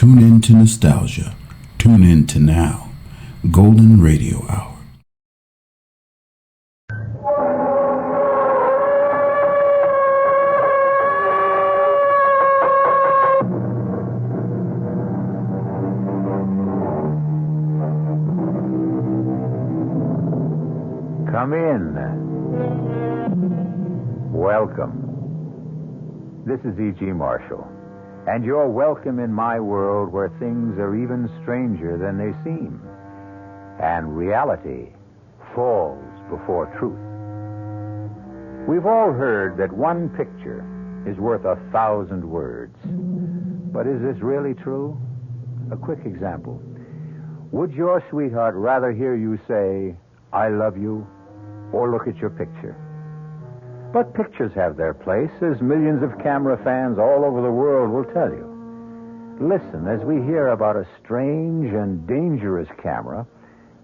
Tune in to nostalgia. Tune in to now. Golden Radio Hour. Come in. Welcome. This is E.G. Marshall, and you're welcome in my world where things are even stranger than they seem, and reality falls before truth. We've all heard that one picture is worth 1,000 words. But is this really true? A quick example. Would your sweetheart rather hear you say, "I love you," or look at your picture? But pictures have their place, as millions of camera fans all over the world will tell you. Listen as we hear about a strange and dangerous camera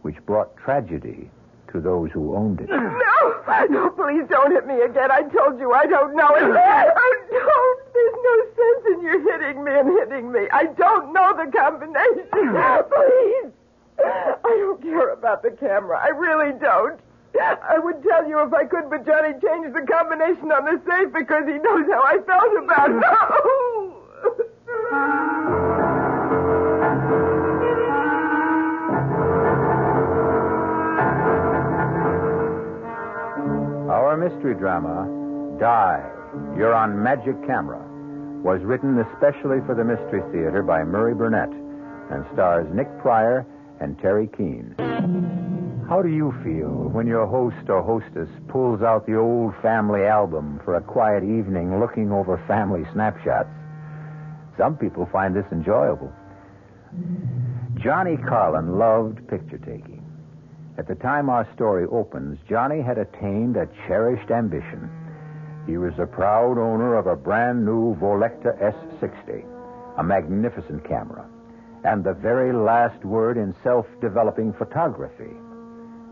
which brought tragedy to those who owned it. No, please don't hit me again. I told you I don't know it. Oh, don't. There's no sense in you hitting me and hitting me. I don't know the combination. Please. I don't care about the camera. I really don't. I would tell you if I could, but Johnny changed the combination on the safe because he knows how I felt about it. Our mystery drama, Die, You're on Magic Camera, was written especially for the Mystery Theater by Murray Burnett and stars Nick Pryor and Terry Keane. How do you feel when your host or hostess pulls out the old family album for a quiet evening looking over family snapshots? Some people find this enjoyable. Johnny Carlin loved picture taking. At the time our story opens, Johnny had attained a cherished ambition. He was the proud owner of a brand new Volecta S60, a magnificent camera, and the very last word in self-developing photography.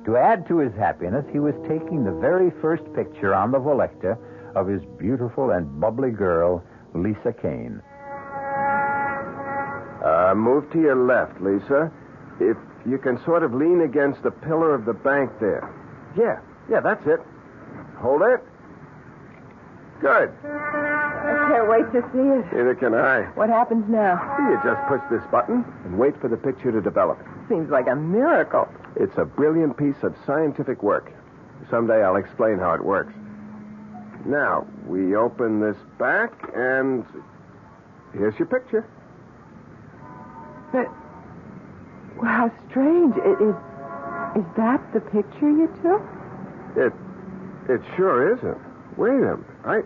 To add to his happiness, he was taking the very first picture on the Volecta of his beautiful and bubbly girl, Lisa Kane. Move to your left, Lisa. If you can sort of lean against the pillar of the bank there. Yeah, that's it. Hold it. Good. I can't wait to see it. Neither can I. What happens now? You just push this button and wait for the picture to develop. Seems like a miracle. It's a brilliant piece of scientific work. Someday I'll explain how it works. Now, we open this back, and here's your picture. But, well, how strange. Is that the picture you took? It sure isn't. Wait a minute.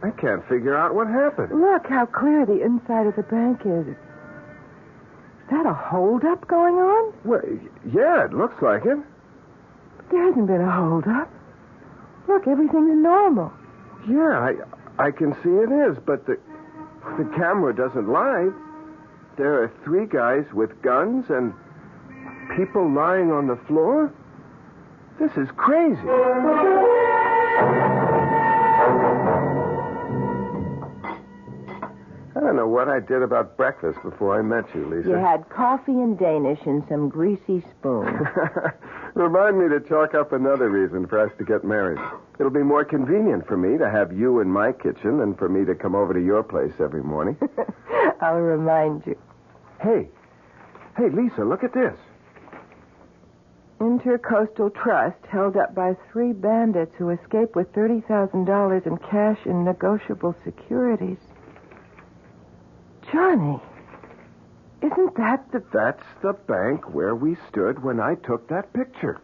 I can't figure out what happened. Look how clear the inside of the bank is. Is that a holdup going on? Well, yeah, it looks like it. But there hasn't been a holdup. Look, everything's normal. Yeah, I can see it is, but the camera doesn't lie. There are 3 guys with guns and people lying on the floor. This is crazy. I don't know what I did about breakfast before I met you, Lisa. You had coffee and Danish and some greasy spoon. Remind me to chalk up another reason for us to get married. It'll be more convenient for me to have you in my kitchen than for me to come over to your place every morning. I'll remind you. Hey, Lisa, look at this. Intercoastal Trust held up by 3 bandits who escaped with $30,000 in cash and negotiable securities. Johnny, isn't that the... That's the bank where we stood when I took that picture.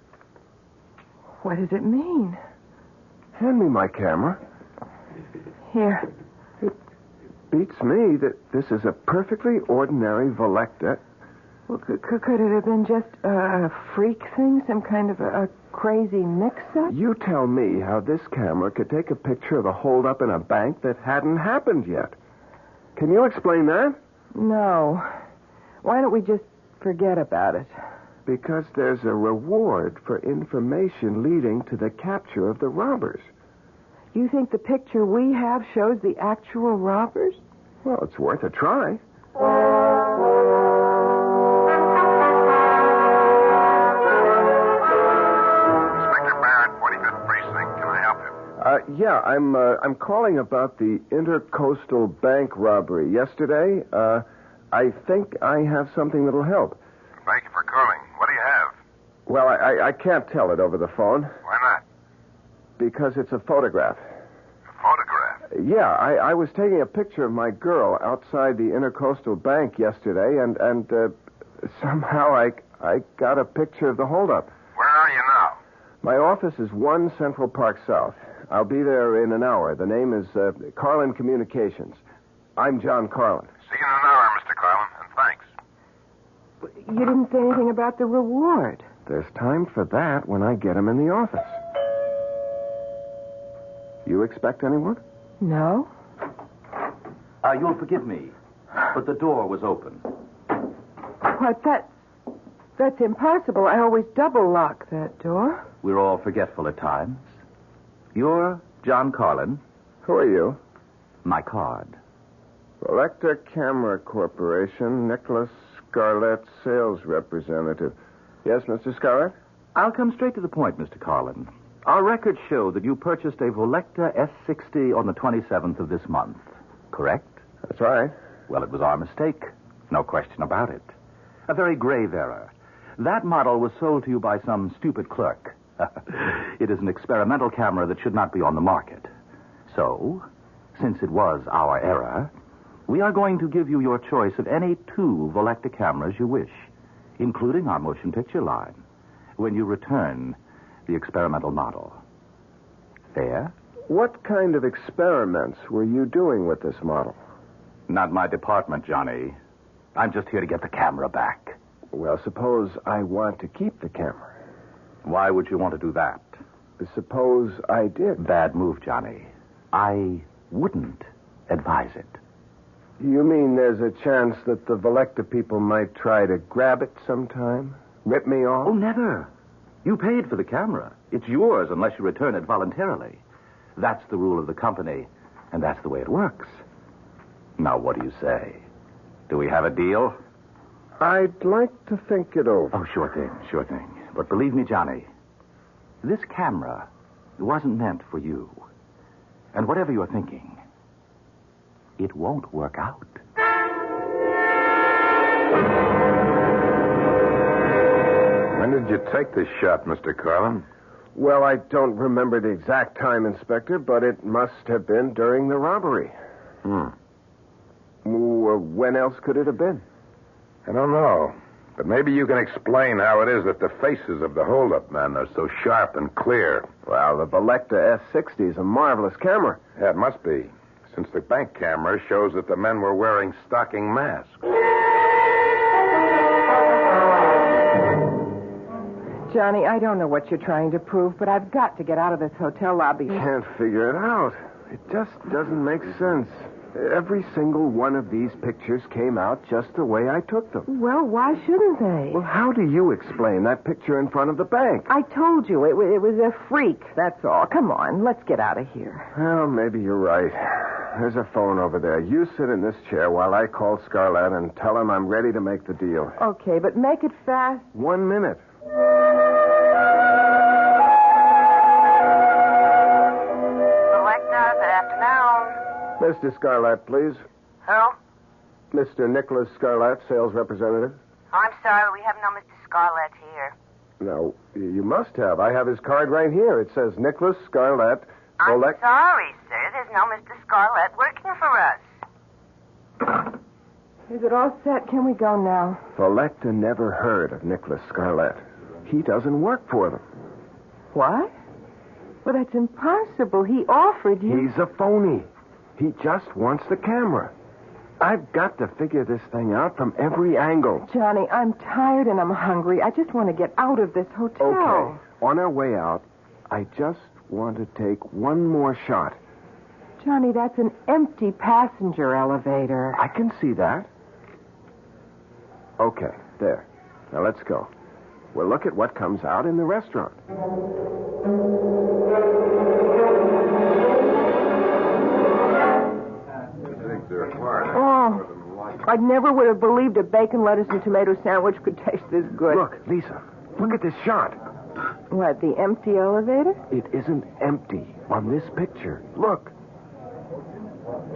What does it mean? Hand me my camera. Here. It beats me that this is a perfectly ordinary Volecta. Well, could it have been just a freak thing? Some kind of a crazy mix-up? You tell me how this camera could take a picture of a holdup in a bank that hadn't happened yet. Can you explain that? No. Why don't we just forget about it? Because there's a reward for information leading to the capture of the robbers. You think the picture we have shows the actual robbers? Well, it's worth a try. Yeah, I'm calling about the Intercoastal Bank robbery yesterday. I think I have something that'll help. Thank you for calling. What do you have? Well, I can't tell it over the phone. Why not? Because it's a photograph. A photograph? Yeah, I was taking a picture of my girl outside the Intercoastal Bank yesterday, and somehow I got a picture of the holdup. Where are you now? My office is 1 Central Park South. I'll be there in an hour. The name is Carlin Communications. I'm John Carlin. See you in an hour, Mr. Carlin, and thanks. You didn't say anything about the reward. There's time for that when I get him in the office. You expect anyone? No? You'll forgive me, but the door was open. What, that's impossible. I always double lock that door. We're all forgetful at times. You're John Carlin. Who are you? My card. Selecta Camera Corporation, Nicholas Scarlett, sales representative. Yes, Mr. Scarlett? I'll come straight to the point, Mr. Carlin. Our records show that you purchased a Volecta S60 on the 27th of this month, correct? That's right. Well, it was our mistake. No question about it. A very grave error. That model was sold to you by some stupid clerk. It is an experimental camera that should not be on the market. So, since it was our error, we are going to give you your choice of any 2 Volecta cameras you wish, including our motion picture line, when you return the experimental model. Fair? What kind of experiments were you doing with this model? Not my department, Johnny. I'm just here to get the camera back. Well, suppose I want to keep the camera. Why would you want to do that? Suppose I did. Bad move, Johnny. I wouldn't advise it. You mean there's a chance that the Volecta people might try to grab it sometime? Rip me off? Oh, never. You paid for the camera. It's yours unless you return it voluntarily. That's the rule of the company, and that's the way it works. Now, what do you say? Do we have a deal? I'd like to think it over. Oh, sure thing. But believe me, Johnny, this camera wasn't meant for you. And whatever you're thinking, it won't work out. When did you take this shot, Mr. Carlin? Well, I don't remember the exact time, Inspector, but it must have been during the robbery. When else could it have been? I don't know. But maybe you can explain how it is that the faces of the holdup men are so sharp and clear. Well, the Volecta S60 is a marvelous camera. Yeah, it must be, since the bank camera shows that the men were wearing stocking masks. Johnny, I don't know what you're trying to prove, but I've got to get out of this hotel lobby. Can't figure it out. It just doesn't make sense. Every single one of these pictures came out just the way I took them. Well, why shouldn't they? Well, how do you explain that picture in front of the bank? I told you, it was a freak, that's all. Come on, let's get out of here. Well, maybe you're right. There's a phone over there. You sit in this chair while I call Scarlett and tell him I'm ready to make the deal. Okay, but make it fast. 1 minute. Selecta, good afternoon. Mr. Scarlett, please. Who? Mr. Nicholas Scarlett, sales representative. I'm sorry, we have no Mr. Scarlett here. No, you must have. I have his card right here. It says Nicholas Scarlett. I'm sorry, sir. There's no Mr. Scarlett working for us. Is it all set? Can we go now? Volecta never heard of Nicholas Scarlett. He doesn't work for them. What? Well, that's impossible. He offered you... He's a phony. He just wants the camera. I've got to figure this thing out from every angle. Johnny, I'm tired and I'm hungry. I just want to get out of this hotel. Okay. On our way out, I just want to take one more shot. Johnny, that's an empty passenger elevator. I can see that. Okay, there. Now let's go. We'll look at what comes out in the restaurant. Oh, I never would have believed a bacon, lettuce, and tomato sandwich could taste this good. Look, Lisa, look at this shot. What, the empty elevator? It isn't empty on this picture. Look.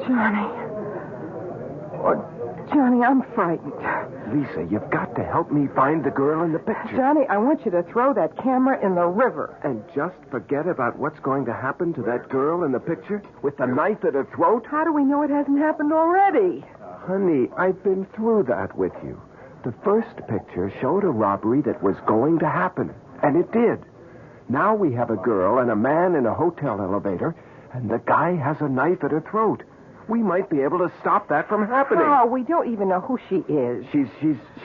Johnny. Oh, Johnny, I'm frightened. Lisa, you've got to help me find the girl in the picture. Johnny, I want you to throw that camera in the river. And just forget about what's going to happen to that girl in the picture with the knife at her throat? How do we know it hasn't happened already? Honey, I've been through that with you. The first picture showed a robbery that was going to happen, and it did. Now we have a girl and a man in a hotel elevator, and the guy has a knife at her throat. We might be able to stop that from happening. Oh, we don't even know who she is.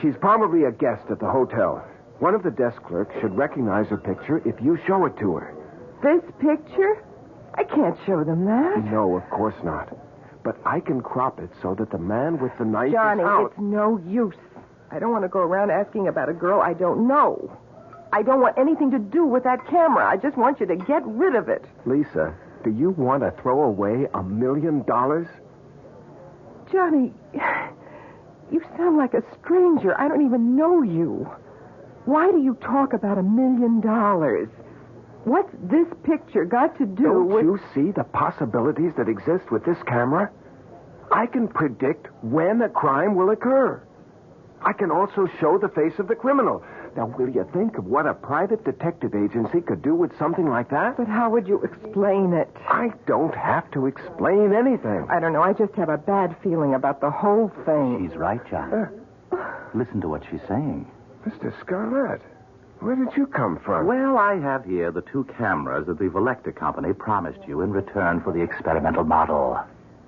She's probably a guest at the hotel. One of the desk clerks should recognize her picture if you show it to her. This picture? I can't show them that. No, of course not. But I can crop it so that the man with the knife Johnny, is out. it's no use. I don't want to go around asking about a girl I don't know. I don't want anything to do with that camera. I just want you to get rid of it. Lisa, do you want to throw away $1 million? Johnny, you sound like a stranger. I don't even know you. Why do you talk about $1 million? What's this picture got to do with... Don't you see the possibilities that exist with this camera? I can predict when a crime will occur. I can also show the face of the criminal. Now, will you think of what a private detective agency could do with something like that? But how would you explain it? I don't have to explain anything. I don't know. I just have a bad feeling about the whole thing. She's right, John. Listen to what she's saying. Mr. Scarlett, where did you come from? Well, I have here the 2 cameras that the Velecta Company promised you in return for the experimental model.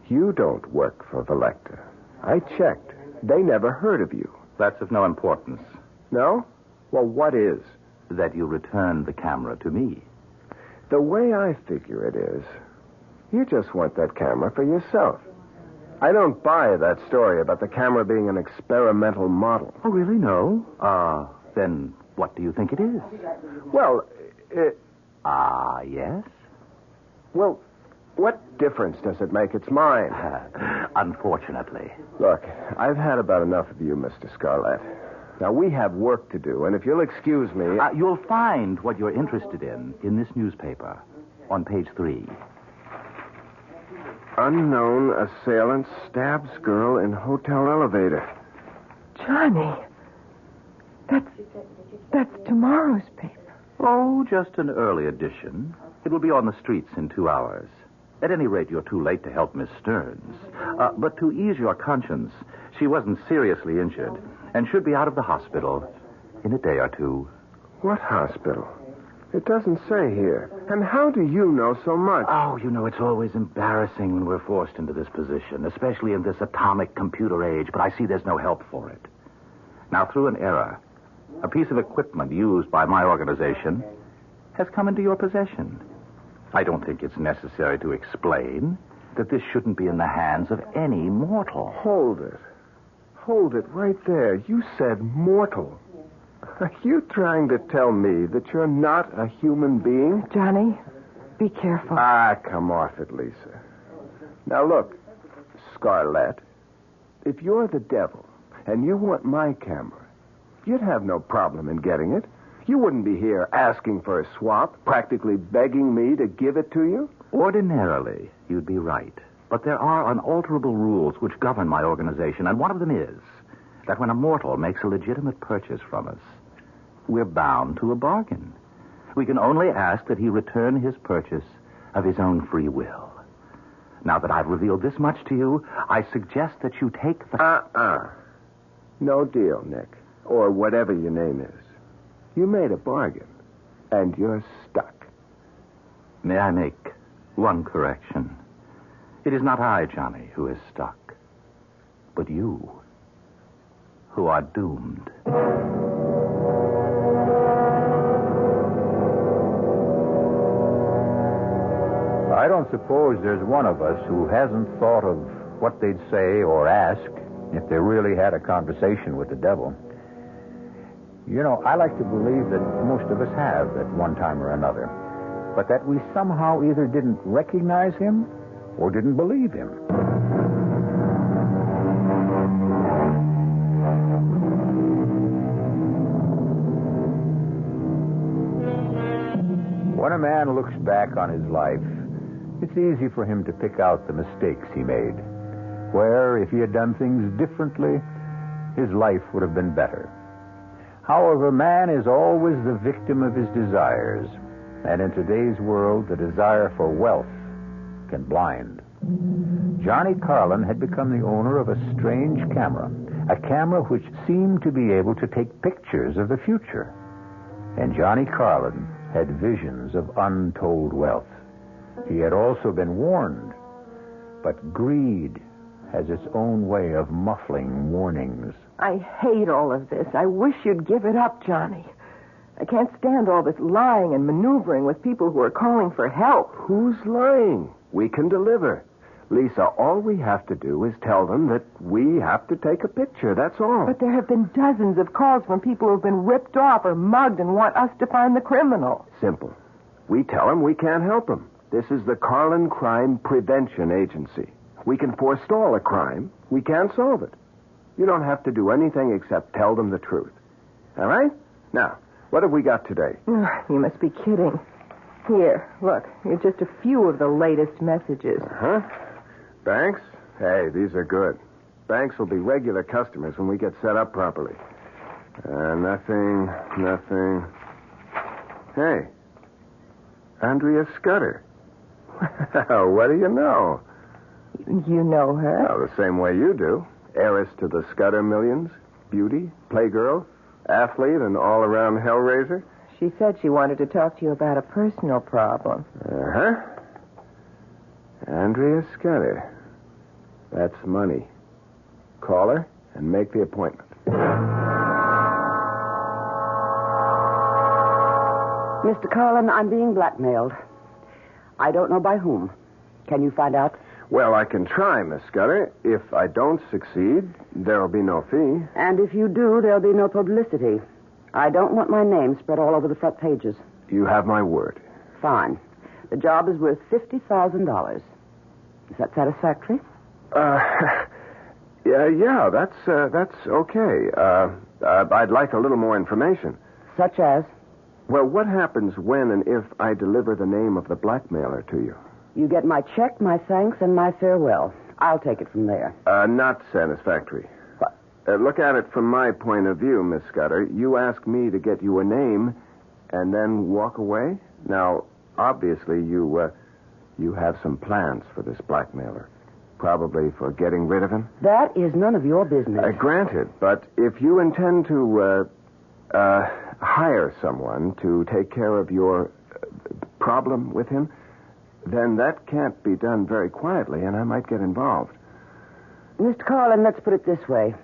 You don't work for Velecta. I checked. They never heard of you. That's of no importance. No? Well, what is? That you return the camera to me. The way I figure it is, you just want that camera for yourself. I don't buy that story about the camera being an experimental model. Oh, really? No? Then what do you think it is? Well, yes? Well, what difference does it make? It's mine. Unfortunately. Look, I've had about enough of you, Mr. Scarlett. Now, we have work to do, and if you'll excuse me... You'll find what you're interested in this newspaper on page 3. Unknown assailant stabs girl in hotel elevator. Johnny, that's tomorrow's paper. Oh, just an early edition. It will be on the streets in 2 hours. At any rate, you're too late to help Miss Stearns. But to ease your conscience, she wasn't seriously injured and should be out of the hospital in a day or 2. What hospital? It doesn't say here. And how do you know so much? Oh, you know, it's always embarrassing when we're forced into this position, especially in this atomic computer age, but I see there's no help for it. Now, through an error, a piece of equipment used by my organization has come into your possession. I don't think it's necessary to explain that this shouldn't be in the hands of any mortal. Hold it. Hold it right there. You said mortal. Are you trying to tell me that you're not a human being? Johnny, be careful. Come off it, Lisa. Now, look, Scarlett, if you're the devil and you want my camera, you'd have no problem in getting it. You wouldn't be here asking for a swap, practically begging me to give it to you. Ordinarily, you'd be right. But there are unalterable rules which govern my organization, and one of them is that when a mortal makes a legitimate purchase from us, we're bound to a bargain. We can only ask that he return his purchase of his own free will. Now that I've revealed this much to you, I suggest that you take the... No deal, Nick. Or whatever your name is. You made a bargain, and you're stuck. May I make one correction? It is not I, Johnny, who is stuck, but you, who are doomed. I don't suppose there's one of us who hasn't thought of what they'd say or ask if they really had a conversation with the devil. You know, I like to believe that most of us have at one time or another, but that we somehow either didn't recognize him or didn't believe him. When a man looks back on his life, it's easy for him to pick out the mistakes he made, where, if he had done things differently, his life would have been better. However, man is always the victim of his desires, and in today's world, the desire for wealth can blind. Johnny Carlin had become the owner of a strange camera, a camera which seemed to be able to take pictures of the future. And Johnny Carlin had visions of untold wealth. He had also been warned, but greed has its own way of muffling warnings. I hate all of this. I wish you'd give it up, Johnny. I can't stand all this lying and maneuvering with people who are calling for help. Who's lying? We can deliver. Lisa, all we have to do is tell them that we have to take a picture, that's all. But there have been dozens of calls from people who've been ripped off or mugged and want us to find the criminal. Simple. We tell them we can't help them. This is the Carlin Crime Prevention Agency. We can forestall a crime. We can't solve it. You don't have to do anything except tell them the truth. All right? Now, what have we got today? You must be kidding. Here, look. Here's just a few of the latest messages. Uh-huh. Banks? Hey, these are good. Banks will be regular customers when we get set up properly. Nothing. Hey, Andrea Scudder. What do you know? You know her? Well, the same way you do. Heiress to the Scudder millions, beauty, playgirl, athlete, and all-around hellraiser. She said she wanted to talk to you about a personal problem. Uh-huh. Andrea Scudder. That's money. Call her and make the appointment. Mr. Carlin, I'm being blackmailed. I don't know by whom. Can you find out? Well, I can try, Miss Scudder. If I don't succeed, there'll be no fee. And if you do, there'll be no publicity. I don't want my name spread all over the front pages. You have my word. Fine. The job is worth $50,000. Is that satisfactory? Yeah, that's okay. I'd like a little more information. Such as? Well, what happens when and if I deliver the name of the blackmailer to you? You get my check, my thanks, and my farewell. I'll take it from there. Not satisfactory. What? Look at it from my point of view, Miss Scudder. You ask me to get you a name and then walk away? Now, obviously, you have some plans for this blackmailer. Probably for getting rid of him? That is none of your business. Granted, but if you intend to hire someone to take care of your problem with him, then that can't be done very quietly, and I might get involved. Mr. Carlin, let's put it this way.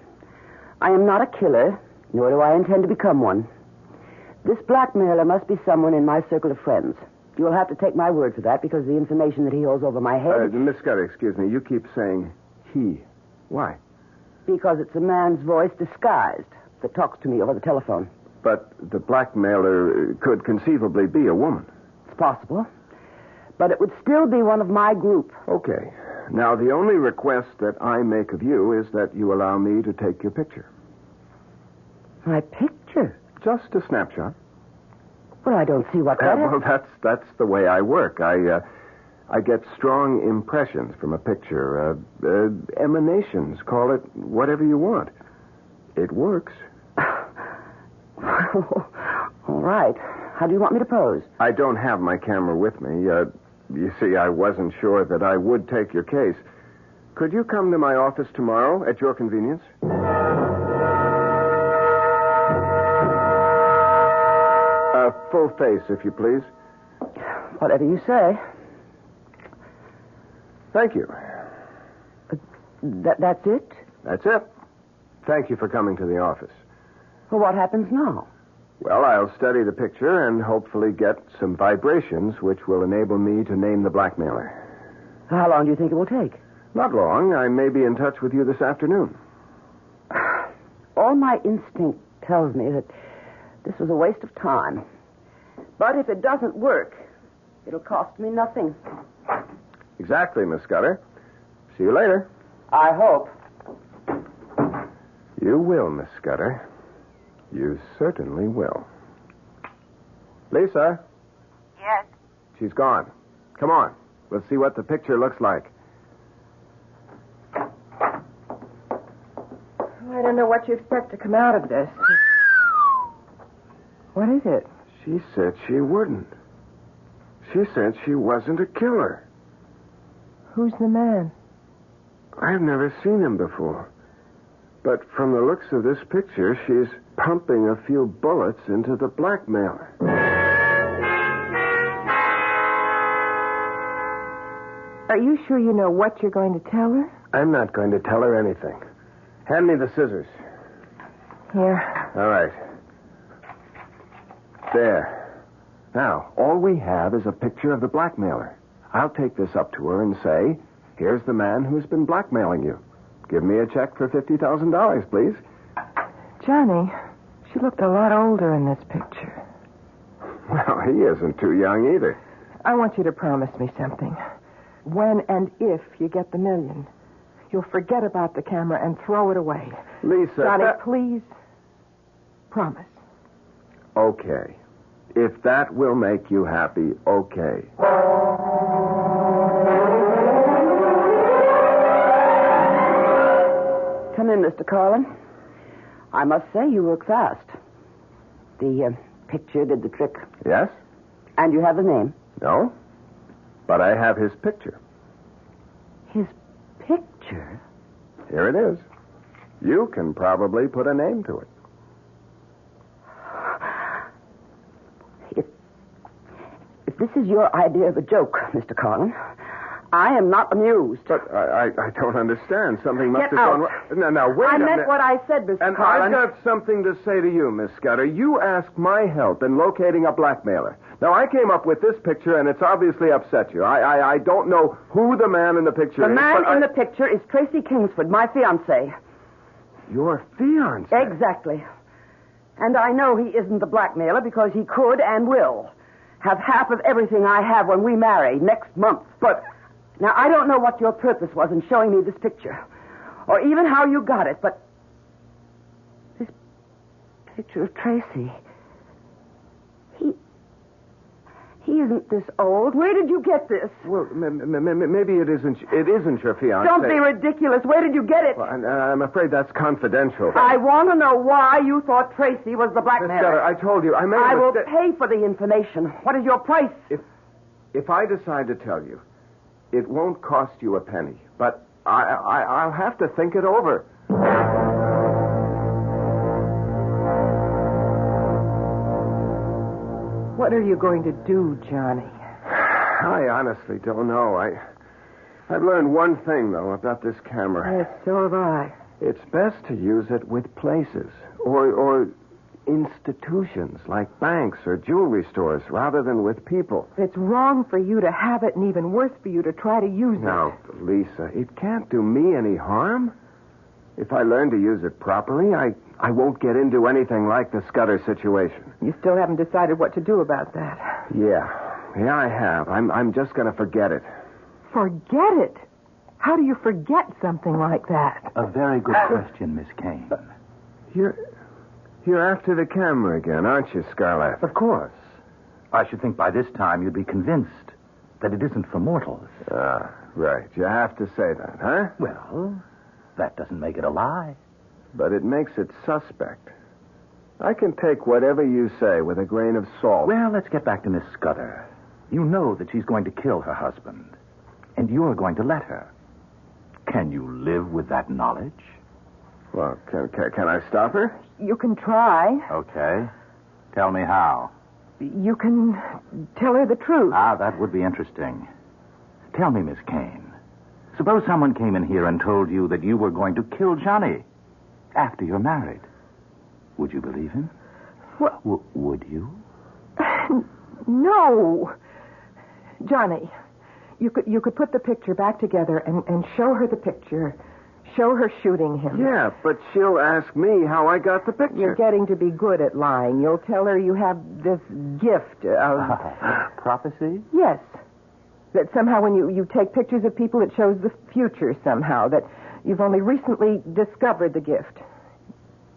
I am not a killer, nor do I intend to become one. This blackmailer must be someone in my circle of friends. You'll have to take my word for that because the information that he holds over my head... Miss Scudder, excuse me. You keep saying he. Why? Because it's a man's voice disguised that talks to me over the telephone. But the blackmailer could conceivably be a woman. It's possible. But it would still be one of my group. Okay. Now, the only request that I make of you is that you allow me to take your picture. My picture? Just a snapshot. Well, I don't see what that is. Well, that's the way I work. I get strong impressions from a picture. Emanations. Call it whatever you want. It works. All right. How do you want me to pose? I don't have my camera with me. You see, I wasn't sure that I would take your case. Could you come to my office tomorrow at your convenience? Full face, if you please. Whatever you say. Thank you. That's it? That's it. Thank you for coming to the office. Well, what happens now? Well, I'll study the picture and hopefully get some vibrations which will enable me to name the blackmailer. How long do you think it will take? Not long. I may be in touch with you this afternoon. All my instinct tells me that this was a waste of time. But if it doesn't work, it'll cost me nothing. Exactly, Miss Scudder. See you later. I hope. You will, Miss Scudder. You certainly will. Lisa? Yes? She's gone. Come on. We'll see what the picture looks like. I don't know what you expect to come out of this. What is it? She said she wouldn't. She said she wasn't a killer. Who's the man? I've never seen him before. But from the looks of this picture, she's pumping a few bullets into the blackmailer. Are you sure you know what you're going to tell her? I'm not going to tell her anything. Hand me the scissors. Here. All right. There. Now, all we have is a picture of the blackmailer. I'll take this up to her and say, here's the man who's been blackmailing you. Give me a check for $50,000, please. Johnny, she looked a lot older in this picture. Well, he isn't too young either. I want you to promise me something. When and if you get the $1 million, you'll forget about the camera and throw it away. Lisa... Johnny, please. Promise. Okay. If that will make you happy, okay. Come in, Mr. Carlin. I must say you work fast. The picture did the trick. Yes? And you have the name? No. But I have his picture. His picture? Here it is. You can probably put a name to it. If this is your idea of a joke, Mr. Carlin, I am not amused. But I don't understand. Something must Get have out. gone wrong. Now, wait I a minute. meant what I said, Mr. And Carlin. I've got something to say to you, Miss Scudder. You asked my help in locating a blackmailer. Now, I came up with this picture, and it's obviously upset you. I don't know who the man in the picture The is. man but in the picture is Tracy Kingsford, my fiancé. Your fiancé? Exactly. And I know he isn't the blackmailer because he could and will have half of everything I have when we marry next month. But... Now, I don't know what your purpose was in showing me this picture, or even how you got it, but this picture of Tracy, he isn't this old. Where did you get this? Well, maybe it isn't your fiancé. Don't be ridiculous. Where did you get it? Well, I'm afraid that's confidential. I want to know why you thought Tracy was the Miss blackmailer. Scudder, I told you, I made I a will mistake. pay for the information. What is your price? If I decide to tell you, it won't cost you a penny, but I'll have to think it over. What are you going to do, Johnny? I honestly don't know. I've learned one thing, though, about this camera. Yes, so have I. It's best to use it with places or institutions like banks or jewelry stores rather than with people. It's wrong for you to have it and even worse for you to try to use it. Now, Lisa, it can't do me any harm. If I learn to use it properly, I won't get into anything like the Scudder situation. You still haven't decided what to do about that. Yeah, I have. I'm just going to forget it. Forget it? How do you forget something like that? A very good question, Miss Kane. You're after the camera again, aren't you, Scarlett? Of course. I should think by this time you'd be convinced that it isn't for mortals. Ah, right. You have to say that, huh? Well, that doesn't make it a lie. But it makes it suspect. I can take whatever you say with a grain of salt. Well, let's get back to Miss Scudder. You know that she's going to kill her husband, and you're going to let her. Can you live with that knowledge? Well, can I stop her? You can try. Okay. Tell me how. You can tell her the truth. Ah, that would be interesting. Tell me, Miss Kane. Suppose someone came in here and told you that you were going to kill Johnny after you're married. Would you believe him? Well, would you? No. Johnny, you could put the picture back together and show her the picture. Show her shooting him. Yeah, but she'll ask me how I got the picture. You're getting to be good at lying. You'll tell her you have this gift of... Prophecy? Yes. That somehow when you take pictures of people, it shows the future somehow. That you've only recently discovered the gift.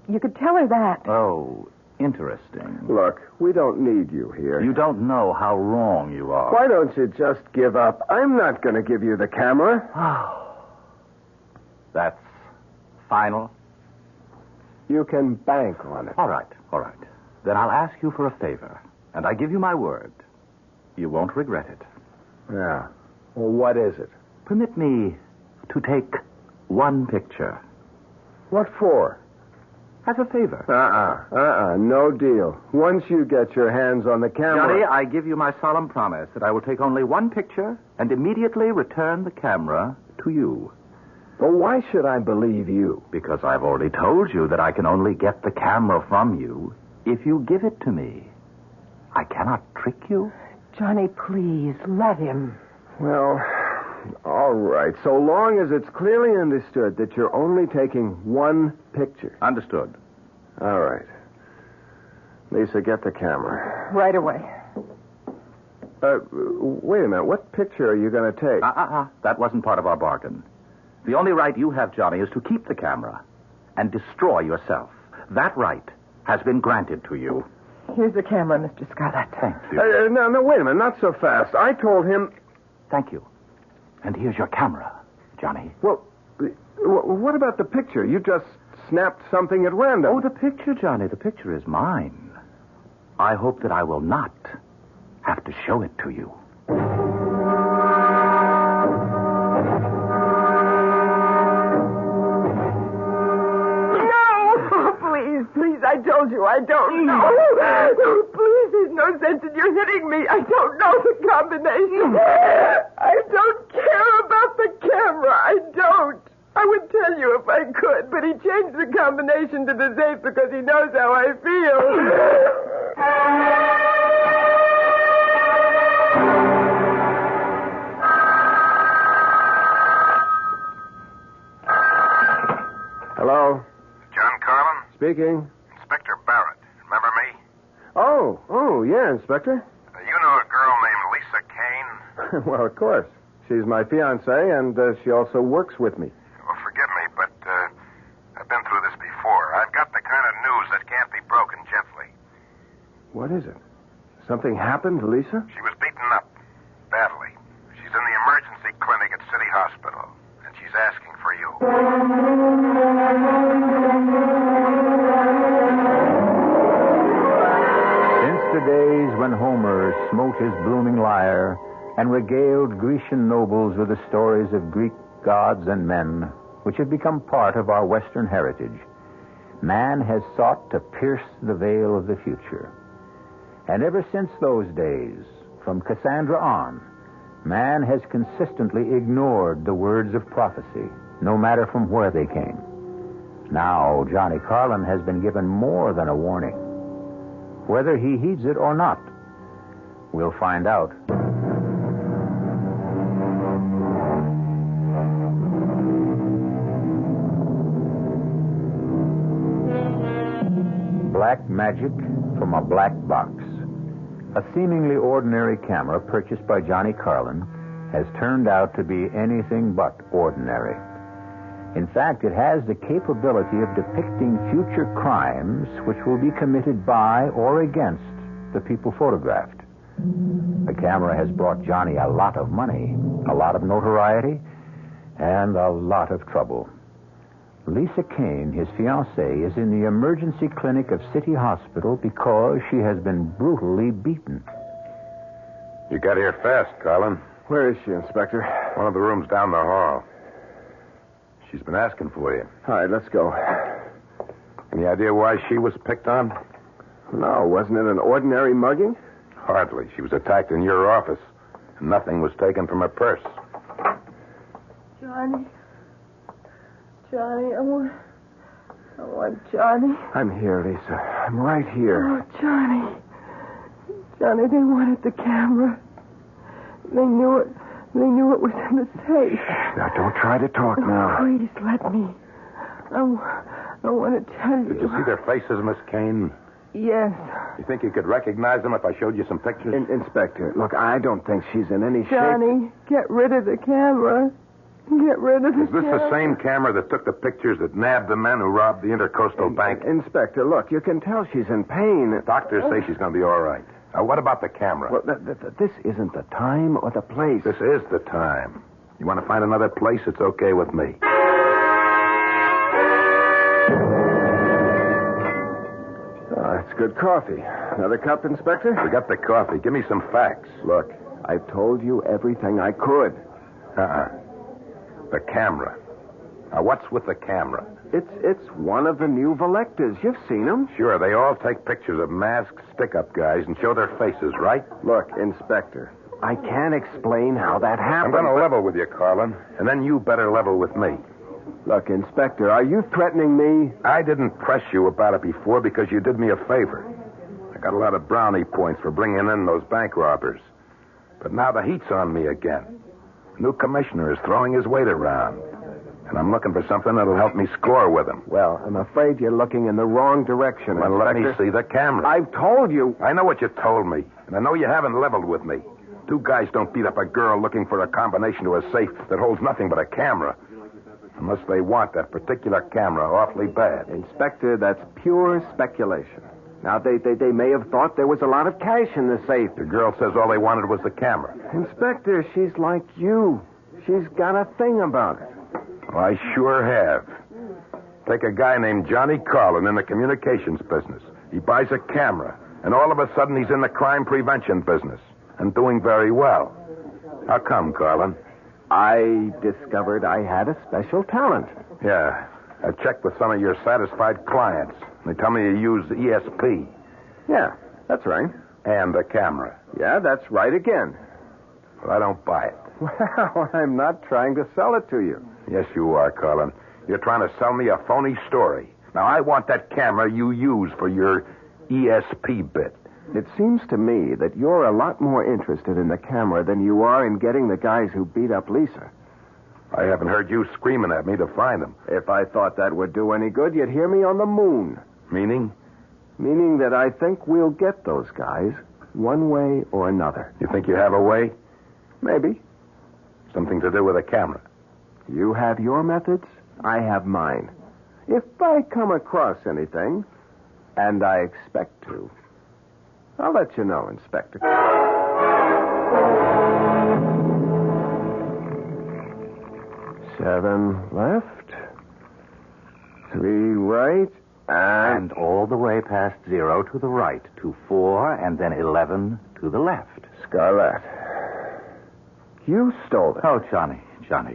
You could tell her that. Oh, interesting. Look, we don't need you here. You don't know how wrong you are. Why don't you just give up? I'm not going to give you the camera. That's final? You can bank on it. All right. Then I'll ask you for a favor, and I give you my word. You won't regret it. Yeah. Well, what is it? Permit me to take one picture. What for? As a favor. No deal. Once you get your hands on the camera... Johnny, I give you my solemn promise that I will take only one picture and immediately return the camera to you. Well, why should I believe you? Because I've already told you that I can only get the camera from you if you give it to me. I cannot trick you. Johnny, please, let him. Well, all right. So long as it's clearly understood that you're only taking one picture. Understood. All right. Lisa, get the camera. Right away. Wait a minute. What picture are you going to take? That wasn't part of our bargain. The only right you have, Johnny, is to keep the camera and destroy yourself. That right has been granted to you. Here's the camera, Mr. Scarlett. Thank you. No, wait a minute. Not so fast. I told him... Thank you. And here's your camera, Johnny. Well, what about the picture? You just snapped something at random. Oh, the picture, Johnny. The picture is mine. I hope that I will not have to show it to you. Please, I told you I don't know. Please, there's no sense in you hitting me. I don't know the combination. I don't care about the camera. I don't. I would tell you if I could, but he changed the combination to the safe because he knows how I feel. Hello? John Carlin? Speaking. Inspector Barrett. Remember me? Oh, yeah, Inspector. You know a girl named Lisa Kane? Well, of course. She's my fiancée, and she also works with me. Well, forgive me, but I've been through this before. I've got the kind of news that can't be broken gently. What is it? Something happened to Lisa? She was beaten up. Badly. She's in the emergency clinic at City Hospital, and she's asking for you. Since the days when Homer smote his blooming lyre and regaled Grecian nobles with the stories of Greek gods and men, which have become part of our Western heritage, man has sought to pierce the veil of the future. And ever since those days, from Cassandra on, man has consistently ignored the words of prophecy, no matter from where they came. Now, Johnny Carlin has been given more than a warning. Whether he heeds it or not, we'll find out. Black magic from a black box. A seemingly ordinary camera purchased by Johnny Carlin has turned out to be anything but ordinary. In fact, it has the capability of depicting future crimes which will be committed by or against the people photographed. The camera has brought Johnny a lot of money, a lot of notoriety, and a lot of trouble. Lisa Kane, his fiancée, is in the emergency clinic of City Hospital because she has been brutally beaten. You got here fast, Carlin. Where is she, Inspector? One of the rooms down the hall. She's been asking for you. All right, let's go. Any idea why she was picked on? No, wasn't it an ordinary mugging? Hardly. She was attacked in your office, and nothing was taken from her purse. Johnny, I want Johnny. I'm here, Lisa. I'm right here. Oh, Johnny, they wanted the camera. They knew it was in the safe. Now, don't try to talk now. Please, let me. I want to tell you. Did you see their faces, Miss Kane? Yes. You think you could recognize them if I showed you some pictures? Inspector, look, I don't think she's in any shape. Johnny, get rid of the camera. Get rid of Is this the same camera that took the pictures that nabbed the men who robbed the Intercoastal Bank? Inspector, look, you can tell she's in pain. Doctors say she's going to be all right. Now, what about the camera? Well, this isn't the time or the place. This is the time. You want to find another place? It's okay with me. Oh, that's good coffee. Another cup, Inspector? Forget the coffee. Give me some facts. Look, I've told you everything I could. The camera. Now, what's with the camera? It's one of the new Volectas. You've seen them. Sure, they all take pictures of masked stick-up guys and show their faces, right? Look, Inspector, I can't explain how that I'm happened. going to level with you, Carlin, and then you better level with me. Look, Inspector, are you threatening me? I didn't press you about it before because you did me a favor. I got a lot of brownie points for bringing in those bank robbers. But now the heat's on me again. The new commissioner is throwing his weight around. And I'm looking for something that'll help me score with him. Well, I'm afraid you're looking in the wrong direction, Well, let me Inspector. see the camera. I've told you. I know what you told me, and I know you haven't leveled with me. Two guys don't beat up a girl looking for a combination to a safe that holds nothing but a camera. Unless they want that particular camera awfully bad. Inspector, that's pure speculation. Now, they may have thought there was a lot of cash in the safe. The girl says all they wanted was the camera. Inspector, she's like you. She's got a thing about it. Well, I sure have. Take a guy named Johnny Carlin in the communications business. He buys a camera, and all of a sudden he's in the crime prevention business, and doing very well. How come, Carlin? I discovered I had a special talent. Yeah, I checked with some of your satisfied clients. They tell me you use ESP. Yeah, that's right. And the camera. Yeah, that's right again. Well, I don't buy it. Well, I'm not trying to sell it to you. Yes, you are, Carlin. You're trying to sell me a phony story. Now, I want that camera you use for your ESP bit. It seems to me that you're a lot more interested in the camera than you are in getting the guys who beat up Lisa. I haven't heard you screaming at me to find them. If I thought that would do any good, you'd hear me on the moon. Meaning? Meaning that I think we'll get those guys one way or another. You think you have a way? Maybe. Something to do with a camera. You have your methods, I have mine. If I come across anything, and I expect to, I'll let you know, Inspector. 7 left, 3 right, And all the way past 0 to the right, to 4, and then 11 to the left. Scarlett, you stole it. Oh, Johnny,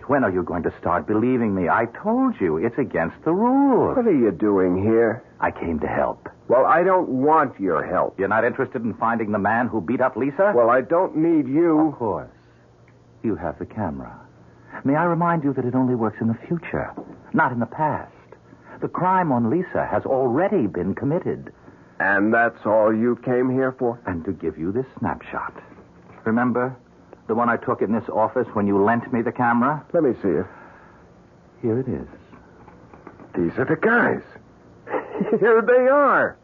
when are you going to start believing me? I told you, it's against the rules. What are you doing here? I came to help. Well, I don't want your help. You're not interested in finding the man who beat up Lisa? Well, I don't need you. Of course. You have the camera. May I remind you that it only works in the future, not in the past. The crime on Lisa has already been committed. And that's all you came here for? And to give you this snapshot. Remember the one I took in this office when you lent me the camera? Let me see it. Here it is. These are the guys. Here they are.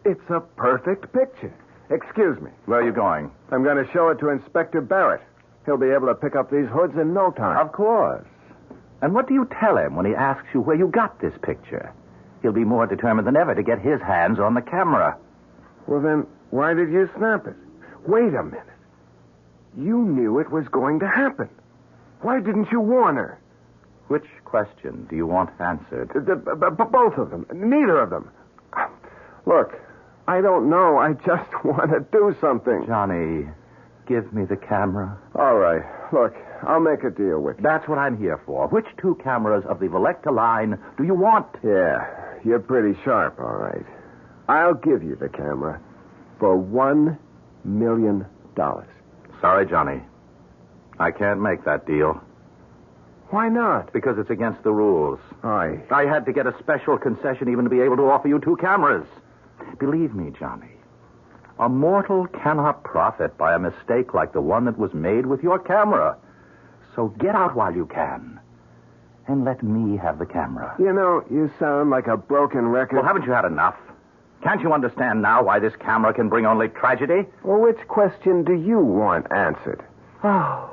It's a perfect picture. Excuse me. Where are you going? I'm going to show it to Inspector Barrett. He'll be able to pick up these hoods in no time. Of course. And what do you tell him when he asks you where you got this picture? He'll be more determined than ever to get his hands on the camera. Well, then, why did you snap it? Wait a minute. You knew it was going to happen. Why didn't you warn her? Which question do you want answered? Both of them. Neither of them. Look, I don't know. I just want to do something. Johnny, give me the camera. All right. Look, I'll make a deal with you. That's what I'm here for. Which 2 cameras of the Volecta line do you want? Yeah, you're pretty sharp, all right. I'll give you the camera for $1 million. Sorry, Johnny. I can't make that deal. Why not? Because it's against the rules. I had to get a special concession even to be able to offer you 2 cameras. Believe me, Johnny, a mortal cannot profit by a mistake like the one that was made with your camera. So get out while you can. And let me have the camera. You know, you sound like a broken record. Well, haven't you had enough? Can't you understand now why this camera can bring only tragedy? Well, which question do you want answered? Oh,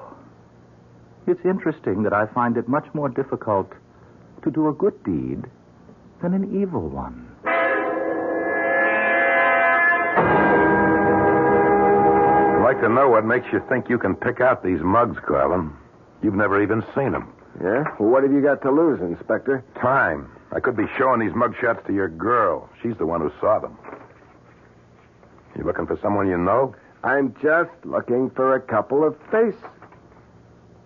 It's interesting that I find it much more difficult to do a good deed than an evil one. I'd like to know what makes you think you can pick out these mugs, Carlin. You've never even seen them. Yeah? Well, what have you got to lose, Inspector? Time. I could be showing these mugshots to your girl. She's the one who saw them. You looking for someone you know? I'm just looking for a couple of faces.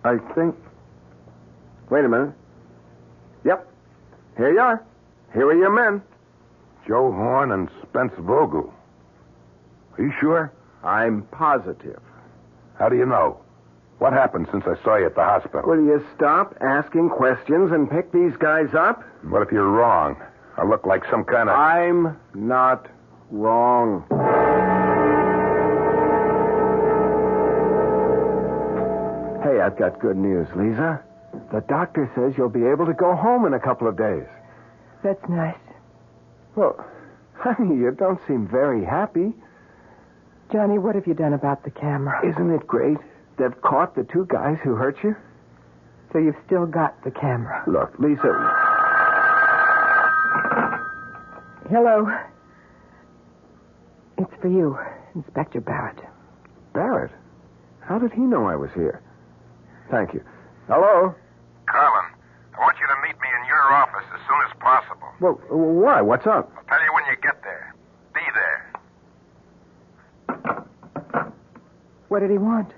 I think... Wait a minute. Yep. Here you are. Here are your men. Joe Horn and Spence Vogel. Are you sure? I'm positive. How do you know? What happened since I saw you at the hospital? Will you stop asking questions and pick these guys up? What if you're wrong? I look like some kind of... I'm not wrong. Hey, I've got good news, Lisa. The doctor says you'll be able to go home in a couple of days. That's nice. Well, honey, you don't seem very happy. Johnny, what have you done about the camera? Isn't it great? They've caught the two guys who hurt you. So you've still got the camera. Look, Lisa... Hello. It's for you, Inspector Barrett. Barrett? How did he know I was here? Thank you. Hello? Carlin, I want you to meet me in your office as soon as possible. Well, why? What's up? I'll tell you when you get there. Be there. What did he want?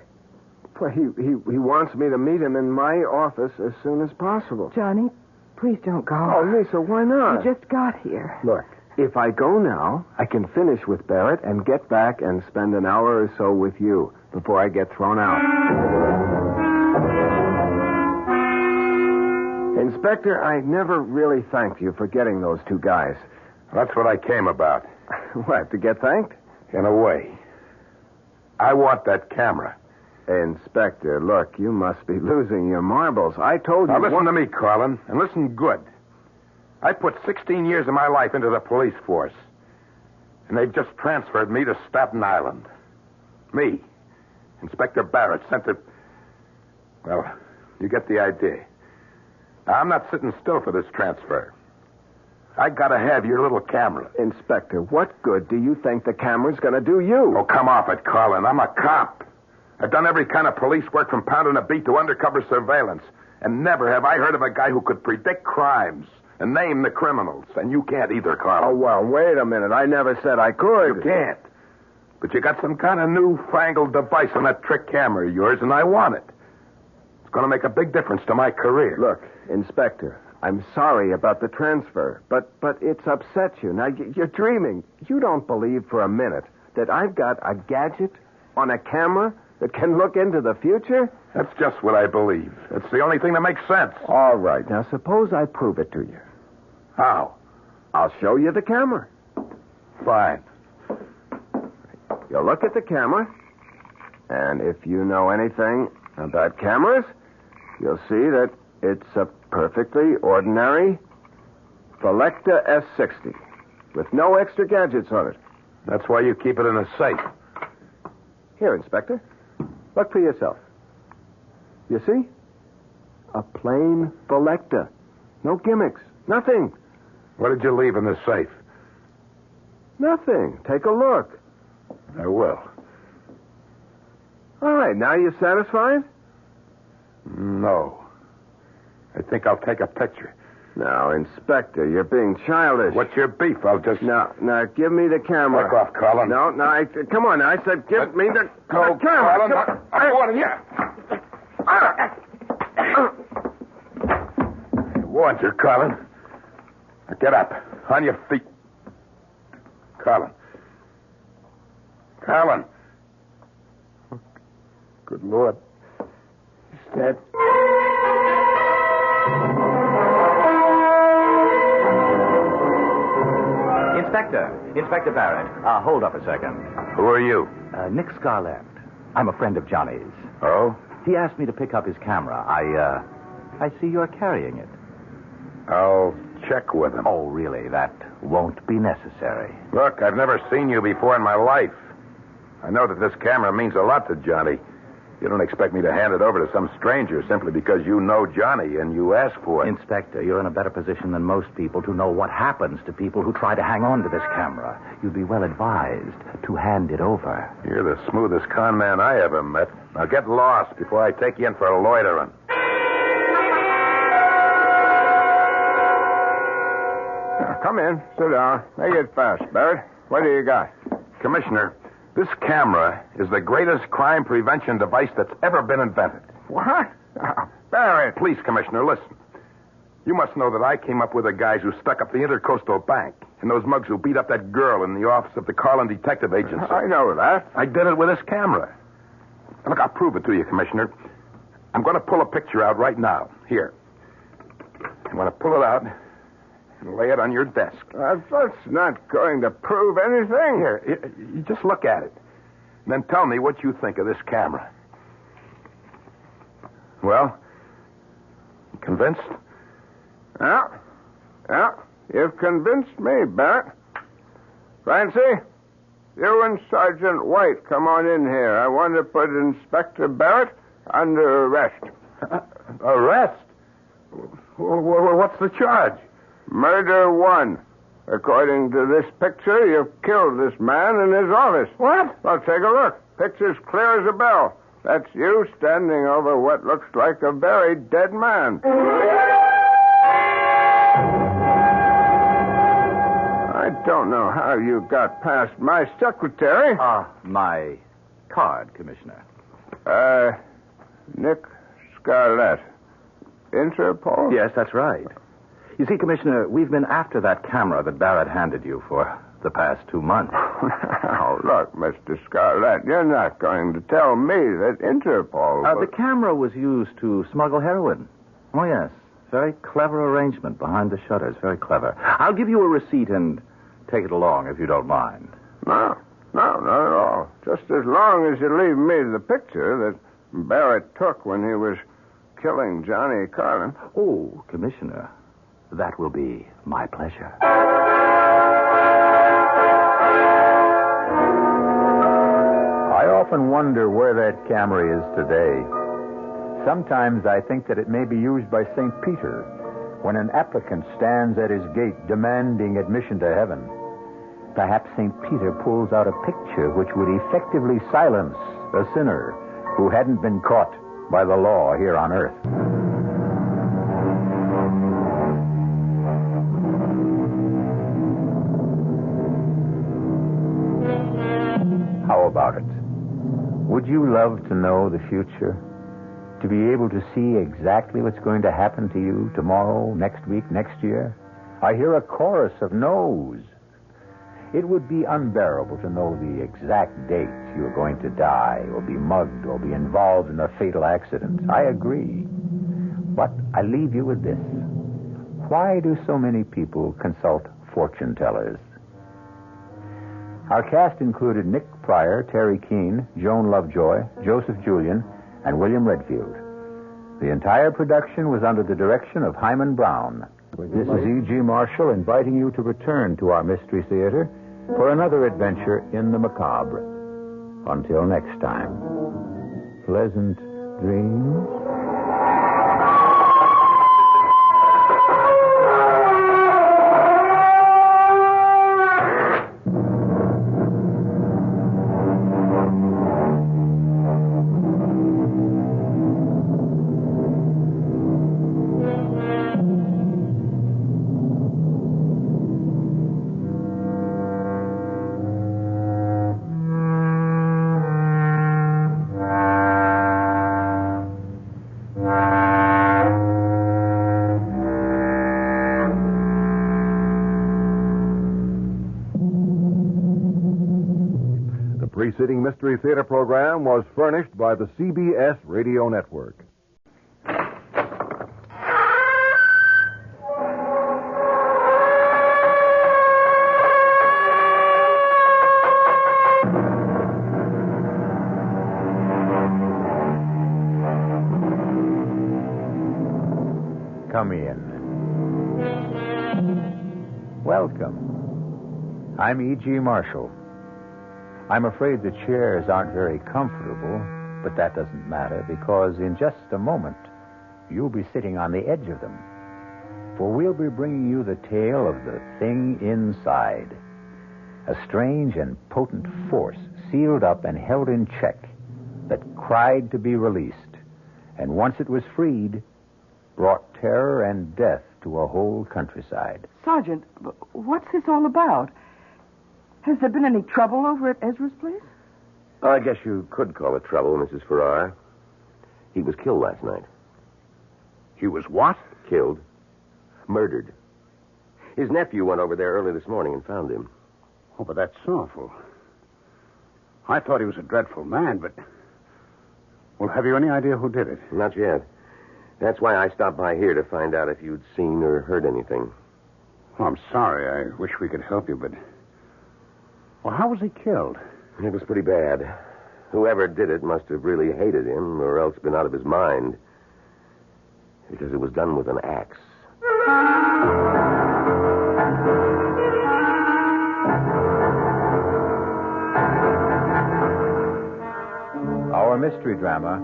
Well, he wants me to meet him in my office as soon as possible. Johnny, please don't go. Oh, Lisa, why not? You just got here. Look, if I go now, I can finish with Barrett and get back and spend an hour or so with you before I get thrown out. Inspector, I never really thanked you for getting those two guys. That's what I came about. What, to get thanked? In a way. I want that camera. Inspector, look, you must be losing your marbles. I told you... Now, listen to me, Carlin, and listen good. I put 16 years of my life into the police force, and they've just transferred me to Staten Island. Me, Inspector Barrett, sent to... Well, you get the idea. Now, I'm not sitting still for this transfer. I gotta have your little camera. Inspector, what good do you think the camera's gonna do you? Oh, come off it, Carlin. I'm a cop. I've done every kind of police work from pounding a beat to undercover surveillance. And never have I heard of a guy who could predict crimes and name the criminals. And you can't either, Carlin. Oh, well, wait a minute. I never said I could. You can't. But you got some kind of newfangled device on that trick camera of yours, and I want it. It's going to make a big difference to my career. Look, Inspector, I'm sorry about the transfer, but it's upset you. Now, you're dreaming. You don't believe for a minute that I've got a gadget on a camera that can look into the future? That's just what I believe. It's the only thing that makes sense. All right. Now, suppose I prove it to you. How? I'll show you the camera. Fine. You'll look at the camera, and if you know anything about cameras, you'll see that it's a perfectly ordinary Selecta S60 with no extra gadgets on it. That's why you keep it in a safe. Here, Inspector. Look for yourself. You see? A plain Selecta. No gimmicks. Nothing. What did you leave in the safe? Nothing. Take a look. I will. All right. Now you satisfied? No. I think I'll take a picture. Now, Inspector, you're being childish. What's your beef? I'll just... Now, give me the camera. Back off, Carlin. No, come on. I said give me the Go, camera. Carlin. I want you. I warned you, Carlin. Now get up. On your feet. Carlin. Carlin. Good Lord. He's dead. Inspector Barrett. Hold up a second. Who are you? Nick Scarlett. I'm a friend of Johnny's. Oh? He asked me to pick up his camera. I see you're carrying it. I'll check with him. Oh, really? That won't be necessary. Look, I've never seen you before in my life. I know that this camera means a lot to Johnny. You don't expect me to hand it over to some stranger simply because you know Johnny and you asked for it. Inspector, you're in a better position than most people to know what happens to people who try to hang on to this camera. You'd be well advised to hand it over. You're the smoothest con man I ever met. Now get lost before I take you in for loitering. Now, come in. Sit down. Make it fast, Barrett. What do you got? Commissioner, this camera is the greatest crime prevention device that's ever been invented. What? Barrett. Please, Commissioner, listen. You must know that I came up with the guys who stuck up the Intercoastal Bank and those mugs who beat up that girl in the office of the Carlin Detective Agency. I know that. I did it with this camera. Look, I'll prove it to you, Commissioner. I'm going to pull a picture out right now. Here. I'm going to pull it out and lay it on your desk. That's not going to prove anything. Here, you just look at it. And then tell me what you think of this camera. Well, you convinced? Yeah. You've convinced me, Barrett. Francie, you and Sergeant White come on in here. I want to put Inspector Barrett under arrest. Arrest? What's the charge? Murder 1. According to this picture, you've killed this man in his office. What? Well, take a look. Picture's clear as a bell. That's you standing over what looks like a very dead man. I don't know how you got past my secretary. My card, Commissioner. Nick Scarlett. Interpol? Yes, that's right. You see, Commissioner, we've been after that camera that Barrett handed you for the past 2 months. Now, look, Mr. Scarlett, you're not going to tell me that Interpol... The camera was used to smuggle heroin. Oh, yes. Very clever arrangement behind the shutters. Very clever. I'll give you a receipt and take it along if you don't mind. No, not at all. Just as long as you leave me the picture that Barrett took when he was killing Johnny Carlin. Oh, Commissioner, that will be my pleasure. I often wonder where that camera is today. Sometimes I think that it may be used by St. Peter when an applicant stands at his gate demanding admission to heaven. Perhaps St. Peter pulls out a picture which would effectively silence a sinner who hadn't been caught by the law here on earth. How about it? Would you love to know the future? To be able to see exactly what's going to happen to you tomorrow, next week, next year? I hear a chorus of no's. It would be unbearable to know the exact date you're going to die or be mugged or be involved in a fatal accident. I agree. But I leave you with this. Why do so many people consult fortune tellers? Our cast included Nick Pryor, Terry Keane, Joan Lovejoy, Joseph Julian, and William Redfield. The entire production was under the direction of Hyman Brown. This is E.G. Marshall inviting you to return to our Mystery Theater for another adventure in the macabre. Until next time, pleasant dreams. The preceding Mystery Theater program was furnished by the CBS Radio Network. Come in. Welcome. I'm E.G. Marshall. I'm afraid the chairs aren't very comfortable, But that doesn't matter, because in just a moment, you'll be sitting on the edge of them. For we'll be bringing you the tale of the thing inside. A strange and potent force sealed up and held in check that cried to be released. And once it was freed, brought terror and death to a whole countryside. Sergeant, what's this all about? Has there been any trouble over at Ezra's place? I guess you could call it trouble, Mrs. Farrar. He was killed last night. He was what? Killed. Murdered. His nephew went over there early this morning and found him. Oh, but that's awful. I thought he was a dreadful man, but... Well, have you any idea who did it? Not yet. That's why I stopped by here to find out if you'd seen or heard anything. Oh, I'm sorry. I wish we could help you, but... Well, how was he killed? It was pretty bad. Whoever did it must have really hated him or else been out of his mind. Because it was done with an axe. Our mystery drama,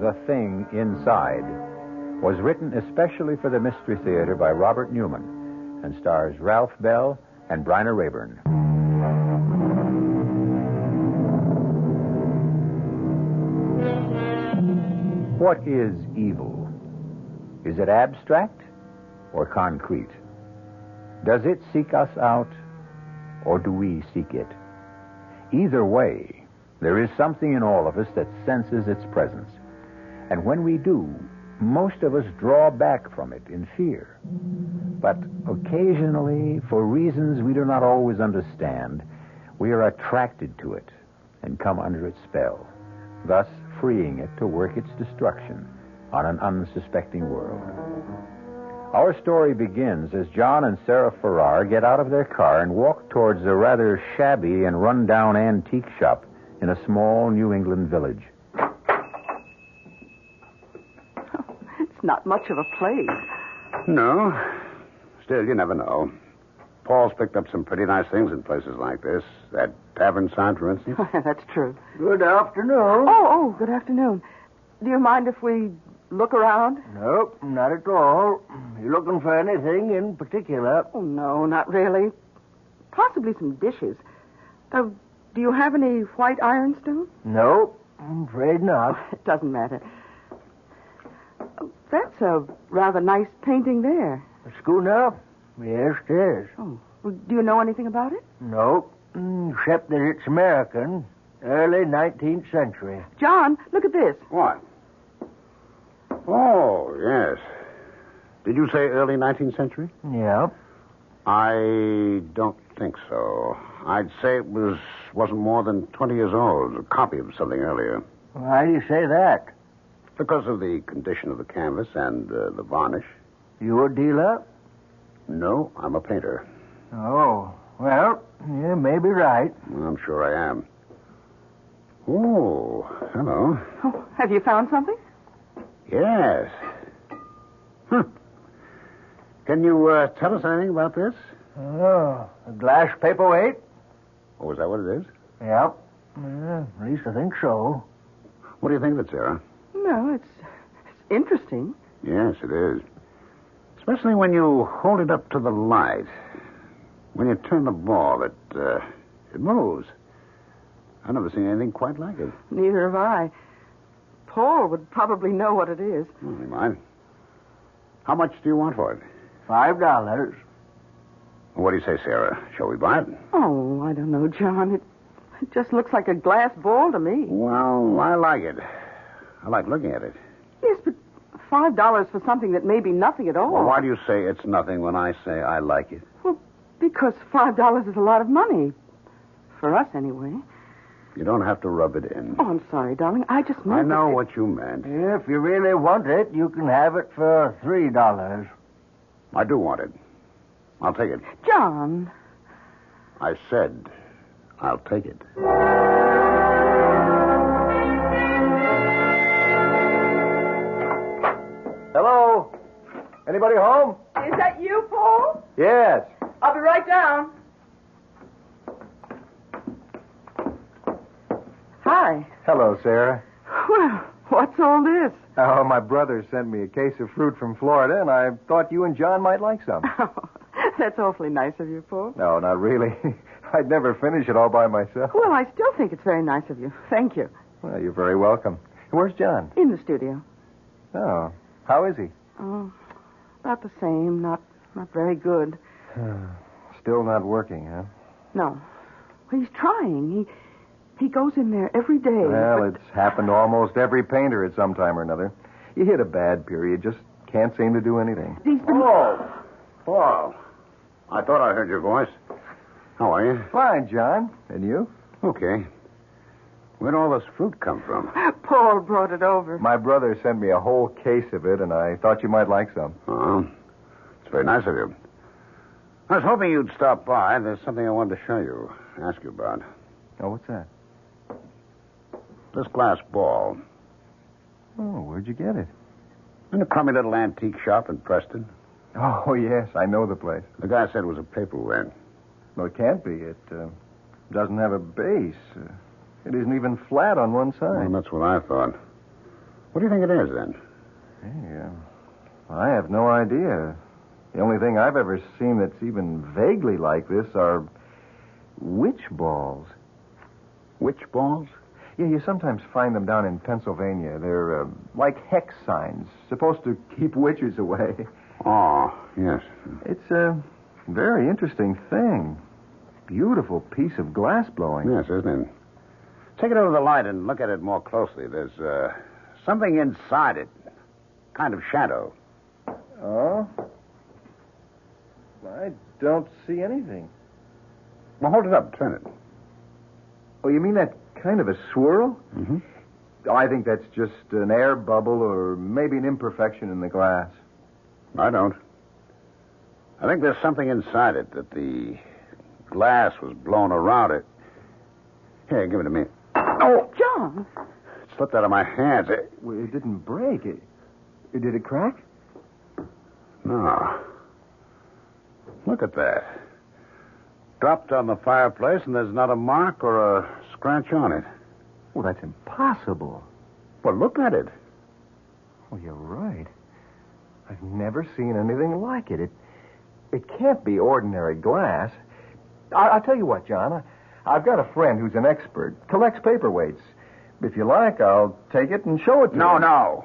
The Thing Inside, was written especially for the Mystery Theater by Robert Newman and stars Ralph Bell and Bryna Rayburn. What is evil? Is it abstract or concrete? Does it seek us out or do we seek it? Either way, there is something in all of us that senses its presence. And when we do, most of us draw back from it in fear. But occasionally, for reasons we do not always understand, we are attracted to it and come under its spell, thus freeing it to work its destruction on an unsuspecting world. Our story begins as John and Sarah Farrar get out of their car and walk towards a rather shabby and run-down antique shop in a small New England village. It's not much of a place. No. Still, you never know. Paul's picked up some pretty nice things in places like this. That tavern sign, for instance. That's true. Good afternoon. Oh, good afternoon. Do you mind if we look around? Nope, not at all. You looking for anything in particular? Oh, no, not really. Possibly some dishes. Do you have any white ironstone? Nope, I'm afraid not. It doesn't matter. That's a rather nice painting there. A schooner? Yes, it is. Oh, well, do you know anything about it? Nope, except that it's American. Early 19th century. John, look at this. What? Oh, yes. Did you say early 19th century? Yeah. I don't think so. I'd say it wasn't more than 20 years old. A copy of something earlier. Why do you say that? Because of the condition of the canvas and the varnish. You a dealer? No, I'm a painter. Oh, well, you may be right. I'm sure I am. Oh, hello. Oh, have you found something? Yes. Can you tell us anything about this? Oh, a glass paperweight? Oh, is that what it is? Yep. Yeah, at least I think so. What do you think of it, Sarah? No, it's interesting. Yes, it is. Especially when you hold it up to the light. When you turn the ball, it moves. I've never seen anything quite like it. Neither have I. Paul would probably know what it is. Oh, never mind. How much do you want for it? $5. What do you say, Sarah? Shall we buy it? Oh, I don't know, John. It just looks like a glass ball to me. Well, I like it. I like looking at it. Yes, but $5 for something that may be nothing at all. Well, why do you say it's nothing when I say I like it? Well, because $5 is a lot of money. For us, anyway. You don't have to rub it in. Oh, I'm sorry, darling. I just meant I know that what you meant. If you really want it, you can have it for $3. I do want it. I'll take it. John. I said I'll take it. Hello? Anybody home? Is that you, Paul? Yes. I'll be right down. Hi. Hello, Sarah. Well, what's all this? Oh, my brother sent me a case of fruit from Florida, and I thought you and John might like some. Oh, that's awfully nice of you, Paul. No, not really. I'd never finish it all by myself. Well, I still think it's very nice of you. Thank you. Well, you're very welcome. Where's John? In the studio. Oh, how is he? Oh, about the same. Not very good. Still not working, huh? No. He's trying. He goes in there every day. Well, it's happened to almost every painter at some time or another. You hit a bad period, just can't seem to do anything. Oh, Paul. I thought I heard your voice. How are you? Fine, John. And you? Okay. Where'd all this fruit come from? Paul brought it over. My brother sent me a whole case of it, and I thought you might like some. Oh, it's very nice of you. I was hoping you'd stop by. There's something I wanted to show you, ask you about. Oh, what's that? This glass ball. Oh, where'd you get it? In a crummy little antique shop in Preston. Oh, yes, I know the place. The guy said it was a paperweight. Well, it can't be. It doesn't have a base. It isn't even flat on one side. Well, that's what I thought. What do you think it is, then? Hey, I have no idea. The only thing I've ever seen that's even vaguely like this are witch balls. Witch balls? Yeah, you sometimes find them down in Pennsylvania. They're like hex signs, supposed to keep witches away. Oh, yes. It's a very interesting thing. Beautiful piece of glass blowing. Yes, isn't it? Take it over the light and look at it more closely. There's something inside it. Kind of shadow. Oh? I don't see anything. Well, hold it up. Turn it. Oh, you mean that kind of a swirl? Mm-hmm. I think that's just an air bubble or maybe an imperfection in the glass. I don't. I think there's something inside it that the glass was blown around it. Here, give it to me. Oh, John. It slipped out of my hands. Well, it didn't break. Did it crack? No. Look at that. Dropped on the fireplace, and there's not a mark or a scratch on it. Well, that's impossible. Well, look at it. Well, you're right. I've never seen anything like it. It can't be ordinary glass. I'll tell you what, John. I've got a friend who's an expert, collects paperweights. If you like, I'll take it and show it to you. No.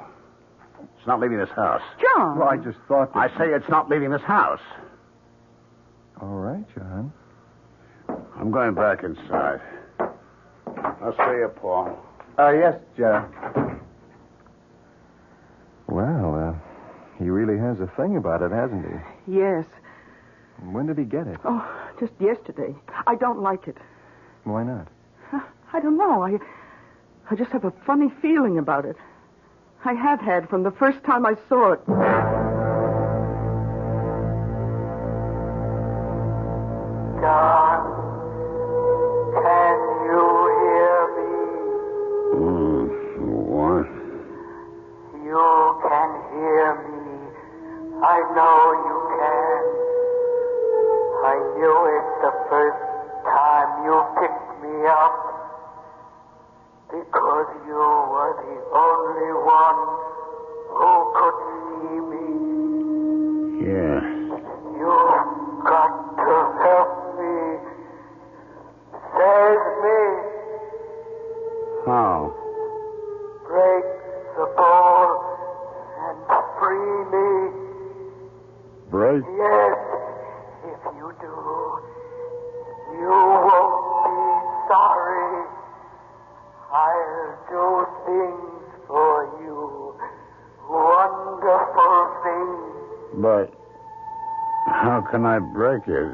It's not leaving this house. John. Well, I just thought that... I say it's not leaving this house. All right, John. I'm going back inside. I'll see you, Paul. Yes, John. Well, he really has a thing about it, hasn't he? Yes. When did he get it? Oh, just yesterday. I don't like it. Why not? I don't know. I just have a funny feeling about it. I have had from the first time I saw it. John, can you hear me? What? You can hear me. I know you can. I knew it the first time you picked me up. Because you were the only one who could see me. Yeah. You've got to help me. Save me. How? Break the ball and free me. Break? Yes, if you do, you won't be sorry. I'll do things for you, wonderful things. But how can I break it?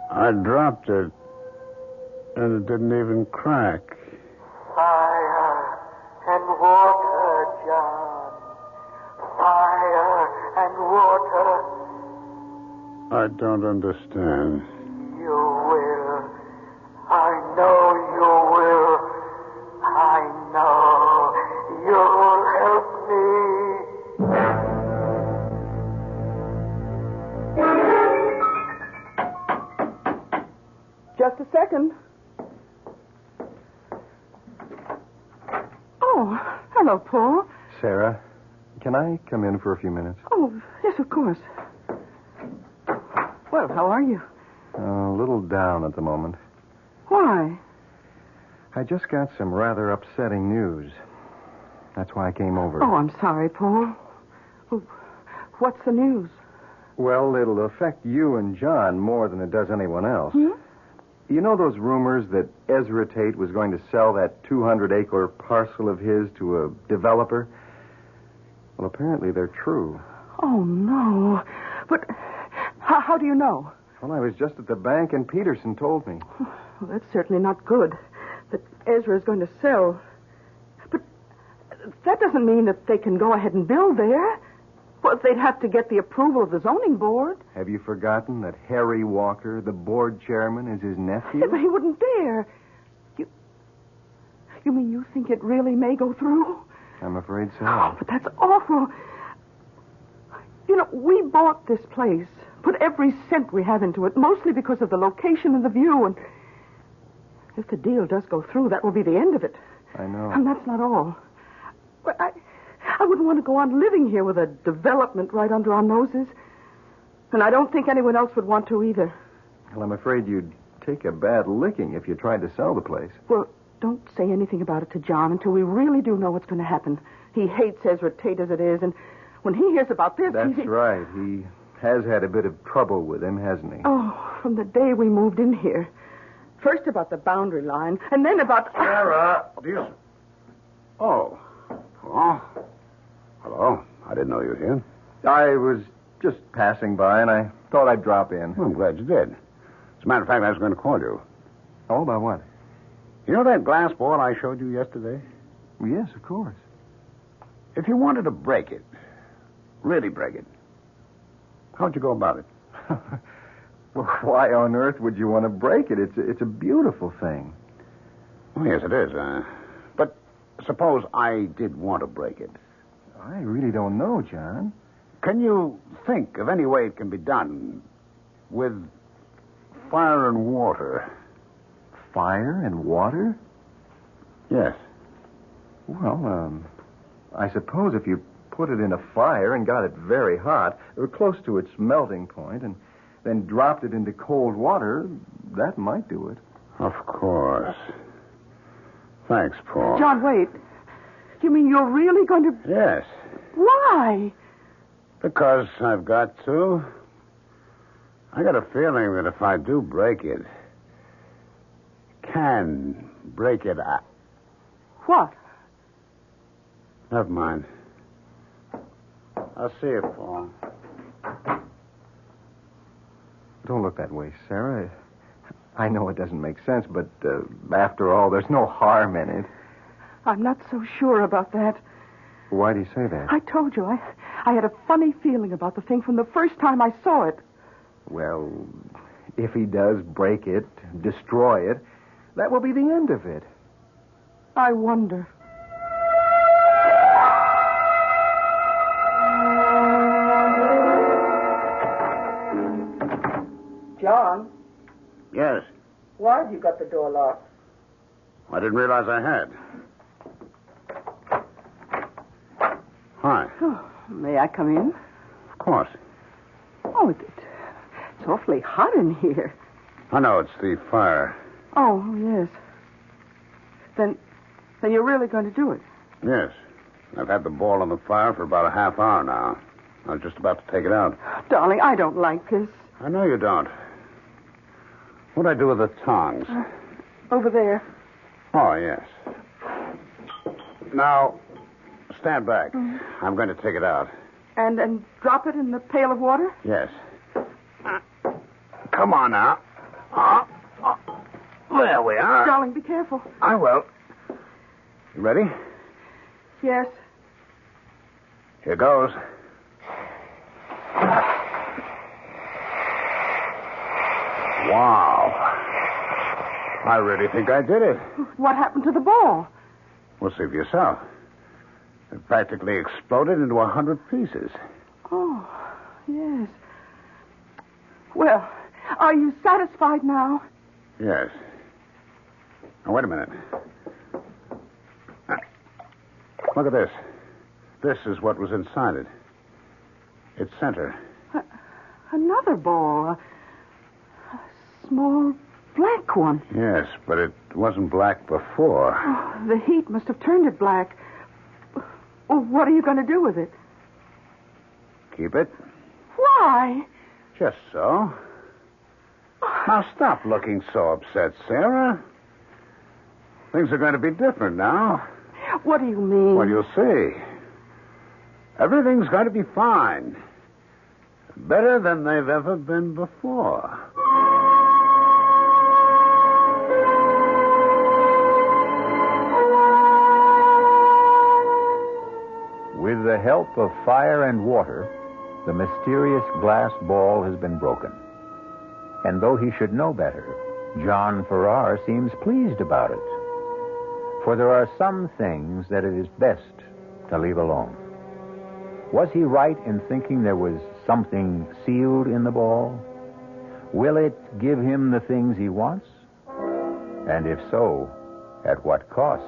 I dropped it, and it didn't even crack. Fire and water, John. Fire and water. I don't understand. You will. I know you will. I know you'll help me. Just a second. Hello, Paul. Sarah, can I come in for a few minutes? Oh, yes, of course. Well, how are you? A little down at the moment. Why? I just got some rather upsetting news. That's why I came over. Oh, I'm sorry, Paul. Well, what's the news? Well, it'll affect you and John more than it does anyone else. Hmm? You know those rumors that Ezra Tate was going to sell that 200-acre parcel of his to a developer? Well, apparently they're true. Oh, no. But how do you know? Well, I was just at the bank and Peterson told me. Well, that's certainly not good, that Ezra is going to sell. But that doesn't mean that they can go ahead and build there. Well, they'd have to get the approval of the zoning board. Have you forgotten that Harry Walker, the board chairman, is his nephew? Yeah, but he wouldn't dare. You mean you think it really may go through? I'm afraid so. Oh, but that's awful. You know, we bought this place, put every cent we have into it, mostly because of the location and the view, and if the deal does go through, that will be the end of it. I know. And that's not all. But I wouldn't want to go on living here with a development right under our noses. And I don't think anyone else would want to either. Well, I'm afraid you'd take a bad licking if you tried to sell the place. Well, don't say anything about it to John until we really do know what's going to happen. He hates Ezra Tate as it is, and when he hears about this... That's right. He has had a bit of trouble with him, hasn't he? Oh, from the day we moved in here. First about the boundary line, and then about... Sarah, do you... Oh. Oh. Hello. I didn't know you were here. I was just passing by, and I thought I'd drop in. Well, I'm glad you did. As a matter of fact, I was going to call you. Oh, about what? You know that glass ball I showed you yesterday? Well, yes, of course. If you wanted to break it, really break it, how'd you go about it? Well, why on earth would you want to break it? It's a beautiful thing. Oh, yes, it is. But suppose I did want to break it. I really don't know, John. Can you think of any way it can be done with fire and water? Fire and water? Yes. Well, I suppose if you put it in a fire and got it very hot, or close to its melting point, and then dropped it into cold water, that might do it. Of course. Thanks, Paul. John, wait. You mean you're really going to... Yes. Why? Because I've got to. I got a feeling that if I do break it, can break it up. What? Never mind. I'll see you, Paul. Don't look that way, Sarah. I know it doesn't make sense, but after all, there's no harm in it. I'm not so sure about that. Why do you say that? I told you, I had a funny feeling about the thing from the first time I saw it. Well, if he does break it, destroy it, that will be the end of it. I wonder. John? Yes. Why have you got the door locked? I didn't realize I had. Hi. Oh, may I come in? Of course. Oh, it's awfully hot in here. I know, it's the fire. Oh, yes. Then you're really going to do it? Yes. I've had the ball on the fire for about a half hour now. I was just about to take it out. Darling, I don't like this. I know you don't. What'd I do with the tongs? Over there. Oh, yes. Now, stand back. I'm going to take it out. And drop it in the pail of water? Yes. Come on now. There we are. Darling, be careful. I will. You ready? Yes. Here goes. Wow. I really think I did it. What happened to the ball? Well, see for yourself. It practically exploded into 100 pieces. Oh, yes. Well, are you satisfied now? Yes. Now, wait a minute. Look at this. This is what was inside it. Its center. Another ball. A small black one. Yes, but it wasn't black before. Oh, the heat must have turned it black. Oh, what are you going to do with it? Keep it. Why? Just so. Now stop looking so upset, Sarah. Things are going to be different now. What do you mean? Well, you'll see. Everything's going to be fine. Better than they've ever been before. With the help of fire and water, the mysterious glass ball has been broken. And though he should know better, John Farrar seems pleased about it. For there are some things that it is best to leave alone. Was he right in thinking there was something sealed in the ball? Will it give him the things he wants? And if so, at what cost?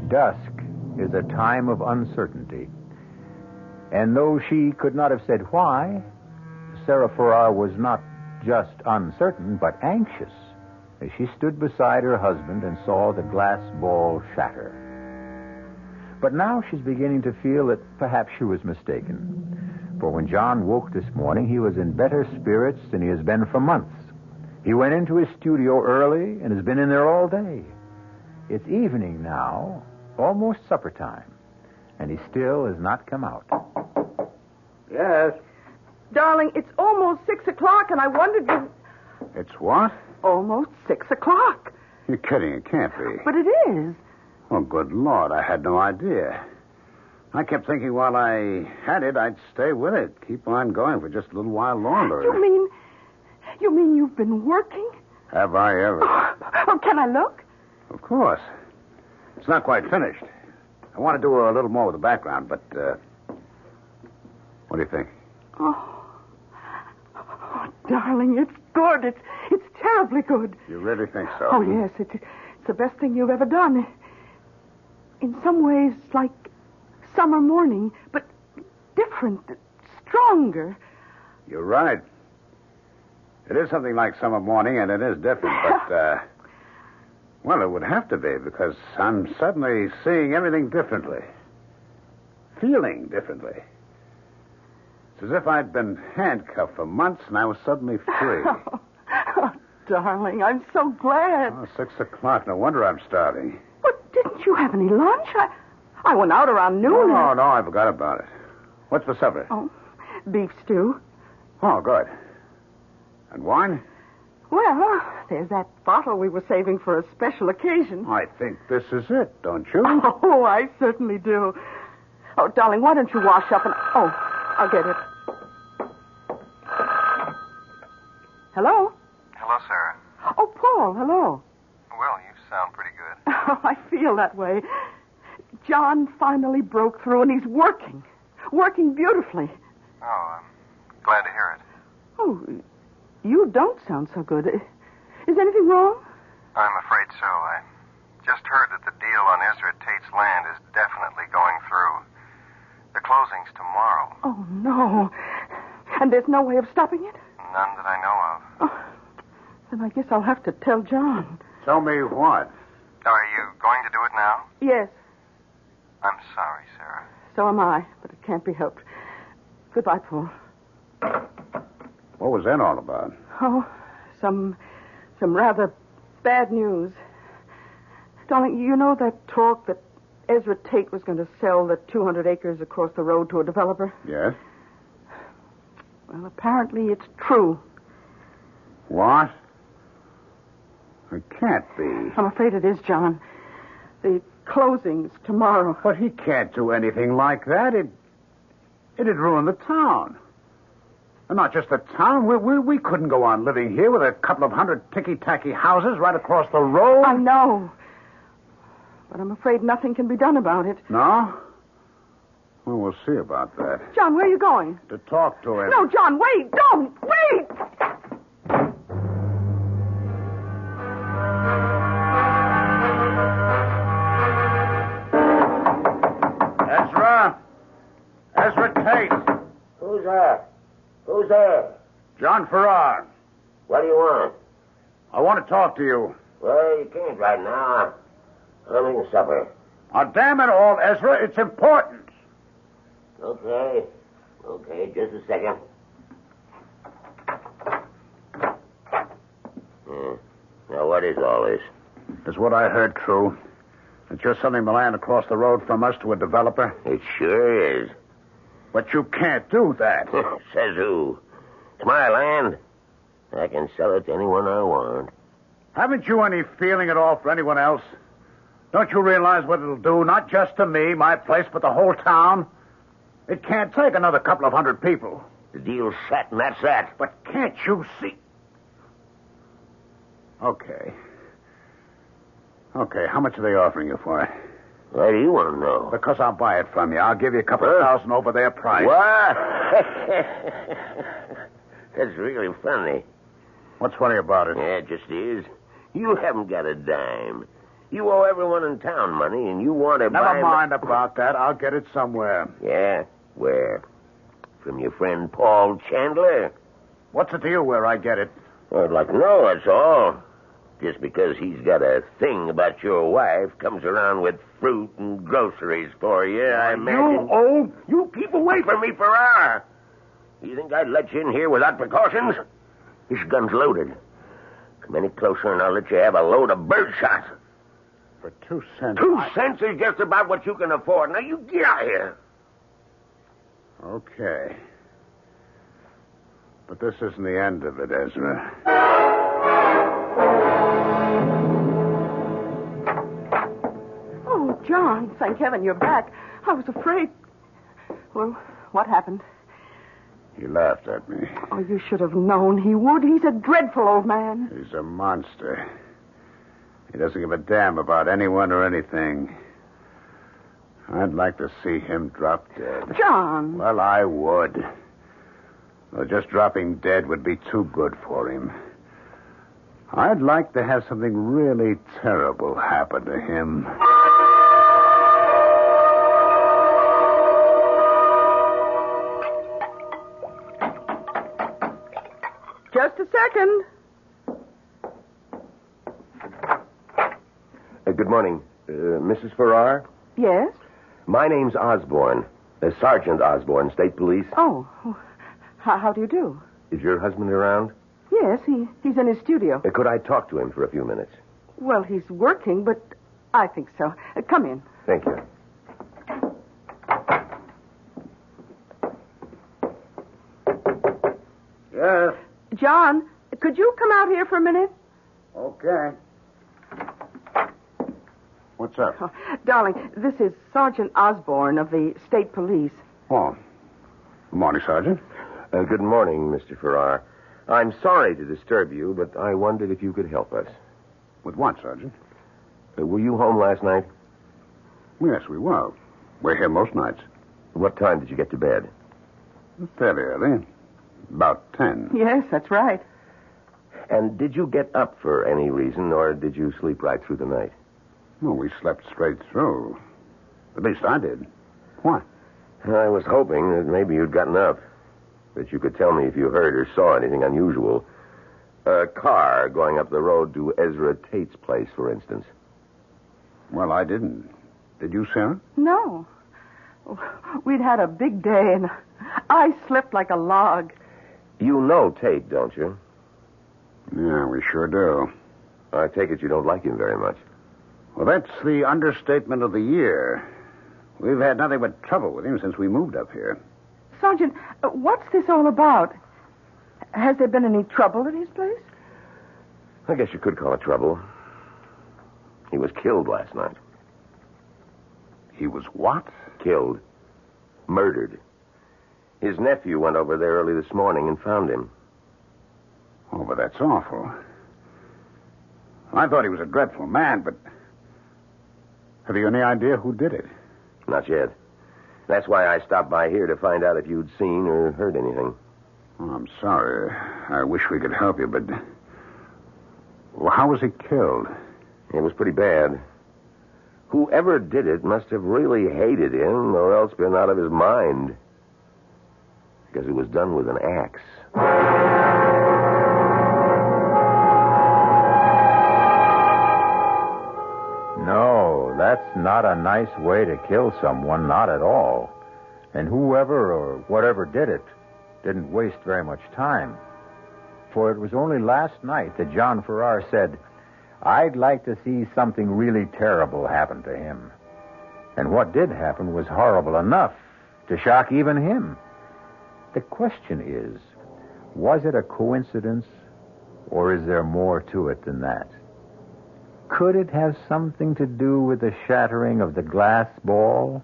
Dusk is a time of uncertainty. And though she could not have said why, Sarah Farrar was not just uncertain, but anxious as she stood beside her husband and saw the glass ball shatter. But now she's beginning to feel that perhaps she was mistaken. For when John woke this morning, he was in better spirits than he has been for months. He went into his studio early and has been in there all day. It's evening now, almost supper time, and he still has not come out. Yes. Darling, it's almost 6 o'clock, and I wondered if... It's what? Almost 6 o'clock. You're kidding. It can't be. But it is. Oh, good Lord. I had no idea. I kept thinking while I had it, I'd stay with it. Keep on going for just a little while longer. You mean you've been working? Have I ever? Oh, can I look? Of course. It's not quite finished. I want to do a little more with the background, but, what do you think? Oh, darling, it's good. It's terribly good. You really think so? Oh, yes. It's the best thing you've ever done. In some ways, like summer morning, but different, stronger. You're right. It is something like summer morning, and it is different, but, well, it would have to be, because I'm suddenly seeing everything differently. Feeling differently. It's as if I'd been handcuffed for months and I was suddenly free. Oh, darling, I'm so glad. Oh, 6 o'clock. No wonder I'm starving. But didn't you have any lunch? I went out around noon. No, I forgot about it. What's for supper? Oh, beef stew. Oh, good. And wine? Well, there's that bottle we were saving for a special occasion. I think this is it, don't you? Oh, I certainly do. Oh, darling, why don't you wash up and... Oh, I'll get it. Hello? Hello, Sarah. Oh, Paul, hello. Well, you sound pretty good. Oh, I feel that way. John finally broke through, and he's working. Working beautifully. Oh, I'm glad to hear it. Oh, you don't sound so good. Is anything wrong? I'm afraid so. I just heard that the deal on Ezra Tate's land is definitely going through. The closing's tomorrow. Oh, no. And there's no way of stopping it? None that I know of. Oh, then I guess I'll have to tell John. Tell me what? Are you going to do it now? Yes. I'm sorry, Sarah. So am I, but it can't be helped. Goodbye, Paul. What was that all about? Oh, some rather bad news. Darling, you know that talk that Ezra Tate was going to sell the 200 acres across the road to a developer? Yes? Well, apparently it's true. What? It can't be. I'm afraid it is, John. The closing's tomorrow. But he can't do anything like that. It'd ruin the town. And not just the town. We couldn't go on living here with a couple of hundred ticky-tacky houses right across the road. I know. But I'm afraid nothing can be done about it. No? Well, we'll see about that. John, where are you going? To talk to him. No, John, wait. Don't. Wait. Ezra Tate. Who's that? Who's there? John Farrar. What do you want? I want to talk to you. Well, you can't right now. I'm eating supper. Oh, damn it all, Ezra. It's important. Okay. Okay, just a second. Now, what is all this? Is what I heard true? That you're selling the land across the road from us to a developer? It sure is. But you can't do that. Says who? It's my land. I can sell it to anyone I want. Haven't you any feeling at all for anyone else? Don't you realize what it'll do, not just to me, my place, but the whole town? It can't take another couple of hundred people. The deal's set, and that's that. But can't you see? Okay, how much are they offering you for it? Why do you want to know? Because I'll buy it from you. I'll give you a couple of thousand over their price. What? That's really funny. What's funny about it? Yeah, it just is. You haven't got a dime. You owe everyone in town money, and you want to buy... Never mind about that. I'll get it somewhere. Yeah? Where? From your friend Paul Chandler? What's the deal where I get it? Well, I'd like to know, that's all. Just because he's got a thing about your wife, comes around with fruit and groceries for you, I imagine... You keep away from me, Farrar! You think I'd let you in here without precautions? This gun's loaded. Come any closer and I'll let you have a load of birdshot. For 2 cents... 2 cents is just about what you can afford. Now, you get out of here. Okay. But this isn't the end of it, Ezra. Oh, John, thank heaven you're back. I was afraid. Well, what happened? He laughed at me. Oh, you should have known he would. He's a dreadful old man. He's a monster. He doesn't give a damn about anyone or anything. I'd like to see him drop dead. John! Well, I would. Though just dropping dead would be too good for him. I'd like to have something really terrible happen to him. Just a second. Good morning. Mrs. Farrar? Yes? My name's Osborne. Sergeant Osborne, State Police. Oh, how do you do? Is your husband around? Yes, he's in his studio. Could I talk to him for a few minutes? Well, he's working, but I think so. Come in. Thank you. Yes? John, could you come out here for a minute? Okay. What's up? Oh, darling, this is Sergeant Osborne of the State Police. Oh. Good morning, Sergeant. Good morning, Mr. Farrar. I'm sorry to disturb you, but I wondered if you could help us. With what, Sergeant? Were you home last night? Yes, we were. We're here most nights. What time did you get to bed? Fairly early. About 10. Yes, that's right. And did you get up for any reason, or did you sleep right through the night? Well, we slept straight through. At least I did. Why? I was hoping that maybe you'd gotten up. That you could tell me if you heard or saw anything unusual. A car going up the road to Ezra Tate's place, for instance. Well, I didn't. Did you, Sarah? No. We'd had a big day, and I slept like a log. You know Tate, don't you? Yeah, we sure do. I take it you don't like him very much. Well, that's the understatement of the year. We've had nothing but trouble with him since we moved up here. Sergeant, what's this all about? Has there been any trouble at his place? I guess you could call it trouble. He was killed last night. He was what? Killed. Murdered. His nephew went over there early this morning and found him. Oh, but that's awful. I thought he was a dreadful man, but... Have you any idea who did it? Not yet. That's why I stopped by here to find out if you'd seen or heard anything. Oh, I'm sorry. I wish we could help you, but... Well, how was he killed? It was pretty bad. Whoever did it must have really hated him or else been out of his mind. Because it was done with an axe. No, that's not a nice way to kill someone, not at all. And whoever or whatever did it didn't waste very much time. For it was only last night that John Farrar said, "I'd like to see something really terrible happen to him." And what did happen was horrible enough to shock even him. The question is, was it a coincidence, or is there more to it than that? Could it have something to do with the shattering of the glass ball?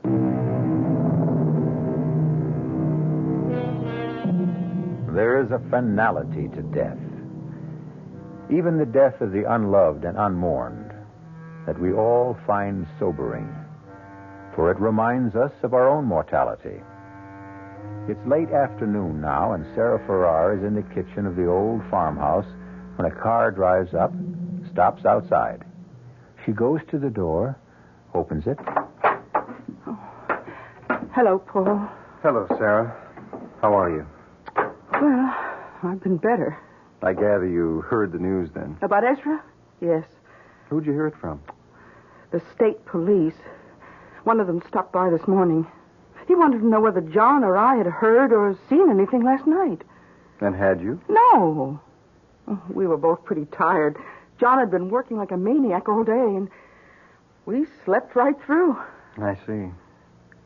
There is a finality to death. Even the death of the unloved and unmourned, that we all find sobering, for it reminds us of our own mortality. It's late afternoon now, and Sarah Farrar is in the kitchen of the old farmhouse when a car drives up, stops outside. She goes to the door, opens it. Hello, Paul. Hello, Sarah. How are you? Well, I've been better. I gather you heard the news then. About Ezra? Yes. Who'd you hear it from? The state police. One of them stopped by this morning. He wanted to know whether John or I had heard or seen anything last night. And had you? No. We were both pretty tired. John had been working like a maniac all day, and we slept right through. I see.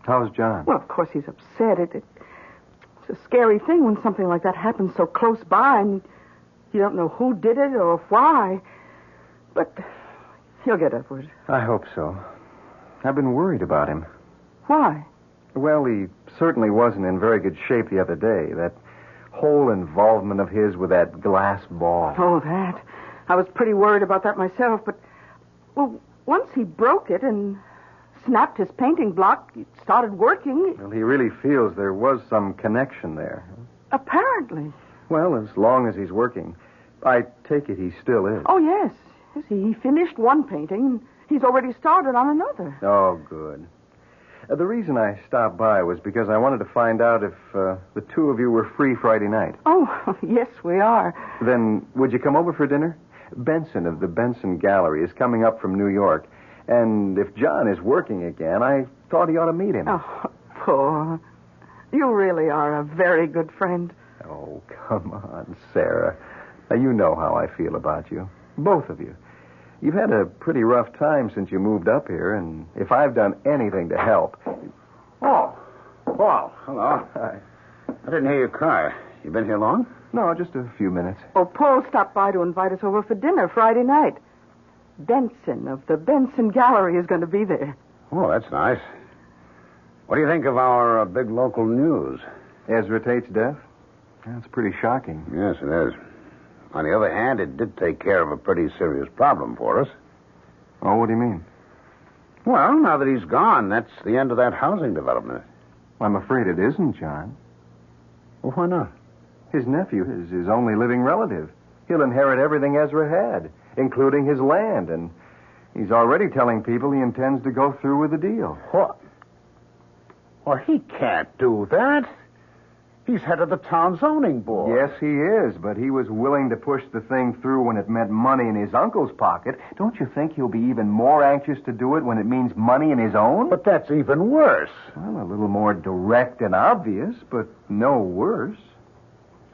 How's John? Well, of course he's upset. It's a scary thing when something like that happens so close by, and you don't know who did it or why. But he'll get over it. I hope so. I've been worried about him. Why? Well, he certainly wasn't in very good shape the other day. That whole involvement of his with that glass ball. Oh, that. I was pretty worried about that myself, but, well, once he broke it and snapped his painting block, it started working. Well, he really feels there was some connection there. Apparently. Well, as long as he's working. I take it he still is. Oh, yes. Yes, he finished one painting. He's already started on another. Oh, good. The reason I stopped by was because I wanted to find out if the two of you were free Friday night. Oh, yes, we are. Then would you come over for dinner? Benson of the Benson Gallery is coming up from New York. And if John is working again, I thought he ought to meet him. Oh, Paul. You really are a very good friend. Oh, come on, Sarah. Now, you know how I feel about you. Both of you. You've had a pretty rough time since you moved up here, and if I've done anything to help... Oh, Paul, hello. Hi. I didn't hear you cry. You been here long? No, just a few minutes. Oh, Paul stopped by to invite us over for dinner Friday night. Benson of the Benson Gallery is going to be there. Oh, that's nice. What do you think of our big local news? Ezra Tate's death? That's pretty shocking. Yes, it is. On the other hand, it did take care of a pretty serious problem for us. Oh, what do you mean? Well, now that he's gone, that's the end of that housing development. I'm afraid it isn't, John. Well, why not? His nephew is his only living relative. He'll inherit everything Ezra had, including his land, and he's already telling people he intends to go through with the deal. What? Well, he can't do that. He's head of the town zoning board. Yes, he is, but he was willing to push the thing through when it meant money in his uncle's pocket. Don't you think he'll be even more anxious to do it when it means money in his own? But that's even worse. Well, a little more direct and obvious, but no worse.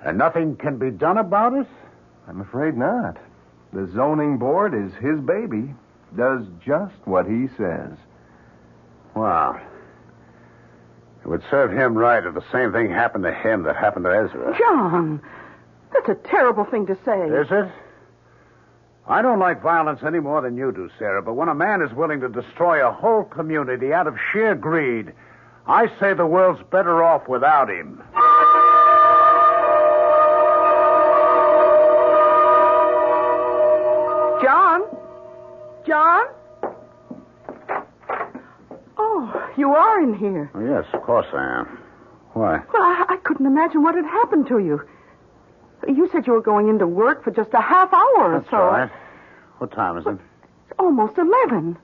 And nothing can be done about it? I'm afraid not. The zoning board is his baby. Does just what he says. Wow. It would serve him right if the same thing happened to him that happened to Ezra. John, that's a terrible thing to say. Is it? I don't like violence any more than you do, Sarah, but when a man is willing to destroy a whole community out of sheer greed, I say the world's better off without him. John? John? Oh, You are in here. Oh, yes, of course I am. Why? Well, I couldn't imagine what had happened to you. You said you were going into work for just a half hour or That's so. right. What time is it? It's almost 11.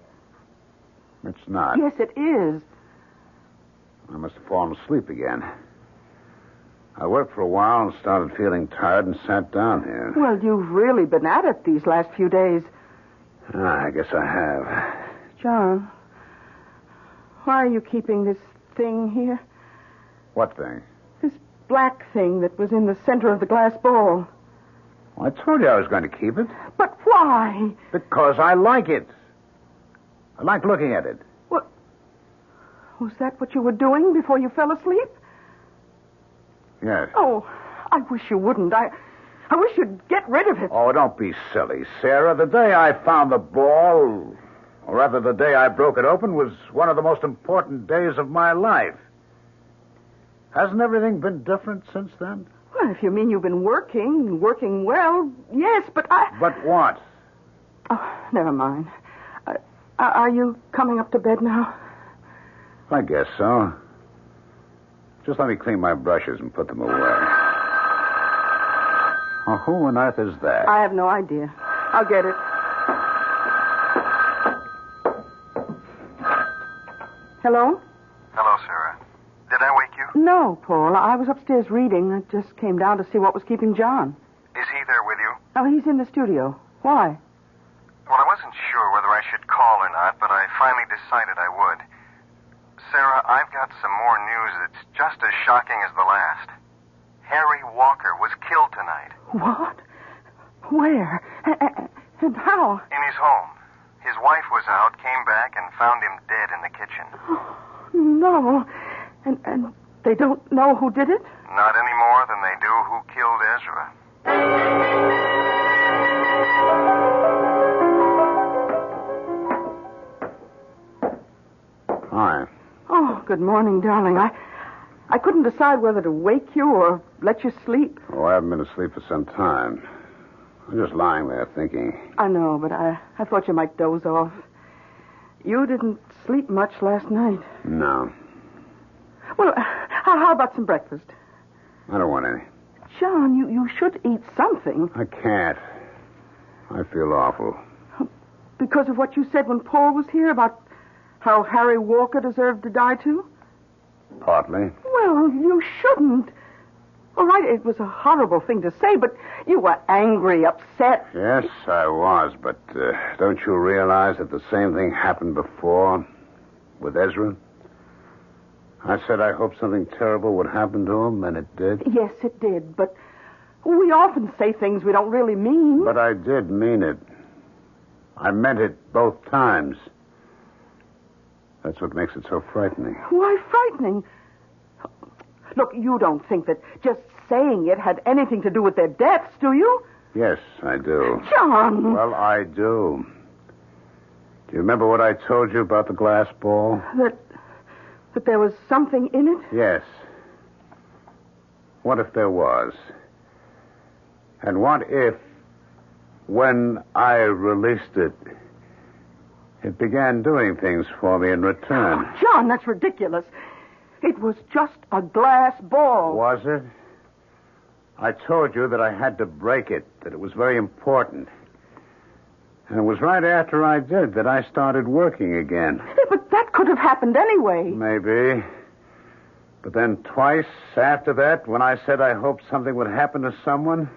It's not. Yes, it is. I must have fallen asleep again. I worked for a while and started feeling tired and sat down here. Well, you've really been at it these last few days. I guess I have. John, why are you keeping this thing here? What thing? This black thing that was in the center of the glass bowl. Well, I told you I was going to keep it. But why? Because I like it. I like looking at it. What? Was that what you were doing before you fell asleep? Yes. Oh, I wish you wouldn't. I wish you'd get rid of it. Oh, don't be silly, Sarah. The day I found the ball, or rather the day I broke it open, was one of the most important days of my life. Hasn't everything been different since then? Well, if you mean you've been working well, yes, but I... But what? Oh, never mind. Are you coming up to bed now? I guess so. Just let me clean my brushes and put them away. Oh, who on earth is that? I have no idea. I'll get it. Hello? Hello, Sarah. Did I wake you? No, Paul. I was upstairs reading. I just came down to see what was keeping John. Is he there with you? Oh, he's in the studio. Why? Well, I wasn't sure whether I should call or not, but I finally decided I would. Sarah, I've got some more news that's just as shocking as the last. Harry Walker was killed tonight. What? Where? And how? In his home. His wife was out, came back, and found him dead in the kitchen. Oh, no. And they don't know who did it? Not any more than they do who killed Ezra. Hi. Oh, good morning, darling. I couldn't decide whether to wake you or let you sleep. Oh, I haven't been asleep for some time. I'm just lying there thinking. I know, but I thought you might doze off. You didn't sleep much last night. No. Well, how about some breakfast? I don't want any. John, you should eat something. I can't. I feel awful. Because of what you said when Paul was here about how Harry Walker deserved to die too? Partly. Well, you shouldn't. All right, it was a horrible thing to say, but you were angry, upset. Yes, I was, but don't you realize that the same thing happened before with Ezra? I said I hoped something terrible would happen to him, and it did. Yes, it did, but we often say things we don't really mean. But I did mean it. I meant it both times. That's what makes it so frightening. Why frightening? Look, you don't think that just saying it had anything to do with their deaths, do you? Yes, I do. John! Well, I do. Do you remember what I told you about the glass ball? That there was something in it? Yes. What if there was? And what if, when I released it, it began doing things for me in return? Oh, John, that's ridiculous. It was just a glass ball. Was it? I told you that I had to break it, that it was very important. And it was right after I did that I started working again. Yeah, but that could have happened anyway. Maybe. But then twice after that, when I said I hoped something would happen to someone,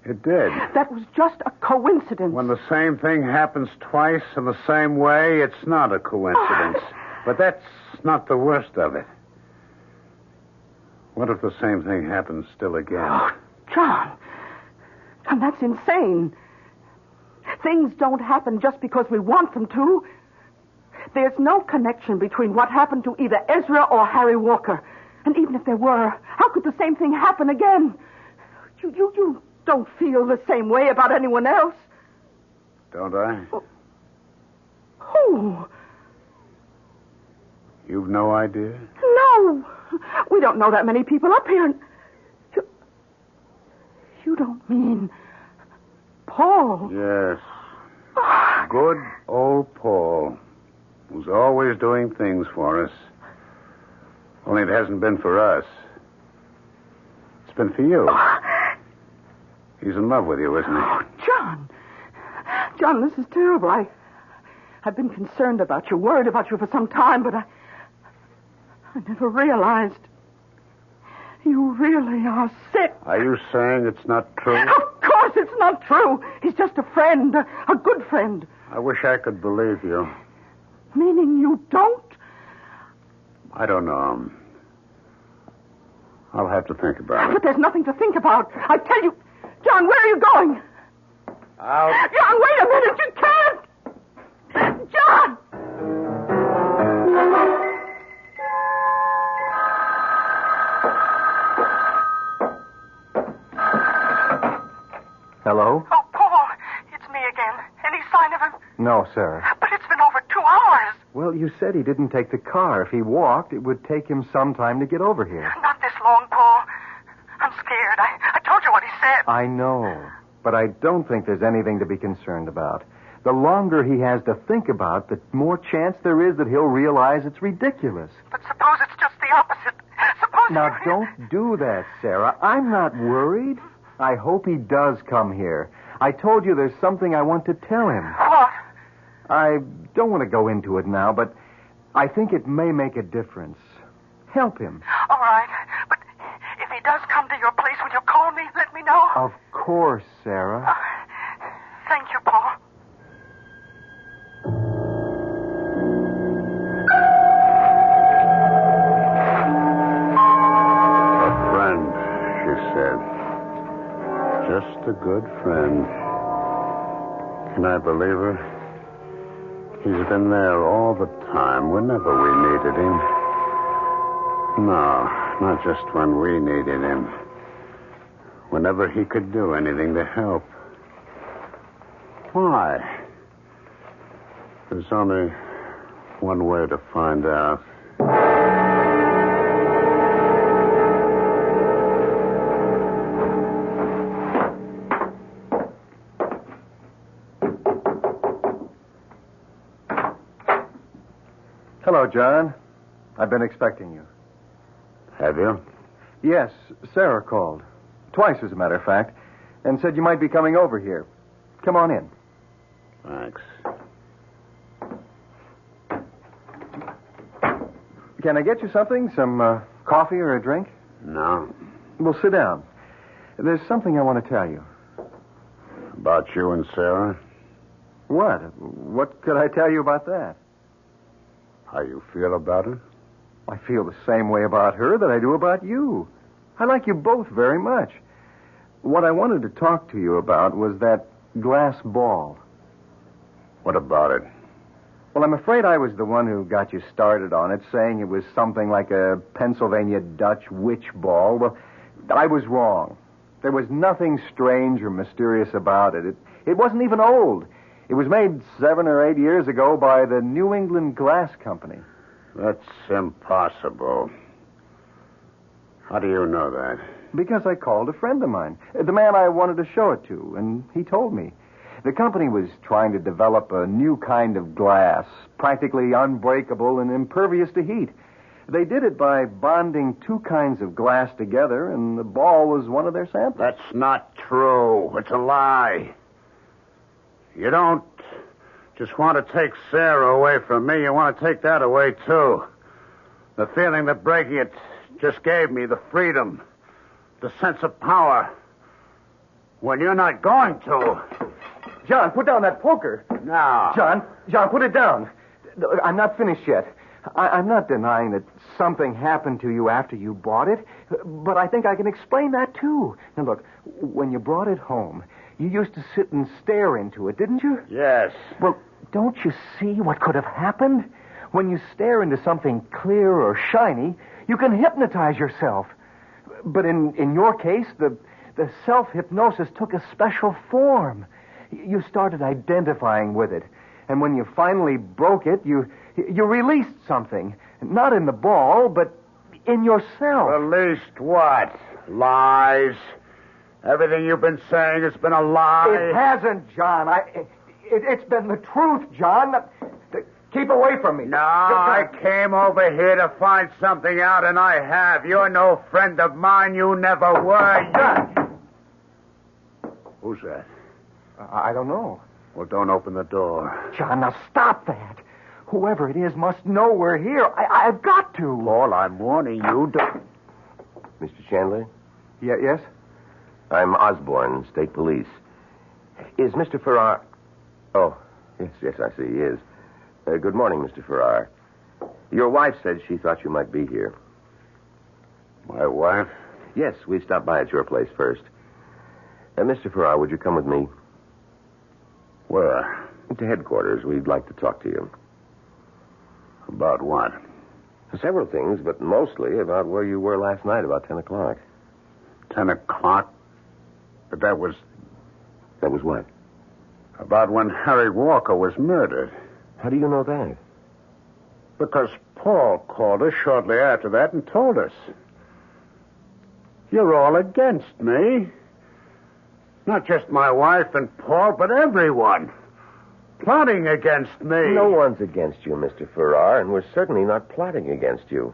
it did. That was just a coincidence. When the same thing happens twice in the same way, it's not a coincidence. But that's not the worst of it. What if the same thing happens still again? Oh, John. And that's insane. Things don't happen just because we want them to. There's no connection between what happened to either Ezra or Harry Walker. And even if there were, how could the same thing happen again? You don't feel the same way about anyone else. Don't I? Who? You've no idea? No. We don't know that many people up here. You don't mean Paul? Yes. Good old Paul. who's always doing things for us. Only it hasn't been for us. It's been for you. He's in love with you, isn't he? Oh, John. John, this is terrible. I've been concerned about you, worried about you for some time, but I never realized you really are sick. Are you saying it's not true? Of course it's not true. He's just a friend, a good friend. I wish I could believe you. Meaning you don't? I don't know. I'll have to think about it. But there's nothing to think about. I tell you, John, where are you going? Out. John, wait a minute. You can't. John! Hello? Oh, Paul, it's me again. Any sign of him? No, Sarah. But it's been over 2 hours. Well, you said he didn't take the car. If he walked, it would take him some time to get over here. Not this long, Paul. I'm scared. I told you what he said. I know, but I don't think there's anything to be concerned about. The longer he has to think about, the more chance there is that he'll realize it's ridiculous. But suppose it's just the opposite. Suppose Now, don't do that, Sarah. I'm not worried. I hope he does come here. I told you there's something I want to tell him. What? I don't want to go into it now, but I think it may make a difference. Help him. All right. But if he does come to your place, will you call me? Let me know. Of course, Sarah. Thank you, Paul. A friend, she said. Just a good friend. Can I believe her? He's been there all the time, whenever we needed him. No, not just when we needed him. Whenever he could do anything to help. Why? There's only one way to find out. Hello, John. I've been expecting you. Have you? Yes, Sarah called. Twice, as a matter of fact, and said you might be coming over here. Come on in. Thanks. Can I get you something? Some coffee or a drink? No. Well, sit down. There's something I want to tell you. About you and Sarah? What? What could I tell you about that? How you feel about her? I feel the same way about her that I do about you. I like you both very much. What I wanted to talk to you about was that glass ball. What about it? Well, I'm afraid I was the one who got you started on it, saying it was something like a Pennsylvania Dutch witch ball. Well, I was wrong. There was nothing strange or mysterious about it. It wasn't even old. It was made 7 or 8 years ago by the New England Glass Company. That's impossible. How do you know that? Because I called a friend of mine, the man I wanted to show it to, and he told me. The company was trying to develop a new kind of glass, practically unbreakable and impervious to heat. They did it by bonding 2 kinds of glass together, and the ball was one of their samples. That's not true. It's a lie. You don't just want to take Sarah away from me. You want to take that away, too. The feeling that breaking it just gave me, the freedom, the sense of power. When you're not going to. John, put down that poker. No. John, put it down. I'm not finished yet. I'm not denying that something happened to you after you bought it, but I think I can explain that, too. Now, look, when you brought it home, you used to sit and stare into it, didn't you? Yes. Well, don't you see what could have happened? When you stare into something clear or shiny, you can hypnotize yourself. But in your case, the self-hypnosis took a special form. You started identifying with it. And when you finally broke it, you released something. Not in the ball, but in yourself. Released what? Lies? Everything you've been saying has been a lie? It hasn't, John. It's been the truth, John. Keep away from me. No, I came over here to find something out, and I have. You're no friend of mine. You never were. Who's that? I don't know. Well, don't open the door. John, now stop that. Whoever it is must know we're here. I've got to. Paul, I'm warning you. Mr. Chandler? Yes? I'm Osborne, State Police. Is Mr. Farrar... Oh, yes, I see he is. Good morning, Mr. Farrar. Your wife said she thought you might be here. My wife? Yes, we stopped by at your place first. Mr. Farrar, would you come with me? Where? To headquarters. We'd like to talk to you. About what? Several things, but mostly about where you were last night about 10 o'clock. 10 o'clock? But that was... That was what? About when Harry Walker was murdered. How do you know that? Because Paul called us shortly after that and told us. You're all against me. Not just my wife and Paul, but everyone. Plotting against me. No one's against you, Mr. Farrar, and we're certainly not plotting against you.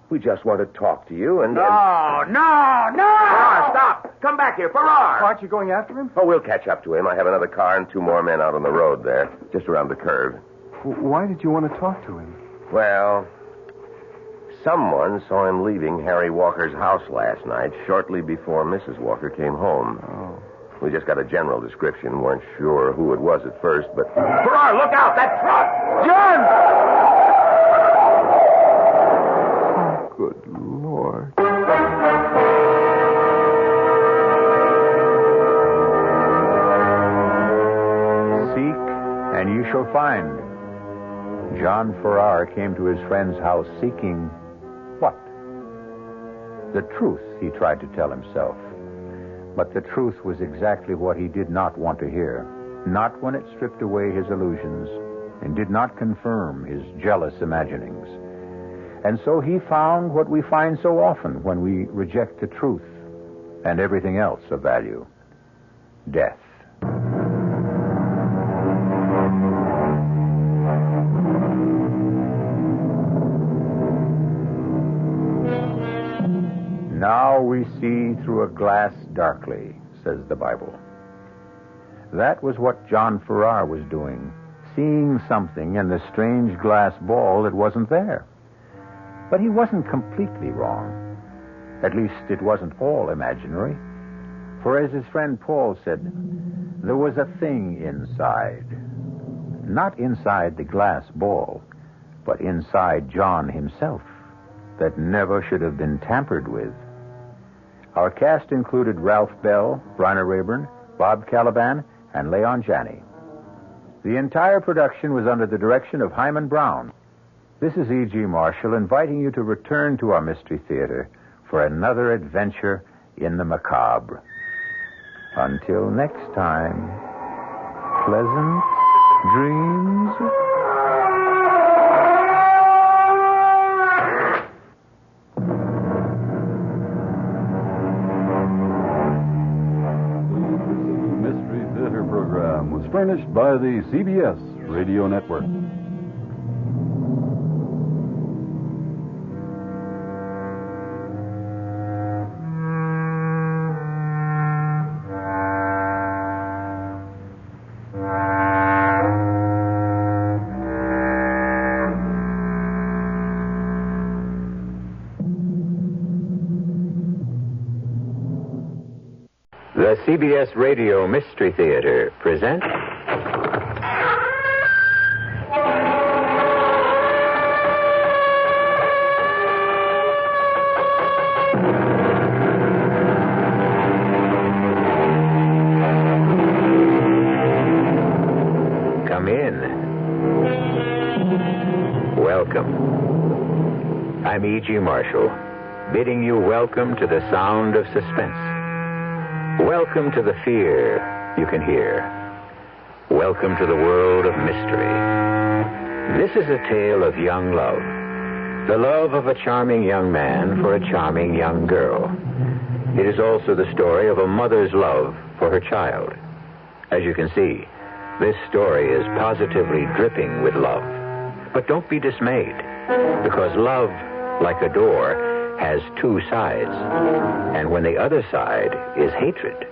We just want to talk to you and... No! Farrar, stop! Come back here, Farrar! Aren't you going after him? Oh, we'll catch up to him. I have another car and 2 more men out on the road there, just around the curve. Why did you want to talk to him? Well, someone saw him leaving Harry Walker's house last night, shortly before Mrs. Walker came home. Oh. We just got a general description. Weren't sure who it was at first, but... Farrar, look out! That truck! John! Oh, good Lord. Seek, and you shall find. John Farrar came to his friend's house seeking what? The truth, he tried to tell himself. But the truth was exactly what he did not want to hear. Not when it stripped away his illusions and did not confirm his jealous imaginings. And so he found what we find so often when we reject the truth and everything else of value: death. Now we see through a glass darkly, says the Bible. That was what John Farrar was doing, seeing something in the strange glass ball that wasn't there. But he wasn't completely wrong. At least it wasn't all imaginary. For as his friend Paul said, there was a thing inside. Not inside the glass ball, but inside John himself, that never should have been tampered with. Our cast included Ralph Bell, Bryna Rayburn, Bob Caliban, and Leon Janney. The entire production was under the direction of Hyman Brown. This is E.G. Marshall inviting you to return to our Mystery Theater for another adventure in the macabre. Until next time, pleasant dreams. Furnished by the CBS Radio Network. The CBS Radio Mystery Theater presents... Come in. Welcome. I'm E.G. Marshall, bidding you welcome to the sound of suspense. Welcome to the fear you can hear. Welcome to the world of mystery. This is a tale of young love. The love of a charming young man for a charming young girl. It is also the story of a mother's love for her child. As you can see, this story is positively dripping with love. But don't be dismayed, because love, like a door, has two sides. And when the other side is hatred,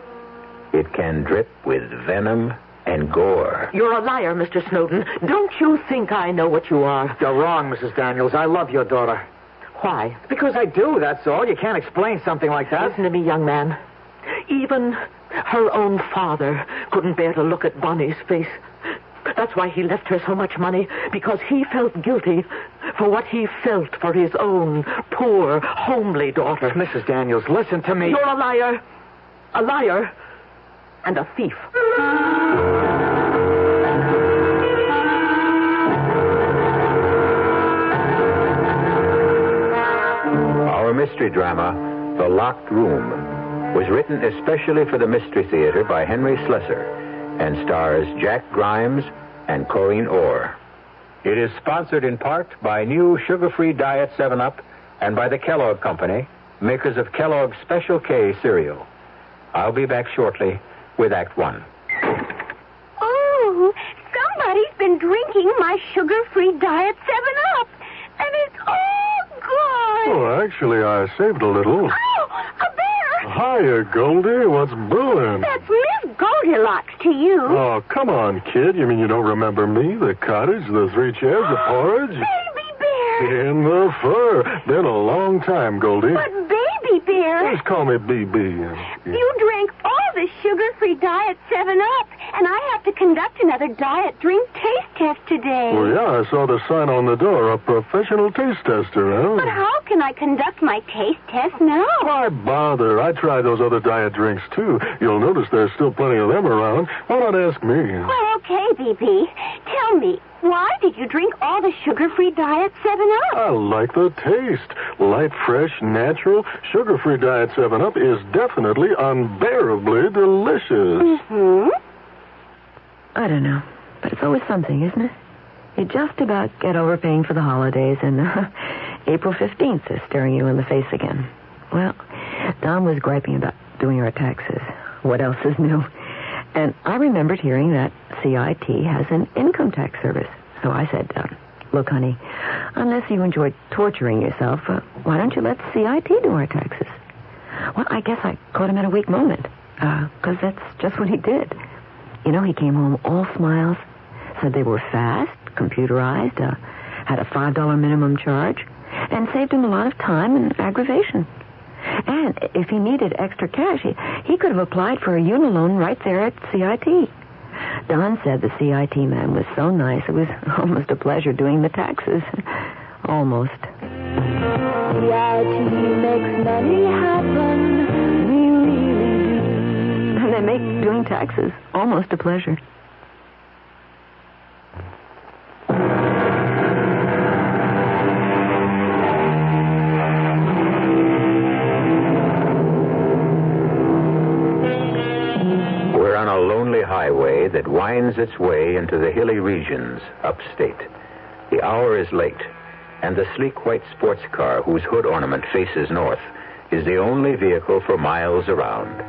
it can drip with venom and gore. You're a liar, Mr. Snowden. Don't you think I know what you are? You're wrong, Mrs. Daniels. I love your daughter. Why? Because I do, that's all. You can't explain something like that. Listen to me, young man. Even her own father couldn't bear to look at Bonnie's face. That's why he left her so much money, because he felt guilty for what he felt for his own poor, homely daughter. Mrs. Daniels, listen to me. You're a liar, and a thief. Our mystery drama, The Locked Room, was written especially for the Mystery Theater by Henry Slessor and stars Jack Grimes and Corinne Orr. It is sponsored in part by new sugar-free Diet 7-Up and by the Kellogg Company, makers of Kellogg's Special K cereal. I'll be back shortly with Act One. Oh, somebody's been drinking my sugar-free Diet 7-Up, and it's all gone. Oh, actually, I saved a little. Oh, a bear! Hiya, Goldie. What's brewing? That's Miss Goldilocks to you. Oh, come on, kid. You mean you don't remember me? The cottage, the 3 chairs, the porridge? Baby bear! In the fur. Been a long time, Goldie. But baby bear... Just call me BB. You drank all the sugar-free Diet 7-Up, and I have to conduct another diet drink taste test today. Well, yeah, I saw the sign on the door, a professional taste tester, huh? But how can I conduct my taste test now? Why bother? I tried those other diet drinks, too. You'll notice there's still plenty of them around. Why not ask me? Well, okay, BB. Tell me, why did you drink all the sugar-free Diet 7-Up? I like the taste. Light, fresh, natural. Sugar-free Diet 7-Up is definitely unbearably delicious. Mm-hmm. I don't know, but it's always something, isn't it? You just about get over paying for the holidays, and April 15th is staring you in the face again. Well, Don was griping about doing our taxes. What else is new? And I remembered hearing that CIT has an income tax service. So I said, look, honey, unless you enjoy torturing yourself, why don't you let CIT do our taxes? Well, I guess I caught him at a weak moment, because that's just what he did. You know, he came home all smiles, said they were fast, computerized, had a $5 minimum charge, and saved him a lot of time and aggravation. And if he needed extra cash, he could have applied for a unilone right there at CIT. Don said the CIT man was so nice, it was almost a pleasure doing the taxes. Almost. CIT makes money happen. We really do. And they make doing taxes almost a pleasure. Highway that winds its way into the hilly regions upstate. The hour is late, and the sleek white sports car whose hood ornament faces north is the only vehicle for miles around.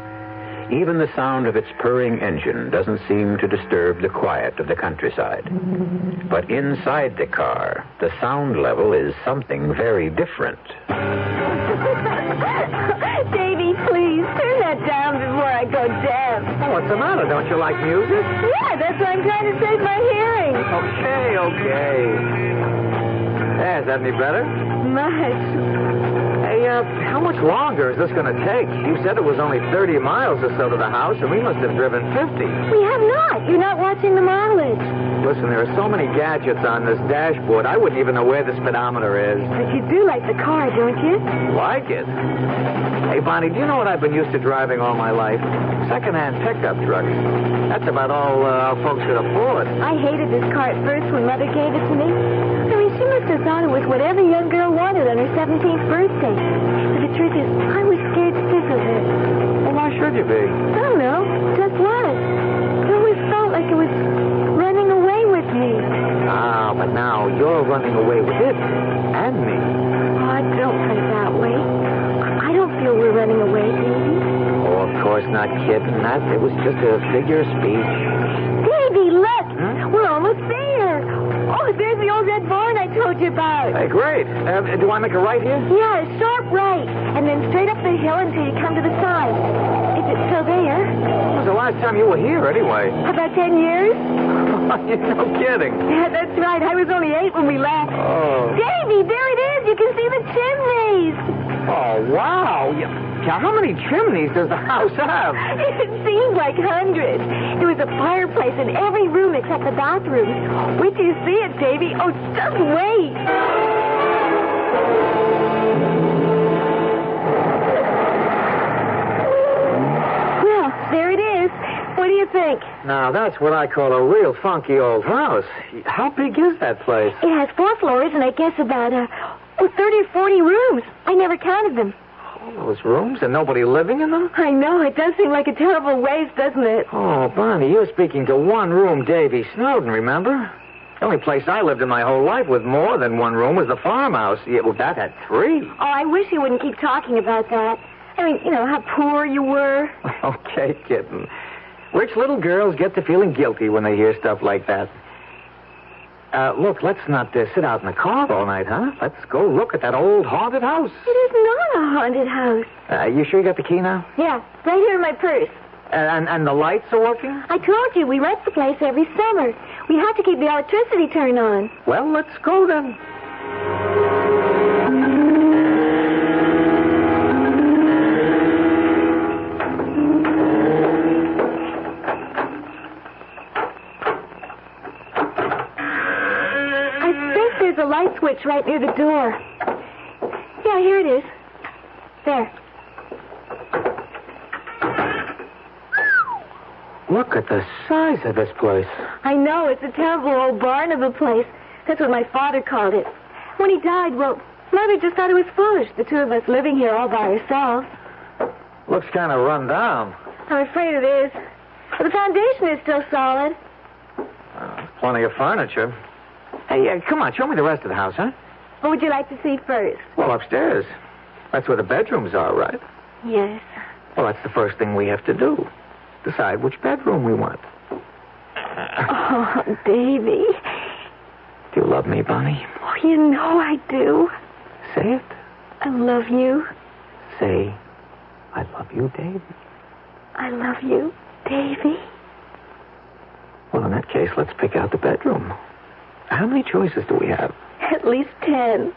Even the sound of its purring engine doesn't seem to disturb the quiet of the countryside. But inside the car, the sound level is something very different. Davy, please, turn that down before I go deaf. Oh, what's the matter? Don't you like music? Yeah, that's why I'm trying to save my hearing. Okay. Hey, is that any better? Much. Hey, how much longer is this going to take? You said it was only 30 miles or so to the house, and we must have driven 50. We have not. You're not watching the mileage. Listen, there are so many gadgets on this dashboard, I wouldn't even know where the speedometer is. But you do like the car, don't you? Like it? Hey, Bonnie, do you know what I've been used to driving all my life? Second-hand pickup trucks. That's about all our folks could afford. I hated this car at first when Mother gave it to me. I mean, she must have thought it was what every young girl wanted on her 17th birthday. But the truth is, I was scared stiff of it. Well, why should you be? I don't know. Just was. It always felt like it was running away with me. Ah, but now you're running away with it and me. Oh, don't put it that way. I don't feel we're running away, Davy. Oh, of course not, kid. It was just a figure of speech. Davy, look! We're almost there. Oh, there's the old red barn tip out. Hey, great. Do I make a right here? Yeah, a sharp right. And then straight up the hill until you come to the sign. Is it still there? When was the last time you were here, anyway? About 10 years? No kidding. Yeah, that's right. I was only 8 when we left. Oh. Davy, there it is. You can see the chimneys. Oh, wow. Yeah, how many chimneys does the house have? It seemed like hundreds. There was a fireplace in every room except the bathroom. Wait till you see it, Davy. Oh, just wait. Well, there it is. What do you think? Now, that's what I call a real funky old house. How big is that place? It has 4 floors and I guess about 30 or 40 rooms. I never counted them. All those rooms and nobody living in them? I know. It does seem like a terrible waste, doesn't it? Oh, Bonnie, you're speaking to one-room Davy Snowden, remember? The only place I lived in my whole life with more than 1 room was the farmhouse. Yeah, well, that had 3. Oh, I wish you wouldn't keep talking about that. I mean, you know, how poor you were. Okay, kitten. Rich little girls get to feeling guilty when they hear stuff like that. Look, let's not sit out in the car all night, huh? Let's go look at that old haunted house. It is not a haunted house. You sure you got the key now? Yeah, right here in my purse. And the lights are working? I told you, we rent the place every summer. We have to keep the electricity turned on. Well, let's go then. There's a light switch right near the door. Yeah, here it is. There. Look at the size of this place. I know, it's a terrible old barn of a place. That's what my father called it. When he died, well, Mother just thought it was foolish, the 2 of us living here all by ourselves. Looks kind of run down. I'm afraid it is. But the foundation is still solid. Plenty of furniture. Hey, come on, show me the rest of the house, huh? What would you like to see first? Well, upstairs. That's where the bedrooms are, right? Yes. Well, that's the first thing we have to do. Decide which bedroom we want. Oh, Davy. Do you love me, Bonnie? Oh, you know I do. Say it. I love you. Say, I love you, Davy. I love you, Davy. Well, in that case, let's pick out the bedroom. How many choices do we have? At least 10.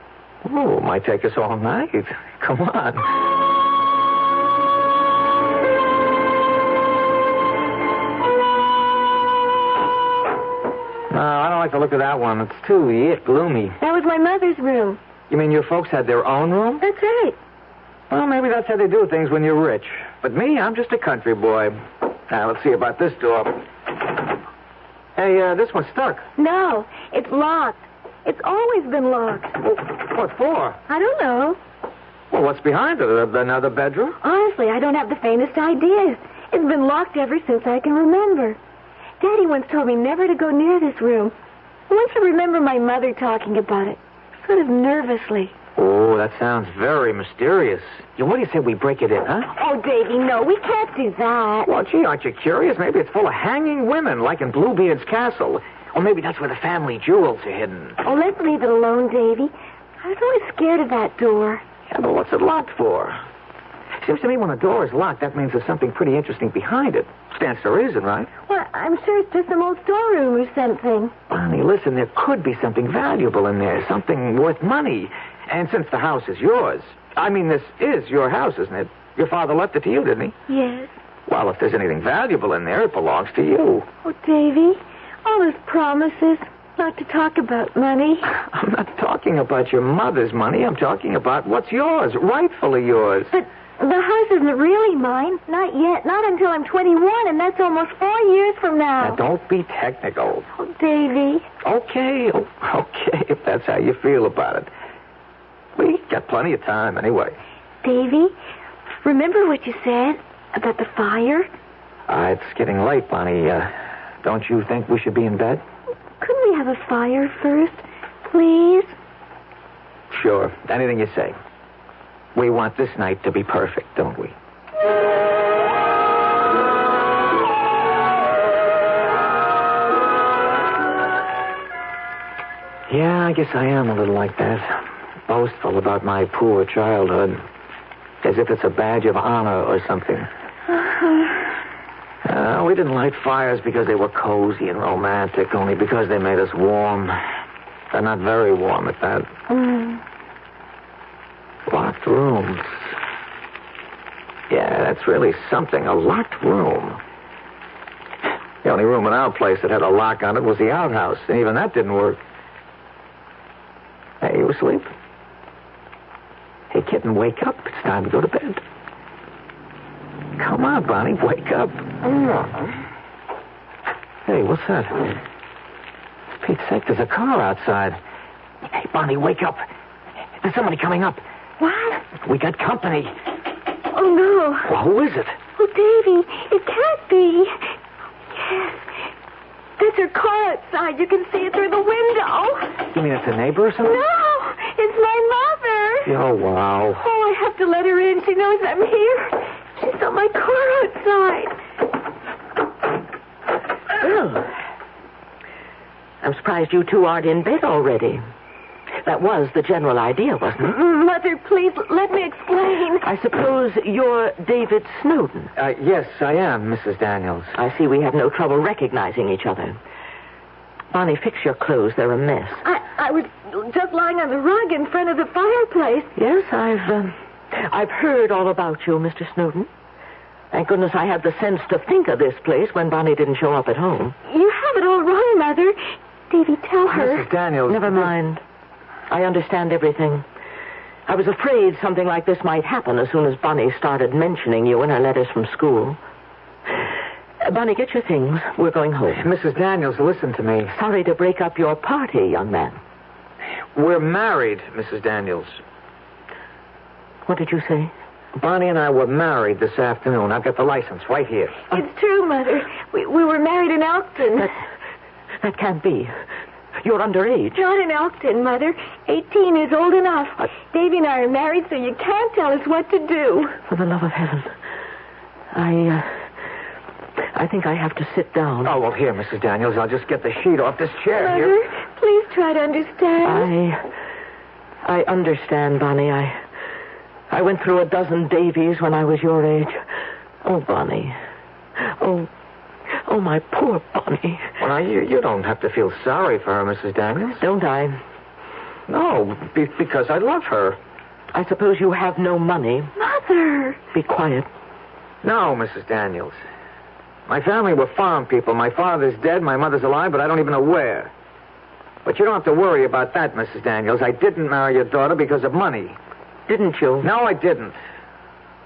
Oh, it might take us all night. Come on. No, I don't like the look of that one. It's too gloomy. That was my mother's room. You mean your folks had their own room? That's right. Well, maybe that's how they do things when you're rich. But me, I'm just a country boy. Now, let's see about this door. Hey, this one's stuck. No, it's locked. It's always been locked. Well, what for? I don't know. Well, what's behind it? Another bedroom? Honestly, I don't have the faintest idea. It's been locked ever since I can remember. Daddy once told me never to go near this room. I once remember my mother talking about it, sort of nervously. Oh, that sounds very mysterious. What do you say we break it in, huh? Oh, Davy, no, we can't do that. Well, gee, aren't you curious? Maybe it's full of hanging women, like in Bluebeard's castle. Or maybe that's where the family jewels are hidden. Oh, let's leave it alone, Davy. I was always scared of that door. Yeah, but what's it locked for? Seems to me when a door is locked, that means there's something pretty interesting behind it. Stands to reason, right? Well, I'm sure it's just some old storeroom or something. Bonnie, listen, there could be something valuable in there, something worth money. And since the house is yours, I mean, this is your house, isn't it? Your father left it to you, didn't he? Yes. Well, if there's anything valuable in there, it belongs to you. Oh, Davy, all those promises not to talk about money. I'm not talking about your mother's money. I'm talking about what's yours, rightfully yours. But the house isn't really mine. Not yet. Not until I'm 21, and that's almost 4 years from now. Now, don't be technical. Oh, Davy. Okay, if that's how you feel about it. We got plenty of time anyway. Davy, remember what you said about the fire? It's getting late, Bonnie. Don't you think we should be in bed? Couldn't we have a fire first, please? Sure. Anything you say. We want this night to be perfect, don't we? Yeah, I guess I am a little like that. Boastful about my poor childhood. As if it's a badge of honor or something. We didn't light fires because they were cozy and romantic, only because they made us warm. They're not very warm at that. Locked rooms. Yeah, that's really something, a locked room. The only room in our place that had a lock on it was the outhouse, and even that didn't work. Hey, you asleep? Hey, kitten, wake up. It's time to go to bed. Come on, Bonnie, wake up. Hey, what's that? For Pete's sake, there's a car outside. Hey, Bonnie, wake up. There's somebody coming up. What? We got company. Oh, no. Well, who is it? Oh, Davy, it can't be. Yes. That's her car outside. You can see it through the window. You mean it's a neighbor or something? No, it's my mother. Oh, wow. Oh, I have to let her in. She knows I'm here. She saw my car outside. Well, I'm surprised you two aren't in bed already. That was the general idea, wasn't it? Mother, please, let me explain. I suppose you're David Snowden. Yes, I am, Mrs. Daniels. I see we have no trouble recognizing each other. Bonnie, fix your clothes. They're a mess. I was just lying on the rug in front of the fireplace. Yes, I've heard all about you, Mr. Snowden. Thank goodness I had the sense to think of this place when Bonnie didn't show up at home. You have it all wrong, Mother. Davy, tell her. Mrs. Daniels. Never mind. I understand everything. I was afraid something like this might happen as soon as Bonnie started mentioning you in her letters from school. Bonnie, get your things. We're going home. Mrs. Daniels, listen to me. Sorry to break up your party, young man. We're married, Mrs. Daniels. What did you say? Bonnie and I were married this afternoon. I've got the license right here. It's true, Mother. We were married in Elkton. That can't be. You're underage. Not in Elkton, Mother. 18 is old enough. Davy and I are married, so you can't tell us what to do. For the love of heaven. I think I have to sit down. Oh, well, here, Mrs. Daniels. I'll just get the sheet off this chair Mother, here. Please try to understand. I understand, Bonnie. I went through a dozen Davies when I was your age. Oh, Bonnie. Oh, my poor Bonnie. Well, now, you don't have to feel sorry for her, Mrs. Daniels. Don't I? No, because I love her. I suppose you have no money. Mother! Be quiet. No, Mrs. Daniels. My family were farm people. My father's dead, my mother's alive, but I don't even know where. But you don't have to worry about that, Mrs. Daniels. I didn't marry your daughter because of money. Didn't you? No, I didn't.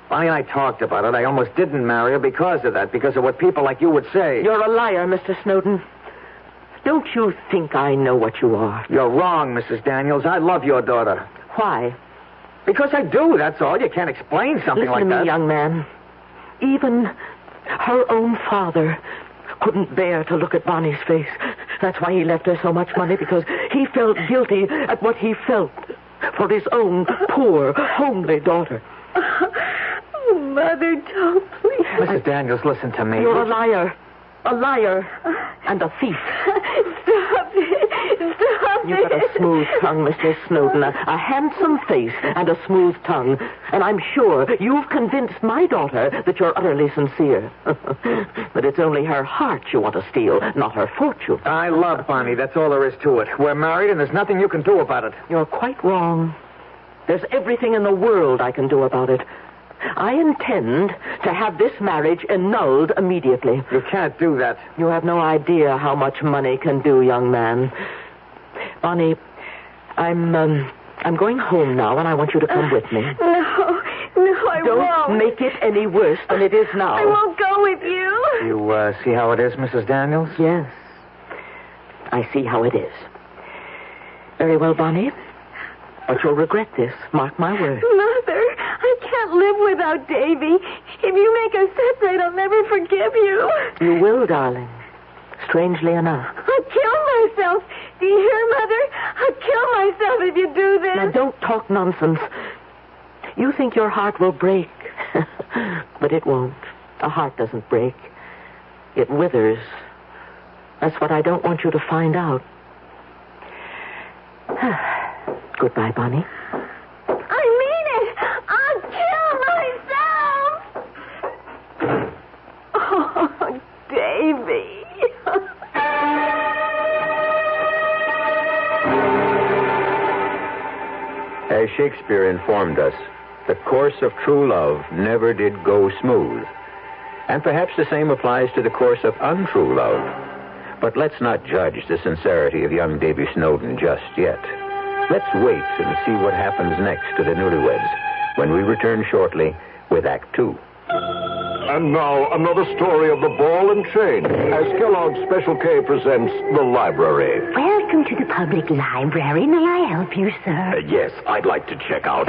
Bonnie and I talked about it. I almost didn't marry her because of that, because of what people like you would say. You're a liar, Mr. Snowden. Don't you think I know what you are? You're wrong, Mrs. Daniels. I love your daughter. Why? Because I do, that's all. You can't explain something Listen like to that. me, young man. Even her own father couldn't bear to look at Bonnie's face. That's why he left her so much money, because he felt guilty at what he felt for his own poor, homely daughter. Oh, Mother, don't, please. Mrs. Daniels, listen to me. You're a liar. A liar. And a thief. Stop it. Stop You've got a smooth tongue, Mr. Snowden. A handsome face and a smooth tongue. And I'm sure you've convinced my daughter that you're utterly sincere. But it's only her heart you want to steal, not her fortune. I love Bonnie. That's all there is to it. We're married, and there's nothing you can do about it. You're quite wrong. There's everything in the world I can do about it. I intend to have this marriage annulled immediately. You can't do that. You have no idea how much money can do, young man. Bonnie, I'm going home now, and I want you to come with me. No, I Don't won't. make it any worse than it is now. I won't go with you. You see how it is, Mrs. Daniels? Yes. I see how it is. Very well, Bonnie. But you'll regret this. Mark my words. Mother, I can't live without Davy. If you make us separate, I'll never forgive you. You will, darling. Strangely enough. I'll kill myself. Do you hear, Mother? I'll kill myself if you do this. Now, don't talk nonsense. You think your heart will break. But it won't. A heart doesn't break. It withers. That's what I don't want you to find out. Goodbye, Bonnie. I mean it. I'll kill myself. Oh, Davy. As Shakespeare informed us, the course of true love never did go smooth. And perhaps the same applies to the course of untrue love. But let's not judge the sincerity of young Davy Snowden just yet. Let's wait and see what happens next to the newlyweds when we return shortly with Act Two. And now, another story of the ball and chain, as Kellogg's Special K presents The Library. Welcome to the public library. May I help you, sir? Yes, I'd like to check out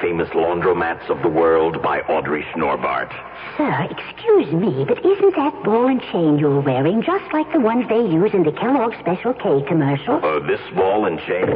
Famous Laundromats of the World by Audrey Schnorbart. Sir, excuse me, but isn't that ball and chain you're wearing just like the ones they use in the Kellogg's Special K commercial? This ball and chain?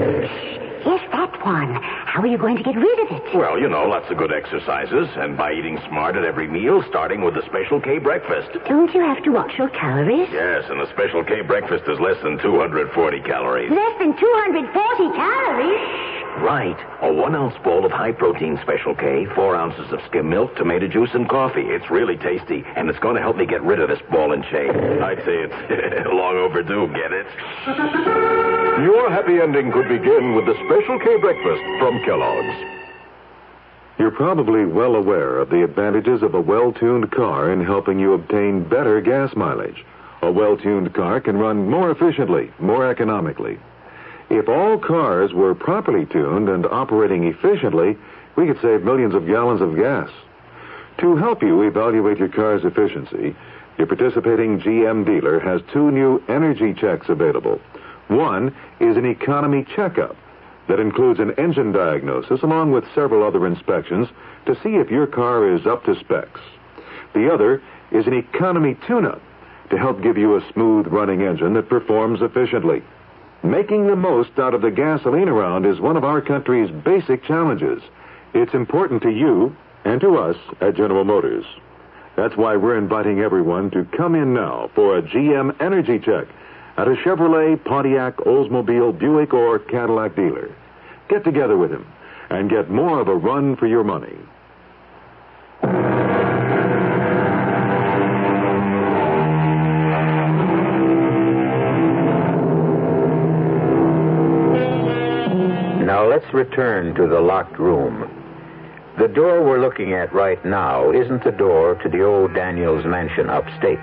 Yes, that one. How are you going to get rid of it? Well, lots of good exercises, and by eating smart at every meal, starting with the Special K breakfast. Don't you have to watch your calories? Yes, and the Special K breakfast is less than 240 calories. Less than 240 calories? Right. A 1-ounce bowl of high-protein Special K, 4 ounces of skim milk, tomato juice, and coffee. It's really tasty, and it's going to help me get rid of this ball and chain. I'd say it's long overdue, get it? Your happy ending could begin with the Special K breakfast from Kellogg's. You're probably well aware of the advantages of a well-tuned car in helping you obtain better gas mileage. A well-tuned car can run more efficiently, more economically. If all cars were properly tuned and operating efficiently, we could save millions of gallons of gas. To help you evaluate your car's efficiency, your participating GM dealer has 2 new energy checks available. One is an economy checkup that includes an engine diagnosis along with several other inspections to see if your car is up to specs. The other is an economy tune-up to help give you a smooth running engine that performs efficiently. Making the most out of the gasoline around is one of our country's basic challenges. It's important to you and to us at General Motors. That's why we're inviting everyone to come in now for a GM energy check at a Chevrolet, Pontiac, Oldsmobile, Buick, or Cadillac dealer. Get together with him and get more of a run for your money. Now let's return to the locked room. The door we're looking at right now isn't the door to the old Daniels mansion upstate.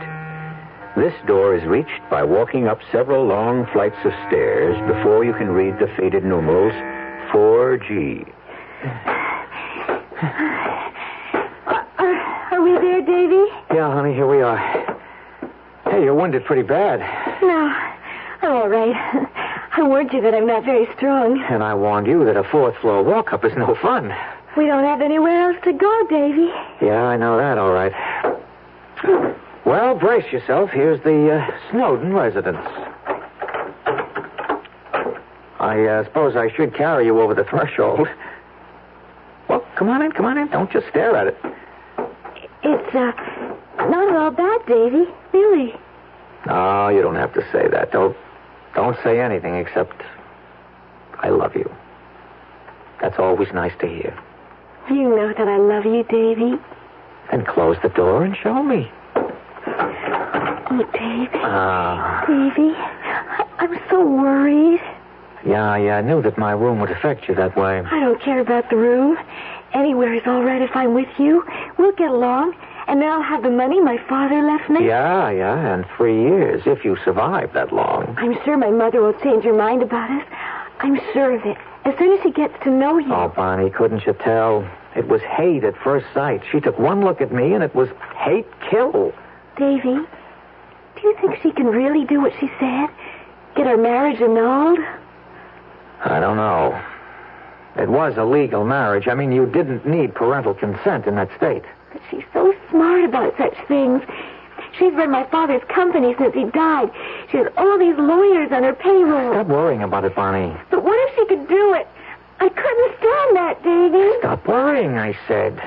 This door is reached by walking up several long flights of stairs before you can read the faded numerals 4G. Are we there, Davy? Yeah, honey, here we are. Hey, you're wounded pretty bad. No, I'm all right. I warned you that I'm not very strong. And I warned you that a 4th-floor walk-up is no fun. We don't have anywhere else to go, Davy. Yeah, I know that, all right. Well, brace yourself. Here's the Snowden residence. I suppose I should carry you over the threshold. Well, come on in. Don't just stare at it. It's, not at all bad, Davy. Really. Oh, you don't have to say that. Don't say anything except I love you. That's always nice to hear. You know that I love you, Davy. Then close the door and show me. Oh, Davy. Davy, I'm so worried. Yeah, I knew that my room would affect you that way. I don't care about the room. Anywhere is all right if I'm with you. We'll get along. And then I'll have the money my father left me. Yeah, and 3 years, if you survive that long. I'm sure my mother won't change her mind about us. I'm sure of it. As soon as she gets to know you. Oh, Bonnie, couldn't you tell? It was hate at first sight. She took one look at me, and it was hate kill. Davy, do you think she can really do what she said? Get our marriage annulled? I don't know. It was a legal marriage. I mean, you didn't need parental consent in that state. But she's so smart about such things. She's run my father's company since he died. She has all these lawyers on her payroll. Stop worrying about it, Bonnie. But what if she could do it? I couldn't stand that, Davy. Stop worrying, I said.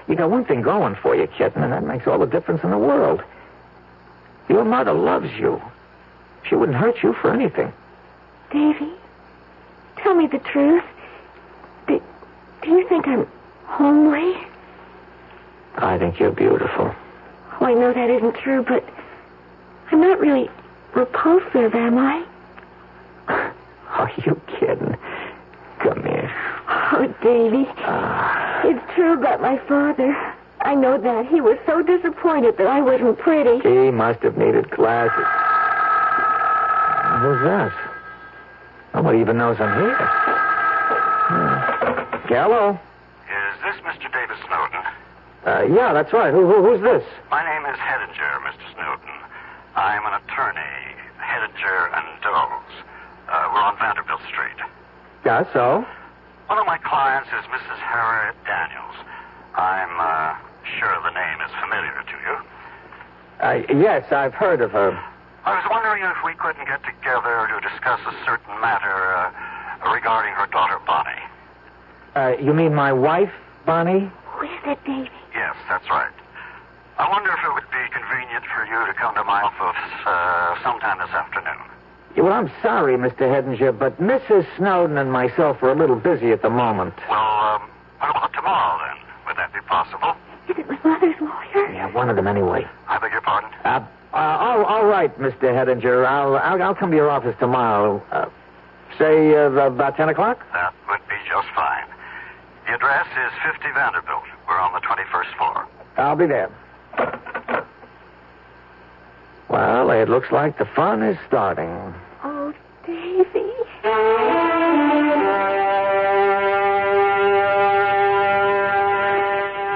You got one thing going for you, kitten, and that makes all the difference in the world. Your mother loves you. She wouldn't hurt you for anything. Davy, tell me the truth. Do you think I'm homely? I think you're beautiful. Oh, I know that isn't true, but I'm not really repulsive, am I? Are you kidding? Come here. Oh, Davy. It's true about my father. I know that. He was so disappointed that I wasn't pretty. He must have needed glasses. Who's that? Nobody even knows I'm here. Hello? Is this Mr. David Snowden? Yeah, that's right. Who's this? My name is Hedinger, Mr. Snowden. I'm an attorney, Hedinger and Doles. We're on Vanderbilt Street. Yeah, so? One of my clients is Mrs. Harriet Daniels. I'm sure the name is familiar to you. Yes, I've heard of her. I was wondering if we couldn't get together to discuss a certain matter regarding her daughter, Bonnie. You mean my wife, Bonnie? Who is it, Davy? Yes, that's right. I wonder if it would be convenient for you to come to my office sometime this afternoon. Yeah, well, I'm sorry, Mr. Hedinger, but Mrs. Snowden and myself are a little busy at the moment. Well, what about tomorrow, then? Would that be possible? Is it my mother's lawyer? Yeah, one of them anyway. I beg your pardon? All right, Mr. Hedinger. I'll come to your office tomorrow. Say about 10 o'clock? That would be just fine. The address is 50 Vanderbilt. We're on the 21st floor. I'll be there. Well, it looks like the fun is starting. Oh, Davy.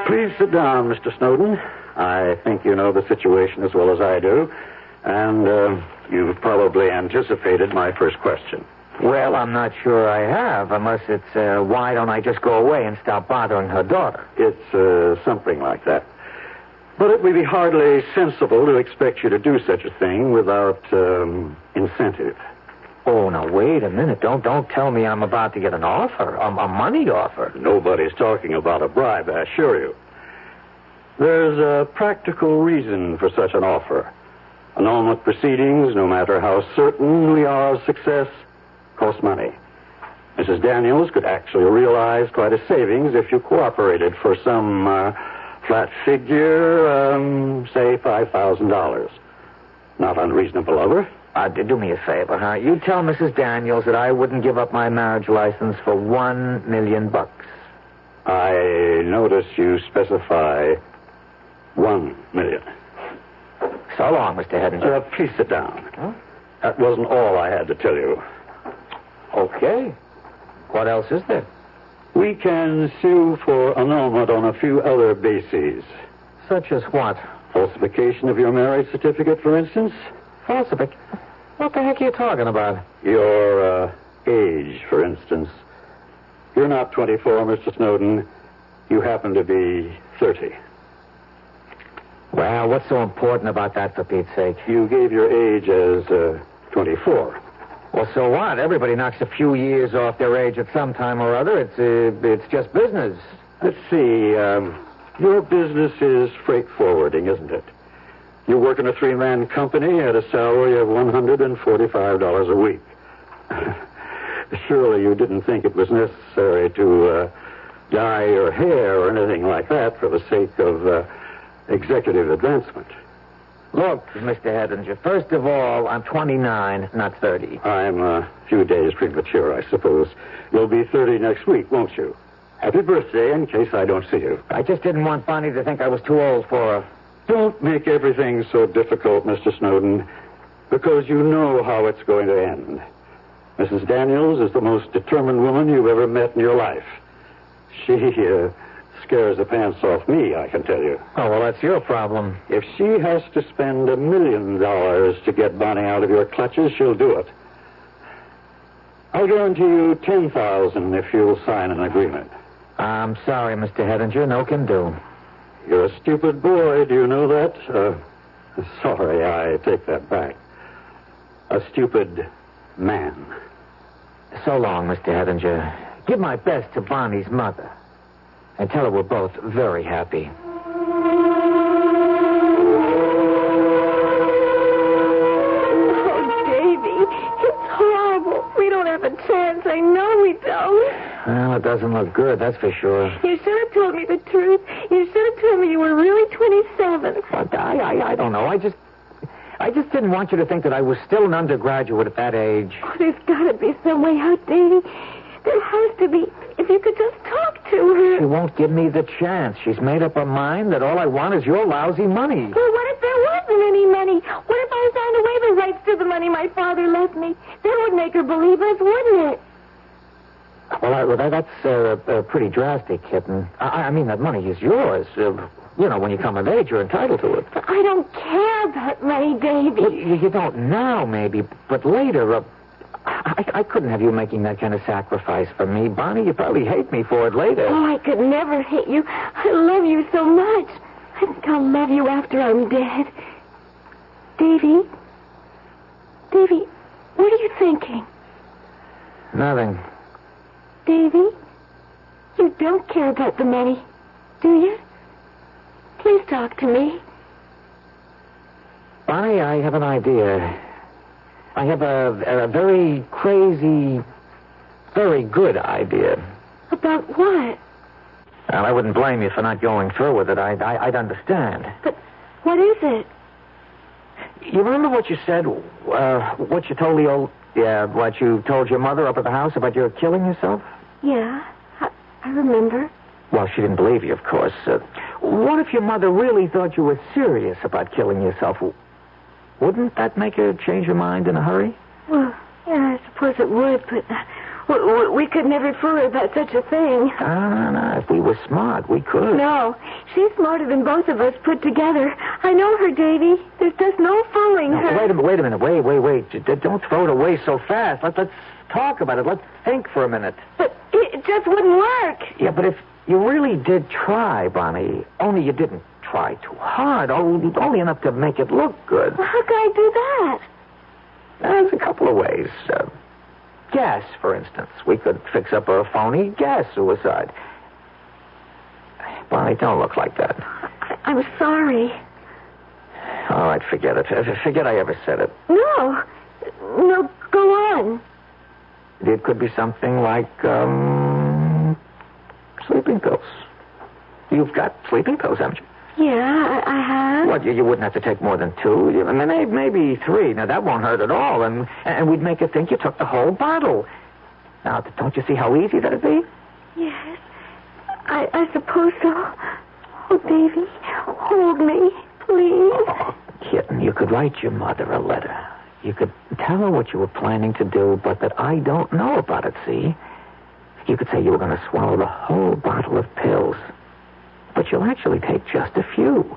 Please sit down, Mr. Snowden. I think you know the situation as well as I do, and you've probably anticipated my first question. Well, I'm not sure I have, unless it's, why don't I just go away and stop bothering her daughter? It's something like that. But it would be hardly sensible to expect you to do such a thing without incentive. Oh, now, wait a minute. Don't tell me I'm about to get an offer, a money offer. Nobody's talking about a bribe, I assure you. There's a practical reason for such an offer. Annulment proceedings, no matter how certain we are of success, cost money. Mrs. Daniels could actually realize quite a savings if you cooperated for some flat figure, say $5,000. Not unreasonable of her. Do me a favor, huh? You tell Mrs. Daniels that I wouldn't give up my marriage license for $1 million. I notice you specify $1 million. So long, Mr. Hedinger. Please sit down. Huh? That wasn't all I had to tell you. Okay. What else is there? We can sue for annulment on a few other bases. Such as what? Falsification of your marriage certificate, for instance. Falsification? What the heck are you talking about? Your age, for instance. You're not 24, Mr. Snowden. You happen to be 30. Well, what's so important about that, for Pete's sake? You gave your age as 24. Well, so what? Everybody knocks a few years off their age at some time or other. It's just business. Let's see. Your business is freight forwarding, isn't it? You work in a three-man company at a salary of $145 a week. Surely you didn't think it was necessary to dye your hair or anything like that for the sake of executive advancement. Look, Mr. Hedinger, first of all, I'm 29, not 30. I'm a few days premature, I suppose. You'll be 30 next week, won't you? Happy birthday, in case I don't see you. I just didn't want Bonnie to think I was too old for her. Don't make everything so difficult, Mr. Snowden, because you know how it's going to end. Mrs. Daniels is the most determined woman you've ever met in your life. She scares the pants off me, I can tell you. Oh, well, that's your problem. If she has to spend $1 million to get Bonnie out of your clutches, she'll do it. I'll guarantee you $10,000 if you'll sign an agreement. I'm sorry, Mr. Hedinger. No can do. You're a stupid boy. Do you know that? Sorry, I take that back. A stupid man. So long, Mr. Hedinger. Give my best to Bonnie's mother. And tell her we're both very happy. Oh, chance. I know we don't. Well, it doesn't look good, that's for sure. You should have told me the truth. You should have told me you were really 27. But I don't know. I just didn't want you to think that I was still an undergraduate at that age. Oh, there's got to be some way out, Davy. There has to be. If you could just talk to her. She won't give me the chance. She's made up her mind that all I want is your lousy money. Well, what if there wasn't any money? What if I signed away the rights to the money my father left me? That would make her believe us, wouldn't it? Well, that's pretty drastic, kitten. I mean, that money is yours. When you come of age, you're entitled to it. But I don't care about money, Davy. Well, you don't now, maybe, but later, I couldn't have you making that kind of sacrifice for me, Bonnie. You probably hate me for it later. Oh, I could never hate you. I love you so much. I think I'll love you after I'm dead. Davy, what are you thinking? Nothing. Davy, you don't care about the money, do you? Please talk to me. Bonnie, I have an idea. I have a very crazy, very good idea. About what? Well, I wouldn't blame you for not going through with it. I'd understand. But what is it? You remember what you said, what you told what you told your mother up at the house about your killing yourself? Yeah, I remember. Well, she didn't believe you, of course. What if your mother really thought you were serious about killing yourself? Wouldn't that make her change her mind in a hurry? Well, yeah, I suppose it would, but we could never fool her about such a thing. No. If we were smart, we could. No, she's smarter than both of us put together. I know her, Davy. There's just no fooling her. Wait a minute. Wait. Don't throw it away so fast. Let's talk about it. Let's think for a minute. But it just wouldn't work. Yeah, but if you really did try, Bonnie, only you didn't try too hard, only enough to make it look good. Well, how can I do that? There's a couple of ways. Gas, for instance. We could fix up a phony gas suicide. Bonnie, don't look like that. I'm sorry. All right, forget it. Forget I ever said it. No, go on. It could be something like, sleeping pills. You've got sleeping pills, haven't you? Yeah, I have. What, you wouldn't have to take more than 2? I mean, maybe 3. Now, that won't hurt at all, and we'd make her think you took the whole bottle. Now, don't you see how easy that'd be? Yes, I suppose so. Oh, Davy, hold me, please. Oh, kitten, you could write your mother a letter. You could tell her what you were planning to do, but that I don't know about it, see? You could say you were going to swallow the whole bottle of pills. But you'll actually take just a few.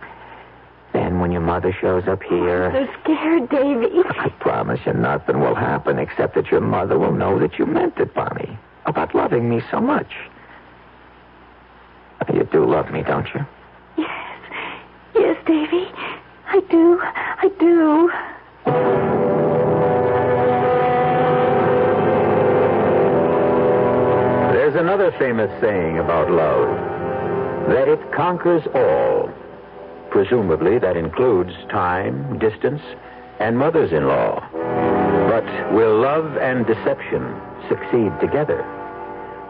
Then when your mother shows up here... I'm so scared, Davy. I promise you nothing will happen except that your mother will know that you meant it, Bonnie. About loving me so much. You do love me, don't you? Yes, Davy. I do. There's another famous saying about love, that it conquers all. Presumably that includes time, distance, and mothers-in-law. But will love and deception succeed together?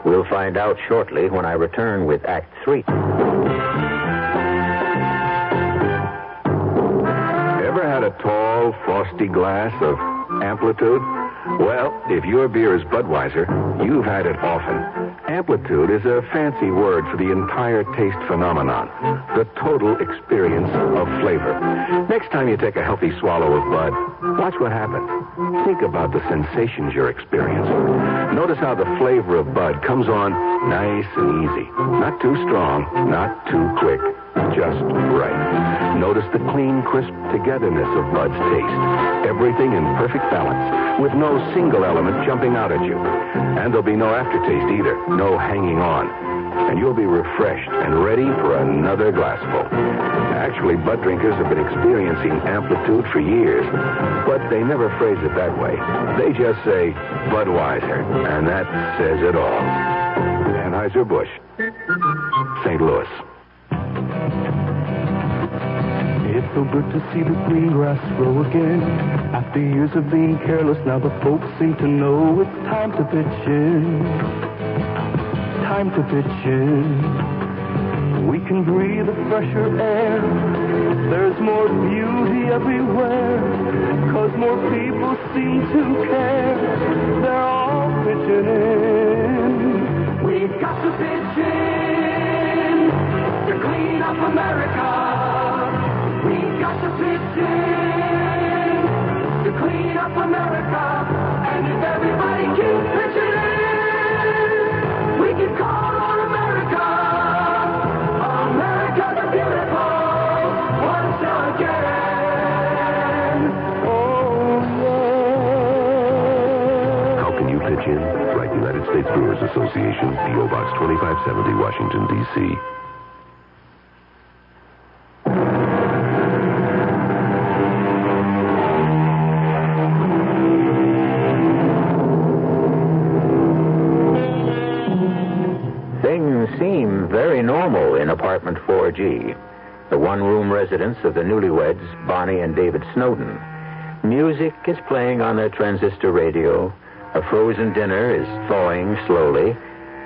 We'll find out shortly when I return with Act 3. Ever had a tall, frosty glass of Amplitude? Well, if your beer is Budweiser, you've had it often. Amplitude is a fancy word for the entire taste phenomenon, the total experience of flavor. Next time you take a healthy swallow of Bud, watch what happens. Think about the sensations you're experiencing. Notice how the flavor of Bud comes on nice and easy. Not too strong, not too quick, just right. Notice the clean, crisp togetherness of Bud's taste. Everything in perfect balance, with no single element jumping out at you. And there'll be no aftertaste either, no hanging on. And you'll be refreshed and ready for another glassful. Actually, Bud drinkers have been experiencing Amplitude for years, but they never phrase it that way. They just say Budweiser, and that says it all. Anheuser-Busch, St. Louis. It So good to see the green grass grow again. After years of being careless, now the folks seem to know it's time to pitch in. Time to pitch in. We can breathe a fresher air. There's more beauty everywhere. 'Cause more people seem to care. They're all pitching in. We've got to pitch in to clean up America. We've got to pitch in to clean up America. And if everybody keeps pitching in, we can call on America. America the beautiful once again. Oh, yeah. How can you pitch in? Write United States Brewers Association, P.O. Box 2570, Washington, D.C. Things seem very normal in apartment 4G, the one-room residence of the newlyweds, Bonnie and David Snowden. Music is playing on their transistor radio, a frozen dinner is thawing slowly,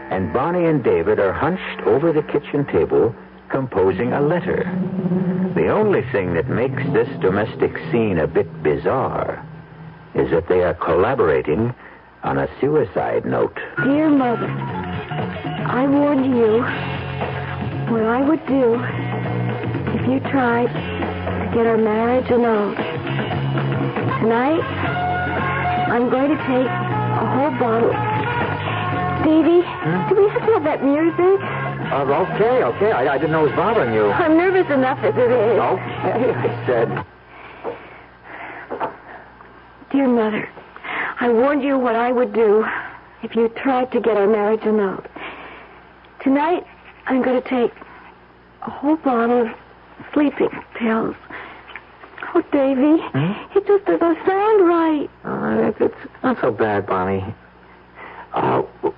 and Bonnie and David are hunched over the kitchen table, composing a letter. The only thing that makes this domestic scene a bit bizarre is that they are collaborating on a suicide note. Dear Mother, I warned you what I would do if you tried to get our marriage annulled. Tonight, I'm going to take a whole bottle. Davy, do we have to have that music? Okay. I didn't know it was bothering you. I'm nervous enough as it is. Okay, I said. Dear Mother, I warned you what I would do if you tried to get our marriage annulled. Tonight, I'm going to take a whole bottle of sleeping pills. Oh, Davy, it just doesn't sound right. It's not so bad, Bonnie.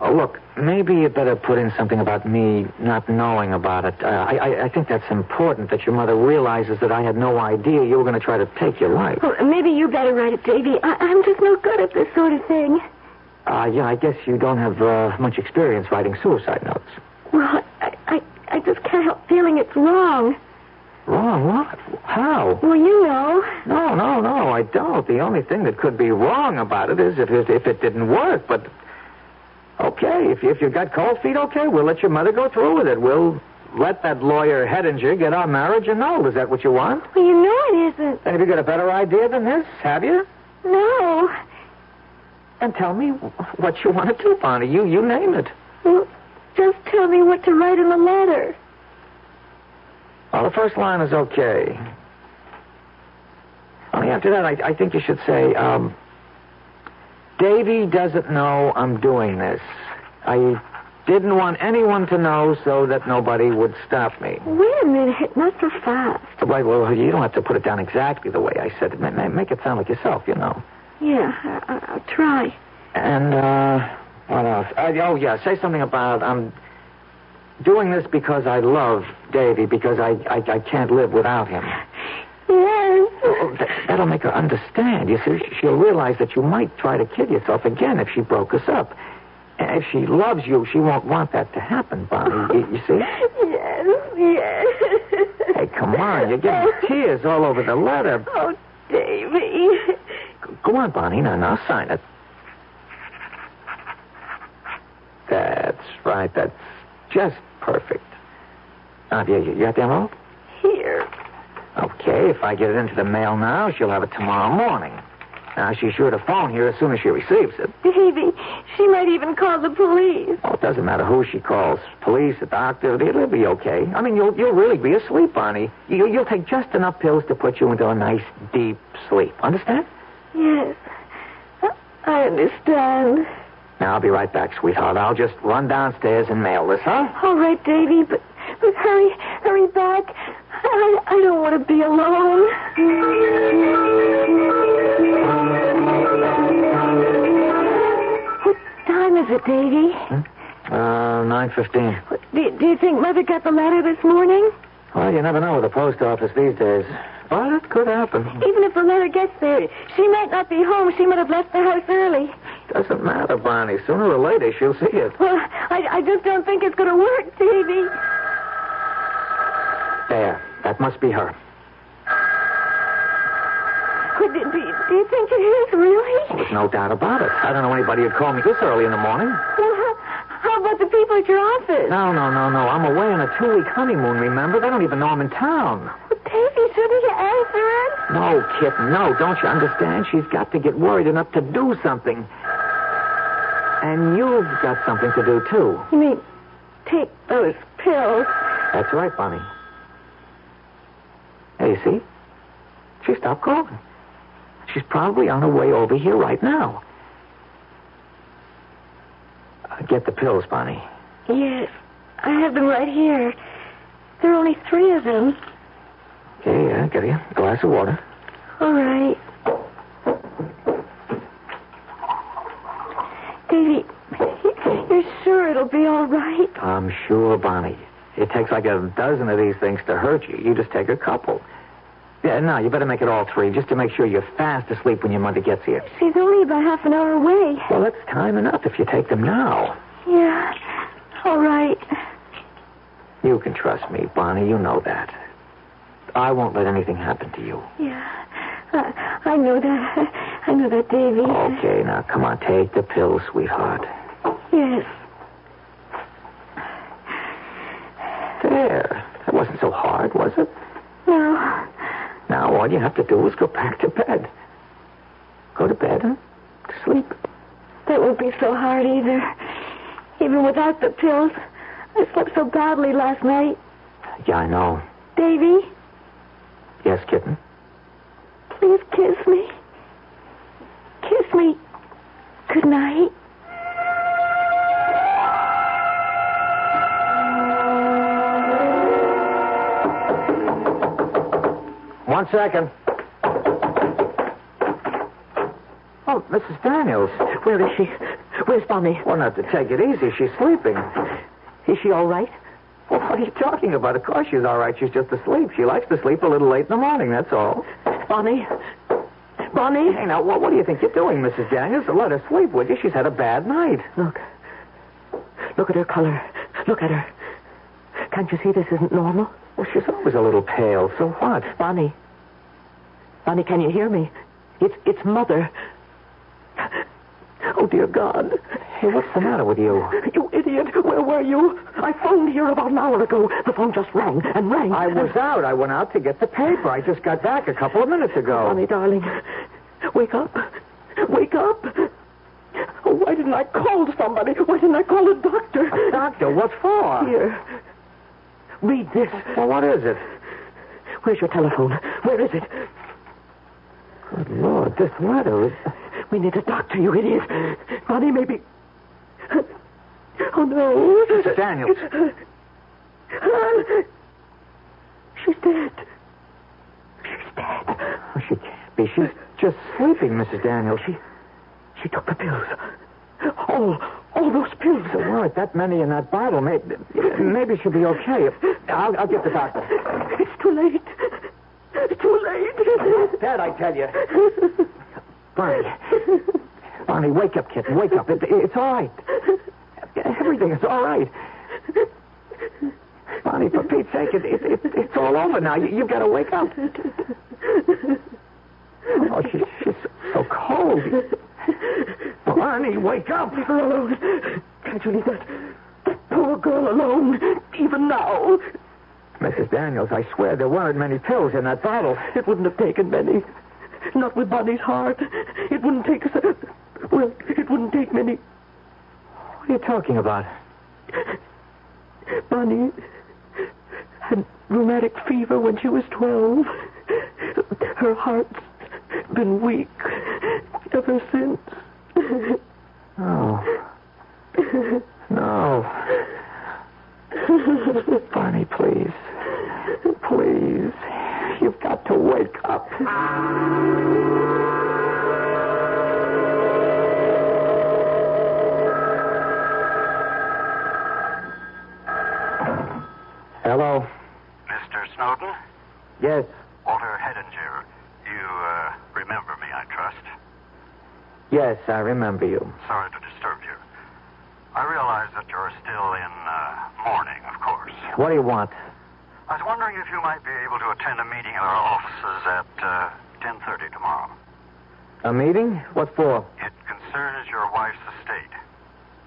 Look, maybe you better put in something about me not knowing about it. I think that's important, that your mother realizes that I had no idea you were going to try to take your life. Well, maybe you better write it, Davy. I'm just no good at this sort of thing. Yeah, I guess you don't have much experience writing suicide notes. Well, I just can't help feeling it's wrong. Wrong? What? How? Well, you know. No, I don't. The only thing that could be wrong about it is if it didn't work, but... Okay, if you've got cold feet, okay, we'll let your mother go through with it. We'll let that lawyer Hedinger get our marriage annulled. Is that what you want? Well, you know it isn't. And have you got a better idea than this? Have you? No. And tell me what you want to do, Bonnie. You name it. Well, just tell me what to write in the letter. Well, the first line is okay. Only after that, I think you should say, Davy doesn't know I'm doing this. I didn't want anyone to know so that nobody would stop me. Wait a minute, not so fast. Well, you don't have to put it down exactly the way I said it. Make it sound like yourself, you know. Yeah, I'll try. And, what else? Say something about, I'm doing this because I love Davy, because I can't live without him. Yes. That'll make her understand. You see, she'll realize that you might try to kill yourself again if she broke us up. If she loves you, she won't want that to happen, Bonnie. You see? Yes. Hey, come on. You're getting tears all over the letter. Oh, Davy. Go on, Bonnie. Now sign it. That's right. That's just perfect. Now, you got the envelope? Here. Okay, if I get it into the mail now, she'll have it tomorrow morning. Now, she's sure to phone here as soon as she receives it. Davy, she might even call the police. Oh, it doesn't matter who she calls. Police, a doctor, it'll be okay. I mean, you'll really be asleep, Bonnie. You'll take just enough pills to put you into a nice, deep sleep. Understand? Yes, I understand. Now, I'll be right back, sweetheart. I'll just run downstairs and mail this, huh? All right, Davy, but hurry back. I don't want to be alone. What time is it, Davy? 9:15. Do you think Mother got the letter this morning? Well, you never know with the post office these days. But it could happen. Even if the letter gets there, she might not be home. She might have left the house early. Doesn't matter, Bonnie. Sooner or later, she'll see it. Well, I just don't think it's going to work, Davy. There. That must be her. Do you think it is, really? There's no doubt about it. I don't know anybody who'd call me this early in the morning. Well, how about the people at your office? No. I'm away on a 2-week honeymoon, remember? They don't even know I'm in town. Well, Davy, shouldn't you answer it? No, kitten, no. Don't you understand? She's got to get worried enough to do something. And you've got something to do, too. You mean take those pills? That's right, Bonnie. Hey, see? She stopped calling. She's probably on her way over here right now. Get the pills, Bonnie. Yes, I have them right here. There are only 3 of them. Okay, yeah, get you a glass of water. All right. Davy, you're sure it'll be all right? I'm sure, Bonnie. It takes like a dozen of these things to hurt you. You just take a couple. Yeah, no, you better make it all 3, just to make sure you're fast asleep when your mother gets here. She's only about half an hour away. Well, that's time enough if you take them now. Yeah, all right. You can trust me, Bonnie. You know that. I won't let anything happen to you. Yeah, I know that. I know that, Davy. Okay, now, come on, take the pills, sweetheart. Yes. There. That wasn't so hard, was it? No. Now, all you have to do is go back to bed. Go to bed and sleep. That won't be so hard either. Even without the pills. I slept so badly last night. Yeah, I know. Davy? Yes, kitten? Please kiss me. Kiss me. Good night. One second. Oh, Mrs. Daniels. Where is she? Where's Bonnie? Well, not to take it easy. She's sleeping. Is she all right? Well, what are you talking about? Of course she's all right. She's just asleep. She likes to sleep a little late in the morning, that's all. Bonnie? Bonnie? Hey, now, what do you think you're doing, Mrs. Daniels? Let her sleep, would you? She's had a bad night. Look at her color. Look at her. Can't you see this isn't normal? Well, she's always a little pale. So what? Bonnie, can you hear me? It's Mother. Oh, dear God. Hey, what's the matter with you? You idiot. Where were you? I phoned here about an hour ago. The phone just rang and rang. I was out. I went out to get the paper. I just got back a couple of minutes ago. Bonnie, darling, wake up. Wake up. Oh, why didn't I call somebody? Why didn't I call a doctor? A doctor? What for? Here. Read this. Well, what is it? Where's your telephone? Where is it? Good Lord, this letter is... We need a doctor, you idiot. Bonnie, maybe... Oh, no. Mrs. Daniels. She's dead. She's dead. Oh, she can't be. She's just sleeping, Mrs. Daniels. She took the pills. All those pills. There weren't that many in that bottle. Maybe she'll be okay. I'll get the doctor. It's too late. It's too late. Dad, I tell you. Bonnie, wake up, kitten. Wake up. It's all right. Everything is all right. Bonnie, for Pete's sake, it's all over now. You've got to wake up. Oh, she's so cold. Bonnie, wake up. Leave her alone. Can't you leave that poor girl alone, even now? Mrs. Daniels, I swear there weren't many pills in that bottle. It wouldn't have taken many. Not with Bonnie's heart. It wouldn't take us... Well, it wouldn't take many. What are you talking about? Bonnie had rheumatic fever when she was 12. Her heart's been weak ever since. Oh. No. Bonnie, please. Please. You've got to wake up. Hello? Mr. Snowden? Yes. Walter Hedden Yes, I remember you. Sorry to disturb you. I realize that you're still in mourning, of course. What do you want? I was wondering if you might be able to attend a meeting at our offices at 10:30 tomorrow. A meeting? What for? It concerns your wife's estate.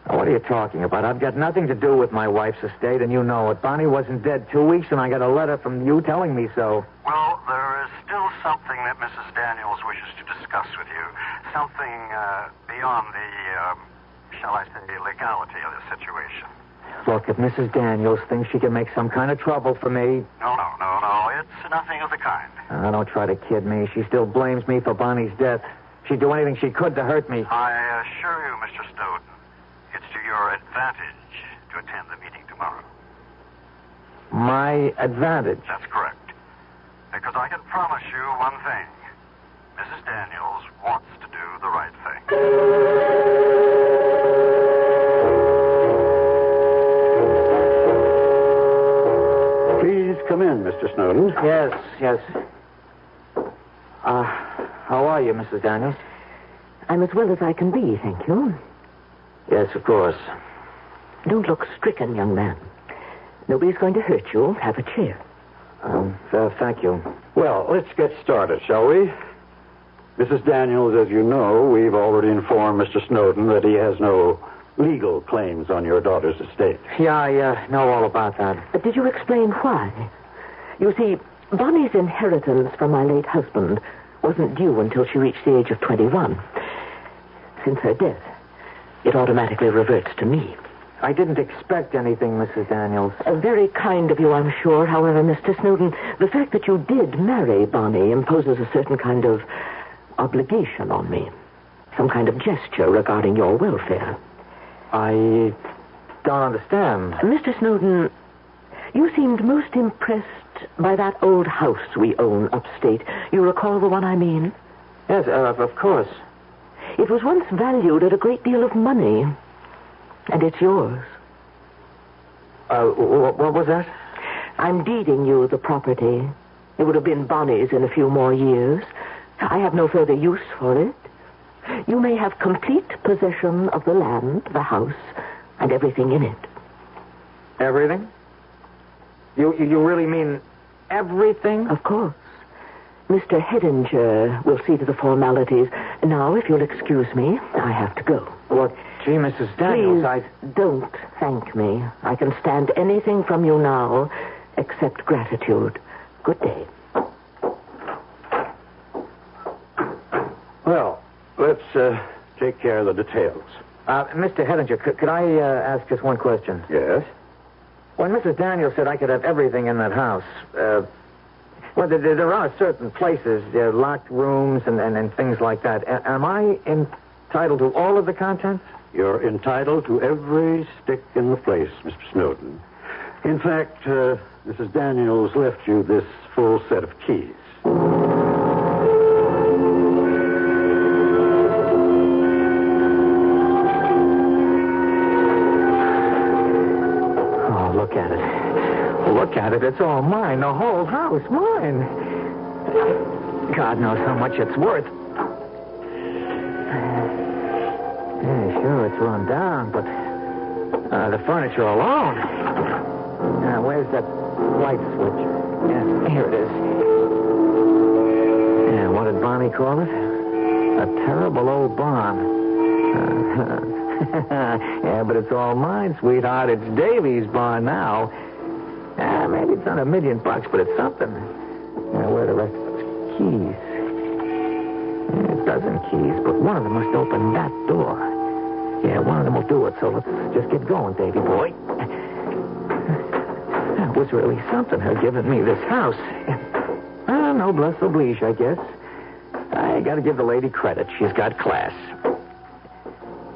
What are you talking about? I've got nothing to do with my wife's estate, and you know it. Bonnie wasn't dead 2 weeks, and I got a letter from you telling me so. Well, there is still something that Mrs. Daniels wishes to discuss with you. Something beyond the, shall I say, legality of the situation. Look, if Mrs. Daniels thinks she can make some kind of trouble for me... No. It's nothing of the kind. Don't try to kid me. She still blames me for Bonnie's death. She'd do anything she could to hurt me. I assure you, Mr. Snowden, it's to your advantage to attend the meeting tomorrow. My advantage? That's correct. Because I can promise you one thing. Mrs. Daniels wants to do the right thing. Please come in, Mr. Snowden. Yes. How are you, Mrs. Daniels? I'm as well as I can be, thank you. Yes, of course. Don't look stricken, young man. Nobody's going to hurt you. Have a chair. Thank you. Well, let's get started, shall we? Mrs. Daniels, as you know, we've already informed Mr. Snowden that he has no legal claims on your daughter's estate. Yeah, I know all about that. But did you explain why? You see, Bonnie's inheritance from my late husband wasn't due until she reached the age of 21. Since her death, it automatically reverts to me. I didn't expect anything, Mrs. Daniels. Very kind of you, I'm sure. However, Mr. Snowden, the fact that you did marry Bonnie imposes a certain kind of obligation on me. Some kind of gesture regarding your welfare. I don't understand. Mr. Snowden, you seemed most impressed by that old house we own upstate. You recall the one I mean? Yes, of course. It was once valued at a great deal of money. And it's yours. What was that? I'm deeding you the property. It would have been Bonnie's in a few more years. I have no further use for it. You may have complete possession of the land, the house, and everything in it. Everything? You really mean everything? Of course. Mr. Hedinger will see to the formalities. Now, if you'll excuse me, I have to go. Well, gee, Mrs. Daniels, Please don't thank me. I can stand anything from you now except gratitude. Good day. Well, let's take care of the details. Mr. Hedinger, could I ask just one question? Yes? When Mrs. Daniels said I could have everything in that house, well, there are certain places, locked rooms and things like that. Am I entitled to all of the contents? You're entitled to every stick in the place, Mr. Snowden. In fact, Mrs. Daniels left you this full set of keys. Oh, look at it. Look at it. It's all mine. The whole house, mine. God knows how much it's worth. Yeah, sure, it's run down, but the furniture alone. Where's that light switch? Yeah, here it is. Yeah, what did Bonnie call it? A terrible old barn. Yeah, but it's all mine, sweetheart. It's Davy's barn now. Maybe it's not $1 million, but it's something. Where are the rest of those keys? A dozen keys, but one of them must open that door. Yeah, one of them will do it, so let's just get going, Davy boy. That was really something, her giving me this house. Noblesse oblige, I guess. I gotta give the lady credit. She's got class.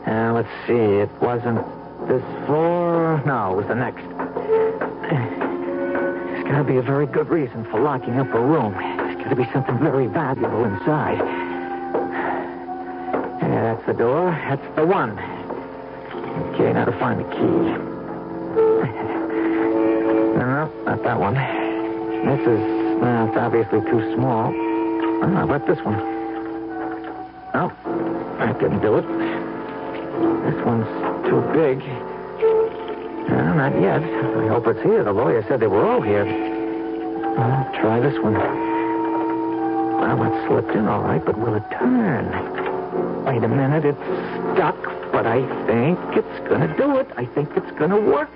Let's see, it wasn't this floor. No, it was the next. There's gotta be a very good reason for locking up a room. There's gotta be something very valuable inside. Yeah, that's the door. That's the one. Okay, now to find the key. No, not that one. This is, it's obviously too small. How about this one? No. That didn't do it. This one's too big. No, not yet. I hope it's here. The lawyer said they were all here. I'll try this one. Well, it slipped in all right, but will it turn? Wait a minute. It's stuck, but I think it's going to do it. I think it's going to work.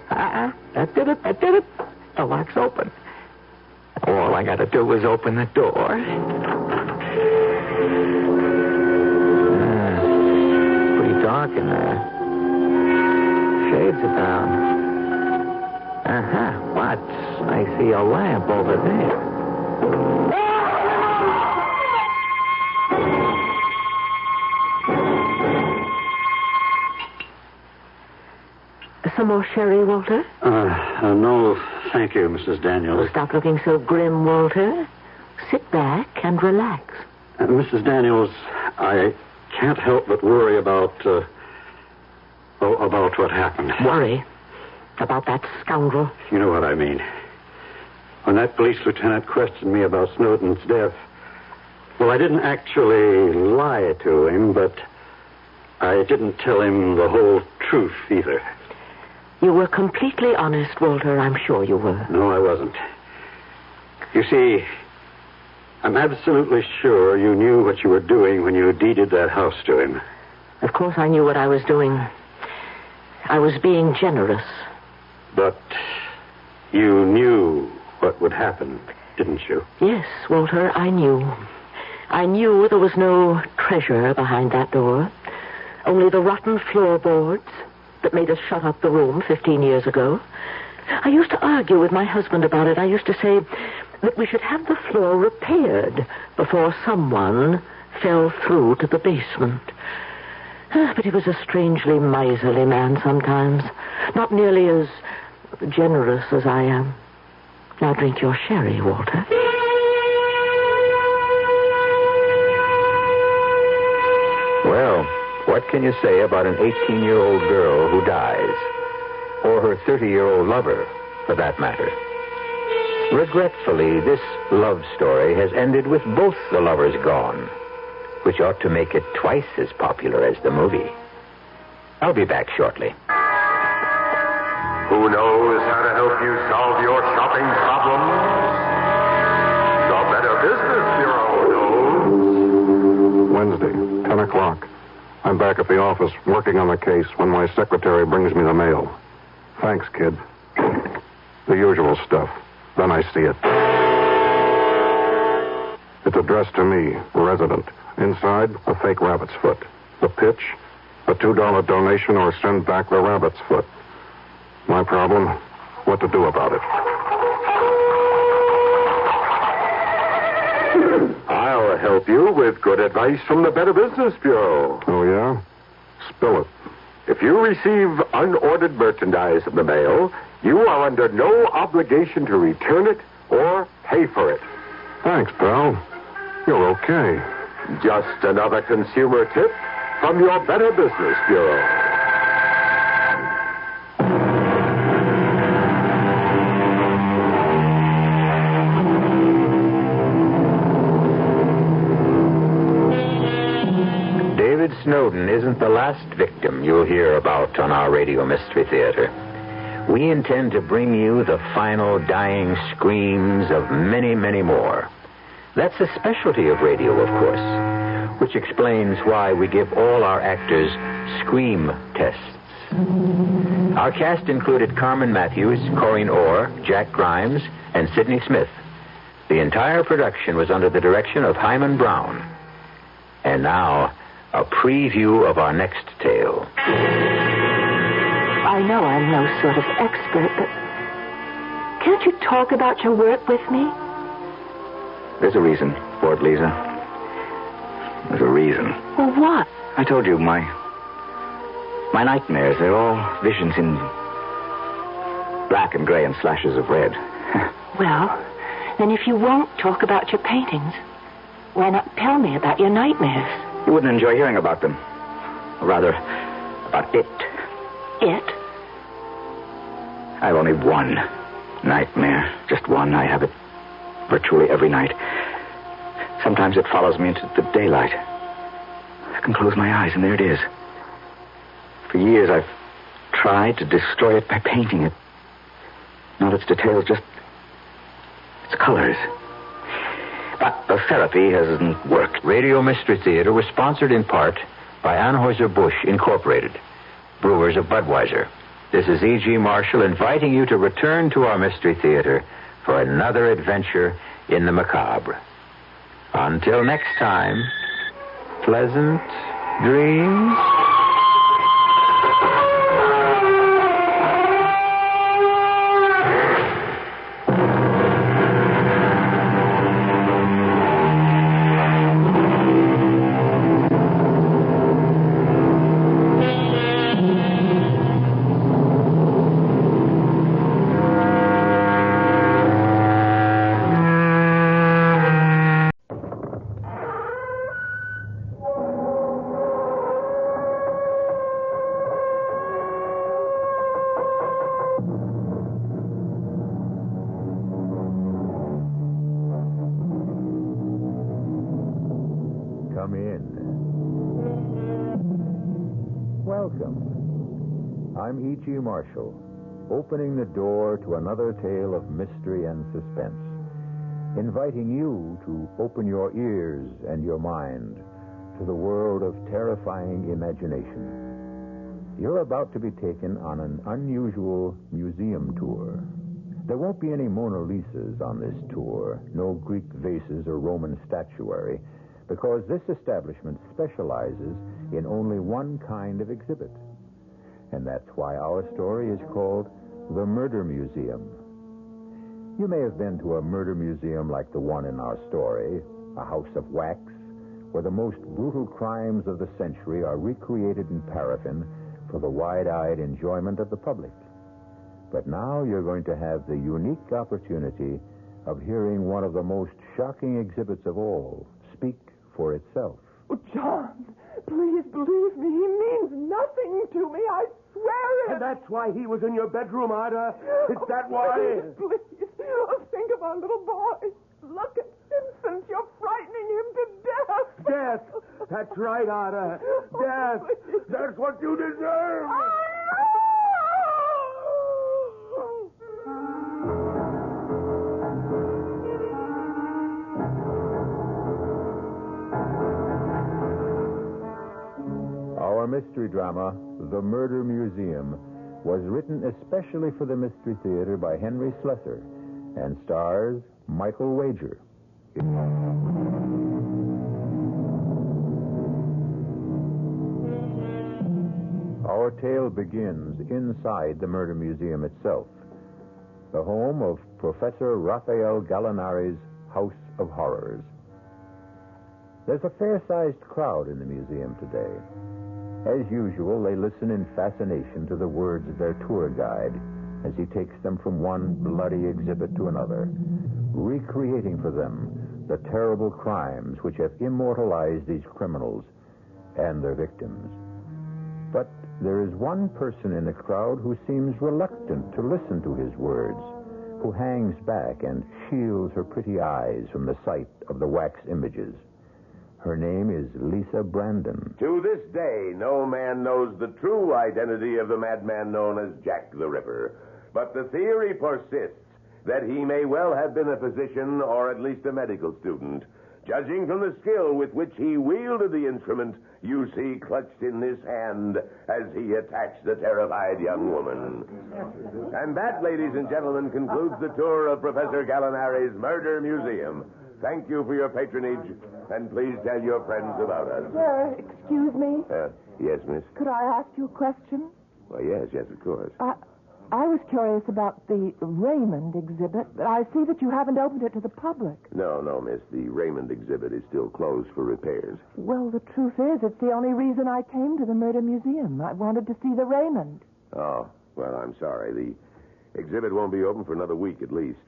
That did it. That did it. The lock's open. All I got to do is open the door. Pretty dark in there. Shades are down. What? I see a lamp over there. Some more sherry, Walter? No, thank you, Mrs. Daniels. Stop looking so grim, Walter. Sit back and relax. Mrs. Daniels, I can't help but worry about what happened. Worry? About that scoundrel? You know what I mean. When that police lieutenant questioned me about Snowden's death, well, I didn't actually lie to him, but I didn't tell him the whole truth either. You were completely honest, Walter. I'm sure you were. No, I wasn't. You see, I'm absolutely sure you knew what you were doing when you deeded that house to him. Of course I knew what I was doing. I was being generous. But you knew what would happen, didn't you? Yes, Walter, I knew. I knew there was no treasure behind that door. Only the rotten floorboards that made us shut up the room 15 years ago. I used to argue with my husband about it. I used to say that we should have the floor repaired before someone fell through to the basement. But he was a strangely miserly man sometimes. Not nearly as generous as I am. Now drink your sherry, Walter. Well, what can you say about an 18-year-old girl who dies? Or her 30-year-old lover, for that matter? Regretfully, this love story has ended with both the lovers gone, which ought to make it twice as popular as the movie. I'll be back shortly. Who knows how to help you solve your shopping problems? The Better Business Bureau knows. Wednesday, 10 o'clock. I'm back at the office working on the case when my secretary brings me the mail. Thanks, kid. The usual stuff. Then I see it. It's addressed to me, resident. Inside, a fake rabbit's foot. The pitch, a $2 donation or send back the rabbit's foot. My problem, what to do about it. I'll help you with good advice from the Better Business Bureau. Oh, yeah? Spill it. If you receive unordered merchandise in the mail, you are under no obligation to return it or pay for it. Thanks, pal. You're okay. Just another consumer tip from your Better Business Bureau. Snowden isn't the last victim you'll hear about on our Radio Mystery Theater. We intend to bring you the final dying screams of many, many more. That's a specialty of radio, of course, which explains why we give all our actors scream tests. Our cast included Carmen Matthews, Corinne Orr, Jack Grimes, and Sidney Smith. The entire production was under the direction of Hyman Brown. And now, a preview of our next tale. I know I'm no sort of expert, but can't you talk about your work with me? There's a reason for it, Lisa. There's a reason. Well, what? I told you, my nightmares, they're all visions in black and gray and slashes of red. Well, then if you won't talk about your paintings, why not tell me about your nightmares? You wouldn't enjoy hearing about them. Or rather, about it. It? I have only one nightmare. Just one. I have it virtually every night. Sometimes it follows me into the daylight. I can close my eyes, and there it is. For years, I've tried to destroy it by painting it. Not its details, just its colors. But the therapy hasn't worked. Radio Mystery Theater was sponsored in part by Anheuser-Busch Incorporated, brewers of Budweiser. This is E.G. Marshall inviting you to return to our Mystery Theater for another adventure in the macabre. Until next time, pleasant dreams. Come in. Welcome. I'm E.G. Marshall, opening the door to another tale of mystery and suspense, inviting you to open your ears and your mind to the world of terrifying imagination. You're about to be taken on an unusual museum tour. There won't be any Mona Lisas on this tour, no Greek vases or Roman statuary, because this establishment specializes in only one kind of exhibit. And that's why our story is called The Murder Museum. You may have been to a murder museum like the one in our story, a house of wax, where the most brutal crimes of the century are recreated in paraffin for the wide-eyed enjoyment of the public. But now you're going to have the unique opportunity of hearing one of the most shocking exhibits of all speak for itself. Oh, John, please believe me. He means nothing to me. I swear it. And that's why he was in your bedroom, Ida? Is that why? Please. Oh, think of our little boy. Look at Vincent. You're frightening him to death. Death. That's right, Ida. Death. That's what you deserve. Our mystery drama, The Murder Museum, was written especially for the Mystery Theater by Henry Slessor and stars Michael Wager. Our tale begins inside the Murder Museum itself, the home of Professor Raphael Gallinari's House of Horrors. There's a fair-sized crowd in the museum today. As usual, they listen in fascination to the words of their tour guide as he takes them from one bloody exhibit to another, recreating for them the terrible crimes which have immortalized these criminals and their victims. But there is one person in the crowd who seems reluctant to listen to his words, who hangs back and shields her pretty eyes from the sight of the wax images. Her name is Lisa Brandon. To this day, no man knows the true identity of the madman known as Jack the Ripper. But the theory persists that he may well have been a physician or at least a medical student, judging from the skill with which he wielded the instrument you see clutched in this hand as he attacked the terrified young woman. And that, ladies and gentlemen, concludes the tour of Professor Gallinari's Murder Museum. Thank you for your patronage, and please tell your friends about us. Sir, excuse me. Yes, miss? Could I ask you a question? Well, yes, of course. I was curious about the Raymond exhibit, but I see that you haven't opened it to the public. No, miss. The Raymond exhibit is still closed for repairs. Well, the truth is, it's the only reason I came to the Murder Museum. I wanted to see the Raymond. Oh, well, I'm sorry. The exhibit won't be open for another week at least.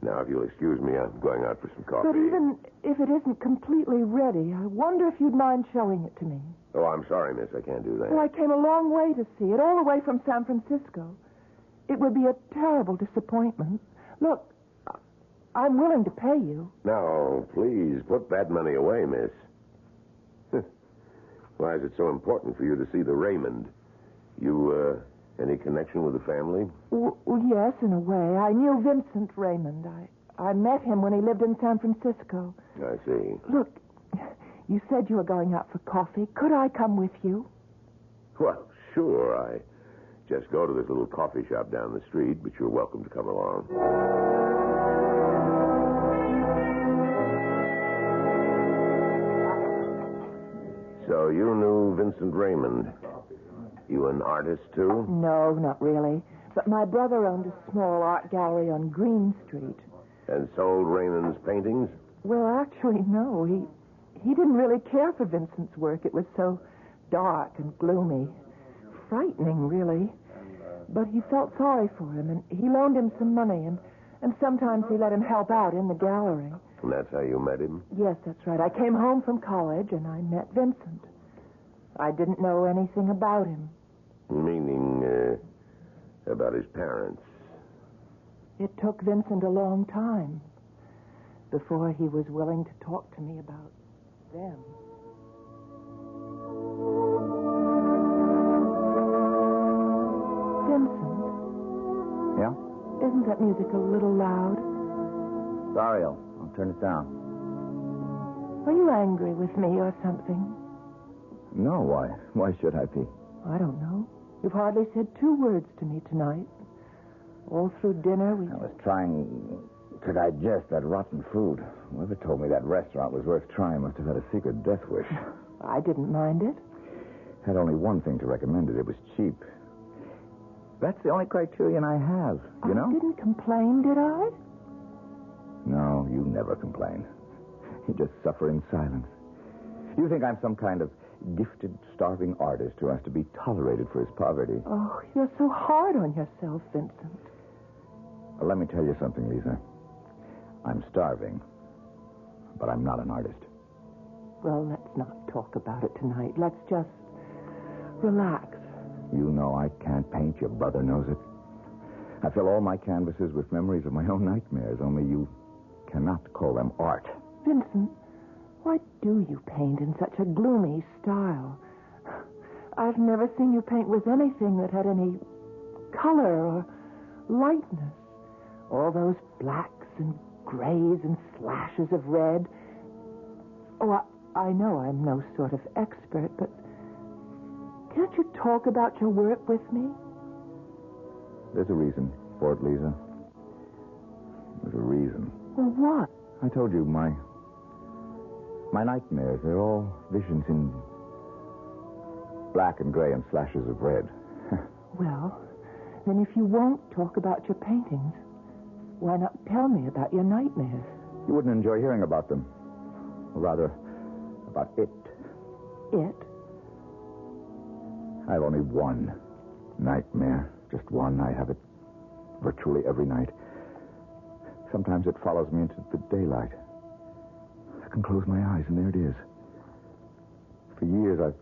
Now, if you'll excuse me, I'm going out for some coffee. But even if it isn't completely ready, I wonder if you'd mind showing it to me. Oh, I'm sorry, miss. I can't do that. Well, I came a long way to see it, all the way from San Francisco. It would be a terrible disappointment. Look, I'm willing to pay you. Now, please, put that money away, miss. Why is it so important for you to see the Raymond? You, any connection with the family? Well, yes, in a way. I knew Vincent Raymond. I met him when he lived in San Francisco. I see. Look, you said you were going out for coffee. Could I come with you? Well, sure. I just go to this little coffee shop down the street, but you're welcome to come along. So you knew Vincent Raymond. You an artist, too? No, not really. But my brother owned a small art gallery on Green Street. And sold Raymond's paintings? Well, actually, no. He didn't really care for Vincent's work. It was so dark and gloomy. Frightening, really. But he felt sorry for him, and he loaned him some money, and sometimes he let him help out in the gallery. And that's how you met him? Yes, that's right. I came home from college, and I met Vincent. I didn't know anything about him. Meaning, about his parents? It took Vincent a long time before he was willing to talk to me about them. Vincent? Yeah? Isn't that music a little loud? Sorry, I'll turn it down. Are you angry with me or something? No, why? Why should I be? I don't know. You've hardly said 2 words to me tonight. All through dinner, I was trying to digest that rotten food. Whoever told me that restaurant was worth trying must have had a secret death wish. I didn't mind it. Had only one thing to recommend it. It was cheap. That's the only criterion I have, you know? I didn't complain, did I? No, you never complain. You just suffer in silence. You think I'm some kind of gifted, starving artist who has to be tolerated for his poverty. Oh, you're so hard on yourself, Vincent. Well, let me tell you something, Lisa. I'm starving, but I'm not an artist. Well, let's not talk about it tonight. Let's just relax. You know I can't paint. Your brother knows it. I fill all my canvases with memories of my own nightmares, only you cannot call them art. Vincent, why do you paint in such a gloomy style? I've never seen you paint with anything that had any color or lightness. All those blacks and grays and slashes of red. Oh, I know I'm no sort of expert, but can't you talk about your work with me? There's a reason for it, Lisa. There's a reason. Well, what? I told you, my nightmares, they're all visions in black and gray and slashes of red. Well, then if you won't talk about your paintings, why not tell me about your nightmares? You wouldn't enjoy hearing about them. Or rather, about it. It? I have only one nightmare. Just one. I have it virtually every night. Sometimes it follows me into the daylight. I can close my eyes, and there it is. For years, I've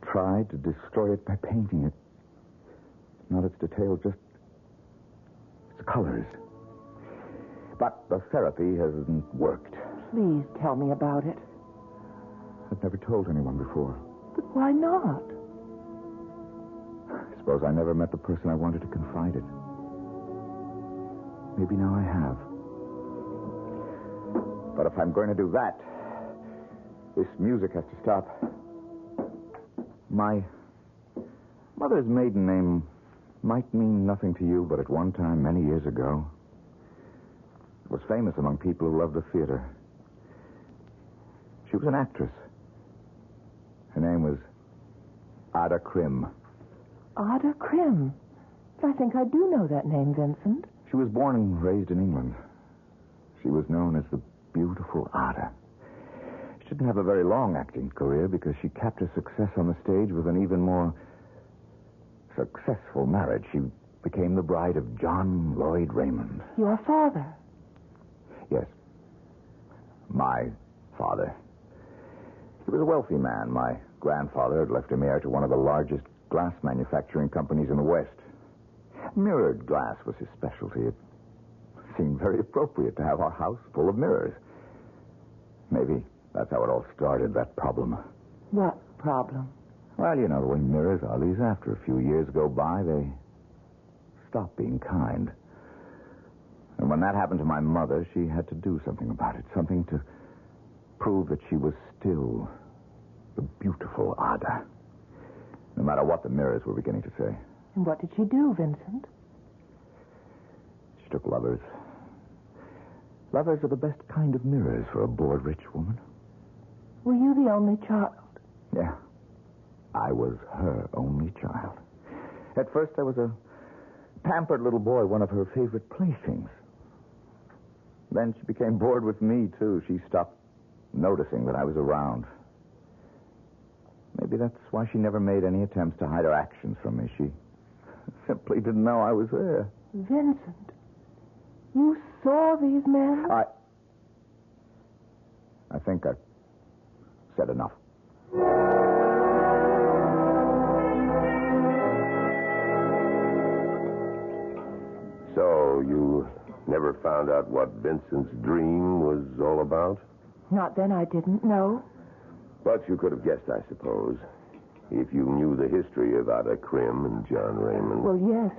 tried to destroy it by painting it. Not its detail, just its colors. But the therapy hasn't worked. Please tell me about it. I've never told anyone before. But why not? I suppose I never met the person I wanted to confide it. Maybe now I have. But if I'm going to do that, this music has to stop. My mother's maiden name might mean nothing to you, but at one time, many years ago, it was famous among people who loved the theater. She was an actress. Her name was Ada Krim. Ada Krim? I think I do know that name, Vincent. She was born and raised in England. She was known as the beautiful Ada. She didn't have a very long acting career because she capped her success on the stage with an even more successful marriage. She became the bride of John Lloyd Raymond. Your father? Yes. My father. He was a wealthy man. My grandfather had left him heir to one of the largest glass manufacturing companies in the West. Mirrored glass was his specialty. It seemed very appropriate to have our house full of mirrors. Maybe that's how it all started, that problem. What problem? Well, you know the way mirrors are, Lisa. After a few years go by, they stop being kind. And when that happened to my mother, she had to do something about it. Something to prove that she was still the beautiful Ada. No matter what the mirrors were beginning to say. And what did she do, Vincent? She took lovers. Lovers are the best kind of mirrors for a bored rich woman. Were you the only child? Yeah. I was her only child. At first, I was a pampered little boy, one of her favorite playthings. Then she became bored with me, too. She stopped noticing that I was around. Maybe that's why she never made any attempts to hide her actions from me. She simply didn't know I was there. Vincent, you saw these men? I think I've said enough. So, you never found out what Vincent's dream was all about? Not then, I didn't know. But you could have guessed, I suppose, if you knew the history of Ada Krim and John Raymond. Well, yes,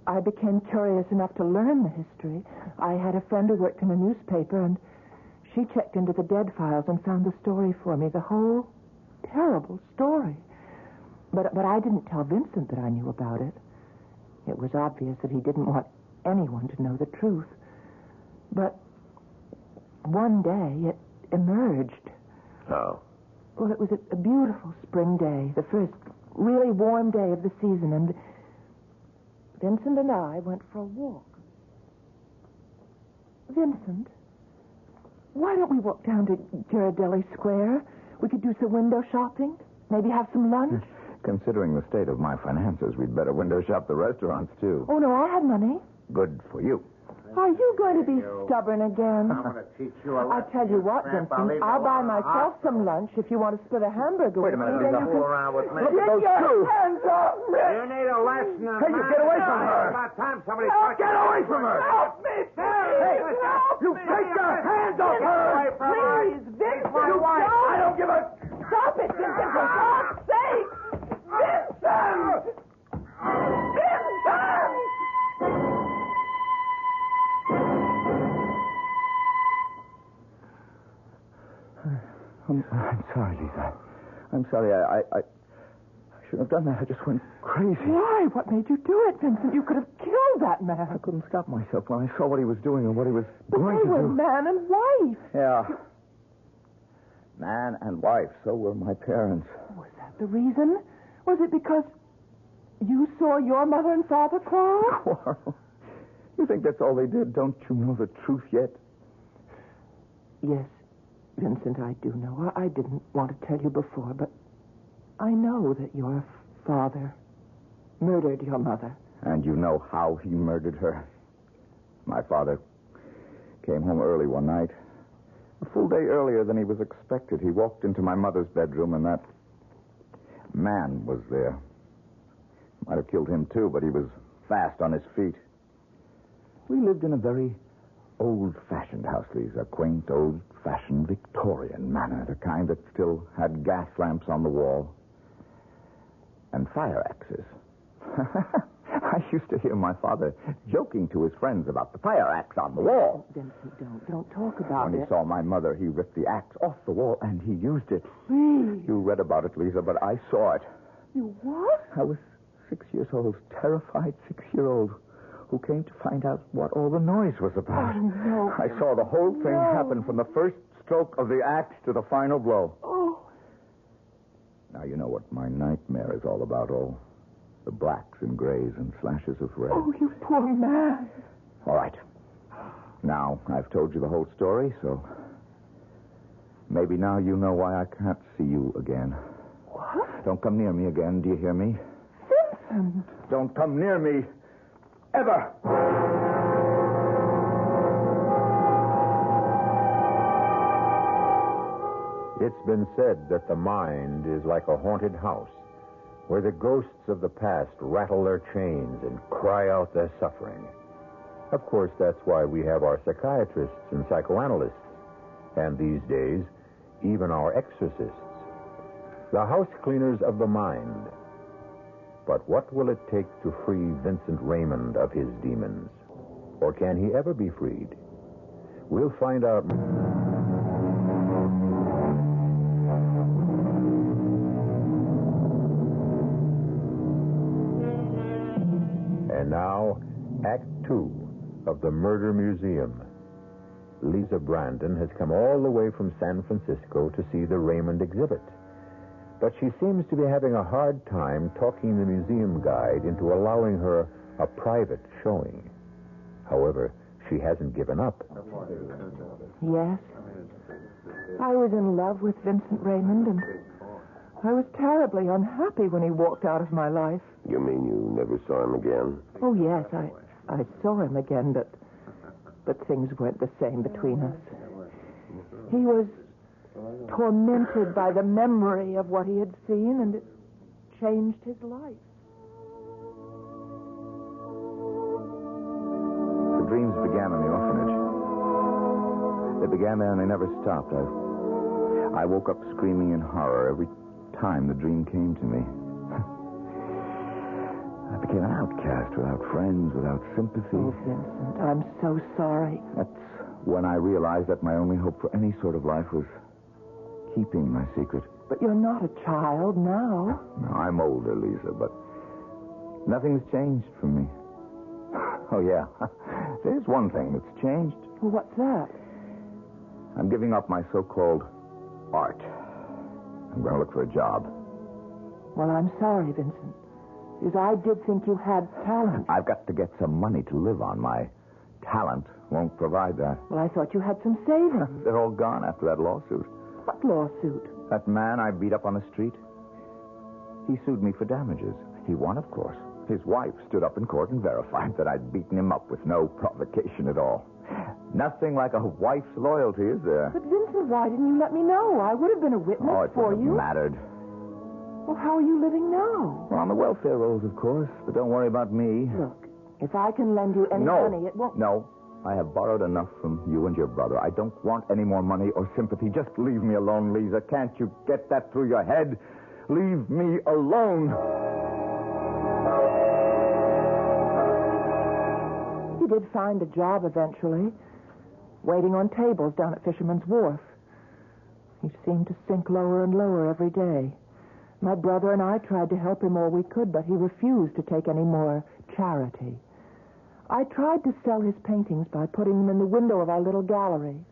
I became curious enough to learn the history. I had a friend who worked in a newspaper, and she checked into the dead files and found the story for me, the whole terrible story. But I didn't tell Vincent that I knew about it. It was obvious that he didn't want anyone to know the truth. But one day it emerged. How? Well, it was a beautiful spring day, the first really warm day of the season, and Vincent and I went for a walk. Vincent, why don't we walk down to Ghirardelli Square? We could do some window shopping, maybe have some lunch. Considering the state of my finances, we'd better window shop the restaurants, too. Oh, no, I have money. Good for you. Are you going to be stubborn again? I'm going to teach you a lesson. I'll tell you what, Vincent. I'll buy myself some lunch if you want to split a hamburger. Wait a minute, then Lisa. you Fool around with me. Look at those two. Hands up, You need a lesson. Hey, you get away from her. It's about time somebody... Get away from her. Help me, Hey, you take your hands off her. Please, Vincent, my wife. I don't give a... Stop it, Vincent, for God's sake! Vincent! Vincent! I'm sorry, Lisa. I'm sorry. I shouldn't have done that. I just went crazy. Why? What made you do it, Vincent? You could have killed that man. I couldn't stop myself when I saw what he was doing and what he was But going they to were do. man and wife. Yeah. Man and wife. So were my parents. Was that the reason? Was it because you saw your mother and father quarrel? Quarrel? You think that's all they did? Don't you know the truth yet? Yes, Vincent, I do know. I didn't want to tell you before, but I know that your father murdered your mother. And you know how he murdered her. My father came home early one night. A full day earlier than he was expected. He walked into my mother's bedroom, and that man was there. Might have killed him, too, but he was fast on his feet. We lived in a very old-fashioned house, Lisa. A quaint, old-fashioned Victorian manner. The kind that still had gas lamps on the wall. And fire axes. I used to hear my father joking to his friends about the fire axe on the wall. Vincent, don't talk about When he saw my mother, he ripped the axe off the wall, and he used it. Please. You read about it, Lisa, but I saw it. You what? I was 6 years old, terrified 6-year-old, who came to find out what all the noise was about. Oh, no. I saw the whole thing happen from the first stroke of the axe to the final blow. Oh. Now you know what my nightmare is all about, all the blacks and grays and slashes of red. Oh, you poor man. All right. Now, I've told you the whole story, so maybe now you know why I can't see you again. What? Don't come near me again, do you hear me? Vincent! Don't come near me. Ever! It's been said that the mind is like a haunted house, where the ghosts of the past rattle their chains and cry out their suffering. Of course, that's why we have our psychiatrists and psychoanalysts, and these days, even our exorcists. The house cleaners of the mind. But what will it take to free Vincent Raymond of his demons? Or can he ever be freed? We'll find out. And now, Act 2 of the Murder Museum. Lisa Brandon has come all the way from San Francisco to see the Raymond exhibit. But she seems to be having a hard time talking the museum guide into allowing her a private showing. However, she hasn't given up. Yes. I was in love with Vincent Raymond, and I was terribly unhappy when he walked out of my life. You mean you never saw him again? Oh, yes, I saw him again, but things weren't the same between us. He was tormented by the memory of what he had seen, and it changed his life. The dreams began in the orphanage. They began there and they never stopped. I woke up screaming in horror every time the dream came to me. I became an outcast, without friends, without sympathy. Oh, Vincent, I'm so sorry. That's when I realized that my only hope for any sort of life was keeping my secret. But you're not a child now. No, I'm older, Lisa, but nothing's changed for me. Oh, yeah. There's one thing that's changed. Well, what's that? I'm giving up my so-called art. I'm going to look for a job. Well, I'm sorry, Vincent. Because I did think you had talent. I've got to get some money to live on. My talent won't provide that. Well, I thought you had some savings. They're all gone after that lawsuit. What lawsuit? That man I beat up on the street. He sued me for damages. He won, of course. His wife stood up in court and verified that I'd beaten him up with no provocation at all. Nothing like a wife's loyalty, is there? But, Vincent, why didn't you let me know? I would have been a witness for you. Oh, it wouldn't have mattered. Well, how are you living now? Well, on the welfare rolls, of course. But don't worry about me. Look, if I can lend you any money, it won't... No. I have borrowed enough from you and your brother. I don't want any more money or sympathy. Just leave me alone, Lisa. Can't you get that through your head? Leave me alone. He did find a job eventually, waiting on tables down at Fisherman's Wharf. He seemed to sink lower and lower every day. My brother and I tried to help him all we could, but he refused to take any more charity. I tried to sell his paintings by putting them in the window of our little gallery.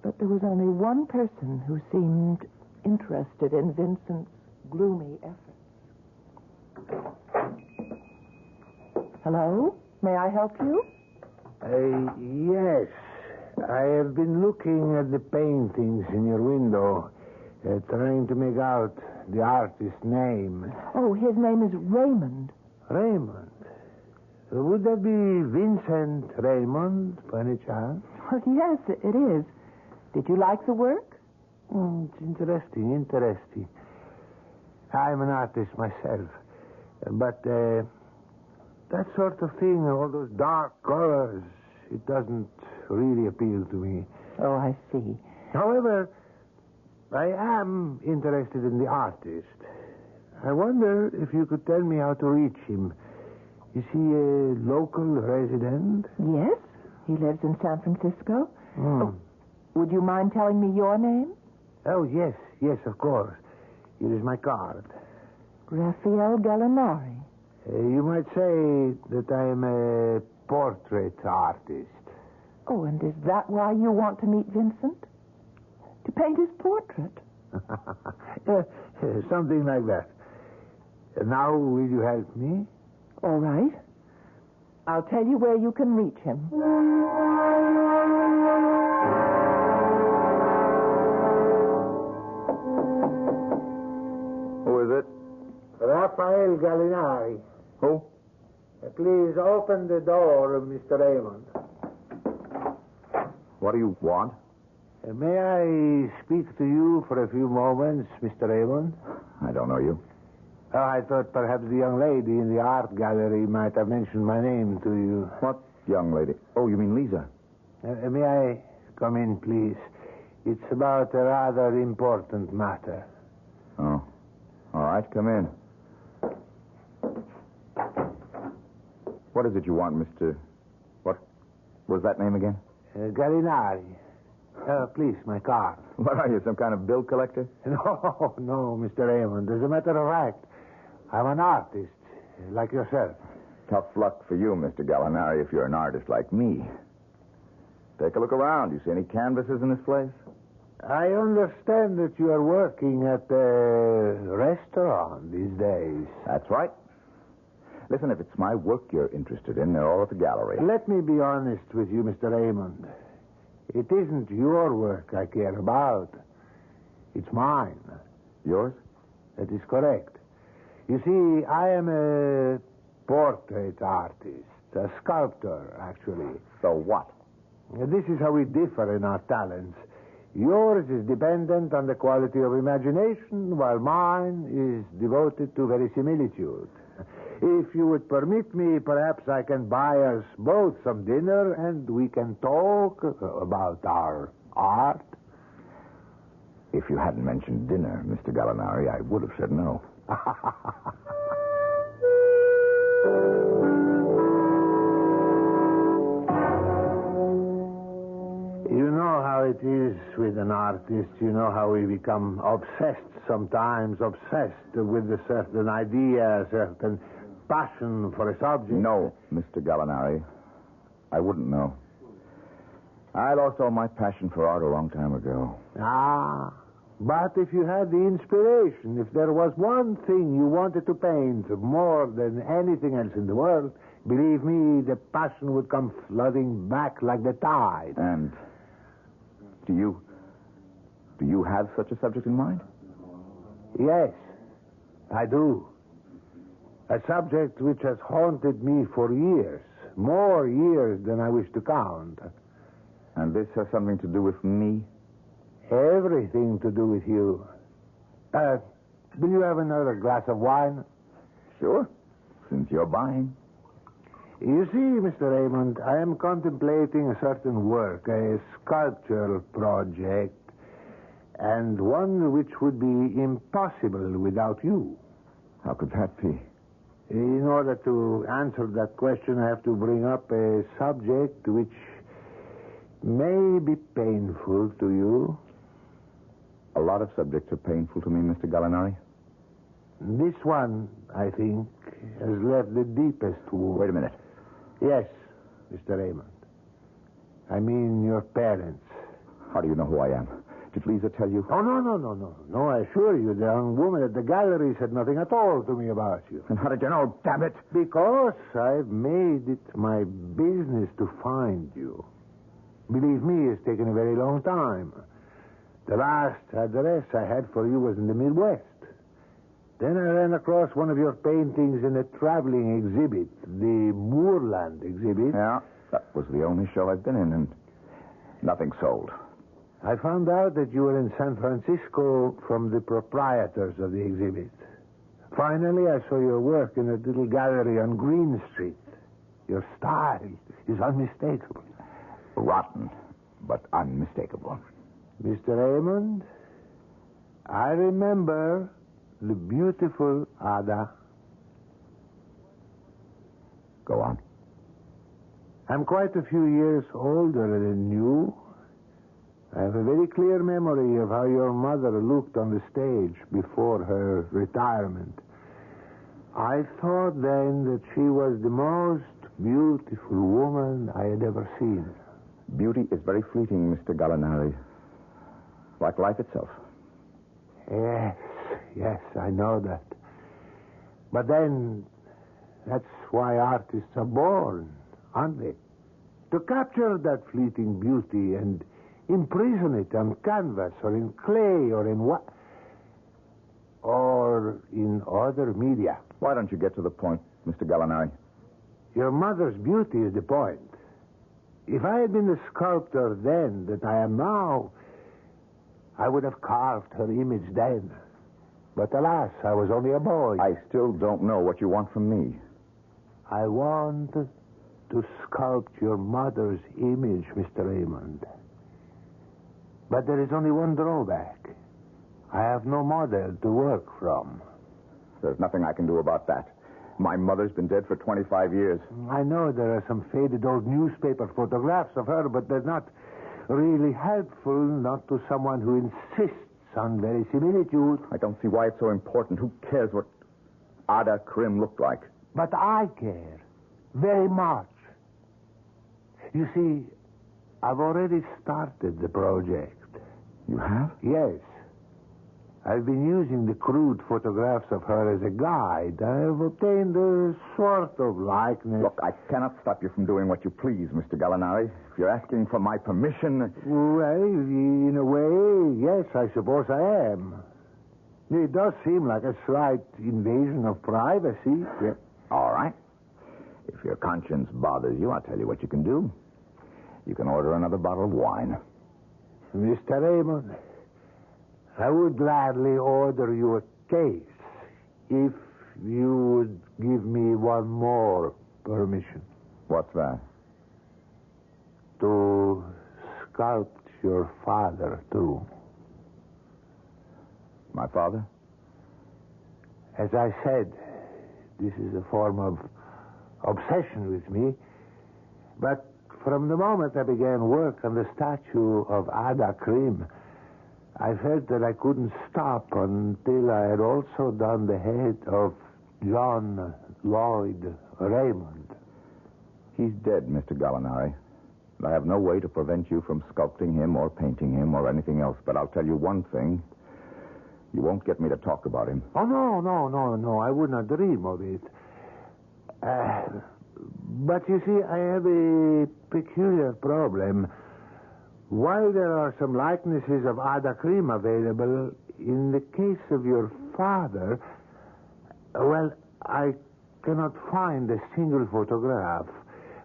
But there was only one person who seemed interested in Vincent's gloomy efforts. Hello? May I help you? Yes. I have been looking at the paintings in your window, trying to make out the artist's name. Oh, his name is Raymond. Raymond? Would that be Vincent Raymond, by any chance? Oh, yes, it is. Did you like the work? It's interesting. I'm an artist myself. But that sort of thing, all those dark colors, it doesn't really appeal to me. Oh, I see. However, I am interested in the artist. I wonder if you could tell me how to reach him. Is he a local resident? Yes, he lives in San Francisco. Oh, would you mind telling me your name? Oh, yes, of course. Here is my card. Raphael Gallinari. You might say that I am a portrait artist. Oh, and is that why you want to meet Vincent? To paint his portrait? Something like that. Now, will you help me? All right. I'll tell you where you can reach him. Who is it? Raphael Gallinari. Who? Please open the door, Mr. Raymond. What do you want? May I speak to you for a few moments, Mr. Raymond? I don't know you. Oh, I thought perhaps the young lady in the art gallery might have mentioned my name to you. What young lady? Oh, you mean Lisa? May I come in, please? It's about a rather important matter. Oh. All right, come in. What is it you want, Mr. What was that name again? Gallinari. Please, my car. What are you, some kind of bill collector? No, Mr. Raymond. As a matter of fact, I'm an artist, like yourself. Tough luck for you, Mr. Gallinari, if you're an artist like me. Take a look around. You see any canvases in this place? I understand that you are working at a restaurant these days. That's right. Listen, if it's my work you're interested in, they're all at the gallery. Let me be honest with you, Mr. Raymond. It isn't your work I care about. It's mine. Yours? That is correct. You see, I am a portrait artist, a sculptor, actually. So what? This is how we differ in our talents. Yours is dependent on the quality of imagination, while mine is devoted to verisimilitude. If you would permit me, perhaps I can buy us both some dinner and we can talk about our art. If you hadn't mentioned dinner, Mr. Gallinari, I would have said no. You know how it is with an artist. You know how we become obsessed sometimes, obsessed with a certain idea, a certain passion for a subject. No, Mr. Gallinari. I wouldn't know. I lost all my passion for art a long time ago. But if you had the inspiration, if there was one thing you wanted to paint more than anything else in the world, believe me, the passion would come flooding back like the tide. And do you have such a subject in mind? Yes, I do. A subject which has haunted me for years, more years than I wish to count. And this has something to do with me? Everything to do with you. Will you have another glass of wine? Sure, since you're buying. You see, Mr. Raymond, I am contemplating a certain work, a sculptural project, and one which would be impossible without you. How could that be? In order to answer that question, I have to bring up a subject which may be painful to you. A lot of subjects are painful to me, Mr. Gallinari. This one, I think, has left the deepest wound. Wait a minute. Yes, Mr. Raymond. I mean your parents. How do you know who I am? Did Lisa tell you? Oh, no. No, I assure you, the young woman at the gallery said nothing at all to me about you. And how did you know? Damn it! Because I've made it my business to find you. Believe me, it's taken a very long time. The last address I had for you was in the Midwest. Then I ran across one of your paintings in a traveling exhibit, the Moorland exhibit. Yeah, that was the only show I've been in, and nothing sold. I found out that you were in San Francisco from the proprietors of the exhibit. Finally, I saw your work in a little gallery on Green Street. Your style is unmistakable. Rotten, but unmistakable. Mr. Raymond, I remember the beautiful Ada. Go on. I'm quite a few years older than you. I have a very clear memory of how your mother looked on the stage before her retirement. I thought then that she was the most beautiful woman I had ever seen. Beauty is very fleeting, Mr. Gallinari. Like life itself. Yes, I know that. But then, that's why artists are born, aren't they? To capture that fleeting beauty and imprison it on canvas or in clay or in what? Or in other media. Why don't you get to the point, Mr. Gallinari? Your mother's beauty is the point. If I had been the sculptor then that I am now, I would have carved her image then. But alas, I was only a boy. I still don't know what you want from me. I want to sculpt your mother's image, Mr. Raymond. But there is only one drawback. I have no model to work from. There's nothing I can do about that. My mother's been dead for 25 years. I know there are some faded old newspaper photographs of her, but they're not really helpful, not to someone who insists on verisimilitude. I don't see why it's so important. Who cares what Ada Krim looked like? But I care. Very much. You see, I've already started the project. You have? Yes. I've been using the crude photographs of her as a guide. I've obtained a sort of likeness. Look, I cannot stop you from doing what you please, Mr. Gallinari. If you're asking for my permission... Well, in a way, yes, I suppose I am. It does seem like a slight invasion of privacy. Yeah. All right. If your conscience bothers you, I'll tell you what you can do. You can order another bottle of wine. Mr. Raymond, I would gladly order you a case if you would give me one more permission. What's that? To sculpt your father, too. My father? As I said, this is a form of obsession with me. But from the moment I began work on the statue of Ada Krim, I felt that I couldn't stop until I had also done the head of John Lloyd Raymond. He's dead, Mr. Gallinari. I have no way to prevent you from sculpting him or painting him or anything else. But I'll tell you one thing. You won't get me to talk about him. Oh, no. I would not dream of it. But you see, I have a peculiar problem. While there are some likenesses of Ada Krim available, in the case of your father, well, I cannot find a single photograph.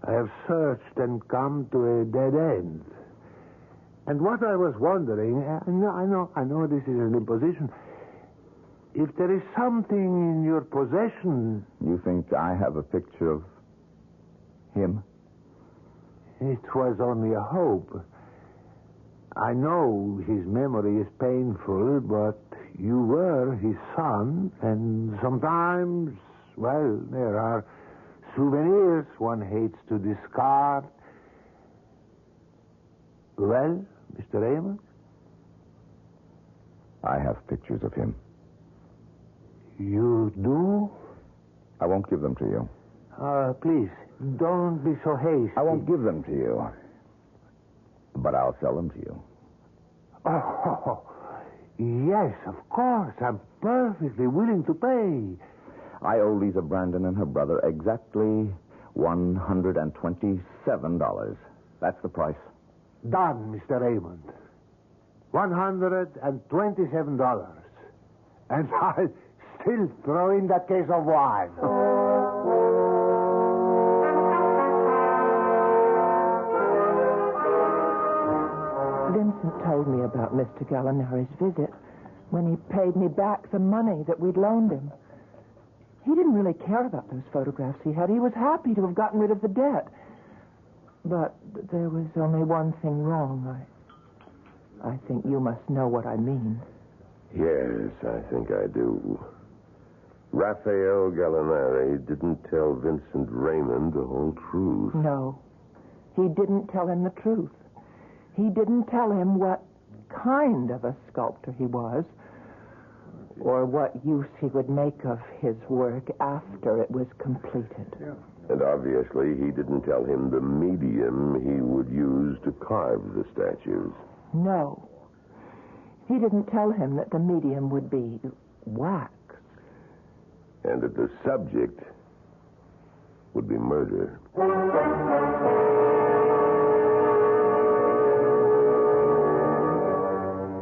I have searched and come to a dead end. And what I was wondering, I know this is an imposition, if there is something in your possession... You think I have a picture of him? It was only a hope. I know his memory is painful, but you were his son, and sometimes, well, there are souvenirs one hates to discard. Well, Mr. Raymond? I have pictures of him. You do? I won't give them to you. Please, don't be so hasty. I won't give them to you. But I'll sell them to you. Oh, yes, of course. I'm perfectly willing to pay. I owe Lisa Brandon and her brother exactly $127. That's the price. Done, Mr. Raymond. $127. And I'll still throw in that case of wine. Vincent told me about Mr. Gallinari's visit when he paid me back the money that we'd loaned him. He didn't really care about those photographs he had. He was happy to have gotten rid of the debt. But there was only one thing wrong. I think you must know what I mean. Yes, I think I do. Raphael Gallinari didn't tell Vincent Raymond the whole truth. No, he didn't tell him the truth. He didn't tell him what kind of a sculptor he was, or what use he would make of his work after it was completed. Yeah. And obviously he didn't tell him the medium he would use to carve the statues. No. He didn't tell him that the medium would be wax. And that the subject would be murder.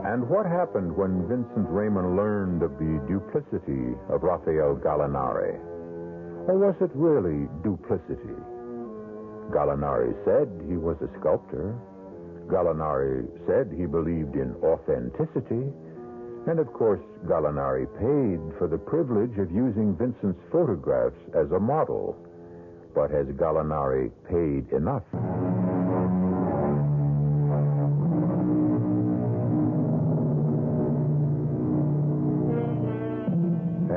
And what happened when Vincent Raymond learned of the duplicity of Raphael Gallinari? Or was it really duplicity? Gallinari said he was a sculptor. Gallinari said he believed in authenticity. And, of course, Gallinari paid for the privilege of using Vincent's photographs as a model. But has Gallinari paid enough?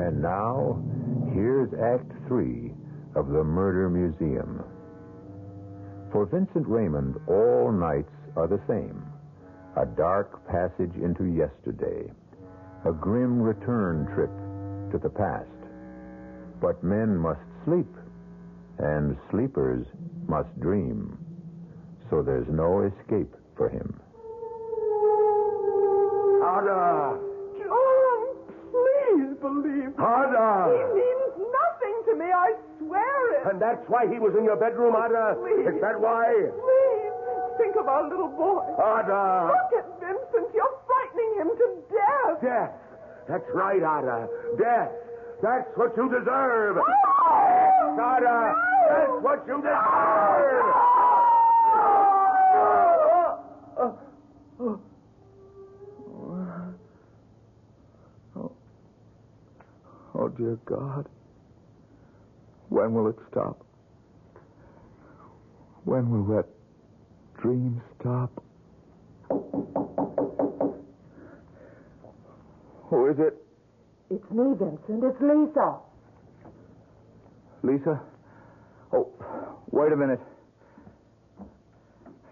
And now, here's Act 3 of The Murder Museum. For Vincent Raymond, all nights are the same. A dark passage into yesterday. A grim return trip to the past. But men must sleep, and sleepers must dream. So there's no escape for him. Ada! John, please believe me. Ada! He means nothing to me, I swear it. And that's why he was in your bedroom, Ada? Please. Is that why? Please, think of our little boy. Ada! Look at Vincent. You're frightening him to death. Death. That's right, Ada. Death. That's what you deserve. Oh! Yes, Ada. That's what you deserve. Oh, dear God. When will it stop? When will that dream stop? Who is it? It's me, Vincent. It's Lisa. Lisa? Oh, wait a minute.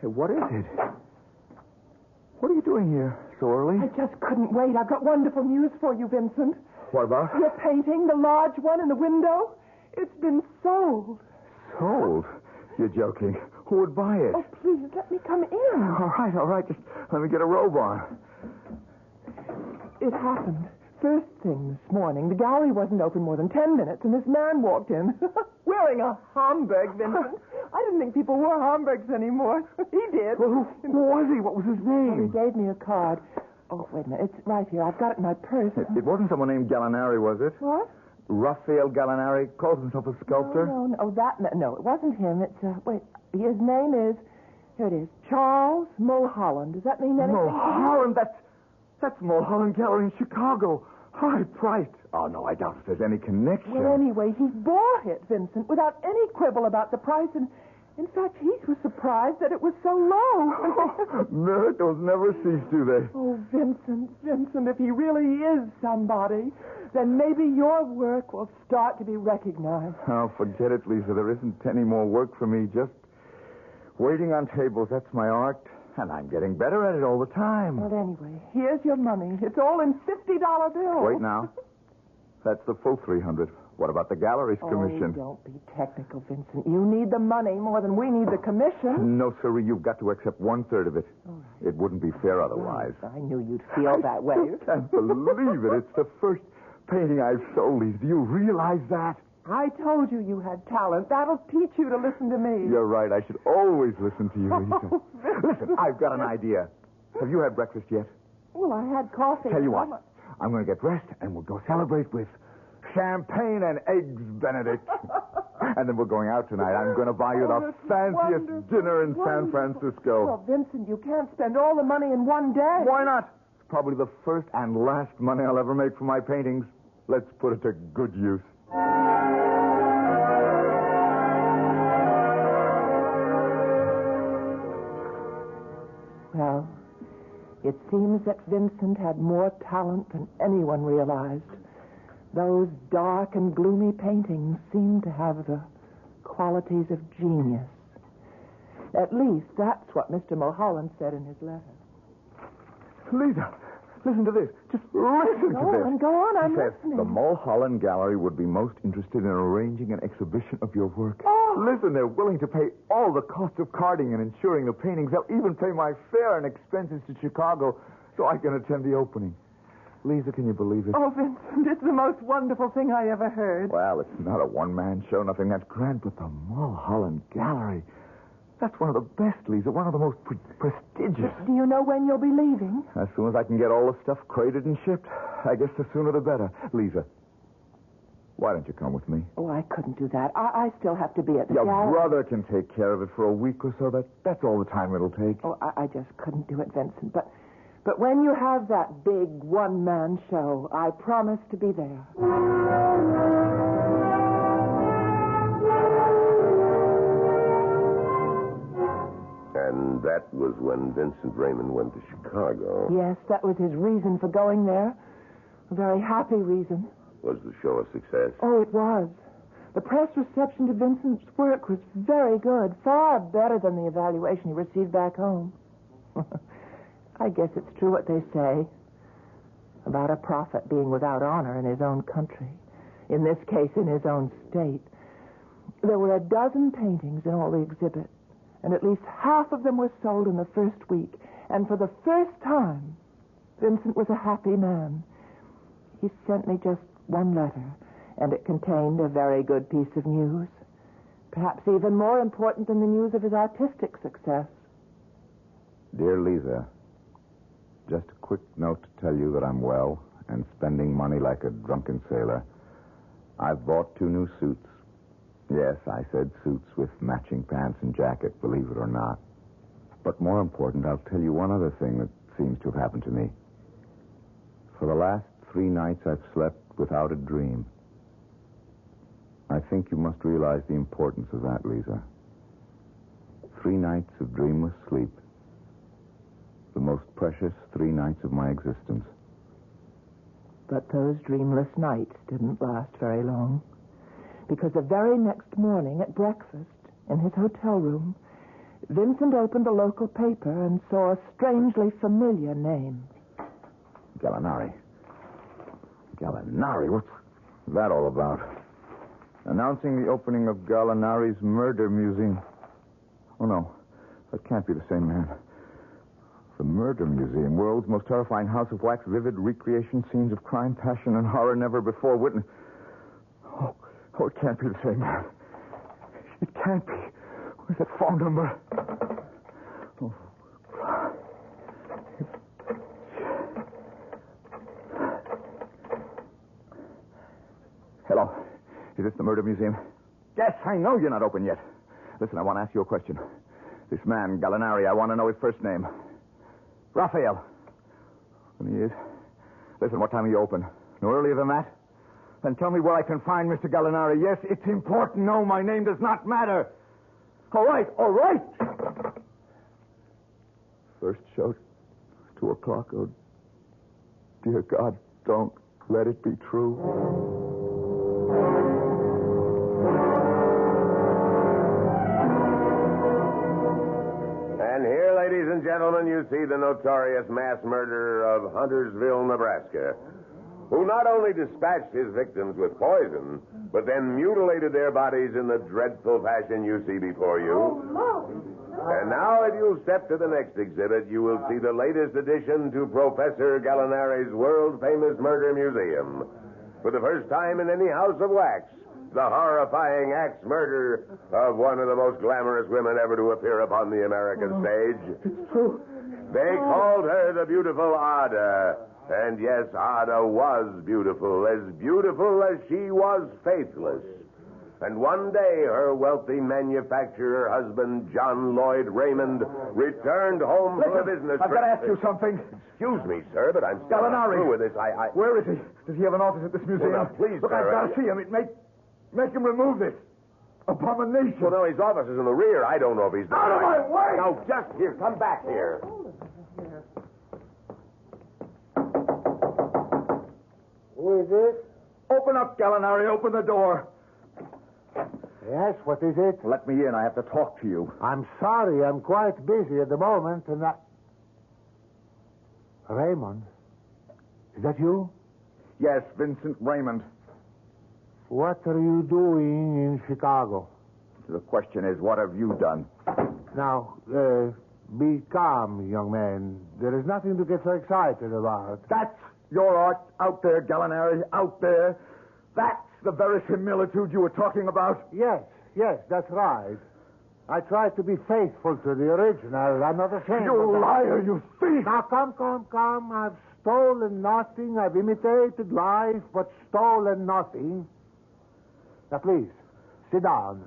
Hey, what is it? What are you doing here so early? I just couldn't wait. I've got wonderful news for you, Vincent. What about? Your painting, the large one in the window, it's been sold. Sold? You're joking. Who would buy it? Oh, please, let me come in. All right. Just let me get a robe on. It happened. First thing this morning, the gallery wasn't open more than 10 minutes, and this man walked in wearing a Homburg, Vincent. I didn't think people wore Homburgs anymore. He did. Well, who was he? What was his name? Well, he gave me a card. Oh, wait a minute. It's right here. I've got it in my purse. It wasn't someone named Gallinari, was it? What? Raphael Gallinari calls himself a sculptor? No. No, it wasn't him. It's, wait, his name is, here it is, Charles Mulholland. Does that mean anything? Mulholland? That's Mulholland Gallery in Chicago. High priced. Oh, no, I doubt if there's any connection. Well, anyway, he bought it, Vincent, without any quibble about the price, and in fact, he was surprised that it was so low. Miracles never cease, do they? Oh, Vincent, if he really is somebody, then maybe your work will start to be recognized. Oh, forget it, Lisa. There isn't any more work for me. Just waiting on tables. That's my art. And I'm getting better at it all the time. Well, anyway, here's your money. It's all in $50 bills. Wait now. That's the full $300. What about the gallery's commission? Oh, don't be technical, Vincent. You need the money more than we need the commission. No, sirree. You've got to accept 1/3 of it. All right. It wouldn't be fair otherwise. I knew you'd feel that way. I can't believe it. It's the first painting I've sold, Lisa. Do you realize that? I told you you had talent. That'll teach you to listen to me. You're right. I should always listen to you, Lisa. Oh, Listen, I've got an idea. Have you had breakfast yet? Well, I had coffee. Tell you what. I'm going to get dressed, and we'll go celebrate with champagne and eggs Benedict. And then we're going out tonight. I'm going to buy you the fanciest dinner in San Francisco. Well, Vincent, you can't spend all the money in one day. Why not? It's probably the first and last money I'll ever make for my paintings. Let's put it to good use. Well, it seems that Vincent had more talent than anyone realized. Those dark and gloomy paintings seemed to have the qualities of genius. At least that's what Mr. Mulholland said in his letter. Lisa, listen to this. Just listen to this. Go on, I'm says, listening. The Mulholland Gallery would be most interested in arranging an exhibition of your work. Oh. Listen, they're willing to pay all the cost of carding and insuring the paintings. They'll even pay my fare and expenses to Chicago so I can attend the opening. Lisa, can you believe it? Oh, Vincent, it's the most wonderful thing I ever heard. Well, it's not a one-man show, nothing that grand, but the Mulholland Gallery. That's one of the best, Lisa, one of the most prestigious. Do you know when you'll be leaving? As soon as I can get all the stuff crated and shipped. I guess the sooner the better. Lisa, why don't you come with me? Oh, I couldn't do that. I still have to be at the Your gallery. brother can take care of it for a week or so. That's all the time it'll take. Oh, I just couldn't do it, Vincent. But when you have that big one-man show, I promise to be there. And that was when Vincent Raymond went to Chicago. Yes, that was his reason for going there. A very happy reason. Was the show a success? Oh, it was. The press reception to Vincent's work was very good, far better than the evaluation he received back home. I guess it's true what they say about a prophet being without honor in his own country, in this case in his own state. There were 12 paintings in all the exhibit, and at least half of them were sold in the first week. And for the first time, Vincent was a happy man. He sent me just one letter, and it contained a very good piece of news, perhaps even more important than the news of his artistic success. Dear Lisa, just a quick note to tell you that I'm well and spending money like a drunken sailor. I've bought 2 new suits. Yes, I said suits with matching pants and jacket, believe it or not. But more important, I'll tell you one other thing that seems to have happened to me. For the last 3 nights, I've slept without a dream. I think you must realize the importance of that, Lisa. 3 nights of dreamless sleep. The most precious 3 nights of my existence. But those dreamless nights didn't last very long. Because the very next morning at breakfast in his hotel room, Vincent opened the local paper and saw a strangely familiar name. Gallinari. Gallinari? What's that all about? Announcing the opening of Gallinari's Murder Museum. Oh, no. That can't be the same man. The Murder Museum, world's most terrifying house of wax, vivid recreation, scenes of crime, passion, and horror never before witnessed. Oh, it can't be the same man. It can't be. Where's that phone number? Oh. Hello. Is this the Murder Museum? Yes, I know you're not open yet. Listen, I want to ask you a question. This man, Gallinari, I want to know his first name. Raphael. And he is. Listen, what time are you open? No earlier than that? Then tell me where I can find Mr. Gallinari. Yes, it's important. No, my name does not matter. All right. First show, 2 o'clock. Oh, dear God, don't let it be true. And here, ladies and gentlemen, you see the notorious mass murderer of Huntersville, Nebraska, who not only dispatched his victims with poison, but then mutilated their bodies in the dreadful fashion you see before you. And now, if you'll step to the next exhibit, you will see the latest addition to Professor Gallinari's world-famous murder museum. For the first time in any house of wax, the horrifying axe murder of one of the most glamorous women ever to appear upon the American stage. It's true. They called her the beautiful Ada. And yes, Ada was beautiful as she was faithless. And one day, her wealthy manufacturer husband, John Lloyd Raymond, returned home from a business I've got to ask you something. Excuse me, sir, but I'm still not Gallinari. through with this. Where is he? Does he have an office at this museum? Well, now, please, Look, sir, I've got to see him. Make him remove this abomination. Well, no, his office is in the rear. I don't know if he's there. Out of my way! Now, just here. Come back here. Who is it? Open up, Gallinari. Open the door. Yes, what is it? Let me in. I have to talk to you. I'm sorry. I'm quite busy at the moment, and Raymond? Is that you? Yes, Vincent Raymond. What are you doing in Chicago? The question is, what have you done? Now, be calm, young man. There is nothing to get so excited about. That's your art out there, Gallinari, out there. That's the verisimilitude you were talking about. Yes, that's right. I try to be faithful to the original. I'm not ashamed of that. You liar, you thief! Now, come. I've stolen nothing. I've imitated life, but stolen nothing. Now, please, sit down.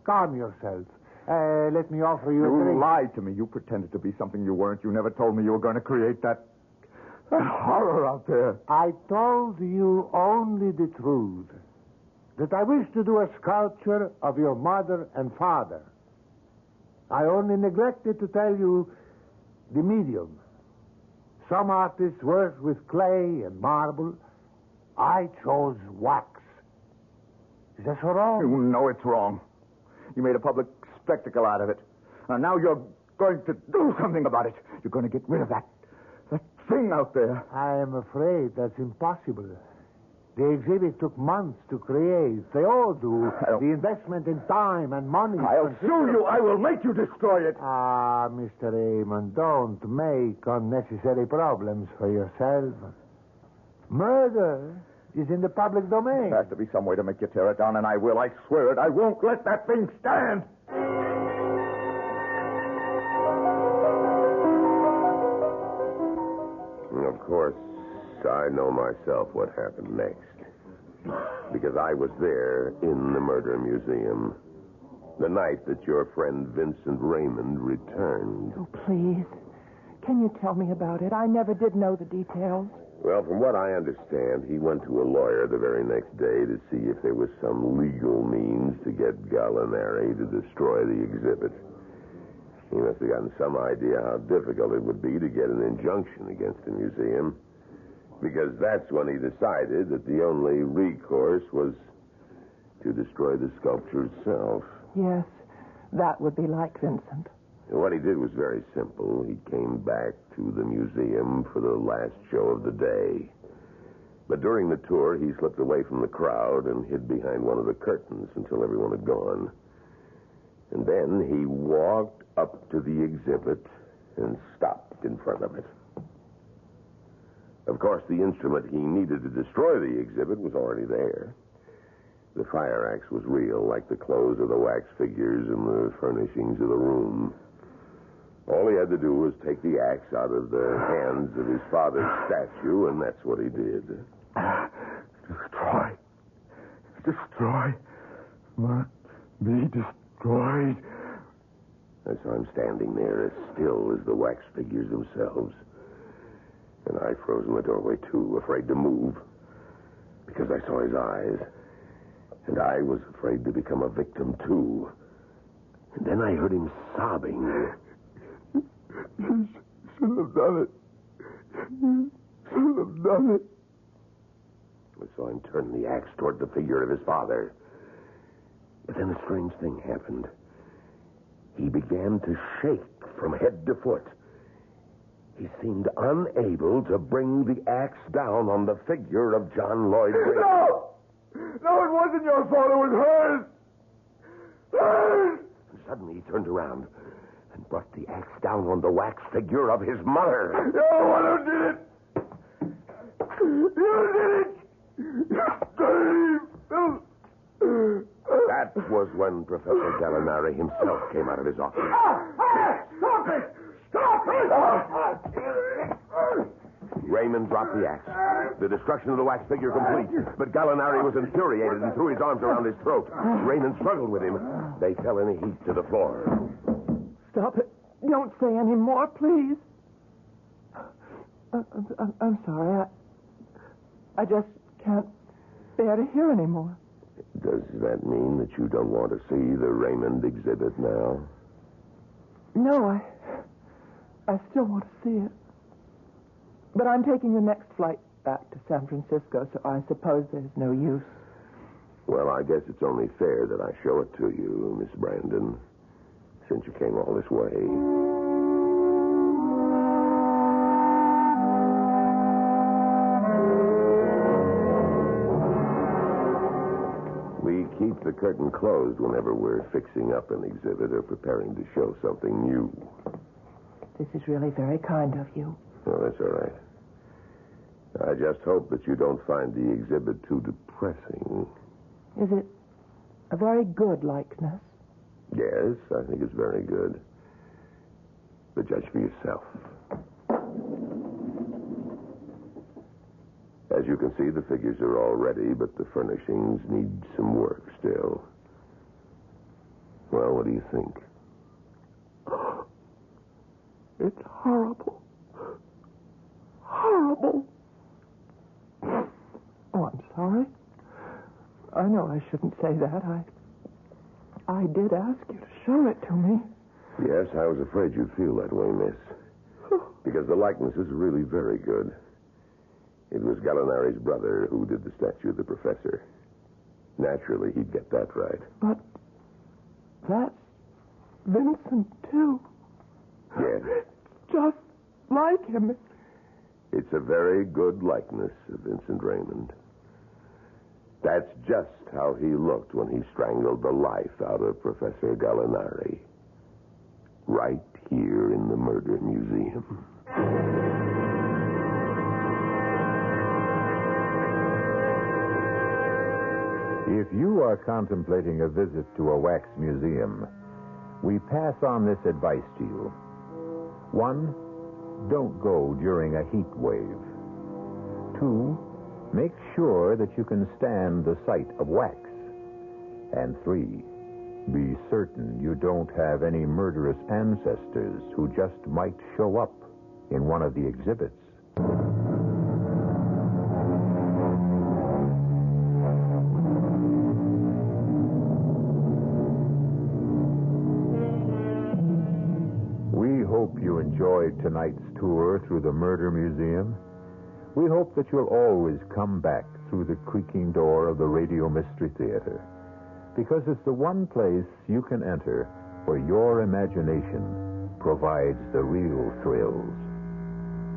Calm yourself. Let me offer you a drink. You lied to me. You pretended to be something you weren't. You never told me you were going to create that horror out there. I told you only the truth. That I wish to do a sculpture of your mother and father. I only neglected to tell you the medium. Some artists work with clay and marble. I chose wax. Is that so wrong? You know it's wrong. You made a public spectacle out of it. And now you're going to do something about it. You're going to get rid of that thing out there. I am afraid that's impossible. The exhibit took months to create. They all do. The investment in time and money. I'll sue you. I will make you destroy it. Ah, Mr. Raymond, don't make unnecessary problems for yourself. Murder is in the public domain. There has to be some way to make you tear it down, and I will. I swear it. I won't let that thing stand. Of course, I know myself what happened next. Because I was there in the murder museum the night that your friend Vincent Raymond returned. Oh, please. Can you tell me about it? I never did know the details. Well, from what I understand, he went to a lawyer the very next day to see if there was some legal means to get Gallinari to destroy the exhibit. He must have gotten some idea how difficult it would be to get an injunction against the museum, because that's when he decided that the only recourse was to destroy the sculpture itself. Yes, that would be like Vincent. And what he did was very simple. He came back to the museum for the last show of the day. But during the tour, he slipped away from the crowd and hid behind one of the curtains until everyone had gone. And then he walked up to the exhibit and stopped in front of it. Of course, the instrument he needed to destroy the exhibit was already there. The fire axe was real, like the clothes of the wax figures and the furnishings of the room. All he had to do was take the axe out of the hands of his father's statue, and that's what he did. Destroy. Destroy. Be destroyed. I saw him standing there as still as the wax figures themselves. And I froze in the doorway, too, afraid to move. Because I saw his eyes. And I was afraid to become a victim, too. And then I heard him sobbing. You should have done it. You should have done it. I saw him turn the axe toward the figure of his father. But then a strange thing happened. He began to shake from head to foot. He seemed unable to bring the axe down on the figure of John Lloyd Wayne. No! No, it wasn't your fault. It was hers. Hers! And suddenly he turned around and brought the axe down on the wax figure of his mother. You're the one who did it. You did it. You That was when Professor Gallinari himself came out of his office. Stop it! Stop it! Raymond dropped the axe. The destruction of the wax figure complete. But Gallinari was infuriated and threw his arms around his throat. Raymond struggled with him. They fell in a heap to the floor. Stop it. Don't say any more, please. I'm sorry. I just can't bear to hear any more. Does that mean that you don't want to see the Raymond exhibit now? No, I still want to see it. But I'm taking the next flight back to San Francisco, so I suppose there's no use. Well, I guess it's only fair that I show it to you, Miss Brandon, since you came all this way. We keep the curtain closed whenever we're fixing up an exhibit or preparing to show something new. This is really very kind of you. Oh, that's all right. I just hope that you don't find the exhibit too depressing. Is it a very good likeness? Yes, I think it's very good. But judge for yourself. As you can see, the figures are all ready, but the furnishings need some work still. Well, what do you think? It's horrible. Horrible. Oh, I'm sorry. I know I shouldn't say that. I did ask you to show it to me. Yes, I was afraid you'd feel that way, miss. Because the likeness is really very good. It was Gallinari's brother who did the statue of the professor. Naturally, he'd get that right. But that's Vincent, too. Yes. Just like him. It's a very good likeness of Vincent Raymond. That's just how he looked when he strangled the life out of Professor Gallinari. Right here in the Murder Museum. If you are contemplating a visit to a wax museum, we pass on this advice to you. 1, don't go during a heat wave. 2, make sure that you can stand the sight of wax. And 3, be certain you don't have any murderous ancestors who just might show up in one of the exhibits. We hope you enjoyed tonight's tour through the Murder Museum. We hope that you'll always come back through the creaking door of the Radio Mystery Theater, because it's the one place you can enter where your imagination provides the real thrills.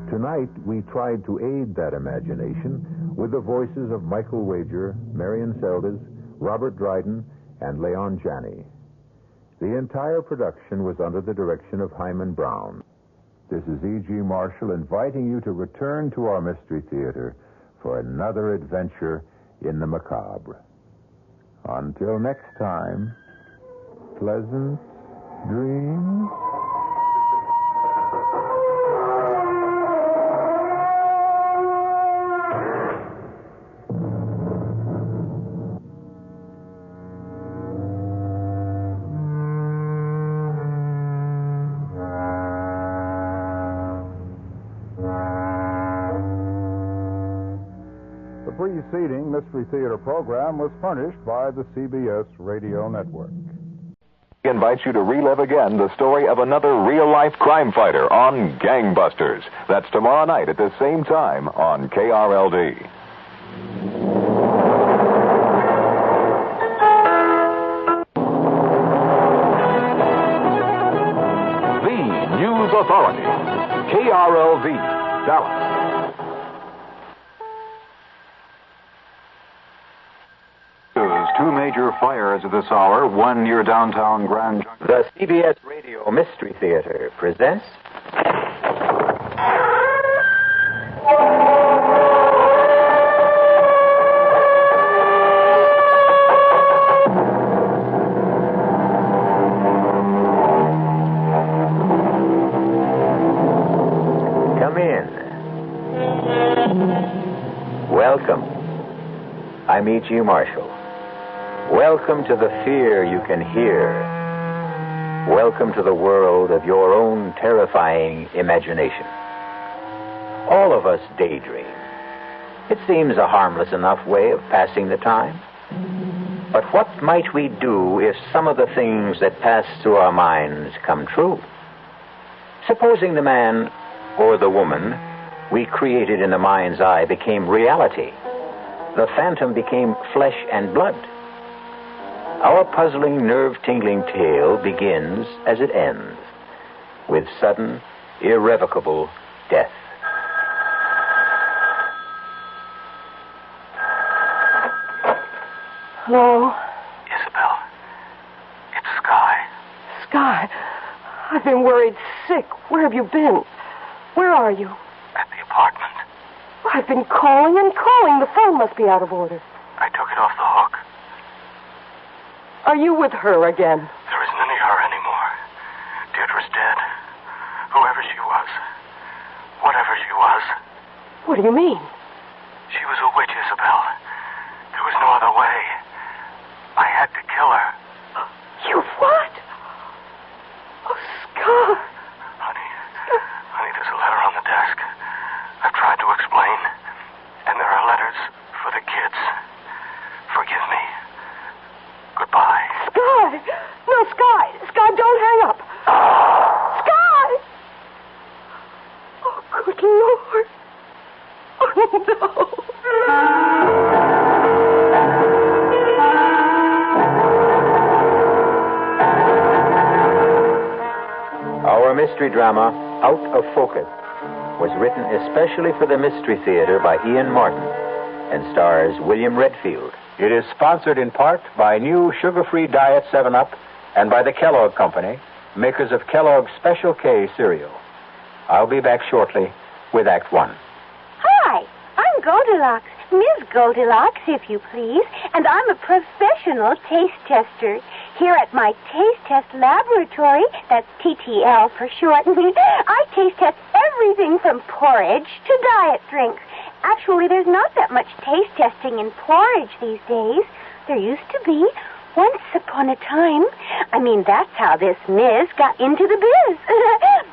Tonight, we tried to aid that imagination with the voices of Michael Wager, Marion Seldes, Robert Dryden, and Leon Janney. The entire production was under the direction of Hyman Brown. This is E.G. Marshall inviting you to return to our Mystery Theater for another adventure in the macabre. Until next time, pleasant dreams. The preceding Mystery Theater program was furnished by the CBS Radio Network. He invites you to relive again the story of another real-life crime fighter on Gangbusters. That's tomorrow night at the same time on KRLD. The News Authority, KRLD, Dallas. Two major fires at this hour, one near downtown Grand Junction. The CBS Radio Mystery Theater presents... Come in. Welcome. I'm E.G. Marshall. Welcome to the fear you can hear. Welcome to the world of your own terrifying imagination. All of us daydream. It seems a harmless enough way of passing the time. But what might we do if some of the things that pass through our minds come true? Supposing the man or the woman we created in the mind's eye became reality. The phantom became flesh and blood. Our puzzling, nerve-tingling tale begins as it ends, with sudden, irrevocable death. Hello? Isabel, it's Sky. Sky, I've been worried sick. Where have you been? Where are you? At the apartment. I've been calling and calling. The phone must be out of order. I took it off the hook. Are you with her again? There isn't any her anymore. Deirdre's dead. Whoever she was. Whatever she was. What do you mean? She was a witch, Isabel. There was no other way. I had to kill her. You what? Oh, Scar. Honey, there's a letter on the desk. I've tried to explain. And there are letters for the kids. Forgive me. Goodbye. Sky! No, Sky! Sky, don't hang up! Sky! Oh, good Lord! Oh, no! mystery drama Out of Focus was written especially for the Mystery Theater by Ian Martin and stars William Redfield. It is sponsored in part by new sugar-free Diet 7-Up and by the Kellogg Company, makers of Kellogg's Special K cereal. I'll be back shortly with Act One. Hi, I'm Goldilocks, Ms. Goldilocks, if you please, and I'm a professional taste tester. Here at my Taste Test Laboratory, that's TTL for short, I taste test everything from porridge to diet drinks. Actually, there's not that much taste testing in porridge these days. There used to be. Once upon a time. I mean, that's how this Ms. got into the biz.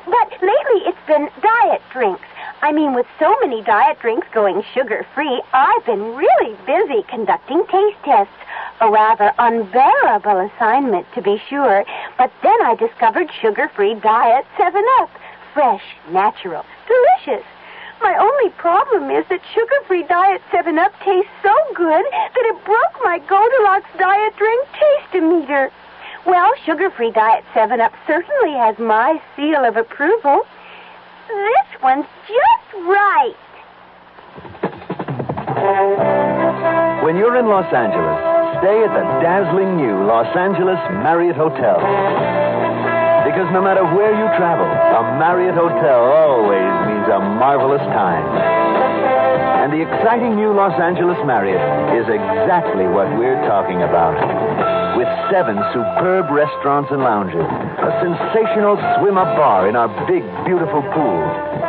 But lately it's been diet drinks. I mean, with so many diet drinks going sugar-free, I've been really busy conducting taste tests. A rather unbearable assignment, to be sure. But then I discovered sugar-free Diet 7-Up. Fresh, natural, delicious. My only problem is that sugar-free Diet 7-Up tastes so good that it broke my Goldilocks diet drink taste-o-meter. Well, sugar-free Diet 7-Up certainly has my seal of approval. This one's just right. When you're in Los Angeles, stay at the dazzling new Los Angeles Marriott Hotel. Because no matter where you travel, a Marriott Hotel always means a marvelous time. And the exciting new Los Angeles Marriott is exactly what we're talking about. With 7 superb restaurants and lounges, a sensational swim-up bar in our big, beautiful pool,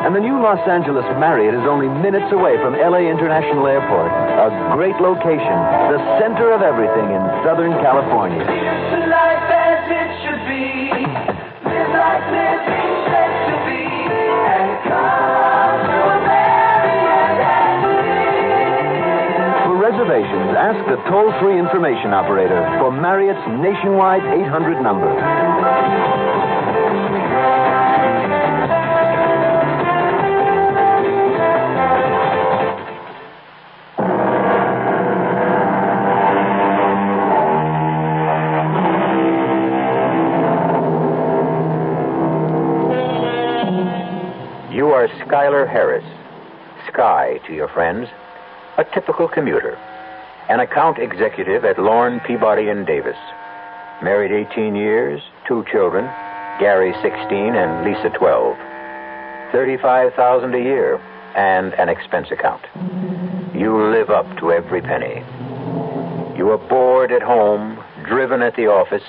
and the new Los Angeles Marriott is only minutes away from L.A. International Airport, a great location, the center of everything in Southern California. Here's life as it should be. Live like living said to be. And come to a Marriott and live. For reservations, ask the toll-free information operator for Marriott's nationwide 800 number. You are Schuyler Harris, Sky to your friends, a typical commuter, an account executive at Lorne, Peabody & Davis. Married 18 years, 2 children, Gary 16 and Lisa 12. $35,000 a year and an expense account. You live up to every penny. You are bored at home, driven at the office,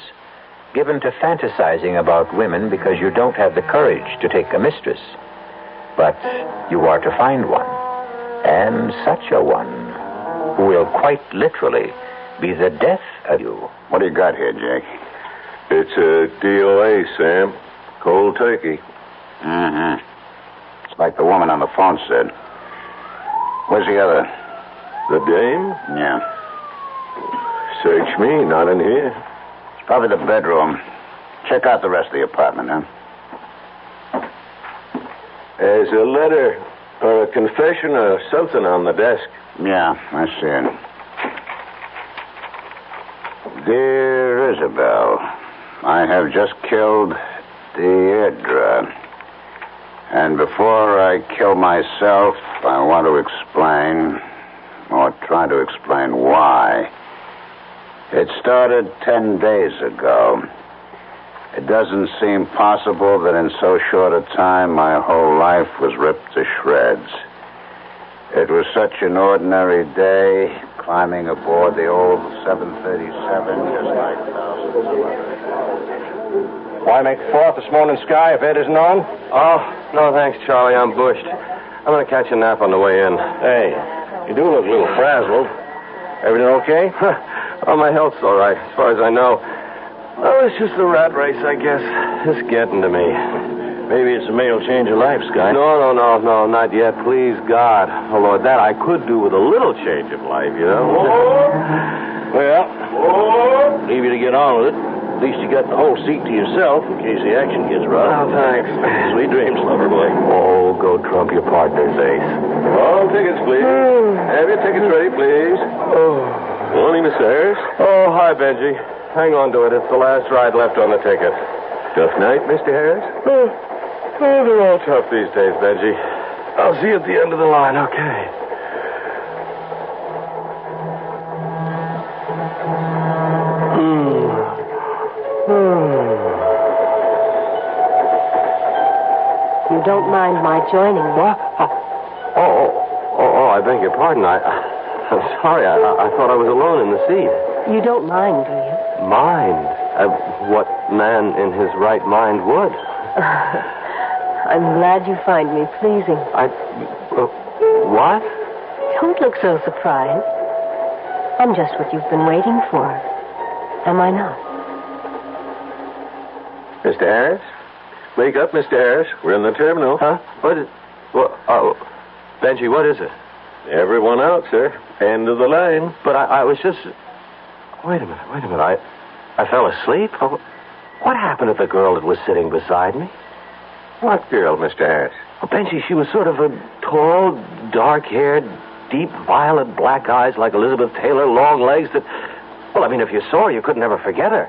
given to fantasizing about women because you don't have the courage to take a mistress. But you are to find one, and such a one, who will quite literally be the death of you. What do you got here, Jake? It's a DOA, Sam. Cold turkey. Mm-hmm. It's like the woman on the phone said. Where's the other? The dame? Yeah. Search me, not in here. It's probably the bedroom. Check out the rest of the apartment, huh? There's a letter or a confession or something on the desk. Yeah, I see it. Dear Isabel, I have just killed Deirdre. And before I kill myself, I want to explain, or try to explain why. It started 10 days ago. It doesn't seem possible that in so short a time my whole life was ripped to shreds. It was such an ordinary day, climbing aboard the old 737, just like thousands of others. Why make the fourth this morning, Sky, if Ed isn't on? Oh, no thanks, Charlie. I'm bushed. I'm going to catch a nap on the way in. Hey, you do look a little frazzled. Everything okay? Oh, my health's all right, as far as I know. Oh, it's just the rat race, I guess. It's getting to me. Maybe it's a male change of life, Sky. No, not yet. Please, God. Oh, Lord, that I could do with a little change of life, you know. Well, leave you to get on with it. At least you got the whole seat to yourself in case the action gets rough. Oh, thanks. Sweet dreams, lover boy. Oh, go trump your partner's ace. All tickets, please. Have your tickets ready, please. Oh. Morning, Miss Harris. Oh, hi, Benji. Hang on to it. It's the last ride left on the ticket. Tough night, Mr. Harris? Oh, they're all tough these days, Benji. I'll see you at the end of the line, okay? You don't mind my joining me? What? Oh, I beg your pardon. I'm sorry. I thought I was alone in the seat. You don't mind, do you? Mind? What man in his right mind would? I'm glad you find me pleasing. What? Don't look so surprised. I'm just what you've been waiting for. Am I not? Mr. Harris? Wake up, Mr. Harris. We're in the terminal. Huh? What is... Benji, what is it? Everyone out, sir. End of the line. But I was just... Wait a minute. I fell asleep? What happened to the girl that was sitting beside me? What girl, Mr. Harris? Well, Benji, she was sort of a tall, dark-haired, deep violet black eyes like Elizabeth Taylor, long legs that... Well, I mean, if you saw her, you could never forget her.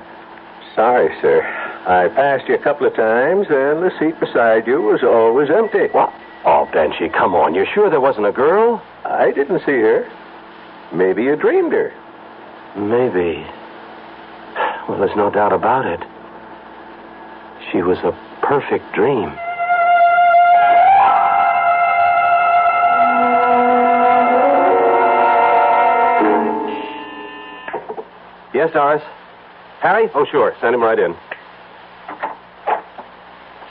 Sorry, sir. I passed you a couple of times, and the seat beside you was always empty. What? Oh, Benji, come on. You're sure there wasn't a girl? I didn't see her. Maybe you dreamed her. Maybe. Well, there's no doubt about it. She was a perfect dream. Yes, Doris? Harry? Oh, sure. Send him right in.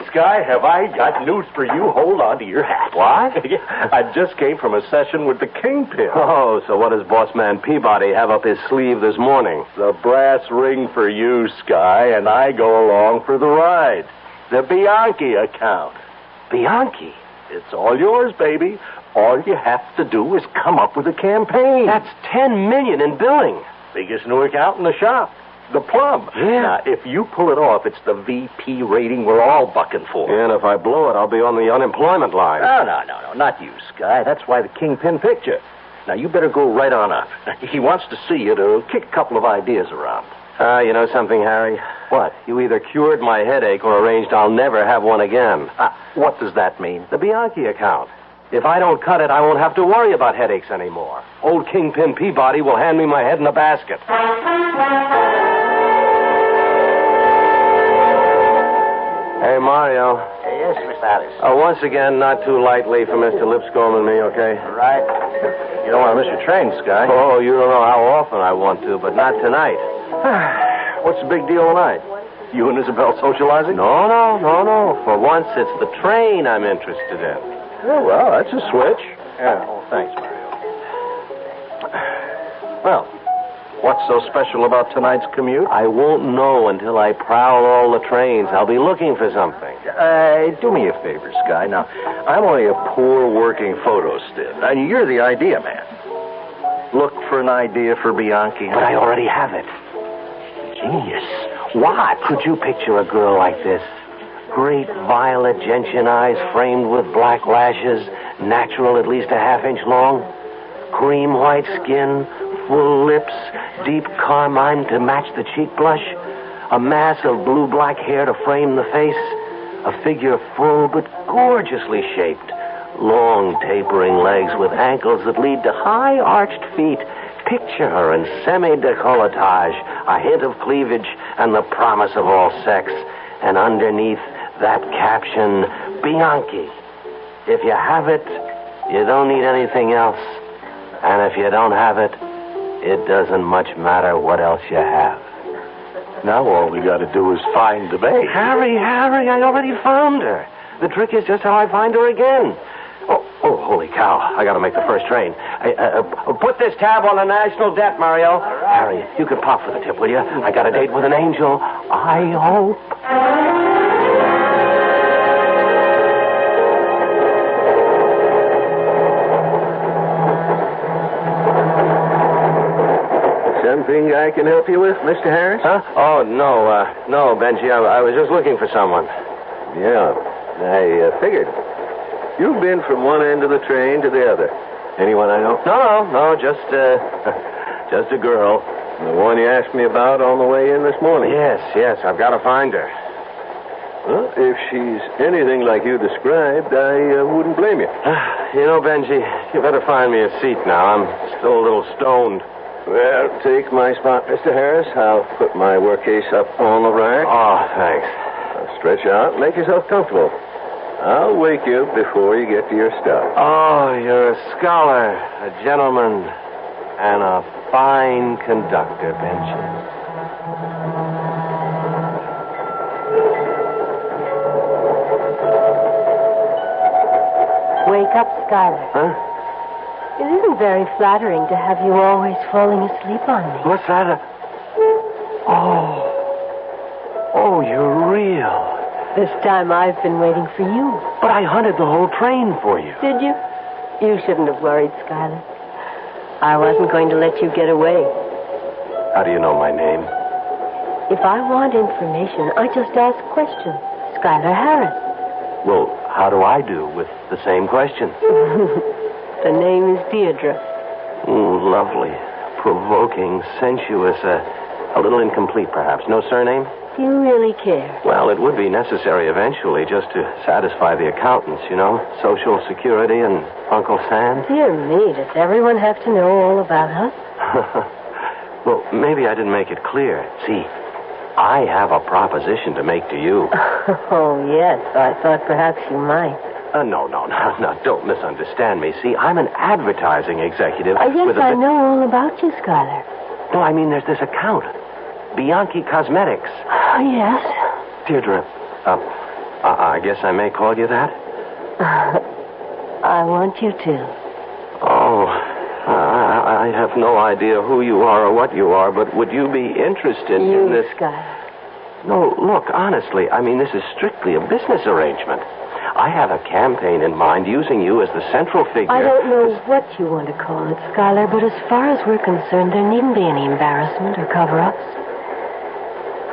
Sky, have I got news for you? Hold on to your hat. What? I just came from a session with the Kingpin. Oh, so what does boss man Peabody have up his sleeve this morning? The brass ring for you, Sky, and I go along for the ride. The Bianchi account. Bianchi? It's all yours, baby. All you have to do is come up with a campaign. That's $10 million in billing. Biggest new account in the shop. The plum. Yeah. Now, if you pull it off, it's the VP rating we're all bucking for. Yeah, and if I blow it, I'll be on the unemployment line. No, not you, Sky. That's why the Kingpin picked you. Now, you better go right on up. He wants to see you to kick a couple of ideas around. You know something, Harry? What? You either cured my headache or arranged I'll never have one again. What does that mean? The Bianchi account. If I don't cut it, I won't have to worry about headaches anymore. Old Kingpin Peabody will hand me my head in a basket. Hey, Mario. Yes, Mr. Harris. Once again, not too lightly for Mr. Lipscomb and me, okay? Right. You don't want to miss your train, Sky. Oh, you don't know how often I want to, but not tonight. What's the big deal tonight? You and Isabel socializing? No. For once, it's the train I'm interested in. Oh, well, that's a switch. Yeah. Oh, thanks, Mario. Well, what's so special about tonight's commute? I won't know until I prowl all the trains. I'll be looking for something. Do me a favor, Sky. Now, I'm only a poor working photo stiff, and you're the idea man. Look for an idea for Bianchi. But I already have it. Genius. What? Could you picture a girl like this? Great violet gentian eyes framed with black lashes, natural at least a half-inch long, cream white skin, full lips, deep carmine to match the cheek blush, a mass of blue-black hair to frame the face, a figure full but gorgeously shaped, long tapering legs with ankles that lead to high arched feet. Picture her in semi-decolletage, a hint of cleavage, and the promise of all sex. And underneath that caption, Bianchi. If you have it, you don't need anything else. And if you don't have it, it doesn't much matter what else you have. Now all we got to do is find the babe. Harry, I already found her. The trick is just how I find her again. Oh, holy cow. I got to make the first train. Put this tab on the national debt, Mario. Harry, you can pop for the tip, will you? I got a date with an angel. I hope. Something I can help you with, Mr. Harris? Huh? Oh, no, Benji. I was just looking for someone. Yeah, I figured. You've been from one end of the train to the other. Anyone I know? No, just a girl. The one you asked me about on the way in this morning. Yes, I've got to find her. Well, if she's anything like you described, I wouldn't blame you. You know, Benji, you better find me a seat now. I'm still a little stoned. Well, take my spot, Mr. Harris. I'll put my work case up on the rack. Oh, thanks. Stretch out. Make yourself comfortable. I'll wake you before you get to your stuff. Oh, you're a scholar, a gentleman, and a fine conductor, Benji. Wake up, Skylar. Huh? It isn't very flattering to have you always falling asleep on me. What's that? Oh, you're real. This time I've been waiting for you. But I hunted the whole train for you. Did you? You shouldn't have worried, Skylar. I wasn't going to let you get away. How do you know my name? If I want information, I just ask questions. Skylar Harris. Well, how do I do with the same question? The name is Deirdre. Lovely, provoking, sensuous, a little incomplete, perhaps. No surname? Do you really care? Well, it would be necessary eventually just to satisfy the accountants, you know. Social Security and Uncle Sam. Dear me, does everyone have to know all about us? Well, maybe I didn't make it clear. See, I have a proposition to make to you. Oh, yes. I thought perhaps you might. No. Don't misunderstand me. See, I'm an advertising executive. Yes, I know all about you, Skylar. No, I mean, there's this account. Bianchi Cosmetics. Oh, yes. Deirdre, I guess I may call you that? I want you to. Oh, I have no idea who you are or what you are, but would you be interested in this? Skylar. No, look, honestly, I mean, this is strictly a business arrangement. I have a campaign in mind using you as the central figure. I don't know what you want to call it, Skylar, but as far as we're concerned, there needn't be any embarrassment or cover-ups.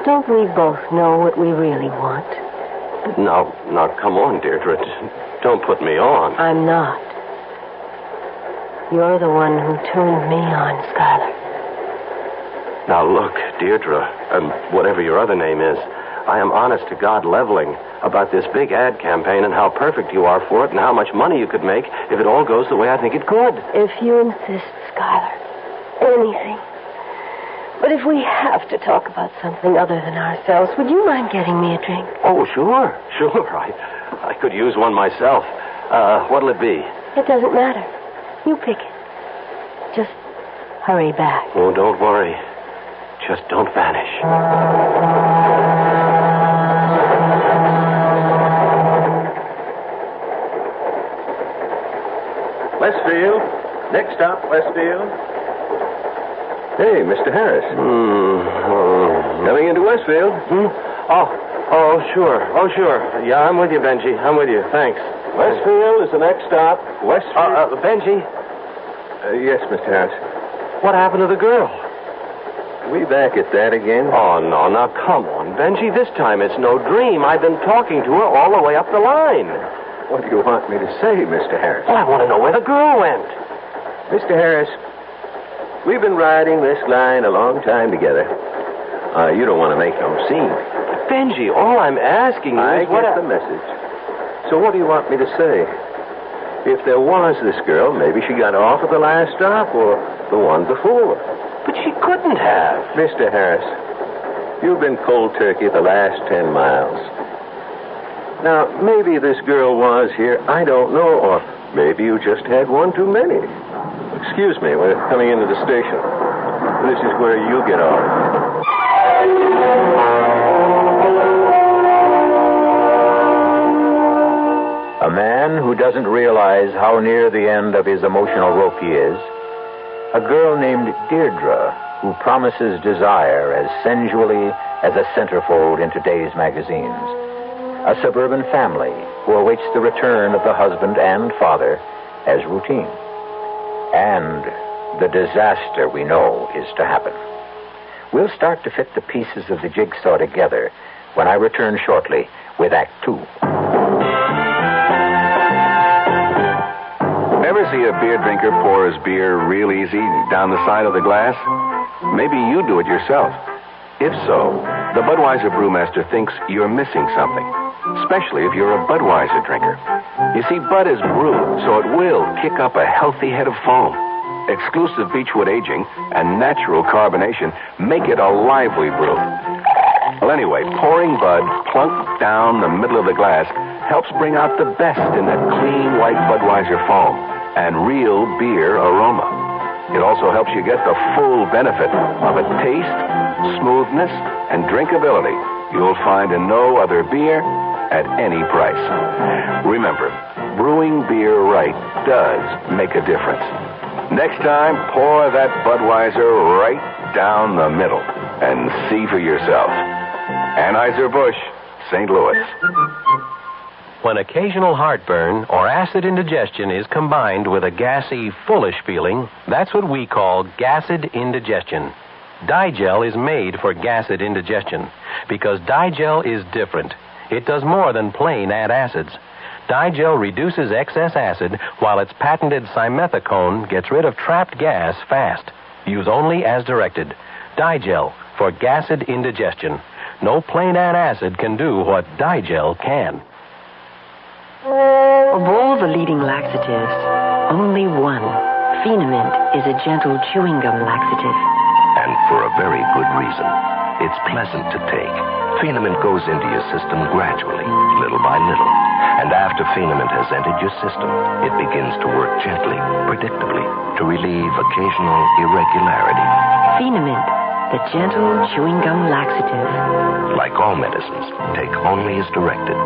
Don't we both know what we really want? Now, come on, Deirdre. Don't put me on. I'm not. You're the one who turned me on, Skylar. Now, look, Deirdre, and whatever your other name is, I am honest to God leveling about this big ad campaign and how perfect you are for it and how much money you could make if it all goes the way I think it could. If you insist, Skylar. Anything. But if we have to talk about something other than ourselves, would you mind getting me a drink? Oh, sure. I could use one myself. What'll it be? It doesn't matter. You pick it. Just hurry back. Oh, don't worry. Just don't vanish. Westfield. Next stop, Westfield. Hey, Mr. Harris. Coming into Westfield? Oh, sure. Yeah, I'm with you, Benji. I'm with you. Thanks. Westfield is the next stop. Westfield. Benji. Yes, Mr. Harris. What happened to the girl? We back at that again? Oh, no. Now, come on, Benji. This time it's no dream. I've been talking to her all the way up the line. What do you want me to say, Mr. Harris? Well, I want to know where the girl went. Mr. Harris, we've been riding this line a long time together. You don't want to make no scene. Benji, all I'm asking you is what... I get the message. So what do you want me to say? If there was this girl, maybe she got off at the last stop or the one before. But she couldn't have. Mr. Harris, you've been cold turkey the last 10 miles. Now, maybe this girl was here, I don't know, or maybe you just had one too many. Excuse me, we're coming into the station. This is where you get off. A man who doesn't realize how near the end of his emotional rope he is. A girl named Deirdre who promises desire as sensually as a centerfold in today's magazines. A suburban family who awaits the return of the husband and father as routine. And the disaster we know is to happen. We'll start to fit the pieces of the jigsaw together when I return shortly with Act 2. Ever see a beer drinker pour his beer real easy down the side of the glass? Maybe you do it yourself. If so, the Budweiser Brewmaster thinks you're missing something. especially if you're a Budweiser drinker. You see, Bud is brewed, so it will kick up a healthy head of foam. Exclusive beechwood aging and natural carbonation make it a lively brew. Well, anyway, pouring Bud plunk down the middle of the glass helps bring out the best in that clean, white Budweiser foam and real beer aroma. It also helps you get the full benefit of a taste, smoothness, and drinkability you'll find in no other beer at any price. Remember, brewing beer right does make a difference. Next time, pour that Budweiser right down the middle and see for yourself. Anheuser-Busch, St. Louis. When occasional heartburn or acid indigestion is combined with a gassy, foolish feeling, that's what we call gassed indigestion. Digel is made for gassed indigestion because Digel is different. It does more than plain add acids. Digel reduces excess acid while its patented simethicone gets rid of trapped gas fast. Use only as directed. Digel for gassed indigestion. No plain add acid can do what Digel can. Of all the leading laxatives, only one, Phenamint, is a gentle chewing gum laxative. And for a very good reason. It's pleasant to take. Phenamint goes into your system gradually, little by little. And after Phenamint has entered your system, it begins to work gently, predictably, to relieve occasional irregularity. Phenamint, the gentle chewing gum laxative. Like all medicines, take only as directed.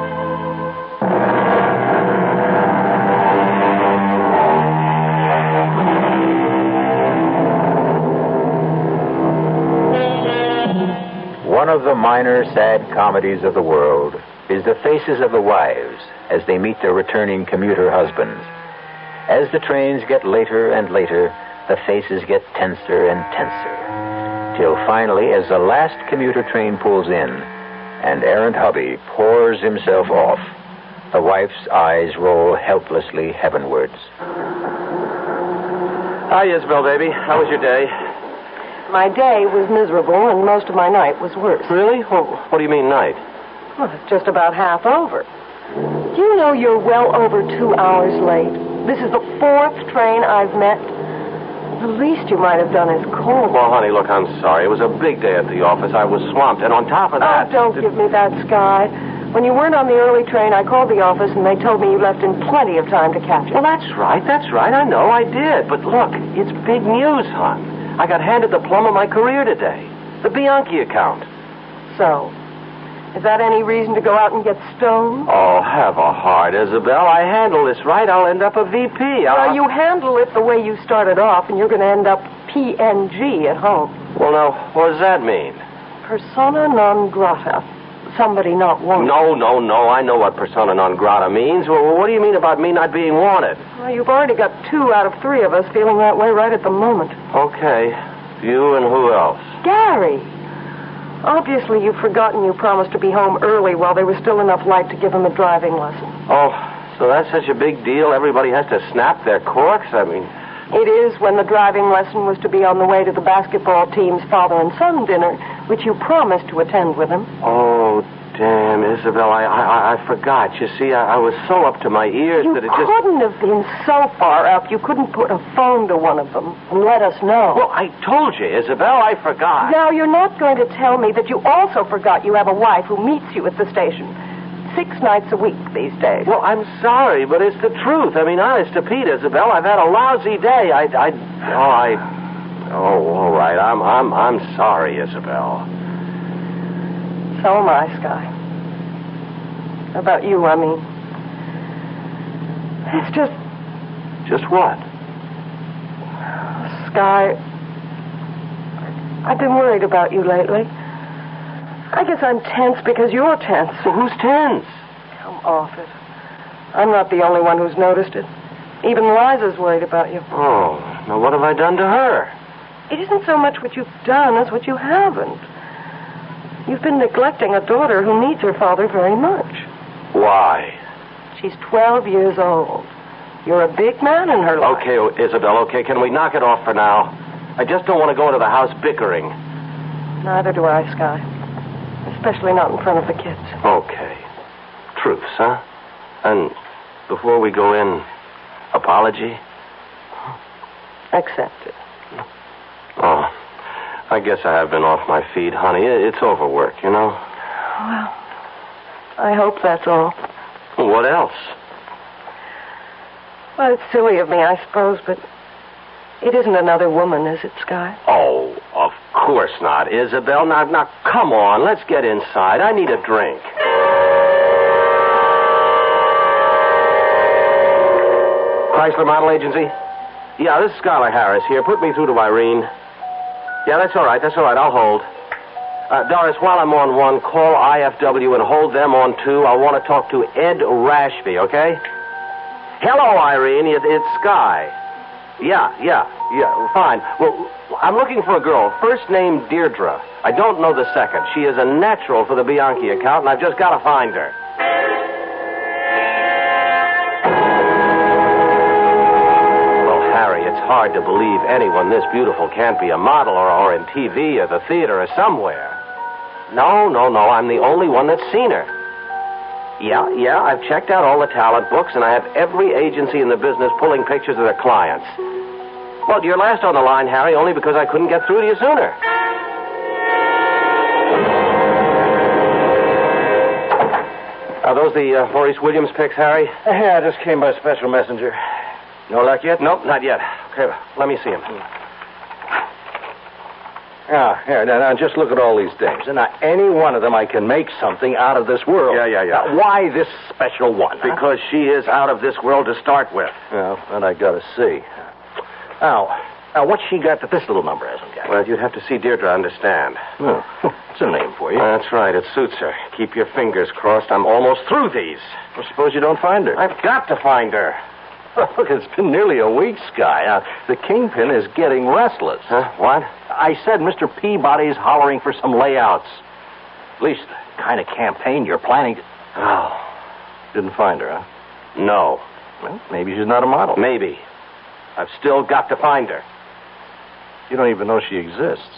One of the minor sad comedies of the world is the faces of the wives as they meet their returning commuter husbands. As the trains get later and later, the faces get tenser and tenser. Till finally, as the last commuter train pulls in and errant hubby pours himself off, the wife's eyes roll helplessly heavenwards. Hi, Isabel, baby. How was your day? My day was miserable, and most of my night was worse. Really? What do you mean, night? Well, it's just about half over. Do you know you're well over 2 hours late? This is the 4th train I've met. The least you might have done is call. Well, honey, look, I'm sorry. It was a big day at the office. I was swamped, and on top of that... Oh, don't give me that, Sky. When you weren't on the early train, I called the office, and they told me you left in plenty of time to catch it. Well, that's right. I know I did. But look, it's big news, hon. I got handed the plum of my career today. The Bianchi account. So, is that any reason to go out and get stoned? Oh, have a heart, Isabel. I handle this right. I'll end up a VP. Well, you handle it the way you started off, and you're going to end up PNG at home. Well, now, what does that mean? Persona non grata. Somebody not wanted. No. I know what persona non grata means. Well, what do you mean about me not being wanted? Well, you've already got 2 out of 3 of us feeling that way right at the moment. Okay. You and who else? Gary. Obviously, you've forgotten you promised to be home early while there was still enough light to give him a driving lesson. Oh, so that's such a big deal? Everybody has to snap their corks? I mean... It is when the driving lesson was to be on the way to the basketball team's father and son dinner, which you promised to attend with him. Oh, damn, Isabel, I forgot. You see, I was so up to my ears that it just... You couldn't have been so far up. You couldn't put a phone to one of them and let us know. Well, I told you, Isabel, I forgot. Now, you're not going to tell me that you also forgot you have a wife who meets you at the station 6 nights a week these days. Well, I'm sorry, but it's the truth. I mean, honest to Pete, Isabel, I've had a lousy day. All right. I'm sorry, Isabel. So am I, Sky. About you, I mean. It's just... Just what? Sky, I've been worried about you lately. I guess I'm tense because you're tense. Well, who's tense? Come off it. I'm not the only one who's noticed it. Even Liza's worried about you. Oh, now what have I done to her? It isn't so much what you've done as what you haven't. You've been neglecting a daughter who needs her father very much. Why? She's 12 years old. You're a big man in her life. Okay, Isabel, okay, can we knock it off for now? I just don't want to go into the house bickering. Neither do I, Sky. Especially not in front of the kids. Okay. truths, huh? And before we go in, apology? Accepted. Oh, I guess I have been off my feet, honey. It's overwork, you know? Well, I hope that's all. What else? Well, it's silly of me, I suppose, but it isn't another woman, is it, Sky? Oh, of course not, Isabel. Now, come on. Let's get inside. I need a drink. Chrysler Model Agency? Yeah, this is Skylar Harris here. Put me through to Irene. Yeah, that's all right. I'll hold. Doris, while I'm on one, call IFW and hold them on two. I want to talk to Ed Rashby, okay? Hello, Irene. It's Sky. Yeah, fine. Well, I'm looking for a girl. First name Deirdre. I don't know the second. She is a natural for the Bianchi account, and I've just got to find her. Well, Harry, it's hard to believe anyone this beautiful can't be a model or in TV or the theater or somewhere. No. I'm the only one that's seen her. Yeah, I've checked out all the talent books, and I have every agency in the business pulling pictures of their clients. Well, you're last on the line, Harry, only because I couldn't get through to you sooner. Are those the Maurice Williams pics, Harry? Yeah, I just came by special messenger. No luck yet? Nope, not yet. Okay, let me see him. Yeah, here, now just look at all these dames. And now, any one of them I can make something out of this world. Yeah. Now, why this special one? Because she is out of this world to start with. Well, then I gotta see. Now, what's she got that this little number hasn't got? Well, you'd have to see Deirdre to understand. Oh, it's a name for you. That's right, it suits her. Keep your fingers crossed. I'm almost through these. Well, suppose you don't find her. I've got to find her. Look, it's been nearly a week, Sky. The kingpin is getting restless. Huh? What? I said Mr. Peabody's hollering for some layouts. At least the kind of campaign you're planning. Oh. Didn't find her, huh? No. Well, maybe she's not a model. Maybe. I've still got to find her. You don't even know she exists.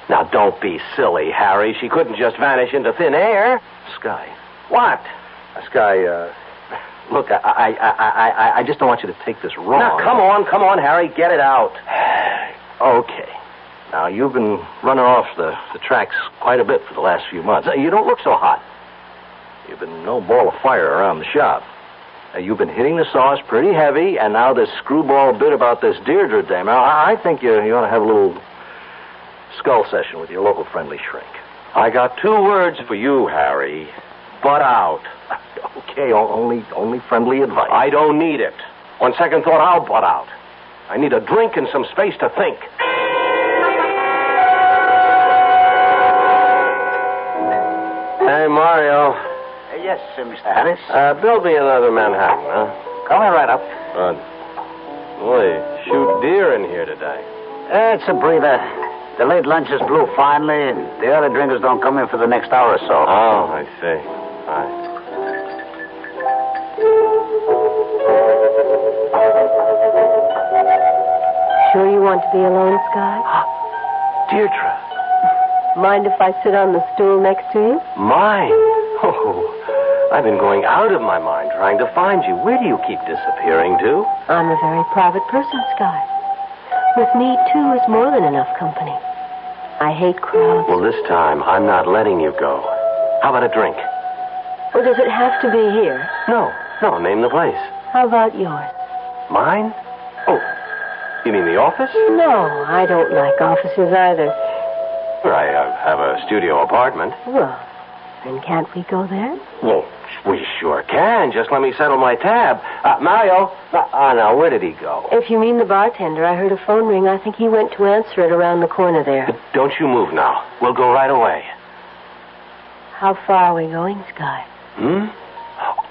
Now, don't be silly, Harry. She couldn't just vanish into thin air. Sky. What? Sky, look, I just don't want you to take this wrong. Now, come on, Harry. Get it out. Okay. Now, you've been running off the tracks quite a bit for the last few months. You don't look so hot. You've been no ball of fire around the shop. You've been hitting the sauce pretty heavy, and now this screwball bit about this Deirdre dame. Now, I think you ought to have a little skull session with your local friendly shrink. I got 2 words for you, Harry. Butt out. Okay, only friendly advice. I don't need it. On second thought, I'll butt out. I need a drink and some space to think. Hey, Mario. Yes, Mr. Harris. Build me another Manhattan, huh? Coming right up. Good. Boy, shoot deer in here today. It's a breather. The late lunches blew finally, and the early drinkers don't come in for the next hour or so. Oh, I see. All right. Sure you want to be alone, Sky? Deirdre. Mind if I sit on the stool next to you? Mine? Oh, I've been going out of my mind trying to find you. Where do you keep disappearing to? I'm a very private person, Sky. With me, 2 is more than enough company. I hate crowds. Well, this time, I'm not letting you go. How about a drink? Well, does it have to be here? No, name the place. How about yours? Mine? Oh, you mean the office? No, I don't like offices either. I have a studio apartment. Well, then can't we go there? Well, we sure can. Just let me settle my tab. Mario. Now, where did he go? If you mean the bartender, I heard a phone ring. I think he went to answer it around the corner there. Don't you move now. We'll go right away. How far are we going, Sky?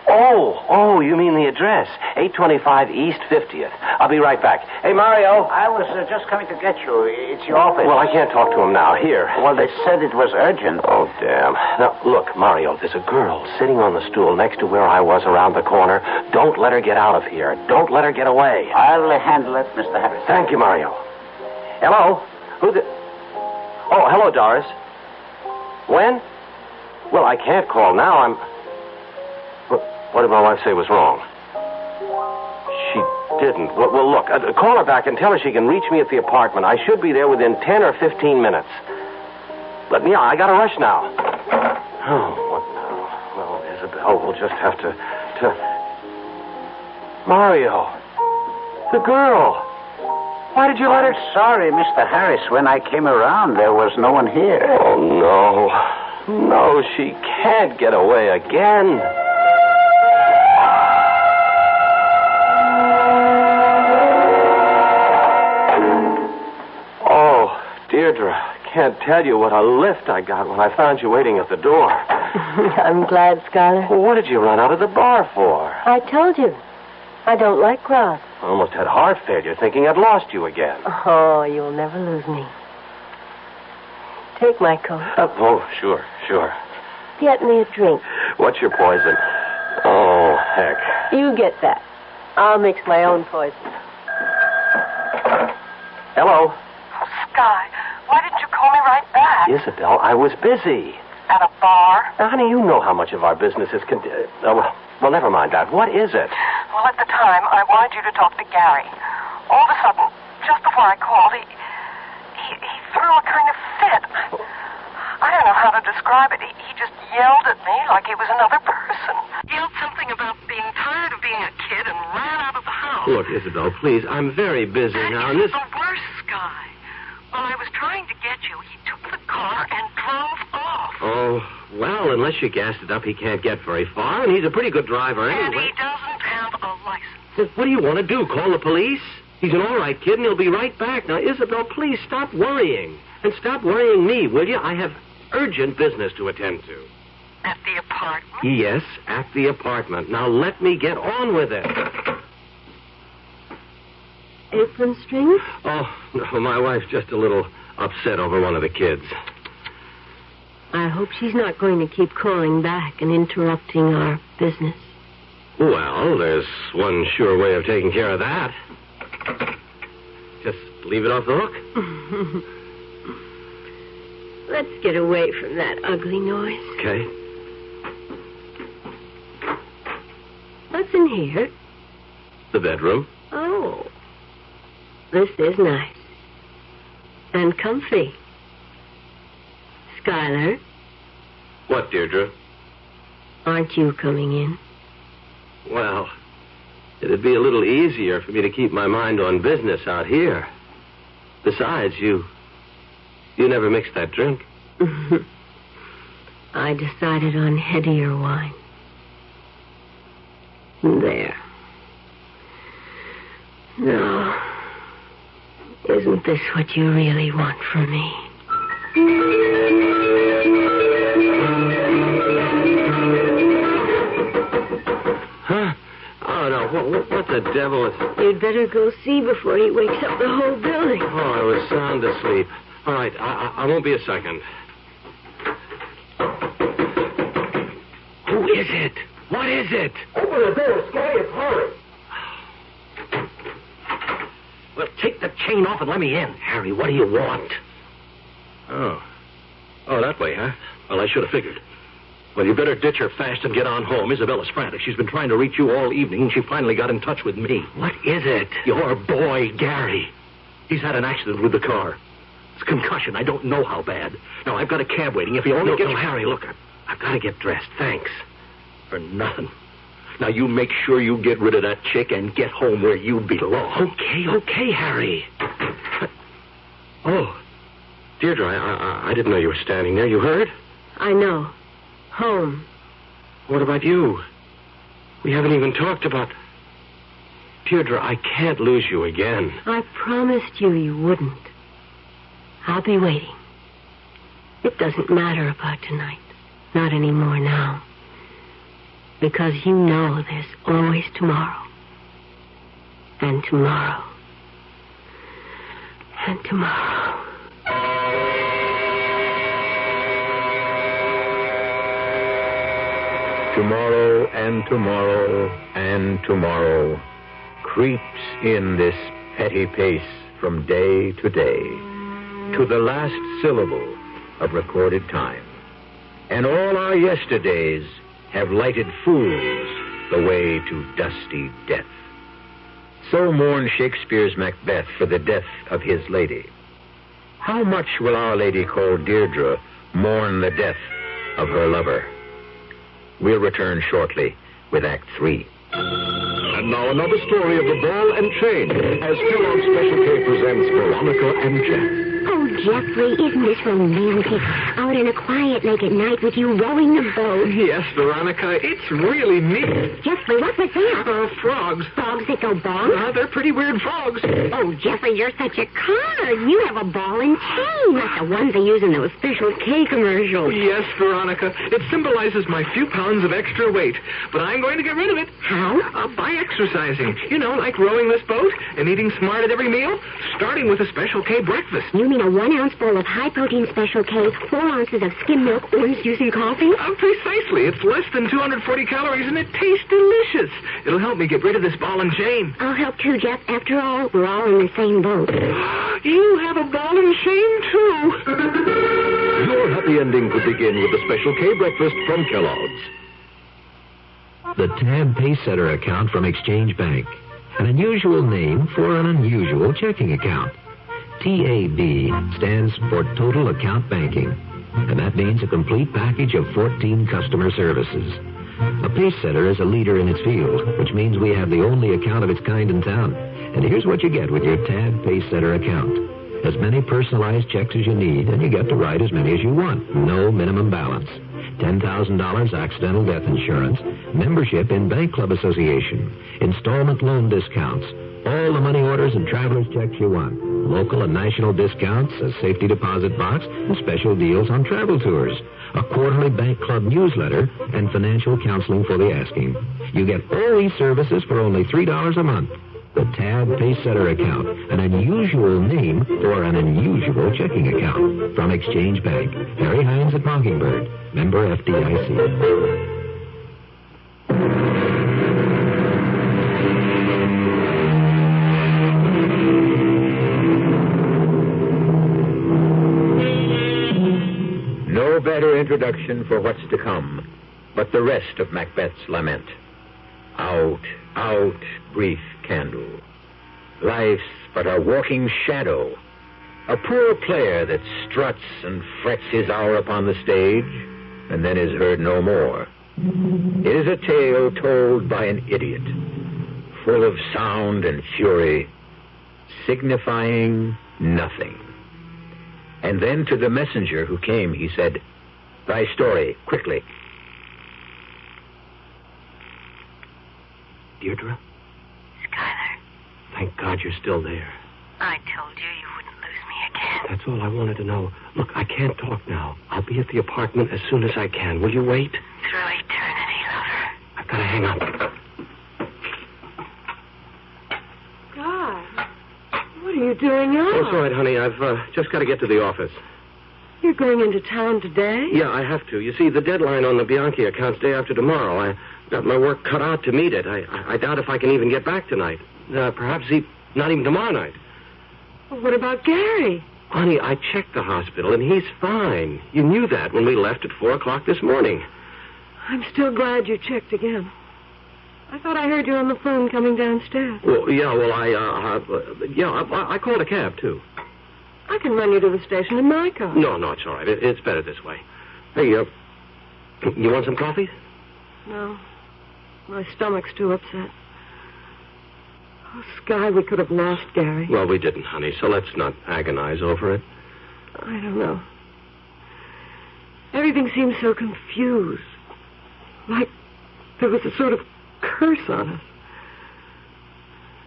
Oh, you mean the address. 825 East 50th. I'll be right back. Hey, Mario. I was just coming to get you. It's your office. Well, I can't talk to him now. Here. Well, they said it was urgent. Oh, damn. Now, look, Mario, there's a girl sitting on the stool next to where I was around the corner. Don't let her get out of here. Don't let her get away. I'll handle it, Mr. Harris. Thank you, Mario. Hello? Oh, hello, Doris. When? Well, I can't call now. What did my wife say was wrong? She didn't. Well, look, call her back and tell her she can reach me at the apartment. I should be there within 10 or 15 minutes. But, yeah, I got to rush now. Oh, what now? Well, Isabel, we'll just have to... Mario, the girl. Why did you let her... Sorry, Mr. Harris. When I came around, there was no one here. Oh, no. No, she can't get away again. Oh, Deirdre, can't tell you what a lift I got when I found you waiting at the door. I'm glad, Skylar. Well, what did you run out of the bar for? I told you. I don't like crowds. I almost had heart failure thinking I'd lost you again. Oh, you'll never lose me. Take my coat. Oh, sure. Get me a drink. What's your poison? Oh, heck. You get that. I'll mix my own poison. Hello? Oh, Sky, why didn't you call me right back? Isabel, I was busy. At a bar? Now, honey, you know how much of our business is... well, never mind that. What is it? Well, at the time, I wanted you to talk to Gary. All of a sudden, just before I called, he threw a kind of fit. I don't know how to describe it. He just yelled at me like he was another person. Yelled something about being tired of being a kid and ran out of the house. Look, Isabel, please, I'm very busy now, and this... The worst, Sky. While I was trying to get you, he took the car and drove off. Oh, well, unless you gassed it up, he can't get very far, and he's a pretty good driver anyway. And he doesn't have a license. Well, what do you want to do, call the police? He's an all right kid, and he'll be right back. Now, Isabel, please stop worrying. And stop worrying me, will you? I have urgent business to attend to. At the apartment? Yes, at the apartment. Now, let me get on with it. Apron strings? Oh, no, my wife's just a little upset over one of the kids. I hope she's not going to keep calling back and interrupting our business. Well, there's one sure way of taking care of that. Just leave it off the hook. Let's get away from that ugly noise. Okay. What's in here? The bedroom. Oh. This is nice. And comfy. Skylar? What, Deirdre? Aren't you coming in? Well, it'd be a little easier for me to keep my mind on business out here. Besides, you never mixed that drink. I decided on headier wine. There. No. Isn't this what you really want from me? Huh? Oh, no. What the devil is... You'd better go see before he wakes up the whole building. Oh, I was sound asleep. All right, I won't be a second. Who is it? What is it? Open the door, Sky. It's Harry. Well, take the chain off and let me in. Harry, what do you want? Oh, that way, huh? Well, I should have figured. Well, you better ditch her fast and get on home. Isabella's frantic. She's been trying to reach you all evening, and she finally got in touch with me. What is it? Your boy, Gary. He's had an accident with the car. It's concussion. I don't know how bad. Now, I've got a cab waiting. If he only gets... No, Harry, look, I've got to get dressed. Thanks. For nothing. Now, you make sure you get rid of that chick and get home where you belong. Okay, Harry. Oh, Deirdre, I didn't know you were standing there. You heard? I know. Home. What about you? We haven't even talked about... Deirdre, I can't lose you again. I promised you wouldn't. I'll be waiting. It doesn't matter about tonight. Not anymore now. Because you know there's always tomorrow. And tomorrow. And tomorrow. Tomorrow and tomorrow and tomorrow creeps in this petty pace from day to day to the last syllable of recorded time. And all our yesterdays have lighted fools the way to dusty death. So mourned Shakespeare's Macbeth for the death of his lady. How much will Our Lady called Deirdre mourn the death of her lover? We'll return shortly with Act 3. And now another story of the ball and chain as Kellogg's Special K presents Veronica and Jack. Oh, Jeffrey, isn't this romantic? Out in a quiet lake at night with you rowing the boat. Yes, Veronica, it's really neat. Jeffrey, what was that? Frogs. Frogs that go bong? They're pretty weird frogs. Oh, Jeffrey, you're such a card. You have a ball and chain, like the ones they use in those Special K commercials. Yes, Veronica. It symbolizes my few pounds of extra weight. But I'm going to get rid of it. How? By exercising. You know, like rowing this boat and eating smart at every meal, starting with a Special K breakfast. You mean a 1 ounce bowl of high-protein Special K, 4 ounces of skim milk, orange juice, and coffee? Precisely. It's less than 240 calories, and it tastes delicious. It'll help me get rid of this ball and chain. I'll help too, Jeff. After all, we're all in the same boat. You have a ball and chain, too. Your happy ending could begin with the Special K breakfast from Kellogg's. The Tab Paysetter account from Exchange Bank. An unusual name for an unusual checking account. TAB stands for Total Account Banking, and that means a complete package of 14 customer services. A Paysetter is a leader in its field, which means we have the only account of its kind in town. And here's what you get with your Tab Paysetter account. As many personalized checks as you need, and you get to write as many as you want. No minimum balance. $10,000 accidental death insurance, membership in Bank Club Association, installment loan discounts, all the money orders and traveler's checks you want, local and national discounts, a safety deposit box, and special deals on travel tours, a quarterly Bank Club newsletter, and financial counseling for the asking. You get all these services for only $3 a month. The Tab Paysetter account, an unusual name for an unusual checking account. From Exchange Bank, Harry Hines at Mockingbird, member FDIC. No better introduction for what's to come, but the rest of Macbeth's lament. Out, out, brief candle. Life's but a walking shadow, a poor player that struts and frets his hour upon the stage, and then is heard no more. It is a tale told by an idiot, full of sound and fury, signifying nothing. And then to the messenger who came, he said, "Thy story, quickly." Deirdre? Skylar, Thank God you're still there. I told you you wouldn't lose me again. That's all I wanted to know. Look, I can't talk now. I'll be at the apartment as soon as I can. Will you wait? Through eternity, lover. I've got to hang up. God, what are you doing now? Oh, it's all right, honey. I've just got to get to the office. You're going into town today? Yeah, I have to. You see, the deadline on the Bianchi account's day after tomorrow. I got my work cut out to meet it. I doubt if I can even get back tonight. Perhaps not even tomorrow night. Well, what about Gary? Honey, I checked the hospital, and he's fine. You knew that when we left at 4 o'clock this morning. I'm still glad you checked again. I thought I heard you on the phone coming downstairs. Well, I called a cab, too. I can run you to the station in my car. No, it's all right. It's better this way. Hey, you want some coffee? No. My stomach's too upset. Oh, Sky, we could have lost Gary. Well, we didn't, honey, so let's not agonize over it. I don't know. Everything seems so confused. Like there was a sort of curse on us.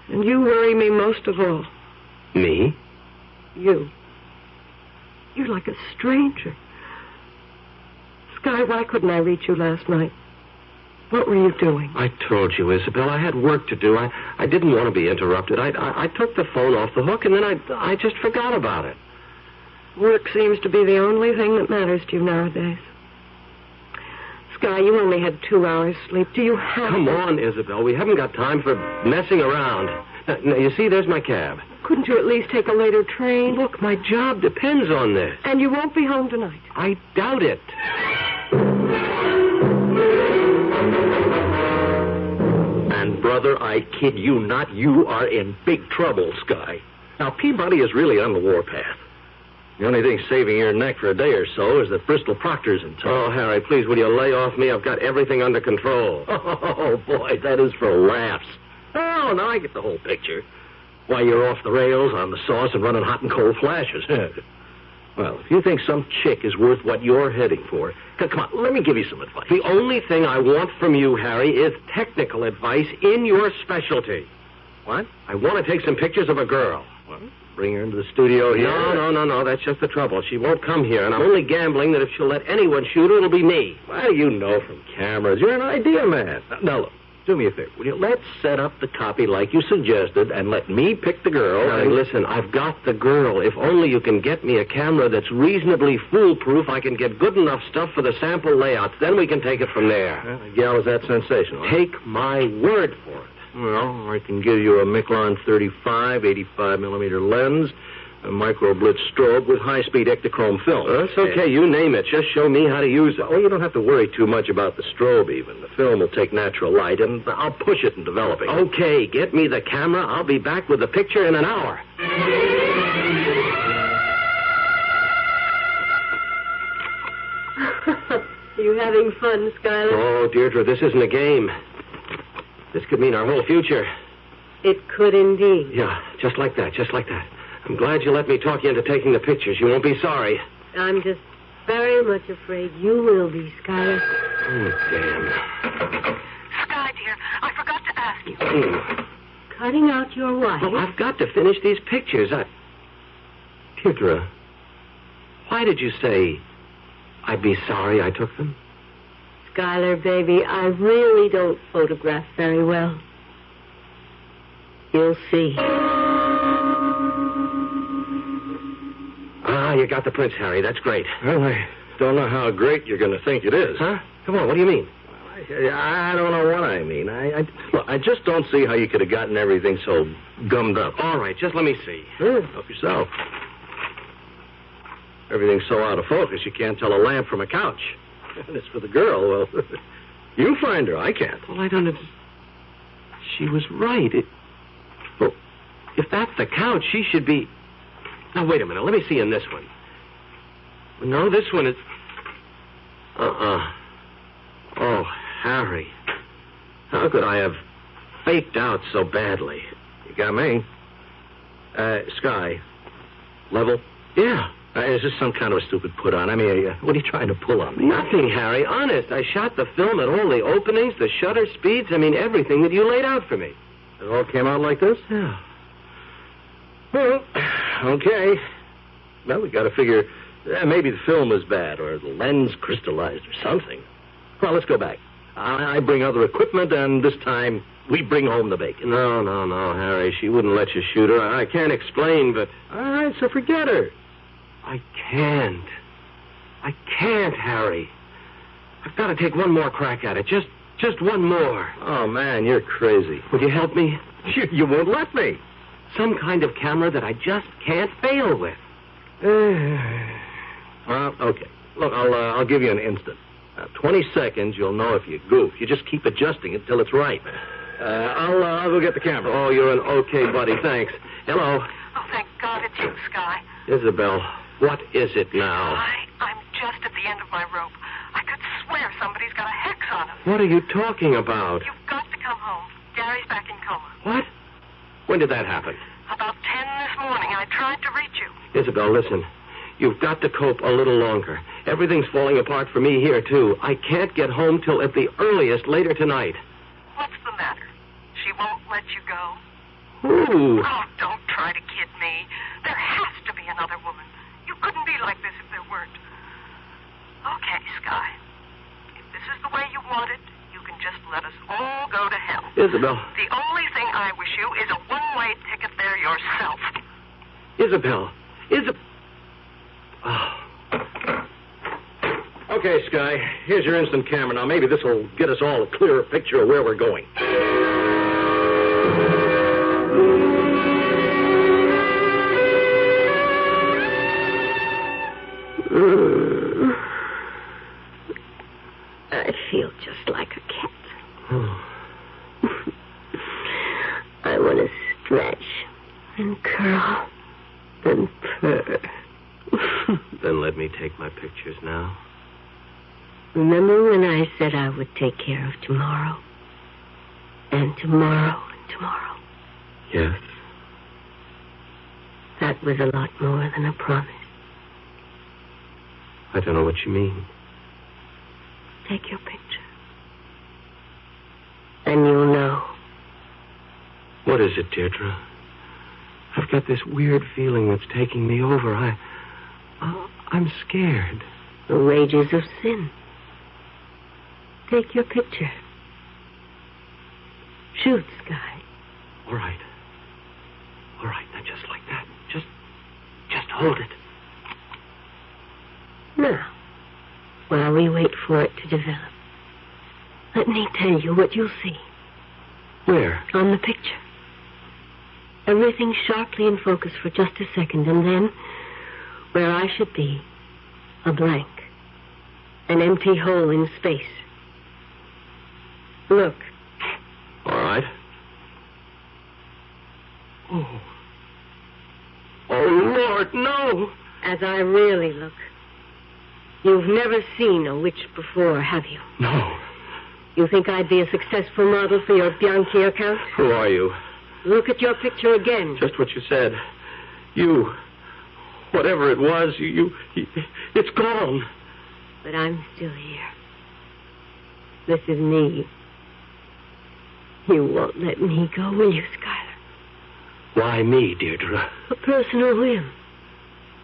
And you worry me most of all. Me? You. You're like a stranger. Sky, why couldn't I reach you last night? What were you doing? I told you, Isabel, I had work to do. I didn't want to be interrupted. I took the phone off the hook, and then I just forgot about it. Work seems to be the only thing that matters to you nowadays. Sky, you only had 2 hours sleep. Do you have... Come on, Isabel. We haven't got time for messing around. Now, you see, there's my cab. Couldn't you at least take a later train? Look, my job depends on this. And you won't be home tonight. I doubt it. brother, I kid you not. You are in big trouble, Sky. Now, Peabody is really on the warpath. The only thing saving your neck for a day or so is that Bristol Proctor's in town. Oh, Harry, please, will you lay off me? I've got everything under control. Oh, boy, that is for laughs. Oh, now I get the whole picture. Why, you're off the rails, on the sauce, and running hot and cold flashes. Well, if you think some chick is worth what you're heading for, come on, let me give you some advice. The only thing I want from you, Harry, is technical advice in your specialty. What? I want to take some pictures of a girl. Well, bring her into the studio here. No. That's just the trouble. She won't come here, and I'm only gambling that if she'll let anyone shoot her, it'll be me. What do you know from cameras? You're an idea man. Now, look, do me a favor, will you? Let's set up the copy like you suggested and let me pick the girl. Now, listen, I've got the girl. If only you can get me a camera that's reasonably foolproof, I can get good enough stuff for the sample layouts. Then we can take it from there. Well, the gal is that sensational. Take my word for it. Well, I can give you a Micron 35, 85-millimeter lens, a micro-blitz strobe with high-speed Ektachrome film. That's okay. You name it. Just show me how to use it. Oh, you don't have to worry too much about the strobe, even. The film will take natural light, and I'll push it in developing. Okay, get me the camera. I'll be back with the picture in an hour. Are you having fun, Skylar? Oh, Deirdre, this isn't a game. This could mean our whole future. It could indeed. Yeah, just like that. I'm glad you let me talk you into taking the pictures. You won't be sorry. I'm just very much afraid you will be, Skylar. Oh, damn. Sky, dear, I forgot to ask you. Cutting out your wife? Well, I've got to finish these pictures. Deirdre, why did you say I'd be sorry I took them? Skylar, baby, I really don't photograph very well. You'll see. You got the prints, Harry. That's great. Well, I don't know how great you're going to think it is. Huh? Come on, what do you mean? I don't know what I mean. Look, I just don't see how you could have gotten everything so gummed up. All right, just let me see. Help yourself. Everything's so out of focus, you can't tell a lamp from a couch. And as for the girl, well, you find her. I can't. Well, I don't... She was right. Well, if that's the couch, she should be... Now, wait a minute. Let me see in this one. No, this one is... Oh, Harry. How could I have faked out so badly? You got me. Sky. Level? Yeah. Is this some kind of a stupid put-on? I mean, what are you trying to pull on me? Nothing, Harry. Honest. I shot the film at all the openings, the shutter speeds, everything that you laid out for me. It all came out like this? Yeah. Well, okay. Well, we got to figure maybe the film was bad or the lens crystallized or something. Well, let's go back. I bring other equipment, and this time we bring home the bacon. No, Harry. She wouldn't let you shoot her. I can't explain, but... All right, so forget her. I can't, Harry. I've got to take one more crack at it. Just one more. Oh, man, you're crazy. Would you help me? You won't let me. Some kind of camera that I just can't fail with. Well, okay. Look, I'll give you an instant. 20 seconds, you'll know if you goof. You just keep adjusting it till it's right. I'll go get the camera. Oh, you're an okay buddy. Thanks. Hello. Oh, thank God it's you, Sky. Isabel, what is it now? I'm just at the end of my rope. I could swear somebody's got a hex on him. What are you talking about? You've got to come home. Gary's back in coma. What? When did that happen? About 10 this morning. I tried to reach you. Isabel, listen. You've got to cope a little longer. Everything's falling apart for me here, too. I can't get home till at the earliest later tonight. What's the matter? She won't let you go? Ooh. Oh, don't try to kid me. There has to be another woman. You couldn't be like this if there weren't. Okay, Sky. If this is the way you want it, you can just let us all go to hell. Isabel. The only thing I wish you is a one-way ticket there yourself. Isabel. Oh. Okay, Sky. Here's your instant camera. Now, maybe this will get us all a clearer picture of where we're going. I feel just like a cat. Then let me take my pictures now. Remember when I said I would take care of tomorrow? And tomorrow and tomorrow. Yes. That was a lot more than a promise. I don't know what you mean. Take your picture. And you'll know. What is it, Deirdre? I've got this weird feeling that's taking me over. I'm scared. The wages of sin. Take your picture. Shoot, Sky. All right. All right, now just like that. Just hold it. Now, while we wait for it to develop, let me tell you what you'll see. Where? On the picture. Everything sharply in focus for just a second, and then, where I should be, a blank. An empty hole in space. Look. All right. Oh. Oh, Lord, no! As I really look. You've never seen a witch before, have you? No. You think I'd be a successful model for your Bianchi account? Who are you? Look at your picture again. Just what you said. You, whatever it was, it's gone. But I'm still here. This is me. You won't let me go, will you, Skylar? Why me, Deirdre? A personal whim.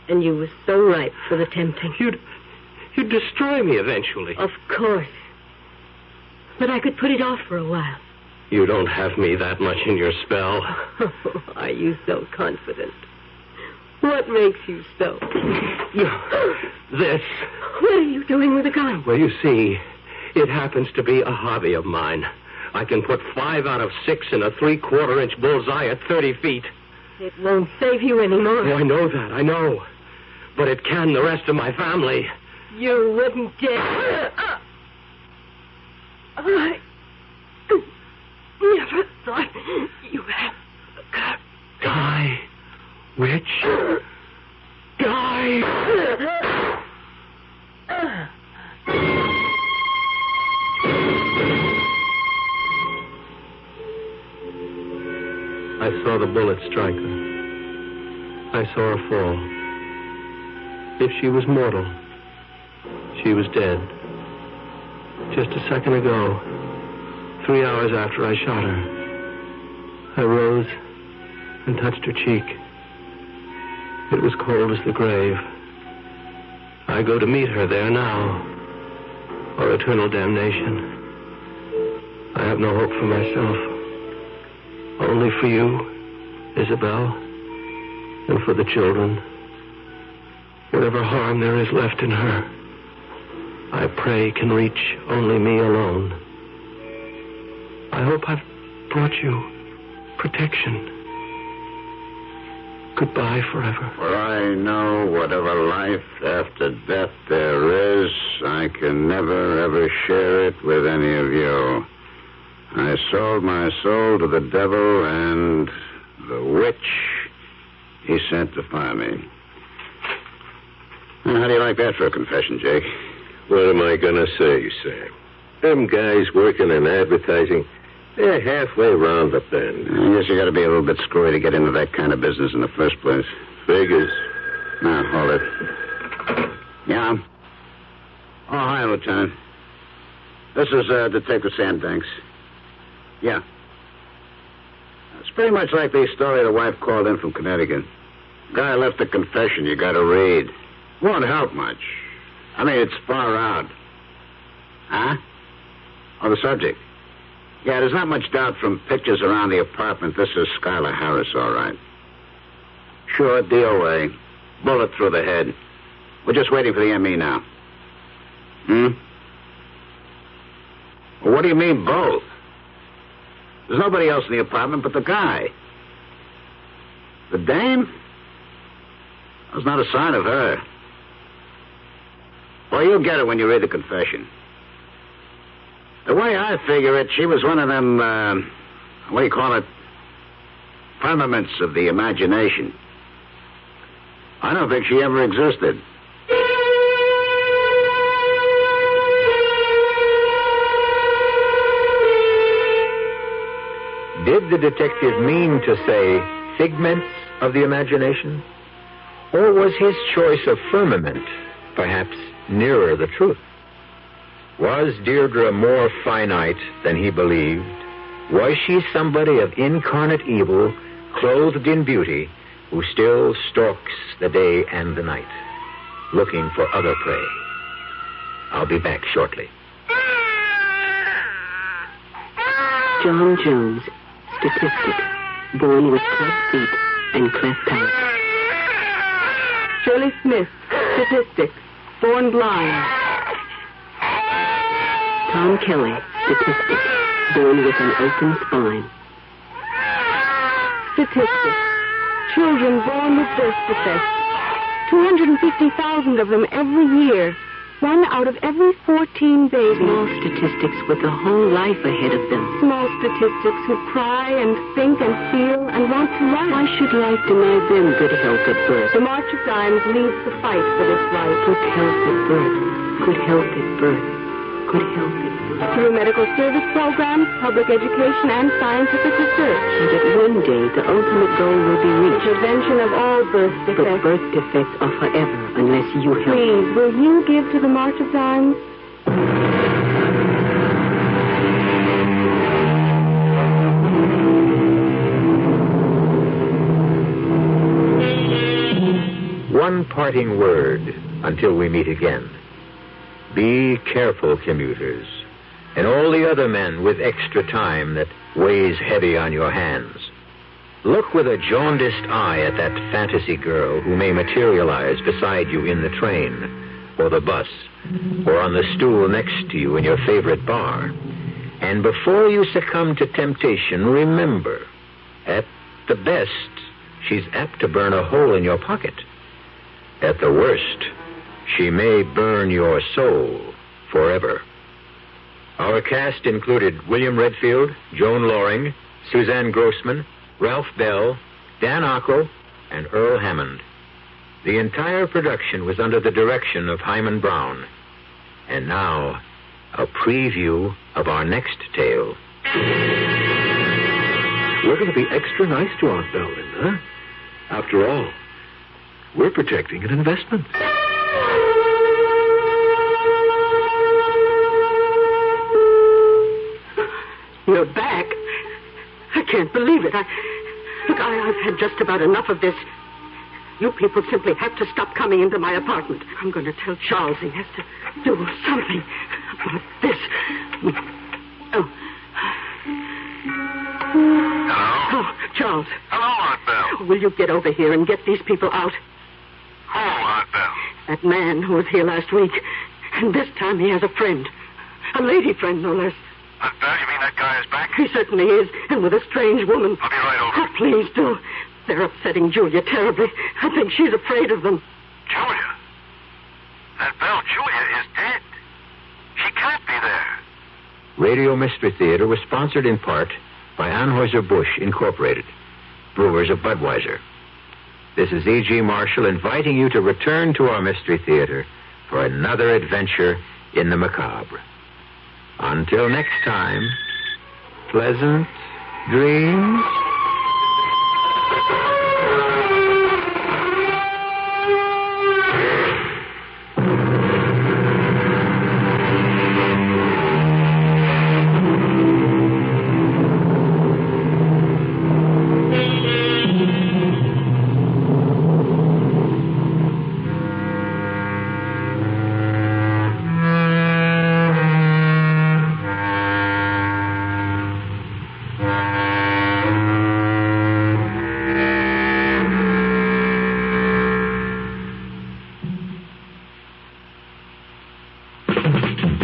And you were so ripe for the tempting. You'd destroy me eventually. Of course. But I could put it off for a while. You don't have me that much in your spell. Are you so confident? What makes you so? This. What are you doing with a gun? Well, you see, it happens to be a hobby of mine. I can put 5 out of 6 in a 3/4-inch bullseye at 30 feet. It won't save you anymore. Oh, I know that, I know. But it can the rest of my family. You wouldn't dare. I never thought you had a gun. Die, witch. Die. I saw the bullet strike her. I saw her fall. If she was mortal, she was dead. Just a second ago, 3 hours after I shot her, I rose and touched her cheek. It was cold as the grave. I go to meet her there now, or eternal damnation. I have no hope for myself. Only for you, Isabel, and for the children. Whatever harm there is left in her, I pray can reach only me alone. I hope I've brought you protection. Goodbye forever. For I know whatever life after death there is, I can never, ever share it with any of you. I sold my soul to the devil, and the witch he sent to find me. Well, how do you like that for a confession, Jake? What am I going to say, Sam? Them guys working in advertising, they're halfway round the bend. I guess you got to be a little bit screwy to get into that kind of business in the first place. Figures. Now, hold it. Yeah? Oh, hi, Lieutenant. This is Detective Sam Danks. Yeah. It's pretty much like the story the wife called in from Connecticut. Guy left a confession you got to read. Won't help much. I mean, it's far out. Huh? Oh, the subject. Yeah, there's not much doubt from pictures around the apartment. This is Skylar Harris, all right. Sure, DOA. Bullet through the head. We're just waiting for the ME now. Well, what do you mean, both? There's nobody else in the apartment but the guy. The dame? There's not a sign of her. Well, you'll get it when you read the confession. The way I figure it, she was one of them, what do you call it? Firmaments of the imagination. I don't think she ever existed. Did the detective mean to say figments of the imagination? Or was his choice of firmament perhaps nearer the truth? Was Deirdre more finite than he believed? Was she somebody of incarnate evil, clothed in beauty, who still stalks the day and the night, looking for other prey? I'll be back shortly. John Jones, statistic, born with cleft feet and cleft palate. Shirley Smith, statistic, born blind. Tom Kelly, statistic, born with an open spine. Statistic, children born with birth defects. 250,000 of them every year. 1 out of every 14 babies. Small statistics with a whole life ahead of them. Small statistics who cry and think and feel and want to write. Why should life deny them good health at birth? The March of Dimes leads the fight for this right. Good health at birth. Good health at birth. Good health at birth. Through medical service programs, public education, and scientific research. So that one day the ultimate goal will be reached. The prevention of all birth defects. But birth defects are forever unless you help. Please, will you give to the March of Dimes? One parting word until we meet again. Be careful, commuters, and all the other men with extra time that weighs heavy on your hands. Look with a jaundiced eye at that fantasy girl who may materialize beside you in the train, or the bus, or on the stool next to you in your favorite bar. And before you succumb to temptation, remember, at the best, she's apt to burn a hole in your pocket. At the worst, she may burn your soul forever. Our cast included William Redfield, Joan Loring, Suzanne Grossman, Ralph Bell, Dan Ocko, and Earl Hammond. The entire production was under the direction of Hyman Brown. And now, a preview of our next tale. We're going to be extra nice to Aunt Belle, Linda. After all, we're protecting an investment. You're back? I can't believe it. I've had just about enough of this. You people simply have to stop coming into my apartment. I'm going to tell Charles he has to do something about this. Oh. Hello? Oh, Charles. Hello, Aunt Belle. Will you get over here and get these people out? Who, Aunt Belle? That man who was here last week. And this time he has a friend. A lady friend, no less. Aunt Belle, you mean that guy is back? He certainly is, and with a strange woman. I'll be right over. Oh, please do. They're upsetting Julia terribly. I think she's afraid of them. Julia? Aunt Belle, Julia is dead. She can't be there. Radio Mystery Theater was sponsored in part by Anheuser-Busch Incorporated, brewers of Budweiser. This is E.G. Marshall inviting you to return to our Mystery Theater for another adventure in the macabre. Until next time, pleasant dreams.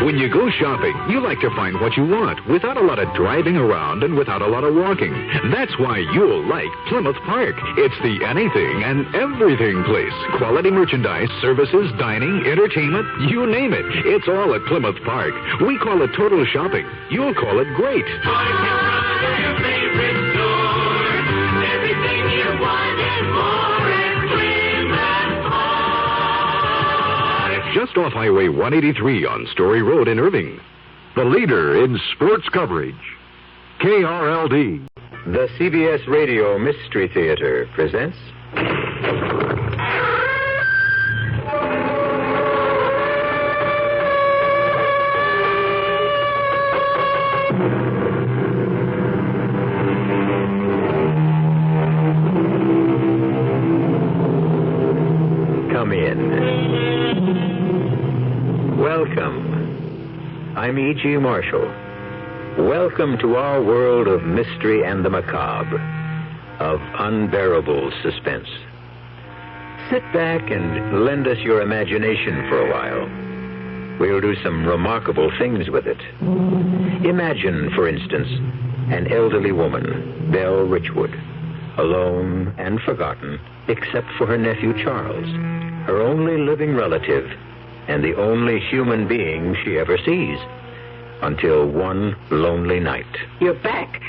When you go shopping, you like to find what you want without a lot of driving around and without a lot of walking. That's why you'll like Plymouth Park. It's the anything and everything place. Quality merchandise, services, dining, entertainment, you name it. It's all at Plymouth Park. We call it total shopping. You'll call it great. Just off Highway 183 on Story Road in Irving. The leader in sports coverage. KRLD. The CBS Radio Mystery Theater presents... Come in. Welcome. I'm E.G. Marshall. Welcome to our world of mystery and the macabre, of unbearable suspense. Sit back and lend us your imagination for a while. We'll do some remarkable things with it. Imagine, for instance, an elderly woman, Belle Richwood, alone and forgotten, except for her nephew Charles, her only living relative, and the only human being she ever sees. Until one lonely night. You're back.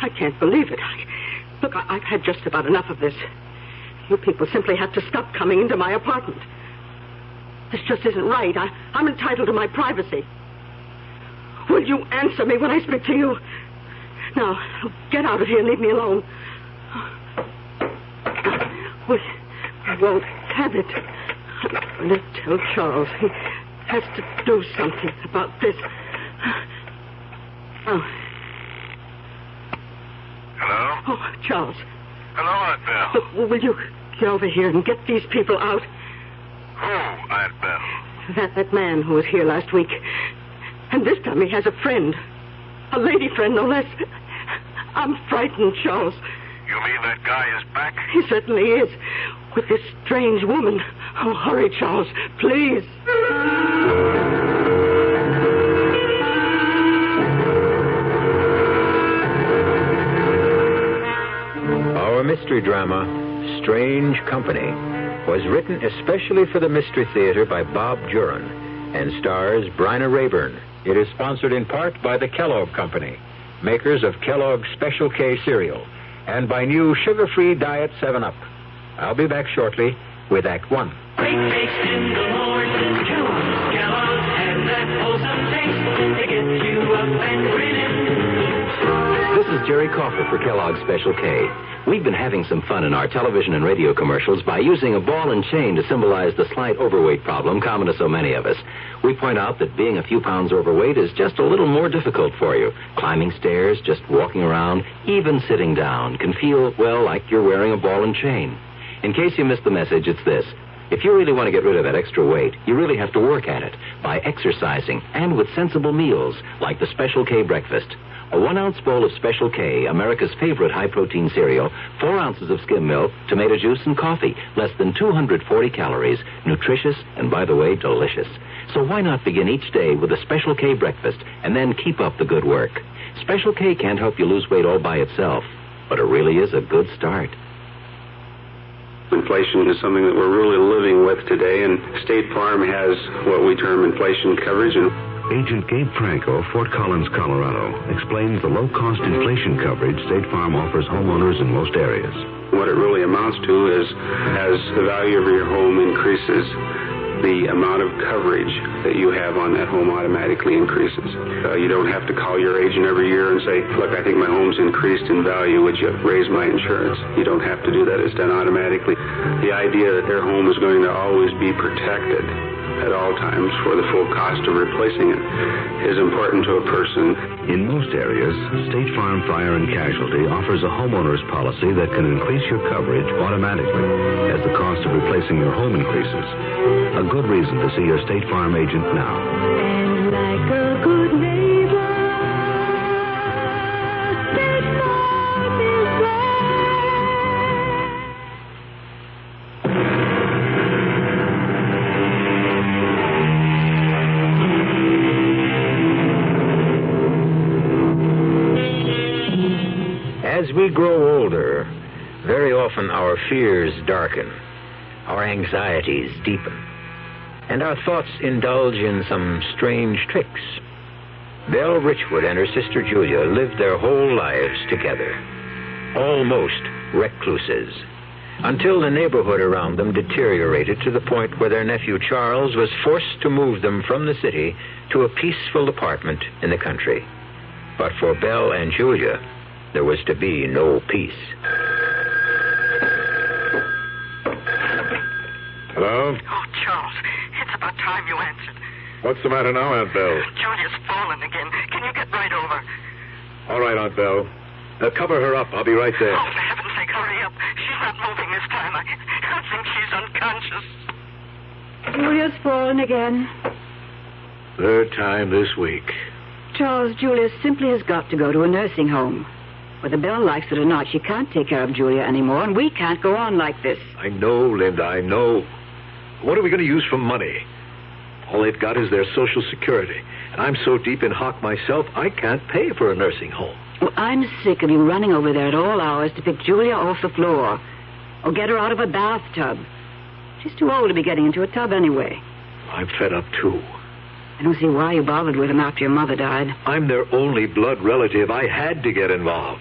I can't believe it. Look, I've had just about enough of this. You people simply have to stop coming into my apartment. This just isn't right. I'm entitled to my privacy. Will you answer me when I speak to you? Now, get out of here and leave me alone. We won't have it. I'm going to tell Charles. He has to do something about this. Oh. Hello? Oh, Charles. Hello, Aunt Belle. Look, will you get over here and get these people out? Who, Aunt Belle? That man who was here last week. And this time he has a friend. A lady friend, no less. I'm frightened, Charles. You mean that guy is back? He certainly is. With this strange woman. Oh, hurry, Charles, please. Our mystery drama, Strange Company, was written especially for the Mystery Theater by Bob Juran and stars Bryna Rayburn. It is sponsored in part by the Kellogg Company, makers of Kellogg's Special K cereal, and by new sugar-free Diet 7-Up. I'll be back shortly with Act One. Breakfast in the morning, Kellogg's has that wholesome taste to get you up and grinning. This is Jerry Coffer for Kellogg's Special K. We've been having some fun in our television and radio commercials by using a ball and chain to symbolize the slight overweight problem common to so many of us. We point out that being a few pounds overweight is just a little more difficult for you. Climbing stairs, just walking around, even sitting down can feel, well, like you're wearing a ball and chain. In case you missed the message, it's this. If you really want to get rid of that extra weight, you really have to work at it by exercising and with sensible meals like the Special K breakfast. A 1-ounce bowl of Special K, America's favorite high-protein cereal, 4 ounces of skim milk, tomato juice, and coffee. Less than 240 calories. Nutritious and, by the way, delicious. So why not begin each day with a Special K breakfast and then keep up the good work? Special K can't help you lose weight all by itself, but it really is a good start. Inflation is something that we're really living with today, and State Farm has what we term inflation coverage. And Agent Gabe Franco, Fort Collins, Colorado, explains the low-cost inflation coverage State Farm offers homeowners in most areas. What it really amounts to is, as the value of your home increases, the amount of coverage that you have on that home automatically increases. You don't have to call your agent every year and say, look, I think my home's increased in value. Would you raise my insurance? You don't have to do that. It's done automatically. The idea that their home is going to always be protected at all times for the full cost of replacing it is important to a person. In most areas, State Farm Fire and Casualty offers a homeowner's policy that can increase your coverage automatically as the cost of replacing your home increases. A good reason to see your State Farm agent now. And like a good neighbor, State Farm is there. As we grow older, very often our fears darken, our anxieties deepen, and our thoughts indulge in some strange tricks. Belle Richwood and her sister Julia lived their whole lives together, almost recluses, until the neighborhood around them deteriorated to the point where their nephew Charles was forced to move them from the city to a peaceful apartment in the country. But for Belle and Julia, there was to be no peace. Hello? Oh, Charles, it's about time you answered. What's the matter now, Aunt Belle? Julia's fallen again. Can you get right over? All right, Aunt Belle. Cover her up. I'll be right there. Oh, for heaven's sake, hurry up. She's not moving this time. I think she's unconscious. Julia's fallen again. Third time this week. Charles, Julia simply has got to go to a nursing home. Whether Belle likes it or not, she can't take care of Julia anymore, and we can't go on like this. I know, Linda, I know. What are we going to use for money? All they've got is their Social Security. And I'm so deep in hock myself, I can't pay for a nursing home. Well, I'm sick of you running over there at all hours to pick Julia off the floor or get her out of a bathtub. She's too old to be getting into a tub anyway. I'm fed up, too. I don't see why you bothered with them after your mother died. I'm their only blood relative. I had to get involved.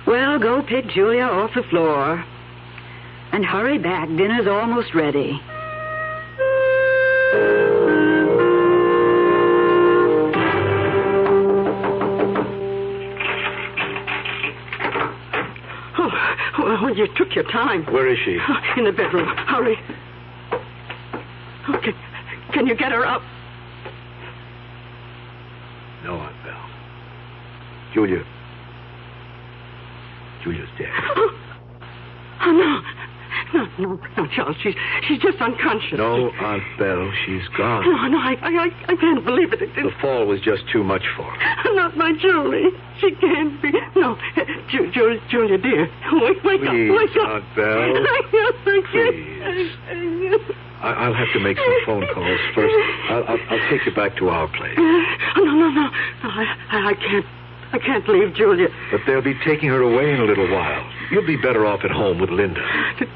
Well, go pick Julia off the floor. And hurry back. Dinner's almost ready. Oh, you took your time. Where is she? In the bedroom. Hurry. Okay. Can you get her up? No, Aunt Belle. Julia's dead. Oh, no, Charles. She's just unconscious. No, Aunt Belle, she's gone. No, I can't believe it. The fall was just too much for her. Not my Julie. She can't be. No, Julia, dear. Wake up. Wake up. Aunt Belle. Please. I'll have to make some phone calls first. I'll take you back to our place. No. I can't leave Julia. But they'll be taking her away in a little while. You'll be better off at home with Linda. It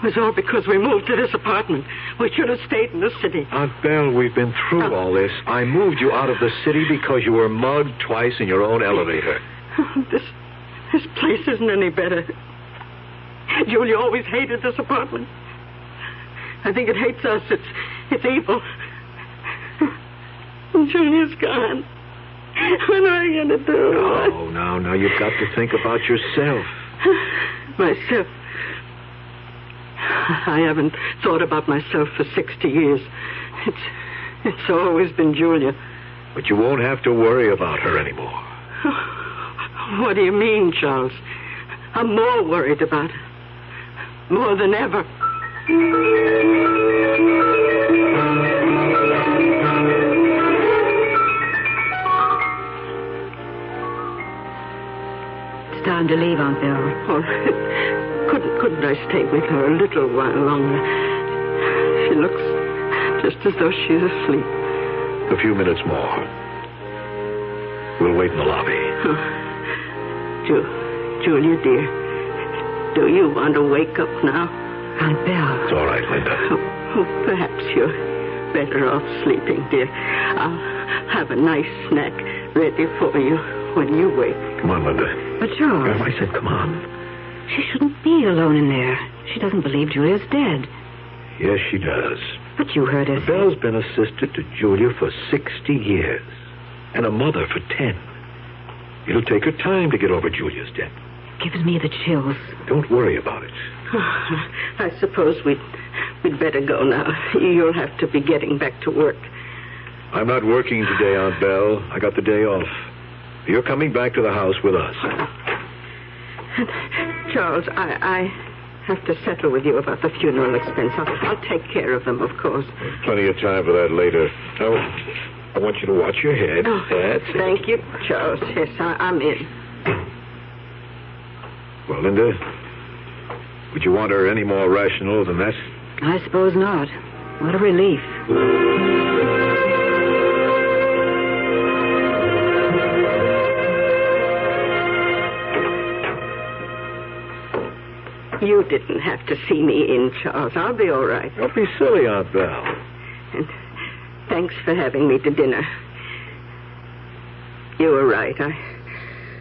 was all because we moved to this apartment. We should have stayed in the city. Aunt Belle, we've been through all this. I moved you out of the city because you were mugged twice in your own elevator. This place isn't any better. Julia always hated this apartment. I think it hates us. It's evil. Julia's gone. What am I going to do? Oh, now, you've got to think about yourself. Myself? I haven't thought about myself for 60 years. It's always been Julia. But you won't have to worry about her anymore. What do you mean, Charles? I'm more worried about her. More than ever. It's time to leave, Aunt Belle. Oh, couldn't I stay with her a little while longer? She looks just as though she's asleep. A few minutes more. We'll wait in the lobby. Julia, dear, do you want to wake up now? Aunt Belle. It's all right, Linda. Perhaps you're better off sleeping, dear. I'll have a nice snack ready for you when you wake. Come on, Linda. But Charles... I said come on. She shouldn't be alone in there. She doesn't believe Julia's dead. Yes, she does. But you heard her say... Belle's been a sister to Julia for 60 years. And a mother for 10. It'll take her time to get over Julia's death. Gives me the chills. Don't worry about it. I suppose we'd better go now. You'll have to be getting back to work. I'm not working today, Aunt Belle. I got the day off. You're coming back to the house with us. Charles, I have to settle with you about the funeral expense. I'll take care of them, of course. Plenty of time for that later. Now, I want you to watch your head. Oh, That's it. Thank you, Charles. Yes, I'm in. Well, Linda, would you want her any more rational than that? I suppose not. What a relief. You didn't have to see me in, Charles. I'll be all right. Don't be silly, Aunt Belle. And thanks for having me to dinner. You were right.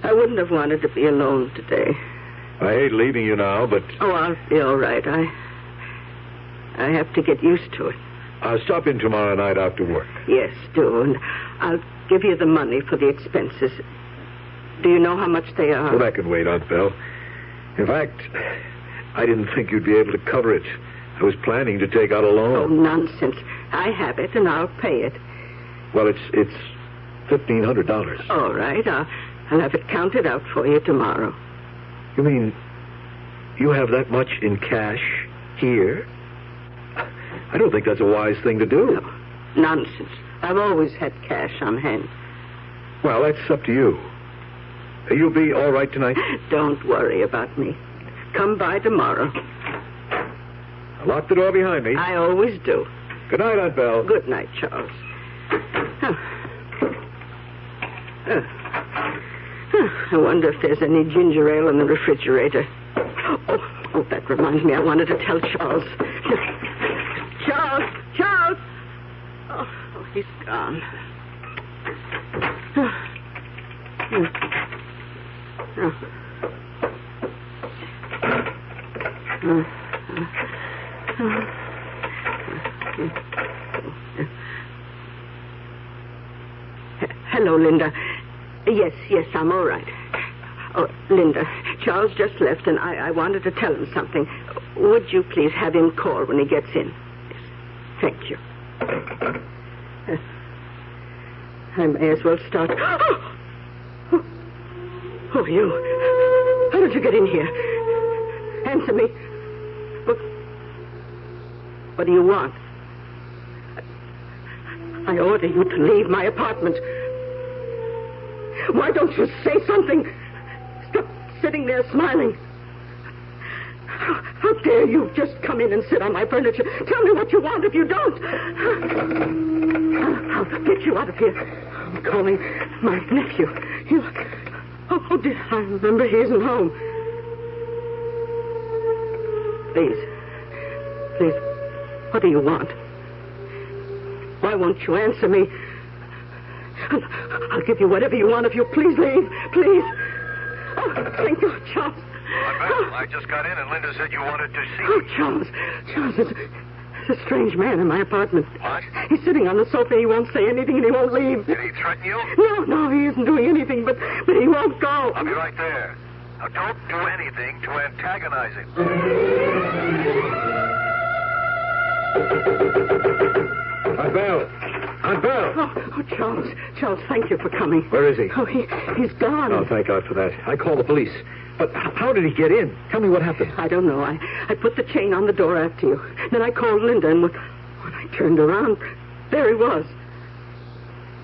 I wouldn't have wanted to be alone today. I hate leaving you now, but... Oh, I'll be all right. I have to get used to it. I'll stop in tomorrow night after work. Yes, do. And I'll give you the money for the expenses. Do you know how much they are? Well, that can wait, Aunt Belle. In fact, I didn't think you'd be able to cover it. I was planning to take out a loan. Oh, nonsense. I have it, and I'll pay it. Well, it's $1,500. All right. I'll have it counted out for you tomorrow. You mean you have that much in cash here? I don't think that's a wise thing to do. No, nonsense. I've always had cash on hand. Well, that's up to you. You'll be all right tonight? Don't worry about me. Come by tomorrow. I'll lock the door behind me. I always do. Good night, Aunt Belle. Good night, Charles. I wonder if there's any ginger ale in the refrigerator. Oh, that reminds me. I wanted to tell Charles. Charles! Oh, he's gone. Hello, Linda. Yes, I'm all right. Oh, Linda, Charles just left, and I wanted to tell him something. Would you please have him call when he gets in? Yes. Thank you. I may as well start. Oh, you. How did you get in here? Answer me. What do you want? I order you to leave my apartment. Why don't you say something? Stop sitting there smiling. How dare you just come in and sit on my furniture? Tell me what you want if you don't. I'll get you out of here. I'm calling my nephew. Oh, dear, I remember he isn't home. Please, what do you want? Why won't you answer me? I'll give you whatever you want if you please leave. Please. Oh, thank God, Charles. I just got in and Linda said you wanted to see me. Oh, Charles, there's a strange man in my apartment. What? He's sitting on the sofa. He won't say anything and he won't leave. Did he threaten you? No, he isn't doing anything, but he won't go. I'll be right there. Now, don't do anything to antagonize him. Aunt Belle! Oh, Charles, thank you for coming. Where is he? Oh, he's gone. Oh, thank God for that. I called the police. But how did he get in? Tell me what happened. I don't know. I put the chain on the door after you. Then I called Linda, and when I turned around, there he was.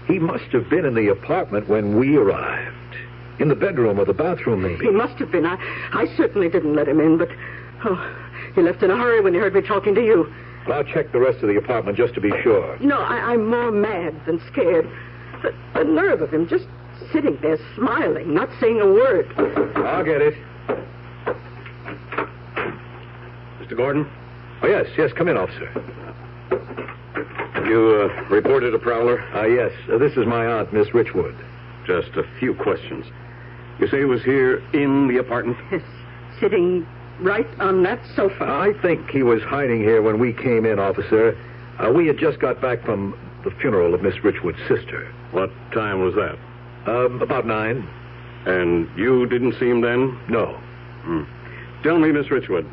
He must have been in the apartment when we arrived. In the bedroom or the bathroom, maybe. He must have been. I certainly didn't let him in, but... Oh, he left in a hurry when he heard me talking to you. Well, I'll check the rest of the apartment just to be sure. No, I'm more mad than scared. The nerve of him just sitting there smiling, not saying a word. I'll get it. Mr. Gordon? Oh, yes, come in, officer. You reported a prowler? Yes. This is my aunt, Miss Richwood. Just a few questions. You say he was here in the apartment? Yes, sitting right on that sofa. I think he was hiding here when we came in, officer. We had just got back from the funeral of Miss Richwood's sister. What time was that? About 9. And you didn't see him then? No. Tell me, Miss Richwood,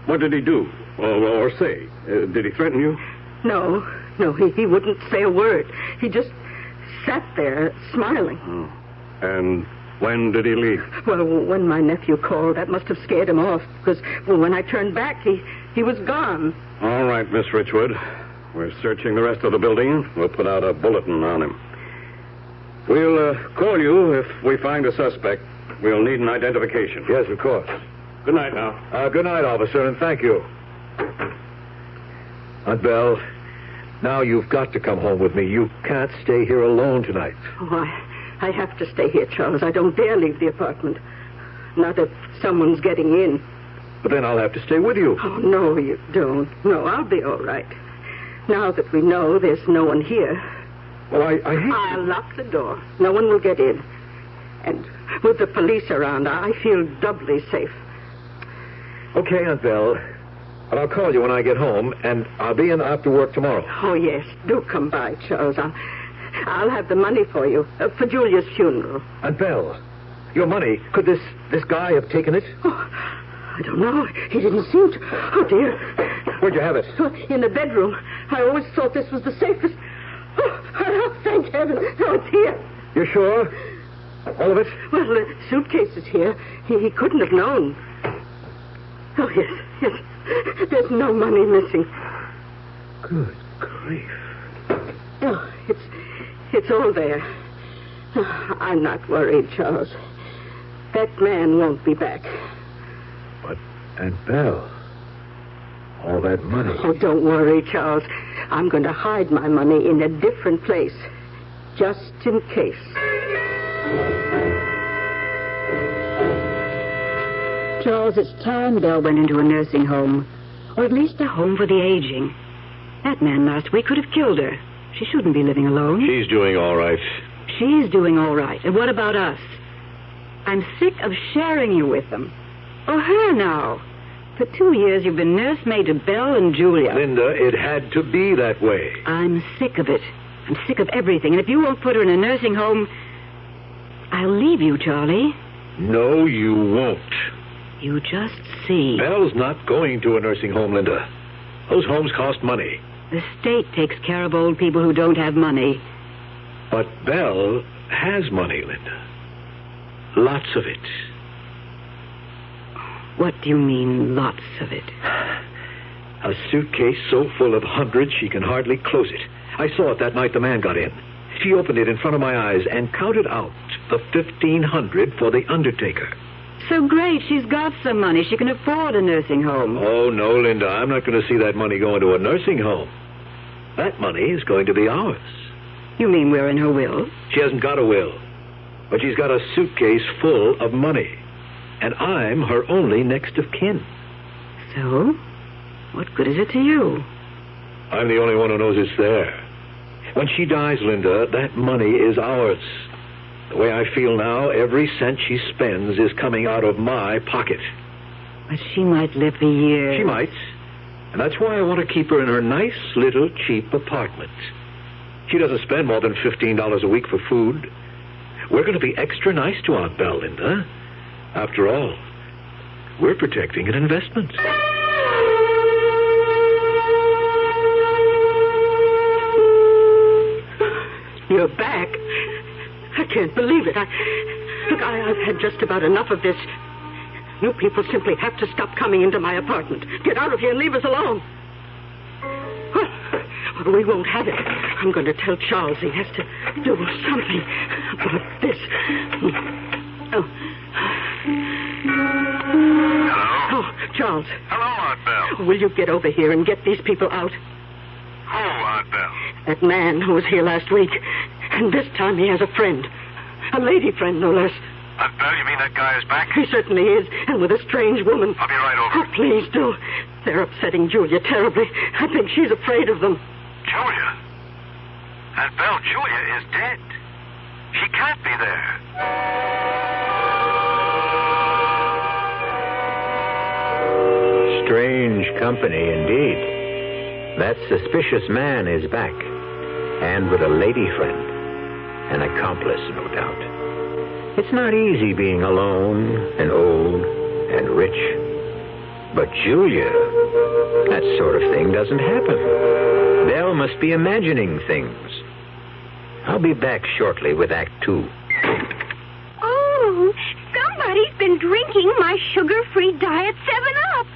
what did he do? Or say? Did he threaten you? No, he wouldn't say a word. He just sat there smiling. And when did he leave? Well, when my nephew called, that must have scared him off, because when I turned back, he was gone. All right, Miss Richwood. We're searching the rest of the building. We'll put out a bulletin on him. We'll call you if we find a suspect. We'll need an identification. Yes, of course. Good night now. Good night, officer, and thank you. Aunt Belle, now you've got to come home with me. You can't stay here alone tonight. Oh, I have to stay here, Charles. I don't dare leave the apartment. Not if someone's getting in. But then I'll have to stay with you. Oh, no, you don't. No, I'll be all right. Now that we know there's no one here. Well, I hate... I'll lock the door. No one will get in. And with the police around, I feel doubly safe. Okay, Aunt Belle. But I'll call you when I get home, and I'll be in after work tomorrow. Oh, yes. Do come by, Charles. I'll have the money for you, for Julia's funeral. Aunt Belle, Your money. Could this guy have taken it? Oh, I don't know. He didn't seem to. Oh, dear. Where'd you have it? In the bedroom. I always thought this was the safest. Oh, thank heaven. Oh, it's here. You're sure? All of it? Well, the suitcase is here. He couldn't have known. Oh, yes. There's no money missing. Good grief. Oh, it's all there. I'm not worried, Charles. That man won't be back. But Aunt Belle, all that money. Oh, don't worry, Charles. I'm going to hide my money in a different place, just in case. Charles, it's time Belle went into a nursing home, or at least a home for the aging. That man last week could have killed her. She shouldn't be living alone. She's doing all right. She's doing all right. And what about us? I'm sick of sharing you with them. Oh, her now. For 2 years, you've been nursemaid to Belle and Julia. Linda, it had to be that way. I'm sick of it. I'm sick of everything. And if you won't put her in a nursing home, I'll leave you, Charlie. No, you won't. You just see. Belle's not going to a nursing home, Linda. Those homes cost money. The state takes care of old people who don't have money. But Belle has money, Linda. Lots of it. What do you mean, lots of it? A suitcase so full of hundreds she can hardly close it. I saw it that night the man got in. She opened it in front of my eyes and counted out the $1,500 for the undertaker. So great, she's got some money. She can afford a nursing home. Oh, no, Linda, I'm not going to see that money go into a nursing home. That money is going to be ours. You mean we're in her will? She hasn't got a will, but she's got a suitcase full of money. And I'm her only next of kin. So? What good is it to you? I'm the only one who knows it's there. When she dies, Linda, that money is ours. The way I feel now, every cent she spends is coming out of my pocket. But she might live for years. She might. And that's why I want to keep her in her nice little cheap apartment. She doesn't spend more than $15 a week for food. We're going to be extra nice to Aunt Belle, Linda. After all, we're protecting an investment. You're back. I can't believe it. I've had just about enough of this. You people simply have to stop coming into my apartment. Get out of here and leave us alone. Well, we won't have it. I'm going to tell Charles he has to do something about this. Oh. Hello? Oh, Charles. Hello, Aunt Belle. Will you get over here and get these people out? Who, Aunt Belle? That man who was here last week. And this time he has a friend. A lady friend, no less. Aunt Belle, you mean that guy is back? He certainly is, and with a strange woman. I'll be right over. Oh, please do. They're upsetting Julia terribly. I think she's afraid of them. Julia? Aunt Belle, Julia is dead. She can't be there. Strange company indeed. That suspicious man is back, and with a lady friend. An accomplice, no doubt. It's not easy being alone and old and rich. But Julia, that sort of thing doesn't happen. Belle must be imagining things. I'll be back shortly with Act 2. Oh, somebody's been drinking my sugar-free diet 7-Up,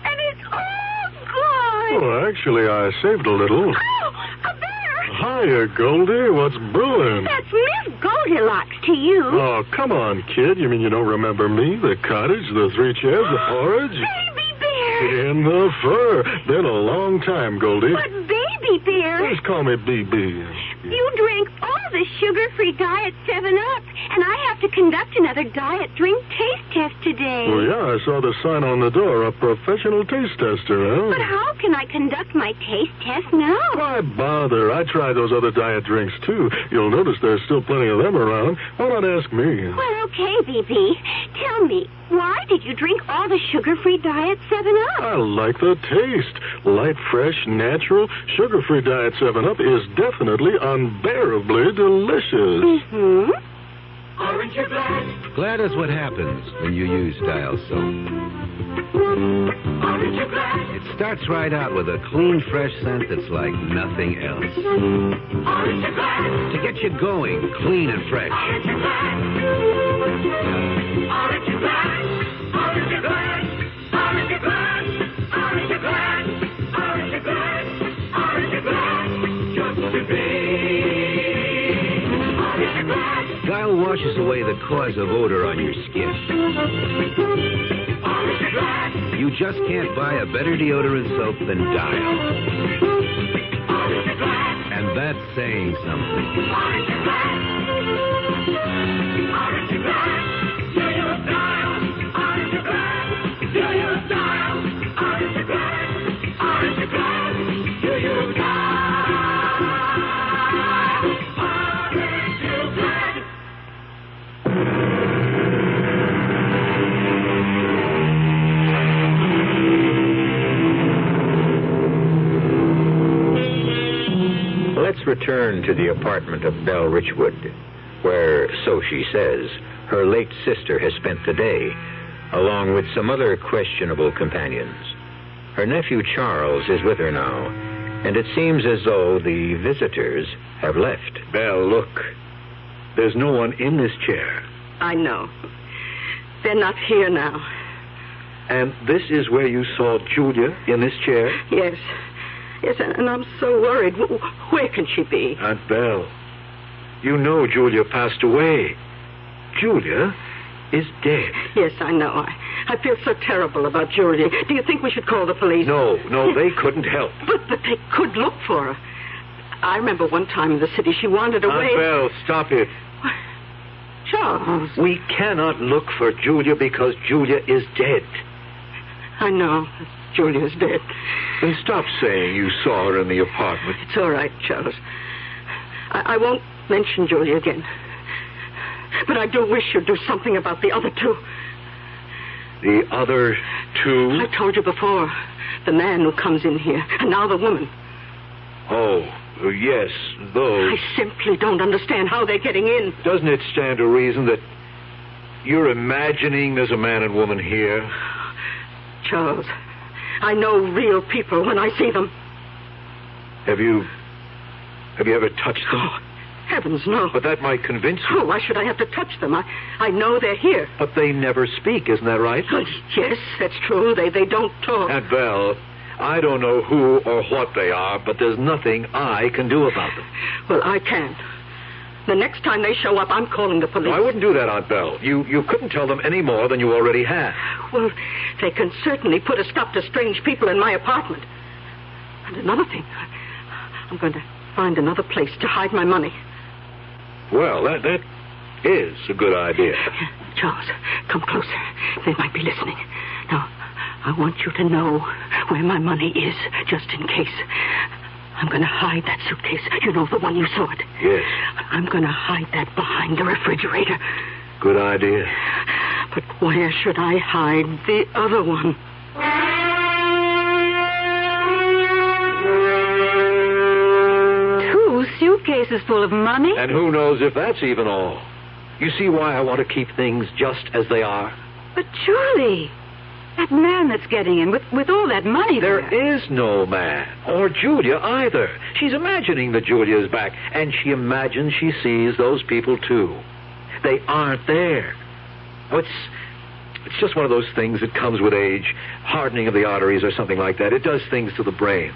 and it's all gone. Oh, actually, I saved a little. Oh, a bear! Hiya, Goldie. What's brewing? That's Miss Goldilocks to you. Oh, come on, kid. You mean you don't remember me? The cottage, the 3 chairs, the porridge? Baby bear! In the fur. Been a long time, Goldie. But baby bear... Just call me BB. You drank all the sugar-free diet 7-Up, and I have to conduct another diet drink taste test today. Well, yeah, I saw the sign on the door, a professional taste tester, huh? But how can I conduct my taste test now? Why bother? I tried those other diet drinks, too. You'll notice there's still plenty of them around. Why not ask me? Well, okay, BB. Tell me, why did you drink all the sugar-free diet 7-Up? I like the taste. Light, fresh, natural, sugar-free diet 7-Up is definitely unbearably delicious. Mm-hmm. Aren't you glad? Glad is what happens when you use Dial soap. Aren't you glad? It starts right out with a clean, fresh scent that's like nothing else. Aren't you glad? To get you going, clean and fresh. Aren't you glad? Aren't you glad? Aren't you glad? Aren't you glad? Aren't you glad? Aren't you glad? Aren't you glad? Just to be. Aren't you glad? Dial washes away the cause of odor on your skin. Aren't you glad? You just can't buy a better deodorant soap than Dial. Aren't you glad? And that's saying something. Aren't you glad? Aren't you glad? Do you dial? Aren't you glad? Do you dial? Aren't you glad? Aren't you glad? Do you dial? Aren't you glad? Let's return to the apartment of Belle Richwood, where, so she says, her late sister has spent the day, along with some other questionable companions. Her nephew Charles is with her now, and it seems as though the visitors have left. Belle, look. There's no one in this chair. I know. They're not here now. And this is where you saw Julia, in this chair? Yes. Yes, and I'm so worried. Where can she be? Aunt Belle, you know Julia passed away. Julia is dead. Yes, I know. I feel so terrible about Julia. Do you think we should call the police? No, they couldn't help. But they could look for her. I remember one time in the city she wandered away. Aunt Belle, stop it. Charles. We cannot look for Julia because Julia is dead. I know. Julia's dead. Then stop saying you saw her in the apartment. It's all right, Charles. I won't mention Julia again. But I do wish you'd do something about the other two. The other two? I told you before. The man who comes in here, and now the woman. Oh, yes, those. I simply don't understand how they're getting in. Doesn't it stand to reason that you're imagining there's a man and woman here? Charles, I know real people when I see them. Have you ever touched them? Oh, heavens, no. But that might convince you. Oh, why should I have to touch them? I know they're here. But they never speak, isn't that right? Yes, that's true. They don't talk. Aunt Belle, I don't know who or what they are, but there's nothing I can do about them. Well, I can. The next time they show up, I'm calling the police. No, I wouldn't do that, Aunt Belle. You couldn't tell them any more than you already have. Well, they can certainly put a stop to strange people in my apartment. And another thing, I'm going to find another place to hide my money. Well, that is a good idea. Charles, come closer. They might be listening. Now, I want you to know where my money is, just in case. I'm going to hide that suitcase. You know, the one you saw it. Yes. I'm going to hide that behind the refrigerator. Good idea. But where should I hide the other one? Two suitcases full of money? And who knows if that's even all. You see why I want to keep things just as they are? But Julie, that man that's getting in with all that money there is no man. Or Julia either. She's imagining that Julia is back, and she imagines she sees those people too. They aren't there. Oh, it's just one of those things that comes with age. Hardening of the arteries or something like that. It does things to the brain.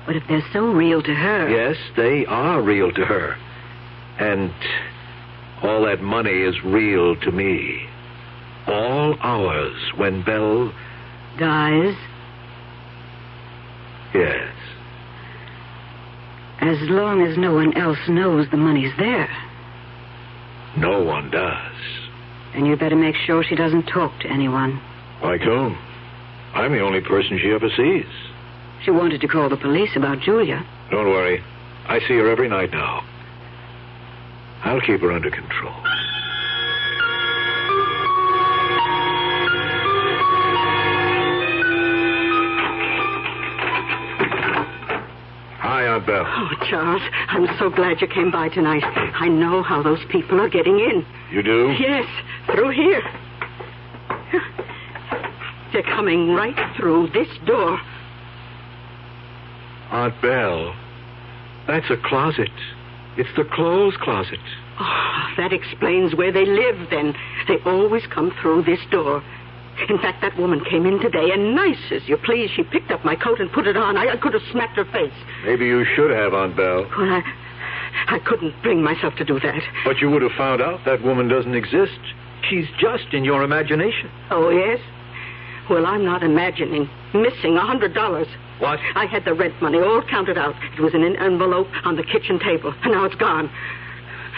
But if they're so real to her... Yes, they are real to her. And all that money is real to me. All ours when Belle... dies? Yes. As long as no one else knows the money's there. No one does. And you better make sure she doesn't talk to anyone. Like whom? I'm the only person she ever sees. She wanted to call the police about Julia. Don't worry. I see her every night now. I'll keep her under control. Hi, Aunt Belle? Oh, Charles, I'm so glad you came by tonight. I know how those people are getting in. You do? Yes, through here. They're coming right through this door. Aunt Belle, that's a closet. It's the clothes closet. Oh, that explains where they live, then. They always come through this door. In fact, that woman came in today, and nice as you please, she picked up my coat and put it on. I could have smacked her face. Maybe you should have, Aunt Belle. Well, I couldn't bring myself to do that. But you would have found out that woman doesn't exist. She's just in your imagination. Oh, yes? Well, I'm not imagining. Missing $100. What? I had the rent money all counted out. It was in an envelope on the kitchen table, and now it's gone.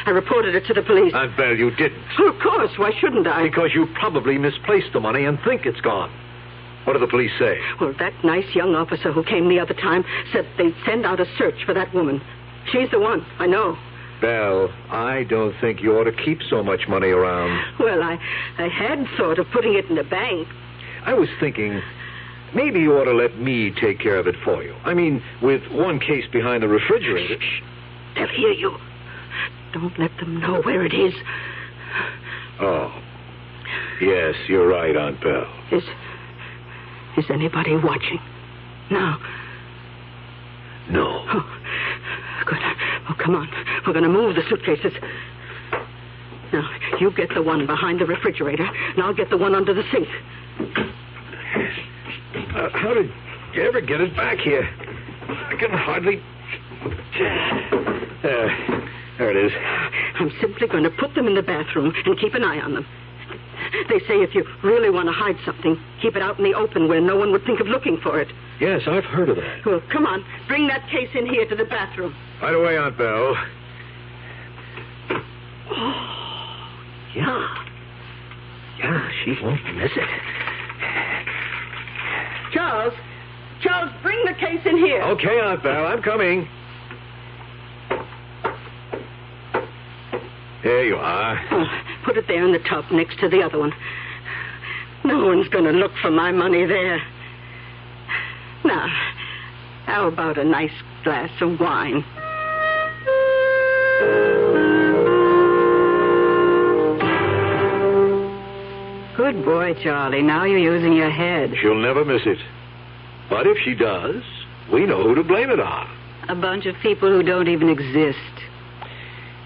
I reported it to the police. Aunt Belle, you didn't. Well, of course. Why shouldn't I? Because you probably misplaced the money and think it's gone. What do the police say? Well, that nice young officer who came the other time said they'd send out a search for that woman. She's the one, I know. Belle, I don't think you ought to keep so much money around. Well, I had thought of putting it in the bank. I was thinking maybe you ought to let me take care of it for you. I mean, with one case behind the refrigerator. Shh. They'll hear you. Don't let them know where it is. Oh. Yes, you're right, Aunt Belle. Is anybody watching? No. No. Oh, good. Oh, come on. We're going to move the suitcases. Now, you get the one behind the refrigerator, and I'll get the one under the sink. How did you ever get it back here? I can hardly... There it is. I'm simply going to put them in the bathroom and keep an eye on them. They say if you really want to hide something, keep it out in the open where no one would think of looking for it. Yes, I've heard of that. Well, come on. Bring that case in here to the bathroom. Right away, Aunt Belle. Oh, yeah. Yeah, she won't miss it. Charles, bring the case in here. Okay, Aunt Belle, I'm coming. There you are. Oh, put it there in the tub next to the other one. No one's going to look for my money there. Now, how about a nice glass of wine? Good boy, Charlie. Now you're using your head. She'll never miss it. But if she does, we know who to blame it on. A bunch of people who don't even exist.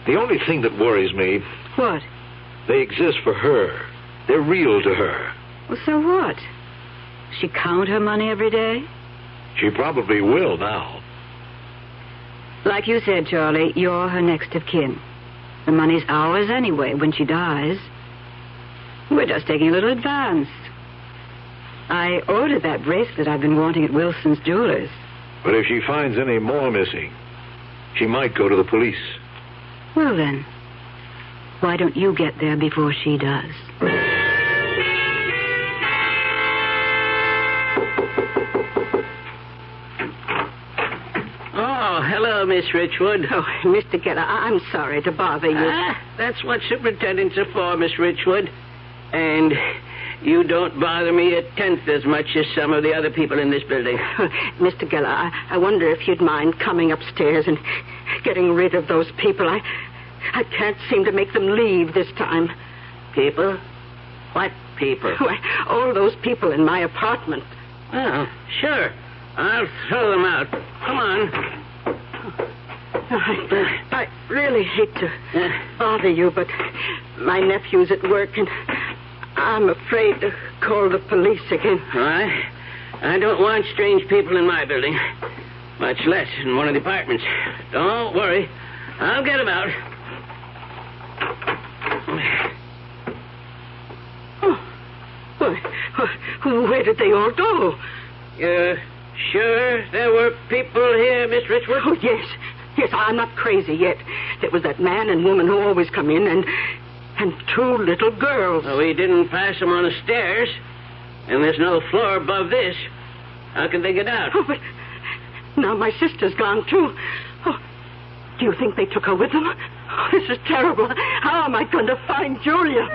The only thing that worries me... What? They exist for her. They're real to her. Well, so what? She count her money every day? She probably will now. Like you said, Charlie, you're her next of kin. The money's ours anyway when she dies. We're just taking a little advance. I ordered that bracelet I've been wanting at Wilson's Jewelers. But if she finds any more missing, she might go to the police. Well, then, why don't you get there before she does? Oh, hello, Miss Richwood. Oh, Mr. Geller, I'm sorry to bother you. That's what superintendents are for, Miss Richwood. And you don't bother me a tenth as much as some of the other people in this building. Mr. Geller, I wonder if you'd mind coming upstairs and getting rid of those people. I can't seem to make them leave this time. People? What people? Why, all those people in my apartment. Oh, sure. I'll throw them out. Come on. I really hate to bother you, but my nephew's at work, and I'm afraid to call the police again. I don't want strange people in my building, much less in one of the apartments. Don't worry. I'll get them out. Where did they all go? Sure there were people here, Miss Richwood? Oh, yes. Yes, I'm not crazy yet. There was that man and woman who always come in, and two little girls. Well, we didn't pass them on the stairs, and there's no floor above this. How can they get out? Oh, but now my sister's gone, too. Oh, do you think they took her with them? Oh, this is terrible. How am I going to find Julia?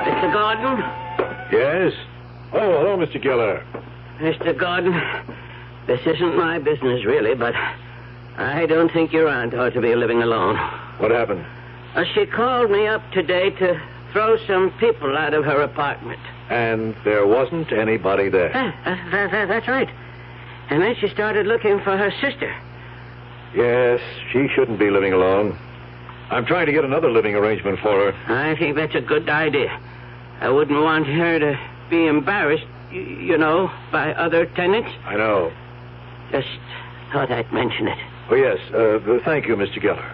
Mr. Gordon? Yes? Oh, hello, Mr. Geller. Mr. Gordon, this isn't my business, really, but I don't think your aunt ought to be living alone. What happened? She called me up today to throw some people out of her apartment. And there wasn't anybody there. That's right. And then she started looking for her sister. Yes, she shouldn't be living alone. I'm trying to get another living arrangement for her. I think that's a good idea. I wouldn't want her to be embarrassed, by other tenants. I know. Just thought I'd mention it. Oh, yes. Thank you, Mr. Geller.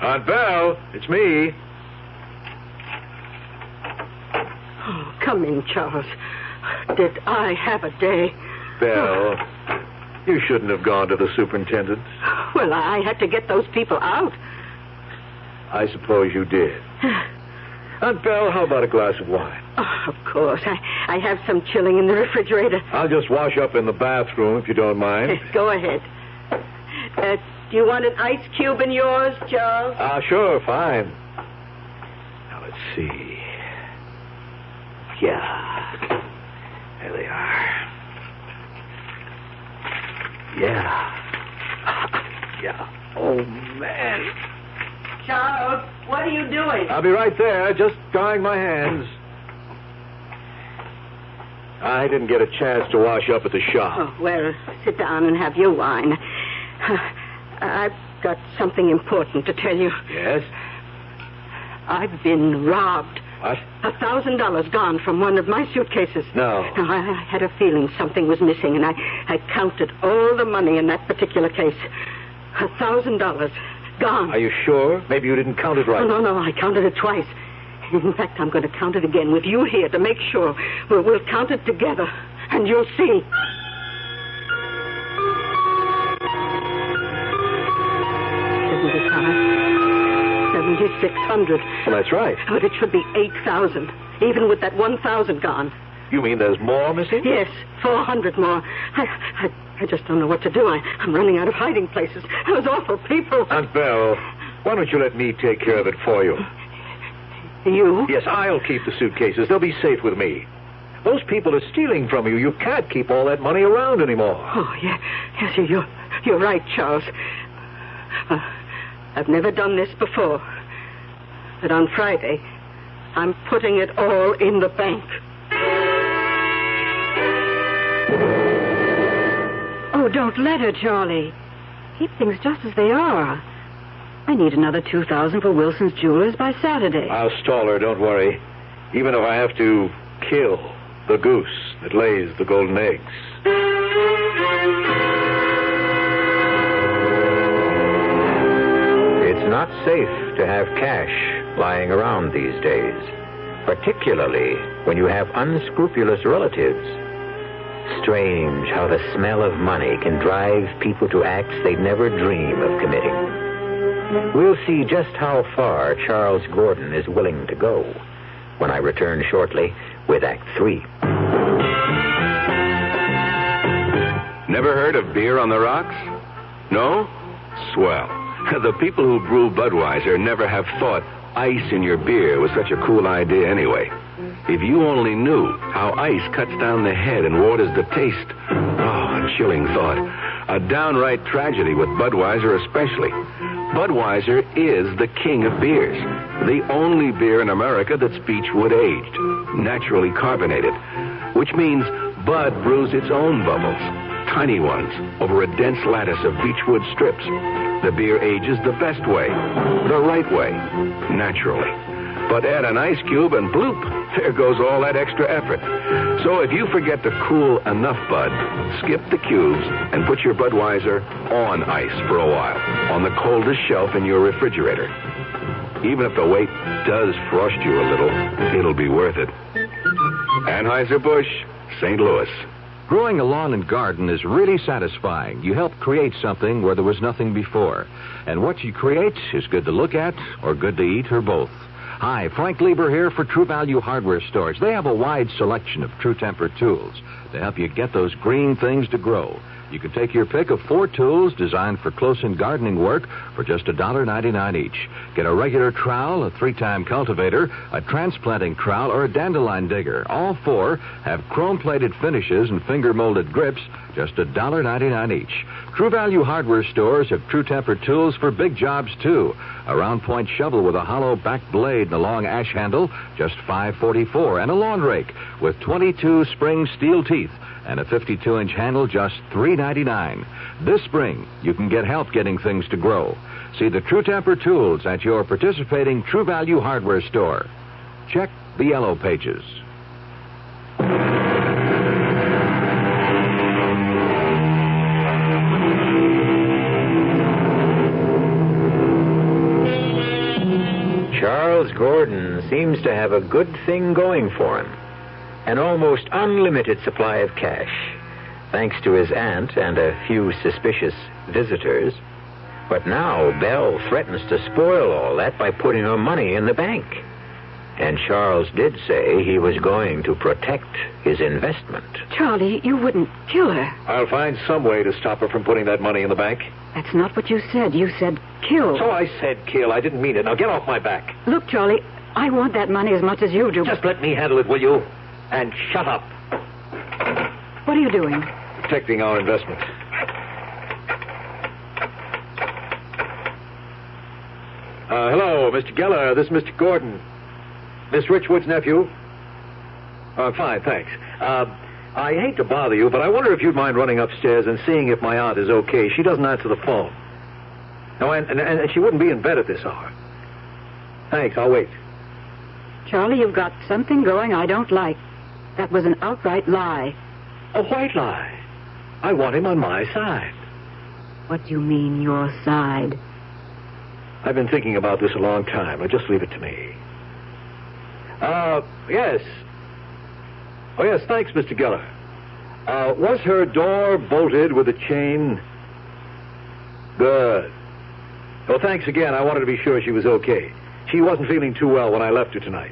Aunt Belle, it's me. Oh, come in, Charles. Did I have a day? Belle, you shouldn't have gone to the superintendent's. Well, I had to get those people out. I suppose you did. Aunt Belle, how about a glass of wine? Oh, of course. I have some chilling in the refrigerator. I'll just wash up in the bathroom, if you don't mind. Go ahead. Do you want an ice cube in yours, Charles? Sure, fine. Now, let's see. Yeah. There they are. Yeah. Yeah. Oh, man. Charles, what are you doing? I'll be right there, just drying my hands. I didn't get a chance to wash up at the shop. Oh, well, sit down and have your wine. I've got something important to tell you. Yes? I've been robbed. What? $1,000 gone from one of my suitcases. No. Now, I had a feeling something was missing, and I counted all the money in that particular case. $1,000 gone. Are you sure? Maybe you didn't count it right. No, I counted it twice. In fact, I'm going to count it again with you here to make sure. We'll count it together, and you'll see. 7,600. Well, that's right. But it should be 8,000, even with that 1,000 gone. You mean there's more missing? Yes, 400 more. I just don't know what to do. I'm running out of hiding places. Those awful people. Aunt Belle, why don't you let me take care of it for you? You? Yes, I'll keep the suitcases. They'll be safe with me. Those people are stealing from you. You can't keep all that money around anymore. Oh, yeah. Yes, you're right, Charles. I've never done this before. But on Friday, I'm putting it all in the bank. Oh, don't let her, Charlie. Keep things just as they are. I need another $2,000 for Wilson's Jewelers by Saturday. I'll stall her, don't worry. Even if I have to kill the goose that lays the golden eggs. It's not safe to have cash lying around these days, particularly when you have unscrupulous relatives. Strange how the smell of money can drive people to acts they'd never dream of committing. We'll see just how far Charles Gordon is willing to go when I return shortly with Act 3. Never heard of beer on the rocks? No? Swell. The people who brew Budweiser never have thought ice in your beer was such a cool idea anyway. If you only knew how ice cuts down the head and waters the taste. Oh, a chilling thought. A downright tragedy with Budweiser especially. Budweiser is the king of beers. The only beer in America that's beechwood aged, naturally carbonated, which means Bud brews its own bubbles, tiny ones, over a dense lattice of beechwood strips. The beer ages the best way, the right way, naturally. But add an ice cube and bloop, there goes all that extra effort. So if you forget to cool enough Bud, skip the cubes and put your Budweiser on ice for a while, on the coldest shelf in your refrigerator. Even if the wait does frost you a little, it'll be worth it. Anheuser-Busch, St. Louis. Growing a lawn and garden is really satisfying. You help create something where there was nothing before. And what you create is good to look at or good to eat or both. Hi, Frank Lieber here for True Value Hardware Stores. They have a wide selection of True Temper tools to help you get those green things to grow. You can take your pick of 4 tools designed for close-in gardening work for just $1.99 each. Get a regular trowel, a 3-time cultivator, a transplanting trowel, or a dandelion digger. All 4 have chrome-plated finishes and finger-molded grips, just $1.99 each. True Value hardware stores have True Temper tools for big jobs, too. A round-point shovel with a hollow back blade and a long ash handle, just $5.44. And a lawn rake with 22 spring steel teeth and a 52-inch handle, just $3.99. This spring, you can get help getting things to grow. See the True Temper tools at your participating True Value hardware store. Check the yellow pages. Charles Gordon seems to have a good thing going for him. An almost unlimited supply of cash, thanks to his aunt and a few suspicious visitors. But now Belle threatens to spoil all that by putting her money in the bank. And Charles did say he was going to protect his investment. Charlie, you wouldn't kill her. I'll find some way to stop her from putting that money in the bank. That's not what you said. You said kill. So I said kill. I didn't mean it. Now get off my back. Look, Charlie, I want that money as much as you do. Just let me handle it, will you? And shut up. What are you doing? Protecting our investment. Hello, Mr. Geller. This is Mr. Gordon. Miss Richwood's nephew? Fine, thanks. I hate to bother you, but I wonder if you'd mind running upstairs and seeing if my aunt is okay. She doesn't answer the phone. No, and she wouldn't be in bed at this hour. Thanks, I'll wait. Charlie, you've got something going I don't like. That was an outright lie. A white lie. I want him on my side. What do you mean, your side? I've been thinking about this a long time. Now, just leave it to me. Yes. Oh, yes, thanks, Mr. Geller. Was her door bolted with a chain? Good. Well, thanks again. I wanted to be sure she was okay. She wasn't feeling too well when I left her tonight.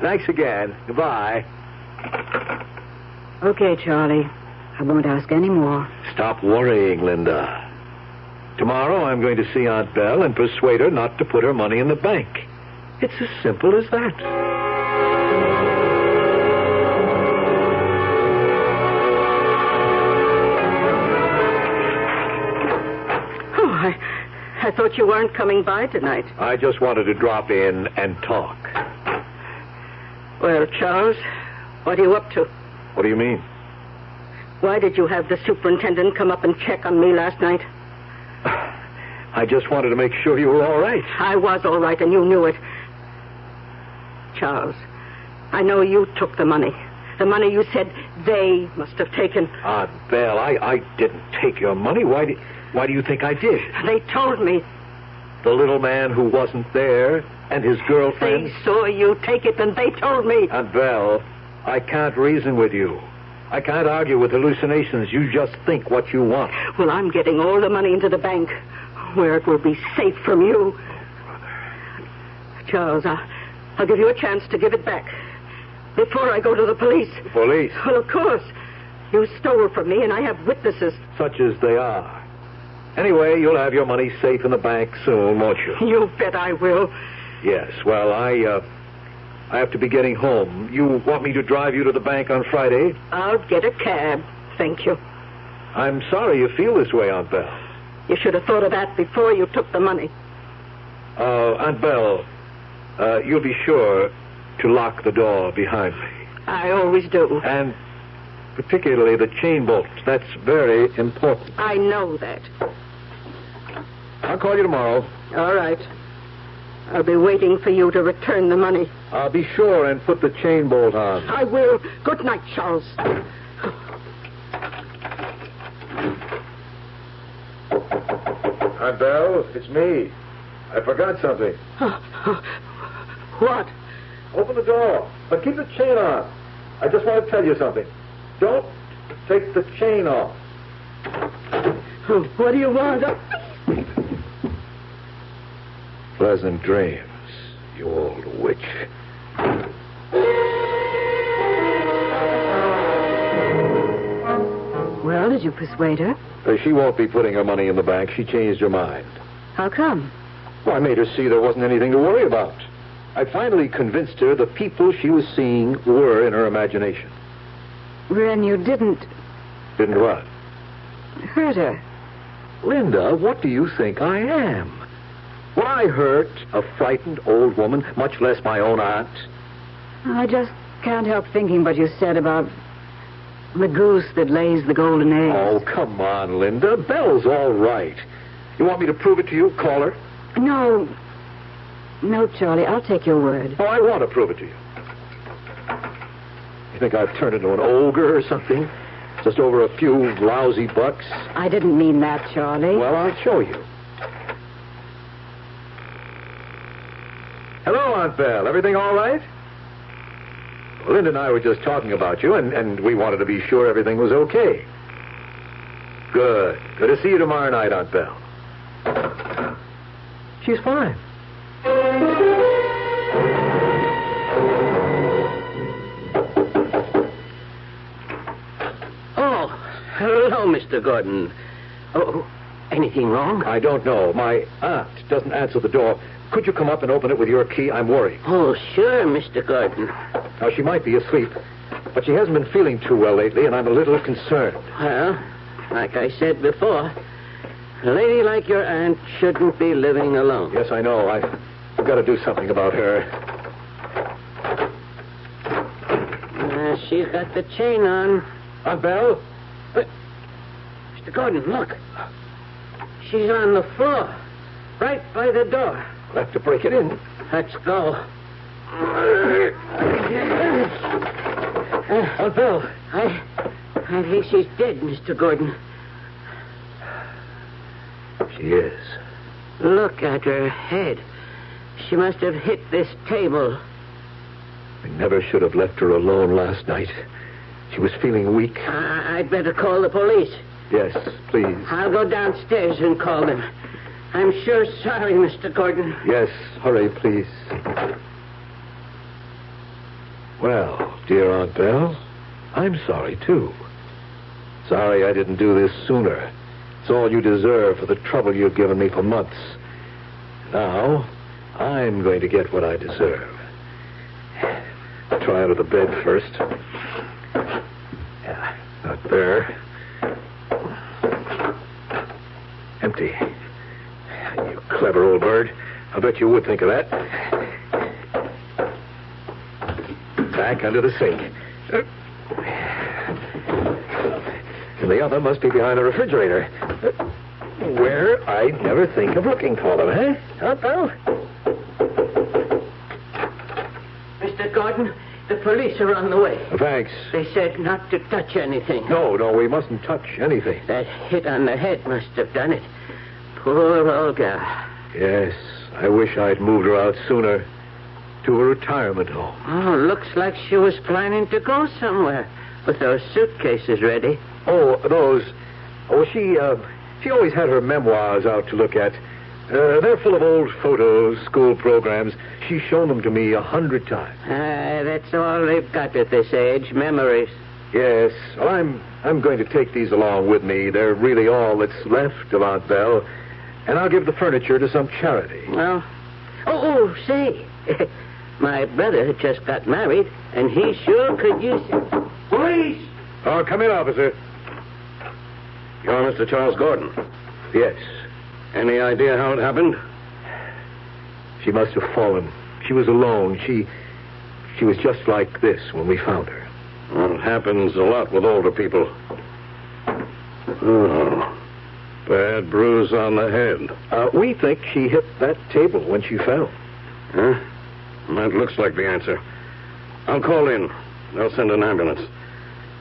Thanks again. Goodbye. Okay, Charlie. I won't ask any more. Stop worrying, Linda. Tomorrow I'm going to see Aunt Belle and persuade her not to put her money in the bank. It's as simple as that. Oh, I thought you weren't coming by tonight. I just wanted to drop in and talk. Well, Charles, what are you up to? What do you mean? Why did you have the superintendent come up and check on me last night? I just wanted to make sure you were all right. I was all right, and you knew it. Charles, I know you took the money. The money you said they must have taken. Aunt Belle, I didn't take your money. Why do you think I did? They told me. The little man who wasn't there and his girlfriend? They saw you take it, and they told me. Aunt Belle, I can't reason with you. I can't argue with hallucinations. You just think what you want. Well, I'm getting all the money into the bank, where it will be safe from you. Charles, I'll give you a chance to give it back before I go to the police. The police? Well, of course. You stole from me, and I have witnesses. Such as they are. Anyway, you'll have your money safe in the bank soon, won't you? You bet I will. Yes, well, I have to be getting home. You want me to drive you to the bank on Friday? I'll get a cab. Thank you. I'm sorry you feel this way, Aunt Belle. You should have thought of that before you took the money. Aunt Belle, you'll be sure to lock the door behind me. I always do. And particularly the chain bolt. That's very important. I know that. I'll call you tomorrow. All right. I'll be waiting for you to return the money. I'll be sure and put the chain bolt on. I will. Good night, Charles. Aunt Belle, it's me. I forgot something. What? Open the door, but keep the chain on. I just want to tell you something. Don't take the chain off. What do you want? Pleasant dreams, you old witch. Well, did you persuade her? She won't be putting her money in the bank. She changed her mind. How come? Well, I made her see there wasn't anything to worry about. I finally convinced her the people she was seeing were in her imagination. Ren, you didn't Didn't what? hurt her. Linda, what do you think I am? Would I hurt a frightened old woman, much less my own aunt? I just can't help thinking what you said about the goose that lays the golden eggs. Oh, come on, Linda. Belle's all right. You want me to prove it to you? Call her? No, Charlie, I'll take your word. Oh, I want to prove it to you. You think I've turned into an ogre or something? Just over a few lousy bucks? I didn't mean that, Charlie. Well, I'll show you. Hello, Aunt Belle. Everything all right? Well, Linda and I were just talking about you, and we wanted to be sure everything was okay. Good. Good to see you tomorrow night, Aunt Belle. She's fine. Oh, hello, Mr. Gordon. Oh, anything wrong? I don't know. My aunt doesn't answer the door. Could you come up and open it with your key? I'm worried. Oh, sure, Mr. Gordon. Now, she might be asleep, but she hasn't been feeling too well lately, and I'm a little concerned. Well, like I said before, a lady like your aunt shouldn't be living alone. Yes, I know. I've got to do something about her. She's got the chain on. Aunt Belle? But, Mr. Gordon, look. She's on the floor, right by the door. We'll have to break it in. Let's go. Aunt Belle. I think she's dead, Mr. Gordon. She is. Look at her head. She must have hit this table. I never should have left her alone last night. She was feeling weak. I'd better call the police. Yes, please. I'll go downstairs and call them. I'm sure sorry, Mr. Gordon. Yes, hurry, please. Well, dear Aunt Belle, I'm sorry, too. Sorry I didn't do this sooner. It's all you deserve for the trouble you've given me for months. Now, I'm going to get what I deserve. I'll try out of the bed first. Yeah, not there. Empty. You clever old bird. I bet you would think of that. Back under the sink. And the other must be behind the refrigerator. Where I'd never think of looking for them, eh? Aunt Belle? Mr. Gordon, the police are on the way. Thanks. They said not to touch anything. No, we mustn't touch anything. That hit on the head must have done it. Poor Olga. Yes, I wish I'd moved her out sooner to a retirement home. Oh, looks like she was planning to go somewhere with those suitcases ready. Oh, those. Oh, she always had her memoirs out to look at. They're full of old photos, school programs. She's shown them to me 100 times. That's all they've got at this age, memories. Yes. Well, I'm going to take these along with me. They're really all that's left of Aunt Belle. And I'll give the furniture to some charity. Well, say, my brother just got married, and he sure could use it. Police! Oh, come in, officer. You're Mr. Charles Gordon. Yes. Any idea how it happened? She must have fallen. She was alone. She was just like this when we found her. Well, it happens a lot with older people. Oh, bad bruise on the head. We think she hit that table when she fell. Huh? That looks like the answer. I'll call in. They'll send an ambulance.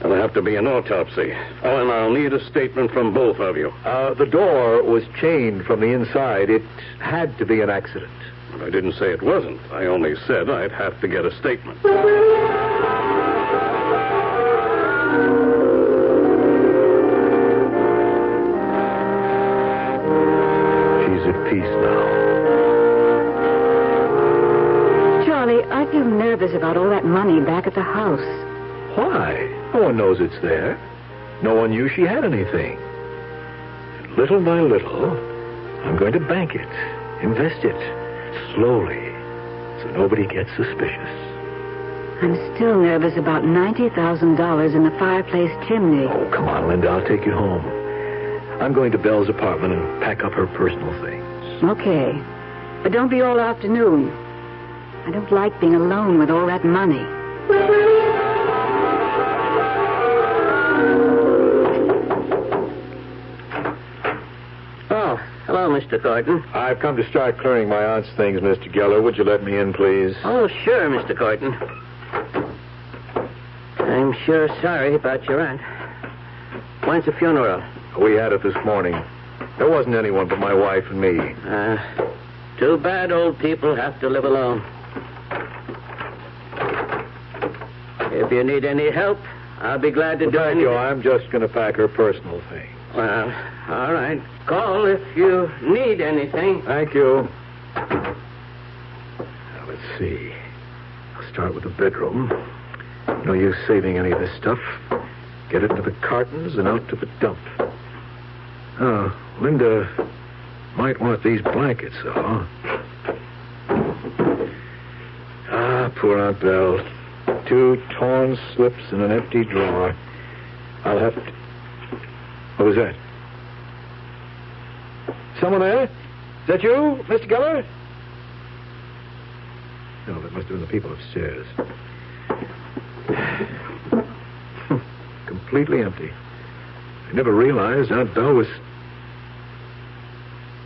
There'll have to be an autopsy. Oh, and I'll need a statement from both of you. The door was chained from the inside. It had to be an accident. I didn't say it wasn't. I only said I'd have to get a statement. She's at peace now. Charlie, I feel nervous about all that money back at the house. Why? No one knows it's there. No one knew she had anything. Little by little, I'm going to bank it, invest it, slowly, so nobody gets suspicious. I'm still nervous about $90,000 in the fireplace chimney. Oh, come on, Linda, I'll take you home. I'm going to Belle's apartment and pack up her personal things. Okay. But don't be all afternoon. I don't like being alone with all that money. Oh, hello, Mr. Thornton. I've come to start clearing my aunt's things, Mr. Geller. Would you let me in, please? Oh, sure, Mr. Thornton. I'm sure sorry about your aunt. When's the funeral? We had it this morning. There wasn't anyone but my wife and me. Too bad old people have to live alone. If you need any help, I'll be glad to do Thank anything. you. I'm just going to pack her personal things. Well, all right. Call if you need anything. Thank you. Now, let's see. I'll start with the bedroom. No use saving any of this stuff. Get it to the cartons and out to the dump. Oh, Linda might want these blankets, though. Ah, poor Aunt Belle. 2 torn slips in an empty drawer. I'll have to... What was that? Someone there? Is that you, Mr. Geller? No, that must have been the people upstairs. Completely empty. I never realized Aunt Belle was...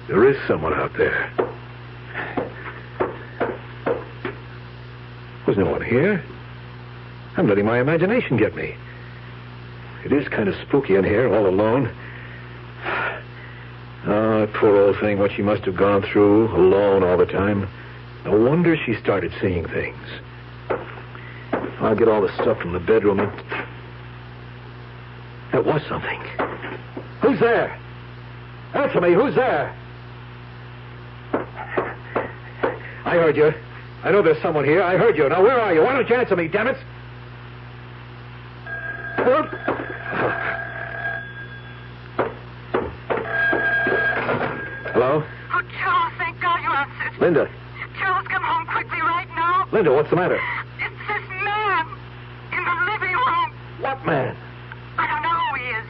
There is someone out there. There's no one here. I'm letting my imagination get me. It is kind of spooky in here, all alone. Oh, that poor old thing, what she must have gone through, alone all the time. No wonder she started seeing things. I'll get all the stuff from the bedroom and... That was something. Who's there? Answer me, who's there? I heard you. I know there's someone here. I heard you. Now, where are you? Why don't you answer me, damn it? Hello? Oh, Charles, thank God you answered. Linda. Charles, come home quickly right now. Linda, what's the matter? It's this man in the living room. What man? I don't know who he is.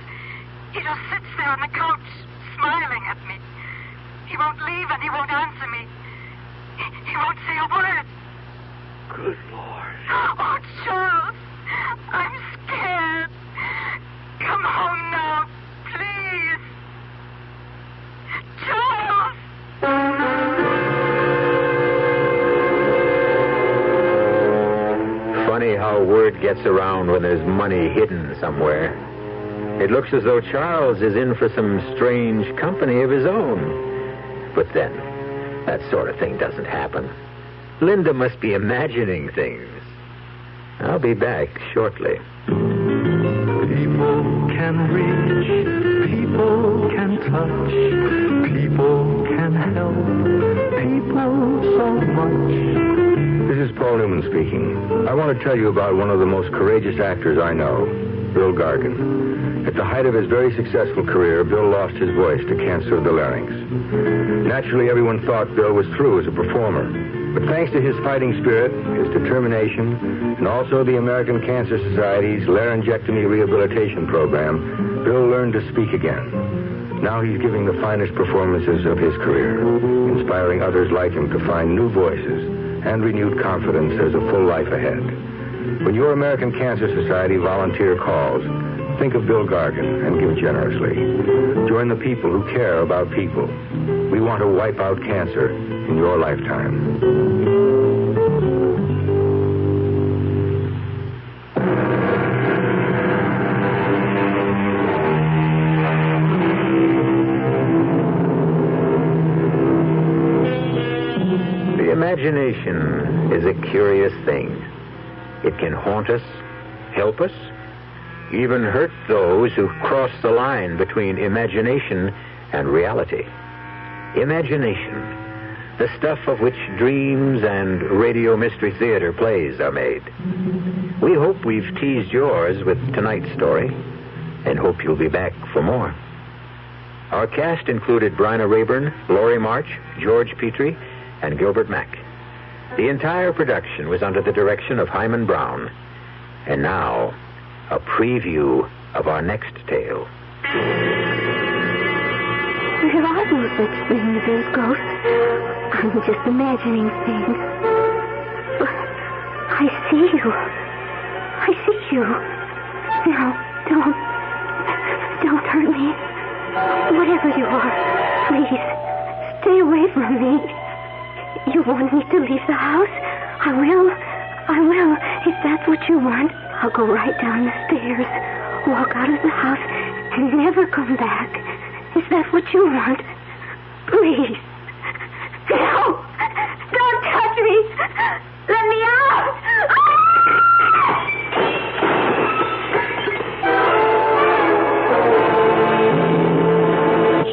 He just sits there on the couch, smiling at me. He won't leave and he won't answer me. He won't say a word. Good Lord. Oh, Charles, I'm scared. Come home now, please. Charles! Funny how word gets around when there's money hidden somewhere. It looks as though Charles is in for some strange company of his own. But then, that sort of thing doesn't happen. Linda must be imagining things. I'll be back shortly. People can reach, people can touch, people can help, people so much. This is Paul Newman speaking. I want to tell you about one of the most courageous actors I know, Bill Gargan. At the height of his very successful career, Bill lost his voice to cancer of the larynx. Naturally, everyone thought Bill was through as a performer. But thanks to his fighting spirit, his determination, and also the American Cancer Society's laryngectomy rehabilitation program, Bill learned to speak again. Now he's giving the finest performances of his career, inspiring others like him to find new voices and renewed confidence there's a full life ahead. When your American Cancer Society volunteer calls, think of Bill Gargan and give generously. Join the people who care about people. We want to wipe out cancer in your lifetime. The imagination is a curious thing. It can haunt us, help us, even hurt those who cross the line between imagination and reality. Imagination, the stuff of which dreams and radio mystery theater plays are made. We hope we've teased yours with tonight's story. and hope you'll be back for more. Our cast included Bryna Rayburn, Laurie March, George Petrie, and Gilbert Mack. The entire production was under the direction of Hyman Brown. And now, a preview of our next tale. There are no such things as ghosts. I'm just imagining things. But I see you. I see you. Now, don't hurt me. Whatever you are, please, stay away from me. You want me to leave the house? I will. If that's what you want, I'll go right down the stairs, walk out of the house, and never come back. Is that what you want? Please. No! Don't touch me! Let me out!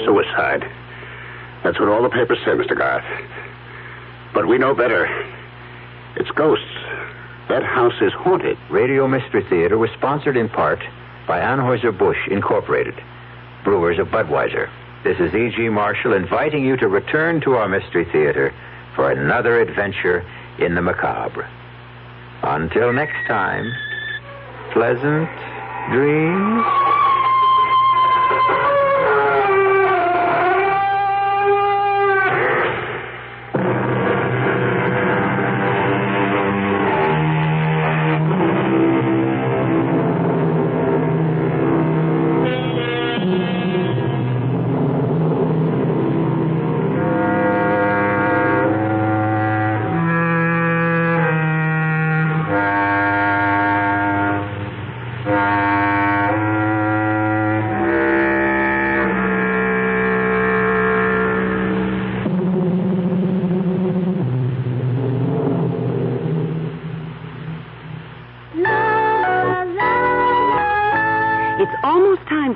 Suicide. That's what all the papers say, Mr. Garth. But we know better. It's ghosts. That house is haunted. Radio Mystery Theater was sponsored in part by Anheuser-Busch Incorporated, brewers of Budweiser. This is E.G. Marshall inviting you to return to our Mystery Theater for another adventure in the macabre. Until next time, pleasant dreams.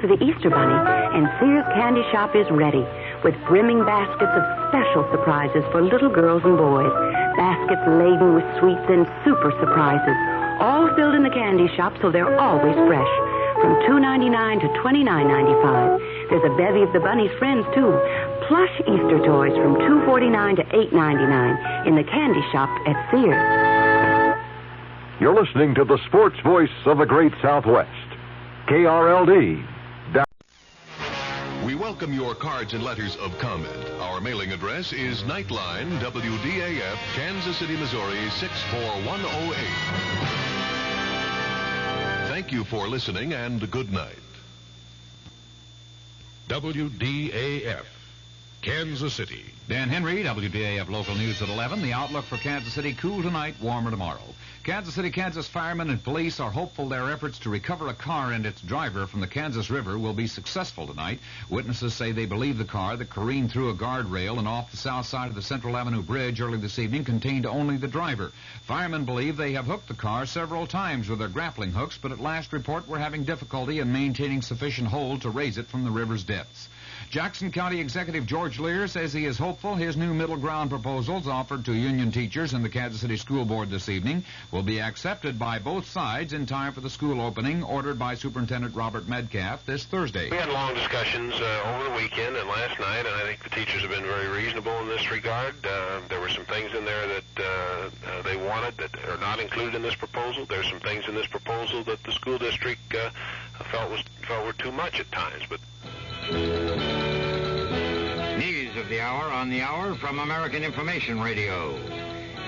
The Easter Bunny, and Sears Candy Shop is ready with brimming baskets of special surprises for little girls and boys. Baskets laden with sweets and super surprises, all filled in the candy shop so they're always fresh. From $2.99 to $29.95. There's a bevy of the bunny's friends, too. Plush Easter toys from $2.49 to $8.99 in the candy shop at Sears. You're listening to the sports voice of the Great Southwest, KRLD. We welcome your cards and letters of comment. Our mailing address is Nightline, WDAF, Kansas City, Missouri, 64108. Thank you for listening, and good night. WDAF, Kansas City. Dan Henry, WDAF Local News at 11. The outlook for Kansas City: cool tonight, warmer tomorrow. Kansas City, Kansas firemen and police are hopeful their efforts to recover a car and its driver from the Kansas River will be successful tonight. Witnesses say they believe the car that careened through a guardrail and off the south side of the Central Avenue Bridge early this evening contained only the driver. Firemen believe they have hooked the car several times with their grappling hooks, but at last report were having difficulty in maintaining sufficient hold to raise it from the river's depths. Jackson County Executive George Lear says he is hopeful his new middle ground proposals offered to union teachers and the Kansas City School Board this evening will be accepted by both sides in time for the school opening ordered by Superintendent Robert Medcalf this Thursday. We had long discussions over the weekend and last night, and I think the teachers have been very reasonable in this regard. There were some things in there that they wanted that are not included in this proposal. There's some things in this proposal that the school district felt were too much at times, but... News of the hour on the hour from American Information Radio.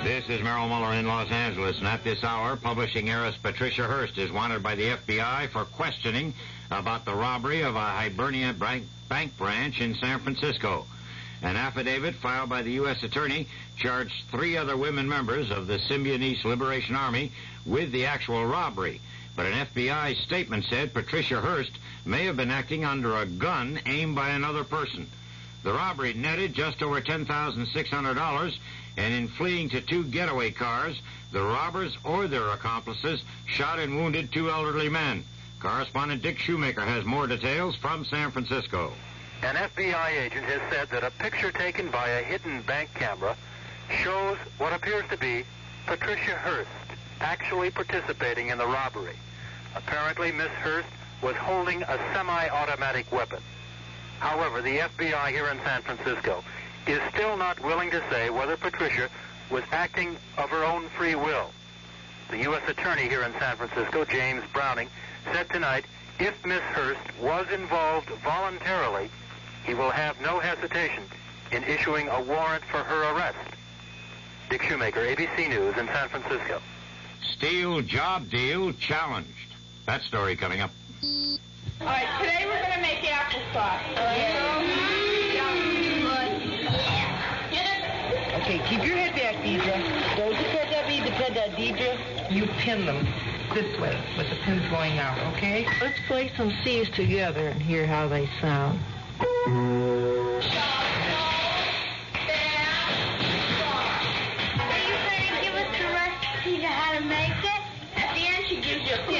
This is Merrill Muller in Los Angeles, and at this hour, publishing heiress Patricia Hearst is wanted by the FBI for questioning about the robbery of a Hibernia bank branch in San Francisco. An affidavit filed by the U.S. Attorney charged 3 other women members of the Symbionese Liberation Army with the actual robbery. But an FBI statement said Patricia Hearst may have been acting under a gun aimed by another person. The robbery netted just over $10,600, and in fleeing to 2 getaway cars, the robbers or their accomplices shot and wounded 2 elderly men. Correspondent Dick Shoemaker has more details from San Francisco. An FBI agent has said that a picture taken by a hidden bank camera shows what appears to be Patricia Hearst actually participating in the robbery. Apparently, Miss Hearst was holding a semi-automatic weapon. However, the FBI here in San Francisco is still not willing to say whether Patricia was acting of her own free will. The U.S. Attorney here in San Francisco, James Browning, said tonight if Miss Hurst was involved voluntarily, he will have no hesitation in issuing a warrant for her arrest. Dick Shoemaker, ABC News in San Francisco. Steel job deal challenged. That story coming up. All right, today we're going to make applesauce. Okay, keep your head back, Deidre. Don't depend on Deidre. You pin them this way with the pins going out, okay? Let's play some C's together and hear how they sound.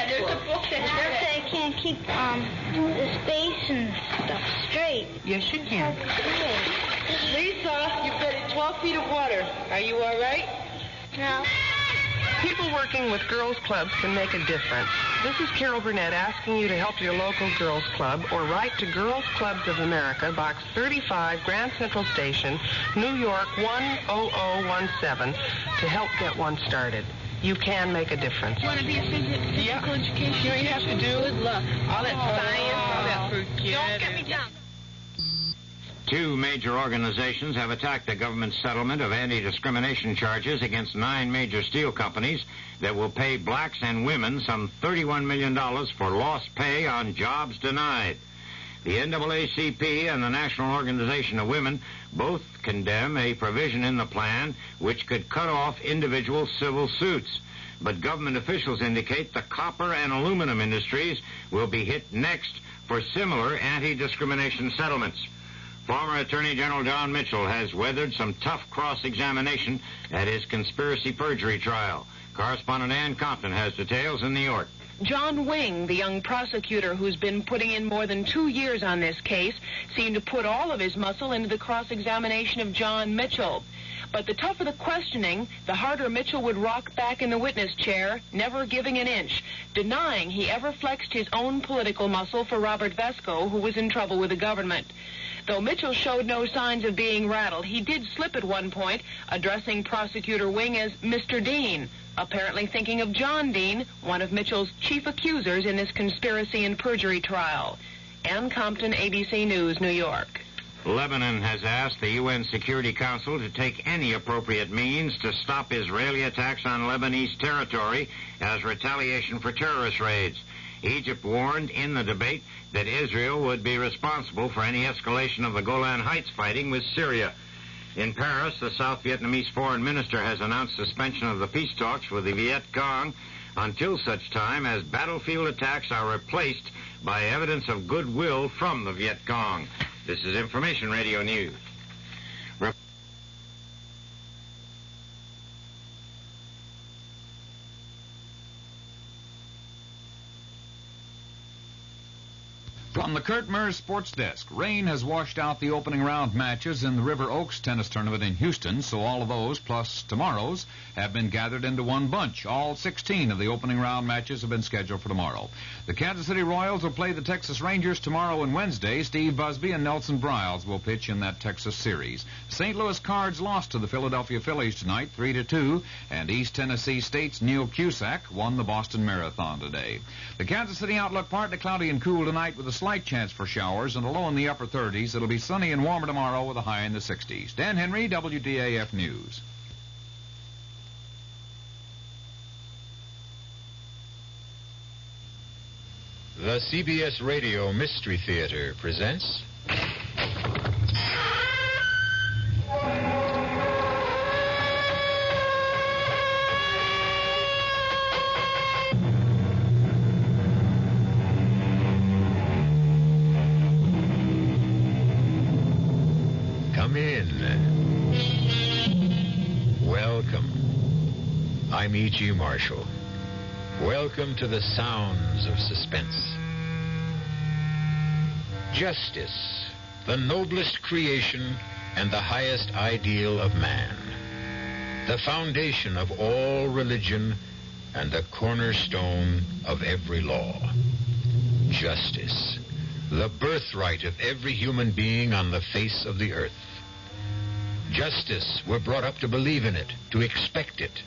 There's a book that says I can't keep the space and stuff straight. Yes, you can. Lisa, you've got 12 feet of water. Are you all right? No. People working with girls' clubs can make a difference. This is Carol Burnett asking you to help your local girls' club or write to Girls Clubs of America, Box 35, Grand Central Station, New York 10017, to help get one started. You can make a difference. You want to be a physical education? You know what you have to do? Good luck. All that science, all that forget. Don't get me down. Two major organizations have attacked the government settlement of anti-discrimination charges against 9 major steel companies that will pay blacks and women some $31 million for lost pay on jobs denied. The NAACP and the National Organization of Women both condemn a provision in the plan which could cut off individual civil suits. But government officials indicate the copper and aluminum industries will be hit next for similar anti-discrimination settlements. Former Attorney General John Mitchell has weathered some tough cross-examination at his conspiracy perjury trial. Correspondent Ann Compton has details in New York. John Wing, the young prosecutor who's been putting in more than 2 years on this case, seemed to put all of his muscle into the cross-examination of John Mitchell. But the tougher the questioning, the harder Mitchell would rock back in the witness chair, never giving an inch, denying he ever flexed his own political muscle for Robert Vesco, who was in trouble with the government. Though Mitchell showed no signs of being rattled, he did slip at one point, addressing Prosecutor Wing as Mr. Dean, apparently thinking of John Dean, one of Mitchell's chief accusers in this conspiracy and perjury trial. Ann Compton, ABC News, New York. Lebanon has asked the UN Security Council to take any appropriate means to stop Israeli attacks on Lebanese territory as retaliation for terrorist raids. Egypt warned in the debate that Israel would be responsible for any escalation of the Golan Heights fighting with Syria. In Paris, the South Vietnamese foreign minister has announced suspension of the peace talks with the Viet Cong until such time as battlefield attacks are replaced by evidence of goodwill from the Viet Cong. This is Information Radio News. From the Kurt Murr Sports Desk, rain has washed out the opening round matches in the River Oaks tennis tournament in Houston, so all of those, plus tomorrow's, have been gathered into one bunch. All 16 of the opening round matches have been scheduled for tomorrow. The Kansas City Royals will play the Texas Rangers tomorrow and Wednesday. Steve Busby and Nelson Briles will pitch in that Texas series. St. Louis Cards lost to the Philadelphia Phillies tonight, 3-2, and East Tennessee State's Neil Cusack won the Boston Marathon today. The Kansas City outlook partly cloudy and cool tonight with a slight chance for showers and a low in the upper 30s. It'll be sunny and warmer tomorrow with a high in the 60s. Dan Henry, WDAF News. The CBS Radio Mystery Theater presents... Come in. Welcome. I'm E.G. Marshall. Welcome to the sounds of suspense. Justice, the noblest creation and the highest ideal of man. The foundation of all religion and the cornerstone of every law. Justice. The birthright of every human being on the face of the earth. Justice, we're brought up to believe in it, to expect it.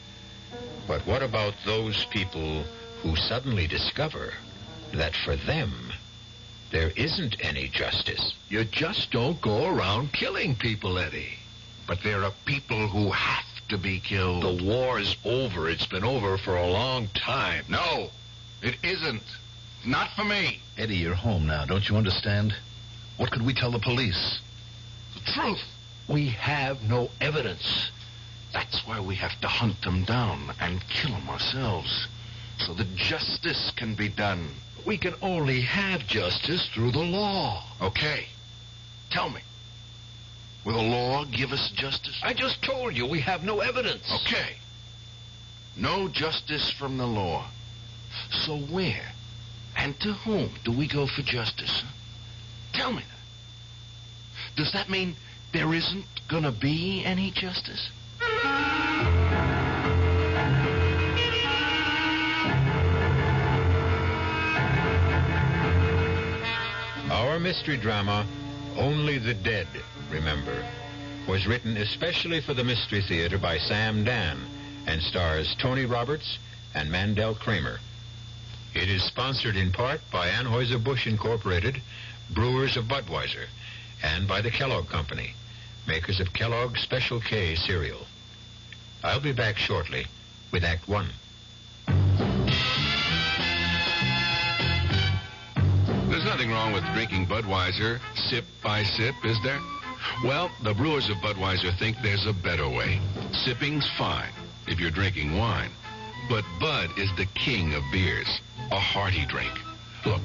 But what about those people who suddenly discover that for them, there isn't any justice? You just don't go around killing people, Eddie. But there are people who have to be killed. The war's over. It's been over for a long time. No, it isn't. Not for me. Eddie, you're home now. Don't you understand? What could we tell the police? The truth. We have no evidence. That's why we have to hunt them down and kill them ourselves, so that justice can be done. We can only have justice through the law. Okay. Tell me. Will the law give us justice? I just told you we have no evidence. Okay. No justice from the law. So where and to whom do we go for justice? Tell me that. Does that mean there isn't gonna be any justice? Our mystery drama, Only the Dead, remember, was written especially for the Mystery Theater by Sam Dan and stars Tony Roberts and Mandel Kramer. It is sponsored in part by Anheuser-Busch Incorporated, brewers of Budweiser, and by the Kellogg Company, makers of Kellogg's Special K cereal. I'll be back shortly with Act One. There's nothing wrong with drinking Budweiser sip by sip, is there? Well, the brewers of Budweiser think there's a better way. Sipping's fine if you're drinking wine. But Bud is the king of beers, a hearty drink. Look,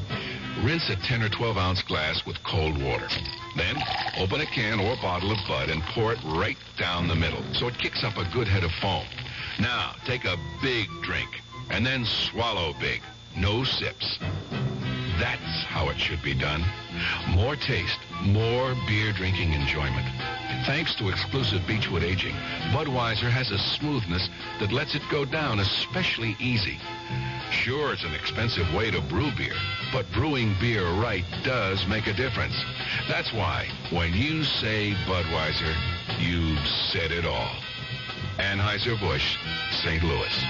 rinse a 10 or 12-ounce glass with cold water. Then open a can or bottle of Bud and pour it right down the middle so it kicks up a good head of foam. Now, take a big drink and then swallow big. No sips. That's how it should be done. More taste, more beer drinking enjoyment. Thanks to exclusive Beechwood aging, Budweiser has a smoothness that lets it go down especially easy. Sure, it's an expensive way to brew beer, but brewing beer right does make a difference. That's why when you say Budweiser, you've said it all. Anheuser-Busch, St. Louis.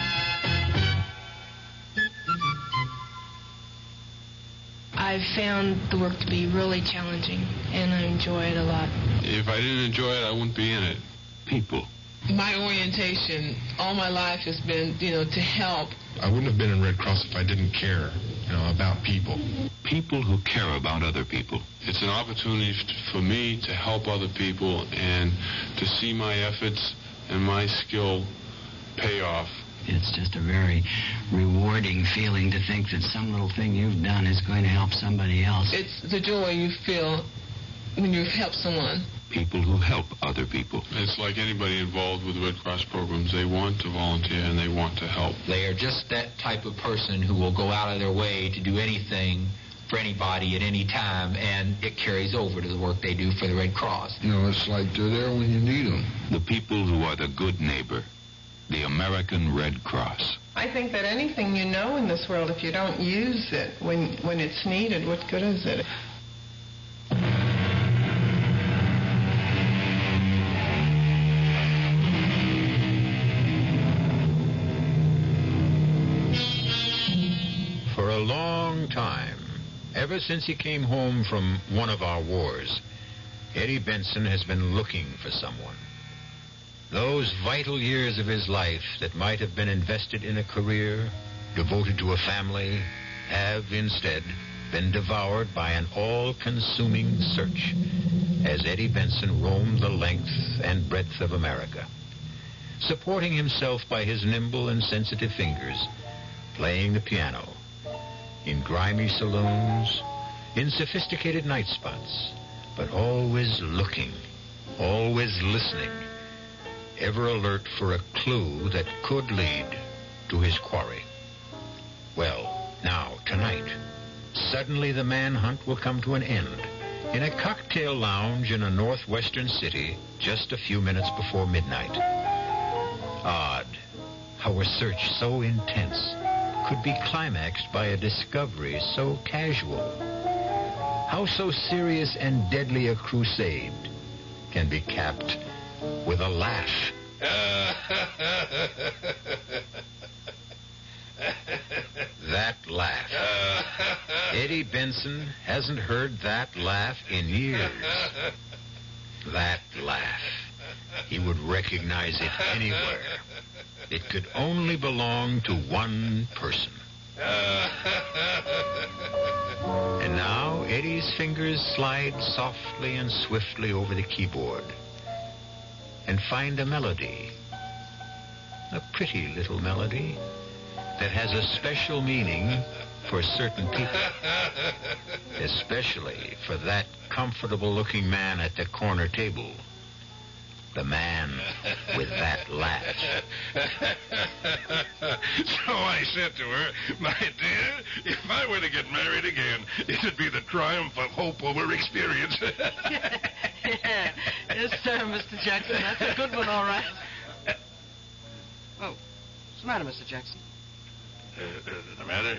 I've found the work to be really challenging, and I enjoy it a lot. If I didn't enjoy it, I wouldn't be in it. People. My orientation all my life has been, to help. I wouldn't have been in Red Cross if I didn't care, about people. People who care about other people. It's an opportunity for me to help other people and to see my efforts and my skill pay off. It's just a very rewarding feeling to think that some little thing you've done is going to help somebody else. It's the joy you feel when you help someone. People who help other people. It's like anybody involved with Red Cross programs. They want to volunteer and they want to help. They are just that type of person who will go out of their way to do anything for anybody at any time, and it carries over to the work they do for the Red Cross. It's like they're there when you need them. The people who are the good neighbor. The American Red Cross. I think that anything you know in this world, if you don't use it when it's needed, what good is it? For a long time, ever since he came home from one of our wars, Eddie Benson has been looking for someone. Those vital years of his life that might have been invested in a career, devoted to a family, have instead been devoured by an all-consuming search as Eddie Benson roamed the length and breadth of America, supporting himself by his nimble and sensitive fingers, playing the piano, in grimy saloons, in sophisticated night spots, but always looking, always listening, ever alert for a clue that could lead to his quarry. Well, now, tonight, suddenly the manhunt will come to an end in a cocktail lounge in a northwestern city just a few minutes before midnight. Odd how a search so intense could be climaxed by a discovery so casual? How so serious and deadly a crusade can be capped with a laugh? That laugh. Eddie Benson hasn't heard that laugh in years. That laugh. He would recognize it anywhere. It could only belong to one person. And now Eddie's fingers slide softly and swiftly over the keyboard and find a melody. A pretty little melody that has a special meaning for certain people. Especially for that comfortable-looking man at the corner table. The man with that laugh. So I said to her, my dear, if I were to get married again, it'd be the triumph of hope over experience. Yeah. Yes, sir, Mr. Jackson. That's a good one, all right. Oh, what's the matter, Mr. Jackson? The matter?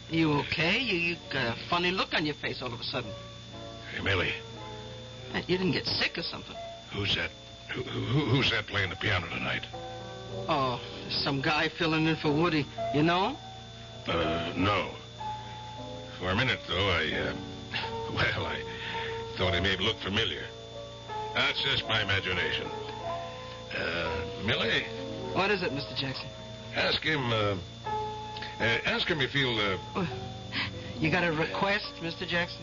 You okay? You got a funny look on your face all of a sudden. Hey, Millie. You didn't get sick or something? Who's that? Who's that playing the piano tonight? Oh, some guy filling in for Woody. You know him? No. For a minute, though, I thought he may look familiar. That's just my imagination. Millie? What is it, Mr. Jackson? Ask him if he'll, You got a request, Mr. Jackson?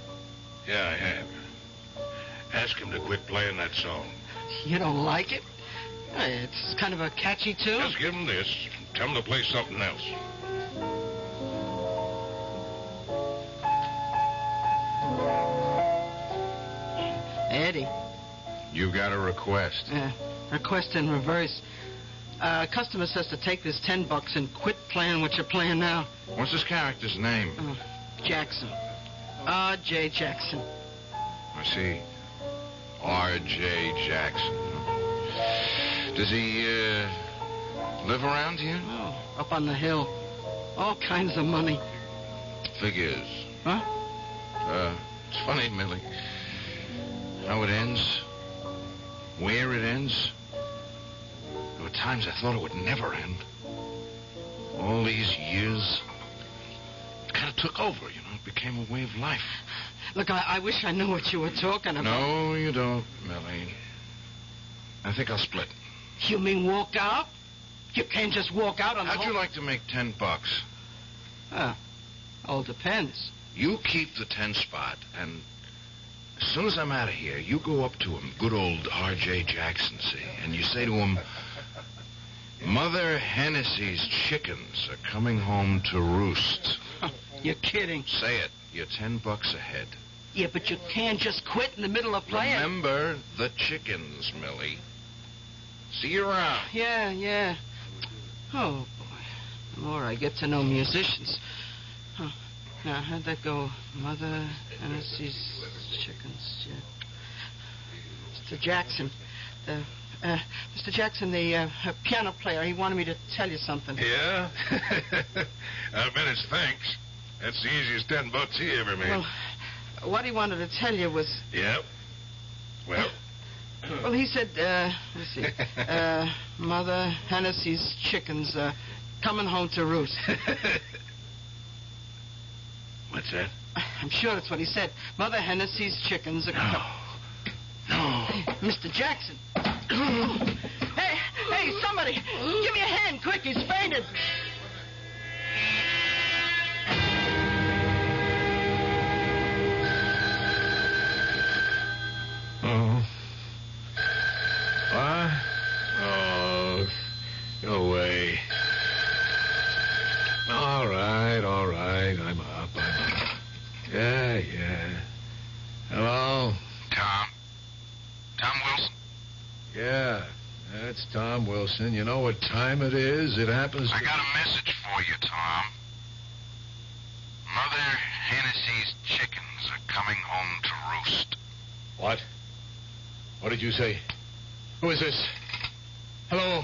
Yeah, I have. Ask him to quit playing that song. You don't like it? It's kind of a catchy tune. Just give him this. Tell him to play something else. Eddie. You got a request. Yeah, request in reverse. Customer says to take this $10 and quit playing what you're playing now. What's this character's name? Jackson. R.J. Jackson. I see. R.J. Jackson. Does he, live around here? Oh, up on the hill. All kinds of money. Figures. Huh? It's funny, Millie. How it ends. Where it ends. There were times I thought it would never end. All these years. It kind of took over, you know. It became a way of life. Look, I wish I knew what you were talking about. No, you don't, Millie. I think I'll split. You mean walk out? You can't just walk out on the How'd you like to make $10? All depends. You keep the 10 spot, and as soon as I'm out of here, you go up to him, good old R.J. Jackson, see, and you say to him, Mother Hennessy's chickens are coming home to roost. You're kidding. Say it. You're $10 ahead. Yeah, but you can't just quit in the middle of playing. Remember the chickens, Millie. See you around. Yeah. Oh, boy. The more I get to know musicians. Huh. Now, how'd that go? Mother Hennessy's chickens. Yeah. Mr. Jackson. Mr. Jackson, the piano player, he wanted me to tell you something. Yeah? I bet it's thanks. That's the easiest $10 he ever made. Well, what he wanted to tell you was... Yep. Well? Well, he said, let's see, Mother Hennessy's chickens coming home to roost. What's that? I'm sure that's what he said. Mother Hennessy's chickens are... No. Mr. Jackson. Hey, somebody, give me a hand, quick, he's fainted. Oh. What? Oh, go away. All right. I'm up. Yeah. Hello? Tom Wilson? Yeah, that's Tom Wilson. You know what time it is? It happens... I got a message for you, Tom. Mother Hennessy's chickens are coming home to roost. What? What did you say? Who is this? Hello?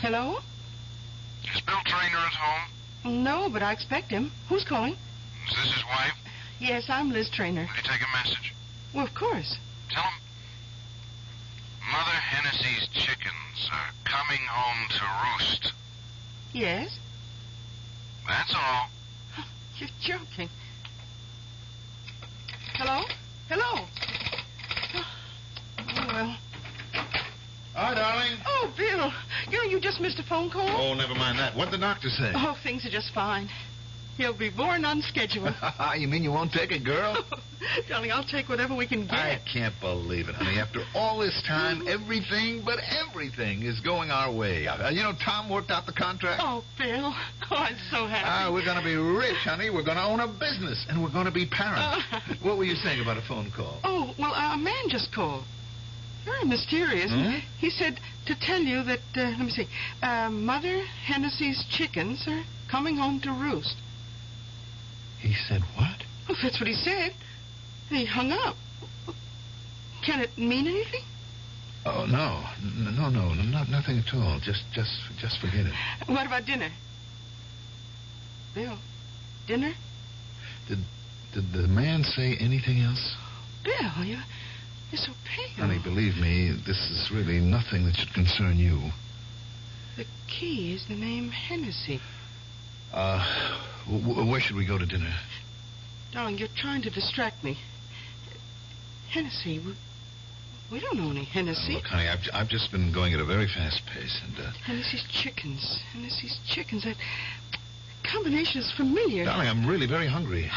Hello? Is Bill Traynor at home? No, but I expect him. Who's calling? Is this his wife? Yes, I'm Liz Traynor. Will you take a message? Well, of course. Tell him Mother Hennessy's chickens are coming home to roost. Yes? That's all. You're joking. Hello? Hello? Oh, well. Hi, darling. Oh, Bill. You just missed a phone call? Oh, never mind that. What'd the doctor say? Oh, things are just fine. He'll be born on schedule. You mean you won't take a girl? Darling, I'll take whatever we can get. I can't believe it, honey. After all this time, everything is going our way. Tom worked out the contract. Oh, Bill. Oh, I'm so happy. We're going to be rich, honey. We're going to own a business, and we're going to be parents. What were you saying about a phone call? Oh, well, a man just called. Very mysterious. Hmm? He said to tell you that, let me see, Mother Hennessy's chickens are coming home to roost. He said what? Well, that's what he said. He hung up. Can it mean anything? Oh, no, nothing at all. Just forget it. What about dinner? Bill, dinner? Did the man say anything else? Bill, you're so pale. Honey, believe me, this is really nothing that should concern you. The key is the name Hennessy. Where should we go to dinner? Darling, you're trying to distract me. Hennessy, we don't know any Hennessy. Look, honey, I've just been going at a very fast pace, and Hennessy's chickens. That combination is familiar. Darling, I'm really very hungry.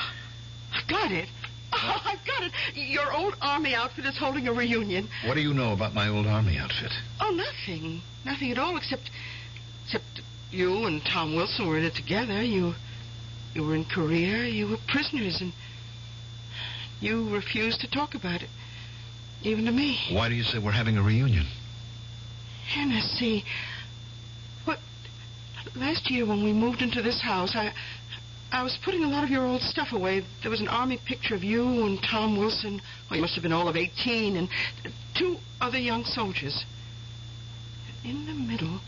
I've got it. Oh, I've got it. Your old army outfit is holding a reunion. What do you know about my old army outfit? Oh, nothing. Nothing at all, except you and Tom Wilson were in it together. You were in Korea. You were prisoners, and you refused to talk about it, even to me. Why do you say we're having a reunion? Hennessy. What? Last year when we moved into this house, I was putting a lot of your old stuff away. There was an army picture of you and Tom Wilson. Well, you must have been all of 18, and 2 other young soldiers. In the middle,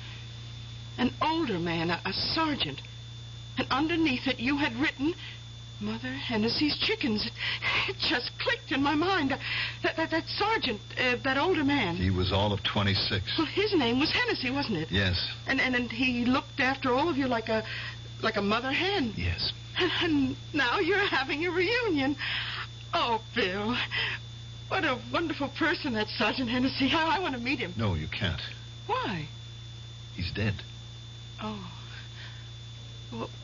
an older man, a sergeant. And underneath it, you had written, Mother Hennessy's chickens. It just clicked in my mind. That sergeant, that older man. He was all of 26. Well, his name was Hennessy, wasn't it? Yes. And he looked after all of you like a mother hen. Yes. And now you're having a reunion. Oh, Bill, what a wonderful person that Sergeant Hennessy. I want to meet him. No, you can't. Why? He's dead. Oh.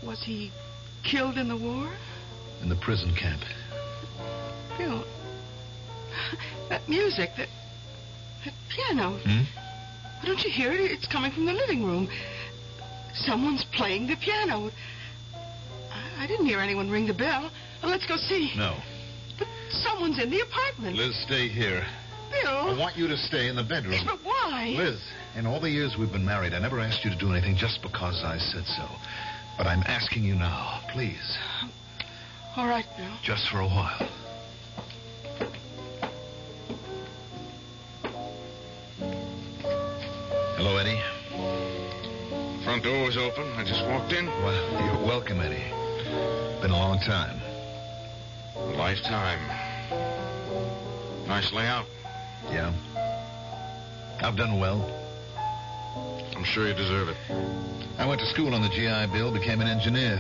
Was he killed in the war? In the prison camp. Bill, that music, that piano. Don't you hear it? It's coming from the living room. Someone's playing the piano. I didn't hear anyone ring the bell. Well, let's go see. No. But someone's in the apartment. Liz, stay here. Bill. I want you to stay in the bedroom. Yes, but why? Liz, in all the years we've been married, I never asked you to do anything just because I said so. But I'm asking you now, please. All right, Bill. Just for a while. Hello, Eddie. Front door was open. I just walked in. Well, you're welcome, Eddie. Been a long time. A lifetime. Nice layout. Yeah. I've done well. I'm sure you deserve it. I went to school on the GI Bill, became an engineer.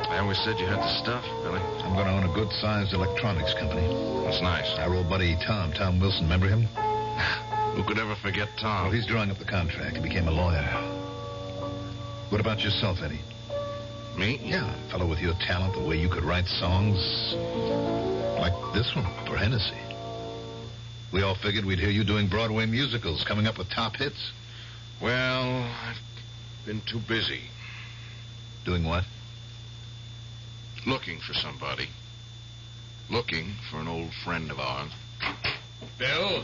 I always said you had the stuff, Billy. I'm going to own a good-sized electronics company. That's nice. Our old buddy Tom Wilson, remember him? Who could ever forget Tom? Well, he's drawing up the contract. He became a lawyer. What about yourself, Eddie? Me? Yeah, a fellow with your talent, the way you could write songs like this one for Hennessy. We all figured we'd hear you doing Broadway musicals, coming up with top hits. Well, I've been too busy. Doing what? Looking for somebody. Looking for an old friend of ours. Bill,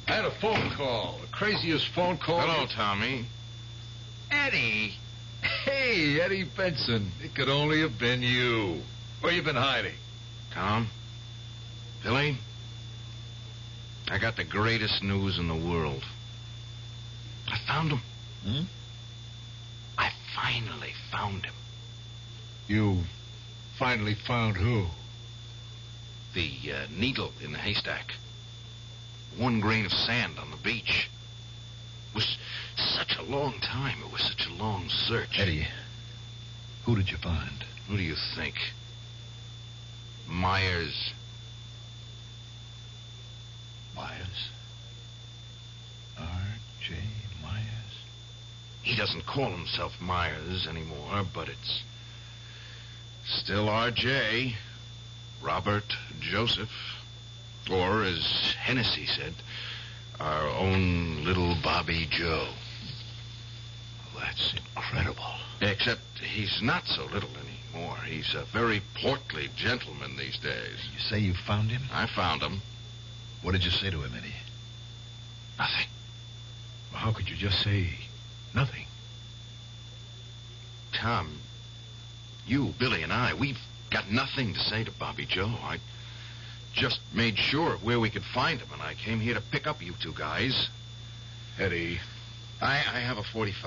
I had a phone call. The craziest phone call. Hello, Tommy. Eddie. Hey, Eddie Benson. It could only have been you. Where you been hiding? Tom? Billy? I got the greatest news in the world. I found him. finally found him. You finally found who? The needle in the haystack. One grain of sand on the beach. It was such a long time. It was such a long search. Eddie, who did you find? Who do you think? Myers. Myers? R.J. Myers? He doesn't call himself Myers anymore, but it's still R.J. Robert Joseph. Or, as Hennessy said, our own little Bobby Joe. Well, that's incredible. Except he's not so little anymore. He's a very portly gentleman these days. You say you found him? I found him. What did you say to him, Eddie? Nothing. Well, how could you just say nothing? Tom, you, Billy, and I, we've got nothing to say to Bobby Joe. I just made sure of where we could find him, and I came here to pick up you two guys. Eddie. I have a .45.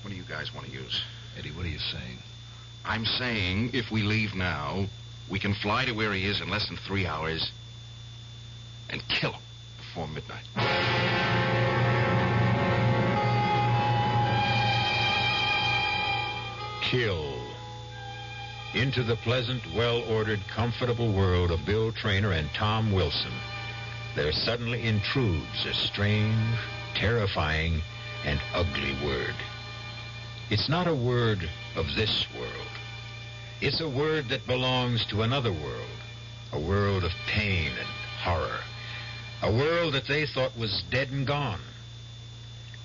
What do you guys want to use? Eddie, what are you saying? I'm saying if we leave now, we can fly to where he is in less than 3 hours and kill him before midnight. Kill. Into the pleasant, well-ordered, comfortable world of Bill Traynor and Tom Wilson, there suddenly intrudes a strange, terrifying, and ugly word. It's not a word of this world. It's a word that belongs to another world, a world of pain and horror, a world that they thought was dead and gone.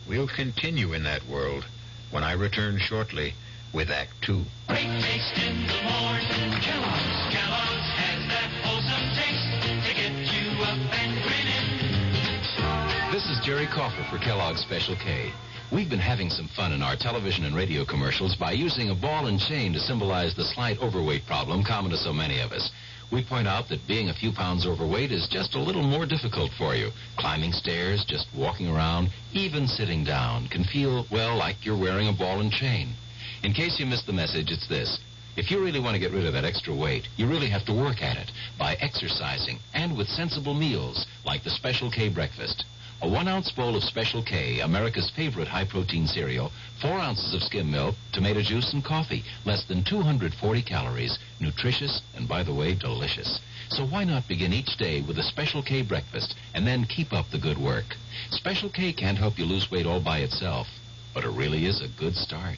We'll continue in that world when I return shortly with Act Two. Breakfast in the morning, Kellogg's has that wholesome taste to get you up and grinning. This is Jerry Coffer for Kellogg's Special K. We've been having some fun in our television and radio commercials by using a ball and chain to symbolize the slight overweight problem common to so many of us. We point out that being a few pounds overweight is just a little more difficult for you. Climbing stairs, just walking around, even sitting down can feel, well, like you're wearing a ball and chain. In case you missed the message, it's this. If you really want to get rid of that extra weight, you really have to work at it by exercising and with sensible meals like the Special K breakfast. A 1-ounce bowl of Special K, America's favorite high-protein cereal, 4 ounces of skim milk, tomato juice, and coffee. Less than 240 calories. Nutritious and, by the way, delicious. So why not begin each day with a Special K breakfast and then keep up the good work? Special K can't help you lose weight all by itself, but it really is a good start.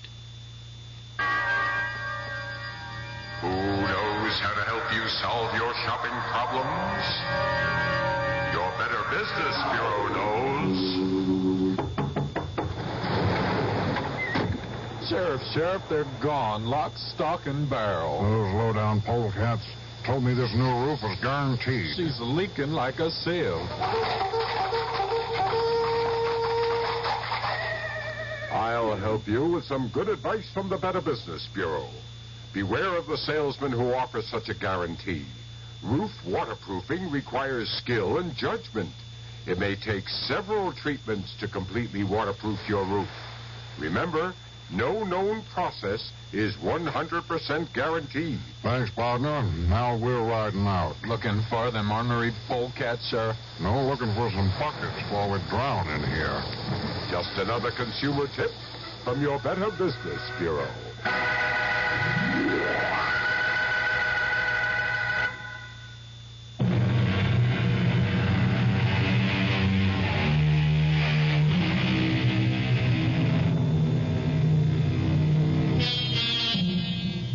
Who knows how to help you solve your shopping problems? Your Better Business Bureau knows. Sheriff, they're gone. Lock, stock, and barrel. Those low-down polecats told me this new roof was guaranteed. She's leaking like a sieve. I'll help you with some good advice from the Better Business Bureau. Beware of the salesman who offers such a guarantee. Roof waterproofing requires skill and judgment. It may take several treatments to completely waterproof your roof. Remember, no known process is 100% guaranteed. Thanks, partner. Now we're riding out. Looking for them ornery polecats, Sheriff? No, looking for some buckets before we drown in here. Just another consumer tip from your Better Business Bureau.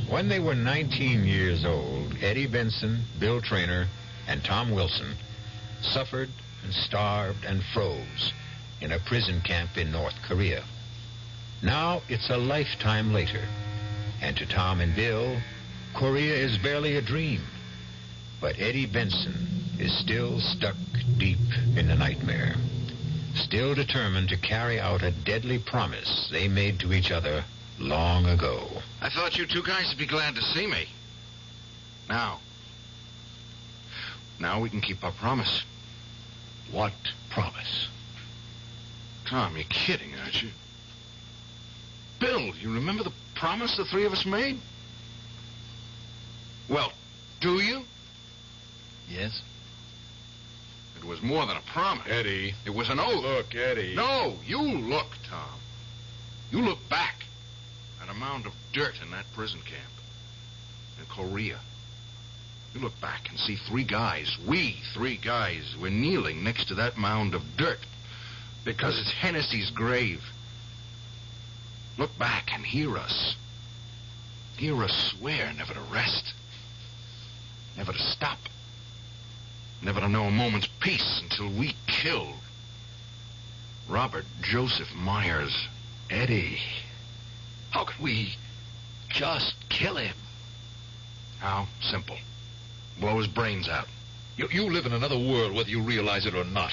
When they were 19 years old, Eddie Benson, Bill Traynor, and Tom Wilson suffered and starved and froze in a prison camp in North Korea. Now it's a lifetime later, and to Tom and Bill, Korea is barely a dream. But Eddie Benson is still stuck deep in the nightmare, still determined to carry out a deadly promise they made to each other long ago. I thought you two guys would be glad to see me. Now we can keep our promise. What promise? Tom, you're kidding, aren't you? Bill, you remember the promise the three of us made? Well, do you? Yes? It was more than a promise. Eddie. It was an oath. Look, Eddie. No, you look, Tom. You look back at a mound of dirt in that prison camp in Korea. You look back and see three guys. We three guys were kneeling next to that mound of dirt because it's Hennessy's grave. Look back and hear us. Hear us swear never to rest. Never to stop. Never to know a moment's peace until we kill Robert Joseph Myers. Eddie, how could we just kill him? How? Simple. Blow his brains out. You live in another world, whether you realize it or not.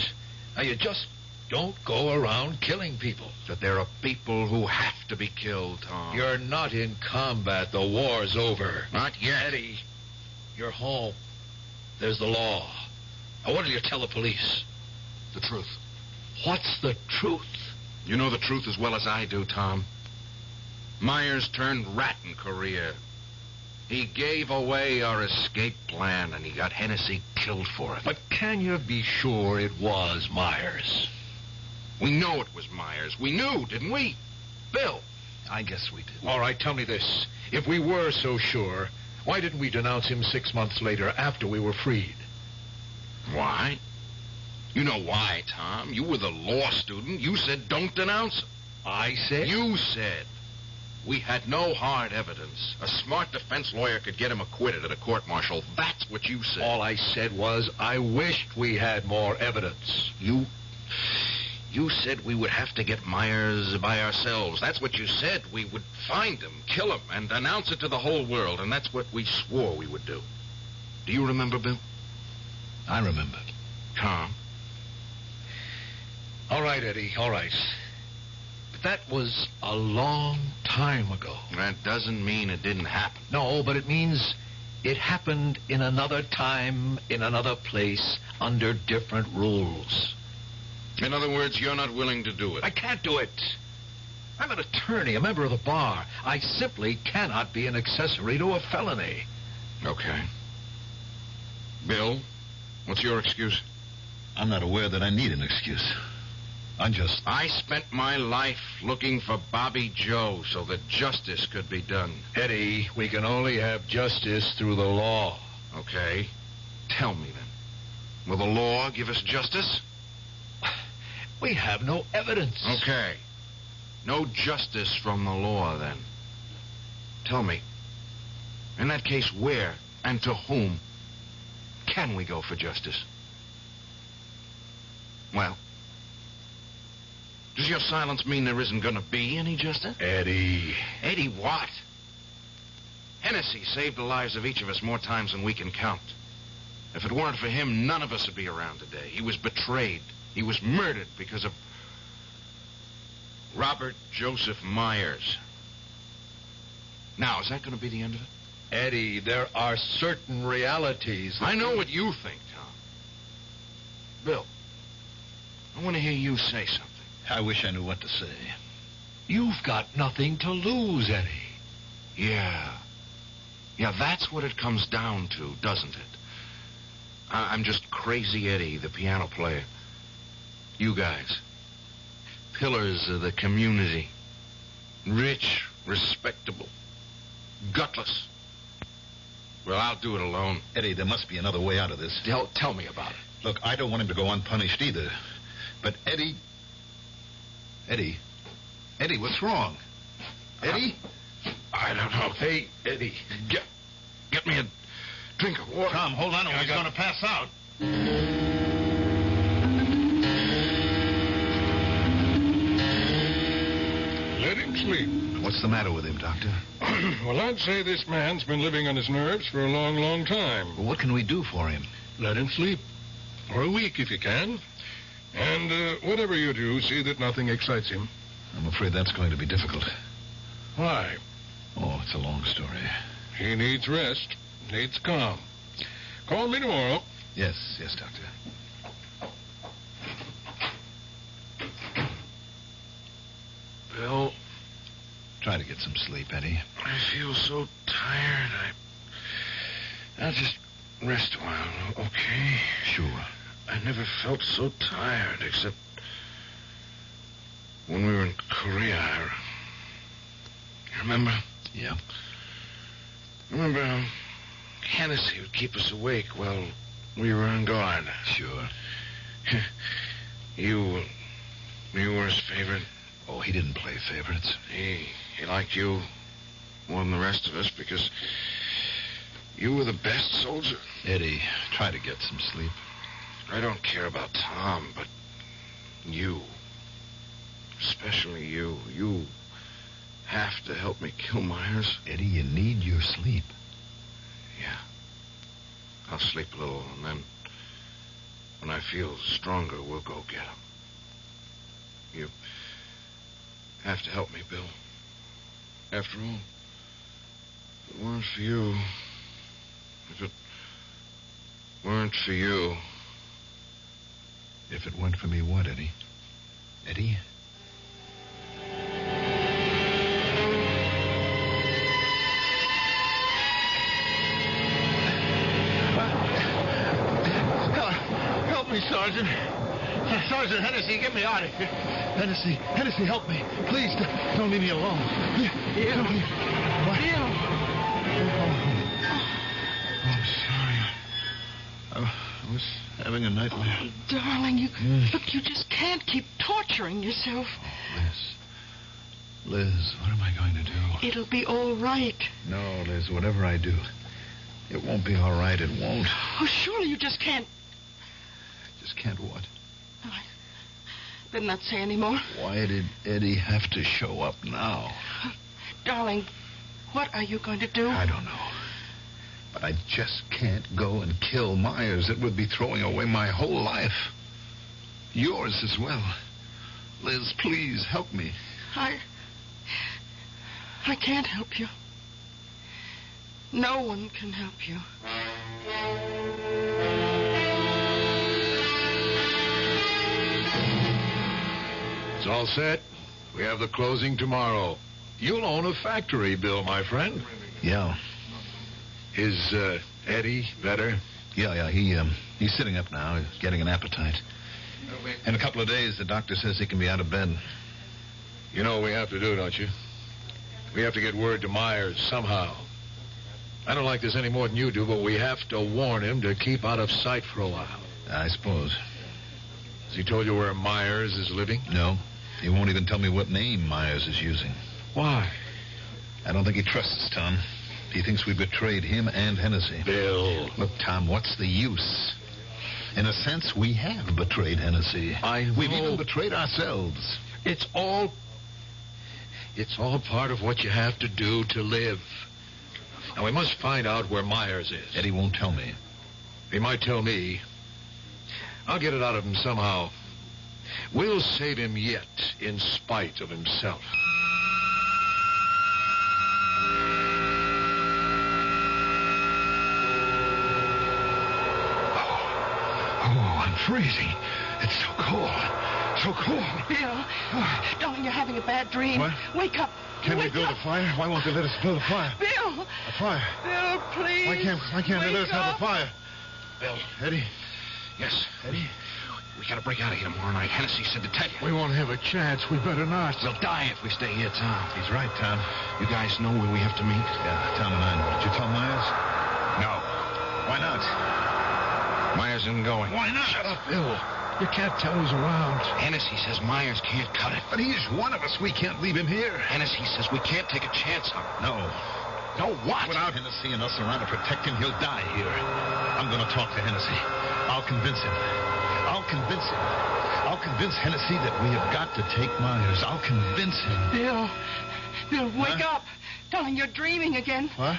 Now, you just don't go around killing people. But there are people who have to be killed, Tom. You're not in combat. The war's over. Not yet. Eddie, you're home. There's the law. Now, what will you tell the police? The truth. What's the truth? You know the truth as well as I do, Tom. Myers turned rat in Korea. He gave away our escape plan, and he got Hennessy killed for it. But can you be sure it was Myers? We know it was Myers. We knew, didn't we? Bill. I guess we did. All right, tell me this. If we were so sure, why didn't we denounce him 6 months later after we were freed? Why? You know why, Tom. You were the law student. You said don't denounce him. I said? You said. We had no hard evidence. A smart defense lawyer could get him acquitted at a court-martial. That's what you said. All I said was I wished we had more evidence. You said we would have to get Myers by ourselves. That's what you said. We would find him, kill him, and announce it to the whole world. And that's what we swore we would do. Do you remember, Bill? I remember. Tom? All right, Eddie, all right. But that was a long time ago. That doesn't mean it didn't happen. No, but it means it happened in another time, in another place, under different rules. In other words, you're not willing to do it. I can't do it. I'm an attorney, a member of the bar. I simply cannot be an accessory to a felony. Okay. Bill, what's your excuse? I'm not aware that I need an excuse. I spent my life looking for Bobby Joe so that justice could be done. Eddie, we can only have justice through the law. Okay. Tell me then. Will the law give us justice? We have no evidence. Okay. No justice from the law, then. Tell me. In that case, where and to whom can we go for justice? Well, does your silence mean there isn't going to be any justice? Eddie. Eddie what? Hennessy saved the lives of each of us more times than we can count. If it weren't for him, none of us would be around today. He was betrayed. He was murdered because of Robert Joseph Myers. Now, is that going to be the end of it? Eddie, there are certain realities. I know what you think, Tom. Bill, I want to hear you say something. I wish I knew what to say. You've got nothing to lose, Eddie. Yeah. Yeah, that's what it comes down to, doesn't it? I'm just Crazy Eddie, the piano player. You guys, pillars of the community. Rich, respectable, gutless. Well, I'll do it alone. Eddie, there must be another way out of this. Tell me about it. Look, I don't want him to go unpunished either. But Eddie, what's wrong? Eddie? I don't know. Hey, Eddie. Get me a drink of water. Tom, hold on, or he's going to pass out. Let him sleep. What's the matter with him, Doctor? Well, I'd say this man's been living on his nerves for a long, long time. Well, what can we do for him? Let him sleep. For a week, if you can. And whatever you do, see that nothing excites him. I'm afraid that's going to be difficult. Why? Oh, it's a long story. He needs rest. Needs calm. Call me tomorrow. Yes, Doctor. Bill, Try to get some sleep, Eddie. I feel so tired. I'll just rest a while, okay? Sure. I never felt so tired, except when we were in Korea. Remember? Yeah. Remember how Hennessy would keep us awake while we were on guard? Sure. You were his favorite. Oh, he didn't play favorites. He liked you more than the rest of us because you were the best soldier. Eddie, try to get some sleep. I don't care about Tom, but you, especially you have to help me kill Myers. Eddie, you need your sleep. Yeah. I'll sleep a little, and then when I feel stronger, we'll go get him. You have to help me, Bill. After all, if it weren't for you, if it weren't for you... If it weren't for me, what, Eddie? Eddie? Help me, Sergeant. Sergeant Hennessy, get me out of here. Hennessy, help me. Please, don't leave me alone. Bill. What? Bill. I'm sorry. I was having a nightmare. Oh, darling, look, you just can't keep torturing yourself. Oh, Liz, what am I going to do? It'll be all right. No, Liz, whatever I do, it won't be all right. It won't. Oh, surely you just can't. Just can't what? Better not say any more. Why did Eddie have to show up now? Darling, what are you going to do? I don't know. But I just can't go and kill Myers. It would be throwing away my whole life. Yours as well. Liz, please help me. I can't help you. No one can help you. It's all set. We have the closing tomorrow. You'll own a factory, Bill, my friend. Yeah. Is Eddie better? Yeah. He's sitting up now. He's getting an appetite. In a couple of days, the doctor says he can be out of bed. You know what we have to do, don't you? We have to get word to Myers somehow. I don't like this any more than you do, but we have to warn him to keep out of sight for a while. I suppose. Has he told you where Myers is living? No. He won't even tell me what name Myers is using. Why? I don't think he trusts Tom. He thinks we betrayed him and Hennessy. Bill. Look, Tom, what's the use? In a sense, we have betrayed Hennessy. We've even betrayed ourselves. It's all part of what you have to do to live. Now, we must find out where Myers is. Eddie won't tell me. He might tell me. I'll get it out of him somehow. We'll save him yet, in spite of himself. Oh, I'm freezing. It's so cold. So cold. Bill, darling, you're having a bad dream. What? Wake up. Can we Wake build up. a fire? Why won't they let us build a fire? Bill. A fire? Bill, please. Why can't they let us have a fire? Bill. Eddie? Yes. Eddie? We gotta break out of here tomorrow night. Hennessy said to tell you. We won't have a chance. We better not. We'll die if we stay here, Tom. He's right, Tom. You guys know where we have to meet? Yeah, Tom and I know. Did you tell Myers? No. Why not? Myers isn't going. Why not? Shut up, Bill. You can't tell he's around. Hennessy says Myers can't cut it. But he's one of us. We can't leave him here. Hennessy says we can't take a chance on him. No. No what? Without Hennessy and us around to protect him, he'll die here. I'm going to talk to Hennessy. I'll convince him. I'll convince Hennessy that we have got to take Myers. I'll convince him. Bill, wake up. Darling, you're dreaming again. What?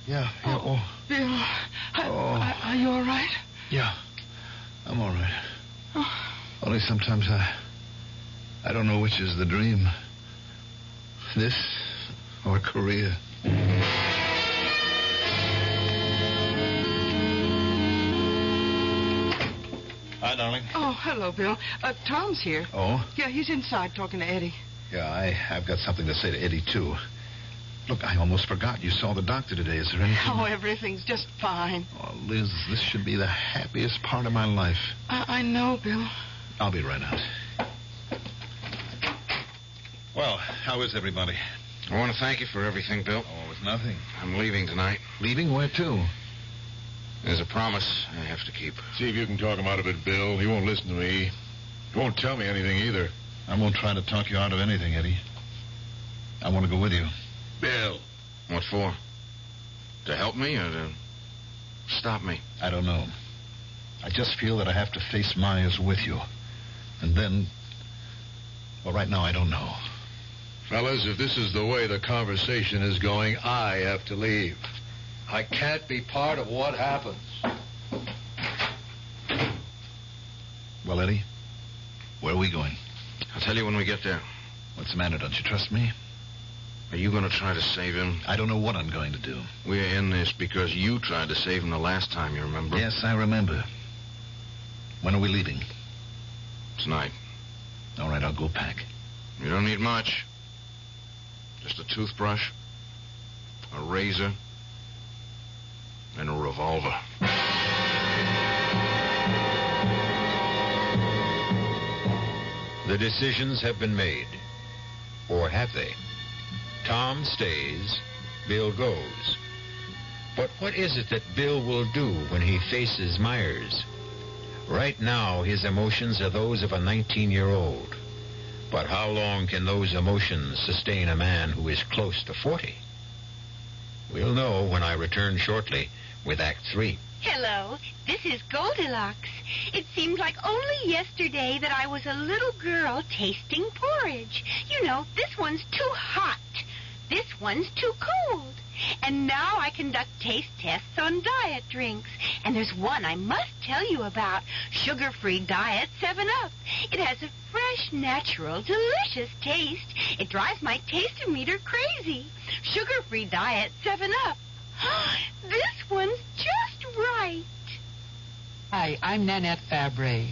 Yeah. Oh. Bill, are you all right? Yeah. I'm all right. Oh. Only sometimes I don't know which is the dream. This or Korea. Hi, darling. Oh, hello, Bill. Tom's here. Oh? Yeah, he's inside talking to Eddie. Yeah, I've got something to say to Eddie, too. Look, I almost forgot you saw the doctor today. Is there anything? Oh, everything's just fine. Oh, Liz, this should be the happiest part of my life. I know, Bill. I'll be right out. Well, how is everybody? I want to thank you for everything, Bill. Oh, it's nothing. I'm leaving tonight. Leaving? Where to? There's a promise I have to keep. See if you can talk him out of it, Bill. He won't listen to me. He won't tell me anything either. I won't try to talk you out of anything, Eddie. I want to go with you. Bill. What for? To help me or to stop me? I don't know. I just feel that I have to face Myers with you. And then... Well, right now, I don't know. Fellas, if this is the way the conversation is going, I have to leave. I can't be part of what happens. Well, Eddie, where are we going? I'll tell you when we get there. What's the matter? Don't you trust me? Are you going to try to save him? I don't know what I'm going to do. We're in this because you tried to save him the last time, you remember? Yes, I remember. When are we leaving? Tonight. All right, I'll go pack. You don't need much. Just a toothbrush, a razor, and a revolver. The decisions have been made. Or have they? Tom stays, Bill goes. But what is it that Bill will do when he faces Myers? Right now, his emotions are those of a 19-year-old. But how long can those emotions sustain a man who is close to 40? We'll know when I return shortly with Act 3. Hello, this is Goldilocks. It seemed like only yesterday that I was a little girl tasting porridge. You know, this one's too hot. This one's too cold. And now I conduct taste tests on diet drinks. And there's one I must tell you about. Sugar-free Diet 7-Up. It has a fresh, natural, delicious taste. It drives my taste-o-meter crazy. Sugar-free Diet 7-Up. This one's just right. Hi, I'm Nanette Fabre.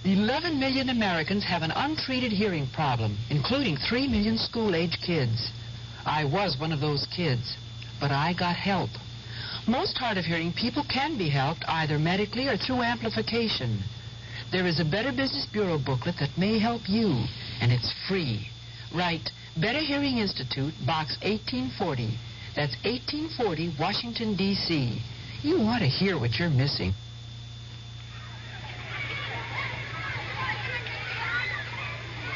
11 million Americans have an untreated hearing problem, including 3 million school-age kids. I was one of those kids, but I got help. Most hard-of-hearing people can be helped either medically or through amplification. There is a Better Business Bureau booklet that may help you, and it's free. Write Better Hearing Institute, Box 1840. That's 1840, Washington, D.C. You want to hear what you're missing.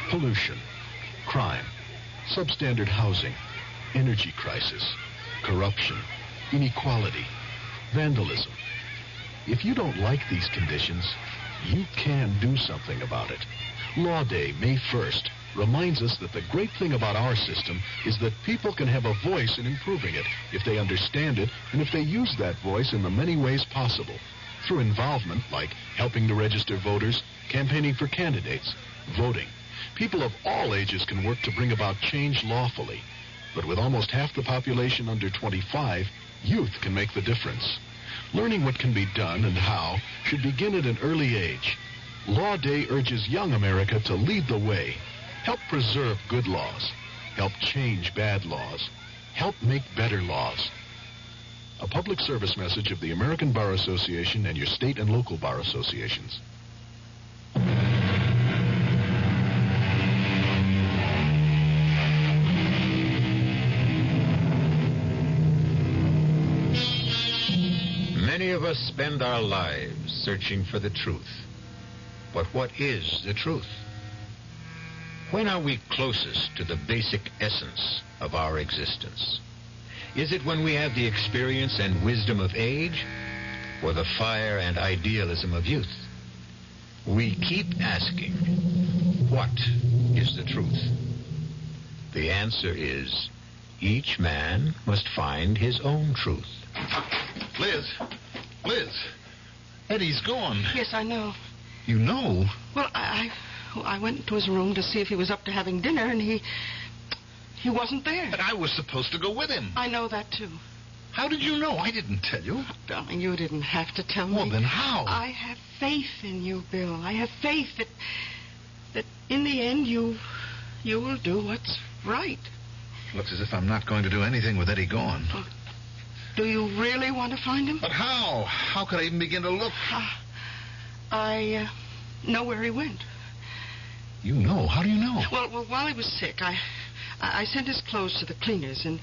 Pollution, crime, substandard housing, energy crisis, corruption, inequality, vandalism. If you don't like these conditions, you can do something about it. Law Day, May 1st, reminds us that the great thing about our system is that people can have a voice in improving it if they understand it and if they use that voice in the many ways possible. Through involvement, like helping to register voters, campaigning for candidates, voting. People of all ages can work to bring about change lawfully. But with almost half the population under 25, youth can make the difference. Learning what can be done and how should begin at an early age. Law Day urges young America to lead the way. Help preserve good laws. Help change bad laws. Help make better laws. A public service message of the American Bar Association and your state and local bar associations. Many of us spend our lives searching for the truth. But what is the truth? When are we closest to the basic essence of our existence? Is it when we have the experience and wisdom of age, or the fire and idealism of youth? We keep asking, what is the truth? The answer is, each man must find his own truth. Liz! Eddie's gone. Yes, I know. You know? Well, I went to his room to see if he was up to having dinner, and he wasn't there. But I was supposed to go with him. I know that, too. How did you know? I didn't tell you. Darling, you didn't have to tell me. Well, then how? I have faith in you, Bill. I have faith that in the end you You will do what's right. Looks as if I'm not going to do anything with Eddie gone. Do you really want to find him? But how? How could I even begin to look? I know where he went. You know? How do you know? Well, while he was sick, I sent his clothes to the cleaners, and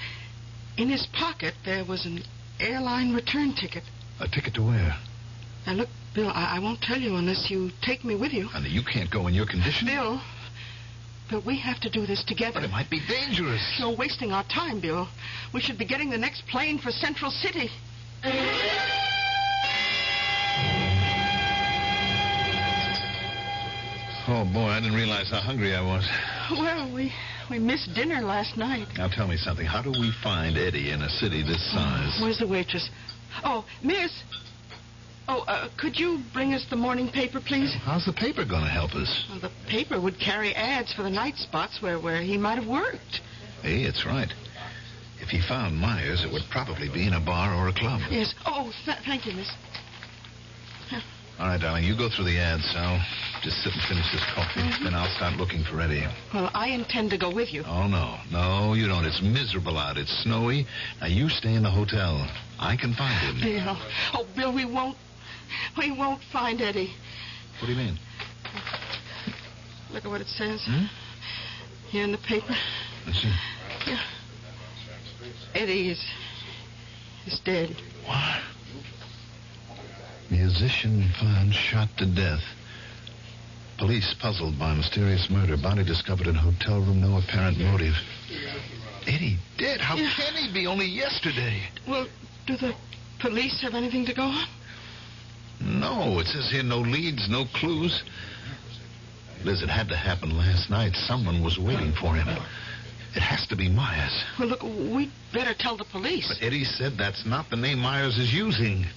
in his pocket there was an airline return ticket. A ticket to where? Now, look, Bill, I won't tell you unless you take me with you. Honey, you can't go in your condition. Bill, we have to do this together. But it might be dangerous. You're wasting our time, Bill. We should be getting the next plane for Central City. Oh, boy, I didn't realize how hungry I was. Well, we missed dinner last night. Now, tell me something. How do we find Eddie in a city this size? Where's the waitress? Oh, miss. Oh, could you bring us the morning paper, please? How's the paper going to help us? Well, the paper would carry ads for the night spots where he might have worked. Hey, it's right. If he found Myers, it would probably be in a bar or a club. Yes. Oh, thank you, miss. All right, darling, you go through the ads. I'll just sit and finish this coffee. Then I'll start looking for Eddie. Well, I intend to go with you. Oh, no. No, you don't. It's miserable out. It's snowy. Now, you stay in the hotel. I can find him. Bill. Oh, Bill, we won't find Eddie. What do you mean? Look at what it says. Here in the paper. Let's see. Yeah. Eddie is dead. What? Musician found shot to death. Police puzzled by mysterious murder. Body discovered in hotel room. No apparent motive. Eddie dead? How can he be? Only yesterday. Well, do the police have anything to go on? No, it says here no leads, no clues. Liz, it had to happen last night. Someone was waiting for him. It has to be Myers. Well, look, we'd better tell the police. But Eddie said that's not the name Myers is using.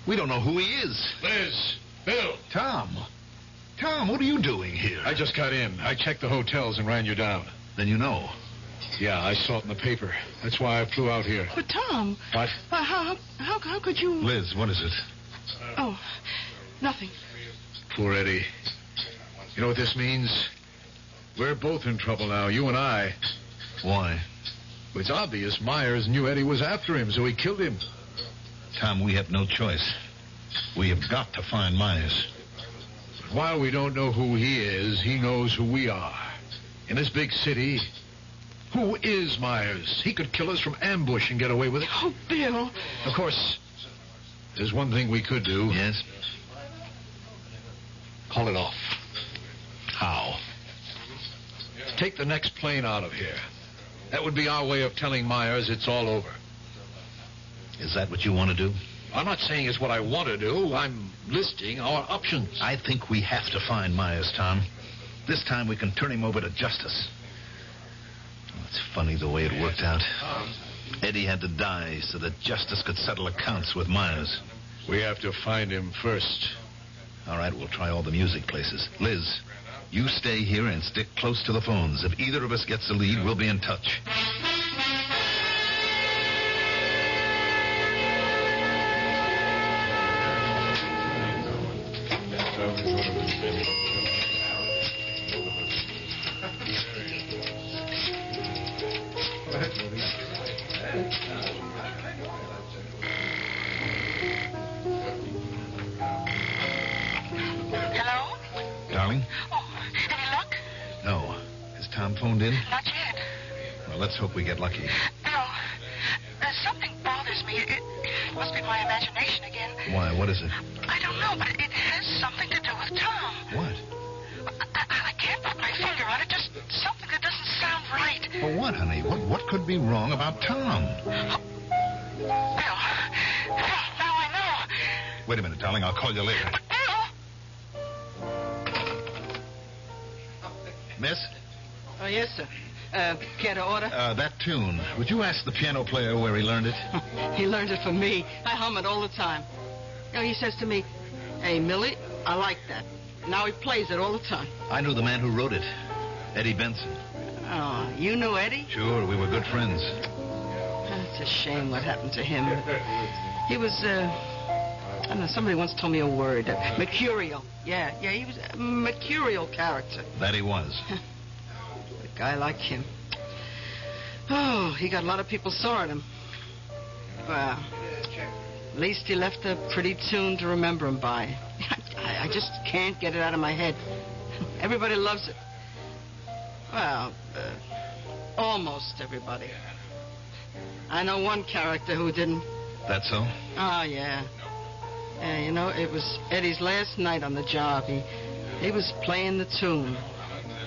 We don't know who he is. Liz, Bill. Tom, what are you doing here? I just got in. I checked the hotels and ran you down. Then you know. Yeah, I saw it in the paper. That's why I flew out here. But, Tom... What? How could you... Liz, what is it? Oh, nothing. Poor Eddie. You know what this means? We're both in trouble now, you and I. Why? Well, it's obvious Myers knew Eddie was after him, so he killed him. Tom, we have no choice. We have got to find Myers. But while we don't know who he is, he knows who we are. In this big city, who is Myers? He could kill us from ambush and get away with it. Oh, Bill. Of course, there's one thing we could do. Yes? Call it off. How? Take the next plane out of here. That would be our way of telling Myers it's all over. Is that what you want to do? I'm not saying it's what I want to do. I'm listing our options. I think we have to find Myers, Tom. This time we can turn him over to justice. Oh, it's funny the way it worked out. Eddie had to die so that justice could settle accounts with Myers. We have to find him first. All right, we'll try all the music places. Liz, you stay here and stick close to the phones. If either of us gets a lead, we'll be in touch. Hello? Darling? Oh, any luck? No. Has Tom phoned in? Not yet. Well, let's hope we get lucky. Bill, something bothers me. It must be my imagination again. Why? What is it? I don't know, but it has something to do with Tom. What? I can't put my finger on it. Just something that doesn't sound right. Well, what, honey? What could be wrong about Tom? Bill, now I know. Wait a minute, darling. I'll call you later. Miss? Oh, yes, sir. Care to order? That tune. Would you ask the piano player where he learned it? He learned it from me. I hum it all the time. You know, he says to me, "Hey, Millie, I like that." Now he plays it all the time. I knew the man who wrote it. Eddie Benson. Oh, you knew Eddie? Sure, we were good friends. It's a shame what happened to him. He was, I don't know, somebody once told me a word. Mercurial. Yeah, he was a mercurial character. That he was. guy like him. Oh, he got a lot of people sore at him. Well, at least he left a pretty tune to remember him by. I just can't get it out of my head. Everybody loves it. Well, almost everybody. I know one character who didn't. That so? Oh, yeah. Yeah, you know, it was Eddie's last night on the job. He was playing the tune.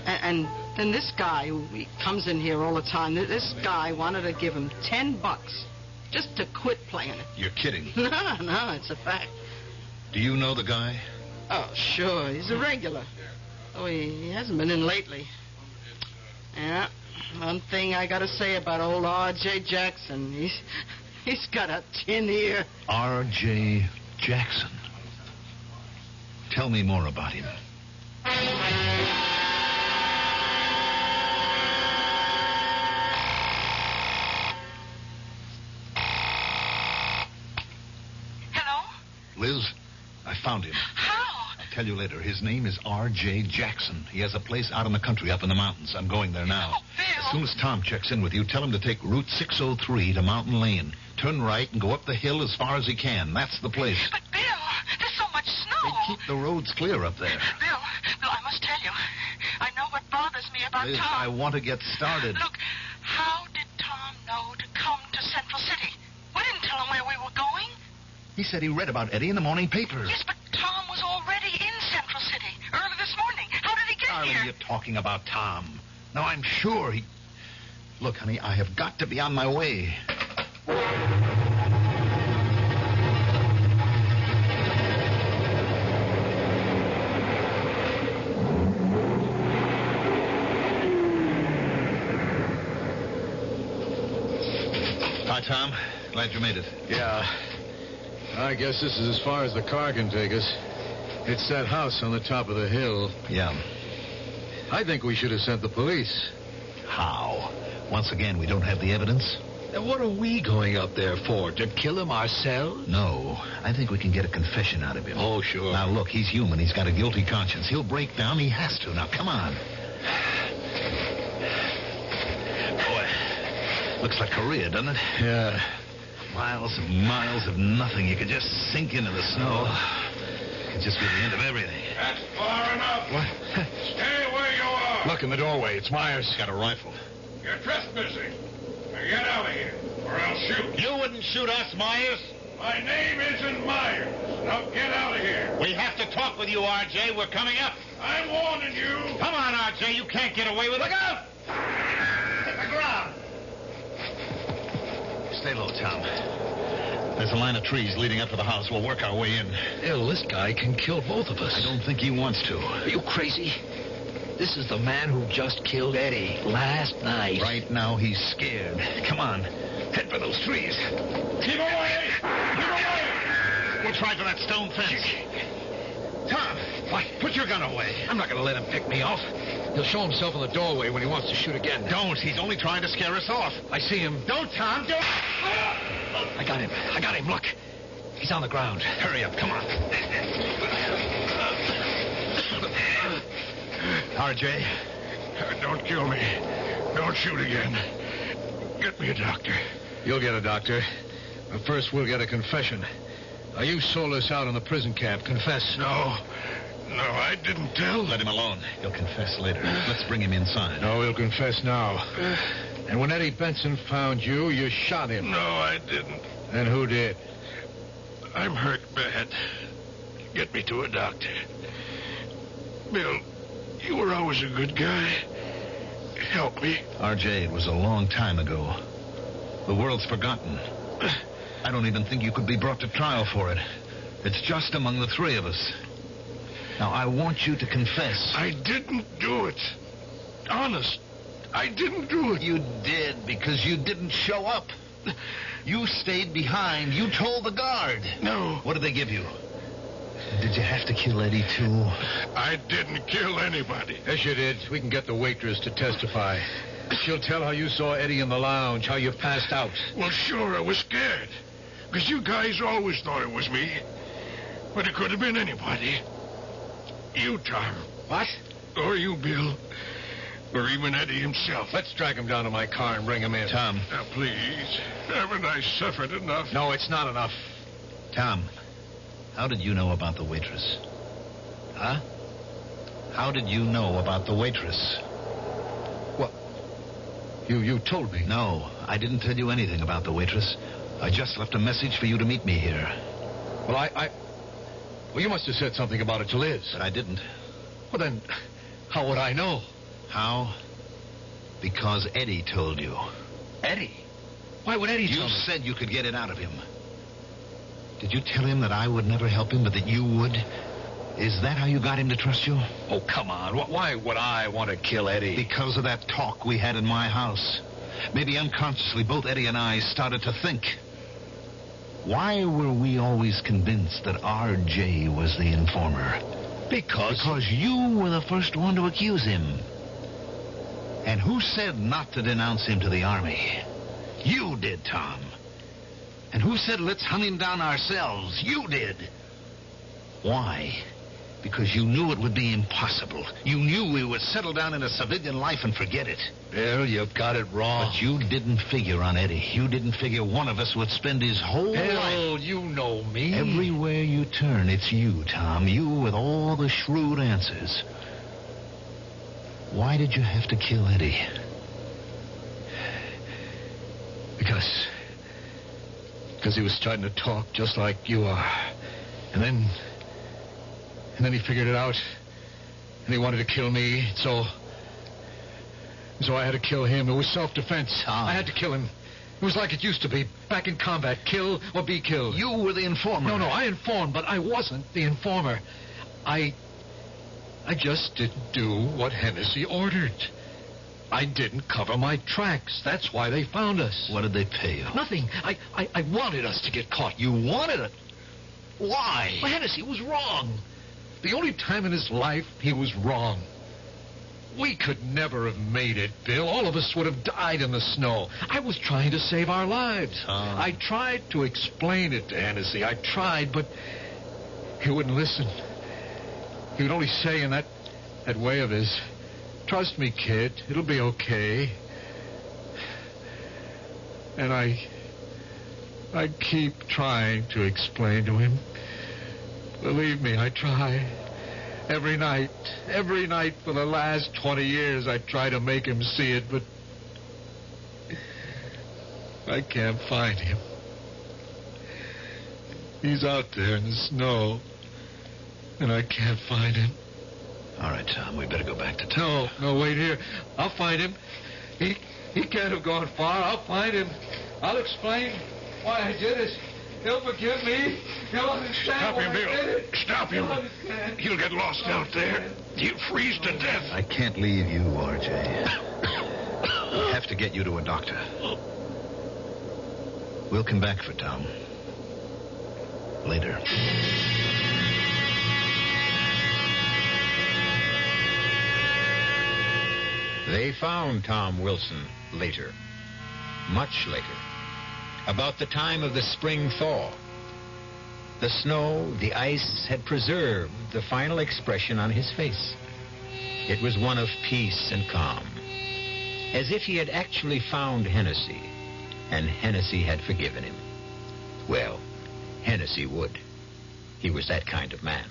And then this guy, who he comes in here all the time, this guy wanted to give him $10 just to quit playing it. You're kidding. No, it's a fact. Do you know the guy? Oh, sure. He's a regular. Oh, he hasn't been in lately. Yeah. One thing I got to say about old R.J. Jackson, he's got a tin ear. R.J. Jackson. Tell me more about him. Hello? Liz, I found him. How? I'll tell you later. His name is R.J. Jackson. He has a place out in the country up in the mountains. I'm going there now. Oh, Bill. As soon as Tom checks in with you, tell him to take Route 603 to Mountain Lane. Turn right and go up the hill as far as he can. That's the place. But, Bill, there's so much snow. They keep the roads clear up there. Bill, I must tell you. I know what bothers me about Liz, Tom. I want to get started. Look, how did Tom know to come to Central City? We didn't tell him where we were going. He said he read about Eddie in the morning paper. Yes, but Tom was already in Central City early this morning. How did he get Darling, here? you're talking about Tom. No, I'm sure he... Look, honey, I have got to be on my way. Hi, Tom. Glad you made it. Yeah. I guess this is as far as the car can take us. It's that house on the top of the hill. Yeah. I think we should have sent the police. How? Once again, we don't have the evidence? And what are we going up there for? To kill him ourselves? No. I think we can get a confession out of him. Oh, sure. Now, look, he's human. He's got a guilty conscience. He'll break down. He has to. Now, come on. Boy, looks like Korea, doesn't it? Yeah. Miles and miles of nothing. You could just sink into the snow. It could just be the end of everything. That's far enough. What? Stay where you are. Look in the doorway. It's Myers. Got a rifle. You're trespassing. Now get out of here, or I'll shoot. You wouldn't shoot us, Myers. My name isn't Myers. Now get out of here. We have to talk with you, R.J. We're coming up. I'm warning you. Come on, R.J. You can't get away with it. Look out! Hit the ground. Stay low, Tom. There's a line of trees leading up to the house. We'll work our way in. Hell, this guy can kill both of us. I don't think he wants to. Are you crazy? This is the man who just killed Eddie last night. Right now, he's scared. Come on. Head for those trees. Keep away! Keep away! We'll try for that stone fence. Tom, what? Put your gun away. I'm not going to let him pick me off. He'll show himself in the doorway when he wants to shoot again. Don't. He's only trying to scare us off. I see him. Don't, Tom. Don't. I got him. I got him. Look. He's on the ground. Hurry up. Come on. R.J. Don't kill me. Don't shoot again. Get me a doctor. You'll get a doctor. But first, we'll get a confession. Now, you sold us out in the prison camp. Confess. No, I didn't tell. Let him alone. He'll confess later. Let's bring him inside. No, he'll confess now. And when Eddie Benson found you, you shot him. No, I didn't. Then who did? I'm hurt bad. Get me to a doctor. Bill, you were always a good guy. Help me. R.J., it was a long time ago. The world's forgotten. I don't even think you could be brought to trial for it. It's just among the three of us. Now, I want you to confess. I didn't do it. Honest, I didn't do it. You did, because you didn't show up. You stayed behind. You told the guard. No. What did they give you? Did you have to kill Eddie, too? I didn't kill anybody. Yes, you did. We can get the waitress to testify. She'll tell how you saw Eddie in the lounge, how you passed out. Well, sure, I was scared. Because you guys always thought it was me. But it could have been anybody. You, Tom. What? Or you, Bill. or even Eddie himself. Let's drag him down to my car and bring him in. Tom. Now, please. Haven't I suffered enough? No, it's not enough. Tom, how did you know about the waitress? Huh? How did you know about the waitress? What? You told me. No, I didn't tell you anything about the waitress. I just left a message for you to meet me here. Well, Well, you must have said something about it to Liz. But I didn't. Well, then, how would I know? How? Because Eddie told you. Eddie? Why would Eddie tell me? You said you could get it out of him. Did you tell him that I would never help him, but that you would? Is that how you got him to trust you? Oh, come on. Why would I want to kill Eddie? Because of that talk we had in my house. Maybe unconsciously, both Eddie and I started to think. Why were we always convinced that R.J. was the informer? Because you were the first one to accuse him. And who said not to denounce him to the Army? You did, Tom. And who said let's hunt him down ourselves? You did. Why? Because you knew it would be impossible. You knew we would settle down in a civilian life and forget it. Bill, you've got it wrong. But you didn't figure on Eddie. You didn't figure one of us would spend his whole life. Bill, you know me. Everywhere you turn, it's you, Tom. You with all the shrewd answers. Why did you have to kill Eddie? Because he was starting to talk just like you are. And then he figured it out. And he wanted to kill me. So I had to kill him. It was self-defense. Tom. I had to kill him. It was like it used to be. Back in combat. Kill or be killed. You were the informer. No, I informed, but I wasn't the informer. I just didn't do what Hennessy ordered. I didn't cover my tracks. That's why they found us. What did they pay you? Nothing. I wanted us to get caught. You wanted it? Why? Well, Hennessy was wrong. The only time in his life he was wrong. We could never have made it, Bill. All of us would have died in the snow. I was trying to save our lives. I tried to explain it to Hennessy. I tried, but he wouldn't listen. He would only say in that way of his, "Trust me, kid. It'll be okay." And I keep trying to explain to him. Believe me, I try. Every night for the last 20 years, I try to make him see it, but I can't find him. He's out there in the snow, and I can't find him. All right, Tom, we better go back to town. No, wait here. I'll find him. He can't have gone far. I'll find him. I'll explain why I did it. He'll forgive me. He'll understand. Stop him, why I did Bill. it. Stop him. He'll understand. He'll get lost out there. He'll freeze to death. I can't leave you, R.J. I have to get you to a doctor. We'll come back for Tom. Later. They found Tom Wilson later. Much later. About the time of the spring thaw. The snow, the ice, had preserved the final expression on his face. It was one of peace and calm. As if he had actually found Hennessy, and Hennessy had forgiven him. Well, Hennessy would. He was that kind of man.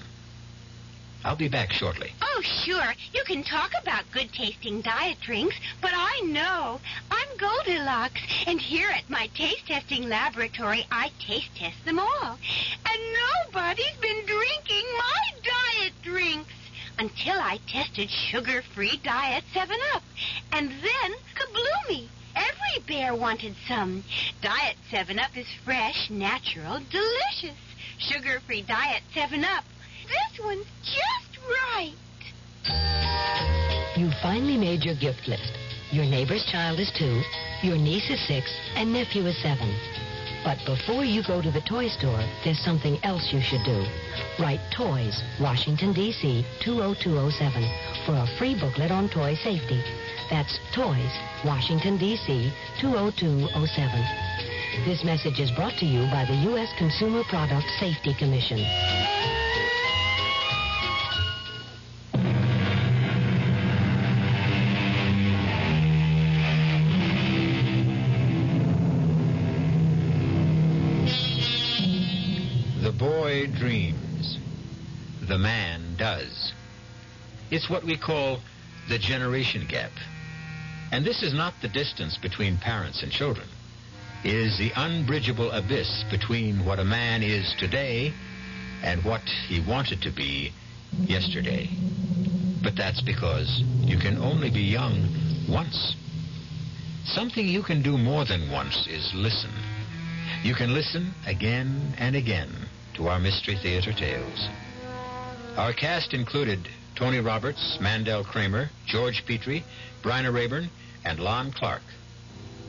I'll be back shortly. Oh, sure. You can talk about good-tasting diet drinks, but I know. I'm Goldilocks, and here at my taste-testing laboratory, I taste-test them all. And nobody's been drinking my diet drinks until I tested sugar-free Diet 7-Up. And then, kabloomy! Every bear wanted some. Diet 7-Up is fresh, natural, delicious. Sugar-free Diet 7-Up. This one's just right. You finally made your gift list. Your neighbor's child is 2, your niece is 6, and nephew is 7. But before you go to the toy store, there's something else you should do. Write Toys, Washington, D.C., 20207 for a free booklet on toy safety. That's Toys, Washington, D.C., 20207. This message is brought to you by the U.S. Consumer Product Safety Commission. boy dreams. The man does. It's what we call the generation gap. And this is not the distance between parents and children. It is the unbridgeable abyss between what a man is today and what he wanted to be yesterday. But that's because you can only be young once. Something you can do more than once is listen. You can listen again and again to our Mystery Theater tales. Our cast included Tony Roberts, Mandel Kramer, George Petrie, Bryna Rayburn, and Lon Clark.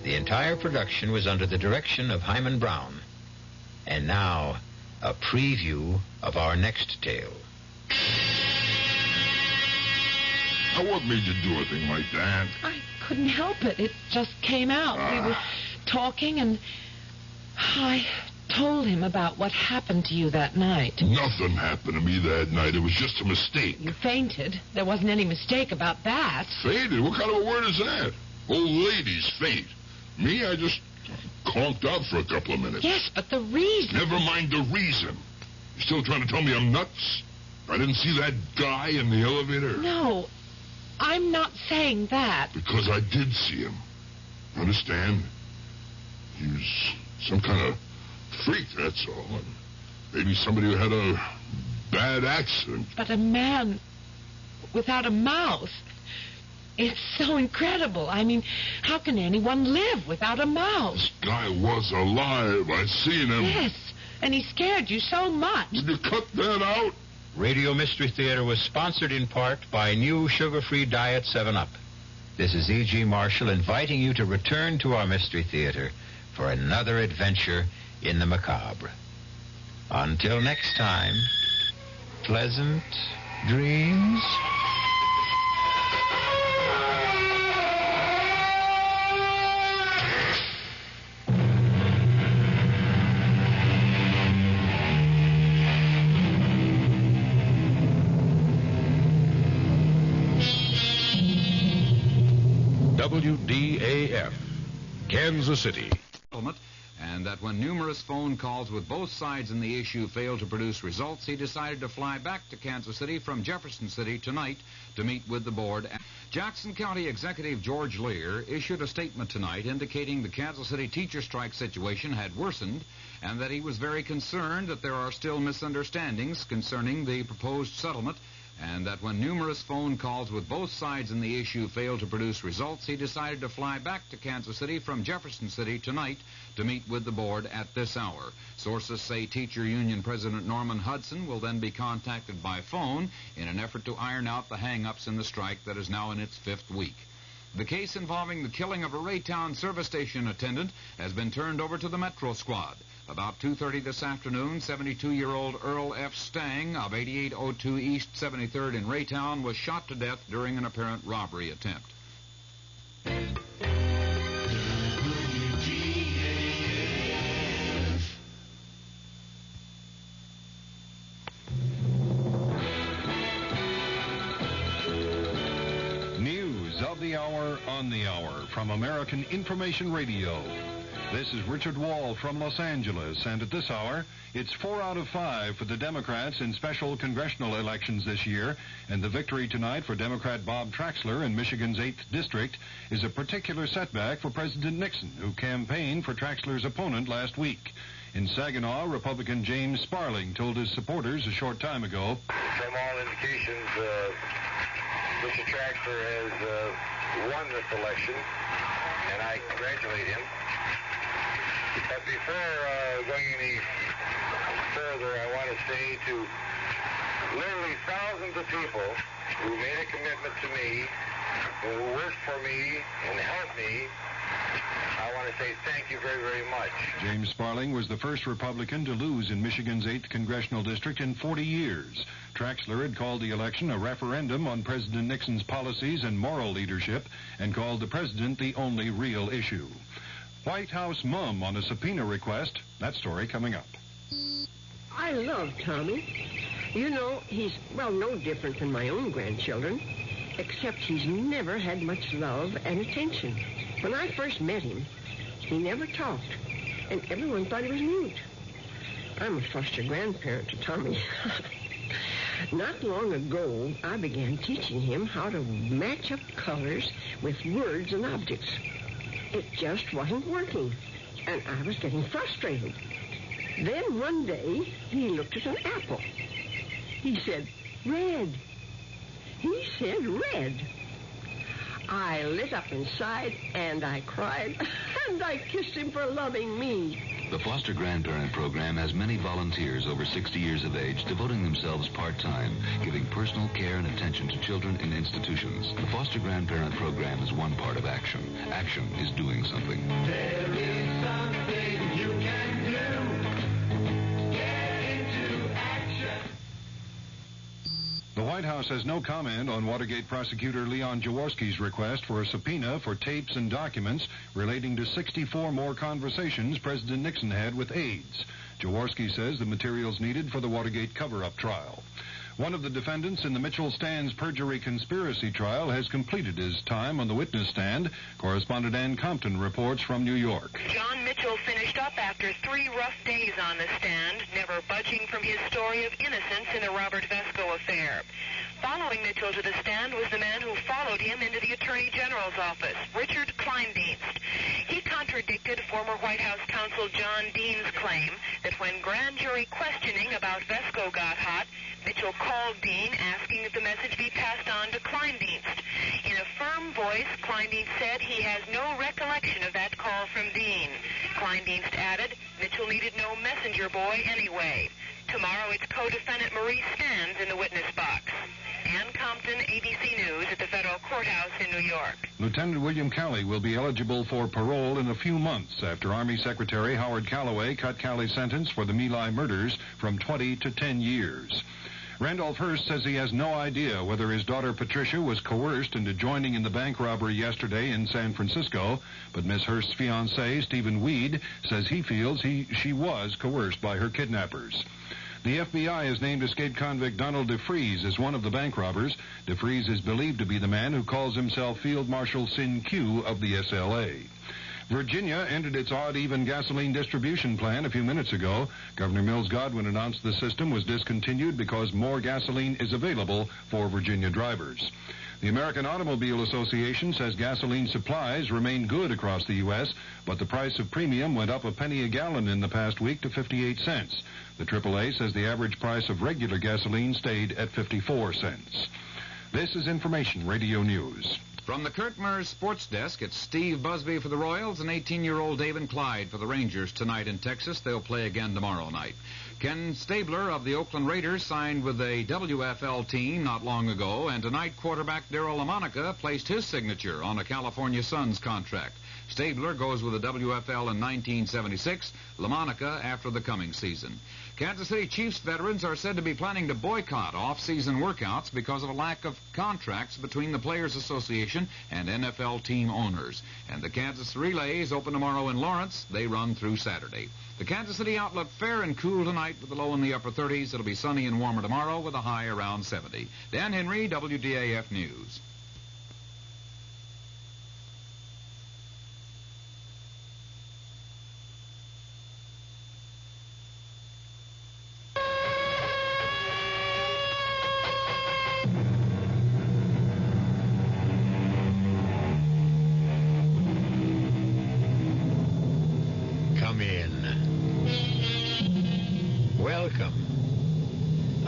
The entire production was under the direction of Hyman Brown. And now, a preview of our next tale. Now, what made you do a thing like that? I couldn't help it. It just came out. We were talking, and I told him about what happened to you that night. Nothing happened to me that night. It was just a mistake. You fainted. There wasn't any mistake about that. Fainted? What kind of a word is that? Old ladies faint. Me, I just conked out for a couple of minutes. Yes, but the reason... Never mind the reason. You still trying to tell me I'm nuts? I didn't see that guy in the elevator. No, I'm not saying that. Because I did see him. Understand? He was some kind of freak, that's all. And maybe somebody who had a bad accident. But a man without a mouth... It's so incredible. I mean, how can anyone live without a mouth? This guy was alive. I seen him. Yes, and he scared you so much. Did you cut that out? Radio Mystery Theater was sponsored in part by new sugar-free diet 7-Up. This is E.G. Marshall inviting you to return to our Mystery Theater for another adventure in the macabre. Until next time, pleasant dreams. WDAF, Kansas City. And that when numerous phone calls with both sides in the issue failed to produce results, he decided to fly back to Kansas City from Jefferson City tonight to meet with the board. Jackson County Executive George Lear issued a statement tonight indicating the Kansas City teacher strike situation had worsened and that he was very concerned that there are still misunderstandings concerning the proposed settlement, and that when numerous phone calls with both sides in the issue failed to produce results, he decided to fly back to Kansas City from Jefferson City tonight to meet with the board at this hour. Sources say Teacher Union President Norman Hudson will then be contacted by phone in an effort to iron out the hang-ups in the strike that is now in its 5th week. The case involving the killing of a Raytown service station attendant has been turned over to the Metro Squad. About 2:30 this afternoon, 72-year-old Earl F. Stang of 8802 East 73rd in Raytown was shot to death during an apparent robbery attempt. News of the hour on the hour from American Information Radio. This is Richard Wall from Los Angeles, and at this hour, it's 4 out of 5 for the Democrats in special congressional elections this year, and the victory tonight for Democrat Bob Traxler in Michigan's 8th District is a particular setback for President Nixon, who campaigned for Traxler's opponent last week. In Saginaw, Republican James Sparling told his supporters a short time ago, "From all indications, Mr. Traxler has won this election, and I congratulate him. But before going any further, I want to say to literally thousands of people who made a commitment to me, who worked for me and helped me, I want to say thank you very, very much." James Sparling was the first Republican to lose in Michigan's 8th congressional district in 40 years. Traxler had called the election a referendum on President Nixon's policies and moral leadership and called the president the only real issue. White House mum on a subpoena request. That story coming up. I love Tommy. You know, he's, well, no different than my own grandchildren, except he's never had much love and attention. When I first met him, he never talked, and everyone thought he was mute. I'm a foster grandparent to Tommy. Not long ago, I began teaching him how to match up colors with words and objects. It just wasn't working, and I was getting frustrated. Then one day, he looked at an apple. He said, red. He said red. I lit up inside, and I cried, and I kissed him for loving me. The Foster Grandparent Program has many volunteers over 60 years of age devoting themselves part-time, giving personal care and attention to children in institutions. The Foster Grandparent Program is one part of action. Action is doing something. There is something you can do. Get into action. The White House has no comment on Watergate prosecutor Leon Jaworski's request for a subpoena for tapes and documents relating to 64 more conversations President Nixon had with aides. Jaworski says the materials needed for the Watergate cover-up trial. One of the defendants in the Mitchell-Stans perjury conspiracy trial has completed his time on the witness stand. Correspondent Ann Compton reports from New York. John Mitchell finished up after 3 rough days on the stand, never budging from his story of innocence in the Robert Vesco affair. Following Mitchell to the stand was the man who followed him into the Attorney General's office, Richard Kleindienst. He contradicted former White House counsel John Dean's claim that when grand jury questioning about Vesco got hot, Mitchell called Dean asking that the message be passed on to Kleindienst. In a firm voice, Kleindienst said he has no recollection of that call from Dean. Kleindienst added Mitchell needed no messenger boy anyway. Tomorrow it's co-defendant Maurice Stans in the witness box. Ann Compton, ABC News at the federal courthouse in New York. Lieutenant William Calley will be eligible for parole in a few months after Army Secretary Howard Callaway cut Calley's sentence for the My Lai murders from 20 to 10 years. Randolph Hearst says he has no idea whether his daughter Patricia was coerced into joining in the bank robbery yesterday in San Francisco, but Miss Hearst's fiancé, Stephen Weed, says he feels she was coerced by her kidnappers. The FBI has named escaped convict Donald DeFries as one of the bank robbers. DeFries is believed to be the man who calls himself Field Marshal Sin Q of the SLA. Virginia ended its odd-even gasoline distribution plan a few minutes ago. Governor Mills Godwin announced the system was discontinued because more gasoline is available for Virginia drivers. The American Automobile Association says gasoline supplies remain good across the U.S., but the price of premium went up a penny a gallon in the past week to 58 cents. The AAA says the average price of regular gasoline stayed at 54 cents. This is Information Radio News. From the Kurt Murs Sports Desk, it's Steve Busby for the Royals and 18-year-old David Clyde for the Rangers tonight in Texas. They'll play again tomorrow night. Ken Stabler of the Oakland Raiders signed with a WFL team not long ago, and tonight quarterback Darryl LaMonica placed his signature on a California Suns contract. Stabler goes with the WFL in 1976, LaMonica after the coming season. Kansas City Chiefs veterans are said to be planning to boycott off-season workouts because of a lack of contracts between the Players Association and NFL team owners. And the Kansas Relays open tomorrow in Lawrence. They run through Saturday. The Kansas City outlook fair and cool tonight with a low in the upper 30s. It'll be sunny and warmer tomorrow with a high around 70. Dan Henry, WDAF News.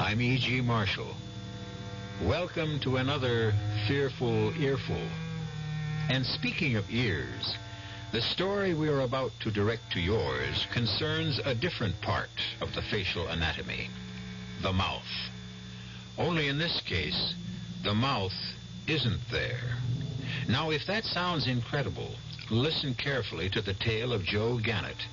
I'm E.G. Marshall. Welcome to another fearful earful. And speaking of ears, the story we are about to direct to yours concerns a different part of the facial anatomy, the mouth. Only in this case, the mouth isn't there. Now, if that sounds incredible, listen carefully to the tale of Joe Gannett,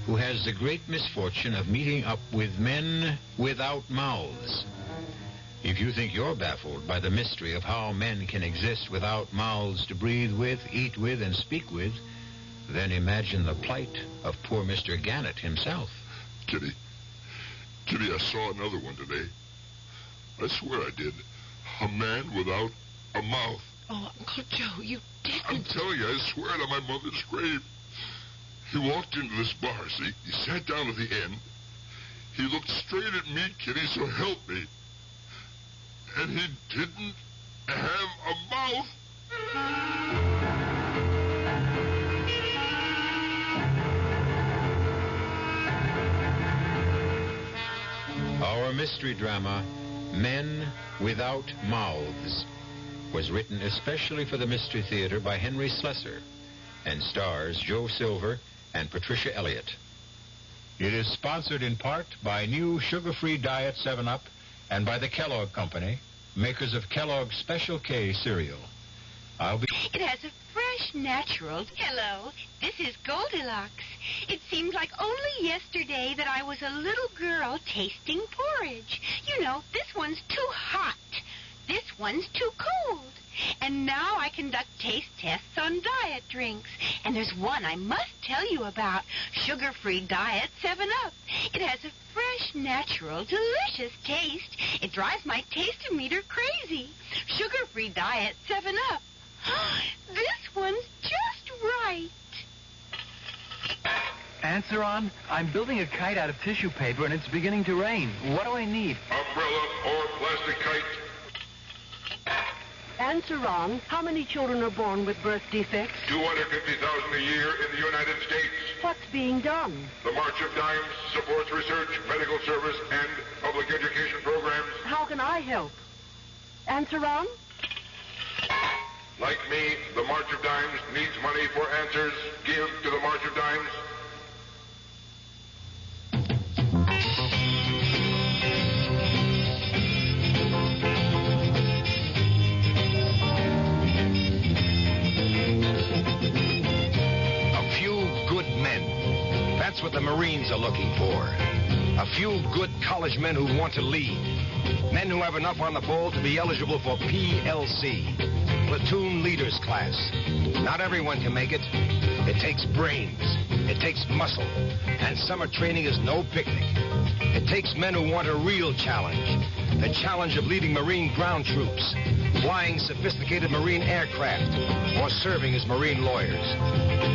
who has the great misfortune of meeting up with men without mouths. If you think you're baffled by the mystery of how men can exist without mouths to breathe with, eat with, and speak with, then imagine the plight of poor Mr. Gannett himself. Kitty, I saw another one today. I swear I did. A man without a mouth. Oh, Uncle Joe, you didn't. I'm telling you, I swear it on my mother's grave. He walked into this bar, see? He sat down at the end. He looked straight at me, Kitty, so help me. And he didn't have a mouth. Our mystery drama, Men Without Mouths, was written especially for the Mystery Theater by Henry Slessor and stars Joe Silver and Patricia Elliott. It is sponsored in part by new sugar-free Diet 7-Up and by the Kellogg Company, makers of Kellogg's Special K cereal. It has a fresh, natural... Hello, this is Goldilocks. It seemed like only yesterday that I was a little girl tasting porridge. You know, this one's too hot. This one's too cold. And now I conduct taste tests on diet drinks. And there's one I must tell you about. Sugar-free Diet 7-Up. It has a fresh, natural, delicious taste. It drives my taste-o-meter crazy. Sugar-free Diet 7-Up. This one's just right. Answer on. I'm building a kite out of tissue paper, and it's beginning to rain. What do I need? Umbrella or plastic kite. Answer on. How many children are born with birth defects? 250,000 a year in the United States. What's being done? The March of Dimes supports research, medical service, and public education programs. How can I help? Answer on. Like me, the March of Dimes needs money for answers. Give to the March of Dimes. A few good men. That's what the Marines are looking for. A few good college men who want to lead. Men who have enough on the bowl to be eligible for PLC. Platoon Leaders Class. Not everyone can make it. It takes brains. It takes muscle. And summer training is no picnic. It takes men who want a real challenge. The challenge of leading Marine ground troops, flying sophisticated Marine aircraft, or serving as Marine lawyers.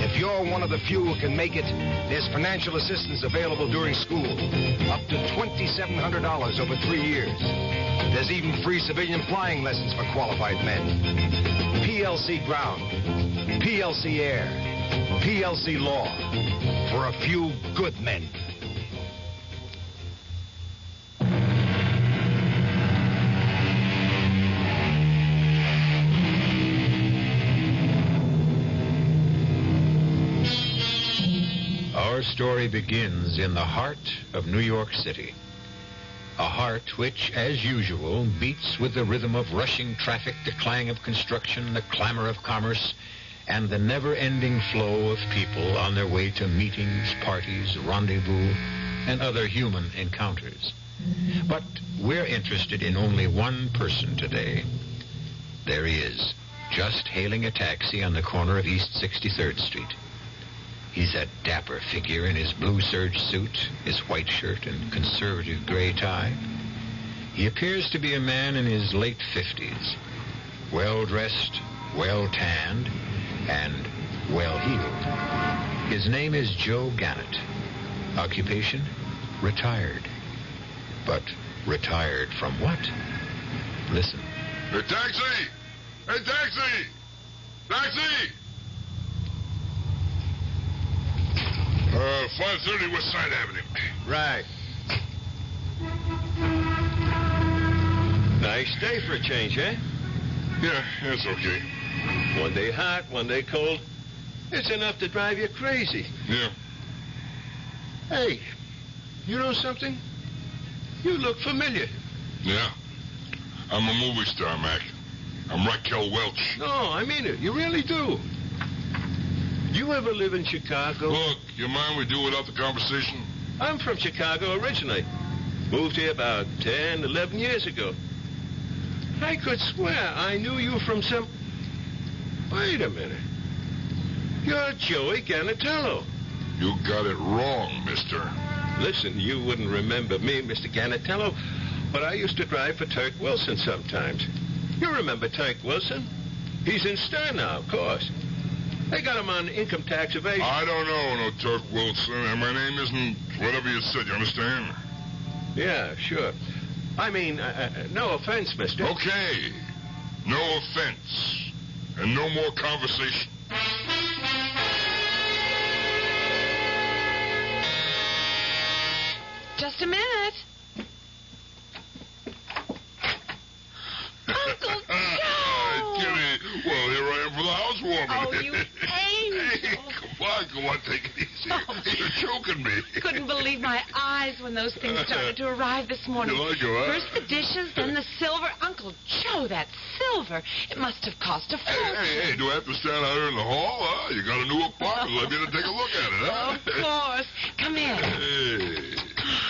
If you're one of the few who can make it, there's financial assistance available during school, up to $2,700 over 3 years. There's even free civilian flying lessons for qualified men. PLC Ground, PLC Air, PLC Law, for a few good men. Our story begins in the heart of New York City. A heart which, as usual, beats with the rhythm of rushing traffic, the clang of construction, the clamor of commerce, and the never-ending flow of people on their way to meetings, parties, rendezvous, and other human encounters. But we're interested in only one person today. There he is, just hailing a taxi on the corner of East 63rd Street. He's a dapper figure in his blue serge suit, his white shirt, and conservative gray tie. He appears to be a man in his late 50s, well-dressed, well-tanned, and well-heeled. His name is Joe Gannett. Occupation? Retired. But retired from what? Listen. Hey, taxi! Hey, taxi! Taxi! 530 West Side Avenue. Right. Nice day for a change, eh? Yeah, it's okay. One day hot, one day cold. It's enough to drive you crazy. Yeah. Hey, you know something? You look familiar. Yeah. I'm a movie star, Mac. I'm Raquel Welch. No, I mean it. You really do. You ever live in Chicago? Look, you mind we do without the conversation? I'm from Chicago originally. Moved here about 10, 11 years ago. I could swear I knew you from some... Wait a minute. You're Joey Ganatello. You got it wrong, mister. Listen, you wouldn't remember me, Mr. Ganatello, but I used to drive for Turk Wilson sometimes. You remember Turk Wilson? He's in Stern now, of course. They got him on income tax evasion. I don't know no Turk Wilson, and my name isn't whatever you said, you understand? Yeah, sure. I mean, no offense, mister. Okay. No offense. And no more conversation. Just a minute. Uncle Joe! Kitty, well, here I am for the housewarming. Oh, you angel. Hey, come on, take it easy. You're choking me. Couldn't believe my eyes when those things started to arrive this morning. You like it, huh? First the dishes, then the silver. Uncle Joe, that silver. It must have cost a fortune. Hey, do I have to stand out here in the hall, huh? You got a new apartment. Let me in and take a look at it, huh? Of course. Come in. Hey.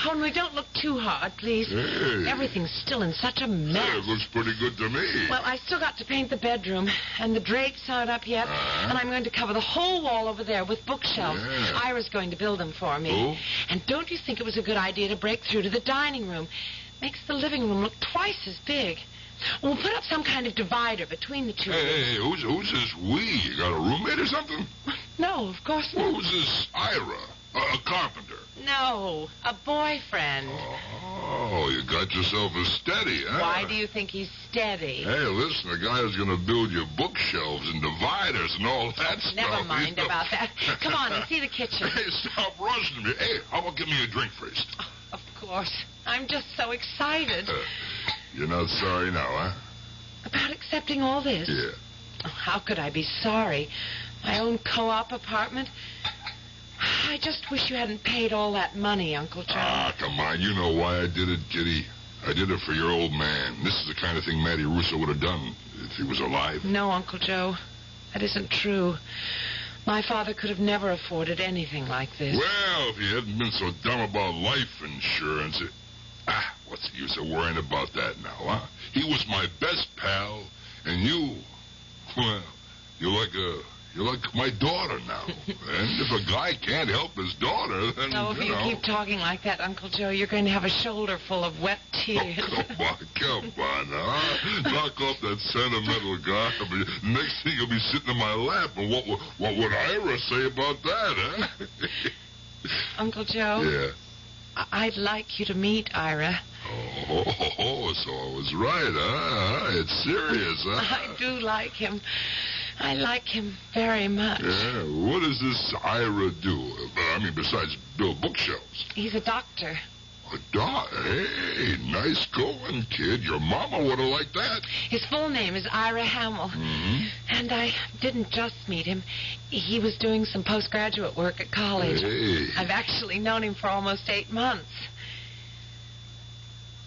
Only don't look too hard, please. Hey. Everything's still in such a mess. Hey, it looks pretty good to me. Well, I still got to paint the bedroom, and the drapes aren't up yet, and I'm going to cover the whole wall over there with bookshelves. Yeah. Ira's going to build them for me. Oh? And don't you think it was a good idea to break through to the dining room? Makes the living room look twice as big. We'll put up some kind of divider between the two. Hey, who's this we? You got a roommate or something? No, of course not. Who's this Ira? A carpenter. No, a boyfriend. Oh, you got yourself a steady, huh? Why do you think he's steady? Hey, listen, the guy is going to build you bookshelves and dividers and all that stuff. Never mind you know. about that. Come on and see the kitchen. Hey, stop rushing me. Hey, how about give me a drink first? Oh, of course. I'm just so excited. You're not sorry now, huh? About accepting all this? Yeah. Oh, how could I be sorry? My own co-op apartment? I just wish you hadn't paid all that money, Uncle Joe. Ah, come on. You know why I did it, Kitty. I did it for your old man. This is the kind of thing Matty Russo would have done if he was alive. No, Uncle Joe. That isn't true. My father could have never afforded anything like this. Well, if he hadn't been so dumb about life insurance... what's the use of worrying about that now, huh? He was my best pal, and you... Well, you're like my daughter now. And if a guy can't help his daughter, then, Oh, if you keep talking like that, Uncle Joe, you're going to have a shoulder full of wet tears. Oh, come on, huh? Knock off that sentimental garbage. Next thing you'll be sitting in my lap, and what would Ira say about that, huh? Uncle Joe? Yeah. I'd like you to meet Ira. Oh, so I was right, huh? It's serious, huh? I do like him. I like him very much. Yeah, what does this Ira do? I mean, besides build bookshelves? He's a doctor. A doctor? Hey, nice going, kid. Your mama would have liked that. His full name is Ira Hamill. Mm-hmm. And I didn't just meet him. He was doing some postgraduate work at college. Hey. I've actually known him for almost 8 months.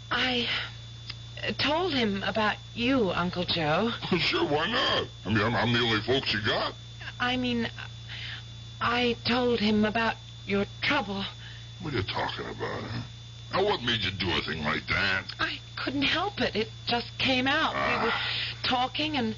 I told him about you, Uncle Joe. Sure, why not? I mean, I'm the only folks you got. I mean, I told him about your trouble. What are you talking about, huh? Now, what made you do a thing like that? I couldn't help it. It just came out. We were talking, and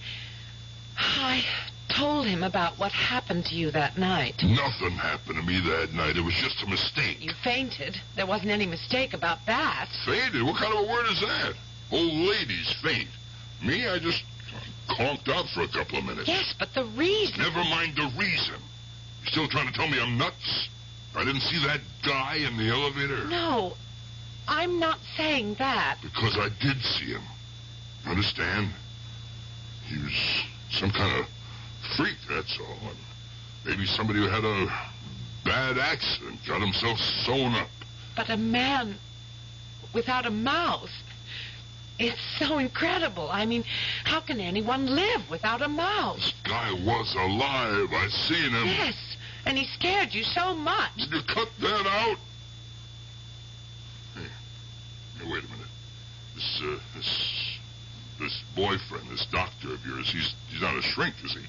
I told him about what happened to you that night. Nothing happened to me that night. It was just a mistake. You fainted. There wasn't any mistake about that. Fainted? What kind of a word is that? Old ladies faint. Me, I just conked out for a couple of minutes. Yes, but the reason... Never mind the reason. You still trying to tell me I'm nuts? I didn't see that guy in the elevator? No, I'm not saying that. Because I did see him. Understand? He was some kind of freak, that's all. And maybe somebody who had a bad accident got himself sewn up. But a man without a mouth... It's so incredible. I mean, how can anyone live without a mouth? This guy was alive. I seen him. Yes, and he scared you so much. Did you cut that out? Hey, wait a minute. This boyfriend, this doctor of yours, he's not a shrink, is he?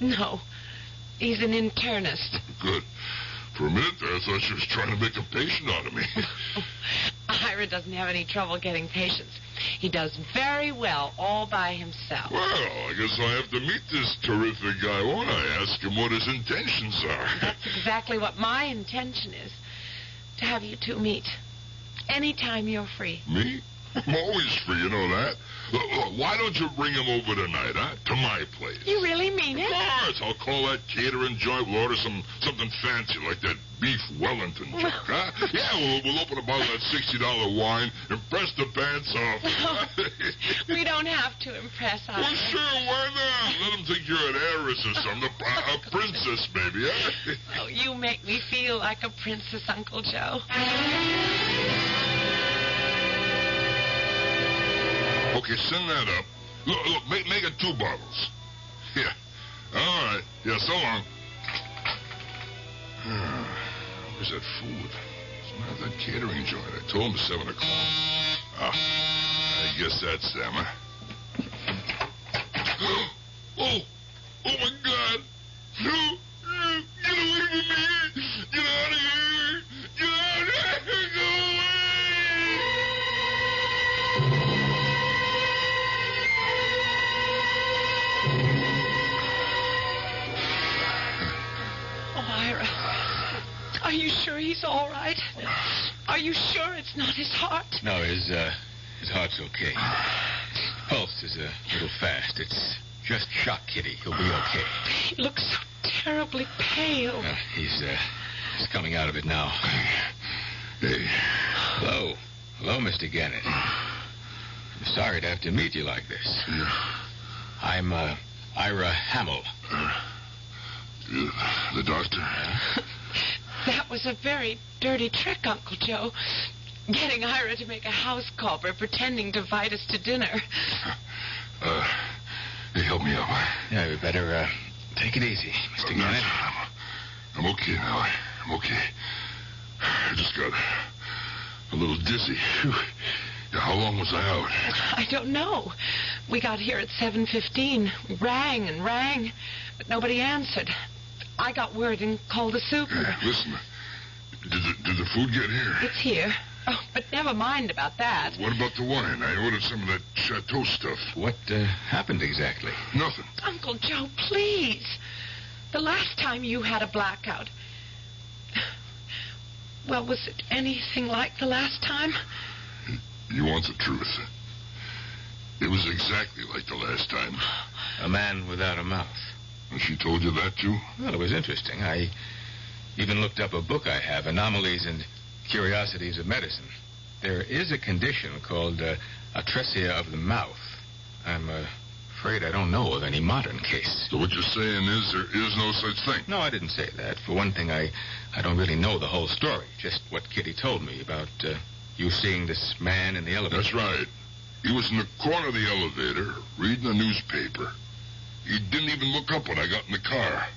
No, he's an internist. Good. For a minute there, I thought she was trying to make a patient out of me. Ira doesn't have any trouble getting patients. He does very well all by himself. Well, I guess I have to meet this terrific guy, won't I? Ask him what his intentions are. That's exactly what my intention is. To have you two meet. Anytime you're free. Me? I'm always free, you know that. Look, why don't you bring him over tonight, huh? To my place. You really mean it? Of course. I'll call that catering joint. We'll order something fancy like that beef Wellington junk, huh? Yeah, we'll open a bottle of that $60 wine, impress the pants off. We don't have to impress us. Well, sure, why not? Let them think you're an heiress or something. A princess, maybe, huh? Oh, you make me feel like a princess, Uncle Joe. Okay, send that up. Look, make it 2 bottles. Yeah. All right. Yeah, so long. Where's that food? It's not that catering joint. I told him at 7 o'clock. I guess that's them, huh? Oh my God. No. Get away from me. Get out of here. Get out of here. Go away. Ira, are you sure he's all right? Are you sure it's not his heart? No, his heart's okay. His pulse is a little fast. It's just shock, Kitty. He'll be okay. He looks so terribly pale. He's coming out of it now. Hey. Hello. Hello, Mr. Gannett. I'm sorry to have to meet you like this. Yeah. I'm, Ira Hamill. The doctor? That was a very dirty trick, Uncle Joe. Getting Ira to make a house call by pretending to invite us to dinner. Hey, help me up. Yeah, we better, take it easy, Mr. Gannett. I'm okay now. I'm okay. I just got a little dizzy. Whew. Yeah, how long was I out? I don't know. We got here at 7:15. We rang and rang, but nobody answered. I got word and called the super. Hey, listen, did the food get here? It's here. Oh, but never mind about that. What about the wine? I ordered some of that chateau stuff. What happened exactly? Nothing. Uncle Joe, please. The last time you had a blackout. Well, was it anything like the last time? You want the truth? It was exactly like the last time. A man without a mouth. And she told you that, too? Well, it was interesting. I even looked up a book I have, Anomalies and Curiosities of Medicine. There is a condition called atresia of the mouth. I'm afraid I don't know of any modern case. So what you're saying is there is no such thing? No, I didn't say that. For one thing, I don't really know the whole story. Just what Kitty told me about you seeing this man in the elevator. That's right. He was in the corner of the elevator reading the newspaper. He didn't even look up when I got in the car.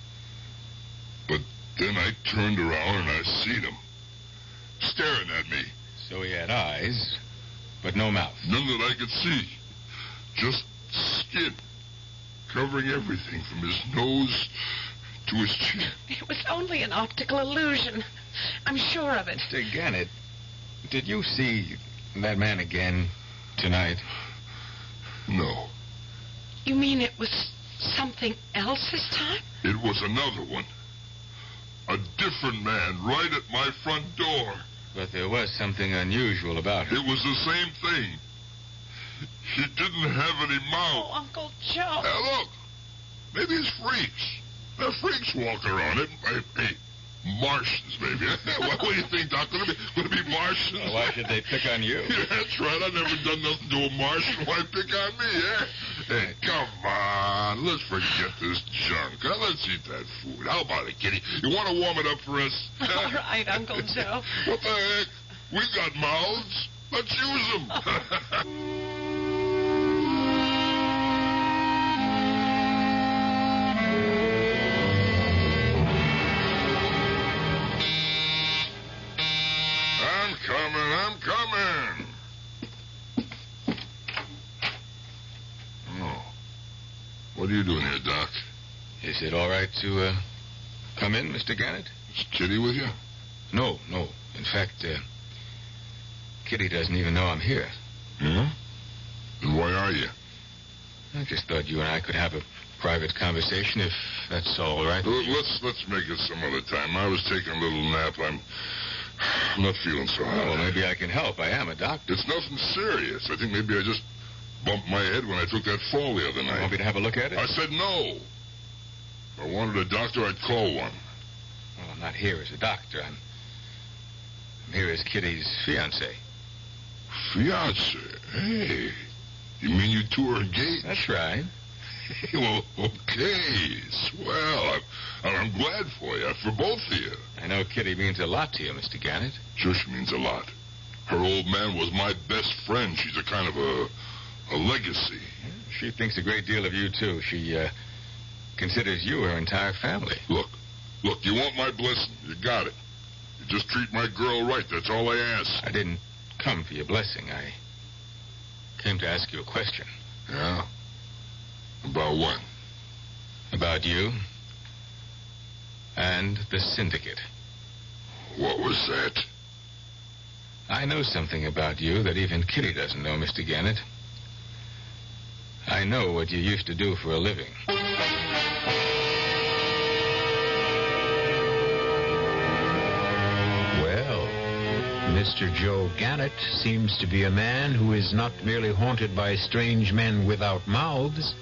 But then I turned around and I seen him staring at me. So he had eyes, but no mouth. None that I could see. Just skin covering everything from his nose to his chin. It was only an optical illusion. I'm sure of it. Mr. Gannett, did you see that man again tonight? No. You mean it was something else this time? It was another one. A different man right at my front door. But there was something unusual about him. It was the same thing. He didn't have any mouth. Oh, Uncle Joe. Hey, look. Maybe it's freaks. There are freaks walking around. Hey, Martians, maybe. What do you think, Doc? Could it be Martians? Well, why should they pick on you? Yeah, that's right. I've never done nothing to a Martian. Why pick on me, eh? Hey, come on. Let's forget this junk. Huh? Let's eat that food. How about it, Kitty? You want to warm it up for us? All right, Uncle Joe. What the heck? We've got mouths. Let's use them. I'm coming. Oh. What are you doing here, Doc? Is it all right to come in, Mr. Gannett? Is Kitty with you? No. In fact, Kitty doesn't even know I'm here. Yeah? And why are you? I just thought you and I could have a private conversation, if that's all right. Let's make it some other time. I was taking a little nap. I'm I'm not feeling so hot. Well, maybe I can help. I am a doctor. It's nothing serious. I think maybe I just bumped my head when I took that fall the other night. Want me to have a look at it? I said no. If I wanted a doctor, I'd call one. Well, I'm not here as a doctor. I'm here as Kitty's fiancé. Fiancé? Hey. You mean you two are engaged? That's right. Well, okay. Swell. I'm glad for you, for both of you. I know Kitty means a lot to you, Mr. Gannett. Sure, she means a lot. Her old man was my best friend. She's a kind of a legacy. She thinks a great deal of you, too. She considers you her entire family. Look, you want my blessing. You got it. You just treat my girl right. That's all I ask. I didn't come for your blessing. I came to ask you a question. Yeah? About what? About you and the syndicate. What was that? I know something about you that even Kitty doesn't know, Mr. Gannett. I know what you used to do for a living. Well, Mr. Joe Gannett seems to be a man who is not merely haunted by strange men without mouths.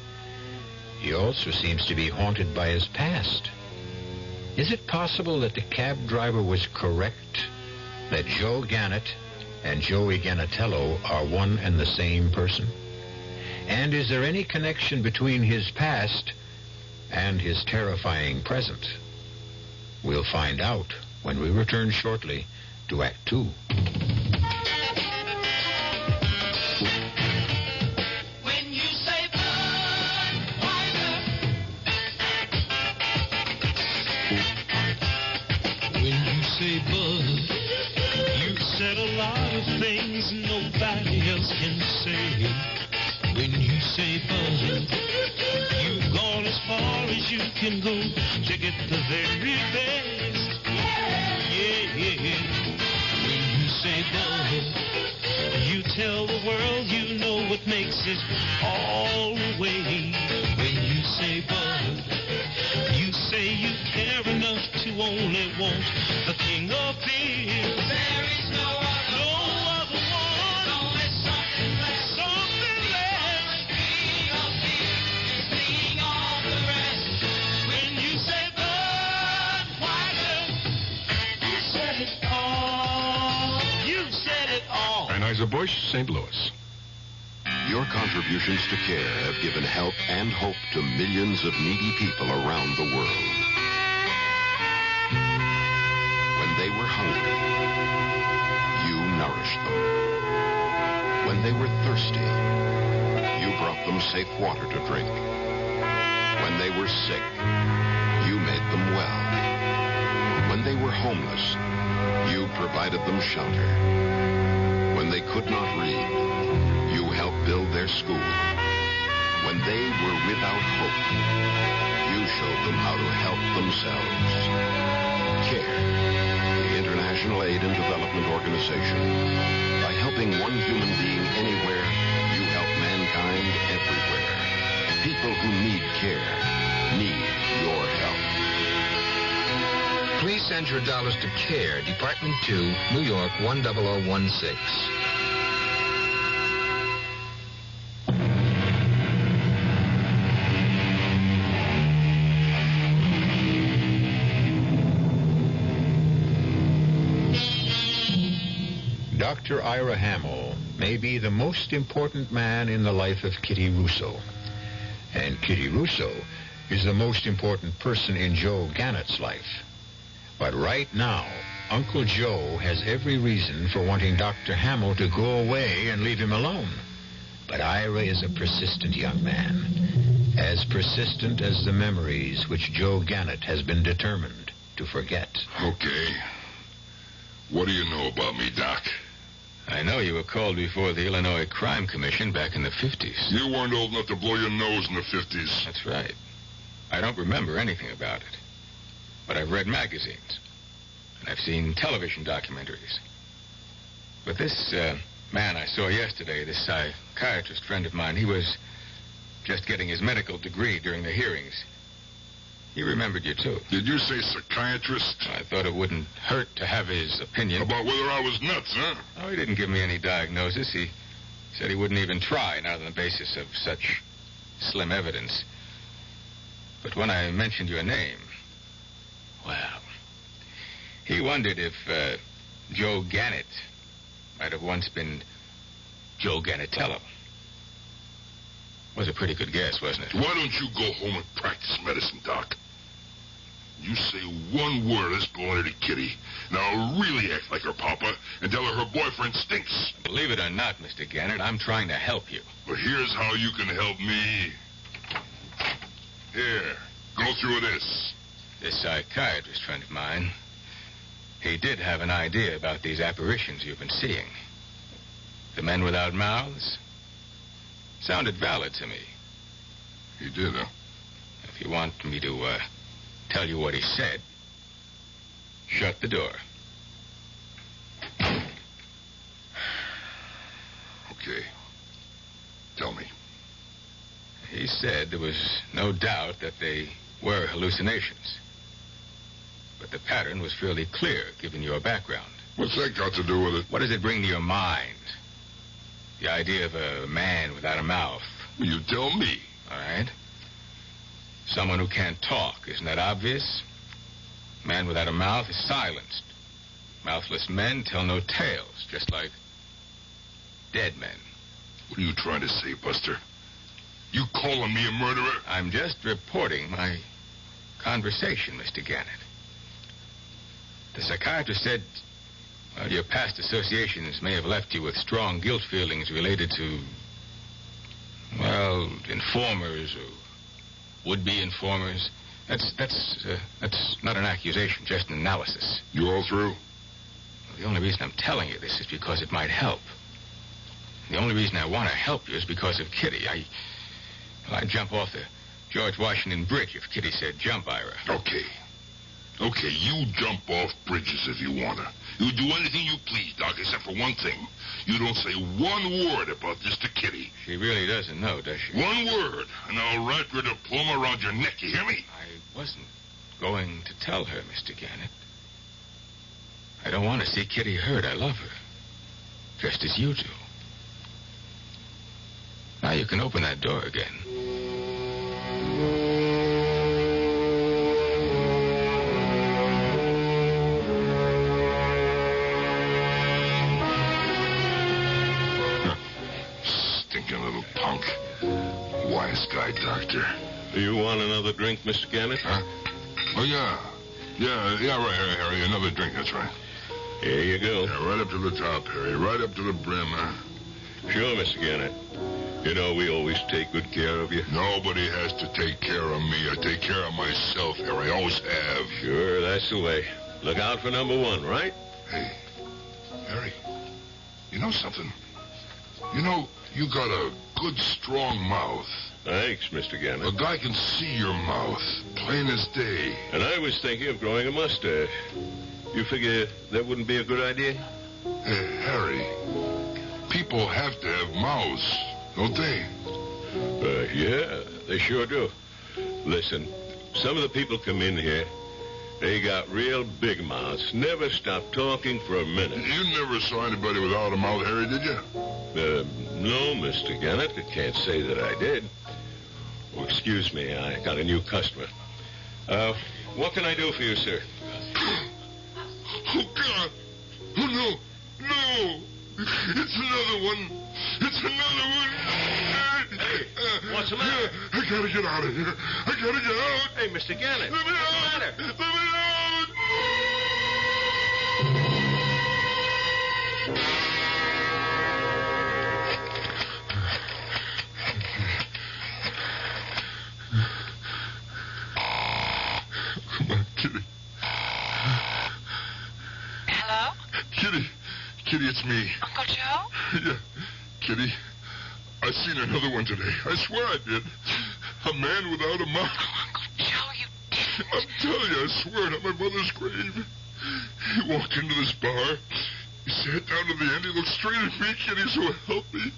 He also seems to be haunted by his past. Is it possible that the cab driver was correct? That Joe Gannett and Joey Gannatello are one and the same person? And is there any connection between his past and his terrifying present? We'll find out when we return shortly to Act 2. Say, Bud, you said a lot of things nobody else can say. When you say, Bud, you've gone as far as you can go to get the very best. Yeah. When you say, Bud, you tell the world you know what makes it all the way. When you say, Bud, you say you care enough to only want the king of beer. There is no other one. There's only something less. King of beer is being all the rest. When you say Budweiser, you said it all. You said it all. Anheuser-Busch, St. Louis. Your contributions to care have given help and hope to millions of needy people around the world. When they were hungry, you nourished them. When they were thirsty, you brought them safe water to drink. When they were sick, you made them well. When they were homeless, you provided them shelter. When they could not read, you helped build their school. When they were without hope, you showed them how to help themselves. CARE, the International Aid and Development Organization. By helping one human being anywhere, you help mankind everywhere. People who need care need your help. Please send your dollars to CARE, Department 2, New York 10016. Dr. Ira Hamill may be the most important man in the life of Kitty Russo. And Kitty Russo is the most important person in Joe Gannett's life. But right now, Uncle Joe has every reason for wanting Dr. Hamill to go away and leave him alone. But Ira is a persistent young man, as persistent as the memories which Joe Gannett has been determined to forget. Okay. What do you know about me, Doc? I know you were called before the Illinois Crime Commission back in the 50s. You weren't old enough to blow your nose in the 50s. That's right. I don't remember anything about it. But I've read magazines. And I've seen television documentaries. But this man I saw yesterday, this psychiatrist friend of mine, he was just getting his medical degree during the hearings. He remembered you, too. Did you say psychiatrist? I thought it wouldn't hurt to have his opinion. About whether I was nuts, huh? Oh, he didn't give me any diagnosis. He said he wouldn't even try, not on the basis of such slim evidence. But when I mentioned your name, well, he wondered if Joe Gannett might have once been Joe Gannatello. Was a pretty good guess, wasn't it? Why don't you go home and practice medicine, Doc? You say one word of this baloney to Kitty, and I'll really act like her papa and tell her her boyfriend stinks. Believe it or not, Mr. Gannett, I'm trying to help you. But here's how you can help me. Here, go through this. This psychiatrist friend of mine, he did have an idea about these apparitions you've been seeing. The men without mouths sounded valid to me. He did, huh? If you want me to tell you what he said, shut the door. Okay. Tell me. He said there was no doubt that they were hallucinations. But the pattern was fairly clear, given your background. What's that got to do with it? What does it bring to your mind? The idea of a man without a mouth. You tell me. All right. Someone who can't talk. Isn't that obvious? Man without a mouth is silenced. Mouthless men tell no tales, just like dead men. What are you trying to say, Buster? You calling me a murderer? I'm just reporting my conversation, Mr. Gannett. The psychiatrist said, well, your past associations may have left you with strong guilt feelings related to, well, informers or would-be informers. That's not an accusation, just an analysis. You all through? Well, the only reason I'm telling you this is because it might help. The only reason I want to help you is because of Kitty. I'd jump off the George Washington Bridge if Kitty said jump, Ira. Okay, you jump off bridges if you wanna. You do anything you please, Doc, except for one thing. You don't say one word about this to Kitty. She really doesn't know, does she? One word, and I'll wrap your diploma around your neck, you hear me? I wasn't going to tell her, Mr. Gannett. I don't want to see Kitty hurt. I love her. Just as you do. Now you can open that door again. Stinking little punk. Wise guy, doctor. Do you want another drink, Mr. Gannett? Huh? Oh, yeah. Yeah, right, Harry. Another drink, that's right. Here you go. Yeah, right up to the top, Harry. Right up to the brim, huh? Sure, Mr. Gannett. You know, we always take good care of you. Nobody has to take care of me. I take care of myself, Harry. I always have. Sure, that's the way. Look out for number one, right? Hey, Harry, you know something? You know, you got a good, strong mouth. Thanks, Mr. Gannett. A guy can see your mouth, plain as day. And I was thinking of growing a mustache. You figure that wouldn't be a good idea? Hey, Harry, people have to have mouths, don't they? Yeah, they sure do. Listen, some of the people come in here, they got real big mouths, never stop talking for a minute. You never saw anybody without a mouth, Harry, did you? No, Mr. Gannett, I can't say that I did. Oh, excuse me, I got a new customer. What can I do for you, sir? Oh, God. Oh, no. No. It's another one. It's another one. Hey, what's the matter? I gotta get out of here. I gotta get out. Hey, Mr. Gannett. Let me what's out. the matter? Let me out. Come on, Kitty. Hello? Kitty, it's me. Uncle Joe? Yeah, Kitty. I seen another one today. I swear I did. A man without a mouth. Oh, Uncle Joe, you didn't. I'm telling you, I swear it on my mother's grave. He walked into this bar. He sat down to the end. He looked straight at me, Kitty, so help me.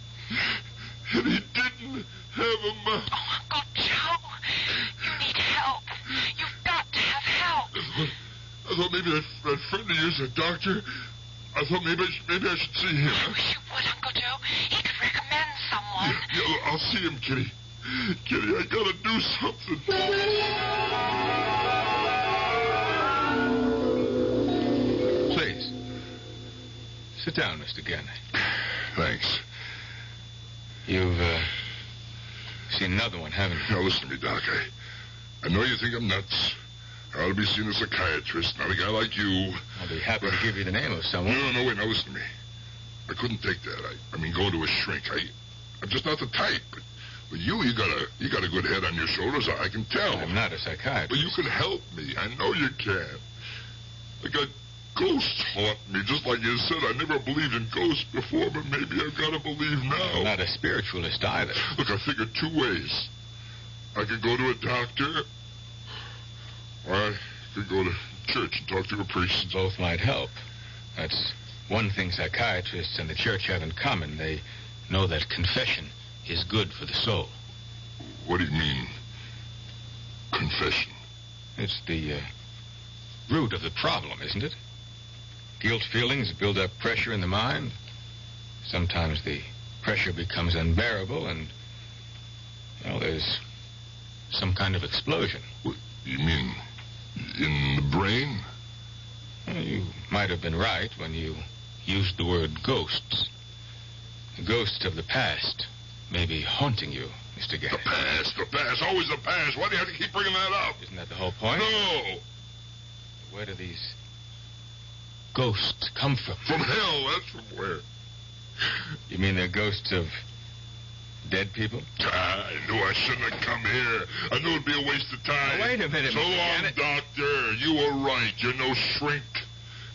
And he didn't have a mouth. Oh, Uncle Joe, you need help. You've maybe that friend of yours, a doctor. I thought maybe I should see him. I wish you would, Uncle Joe. He could recommend someone. Yeah, I'll see him, Kitty. Kitty, I gotta do something. Please. Sit down, Mr. Gannon. Thanks. You've, seen another one, haven't you? Now, listen to me, Doc. I know you think I'm nuts. I ought to be seen as a psychiatrist, not a guy like you. I'll be happy to give you the name of someone. No, wait, now listen to me. I couldn't take that. I mean, going to a shrink. I'm just not the type. But you got a good head on your shoulders. I can tell. I'm not a psychiatrist. But you can help me. I know you can. I got ghosts haunt me, just like you said. I never believed in ghosts before, but maybe I've got to believe now. I'm not a spiritualist either. Look, I figured two ways. I could go to a doctor, or I could go to church and talk to a priest. Both might help. That's one thing psychiatrists and the church have in common. They know that confession is good for the soul. What do you mean, confession? It's the root of the problem, isn't it? Guilt feelings build up pressure in the mind. Sometimes the pressure becomes unbearable and, well, there's some kind of explosion. What, you mean in the brain? Well, you might have been right when you used the word ghosts. The ghosts of the past may be haunting you, Mr. Gannon. The past, always the past. Why do you have to keep bringing that up? Isn't that the whole point? No. Where do these ghosts come from? From hell, that's from where. You mean they're ghosts of dead people? I knew I shouldn't have come here. I knew it'd be a waste of time. Now, wait a minute, So Mr. long, Gannon. doctor. You were right. You're no shrink.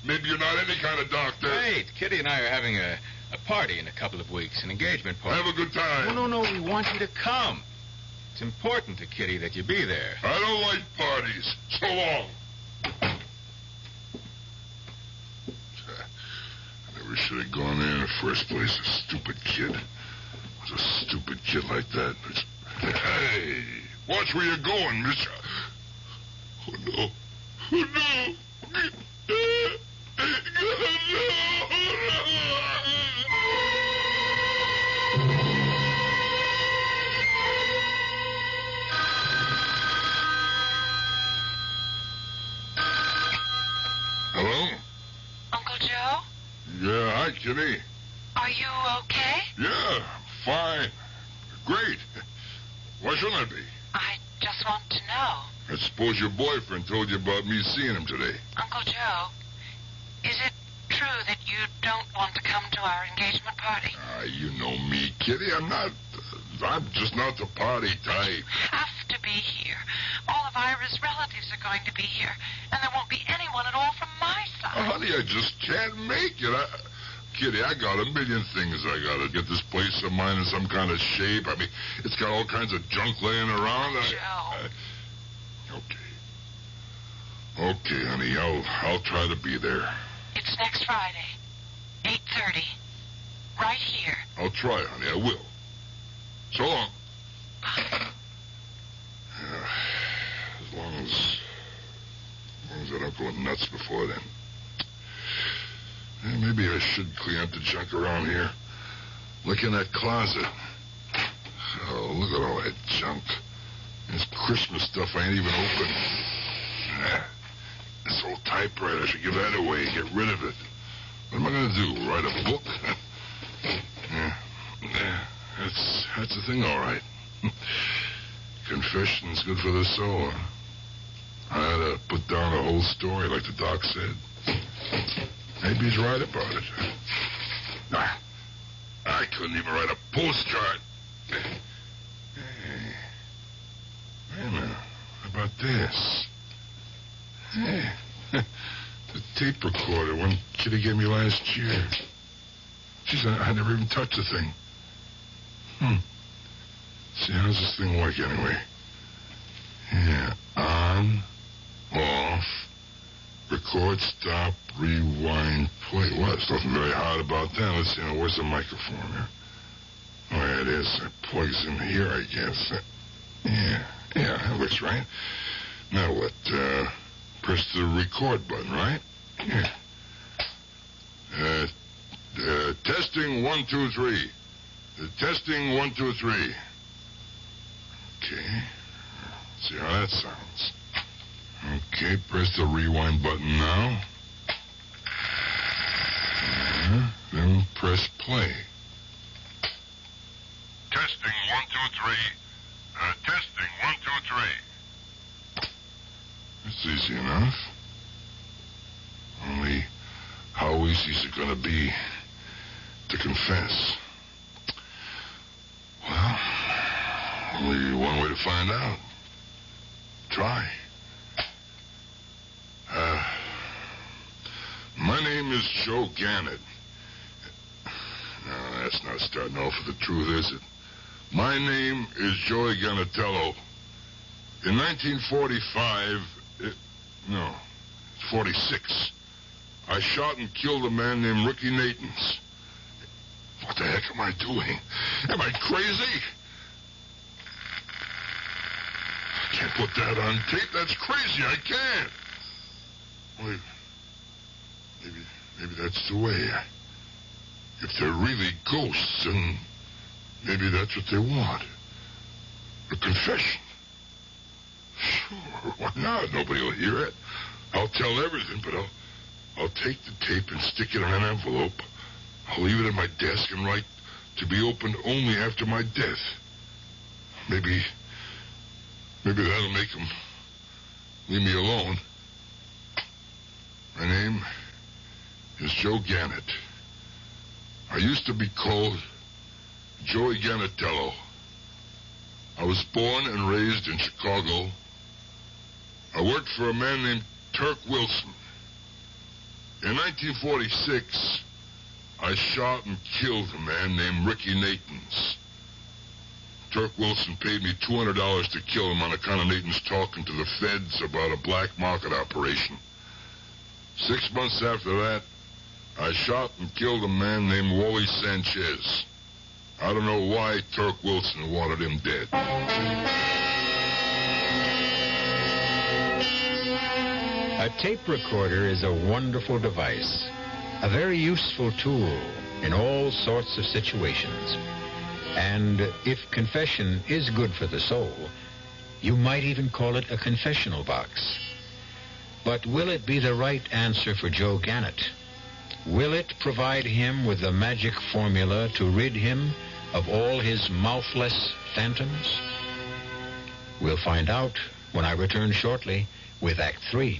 Maybe you're not any kind of doctor. Wait, Kitty and I are having a party in a couple of weeks, an engagement party. Have a good time. No, we want you to come. It's important to Kitty that you be there. I don't like parties. So long. I never should have gone there in the first place. A stupid kid. Was a stupid kid like that. Hey, watch where you're going, mister. Oh, no. Oh, no. Hello? Uncle Joe? Yeah, hi, Kitty. Are you okay? Yeah, fine. Great. Why shouldn't I be? I just want to know. I suppose your boyfriend told you about me seeing him today. Uncle Joe, is it true that you don't want to come to our engagement party? You know me, Kitty. I'm just not the party type. You have to be here. All of Ira's relatives are going to be here, and there won't be anyone at all from my side. Honey, I just can't make it. Kitty, I got a million things I gotta get this place of mine in some kind of shape. I mean, it's got all kinds of junk laying around. Okay, honey, I'll try to be there. It's next Friday, 8:30, right here. I'll try, honey, I will. So long. As long as I don't go nuts before then. Yeah, maybe I should clean up the junk around here. Look in that closet. Oh, look at all that junk. This Christmas stuff I ain't even opened. This old typewriter, I should give that away, get rid of it. What am I going to do, write a book? Yeah, that's the thing, all right. Confession's good for the soul. I had to put down the whole story like the doc said. Maybe he's right about it. I couldn't even write a postcard. Hey, wait a minute. How about this? Hey, the tape recorder one Kitty gave me last year. Jeez, I never even touched the thing. See, how does this thing work anyway? Yeah, on, off, record, stop, rewind, play. Well, there's nothing very hard about that. Let's see, now, where's the microphone here? Oh, yeah, it is. It plugs in here, I guess. Yeah, that looks right. Now what? press the record button, right? Yeah. Testing 1, 2, 3. Testing 1, 2, 3. Okay. Let's see how that sounds. Okay, press the rewind button now. Then press play. Testing 1, 2, 3. Testing 1, 2, 3. That's easy enough. Only, how easy is it going to be to confess? Well, only one way to find out. Try. My name is Joe Gannett. No, that's not starting off with the truth, is it? My name is Joey Gannatello. In 1945, 46, I shot and killed a man named Ricky Natans. What the heck am I doing? Am I crazy? I can't put that on tape. That's crazy. I can't. Wait. Maybe that's the way. If they're really ghosts, then maybe that's what they want. A confession. Sure, why not? Nobody will hear it. I'll tell everything, but I'll take the tape and stick it in an envelope. I'll leave it at my desk and write to be opened only after my death. Maybe that'll make them leave me alone. My name is Joe Gannett. I used to be called Joey Gannatello. I was born and raised in Chicago. I worked for a man named Turk Wilson. In 1946, I shot and killed a man named Ricky Natans. Turk Wilson paid me $200 to kill him on account of Natans talking to the feds about a black market operation. 6 months after that, I shot and killed a man named Wally Sanchez. I don't know why Turk Wilson wanted him dead. A tape recorder is a wonderful device, a very useful tool in all sorts of situations. And if confession is good for the soul, you might even call it a confessional box. But will it be the right answer for Joe Gannett? Will it provide him with the magic formula to rid him of all his mouthless phantoms? We'll find out when I return shortly with Act 3.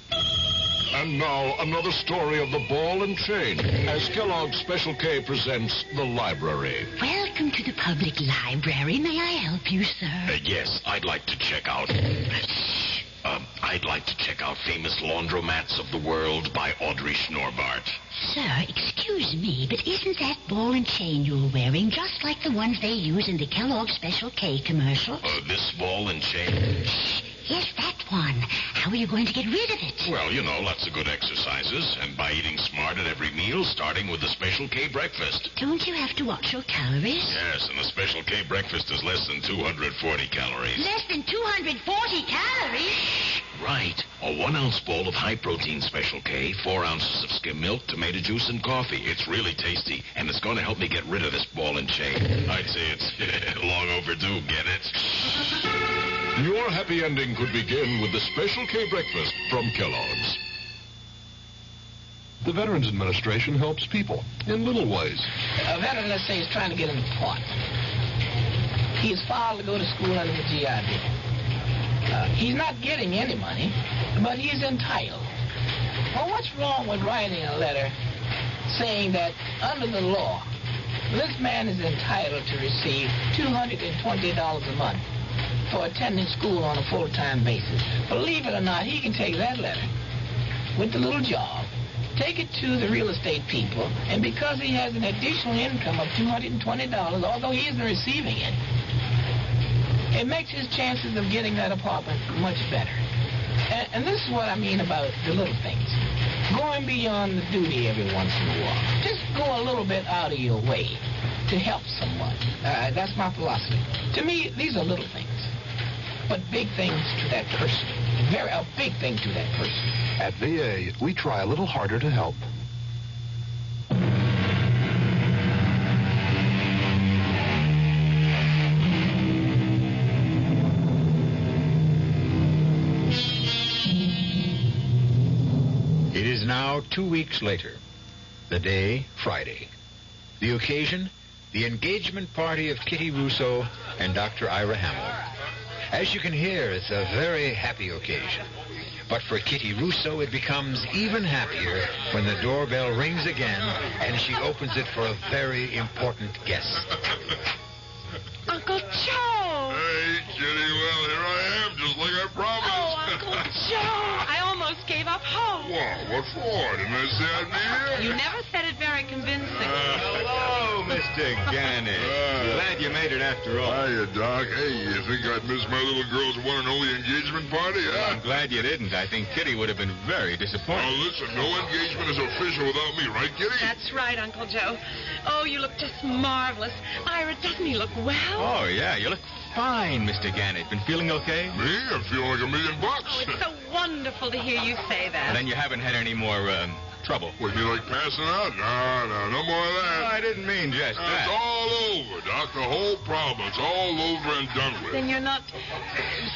And now, another story of the ball and chain, as Kellogg's Special K presents The Library. Welcome to the public library. May I help you, sir? Yes, I'd like to check out... I'd like to check out Famous Laundromats of the World by Audrey Schnorbart. Sir, excuse me, but isn't that ball and chain you're wearing just like the ones they use in the Kellogg's Special K commercial? This ball and chain? Yes, that one. How are you going to get rid of it? Well, lots of good exercises, and by eating smart at every meal, starting with the Special K breakfast. Don't you have to watch your calories? Yes, and the Special K breakfast is less than 240 calories. Less than 240 calories? Right. A 1-ounce bowl of high-protein Special K, 4 ounces of skim milk, tomato juice, and coffee. It's really tasty, and it's going to help me get rid of this ball and chain. I'd say it's long overdue, get it? Your happy ending could begin with the Special K breakfast from Kellogg's. The Veterans Administration helps people in little ways. A veteran, let's say, is trying to get an apartment. He is filed to go to school under the GI Bill. He's not getting any money, but he's entitled. Well, what's wrong with writing a letter saying that under the law, this man is entitled to receive $220 a month for attending school on a full-time basis? Believe it or not, he can take that letter with the little job, take it to the real estate people, and because he has an additional income of $220, although he isn't receiving it, it makes his chances of getting that apartment much better. And this is what I mean about the little things. Going beyond the duty every once in a while. Just go a little bit out of your way to help someone. That's my philosophy. To me, these are little things. but big things to that person. A big thing to that person. At VA, we try a little harder to help. It is now 2 weeks later. The day, Friday. The occasion, the engagement party of Kitty Russo and Dr. Ira Hamill. As you can hear, it's a very happy occasion. But for Kitty Russo, it becomes even happier when the doorbell rings again and she opens it for a very important guest. Uncle Joe! Hey, Kitty, well, here I am, just like I promised. Oh, Uncle Joe! I almost gave up hope. Well, what for? Didn't I say I'd be here? You never said it very convincing. Hello, Mr. Gannett. Glad you made it after all. Hiya, Doc. Hey, you think I'd miss my little girl's one and only engagement party, huh? Well, I'm glad you didn't. I think Kitty would have been very disappointed. Now, listen, no engagement is official without me, right, Kitty? That's right, Uncle Joe. Oh, you look just marvelous. Ira, doesn't he look well? Oh, yeah, you look fine, Mr. Gannett. Been feeling okay? Me? I'm feeling like $1 million. Oh, it's so wonderful to hear you say that. And then you haven't had any more, trouble. Would you like passing out? No more of that. No, I didn't mean just that. It's all over, Doc. The whole problem. It's all over and done with. Then you're not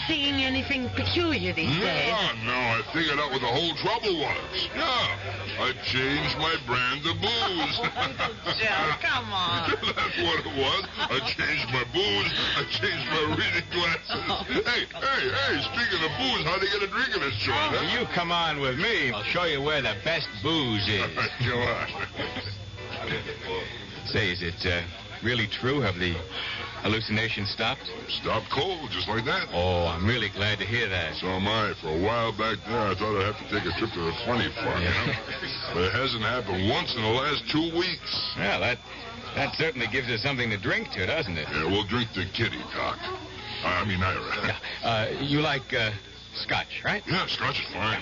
seeing anything peculiar these days. No, I figured out what the whole trouble was. Yeah, I changed my brand of booze. Uncle Joe, come on. That's what it was. I changed my booze. I changed my reading glasses. Hey, speaking of booze, how'd you get a drink in this joint, huh? You come on with me. I'll show you where the best booze is. Go on. Say, is it really true? Have the hallucinations stopped? Stopped cold, just like that. Oh, I'm really glad to hear that. So am I. For a while back there, I thought I'd have to take a trip to the funny farm, you know? But it hasn't happened once in the last 2 weeks. Well, that certainly gives us something to drink to, doesn't it? Yeah, we'll drink to Kitty, Doc. I mean, Ira. Yeah. You like scotch, right? Yeah, scotch is fine.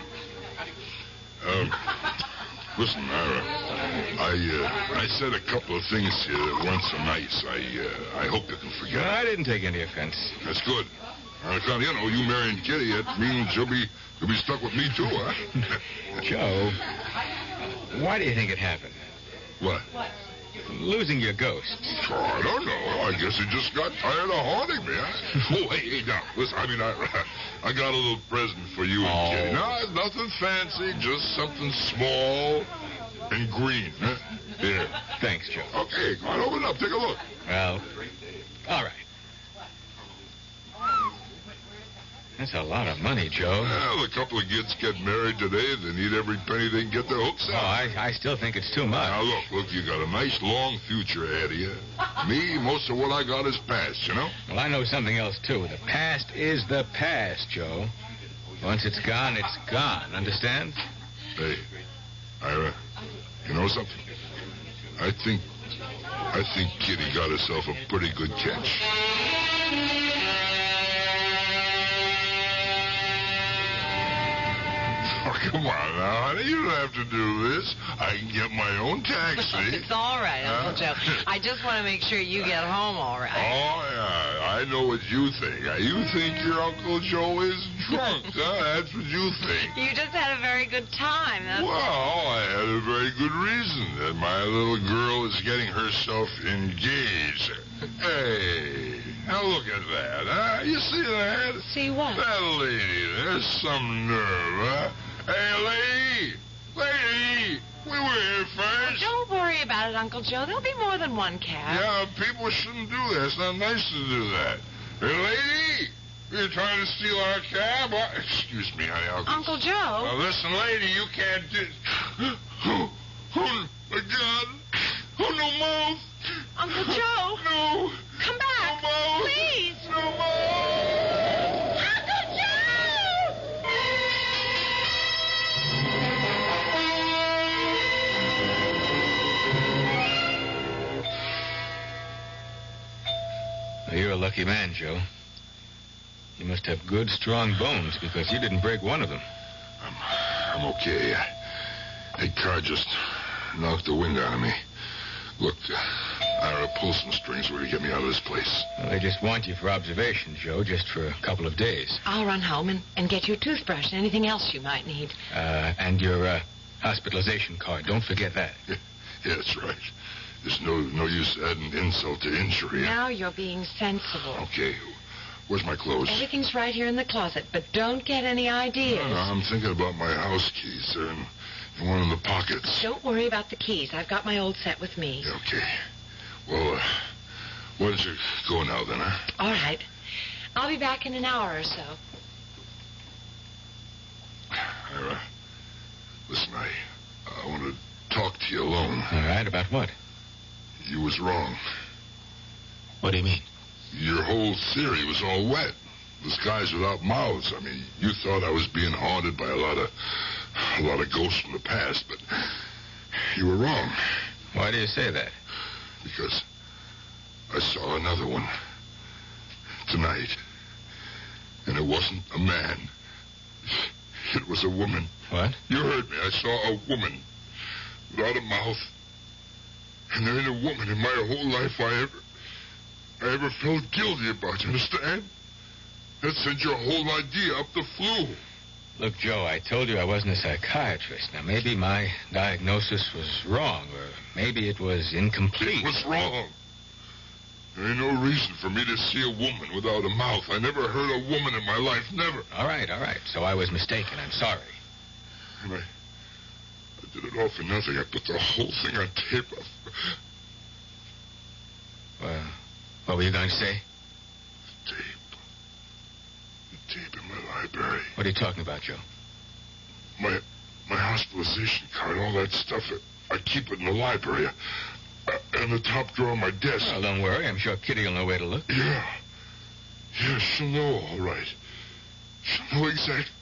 Listen, Ira, I said a couple of things here that weren't so nice. I hope you can forget. No, I didn't take any offense. That's good. You know, you marrying Kitty, that means you'll be stuck with me too, huh? Joe, why do you think it happened? What? Losing your ghost. Oh, I don't know. I guess he just got tired of haunting me, huh? Oh, hey, now, listen, I got a little present for you and Kitty. No, nothing fancy, just something small and green, huh? Here. Thanks, Joe. Okay, go on, open it up, take a look. Well, all right. That's a lot of money, Joe. Well, a couple of kids get married today. They need every penny they can get their hooks on. Oh, I still think it's too much. Now, look, you got a nice, long future ahead of you. Me, most of what I got is past, you know? Well, I know something else, too. The past is the past, Joe. Once it's gone, understand? Hey, Ira, you know something? I think Kitty got herself a pretty good catch. Oh, come on now, honey. You don't have to do this. I can get my own taxi. It's all right, Uncle Joe. I just want to make sure you get home all right. Oh, yeah. I know what you think. You think your Uncle Joe is drunk, huh? That's what you think. You just had a very good time. Well, I had a very good reason that my little girl is getting herself engaged. Hey, now look at that, huh? You see that? See what? That lady, there's some nerve, huh? Hey, lady, we were here first. Don't worry about it, Uncle Joe. There'll be more than one cab. Yeah, people shouldn't do that. It's not nice to do that. Hey, lady, you're trying to steal our cab? Excuse me, honey. Uncle Joe. Now, listen, lady, you can't do... Oh, my God. Oh, no mouth. Uncle Joe. No. Come back. No mouth. Please. No mouth. Uncle Joe! Well, you're a lucky man, Joe. You must have good, strong bones because you didn't break one of them. I'm okay. That car just knocked the wind out of me. Look, Ira, pull some strings. We're going to get me out of this place. Well, they just want you for observation, Joe, just for a couple of days. I'll run home and get you a toothbrush and anything else you might need. And your hospitalization card. Don't forget that. Yeah, that's right. There's no use adding insult to injury. Now you're being sensible. Okay. Where's my clothes? Everything's right here in the closet, but don't get any ideas. No, I'm thinking about my house keys. They're in one of the pockets. Don't worry about the keys. I've got my old set with me. Yeah, okay. Well, why don't you go now, then, huh? All right. I'll be back in an hour or so. Ira, listen, I want to talk to you alone. All right, about what? You was wrong. What do you mean? Your whole theory was all wet. The skies without mouths. I mean, you thought I was being haunted by a lot of ghosts from the past, but you were wrong. Why do you say that? Because I saw another one tonight, and it wasn't a man. It was a woman. What? You heard me. I saw a woman without a mouth, and there ain't a woman in my whole life I ever felt guilty about. You understand? That sent your whole idea up the flue. Look, Joe, I told you I wasn't a psychiatrist. Now, maybe my diagnosis was wrong, or maybe it was incomplete. It was wrong. There ain't no reason for me to see a woman without a mouth. I never heard a woman in my life, never. All right. So I was mistaken. I'm sorry. And I did it all for nothing. I put the whole thing on tape. Well, what were you going to say? The tape in my library. What are you talking about, Joe? My hospitalization card, all that stuff. I keep it in the library. In the top drawer of my desk. Well, don't worry. I'm sure Kitty will know where to look. Yeah, she'll know all right. She'll know exactly.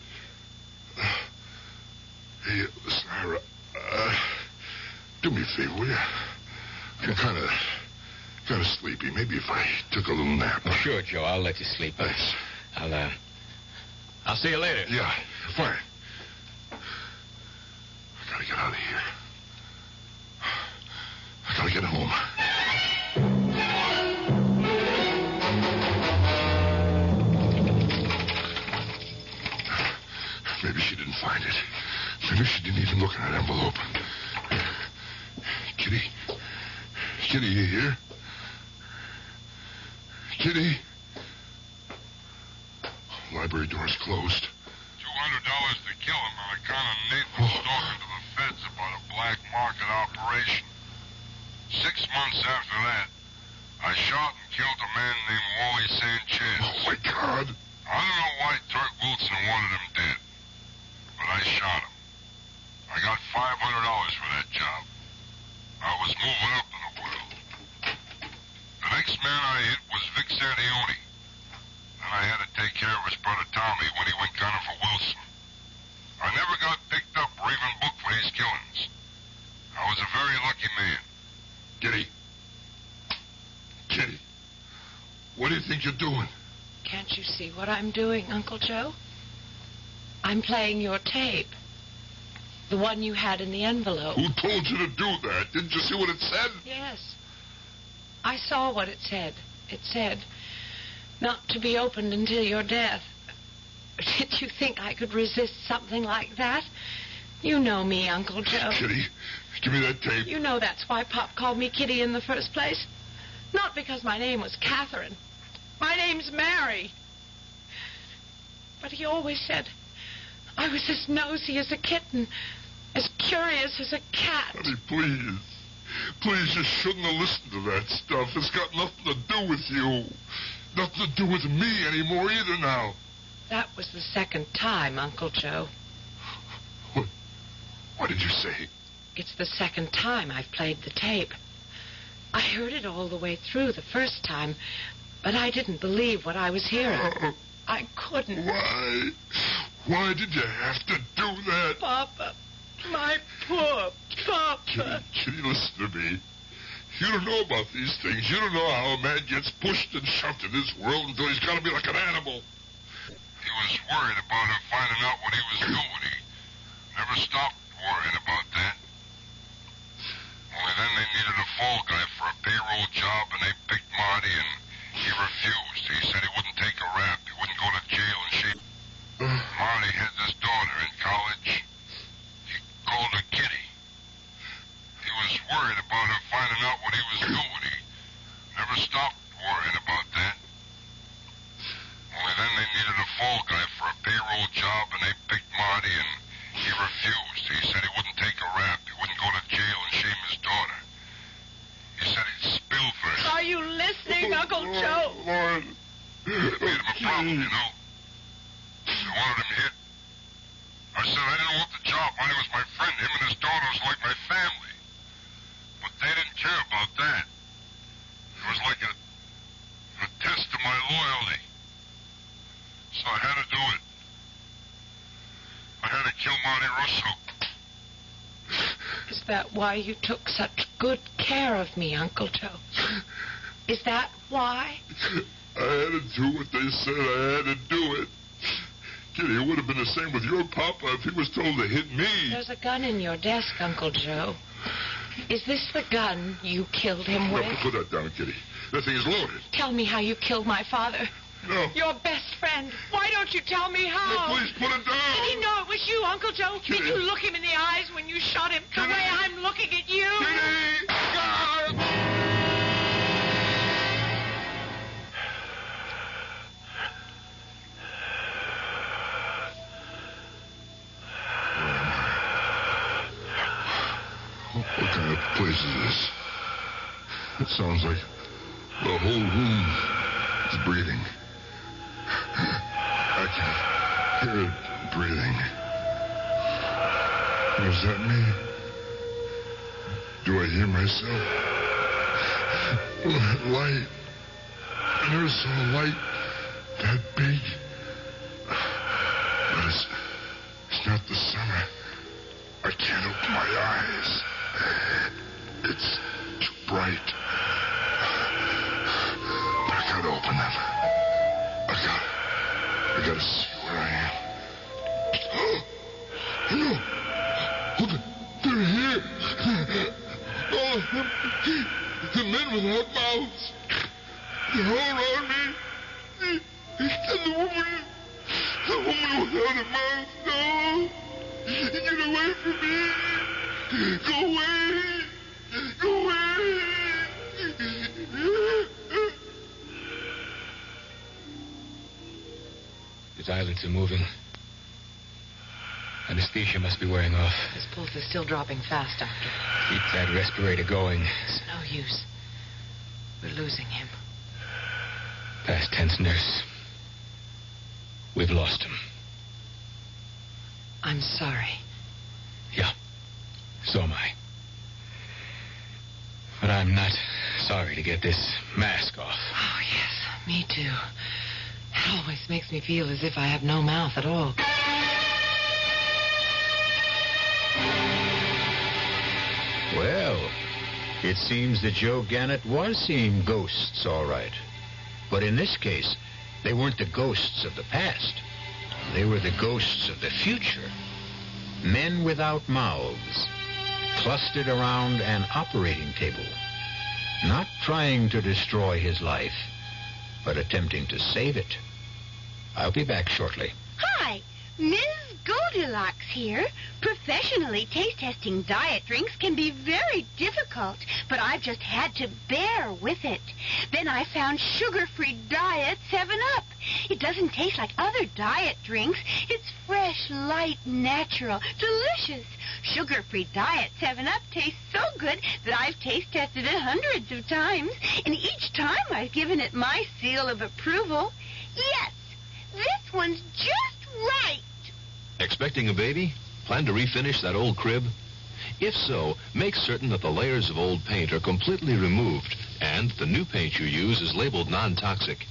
Hey, listen, Ira. Do me a favor, will you? I'm kind of sleepy. Maybe if I took a little nap. Well, sure, Joe. I'll let you sleep. Thanks. I'll see you later. Yeah, fine. I gotta get out of here. I gotta get home. Maybe she didn't find it. Maybe she didn't even look in that envelope. Kitty? Kitty, you here? Kitty? Library door's closed. $200 to kill him on account of Nathan talking to the feds about a black market operation. 6 months after that, I shot and killed a man named Wally Sanchez. Oh, my God. I don't know why Turk Wilson wanted him dead, but I shot him. I got $500 for that job. I was moving up in the world. The next man I hit was Vic Santioni. Then I had to take care of his brother Tommy when he went gunning for Wilson. I never got picked up or even booked for these killings. I was a very lucky man. Kitty, what do you think you're doing? Can't you see what I'm doing, Uncle Joe? I'm playing your tape. The one you had in the envelope. Who told you to do that? Didn't you see what it said? Yes. I saw what it said. It said, not to be opened until your death. Did you think I could resist something like that? You know me, Uncle Joe. Kitty, give me that tape. You know that's why Pop called me Kitty in the first place. Not because my name was Catherine. My name's Mary. But he always said I was as nosy as a kitten, as curious as a cat. Honey, please. Please, you shouldn't have listened to that stuff. It's got nothing to do with you. Nothing to do with me anymore either now. That was the second time, Uncle Joe. What did you say? It's the second time I've played the tape. I heard it all the way through the first time, but I didn't believe what I was hearing. I couldn't. Why? Why did you have to do that? Papa. My poor Papa. Kitty, listen to me. You don't know about these things. You don't know how a man gets pushed and shoved in this world until he's got to be like an animal. He was worried about him finding out what he was doing. He never stopped worrying about that. Only Only then they needed a fall guy for a payroll job, and they picked Marty, and he refused. He said he wouldn't take a rap. He wouldn't go to jail and shame. Marty had this daughter in college. He called her Kitty. He was worried about her finding out what he was doing. He never stopped worrying about that. Only then they needed a fall guy for a payroll job, and they picked Marty, and he refused. He said he wouldn't take a rap. He wouldn't go to jail and shame his daughter. He said he'd spill for her. Are you listening, Uncle Joe? Lord. It made him a problem, you know. I wanted him hit. I said I didn't want the job. Marty was my friend. Him and his daughter was like my family. But they didn't care about that. It was like a test of my loyalty. So I had to do it. I had to kill Marty Russo. Is that why you took such good care of me, Uncle Joe? Is that why? I had to do what they said I had to do it. Kitty, it would have been the same with your papa if he was told to hit me. There's a gun in your desk, Uncle Joe. Is this the gun you killed him with? No, put that down, Kitty. That thing is loaded. Tell me how you killed my father. No. Your best friend. Why don't you tell me how? No, please, put it down. Did he know it was you, Uncle Joe? Kitty. Did you look him in the eyes when you shot him the way I'm looking at you? Kitty! What kind of place is this? It sounds like the whole room is breathing. I can hear it breathing. Is that me? Do I hear myself? Light. I never saw a light that big. But it's not the sun. I can't open my eyes. It's too bright. But I gotta open them. I gotta see where I am. No! Oh, they're here! Oh, the men without mouths. They're all around me. And the woman without a mouth. No! Get away from me! Go away! Go away! His eyelids are moving. Anesthesia must be wearing off. His pulse is still dropping fast, Doctor. Keep that respirator going. It's no use. We're losing him. Past tense, nurse. We've lost him. I'm sorry. Yeah, so am I. But I'm not sorry to get this mask off. Oh, yes, me too. It always makes me feel as if I have no mouth at all. Well, it seems that Joe Gannett was seeing ghosts, all right. But in this case, they weren't the ghosts of the past. They were the ghosts of the future. Men without mouths, clustered around an operating table, not trying to destroy his life, but attempting to save it. I'll be back shortly. Hi, Ms. Goldilocks here. Professionally taste-testing diet drinks can be very difficult, but I've just had to bear with it. Then I found sugar-free Diet 7-Up. It doesn't taste like other diet drinks. It's fresh, light, natural, delicious. Sugar-free Diet 7-Up tastes so good that I've taste-tested it hundreds of times, and each time I've given it my seal of approval. Yes, this one's just right. Expecting a baby? Plan to refinish that old crib? If so, make certain that the layers of old paint are completely removed and the new paint you use is labeled non-toxic.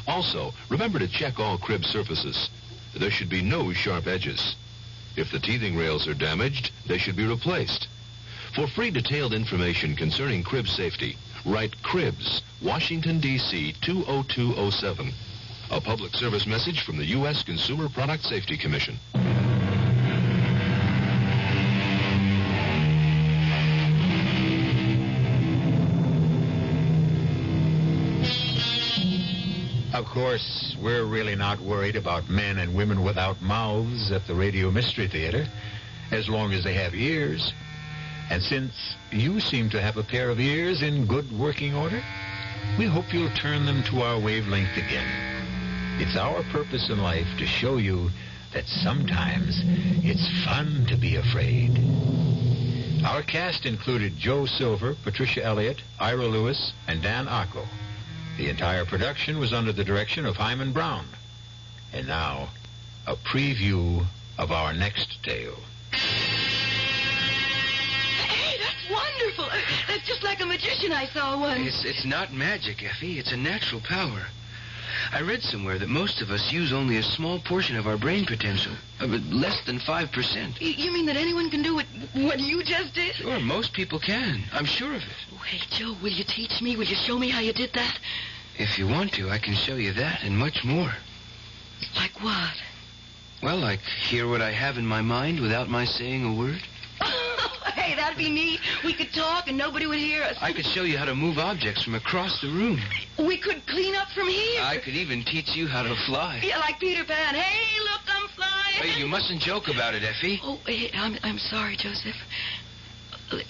Also, remember to check all crib surfaces. There should be no sharp edges. If the teething rails are damaged, they should be replaced. For free detailed information concerning crib safety, write Cribs, Washington, D.C. 20207. A public service message from the U.S. Consumer Product Safety Commission. Of course, we're really not worried about men and women without mouths at the Radio Mystery Theater, as long as they have ears. And since you seem to have a pair of ears in good working order, we hope you'll turn them to our wavelength again. It's our purpose in life to show you that sometimes it's fun to be afraid. Our cast included Joe Silver, Patricia Elliott, Ira Lewis, and Dan Acco. The entire production was under the direction of Hyman Brown. And now, a preview of our next tale. Hey, that's wonderful. That's just like a magician I saw once. It's not magic, Effie. It's a natural power. I read somewhere that most of us use only a small portion of our brain potential, less than 5%. You mean that anyone can do what you just did? Sure, most people can. I'm sure of it. Oh, hey, Joe, will you teach me? Will you show me how you did that? If you want to, I can show you that and much more. Like what? Well, like hear what I have in my mind without my saying a word. Hey, that'd be neat. We could talk and nobody would hear us. I could show you how to move objects from across the room. We could clean up from here. I could even teach you how to fly. Yeah, like Peter Pan. Hey, look, I'm flying. Hey, you mustn't joke about it, Effie. Oh, hey, I'm sorry, Joseph.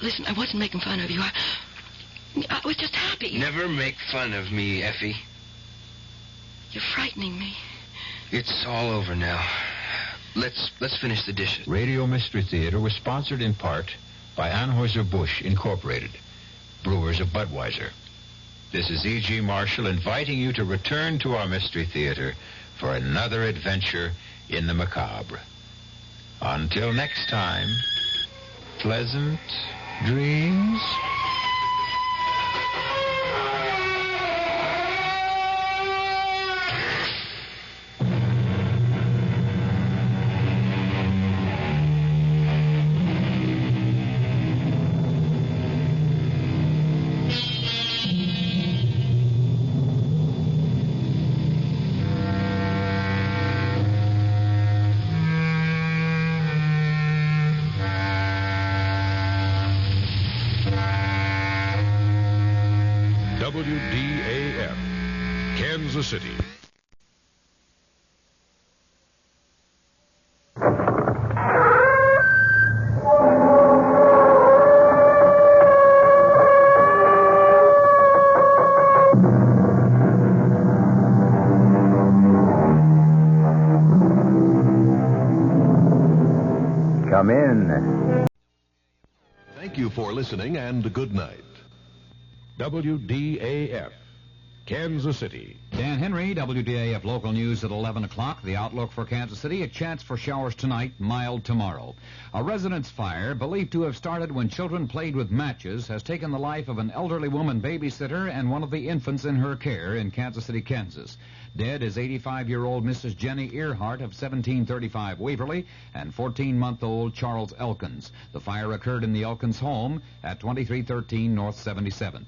Listen, I wasn't making fun of you. I was just happy. Never make fun of me, Effie. You're frightening me. It's all over now. Let's finish the dishes. Radio Mystery Theater was sponsored in part by Anheuser-Busch Incorporated, brewers of Budweiser. This is E.G. Marshall inviting you to return to our Mystery Theater for another adventure in the macabre. Until next time, pleasant dreams. WDAF, Kansas City. Come in. Thank you for listening and good night. WDAF, Kansas City. Dan Henry, WDAF Local News at 11 o'clock. The outlook for Kansas City, a chance for showers tonight, mild tomorrow. A residence fire, believed to have started when children played with matches, has taken the life of an elderly woman babysitter and one of the infants in her care in Kansas City, Kansas. Dead is 85-year-old Mrs. Jenny Earhart of 1735 Waverly and 14-month-old Charles Elkins. The fire occurred in the Elkins home at 2313 North 77th.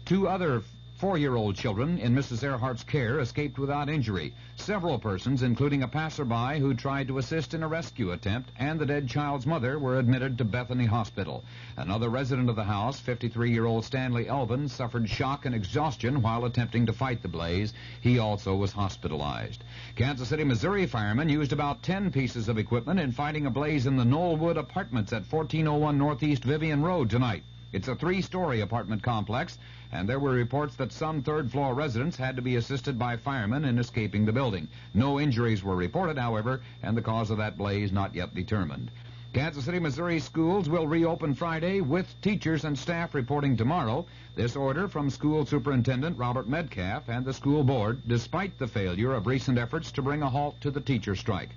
Two other 4-year-old children in Mrs. Earhart's care escaped without injury. Several persons, including a passerby who tried to assist in a rescue attempt, and the dead child's mother, were admitted to Bethany Hospital. Another resident of the house, 53-year-old Stanley Elvin, suffered shock and exhaustion while attempting to fight the blaze. He also was hospitalized. Kansas City, Missouri firemen used about 10 pieces of equipment in fighting a blaze in the Knollwood Apartments at 1401 Northeast Vivian Road tonight. It's a 3-story apartment complex, and there were reports that some third-floor residents had to be assisted by firemen in escaping the building. No injuries were reported, however, and the cause of that blaze not yet determined. Kansas City, Missouri schools will reopen Friday with teachers and staff reporting tomorrow. This order from School Superintendent Robert Metcalf and the school board, despite the failure of recent efforts to bring a halt to the teacher strike.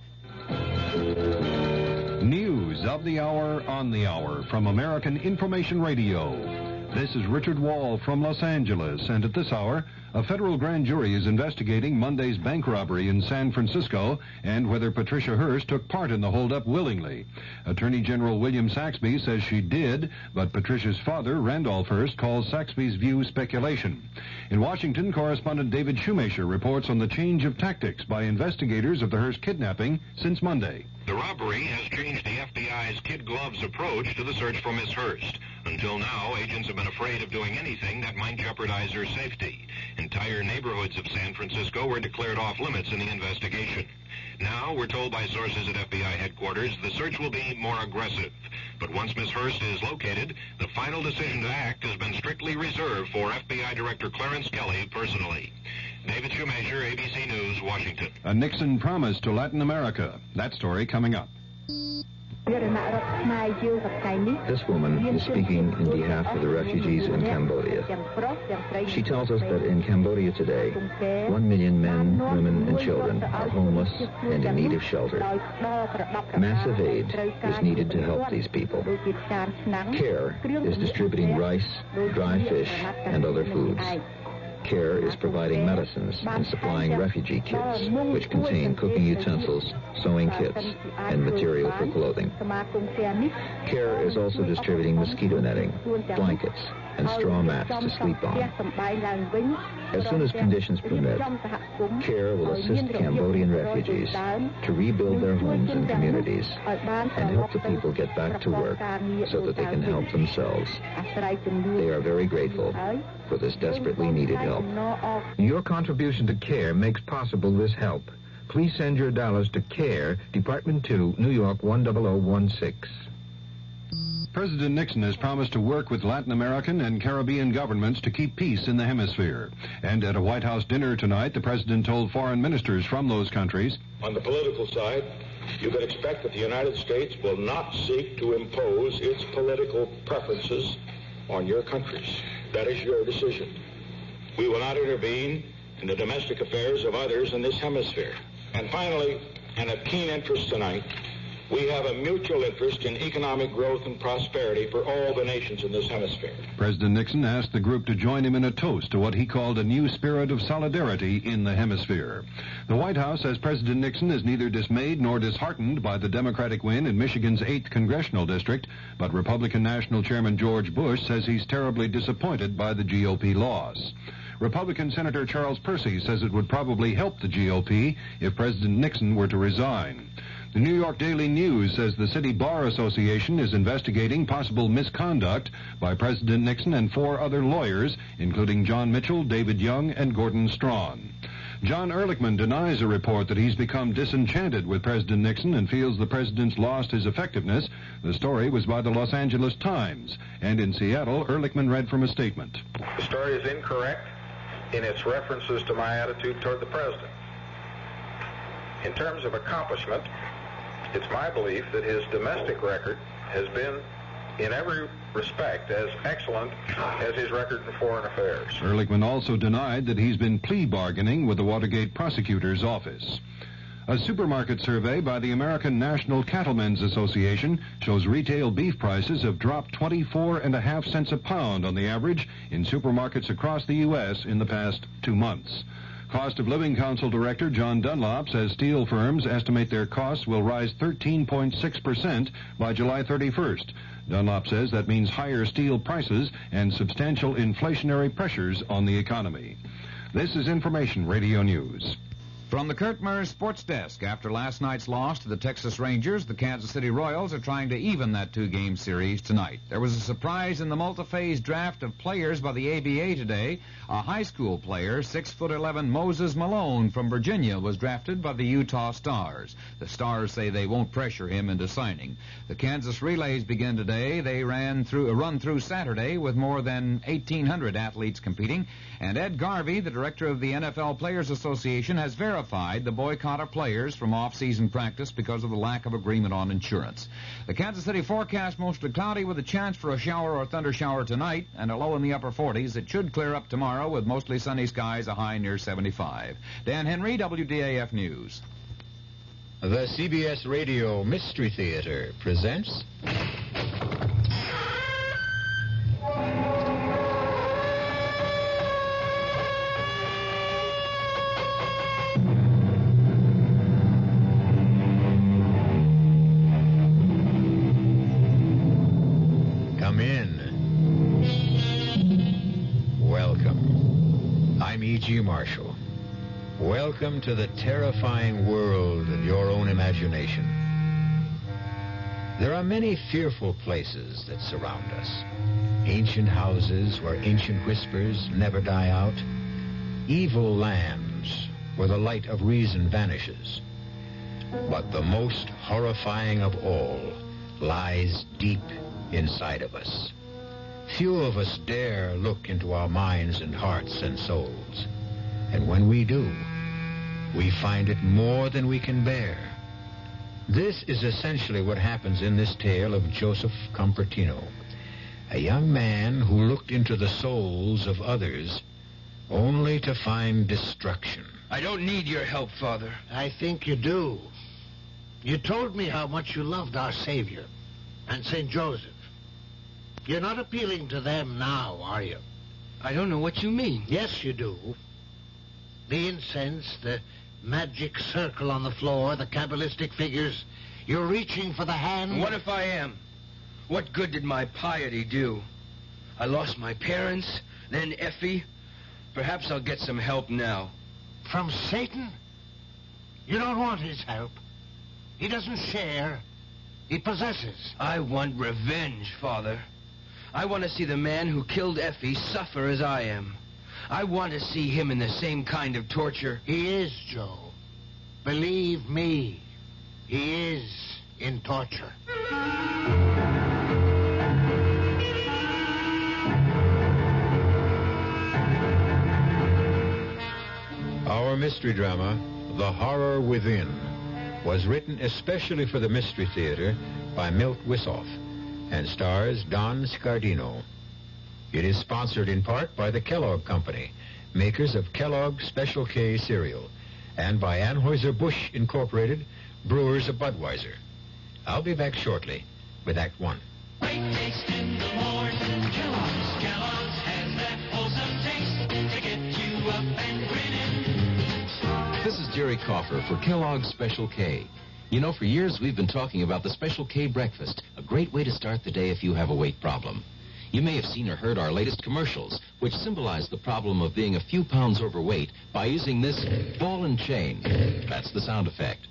News of the hour on the hour from American Information Radio. This is Richard Wall from Los Angeles, and at this hour, a federal grand jury is investigating Monday's bank robbery in San Francisco and whether Patricia Hearst took part in the holdup willingly. Attorney General William Saxby says she did, but Patricia's father, Randolph Hearst, calls Saxby's view speculation. In Washington, correspondent David Shoemaker reports on the change of tactics by investigators of the Hearst kidnapping since Monday. The robbery has changed the FBI's kid gloves approach to the search for Miss Hearst. Until now, agents have been afraid of doing anything that might jeopardize their safety. Entire neighborhoods of San Francisco were declared off limits in the investigation. Now, we're told by sources at FBI headquarters, the search will be more aggressive. But once Miss Hurst is located, the final decision to act has been strictly reserved for FBI Director Clarence Kelly personally. David Shoemaker, ABC News, Washington. A Nixon promise to Latin America. That story coming up. This woman is speaking in behalf of the refugees in Cambodia. She tells us that in Cambodia today, 1 million men, women, and children are homeless and in need of shelter. Massive aid is needed to help these people. CARE is distributing rice, dry fish, and other foods. CARE is providing medicines and supplying refugee kits, which contain cooking utensils, sewing kits, and material for clothing. CARE is also distributing mosquito netting, blankets, and straw mats to sleep on. As soon as conditions permit, CARE will assist Cambodian refugees to rebuild their homes and communities and help the people get back to work so that they can help themselves. They are very grateful for this desperately needed help. Your contribution to CARE makes possible this help. Please send your dollars to CARE, Department 2, New York 10016. President Nixon has promised to work with Latin American and Caribbean governments to keep peace in the hemisphere. And at a White House dinner tonight, the president told foreign ministers from those countries, on the political side, you can expect that the United States will not seek to impose its political preferences on your countries. That is your decision. We will not intervene in the domestic affairs of others in this hemisphere. And finally, and of keen interest tonight, we have a mutual interest in economic growth and prosperity for all the nations in this hemisphere. President Nixon asked the group to join him in a toast to what he called a new spirit of solidarity in the hemisphere. The White House says President Nixon is neither dismayed nor disheartened by the Democratic win in Michigan's 8th congressional district, but Republican National Chairman George Bush says he's terribly disappointed by the GOP loss. Republican Senator Charles Percy says it would probably help the GOP if President Nixon were to resign. The New York Daily News says the City Bar Association is investigating possible misconduct by President Nixon and 4 other lawyers, including John Mitchell, David Young, and Gordon Strawn. John Ehrlichman denies a report that he's become disenchanted with President Nixon and feels the president's lost his effectiveness. The story was by the Los Angeles Times. And in Seattle, Ehrlichman read from a statement. The story is incorrect in its references to my attitude toward the president. In terms of accomplishment, it's my belief that his domestic record has been, in every respect, as excellent as his record in foreign affairs. Ehrlichman also denied that he's been plea bargaining with the Watergate prosecutor's office. A supermarket survey by the American National Cattlemen's Association shows retail beef prices have dropped 24.5 cents a pound on the average in supermarkets across the U.S. in the past 2 months. Cost of Living Council Director John Dunlop says steel firms estimate their costs will rise 13.6% by July 31st. Dunlop says that means higher steel prices and substantial inflationary pressures on the economy. This is Information Radio News. From the Kurt Murray Sports Desk, after last night's loss to the Texas Rangers, the Kansas City Royals are trying to even that 2-game series tonight. There was a surprise in the multi-phase draft of players by the ABA today. A high school player, 6'11" Moses Malone from Virginia, was drafted by the Utah Stars. The Stars say they won't pressure him into signing. The Kansas relays begin today. They run through Saturday with more than 1,800 athletes competing. And Ed Garvey, the director of the NFL Players Association, has verified the boycott of players from off-season practice because of the lack of agreement on insurance. The Kansas City forecast mostly cloudy with a chance for a shower or thunder shower tonight and a low in the upper 40s. It should clear up tomorrow with mostly sunny skies, a high near 75. Dan Henry, WDAF News. The CBS Radio Mystery Theater presents... Come in. Welcome. I'm E.G. Marshall. Welcome to the terrifying world of your own imagination. There are many fearful places that surround us. ancient houses where ancient whispers never die out, evil lands where the light of reason vanishes. But the most horrifying of all lies deep inside of us. Few of us dare look into our minds and hearts and souls. And when we do, we find it more than we can bear. This is essentially what happens in this tale of Joseph Compertino, a young man who looked into the souls of others only to find destruction. I don't need your help, Father. I think you do. You told me how much you loved our Savior and St. Joseph. You're not appealing to them now, are you? I don't know what you mean. Yes, you do. The incense, the magic circle on the floor, the Kabbalistic figures. You're reaching for the hand. What if I am? What good did my piety do? I lost my parents, then Effie. Perhaps I'll get some help now. From Satan? You don't want his help. He doesn't share. He possesses. I want revenge, Father. I want to see the man who killed Effie suffer as I am. I want to see him in the same kind of torture. He is, Joe. Believe me, he is in torture. Our mystery drama, The Horror Within, was written especially for the Mystery Theater by Milt Wissoff and stars Don Scardino. It is sponsored in part by the Kellogg Company, makers of Kellogg Special K cereal, and by Anheuser-Busch Incorporated, brewers of Budweiser. I'll be back shortly with Act One. Great taste in the morning. Kellogg's has that wholesome taste to get you up and grinning. This is Jerry Coffer for Kellogg's Special K. You know, for years we've been talking about the Special K breakfast, a great way to start the day if you have a weight problem. You may have seen or heard our latest commercials, which symbolize the problem of being a few pounds overweight by using this ball and chain. That's the sound effect.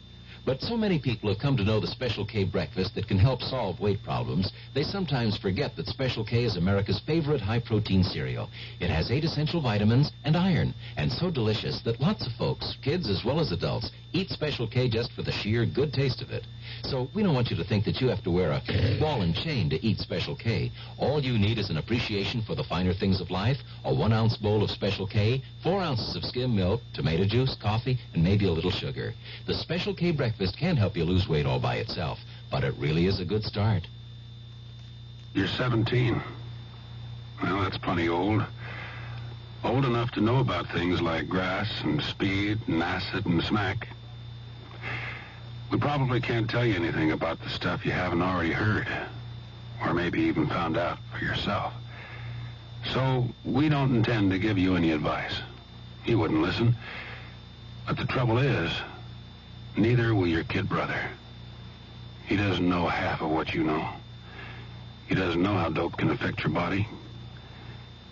But so many people have come to know the Special K breakfast that can help solve weight problems, they sometimes forget that Special K is America's favorite high-protein cereal. It has 8 essential vitamins and iron, and so delicious that lots of folks, kids as well as adults, eat Special K just for the sheer good taste of it. So we don't want you to think that you have to wear a ball and chain to eat Special K. All you need is an appreciation for the finer things of life, a 1-ounce bowl of Special K, 4 ounces of skim milk, tomato juice, coffee, and maybe a little sugar. The Special K breakfast can help you lose weight all by itself, but it really is a good start. You're 17. Well, that's plenty old. Old enough to know about things like grass and speed and acid and smack. We probably can't tell you anything about the stuff you haven't already heard, or maybe even found out for yourself. So we don't intend to give you any advice. You wouldn't listen. But the trouble is, neither will your kid brother. He doesn't know half of what you know. He doesn't know how dope can affect your body.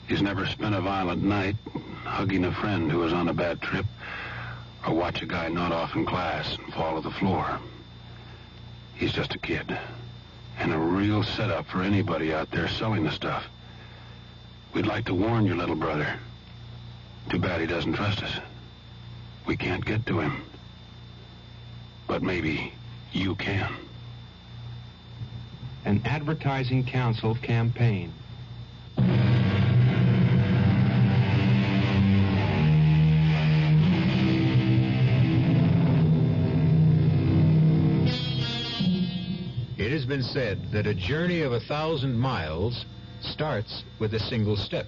He's never spent a violent night hugging a friend who was on a bad trip, or watch a guy nod off in class and fall to the floor. He's just a kid, and a real setup for anybody out there selling the stuff. We'd like to warn your little brother. Too bad he doesn't trust us. We can't get to him. But maybe you can. An Advertising Council campaign. It has been said that a journey of 1,000 miles starts with a single step.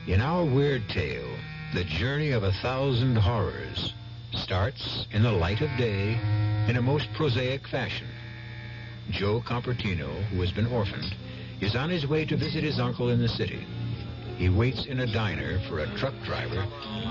In our weird tale, the journey of 1,000 horrors starts in the light of day in a most prosaic fashion. Joe Compertino, who has been orphaned, is on his way to visit his uncle in the city. He waits in a diner for a truck driver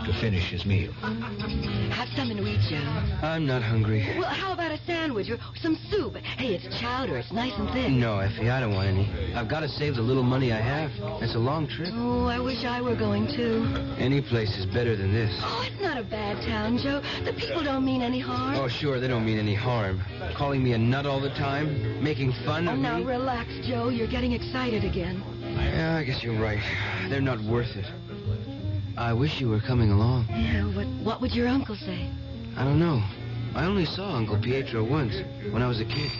to finish his meal. Have something to eat, Joe. I'm not hungry. Well, how about a sandwich or some soup? Hey, it's chowder. It's nice and thick. No, Effie, I don't want any. I've got to save the little money I have. It's a long trip. Oh, I wish I were going too. Any place is better than this. Oh, it's not a bad town, Joe. The people don't mean any harm. Oh, sure, they don't mean any harm. Calling me a nut all the time, making fun of Now me. relax, Joe. You're getting excited again. Yeah, I guess you're right. They're not worth it. I wish you were coming along. Yeah, what would your uncle say? I don't know. I only saw Uncle Pietro once, when I was a kid.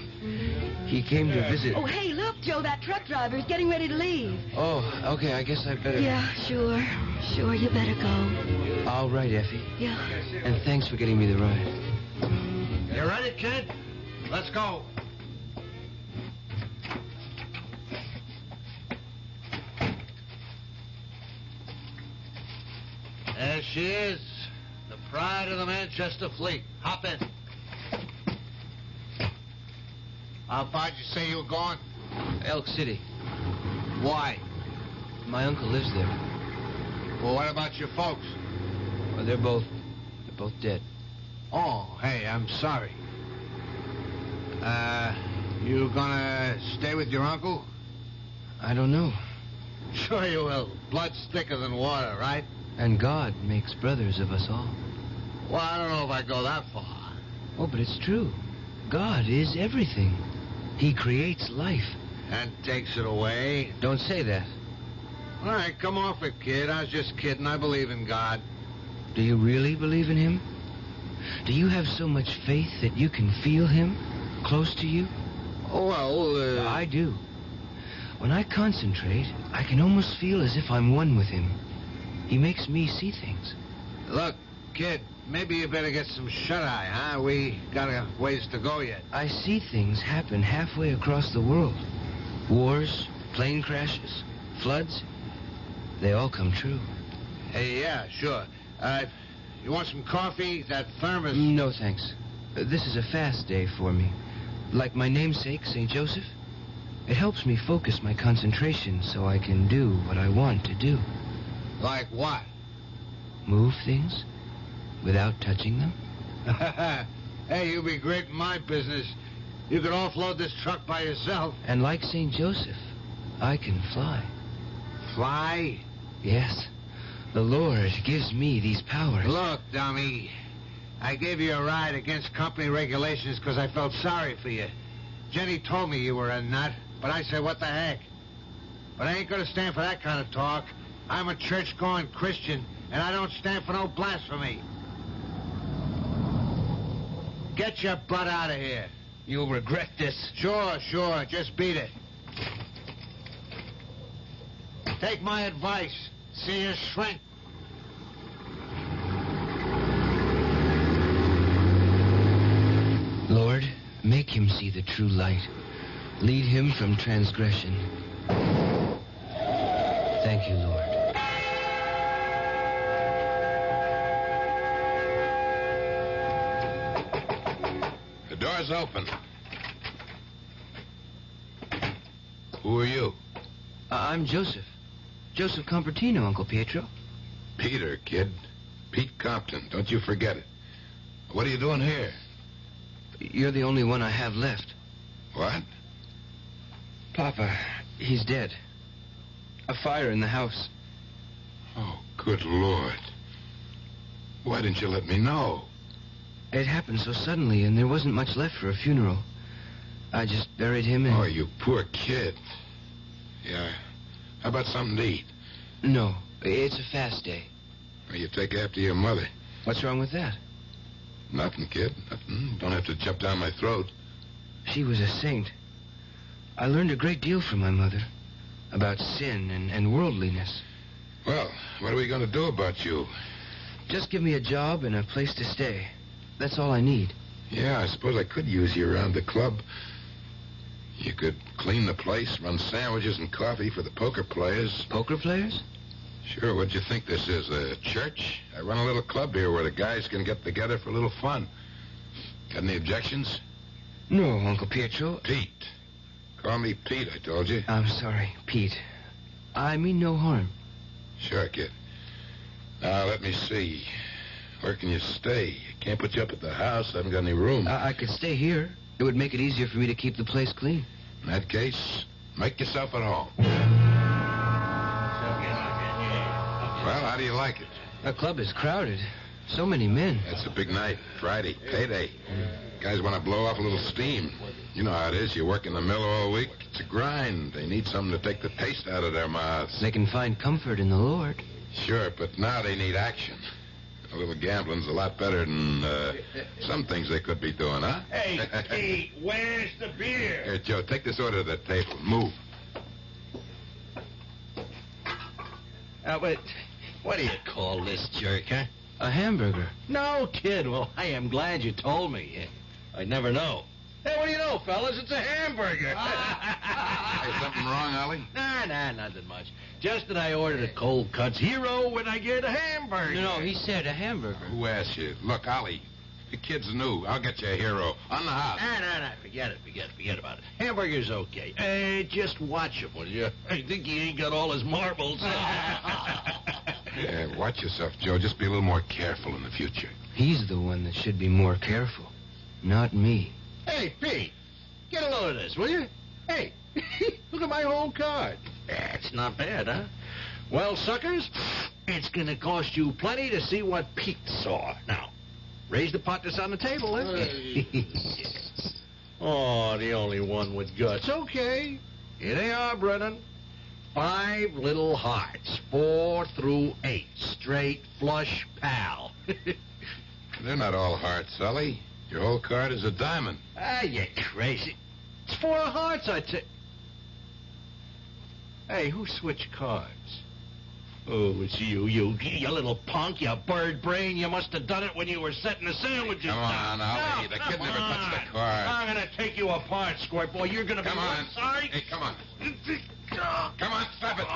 He came to visit. Oh, hey, look, Joe, that truck driver's getting ready to leave. Oh, okay, I guess I better... Yeah, sure. Sure, you better go. All right, Effie. Yeah. And thanks for getting me the ride. You ready, kid? Let's go. There she is, the pride of the Manchester fleet. Hop in. How far'd you say you were going? Elk City. Why? My uncle lives there. Well, what about your folks? Well, they're both dead. Oh, hey, I'm sorry. You gonna stay with your uncle? I don't know. Sure you will. Blood's thicker than water, right? And God makes brothers of us all. Well, I don't know if I go that far. Oh, but it's true. God is everything. He creates life. And takes it away. Don't say that. All right, come off it, kid. I was just kidding. I believe in God. Do you really believe in him? Do you have so much faith that you can feel him close to you? Oh, well, I do. When I concentrate, I can almost feel as if I'm one with him. He makes me see things. Look, kid, maybe you better get some shut-eye, huh? We got a ways to go yet. I see things happen halfway across the world. Wars, plane crashes, floods. They all come true. Hey, yeah, sure. You want some coffee? That thermos... No, thanks. This is a fast day for me. Like my namesake, St. Joseph. It helps me focus my concentration so I can do what I want to do. Like what? Move things without touching them. Hey, you'd be great in my business. You could offload this truck by yourself. And like St. Joseph, I can fly. Fly? Yes. The Lord gives me these powers. Look, dummy. I gave you a ride against company regulations because I felt sorry for you. Jenny told me you were a nut, but I said, what the heck? But I ain't going to stand for that kind of talk. I'm a church-going Christian, and I don't stand for no blasphemy. Get your butt out of here. You'll regret this. Sure. Just beat it. Take my advice. See you shrink. Lord, make him see the true light. Lead him from transgression. Thank you, Lord. The door's open. Who are you? I'm Joseph. Joseph Compertino, Uncle Pietro. Peter, kid. Pete Compton. Don't you forget it. What are you doing here? You're the only one I have left. What? Papa, he's dead. A fire in the house. Oh, good Lord. Why didn't you let me know? It happened so suddenly, and there wasn't much left for a funeral. I just buried him and... Oh, you poor kid. Yeah. How about something to eat? No, it's a fast day. Well, you take after your mother. What's wrong with that? Nothing, kid. Nothing. Don't have to jump down my throat. She was a saint. I learned a great deal from my mother. About sin and worldliness. Well, what are we going to do about you? Just give me a job and a place to stay. That's all I need. Yeah, I suppose I could use you around the club. You could clean the place, run sandwiches and coffee for the poker players. Poker players? Sure, what'd you think this is, a church? I run a little club here where the guys can get together for a little fun. Got any objections? No, Uncle Pietro. Pete. Call me Pete, I told you. I'm sorry, Pete. I mean no harm. Sure, kid. Now, let me see. Where can you stay? Can't put you up at the house. I haven't got any room. I could stay here. It would make it easier for me to keep the place clean. In that case, make yourself at home. Well, how do you like it? The club is crowded. So many men. It's a big night. Friday. Payday. Guys want to blow off a little steam. You know how it is. You work in the mill all week. It's a grind. They need something to take the taste out of their mouths. They can find comfort in the Lord. Sure, but now they need action. A little gambling's a lot better than some things they could be doing, huh? Hey, Pete, where's the beer? Here, Joe, take this order to the table. Move. But what do you call this jerk, huh? A hamburger. No, kid. Well, I am glad you told me. I'd never know. Hey, what do you know, fellas? It's a hamburger. Hey, something wrong, Ollie? Nah, nothing much. Just that I ordered a cold cuts hero when I get a hamburger. No, he said a hamburger. Who asked you? Look, Ollie, the kid's new. I'll get you a hero. On the house. Nah. Forget about it. Hamburger's okay. Hey, just watch him, will you? I think he ain't got all his marbles. Yeah, watch yourself, Joe. Just be a little more careful in the future. He's the one that should be more careful, not me. Hey, Pete, get a load of this, will you? Hey, look at my whole card. That's not bad, huh? Well, suckers, it's going to cost you plenty to see what Pete saw. Now, raise the pot that's on the table, eh? Oh, the only one with guts. Okay. Here they are, Brennan. 5 little hearts, 4 through 8. Straight, flush, pal. They're not all hearts, Ollie. Your whole card is a diamond. Ah, you crazy. It's 4 hearts, I tell. Hey, who switched cards? Oh, it's you little punk, you bird brain. You must have done it when you were setting the sandwiches. Come on, Ollie. The kid never touched the card. I'm going to take you apart, Squirt Boy. You're going to be sorry. Hey, come on. Come on, stop it.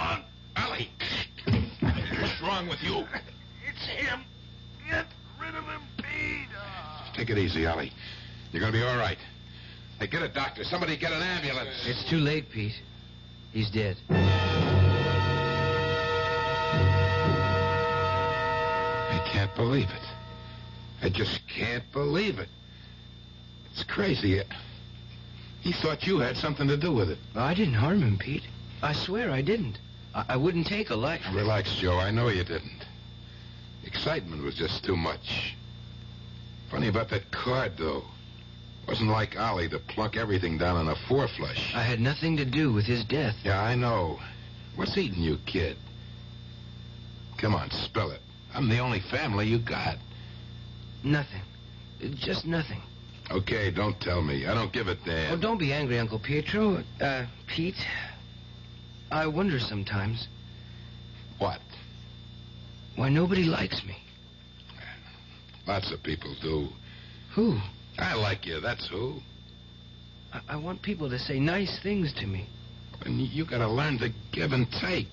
Ollie. What's wrong with you? It's him. Get rid of him, Pete. Take it easy, Ollie. You're going to be all right. Hey, get a doctor. Somebody get an ambulance. It's too late, Pete. He's dead. I can't believe it. I just can't believe it. It's crazy. He thought you had something to do with it. I didn't harm him, Pete. I swear I didn't. I wouldn't take a life. Relax, Joe. I know you didn't. Excitement was just too much. Funny about that card, though. Wasn't like Ollie to plunk everything down on a 4 flush. I had nothing to do with his death. Yeah, I know. What's eating you, kid? Come on, spill it. I'm the only family you got. Nothing. Just nothing. Okay, don't tell me. I don't give a damn. Oh, don't be angry, Uncle Pietro. Pete, I wonder sometimes. What? Why nobody likes me. Lots of people do. Who? I like you, that's who. I want people to say nice things to me. And you gotta learn to give and take.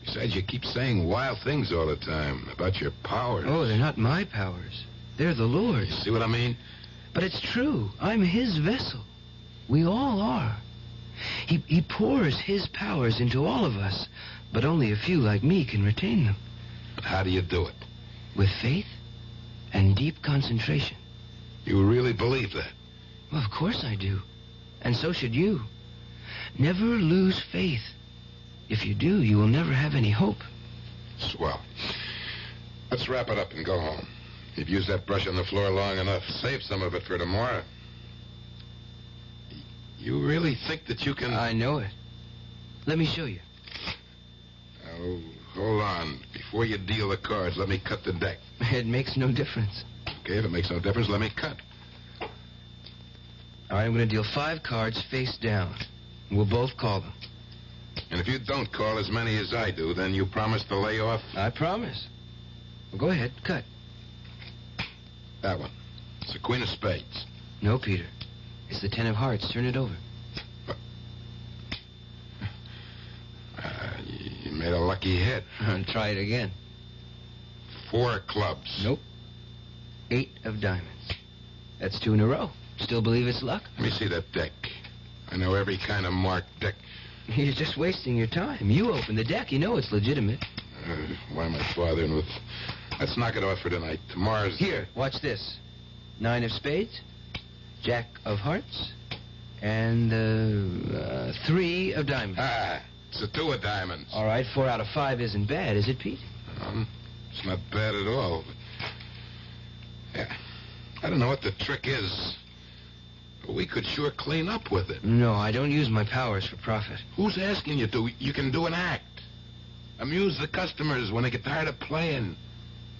Besides, you keep saying wild things all the time about your powers. Oh, they're not my powers. They're the Lord's. You see what I mean? But it's true. I'm his vessel. We all are. He pours his powers into all of us, but only a few like me can retain them. But how do you do it? With faith and deep concentration. You really believe that? Well, of course I do. And so should you. Never lose faith. If you do, you will never have any hope. Swell. Let's wrap it up and go home. You've used that brush on the floor long enough. Save some of it for tomorrow. You really think that you can... I know it. Let me show you. Oh, hold on. Before you deal the cards, let me cut the deck. It makes no difference. Okay, if it makes no difference, let me cut. All right, I'm going to deal 5 cards face down. We'll both call them. And if you don't call as many as I do, then you promise to lay off? I promise. Well, go ahead, cut. That one. It's the Queen of Spades. No, Peter. It's the 10 of Hearts. Turn it over. You made a lucky hit. Try it again. 4 clubs. Nope. 8 of diamonds. That's 2 in a row. Still believe it's luck? Let me see that deck. I know every kind of marked deck. You're just wasting your time. You open the deck. You know it's legitimate. Why am I bothering with... Let's knock it off for tonight. Tomorrow's... Here, watch this. 9 of spades, Jack of hearts, and 3 of diamonds. It's a 2 of diamonds. All right, 4 out of 5 isn't bad, is it, Pete? It's not bad at all. Yeah. I don't know what the trick is. But we could sure clean up with it. No, I don't use my powers for profit. Who's asking you to? You can do an act. Amuse the customers when they get tired of playing.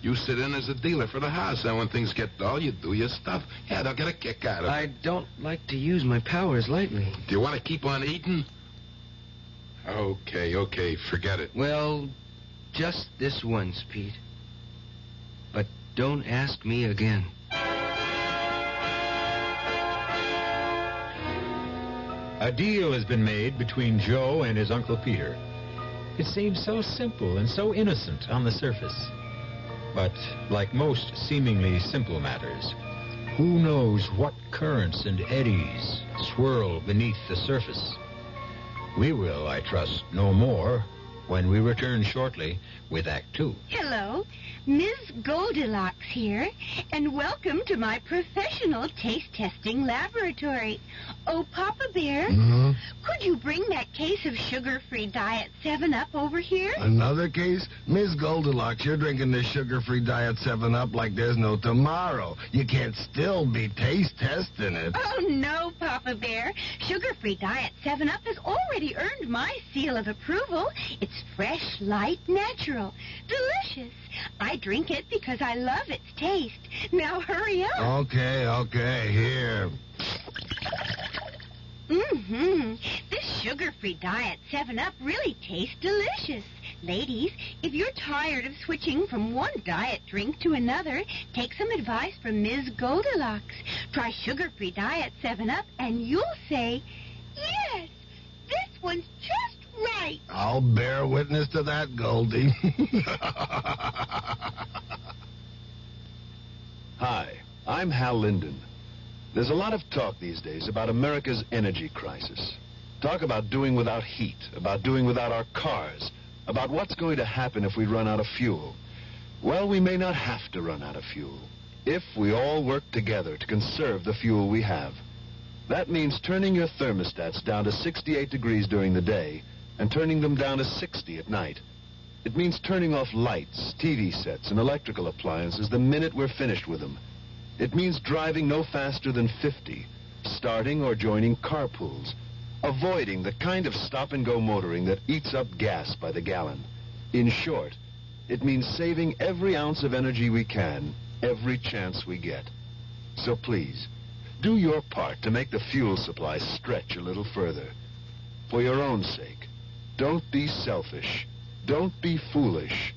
You sit in as a dealer for the house, and when things get dull, you do your stuff. Yeah, they'll get a kick out of it. I don't like to use my powers lightly. Do you want to keep on eating? Okay, forget it. Well, just this once, Pete. But don't ask me again. A deal has been made between Joe and his Uncle Peter. It seems so simple and so innocent on the surface. But like most seemingly simple matters, who knows what currents and eddies swirl beneath the surface? We will, I trust, know more when we return shortly with Act 2. Hello, Ms. Goldilocks here, and welcome to my professional taste testing laboratory. Oh, Papa Bear, could you bring that case of sugar-free Diet 7-Up over here? Another case? Miss Goldilocks, you're drinking this sugar-free Diet 7-Up like there's no tomorrow. You can't still be taste testing it. Oh, no, Papa Bear. Sugar-free Diet 7-Up has already earned my seal of approval. It's fresh, light, natural, delicious. I drink it because I love its taste. Now hurry up. Okay, here. This sugar-free Diet 7-Up really tastes delicious. Ladies, if you're tired of switching from one diet drink to another, take some advice from Ms. Goldilocks. Try sugar-free Diet 7-Up and you'll say, yes, this one's just right. I'll bear witness to that, Goldie. Hi, I'm Hal Linden. There's a lot of talk these days about America's energy crisis. Talk about doing without heat, about doing without our cars, about what's going to happen if we run out of fuel. Well, we may not have to run out of fuel if we all work together to conserve the fuel we have. That means turning your thermostats down to 68 degrees during the day and turning them down to 60 at night. It means turning off lights, TV sets, and electrical appliances the minute we're finished with them. It means driving no faster than 50, starting or joining carpools, avoiding the kind of stop-and-go motoring that eats up gas by the gallon. In short, it means saving every ounce of energy we can, every chance we get. So please, do your part to make the fuel supply stretch a little further. For your own sake, don't be selfish. Don't be foolish.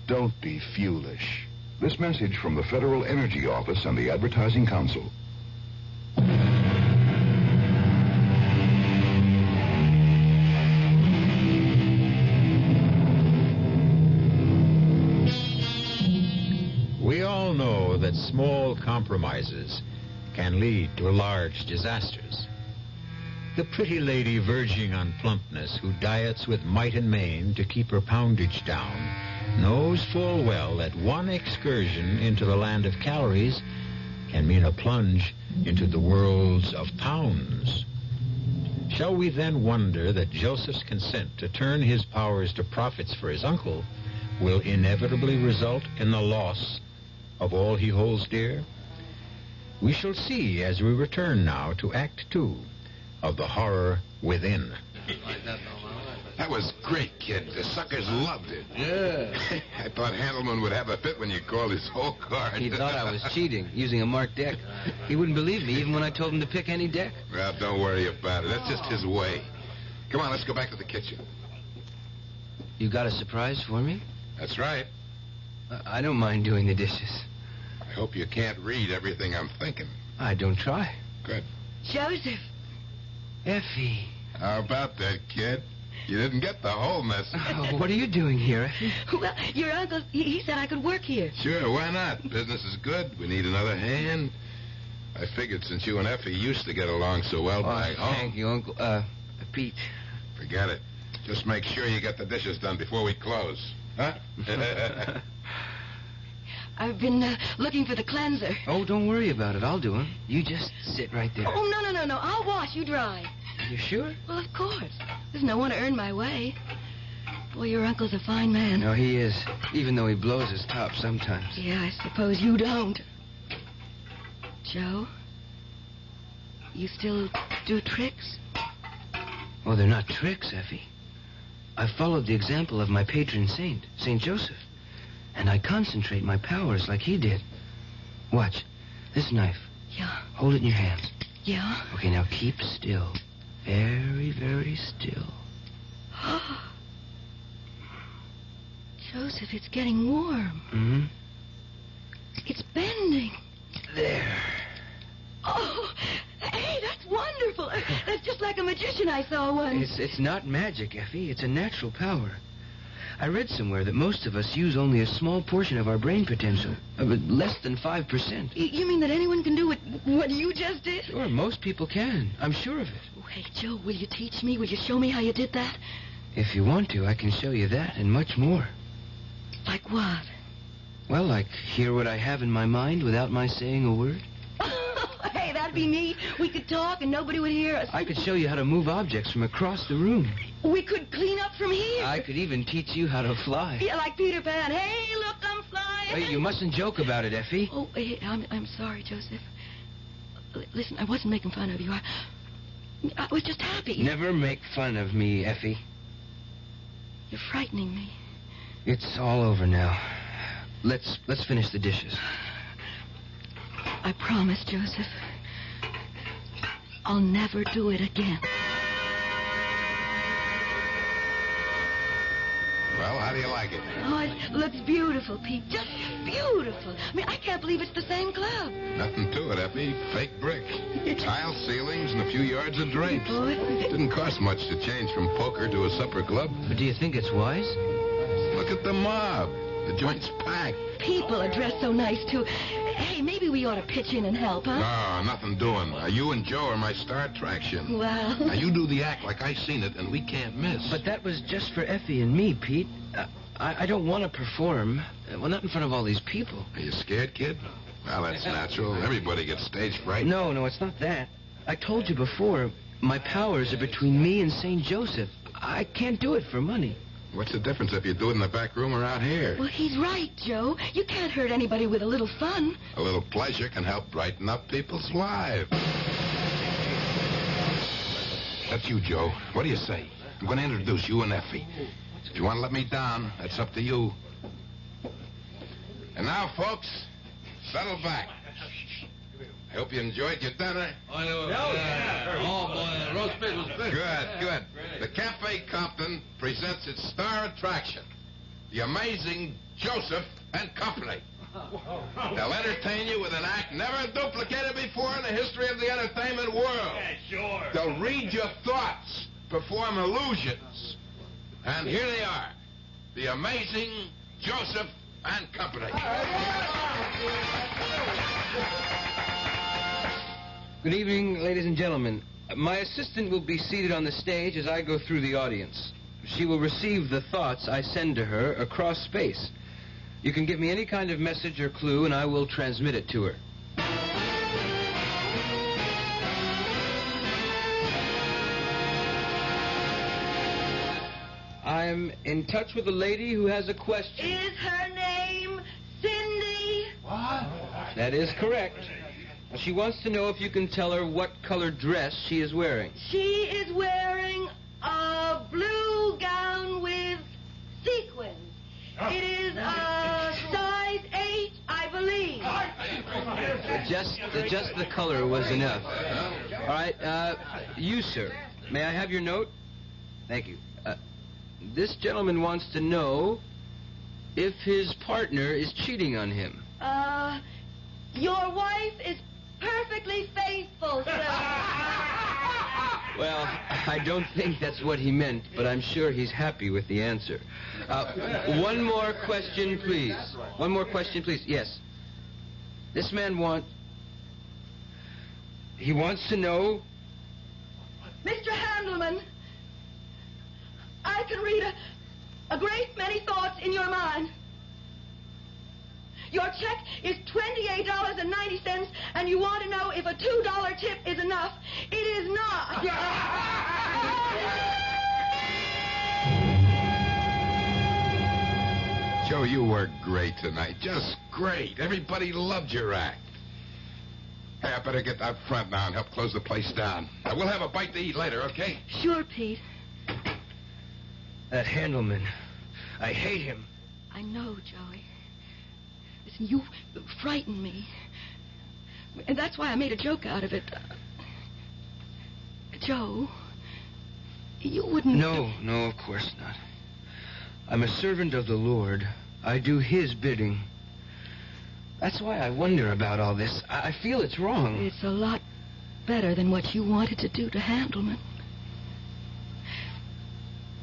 Don't be fuelish. This message from the Federal Energy Office and the Advertising Council. We all know that small compromises can lead to large disasters. The pretty lady verging on plumpness who diets with might and main to keep her poundage down knows full well that one excursion into the land of calories can mean a plunge into the worlds of pounds. Shall we then wonder that Joseph's consent to turn his powers to profits for his uncle will inevitably result in the loss of all he holds dear? We shall see as we return now to Act 2 of The Horror Within. That was great, kid. The suckers loved it. Yeah. I thought Handelman would have a fit when you called his whole card. He thought I was cheating, using a marked deck. He wouldn't believe me even when I told him to pick any deck. Well, don't worry about it. That's just his way. Come on, let's go back to the kitchen. You got a surprise for me? That's right. I don't mind doing the dishes. I hope you can't read everything I'm thinking. I don't try. Good. Joseph. Effie. How about that, kid? You didn't get the whole message. Oh, what are you doing here, Effie? Well, your uncle, he said I could work here. Sure, why not? Business is good. We need another hand. I figured since you and Effie used to get along so well back home. Thank you, Uncle. Pete. Forget it. Just make sure you get the dishes done before we close. Huh? I've been looking for the cleanser. Oh, don't worry about it. I'll do him. You just sit right there. Oh, no. I'll wash. You dry. You sure? Well, of course. There's no one to earn my way. Boy, your uncle's a fine man. No, he is. Even though he blows his top sometimes. Yeah, I suppose you don't. Joe? You still do tricks? Oh, they're not tricks, Effie. I followed the example of my patron saint, St. Joseph. And I concentrate my powers like he did. Watch. This knife. Yeah. Hold it in your hands. Yeah? Okay, now keep still. Very, very still. Joseph, it's getting warm. Mm-hmm. It's bending. There. Oh, hey, that's wonderful. That's just like a magician I saw once. It's not magic, Effie. It's a natural power. I read somewhere that most of us use only a small portion of our brain potential. Less than 5%. You mean that anyone can do what you just did? Sure, most people can. I'm sure of it. Oh, hey, Joe, will you teach me? Will you show me how you did that? If you want to, I can show you that and much more. Like what? Well, like hear what I have in my mind without my saying a word. Hey, that'd be neat. We could talk and nobody would hear us. I could show you how to move objects from across the room. We could clean up from here. I could even teach you how to fly. Yeah, like Peter Pan. Hey, look, I'm flying. Hey, you mustn't joke about it, Effie. Oh, hey, I'm sorry, Joseph. Listen, I wasn't making fun of you. I was just happy. Never make fun of me, Effie. You're frightening me. It's all over now. Let's finish the dishes. I promise, Joseph. I'll never do it again. Well, how do you like it? Oh, it looks beautiful, Pete. Just beautiful. I mean, I can't believe it's the same club. Nothing to it, Effie. Fake brick. Tile ceilings and a few yards of drapes. Boy. Didn't cost much to change from poker to a supper club. But do you think it's wise? Look at the mob. The joint's packed. People are dressed so nice, too. Hey, maybe we ought to pitch in and help, huh? No, nothing doing. You and Joe are my star attraction. Well... Now, you do the act like I seen it, and we can't miss. But that was just for Effie and me, Pete. I don't want to perform. Well, not in front of all these people. Are you scared, kid? Well, that's natural. Everybody gets stage fright. No, it's not that. I told you before, my powers are between me and St. Joseph. I can't do it for money. What's the difference if you do it in the back room or out here? Well, he's right, Joe. You can't hurt anybody with a little fun. A little pleasure can help brighten up people's lives. That's you, Joe. What do you say? I'm going to introduce you and Effie. If you want to let me down, that's up to you. And now, folks, settle back. I hope you enjoyed your dinner. Oh, boy, the roast beef was good. Good. The Cafe Compton presents its star attraction, the amazing Joseph and Company. They'll entertain you with an act never duplicated before in the history of the entertainment world. Yeah, sure. They'll read your thoughts, perform illusions. And here they are, the amazing Joseph and Company. Good evening, ladies and gentlemen. My assistant will be seated on the stage as I go through the audience. She will receive the thoughts I send to her across space. You can give me any kind of message or clue, and I will transmit it to her. I'm in touch with a lady who has a question. Is her name Cindy? What? That is correct. She wants to know if you can tell her what color dress she is wearing. She is wearing a blue gown with sequins. It is a size 8, I believe. Just the color was enough. All right, you, sir. May I have your note? Thank you. This gentleman wants to know if his partner is cheating on him. Your wife is perfectly faithful, sir. Well, I don't think that's what he meant, but I'm sure he's happy with the answer. One more question, please. One more question, please. Yes. This man he wants to know... Mr. Handelman, I can read a great many thoughts in your mind. Your check is $28.90, and you want to know if a $2 tip is enough. It is not. Joe, you were great tonight. Just great. Everybody loved your act. Hey, I better get out front now and help close the place down. We'll have a bite to eat later, okay? Sure, Pete. That Handelman. I hate him. I know, Joey. Listen, you frightened me. And that's why I made a joke out of it. Joe, you wouldn't... No, of course not. I'm a servant of the Lord. I do His bidding. That's why I wonder about all this. I feel it's wrong. It's a lot better than what you wanted to do to Handelman.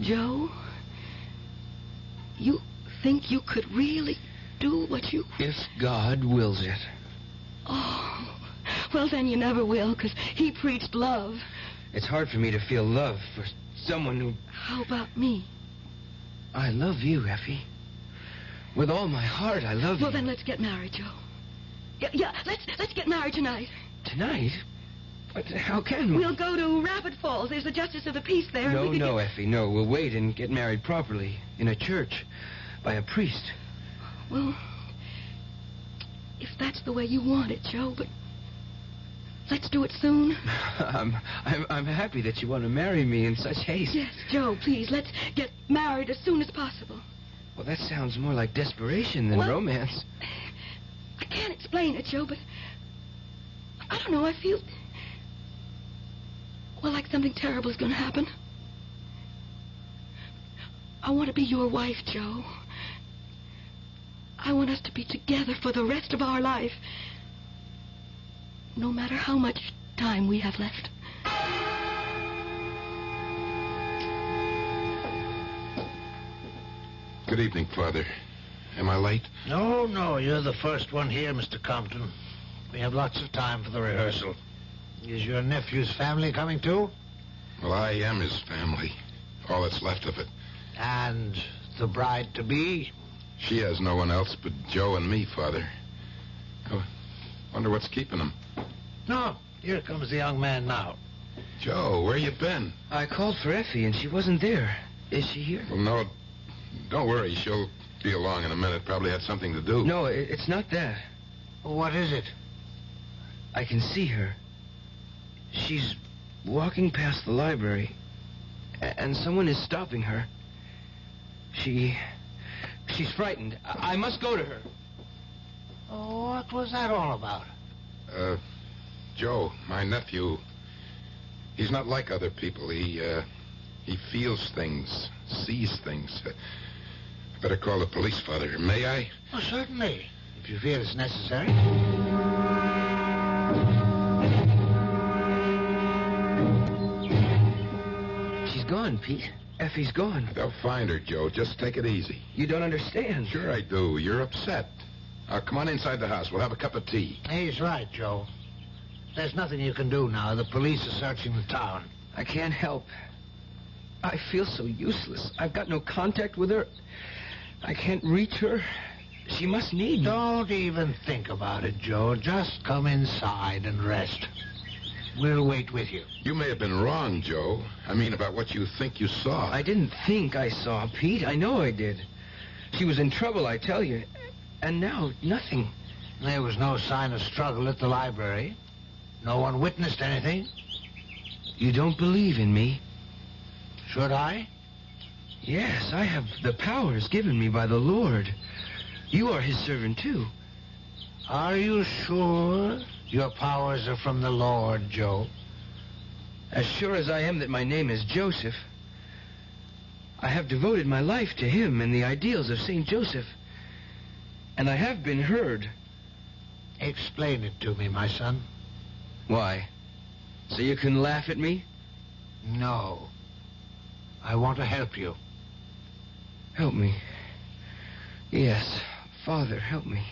Joe, you think you could really do what you... If God wills it. Oh, well, then you never will, because He preached love. It's hard for me to feel love for someone who... How about me? I love you, Effie. With all my heart, I love you. Well, then let's get married, Joe. Yeah, let's get married tonight. Tonight? But how can we? We'll go to Rapid Falls. There's the Justice of the Peace there. No, Effie, no. We'll wait and get married properly. In a church. By a priest. Well, if that's the way you want it, Joe, but let's do it soon. I'm happy that you want to marry me in such haste. Yes, Joe, please, let's get married as soon as possible. Well, that sounds more like desperation than romance. I can't explain it, Joe, but I don't know, I feel... Well, like something terrible is going to happen. I want to be your wife, Joe. I want us to be together for the rest of our life. No matter how much time we have left. Good evening, Father. Am I late? No, you're the first one here, Mr. Compton. We have lots of time for the rehearsal. Is your nephew's family coming too? Well, I am his family. All that's left of it. And the bride-to-be? She has no one else but Joe and me, Father. I wonder what's keeping them. No, here comes the young man now. Joe, where you been? I called for Effie, and she wasn't there. Is she here? Well, no, don't worry. She'll be along in a minute. Probably had something to do. No, it's not that. What is it? I can see her. She's walking past the library, and someone is stopping her. She's frightened. I must go to her. Oh, what was that all about? Joe, my nephew, he's not like other people. He feels things, sees things. I better call the police, Father. May I? Oh, certainly, if you feel it's necessary. She's gone, Pete. Effie's gone. They'll find her, Joe. Just take it easy. You don't understand. Sure I do. You're upset. Come on inside the house. We'll have a cup of tea. He's right, Joe. There's nothing you can do now. The police are searching the town. I can't help. I feel so useless. I've got no contact with her. I can't reach her. She must need me. Don't even think about it, Joe. Just come inside and rest. We'll wait with you. You may have been wrong, Joe. I mean, about what you think you saw. I didn't think I saw, Pete. I know I did. She was in trouble, I tell you. And now, nothing. There was no sign of struggle at the library. No one witnessed anything. You don't believe in me? Should I? Yes, I have the powers given me by the Lord. You are His servant, too. Are you sure your powers are from the Lord, Joe? As sure as I am that my name is Joseph. I have devoted my life to him and the ideals of St. Joseph. And I have been heard. Explain it to me, my son. Why? So you can laugh at me? No. I want to help you. Help me? Yes. Father, help me.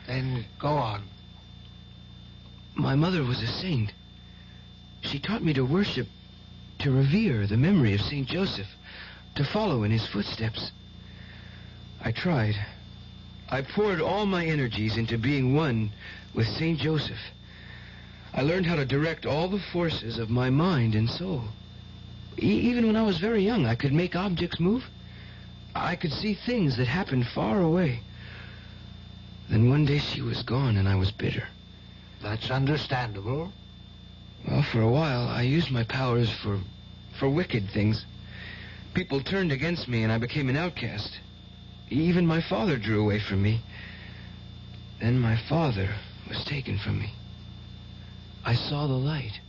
Then go on. My mother was a saint. She taught me to worship, to revere the memory of St. Joseph, to follow in his footsteps. I tried. I poured all my energies into being one with St. Joseph. I learned how to direct all the forces of my mind and soul. Even when I was very young, I could make objects move. I could see things that happened far away. Then one day she was gone and I was bitter. That's understandable. Well, for a while, I used my powers for wicked things. People turned against me and I became an outcast. Even my father drew away from me. Then my father was taken from me. I saw the light.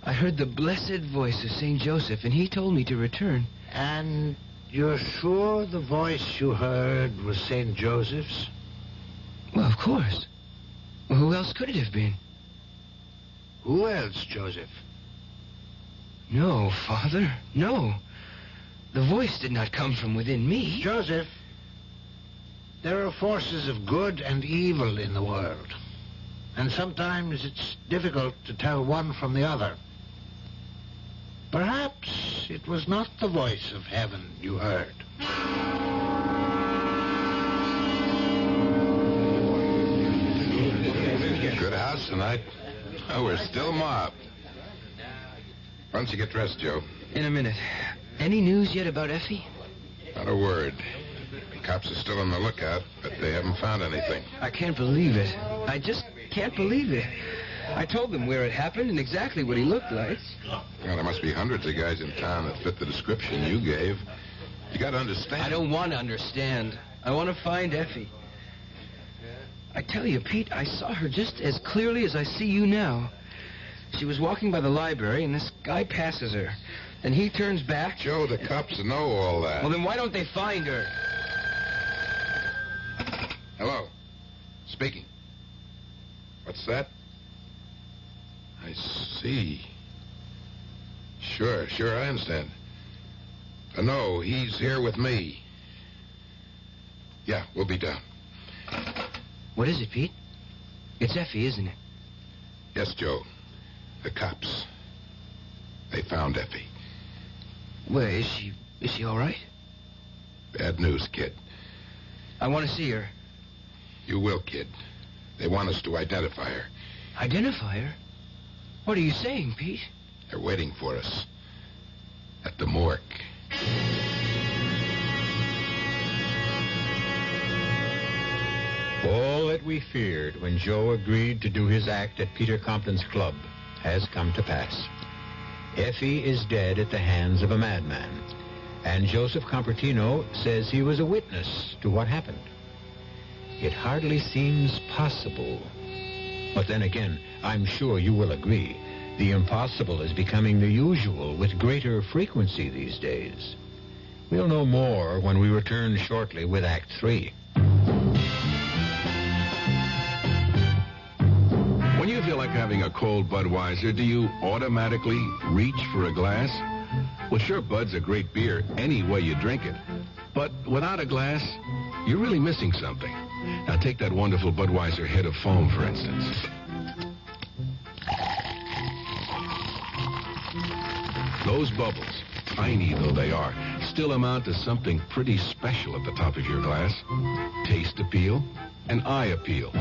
I heard the blessed voice of St. Joseph, and he told me to return. And you're sure the voice you heard was St. Joseph's? Well, of course. Well, who else could it have been? Who else, Joseph? No, Father, no. The voice did not come from within me. Joseph, there are forces of good and evil in the world. And sometimes it's difficult to tell one from the other. Perhaps it was not the voice of heaven you heard. Good house tonight. Oh, we're still mobbed. Why don't you get dressed, Joe? In a minute. Any news yet about Effie? Not a word. The cops are still on the lookout, but they haven't found anything. I can't believe it. I just can't believe it. I told them where it happened and exactly what he looked like. Well, there must be hundreds of guys in town that fit the description you gave. You got to understand. I don't want to understand. I want to find Effie. I tell you, Pete, I saw her just as clearly as I see you now. She was walking by the library, and this guy passes her. Then he turns back. Joe, the cops know all that. Well, then why don't they find her? Hello. Speaking. What's that? I see. Sure, I understand. No, he's here with me. Yeah, we'll be down. What is it, Pete? It's Effie, isn't it? Yes, Joe. The cops. They found Effie. Well, is she all right? Bad news, kid. I want to see her. You will, kid. They want us to identify her. Identify her? What are you saying, Pete? They're waiting for us. At the morgue. All that we feared when Joe agreed to do his act at Peter Compton's club has come to pass. Effie is dead at the hands of a madman, and Joseph Compertino says he was a witness to what happened. It hardly seems possible. But then again, I'm sure you will agree, the impossible is becoming the usual with greater frequency these days. We'll know more when we return shortly with Act 3. When you feel like having a cold Budweiser, do you automatically reach for a glass? Well, sure, Bud's a great beer any way you drink it. But without a glass, you're really missing something. Now, take that wonderful Budweiser head of foam, for instance. Those bubbles, tiny though they are, still amount to something pretty special at the top of your glass. Taste appeal and eye appeal.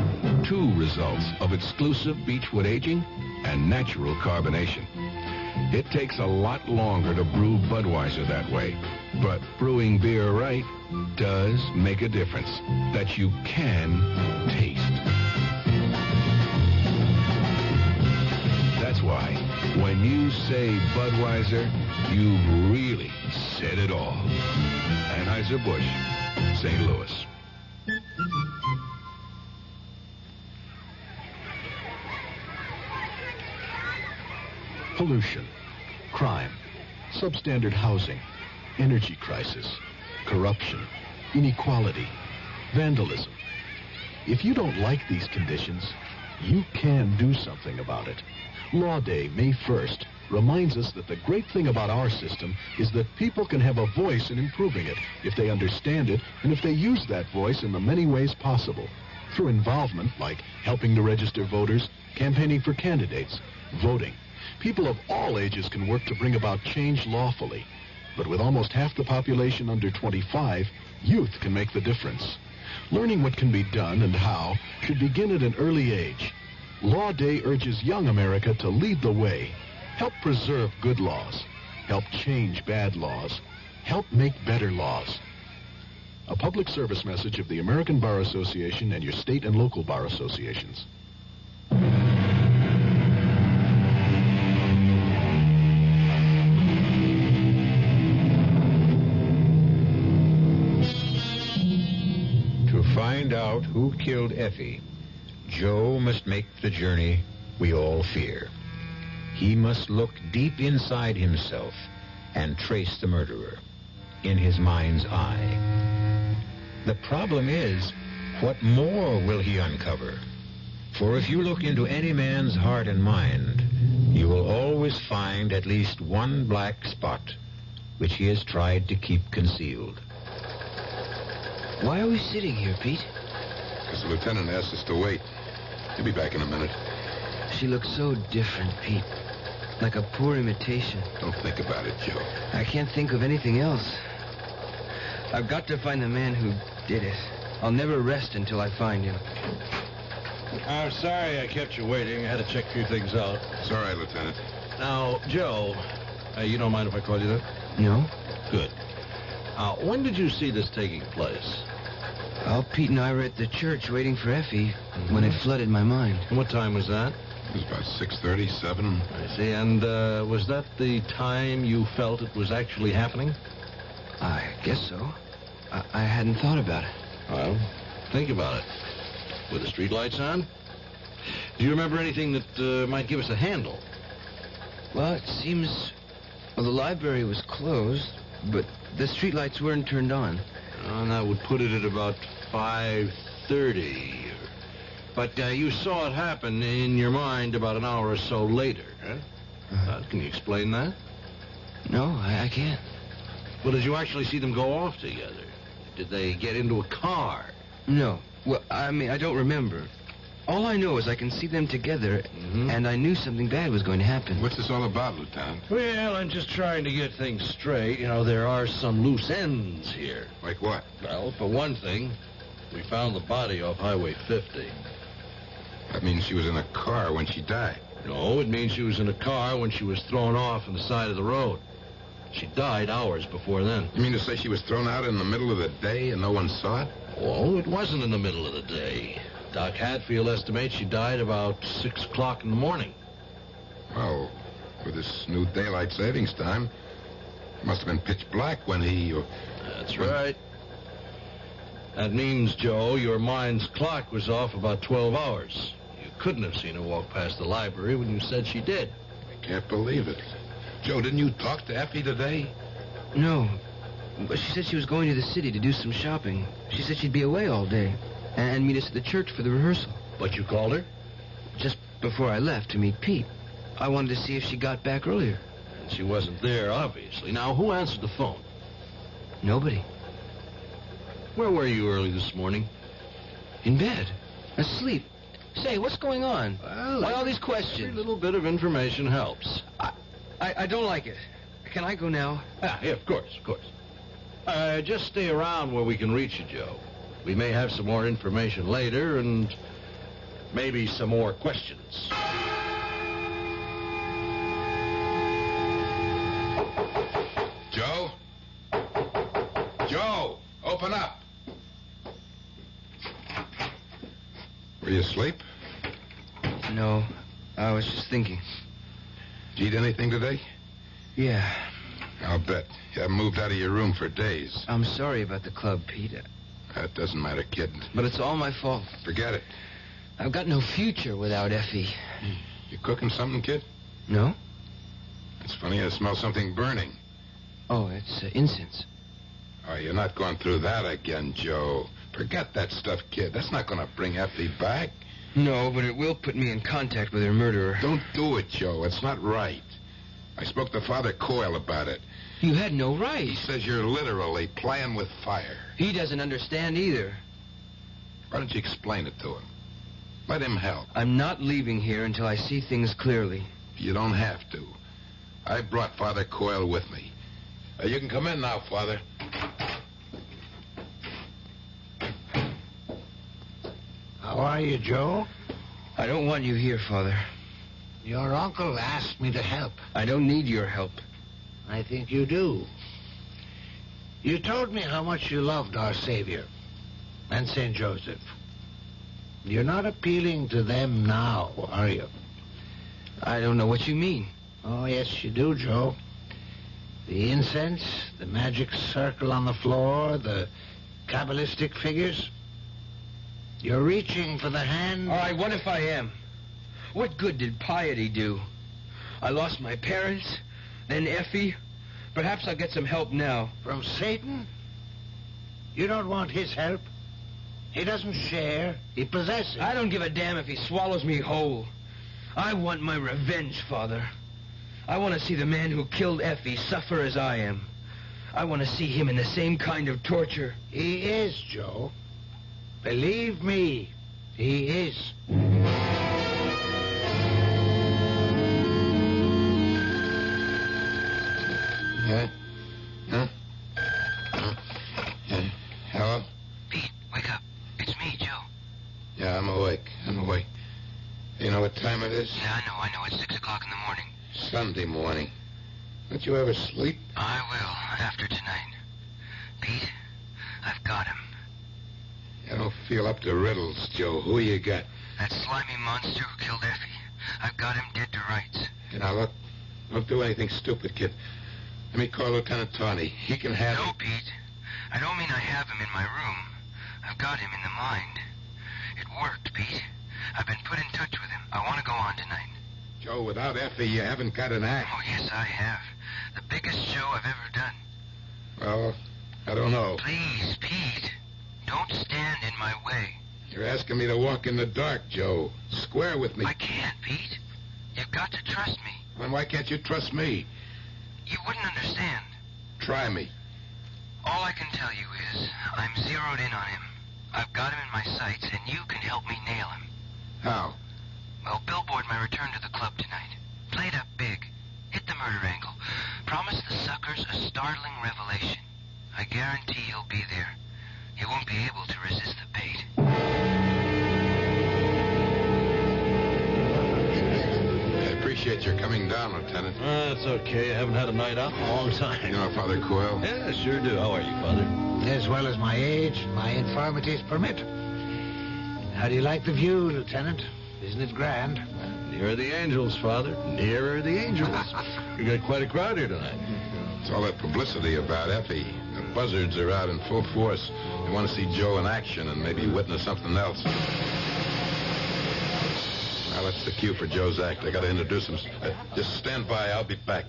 Two results of exclusive beechwood aging and natural carbonation. It takes a lot longer to brew Budweiser that way, but brewing beer right does make a difference that you can taste. That's why when you say Budweiser, you've really said it all. Anheuser-Busch, St. Louis. Pollution, crime, substandard housing, energy crisis, corruption, inequality, vandalism. If you don't like these conditions, you can do something about it. Law Day, May 1st, reminds us that the great thing about our system is that people can have a voice in improving it if they understand it and if they use that voice in the many ways possible. Through involvement like helping to register voters, campaigning for candidates, voting. People of all ages can work to bring about change lawfully. But with almost half the population under 25, youth can make the difference. Learning what can be done and how should begin at an early age. Law Day urges young America to lead the way. Help preserve good laws. Help change bad laws. Help make better laws. A public service message of the American Bar Association and your state and local bar associations. To find out who killed Effie, Joe must make the journey we all fear. He must look deep inside himself and trace the murderer in his mind's eye. The problem is, what more will he uncover? For if you look into any man's heart and mind, you will always find at least one black spot which he has tried to keep concealed. Why are we sitting here, Pete? Because the lieutenant asked us to wait. He'll be back in a minute. She looks so different, Pete. Like a poor imitation. Don't think about it, Joe. I can't think of anything else. I've got to find the man who did it. I'll never rest until I find him. I'm sorry I kept you waiting. I had to check a few things out. It's all right, Lieutenant. Now, Joe, you don't mind if I call you that? No. Good. When did you see this taking place? Well, Pete and I were at the church waiting for Effie when it flooded my mind. What time was that? It was about 6:30, 7. I see. And was that the time you felt it was actually happening? I guess so. I hadn't thought about it. Well, think about it. Were the streetlights on? Do you remember anything that might give us a handle? Well, it seems... Well, the library was closed, but the streetlights weren't turned on. And that would put it at about 5:30. But you saw it happen in your mind about an hour or so later, huh? Can you explain that? No, I can't. Well, did you actually see them go off together? Did they get into a car? No. Well, I mean, I don't remember. All I know is I can see them together, and I knew something bad was going to happen. What's this all about, Lieutenant? Well, I'm just trying to get things straight. You know, there are some loose ends here. Like what? Well, for one thing, we found the body off Highway 50. That means she was in a car when she died. No, it means she was in a car when she was thrown off on the side of the road. She died hours before then. You mean to say she was thrown out in the middle of the day and no one saw it? Oh, it wasn't in the middle of the day. Doc Hatfield estimates she died about 6 o'clock in the morning. Well, with this new daylight savings time, it must have been pitch black when he... That's right. That means, Joe, your mind's clock was off about 12 hours. You couldn't have seen her walk past the library when you said she did. I can't believe it. Joe, didn't you talk to Effie today? No. But she said she was going to the city to do some shopping. She said she'd be away all day and meet us at the church for the rehearsal. But you called her? Just before I left to meet Pete. I wanted to see if she got back earlier. And she wasn't there, obviously. Now, who answered the phone? Nobody. Where were you early this morning? In bed. Asleep. Say, what's going on? Well, why all these questions? Every little bit of information helps. I don't like it. Can I go now? Yeah, of course, of course. Just stay around where we can reach you, Joe. We may have some more information later, and maybe some more questions. Joe? Joe, open up. Were you asleep? No, I was just thinking. Did you eat anything today? Yeah. I'll bet. You haven't moved out of your room for days. I'm sorry about the club, Pete. That doesn't matter, kid. But it's all my fault. Forget it. I've got no future without Effie. You cooking something, kid? No? It's funny, I smell something burning. Oh, it's incense. Oh, you're not going through that again, Joe. Forget that stuff, kid. That's not going to bring Effie back. No, but it will put me in contact with her murderer. Don't do it, Joe. It's not right. I spoke to Father Coyle about it. You had no right. He says you're literally playing with fire. He doesn't understand either. Why don't you explain it to him? Let him help. I'm not leaving here until I see things clearly. You don't have to. I brought Father Coyle with me. You can come in now, Father. How are you, Joe? I don't want you here, Father. Your uncle asked me to help. I don't need your help. I think you do. You told me how much you loved our Savior and St. Joseph. You're not appealing to them now, are you? I don't know what you mean. Oh, yes, you do, Joe. The incense, the magic circle on the floor, the Kabbalistic figures. You're reaching for the hand... All right, what if I am? What good did piety do? I lost my parents, then Effie. Perhaps I'll get some help now. From Satan? You don't want his help? He doesn't share. He possesses. I don't give a damn if he swallows me whole. I want my revenge, Father. I want to see the man who killed Effie suffer as I am. I want to see him in the same kind of torture. He is, Joe. Believe me, he is. Hello? Pete, wake up. It's me, Joe. Yeah, I'm awake. You know what time it is? Yeah, I know. It's 6 o'clock in the morning. Sunday morning. Don't you ever sleep? I will, after tonight. Pete, I've got him. You don't feel up to riddles, Joe. Who you got? That slimy monster who killed Effie. I've got him dead to rights. Now, look. Don't do anything stupid, kid. Let me call Lieutenant Tawney. He can have No, him. Pete. I don't mean I have him in my room. I've got him in the mind. It worked, Pete. I've been put in touch with him. I want to go on tonight. Joe, without Effie, you haven't got an act. Oh, yes, I have. The biggest show I've ever done. Well, I don't know. Please, Pete. Don't stand in my way. You're asking me to walk in the dark, Joe. Square with me. I can't, Pete. You've got to trust me. Then why can't you trust me? You wouldn't understand. Try me. All I can tell you is I'm zeroed in on him. I've got him in my sights, and you can help me nail him. How? Well, billboard my return to the club tonight. Play it up big. Hit the murder angle. Promise the suckers a startling revelation. I guarantee he'll be there. He won't be able to resist the bait. I appreciate your coming down, Lieutenant. That's okay. I haven't had a night out in a long time. You know Father Coyle? Yeah, sure do. How are you, Father? As well as my age and my infirmities permit. How do you like the view, Lieutenant? Isn't it grand? Nearer the angels, Father. Nearer the angels. You got quite a crowd here tonight. It's all that publicity about Effie. The buzzards are out in full force. They want to see Joe in action and maybe witness something else. Now, that's the cue for Joe's act. I got to introduce him. Just stand by. I'll be back.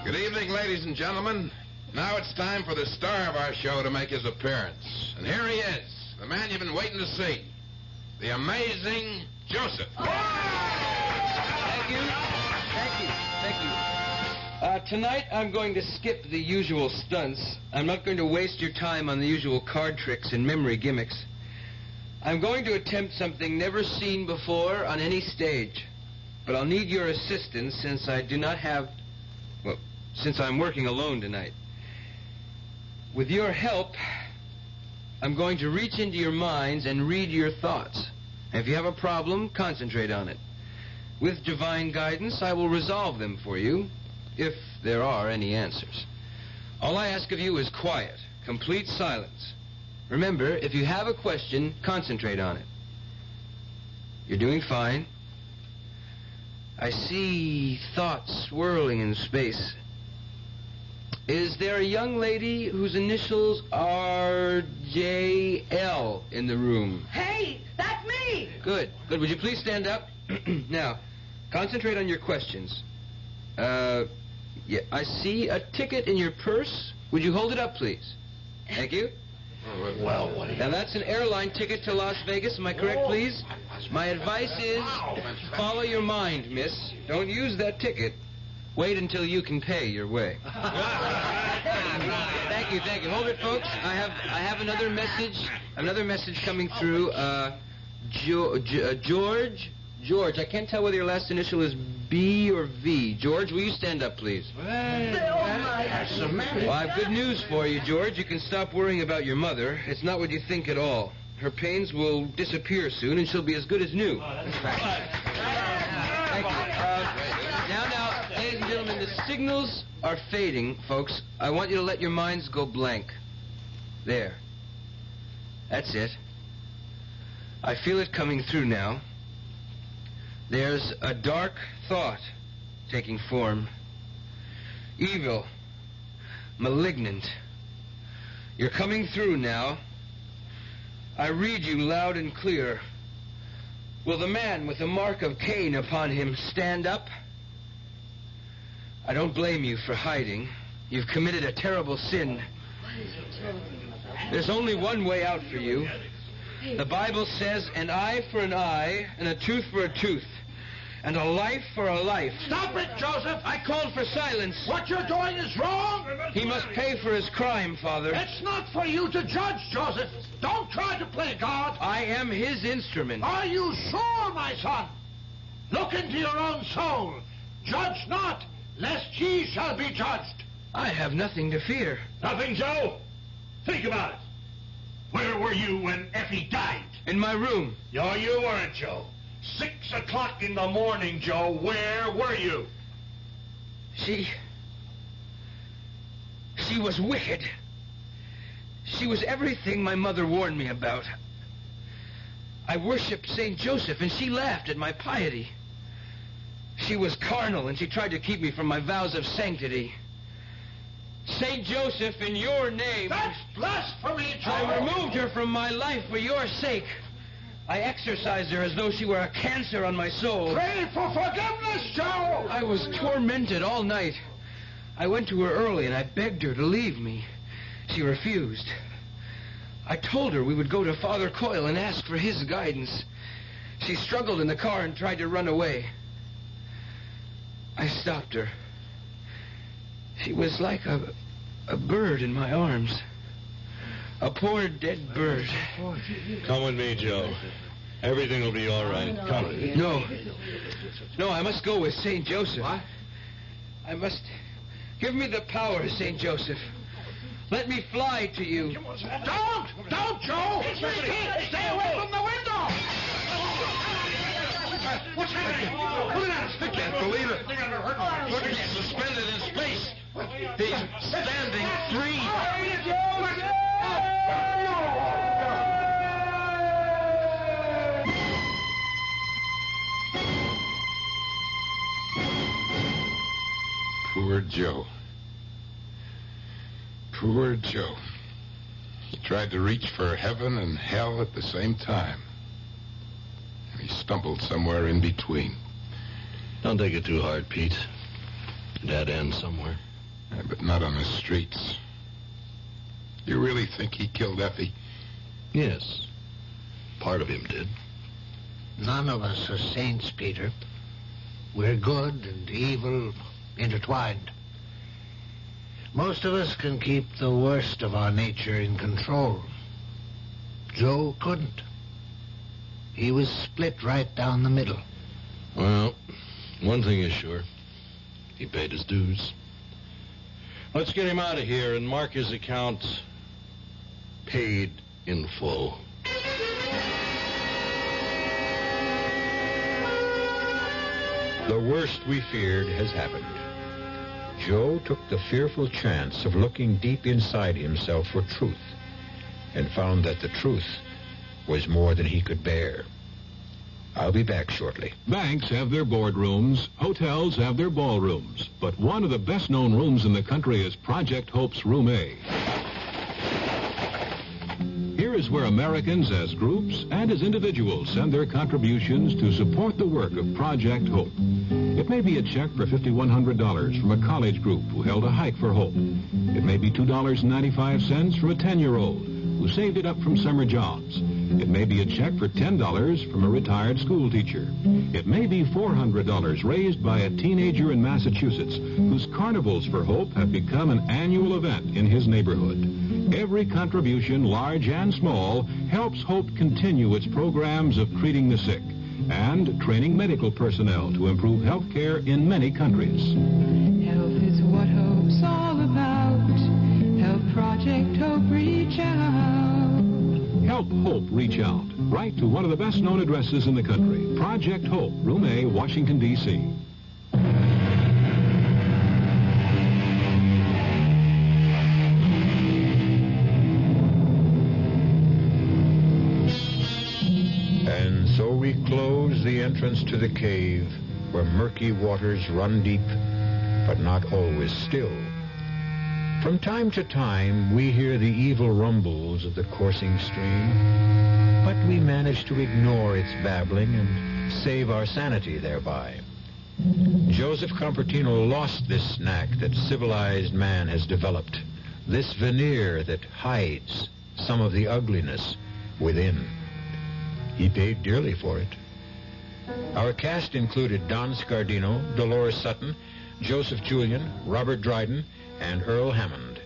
Good evening, ladies and gentlemen. Now it's time for the star of our show to make his appearance. And here he is, the man you've been waiting to see. The amazing Joseph. Thank you. Tonight I'm going to skip the usual stunts. I'm not going to waste your time on the usual card tricks and memory gimmicks. I'm going to attempt something never seen before on any stage. But I'll need your assistance since I do not have... Well, since I'm working alone tonight. With your help, I'm going to reach into your minds and read your thoughts. And if you have a problem, concentrate on it. With divine guidance, I will resolve them for you, if there are any answers. All I ask of you is quiet, complete silence. Remember, if you have a question, concentrate on it. You're doing fine. I see thoughts swirling in space. Is there a young lady whose initials are J.L. in the room? Hey, that's me! Good. Would you please stand up? Now, concentrate on your questions. Yeah, I see a ticket in your purse. Would you hold it up, please? Thank you. Well, what do you... Now, that's an airline ticket to Las Vegas. Am I correct, please? My advice is follow your mind, miss. Don't use that ticket. Wait until you can pay your way. Thank you. Hold it, folks. I have another message. Another message coming through. George, George, I can't tell whether your last initial is B or V. George, will you stand up, please? That's the man. Well, I have good news for you, George. You can stop worrying about your mother. It's not what you think at all. Her pains will disappear soon, and she'll be as good as new. Thank you. Now, ladies and gentlemen, the signals are fading, folks. I want you to let your minds go blank. There. That's it. I feel it coming through now. There's a dark thought taking form. Evil. Malignant. You're coming through now. I read you loud and clear. Will the man with the mark of Cain upon him stand up? I don't blame you for hiding. You've committed a terrible sin. There's only one way out for you. The Bible says an eye for an eye and a tooth for a tooth. And a life for a life. Stop it, Joseph! I called for silence. What you're doing is wrong! He must pay for his crime, Father. It's not for you to judge, Joseph. Don't try to play God. I am his instrument. Are you sure, my son? Look into your own soul. Judge not, lest ye shall be judged. I have nothing to fear. Nothing, Joe? Think about it. Where were you when Effie died? In my room. No, you weren't, Joe. 6 o'clock in the morning, Joe. Where were you? She was wicked. She was everything my mother warned me about. I worshipped St. Joseph, and she laughed at my piety. She was carnal, and she tried to keep me from my vows of sanctity. St. Joseph, in your name... That's blasphemy, Joe! I removed her from my life for your sake. I exorcised her as though she were a cancer on my soul. Pray for forgiveness, Joe! I was tormented all night. I went to her early and I begged her to leave me. She refused. I told her we would go to Father Coyle and ask for his guidance. She struggled in the car and tried to run away. I stopped her. She was like a bird in my arms. A poor dead bird. Come with me, Joe. Everything will be all right. Come. No, I must go with St. Joseph. What? I must... Give me the power, St. Joseph. Let me fly to you. Don't, Joe! Stay away from the window! What's happening? Put it out. I can't believe it. Look, he's suspended in space. He's standing free. Poor Joe. Poor Joe. He tried to reach for heaven and hell at the same time. And he stumbled somewhere in between. Don't take it too hard, Pete. Dead end somewhere. Yeah, but not on the streets. You really think he killed Effie? Yes. Part of him did. None of us are saints, Peter. We're good and evil intertwined. Most of us can keep the worst of our nature in control. Joe couldn't. He was split right down the middle. Well, one thing is sure. He paid his dues. Let's get him out of here and mark his account paid in full. The worst we feared has happened. Joe took the fearful chance of looking deep inside himself for truth and found that the truth was more than he could bear. I'll be back shortly. Banks have their boardrooms, hotels have their ballrooms, but one of the best-known rooms in the country is Project Hope's Room A. Here is where Americans as groups and as individuals send their contributions to support the work of Project Hope. It may be a check for $5,100 from a college group who held a hike for hope. It may be $2.95 from a 10-year-old who saved it up from summer jobs. It may be a check for $10 from a retired school teacher. It may be $400 raised by a teenager in Massachusetts whose Carnivals for Hope have become an annual event in his neighborhood. Every contribution, large and small, helps Hope continue its programs of treating the sick. and training medical personnel to improve health care in many countries. Health is what hope's all about. Help Project Hope reach out. Help Hope reach out. Write to one of the best-known addresses in the country. Project Hope, Room A, Washington, D.C. And so we close the entrance to the cave, where murky waters run deep, but not always still. From time to time, we hear the evil rumbles of the coursing stream, but we manage to ignore its babbling and save our sanity thereby. Joseph Compertino lost this knack that civilized man has developed, this veneer that hides some of the ugliness within. He paid dearly for it. Our cast included Don Scardino, Dolores Sutton, Joseph Julian, Robert Dryden, and Earl Hammond.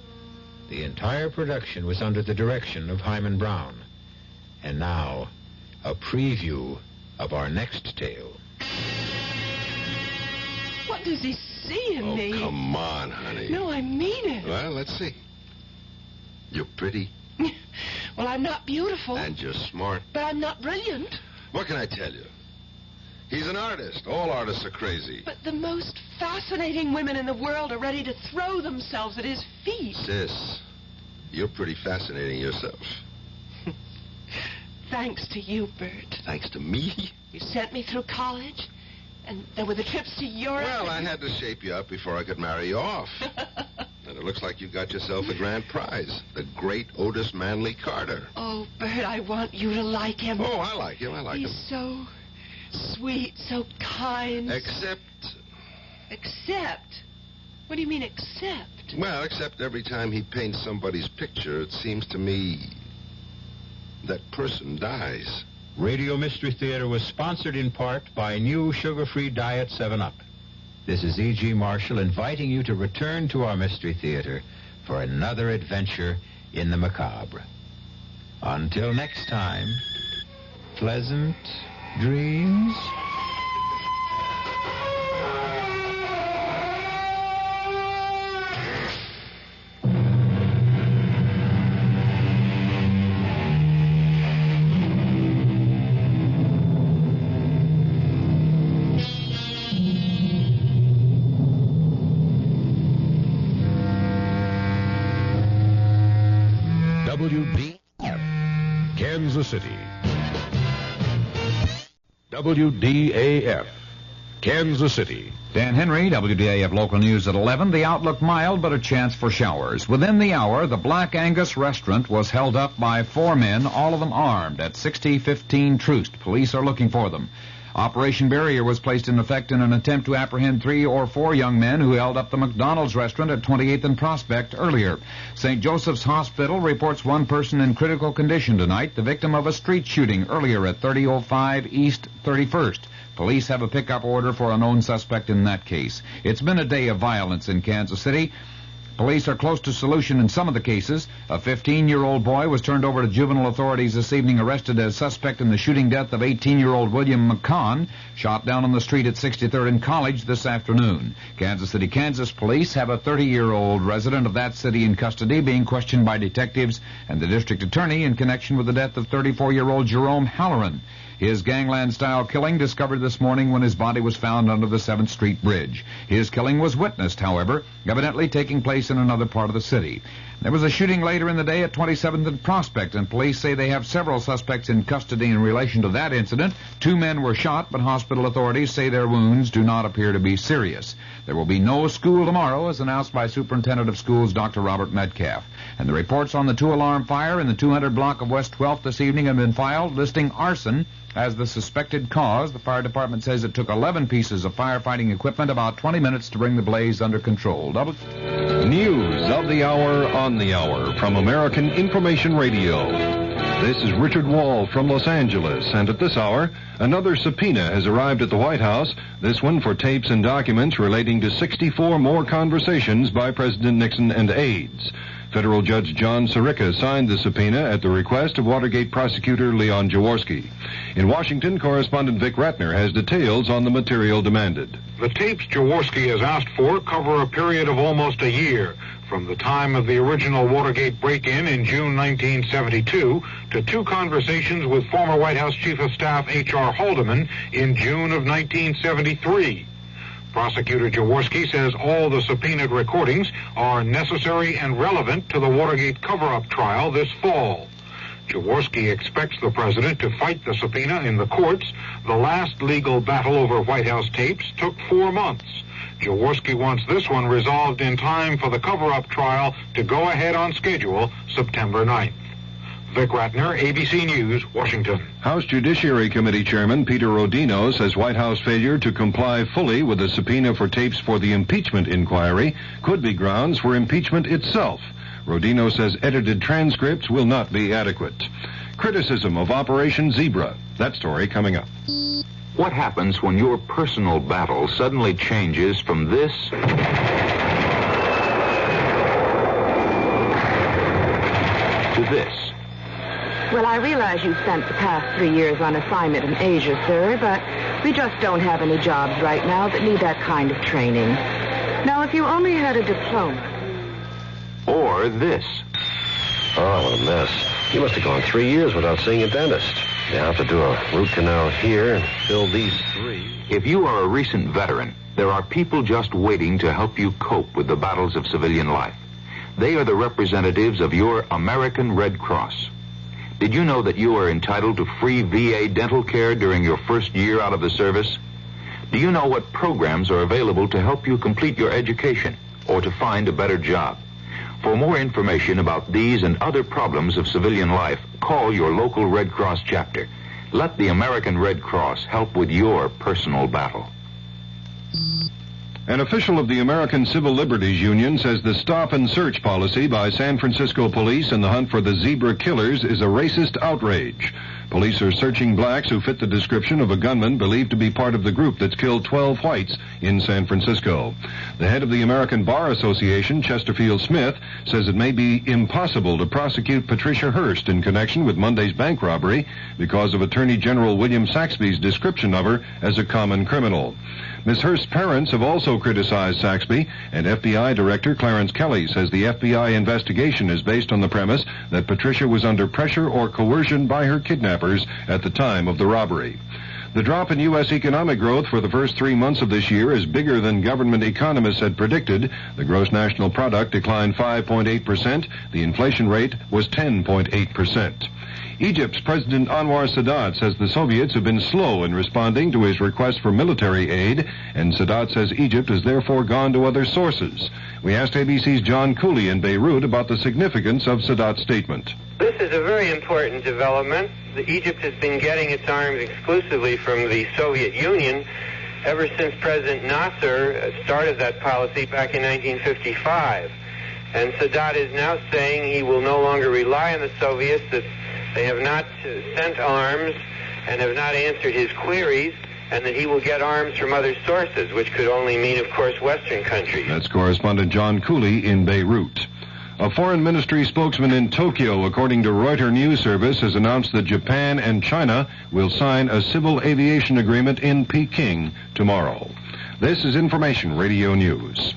The entire production was under the direction of Hyman Brown. And now, a preview of our next tale. What does he see in me? Come on, honey. No, I mean it. Well, let's see. You're pretty. Well, I'm not beautiful. And you're smart. But I'm not brilliant. What can I tell you? He's an artist. All artists are crazy. But the most fascinating women in the world are ready to throw themselves at his feet. Sis, you're pretty fascinating yourself. Thanks to you, Bert. Thanks to me? You sent me through college, and there were the trips to Europe. Well, I had to shape you up before I could marry you off. And it looks like you got yourself a grand prize. The great Otis Manley Carter. Oh, Bert, I want you to like him. Oh, I like him. I like him. He's so sweet, so kind. Except... Except? What do you mean, except? Well, except every time he paints somebody's picture, it seems to me that person dies. Radio Mystery Theater was sponsored in part by new sugar-free Diet 7-Up. This is E.G. Marshall inviting you to return to our Mystery Theater for another adventure in the macabre. Until next time, pleasant dreams. Kansas City. WDAF, Kansas City. Dan Henry, WDAF Local News at 11. The outlook mild, but a chance for showers. Within the hour, the Black Angus restaurant was held up by 4 men, all of them armed, at 6015 Troost. Police are looking for them. Operation Barrier was placed in effect in an attempt to apprehend 3 or 4 young men who held up the McDonald's restaurant at 28th and Prospect earlier. St. Joseph's Hospital reports 1 person in critical condition tonight, the victim of a street shooting earlier at 3005 East 31st. Police have a pickup order for a known suspect in that case. It's been a day of violence in Kansas City. Police are close to solution in some of the cases. A 15-year-old boy was turned over to juvenile authorities this evening, arrested as suspect in the shooting death of 18-year-old William McCon, shot down on the street at 63rd and College this afternoon. Kansas City, Kansas police have a 30-year-old resident of that city in custody being questioned by detectives and the district attorney in connection with the death of 34-year-old Jerome Halloran. His gangland-style killing discovered this morning when his body was found under the 7th Street Bridge. His killing was witnessed, however, evidently taking place in another part of the city. There was a shooting later in the day at 27th and Prospect, and police say they have several suspects in custody in relation to that incident. 2 men were shot, but hospital authorities say their wounds do not appear to be serious. There will be no school tomorrow, as announced by Superintendent of Schools Dr. Robert Metcalf. And the reports on the 2-alarm fire in the 200 block of West 12th this evening have been filed, listing arson as the suspected cause. The fire department says it took 11 pieces of firefighting equipment, about 20 minutes to bring the blaze under control. News of the hour on the hour from American Information Radio. This is Richard Wall from Los Angeles, and at this hour, another subpoena has arrived at the White House, this one for tapes and documents relating to 64 more conversations by President Nixon and aides. Federal Judge John Sirica signed the subpoena at the request of Watergate prosecutor Leon Jaworski. In Washington, correspondent Vic Ratner has details on the material demanded. The tapes Jaworski has asked for cover a period of almost a year, from the time of the original Watergate break-in in June 1972 to two conversations with former White House Chief of Staff H.R. Haldeman in June of 1973. Prosecutor Jaworski says all the subpoenaed recordings are necessary and relevant to the Watergate cover-up trial this fall. Jaworski expects the president to fight the subpoena in the courts. The last legal battle over White House tapes took 4 months. Jaworski wants this one resolved in time for the cover-up trial to go ahead on schedule September 9th. Vic Ratner, ABC News, Washington. House Judiciary Committee Chairman Peter Rodino says White House failure to comply fully with the subpoena for tapes for the impeachment inquiry could be grounds for impeachment itself. Rodino says edited transcripts will not be adequate. Criticism of Operation Zebra. That story coming up. What happens when your personal battle suddenly changes from this to this? Well, I realize you spent the past 3 years on assignment in Asia, sir, but we just don't have any jobs right now that need that kind of training. Now, if you only had a diploma. Or this. Oh, what a mess. You must have gone 3 years without seeing a dentist. You have to do a root canal here and fill these 3. If you are a recent veteran, there are people just waiting to help you cope with the battles of civilian life. They are the representatives of your American Red Cross. Did you know that you are entitled to free VA dental care during your first year out of the service? Do you know what programs are available to help you complete your education or to find a better job? For more information about these and other problems of civilian life, call your local Red Cross chapter. Let the American Red Cross help with your personal battle. An official of the American Civil Liberties Union says the stop and search policy by San Francisco police in the hunt for the zebra killers is a racist outrage. Police are searching blacks who fit the description of a gunman believed to be part of the group that's killed 12 whites in San Francisco. The head of the American Bar Association, Chesterfield Smith, says it may be impossible to prosecute Patricia Hearst in connection with Monday's bank robbery because of Attorney General William Saxby's description of her as a common criminal. Ms. Hearst's parents have also criticized Saxby, and FBI Director Clarence Kelly says the FBI investigation is based on the premise that Patricia was under pressure or coercion by her kidnappers at the time of the robbery. The drop in U.S. economic growth for the first 3 months of this year is bigger than government economists had predicted. The gross national product declined 5.8%. The inflation rate was 10.8%. Egypt's President Anwar Sadat says the Soviets have been slow in responding to his request for military aid, and Sadat says Egypt has therefore gone to other sources. We asked ABC's John Cooley in Beirut about the significance of Sadat's statement. This is a very important development. Egypt has been getting its arms exclusively from the Soviet Union ever since President Nasser started that policy back in 1955. And Sadat is now saying he will no longer rely on the Soviets, that they have not sent arms and have not answered his queries, and that he will get arms from other sources, which could only mean, of course, Western countries. That's correspondent John Cooley in Beirut. A foreign ministry spokesman in Tokyo, according to Reuters News Service, has announced that Japan and China will sign a civil aviation agreement in Peking tomorrow. This is Information Radio News.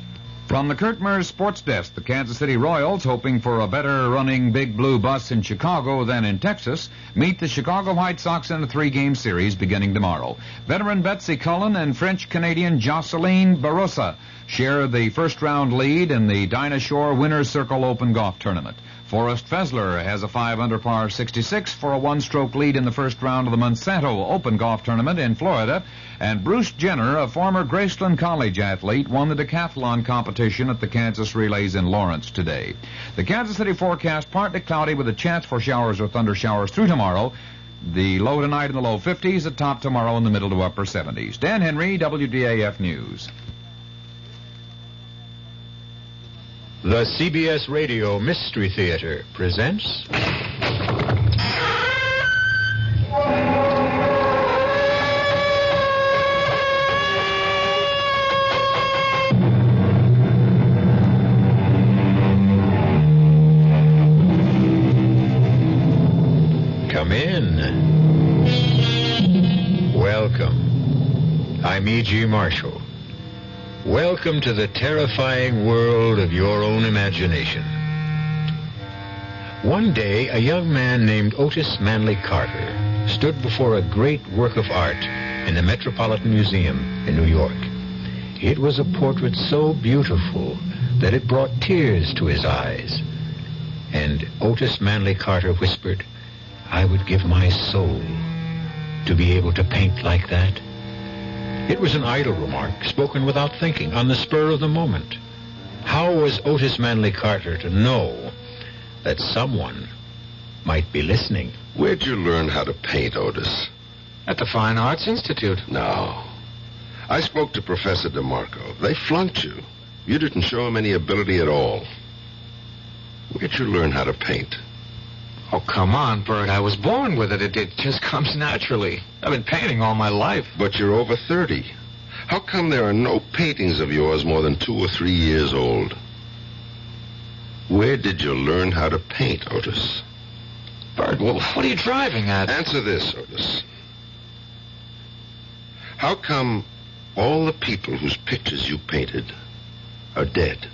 From the Kurt Mears Sports Desk, the Kansas City Royals, hoping for a better-running Big Blue bus in Chicago than in Texas, meet the Chicago White Sox in a 3-game series beginning tomorrow. Veteran Betsy Cullen and French-Canadian Jocelyn Barossa share the first-round lead in the Dinah Shore Winner's Circle Open Golf Tournament. Forrest Fessler has a 5-under par 66 for a one-stroke lead in the first round of the Monsanto Open Golf Tournament in Florida. And Bruce Jenner, a former Graceland College athlete, won the decathlon competition at the Kansas Relays in Lawrence today. The Kansas City forecast partly cloudy with a chance for showers or thunder showers through tomorrow. The low tonight in the low 50s, at top tomorrow in the middle to upper 70s. Dan Henry, WDAF News. The CBS Radio Mystery Theater presents... I'm E.G. Marshall. Welcome to the terrifying world of your own imagination. One day, a young man named Otis Manley Carter stood before a great work of art in the Metropolitan Museum in New York. It was a portrait so beautiful that it brought tears to his eyes. And Otis Manley Carter whispered, "I would give my soul to be able to paint like that." It was an idle remark, spoken without thinking, on the spur of the moment. How was Otis Manley Carter to know that someone might be listening? Where'd you learn how to paint, Otis? At the Fine Arts Institute. No. I spoke to Professor DeMarco. They flunked you. You didn't show him any ability at all. Where'd you learn how to paint? Oh, come on, Bert. I was born with it. It just comes naturally. I've been painting all my life. But you're over 30. How come there are no paintings of yours more than 2 or 3 years old? Where did you learn how to paint, Otis? Bert, well, what are you driving at? Answer this, Otis. How come all the people whose pictures you painted are dead?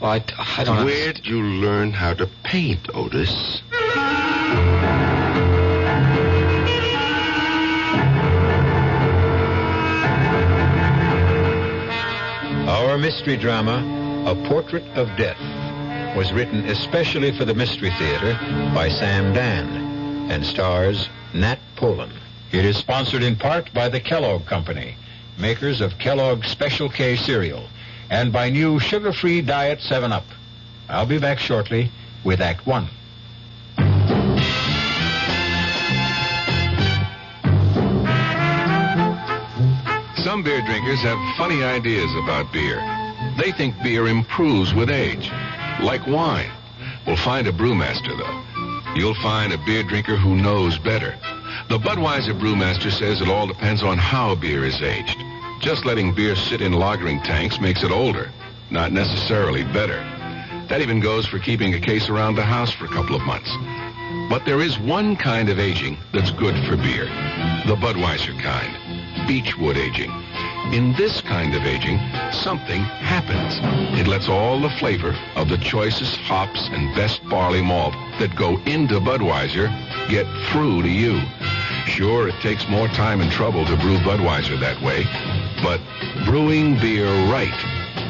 Well, I don't... Where'd you learn how to paint, Otis? Our mystery drama, A Portrait of Death, was written especially for the Mystery Theater by Sam Dan and stars Nat Polen. It is sponsored in part by the Kellogg Company, makers of Kellogg's Special K cereal, and by new sugar-free Diet 7-Up. I'll be back shortly with Act 1. Some beer drinkers have funny ideas about beer. They think beer improves with age, like wine. We'll find a brewmaster, though. You'll find a beer drinker who knows better. The Budweiser brewmaster says it all depends on how beer is aged. Just letting beer sit in lagering tanks makes it older, not necessarily better. That even goes for keeping a case around the house for a couple of months. But there is one kind of aging that's good for beer, the Budweiser kind, Beechwood aging. In this kind of aging, something happens. It lets all the flavor of the choicest hops and best barley malt that go into Budweiser get through to you. Sure, it takes more time and trouble to brew Budweiser that way, but brewing beer right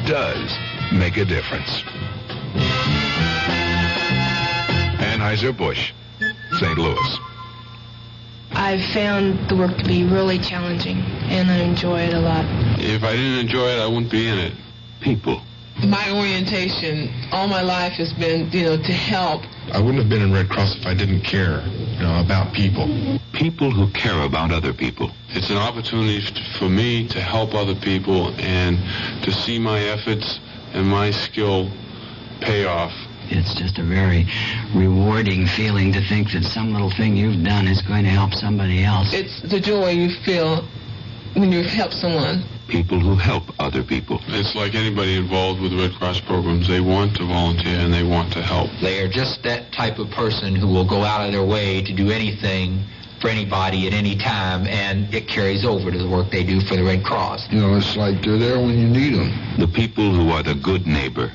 does make a difference. Anheuser-Busch, St. Louis. I've found the work to be really challenging, and I enjoy it a lot. If I didn't enjoy it, I wouldn't be in it. People. My orientation all my life has been, to help. I wouldn't have been in Red Cross if I didn't care, about people. People who care about other people. It's an opportunity for me to help other people and to see my efforts and my skill pay off. It's just a very rewarding feeling to think that some little thing you've done is going to help somebody else. It's the joy you feel when you help someone. People who help other people. It's like anybody involved with Red Cross programs. They want to volunteer and they want to help. They are just that type of person who will go out of their way to do anything for anybody at any time, and it carries over to the work they do for the Red Cross. It's like they're there when you need them. The people who are the good neighbor.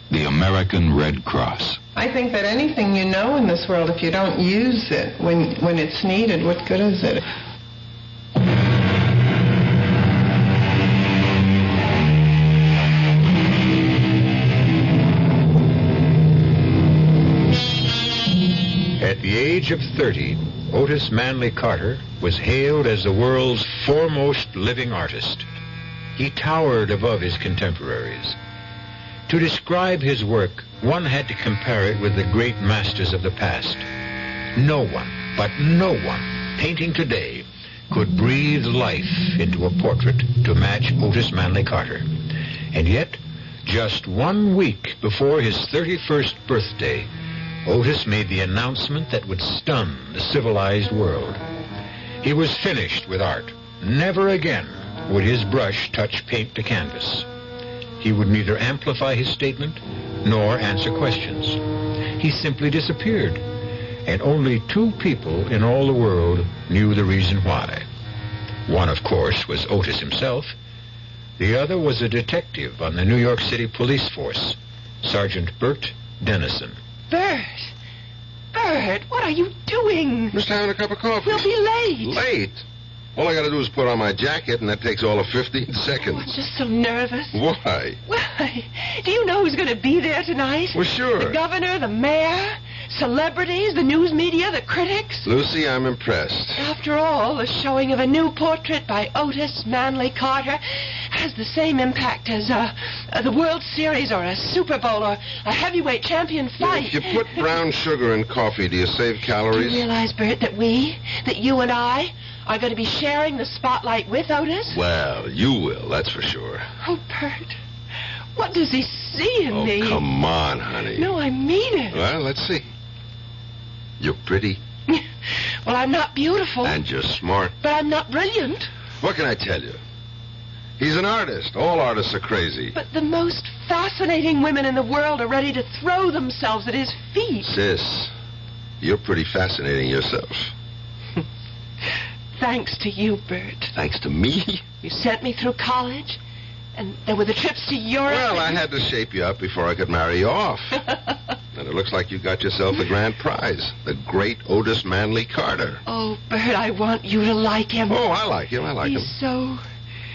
The American Red Cross. I think that anything you know in this world, if you don't use it when it's needed, what good is it? At the age of 30, Otis Manley Carter was hailed as the world's foremost living artist. He towered above his contemporaries. To describe his work, one had to compare it with the great masters of the past. No one, but no one, painting today could breathe life into a portrait to match Otis Manley Carter. And yet, just 1 week before his 31st birthday, Otis made the announcement that would stun the civilized world. He was finished with art. Never again would his brush touch paint to canvas. He would neither amplify his statement nor answer questions. He simply disappeared, and only 2 people in all the world knew the reason why. One, of course, was Otis himself. The other was a detective on the New York City police force, Sergeant Bert Dennison. Bert! Bert, what are you doing? Just having a cup of coffee. We'll be late. Late? All I got to do is put on my jacket, and that takes all of 15 seconds. I'm just so nervous. Why? Why? Do you know who's going to be there tonight? Well, sure. The governor, the mayor, celebrities, the news media, the critics. Lucy, I'm impressed. After all, the showing of a new portrait by Otis Manley Carter has the same impact as the World Series or a Super Bowl or a heavyweight champion fight. If you put brown sugar in coffee, do you save calories? Do you realize, Bert, that you and I are going to be sharing the spotlight with Otis? Well, you will, that's for sure. Oh, Bert, what does he see in me? Oh, come on, honey. No, I mean it. Well, let's see. You're pretty. Well, I'm not beautiful. And you're smart. But I'm not brilliant. What can I tell you? He's an artist. All artists are crazy. But the most fascinating women in the world are ready to throw themselves at his feet. Sis, you're pretty fascinating yourself. Thanks to you, Bert. Thanks to me? You sent me through college, and there were the trips to Europe. Well, I had to shape you up before I could marry you off. And it looks like you got yourself the grand prize, the great Otis Manley Carter. Oh, Bert, I want you to like him. Oh, I like him. He's so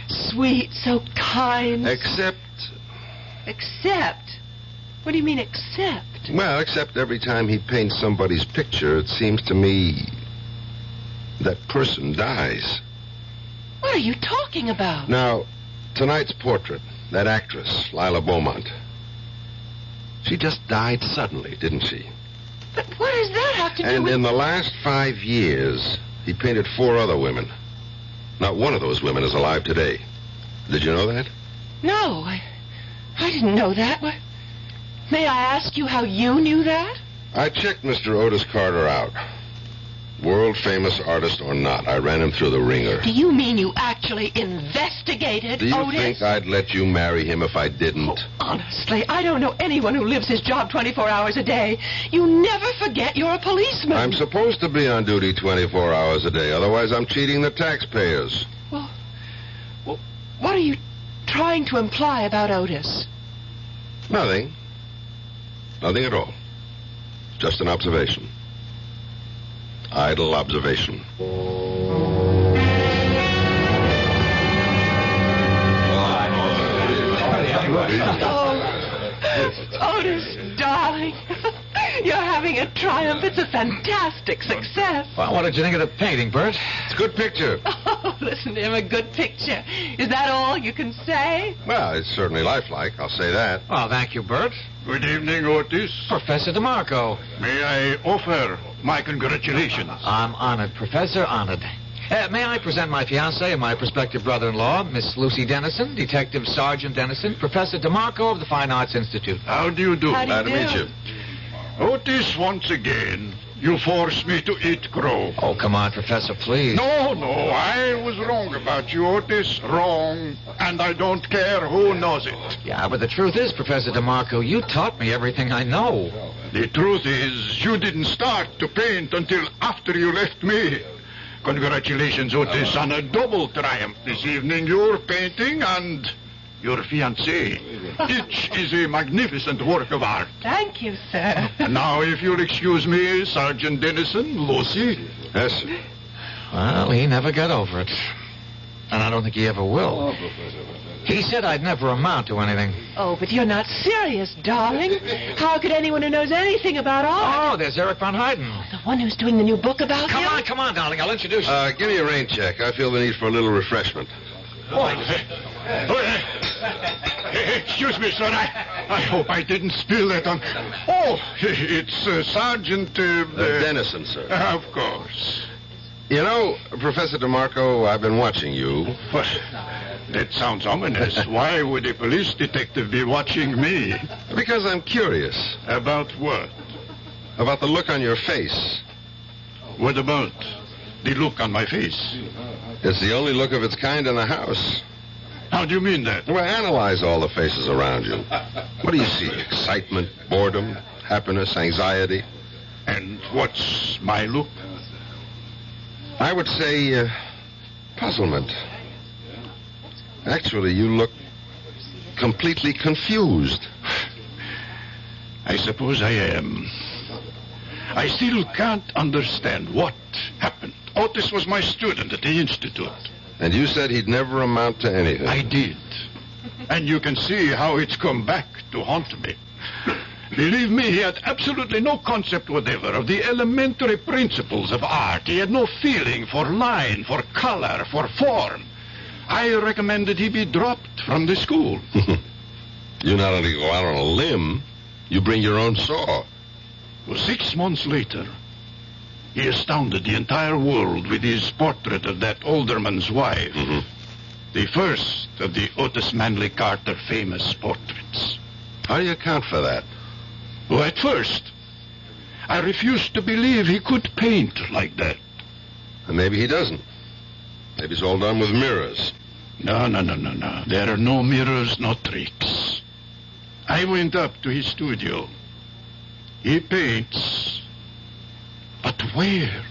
sweet, so kind. Except? What do you mean, except? Well, except every time he paints somebody's picture, it seems to me that person dies. What are you talking about? Now, tonight's portrait, that actress, Lila Beaumont, she just died suddenly, didn't she? But what does that have to do And with... in the last 5 years, he painted 4 other women. Not one of those women is alive today. Did you know that? No, I didn't know that. May I ask you how you knew that? I checked Mr. Otis Carter out. World-famous artist or not, I ran him through the ringer. Do you mean you actually investigated Do you Otis? think I'd let you marry him if I didn't? Oh, honestly, I don't know anyone who lives his job 24 hours a day. You never forget you're a policeman. I'm supposed to be on duty 24 hours a day. Otherwise, I'm cheating the taxpayers. Well, what are you trying to imply about Otis? Nothing. Nothing at all. Just an observation. Idle observation. Oh, Otis, darling. You're having a triumph. It's a fantastic success. Well, what did you think of the painting, Bert? It's a good picture. Oh, listen to him, a good picture. Is that all you can say? Well, it's certainly lifelike, I'll say that. Well, thank you, Bert. Good evening, Otis. Professor DeMarco. May I offer my congratulations? I'm honored, Professor, honored. May I present my fiancée and my prospective brother-in-law, Miss Lucy Dennison, Detective Sergeant Dennison, Professor DeMarco of the Fine Arts Institute. How do you do? Glad to meet you. Otis, once again, you forced me to eat crow. Oh, come on, Professor, please. No, I was wrong about you, Otis. Wrong. And I don't care who knows it. Yeah, but the truth is, Professor DeMarco, you taught me everything I know. The truth is, you didn't start to paint until after you left me. Congratulations, Otis, on a double triumph this evening. Your painting and your fiancée. Each is a magnificent work of art. Thank you, sir. Now, if you'll excuse me, Sergeant Dennison, Lucy. Yes, sir. Well, he never got over it. And I don't think he ever will. He said I'd never amount to anything. Oh, but you're not serious, darling. How could anyone who knows anything about art... Oh, there's Eric Von Hayden. The one who's doing the new book about him? Come on, darling. I'll introduce you. Give me a rain check. I feel the need for a little refreshment. Excuse me, sir. I hope I didn't spill that on... Oh, it's Sergeant... Dennison, sir. Of course. You know, Professor DeMarco, I've been watching you. What? That sounds ominous. Why would a police detective be watching me? Because I'm curious. About what? About the look on your face. What about the look on my face? It's the only look of its kind in the house. How do you mean that? Well, analyze all the faces around you. What do you see? Excitement, boredom, happiness, anxiety? And what's my look? I would say puzzlement. Actually, you look completely confused. I suppose I am. I still can't understand what happened. Otis was my student at the Institute. And you said he'd never amount to anything. I did. And you can see how it's come back to haunt me. Believe me, he had absolutely no concept whatever of the elementary principles of art. He had no feeling for line, for color, for form. I recommended he be dropped from the school. You not only go out on a limb, you bring your own saw. Well, 6 months later, he astounded the entire world with his portrait of that alderman's wife. The first of the Otis Manley Carter famous portraits. How do you account for that? Well, at first, I refused to believe he could paint like that. And maybe he doesn't. Maybe it's all done with mirrors. No. There are no mirrors, no tricks. I went up to his studio. He paints. But where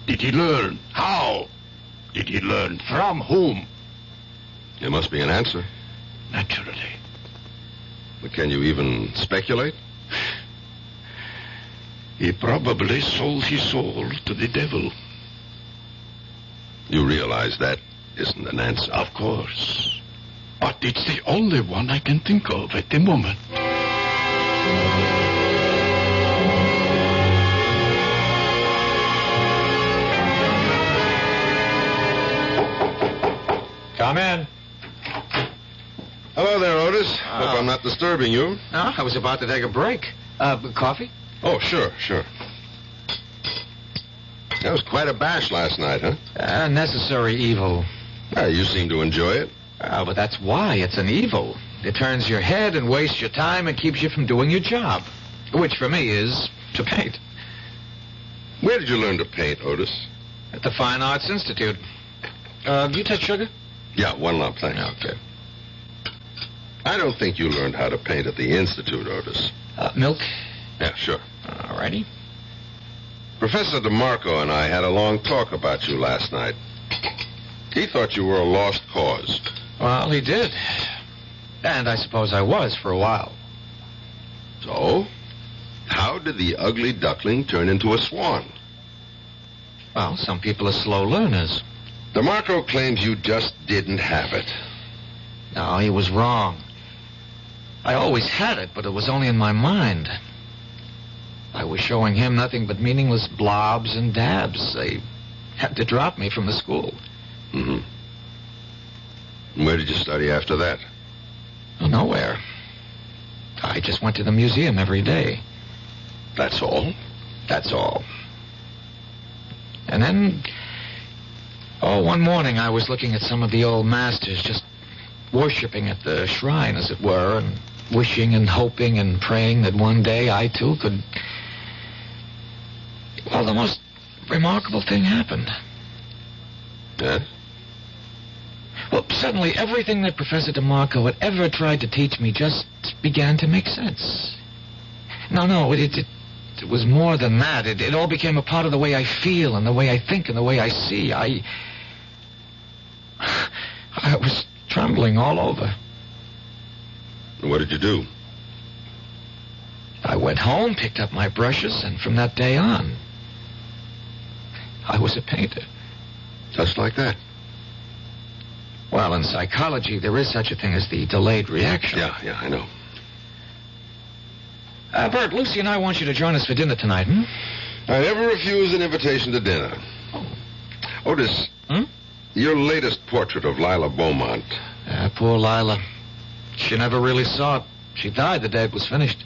did he learn? How did he learn? From whom? There must be an answer. Naturally. But can you even speculate? He probably sold his soul to the devil. You realize that isn't an answer? Of course. But it's the only one I can think of at the moment. Come in. Hello there, Otis. Hope I'm not disturbing you. No, I was about to take a break. Coffee? Oh, sure. That was quite a bash last night, huh? Necessary evil. You seem to enjoy it. But that's why it's an evil. It turns your head and wastes your time and keeps you from doing your job, which for me is to paint. Where did you learn to paint, Otis? At the Fine Arts Institute. Do you take sugar? Yeah, 1 lump, thanks. Okay. I don't think you learned how to paint at the Institute, Otis. Milk? Yeah, sure. All righty. Professor DeMarco and I had a long talk about you last night. He thought you were a lost cause. Well, he did. And I suppose I was for a while. So, how did the ugly duckling turn into a swan? Well, some people are slow learners. DeMarco claims you just didn't have it. No, he was wrong. I always had it, but it was only in my mind. I was showing him nothing but meaningless blobs and dabs. They had to drop me from the school. And where did you study after that? Oh, nowhere. I just went to the museum every day. That's all? That's all. And then, one morning I was looking at some of the old masters, just worshipping at the shrine, as it were, and wishing and hoping and praying that one day I, too, could... Well, the most remarkable thing happened. Yes? Well, suddenly everything that Professor DeMarco had ever tried to teach me just began to make sense. No, it was more than that. It all became a part of the way I feel and the way I think and the way I see. I was trembling all over. What did you do? I went home, picked up my brushes, and from that day on, I was a painter. Just like that? Well, in psychology, there is such a thing as the delayed reaction. Yeah, I know. Bert, Lucy and I want you to join us for dinner tonight, I never refuse an invitation to dinner. Otis, your latest portrait of Lila Beaumont. Poor Lila. She never really saw it. She died the day it was finished.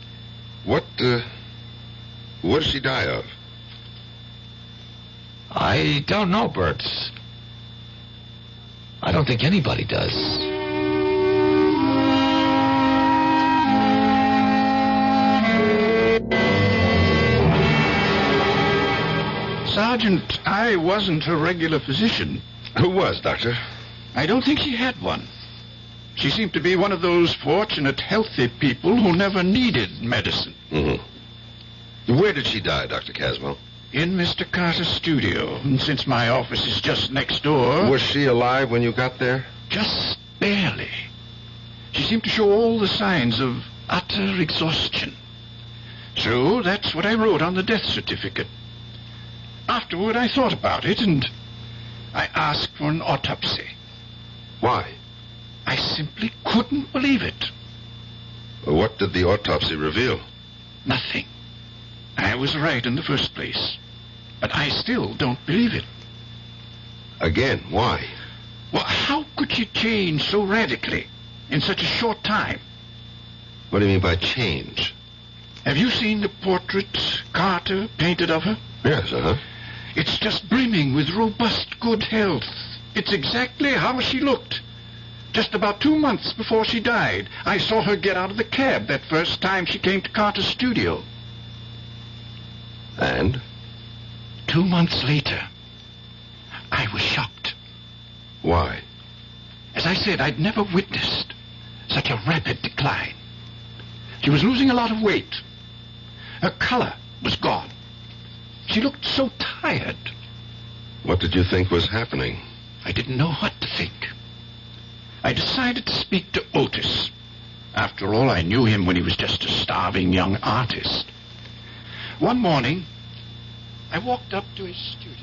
What did she die of? I don't know, Bert. I don't think anybody does. Sergeant, I wasn't a regular physician. Who was, Doctor? I don't think she had one. She seemed to be one of those fortunate, healthy people who never needed medicine. Where did she die, Dr. Caswell? In Mr. Carter's studio, and since my office is just next door... Was she alive when you got there? Just barely. She seemed to show all the signs of utter exhaustion. So that's what I wrote on the death certificate. Afterward, I thought about it, and I asked for an autopsy. Why? I simply couldn't believe it. What did the autopsy reveal? Nothing. I was right in the first place. But I still don't believe it. Again, why? Well, how could she change so radically in such a short time? What do you mean by change? Have you seen the portrait Carter painted of her? Yes, It's just brimming with robust good health. It's exactly how she looked. Just about 2 months before she died, I saw her get out of the cab that first time she came to Carter's studio. And? 2 months later, I was shocked. Why? As I said, I'd never witnessed such a rapid decline. She was losing a lot of weight. Her color was gone. She looked so tired. What did you think was happening? I didn't know what to think. I decided to speak to Otis. After all, I knew him when he was just a starving young artist. One morning, I walked up to his studio.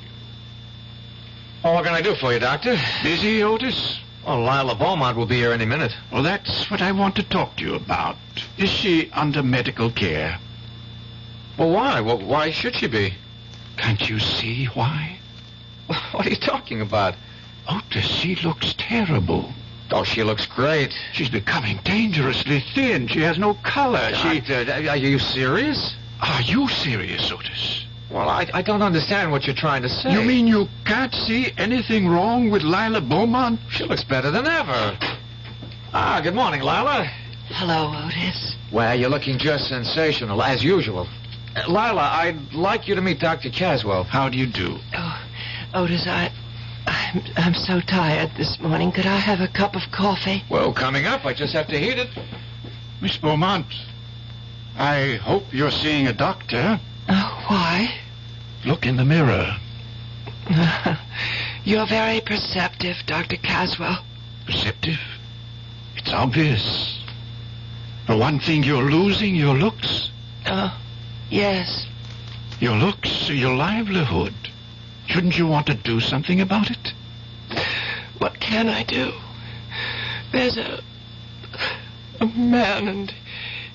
Well, what can I do for you, Doctor? Busy, Otis? Oh, Lila Beaumont will be here any minute. Well, that's what I want to talk to you about. Is she under medical care? Well, why? Well, why should she be? Can't you see why? What are you talking about? Otis, she looks terrible. Oh, she looks great. She's becoming dangerously thin. She has no color. Doctor, are you serious? Are you serious, Otis? Well, I don't understand what you're trying to say. You mean you can't see anything wrong with Lila Beaumont? She looks better than ever. Ah, good morning, Lila. Hello, Otis. Well, you're looking just sensational, as usual. Lila, I'd like you to meet Dr. Caswell. How do you do? Oh, Otis, I'm so tired this morning. Could I have a cup of coffee? Well, coming up. I just have to heat it. Miss Beaumont, I hope you're seeing a doctor. Oh, why? Look in the mirror. You're very perceptive, Dr. Caswell. Perceptive? It's obvious. For one thing, you're losing your looks. Oh, yes. Your looks are your livelihood. Shouldn't you want to do something about it? What can I do? There's a man, and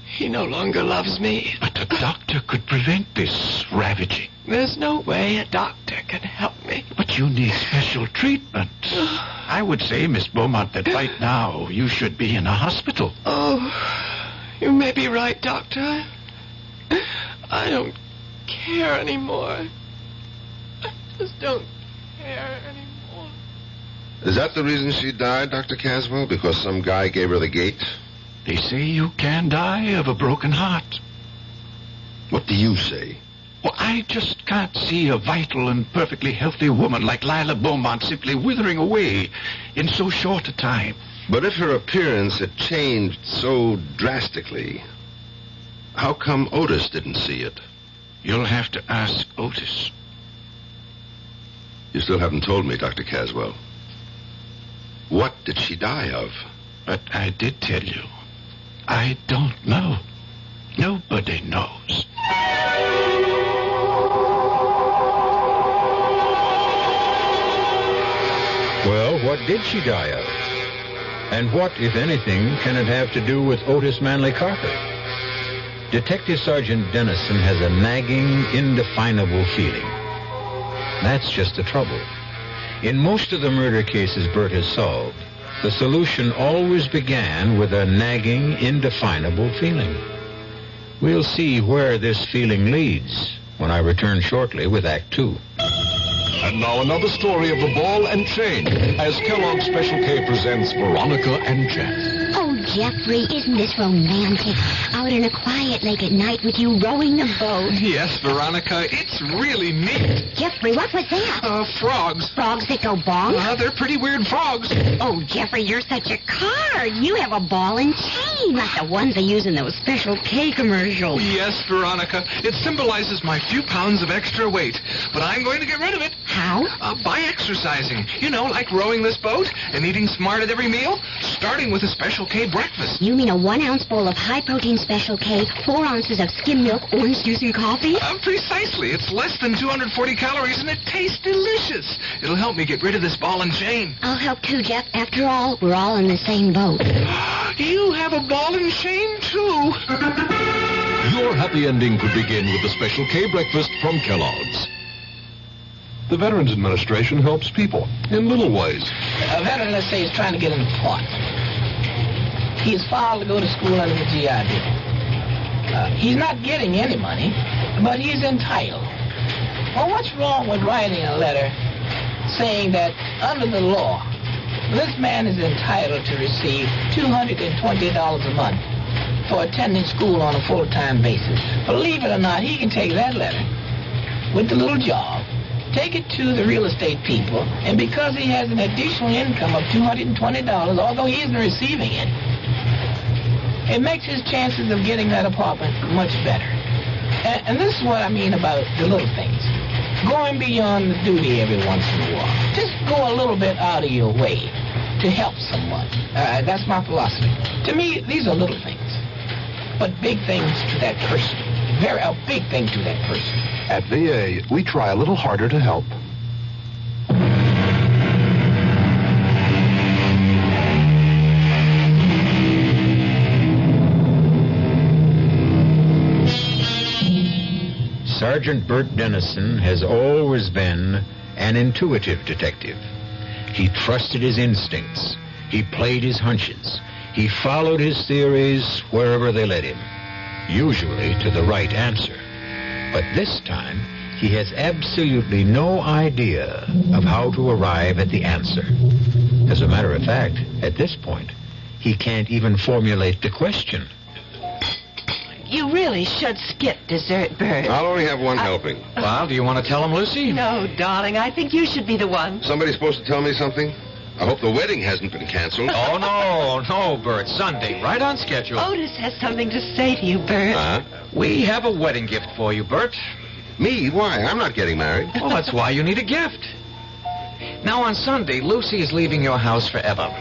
he no longer loves me. But a doctor could prevent this ravaging. There's no way a doctor can help me. But you need special treatment. I would say, Miss Beaumont, that right now you should be in a hospital. Oh, you may be right, Doctor. I don't care anymore. I just don't care anymore. Is that the reason she died, Dr. Caswell? Because some guy gave her the gate? They say you can die of a broken heart. What do you say? Well, I just can't see a vital and perfectly healthy woman like Lila Beaumont simply withering away in so short a time. But if her appearance had changed so drastically, how come Otis didn't see it? You'll have to ask Otis. You still haven't told me, Dr. Caswell. What did she die of? But I did tell you. I don't know. Nobody knows. Well, what did she die of? And what, if anything, can it have to do with Otis Manley Carter? Detective Sergeant Dennison has a nagging, indefinable feeling. That's just the trouble. In most of the murder cases Bert has solved, the solution always began with a nagging, indefinable feeling. We'll see where this feeling leads when I return shortly with Act 2. And now another story of the ball and chain as Kellogg's Special K presents Veronica and Jack. Oh, Jeffrey, isn't this romantic? Out on a quiet lake at night with you rowing the boat. Yes, Veronica, it's really neat. Jeffrey, what was that? Frogs. Frogs that go bonk? They're pretty weird frogs. Oh, Jeffrey, you're such a card. You have a ball and chain like the ones they use in those Special K commercials. Yes, Veronica. It symbolizes my few pounds of extra weight. But I'm going to get rid of it. How? By exercising. You know, like rowing this boat and eating smart at every meal, starting with a Special K breakfast. You mean a 1-ounce bowl of high-protein Special K, 4 ounces of skim milk, orange juice, and coffee? Precisely. It's less than 240 calories, and it tastes delicious. It'll help me get rid of this ball and chain. I'll help too, Jeff. After all, we're all in the same boat. You have a ball and chain, too. Your happy ending could begin with the Special K breakfast from Kellogg's. The Veterans Administration helps people in little ways. A veteran, let's say, is trying to get an appointment. He's filed to go to school under the GI Bill. He's not getting any money, but he's entitled. Well, what's wrong with writing a letter saying that under the law, this man is entitled to receive $220 a month for attending school on a full-time basis? Believe it or not, he can take that letter with the little job, take it to the real estate people, and because he has an additional income of $220, although he isn't receiving it, it makes his chances of getting that apartment much better. And this is what I mean about the little things. Going beyond the duty every once in a while. Just go a little bit out of your way to help someone. That's my philosophy. To me, these are little things, but big things to that person. A big thing to that person. At VA, we try a little harder to help. Sergeant Bert Dennison has always been an intuitive detective. He trusted his instincts. He played his hunches. He followed his theories wherever they led him, usually to the right answer. But this time, he has absolutely no idea of how to arrive at the answer. As a matter of fact, at this point, he can't even formulate the question. You really should skip dessert, Bert. I'll only have one helping. Well, do you want to tell him, Lucy? No, darling. I think you should be the one. Somebody's supposed to tell me something? I hope the wedding hasn't been canceled. Oh, no, Bert. Sunday, right on schedule. Otis has something to say to you, Bert. We have a wedding gift for you, Bert. Me? Why? I'm not getting married. Well, that's why you need a gift. Now, on Sunday, Lucy is leaving your house forever.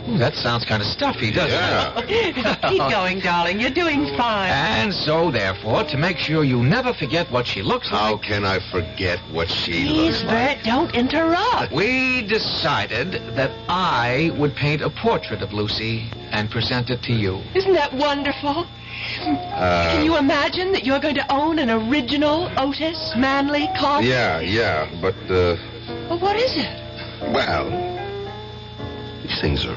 Ooh, that sounds kind of stuffy, doesn't it? Keep going, darling. You're doing fine. And so, therefore, to make sure you never forget what she looks like... How can I forget what she Please, looks like? Bert, don't interrupt. We decided that I would paint a portrait of Lucy and present it to you. Isn't that wonderful? Can you imagine that you're going to own an original Otis Manley Carter? Yeah, but, Well, what is it? well, these things are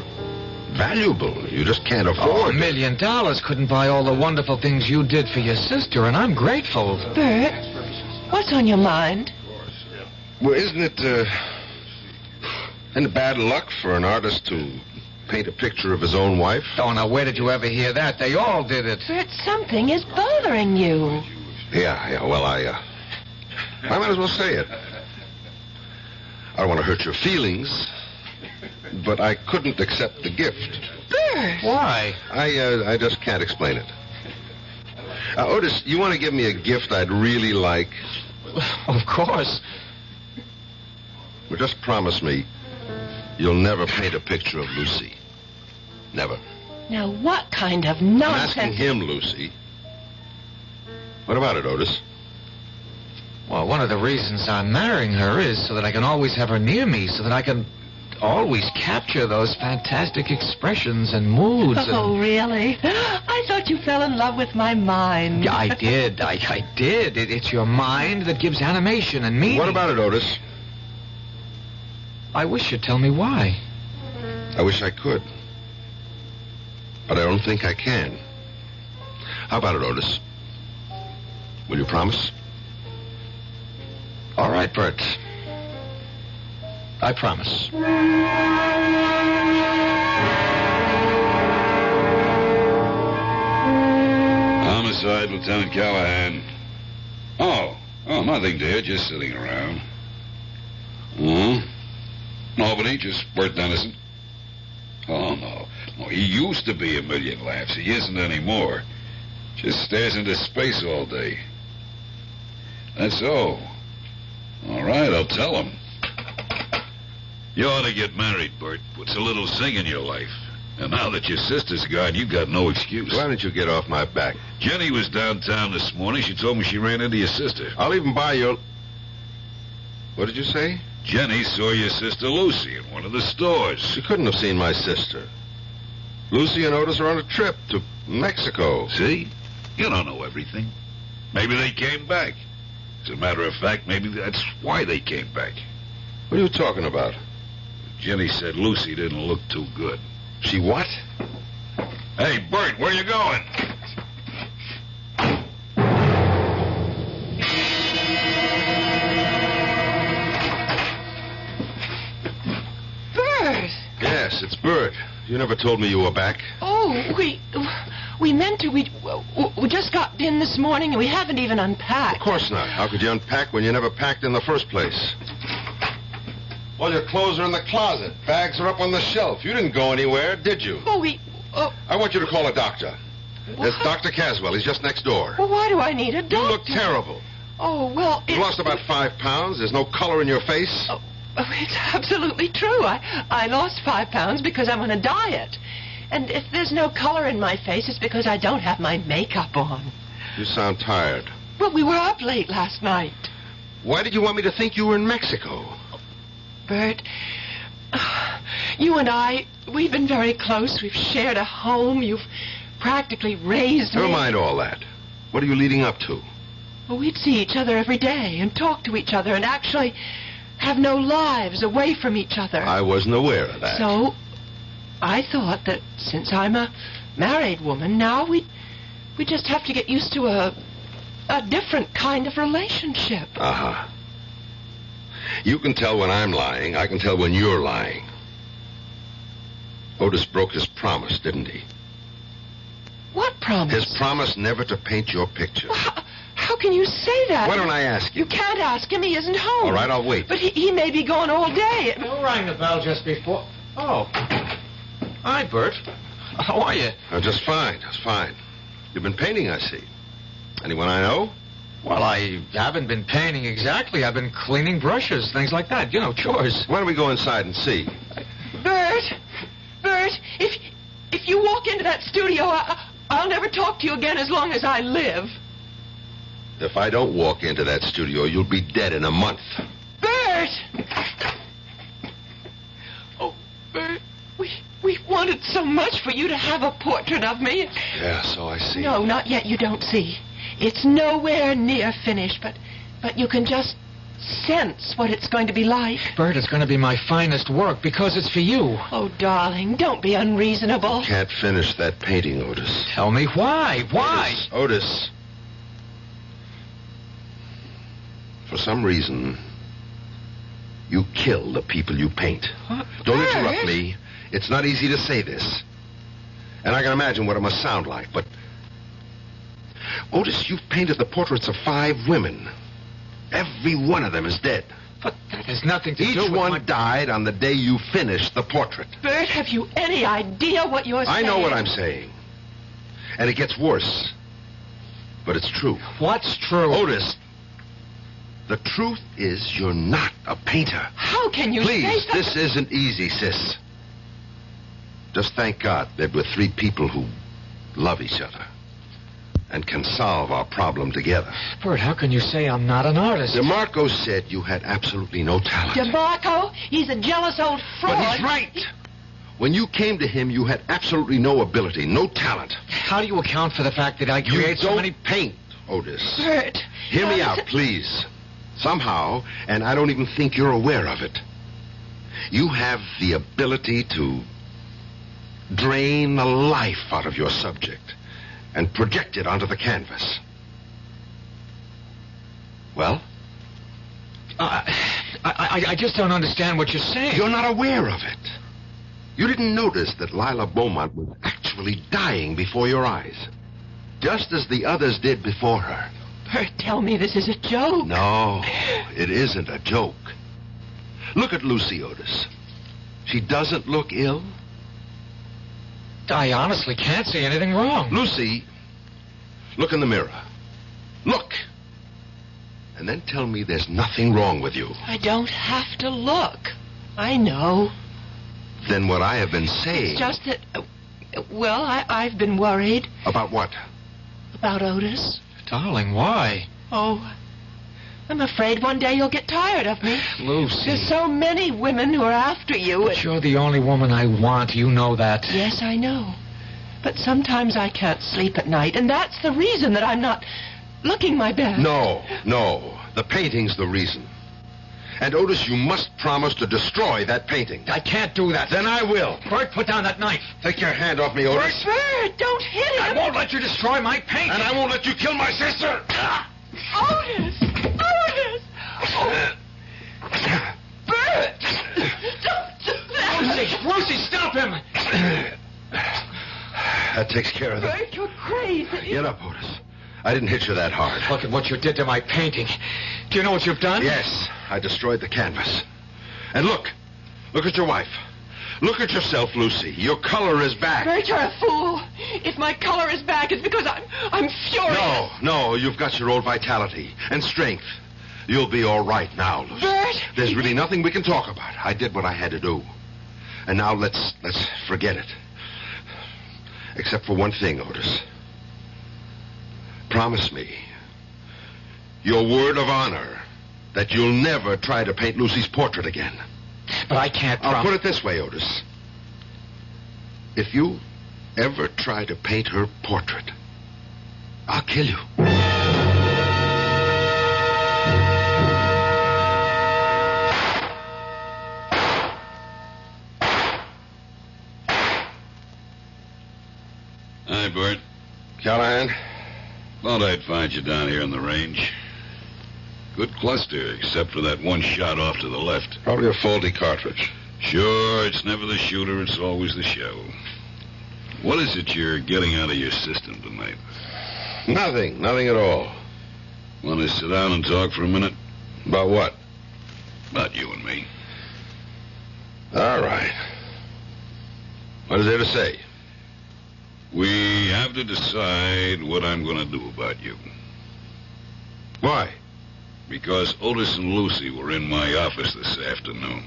valuable. You just can't afford $1 million couldn't buy all the wonderful things you did for your sister, and I'm grateful. Bert, what's on your mind? Well, isn't it bad luck for an artist to paint a picture of his own wife? Oh, now, where did you ever hear that? They all did it. Bert, something is bothering you. Yeah, well, I might as well say it. I don't want to hurt your feelings, but I couldn't accept the gift. Bert! Why? I just can't explain it. Otis, you want to give me a gift I'd really like? Of course. Well, just promise me you'll never paint a picture of Lucy. Never. Now, what kind of I'm nonsense... asking him, Lucy. What about it, Otis? Well, one of the reasons I'm marrying her is so that I can always have her near me, so that I can always capture those fantastic expressions and moods. Oh, really? I thought you fell in love with my mind. Yeah, I did. I did. It's your mind that gives animation and meaning. What about it, Otis? I wish you'd tell me why. I wish I could. But I don't think I can. How about it, Otis? Will you promise? All right, Bert. I promise. Homicide, Lieutenant Callahan. Oh, nothing, dear. Just sitting around. Albany, just Bert Dennison. Oh, no. He used to be a million laughs. He isn't anymore. Just stares into space all day. That's so. All right, I'll tell him. You ought to get married, Bert. Puts a little zing in your life. And now that your sister's gone, you got no excuse. Why don't you get off my back? Jenny was downtown this morning. She told me she ran into your sister. I'll even buy your... What did you say? Jenny saw your sister Lucy in one of the stores. She couldn't have seen my sister. Lucy and Otis are on a trip to Mexico. See? You don't know everything. Maybe they came back. As a matter of fact, maybe that's why they came back. What are you talking about? Jenny said Lucy didn't look too good. She what? Hey, Bert, where you going? Bert! Yes, it's Bert. You never told me you were back. Oh, we meant to. We just got in this morning and we haven't even unpacked. Of course not. How could you unpack when you never packed in the first place? Well, your clothes are in the closet. Bags are up on the shelf. You didn't go anywhere, did you? I want you to call a doctor. There's Dr. Caswell. He's just next door. Well, why do I need a doctor? You look terrible. Oh, well, You lost about 5 pounds. There's no color in your face. Oh, it's absolutely true. I lost 5 pounds because I'm on a diet. And if there's no color in my face, it's because I don't have my makeup on. You sound tired. Well, we were up late last night. Why did you want me to think you were in Mexico? Bert, you and I, we've been very close. We've shared a home. You've practically raised me. Never mind all that. What are you leading up to? Well, we'd see each other every day and talk to each other and actually have no lives away from each other. I wasn't aware of that. So, I thought that since I'm a married woman, now we just have to get used to a different kind of relationship. Uh-huh. You can tell when I'm lying. I can tell when you're lying. Otis broke his promise, didn't he? What promise? His promise never to paint your picture. Well, how can you say that? Why don't I ask him? You can't ask him. He isn't home. All right, I'll wait. But he may be gone all day. Who rang the bell just before? Oh. Hi, Bert. How are you? Just fine. Just fine. You've been painting, I see. Anyone I know? Well, I haven't been painting exactly. I've been cleaning brushes, things like that. You know, chores. Why don't we go inside and see? Bert, if you walk into that studio, I'll never talk to you again as long as I live. If I don't walk into that studio, you'll be dead in a month. Bert! Oh, Bert, we wanted so much for you to have a portrait of me. Yeah, so I see. No, not yet. You don't see. It's nowhere near finished, but you can just sense what it's going to be like. Bert, it's going to be my finest work because it's for you. Oh, darling, don't be unreasonable. Can't finish that painting, Otis. Tell me why. Why? Otis. For some reason, you kill the people you paint. What? Don't interrupt me. It's not easy to say this. And I can imagine what it must sound like, but... Otis, you've painted the portraits of 5 women. Every one of them is dead. But that has nothing to do with Each one died on the day you finished the portrait. Bert, have you any idea what you're saying? I know what I'm saying. And it gets worse. But it's true. What's true? Otis, the truth is you're not a painter. How can you Please, say that? this isn't easy, sis. Just thank God that we're 3 people who love each other and can solve our problem together. Bert, how can you say I'm not an artist? DeMarco said you had absolutely no talent. DeMarco? He's a jealous old fraud. But he's right. When you came to him, you had absolutely no ability, no talent. How do you account for the fact that I create so many... paint, Otis. Bert. Hear me out, please. Somehow, and I don't even think you're aware of it, you have the ability to drain the life out of your subject and project it onto the canvas. Well? I just don't understand what you're saying. You're not aware of it. You didn't notice that Lila Beaumont was actually dying before your eyes, just as the others did before her. Bert, tell me this is a joke. No, it isn't a joke. Look at Lucy, Otis. She doesn't look ill. I honestly can't see anything wrong. Lucy, look in the mirror. Look. And then tell me there's nothing wrong with you. I don't have to look. I know. Then what I have been saying... It's just that... well, I've been worried. About what? About Otis. Darling, why? Oh, I'm afraid one day you'll get tired of me. Lucy. There's so many women who are after you. But you're the only woman I want. You know that. Yes, I know. But sometimes I can't sleep at night, and that's the reason that I'm not looking my best. No. The painting's the reason. And, Otis, you must promise to destroy that painting. I can't do that. Then I will. Bert, put down that knife. Take your hand off me, Otis. Bert, don't hit him. I won't let you destroy my painting. And I won't let you kill my sister. Otis! Oh. Bert! Don't do that! Lucy, stop him! That takes care of that. Bert, you're crazy. Get up, Otis. I didn't hit you that hard. Look at what you did to my painting. Do you know what you've done? Yes, I destroyed the canvas. And look at your wife. Look at yourself, Lucy. Your color is back. Bert, you're a fool. If my color is back, it's because I'm furious. No, you've got your old vitality and strength. You'll be all right now, Lucy. Bert! There's really nothing we can talk about. I did what I had to do. And now let's forget it. Except for one thing, Otis. Promise me your word of honor that you'll never try to paint Lucy's portrait again. But I can't I'll put it this way, Otis. If you ever try to paint her portrait, I'll kill you. Hi, Bert. Callahan? Thought I'd find you down here in the range. Good cluster, except for that one shot off to the left. Probably a faulty cartridge. Sure, it's never the shooter, it's always the shell. What is it you're getting out of your system tonight? Nothing at all. Want to sit down and talk for a minute? About what? About you and me. All right. What is there to say? We have to decide what I'm going to do about you. Why? Because Otis and Lucy were in my office this afternoon.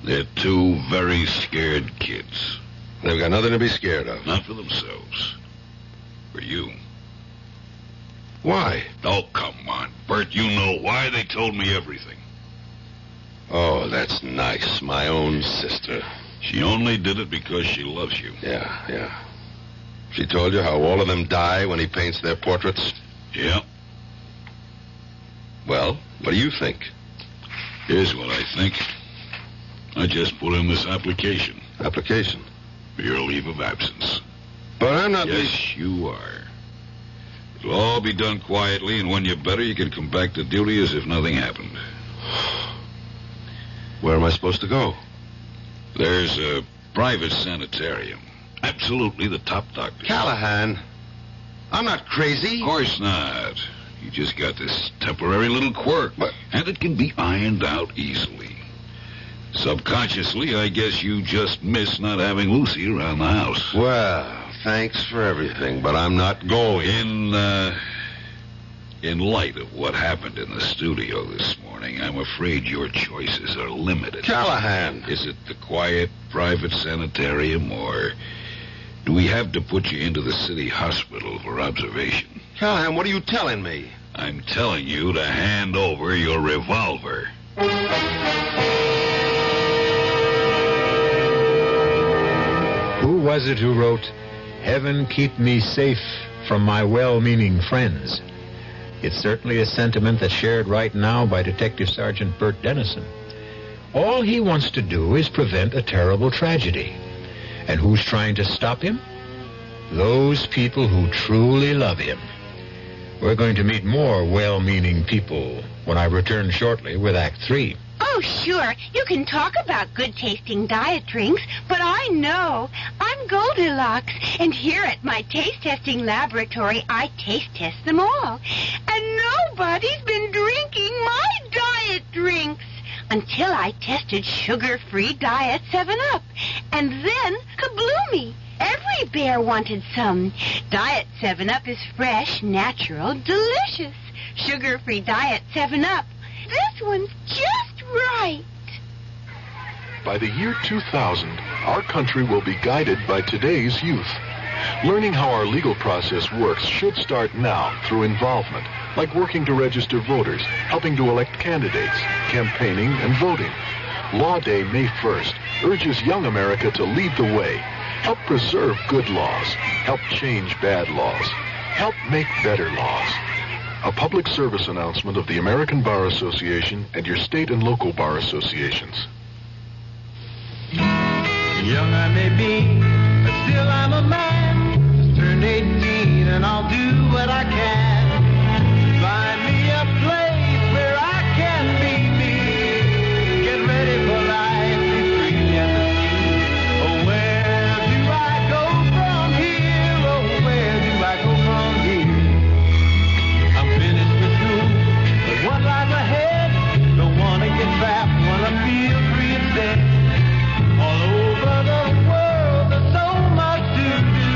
They're two very scared kids. They've got nothing to be scared of. Not for themselves. For you. Why? Oh, come on, Bert. You know why. They told me everything. Oh, that's nice. My own sister. She only did it because she loves you. Yeah. She told you how all of them die when he paints their portraits? Yeah. Well, what do you think? Here's what I think. I just put in this application. Application? For your leave of absence. But I'm not... Yes, you are. It'll all be done quietly, and when you're better, you can come back to duty as if nothing happened. Where am I supposed to go? There's a private sanitarium. Absolutely the top doctor. Callahan, I'm not crazy. Of course not. You just got this temporary little quirk, and it can be ironed out easily. Subconsciously, I guess you just miss not having Lucy around the house. Well, thanks for everything, but I'm not going. In light of what happened in the studio this morning, I'm afraid your choices are limited. Callahan! Is it the quiet, private sanitarium, or do we have to put you into the city hospital for observation? Callahan, what are you telling me? I'm telling you to hand over your revolver. Who was it who wrote, "Heaven keep me safe from my well-meaning friends"? It's certainly a sentiment that's shared right now by Detective Sergeant Bert Dennison. All he wants to do is prevent a terrible tragedy. And who's trying to stop him? Those people who truly love him. We're going to meet more well-meaning people when I return shortly with Act 3. Oh, sure. You can talk about good-tasting diet drinks, but I know. I'm Goldilocks, and here at my taste-testing laboratory, I taste-test them all. And nobody's been drinking my diet drinks until I tested sugar-free Diet 7-Up. And then, kabloomy! Every bear wanted some. Diet 7-Up is fresh, natural, delicious. Sugar-free Diet 7-Up. This one's just right. By the year 2000, our country will be guided by today's youth. Learning how our legal process works should start now through involvement, like working to register voters, helping to elect candidates, campaigning, and voting. Law Day, May 1st, urges young America to lead the way. Help preserve good laws. Help change bad laws. Help make better laws. A public service announcement of the American Bar Association and your state and local bar associations. Young I may be, but still I'm a man. Just turned 18 and I'll do what I can. Find me a place where I can be me. Get ready for life, be free and the sea. Oh, where do I go from here? Oh, where do I go from here? I'm finished with school, but what lies ahead? Don't wanna get trapped, wanna feel free instead. All over the world, there's so much to do.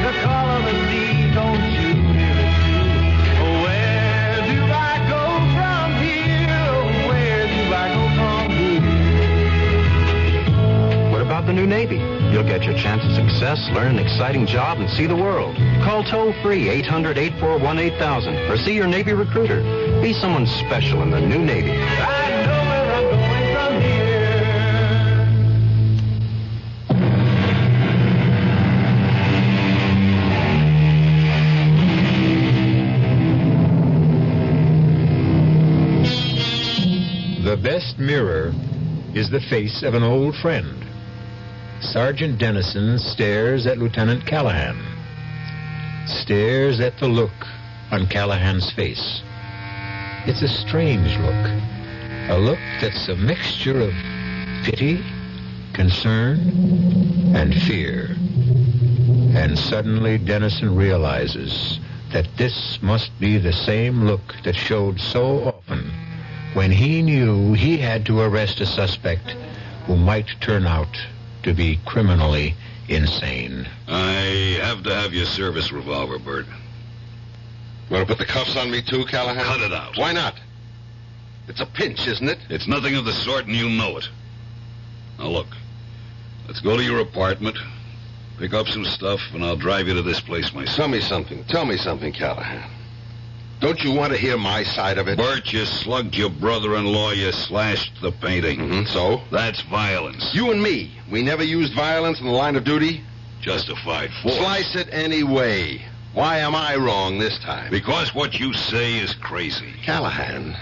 The call of the sea, don't you hear it too? Oh, where do I go from here? Oh, where do I go from here? What about the new Navy? You'll get your chance at success, learn an exciting job, and see the world. Call toll-free 800-841-8000 or see your Navy recruiter. Be someone special in the new Navy. I know where I'm going from here. The best mirror is the face of an old friend. Sergeant Dennison stares at Lieutenant Callahan. Stares at the look on Callahan's face. It's a strange look. A look that's a mixture of pity, concern, and fear. And suddenly Dennison realizes that this must be the same look that showed so often when he knew he had to arrest a suspect who might turn out to be criminally insane. I have to have your service revolver, Bert. Want to put the cuffs on me too, Callahan? Cut it out. Why not? It's a pinch, isn't it? It's nothing of the sort, and you know it. Now, look. Let's go to your apartment, pick up some stuff, and I'll drive you to this place myself. Tell me something, Callahan. Don't you want to hear my side of it? Bert, you slugged your brother-in-law, you slashed the painting. So? That's violence. You and me, we never used violence in the line of duty? Justified force. Slice it any way. Why am I wrong this time? Because what you say is crazy. Callahan,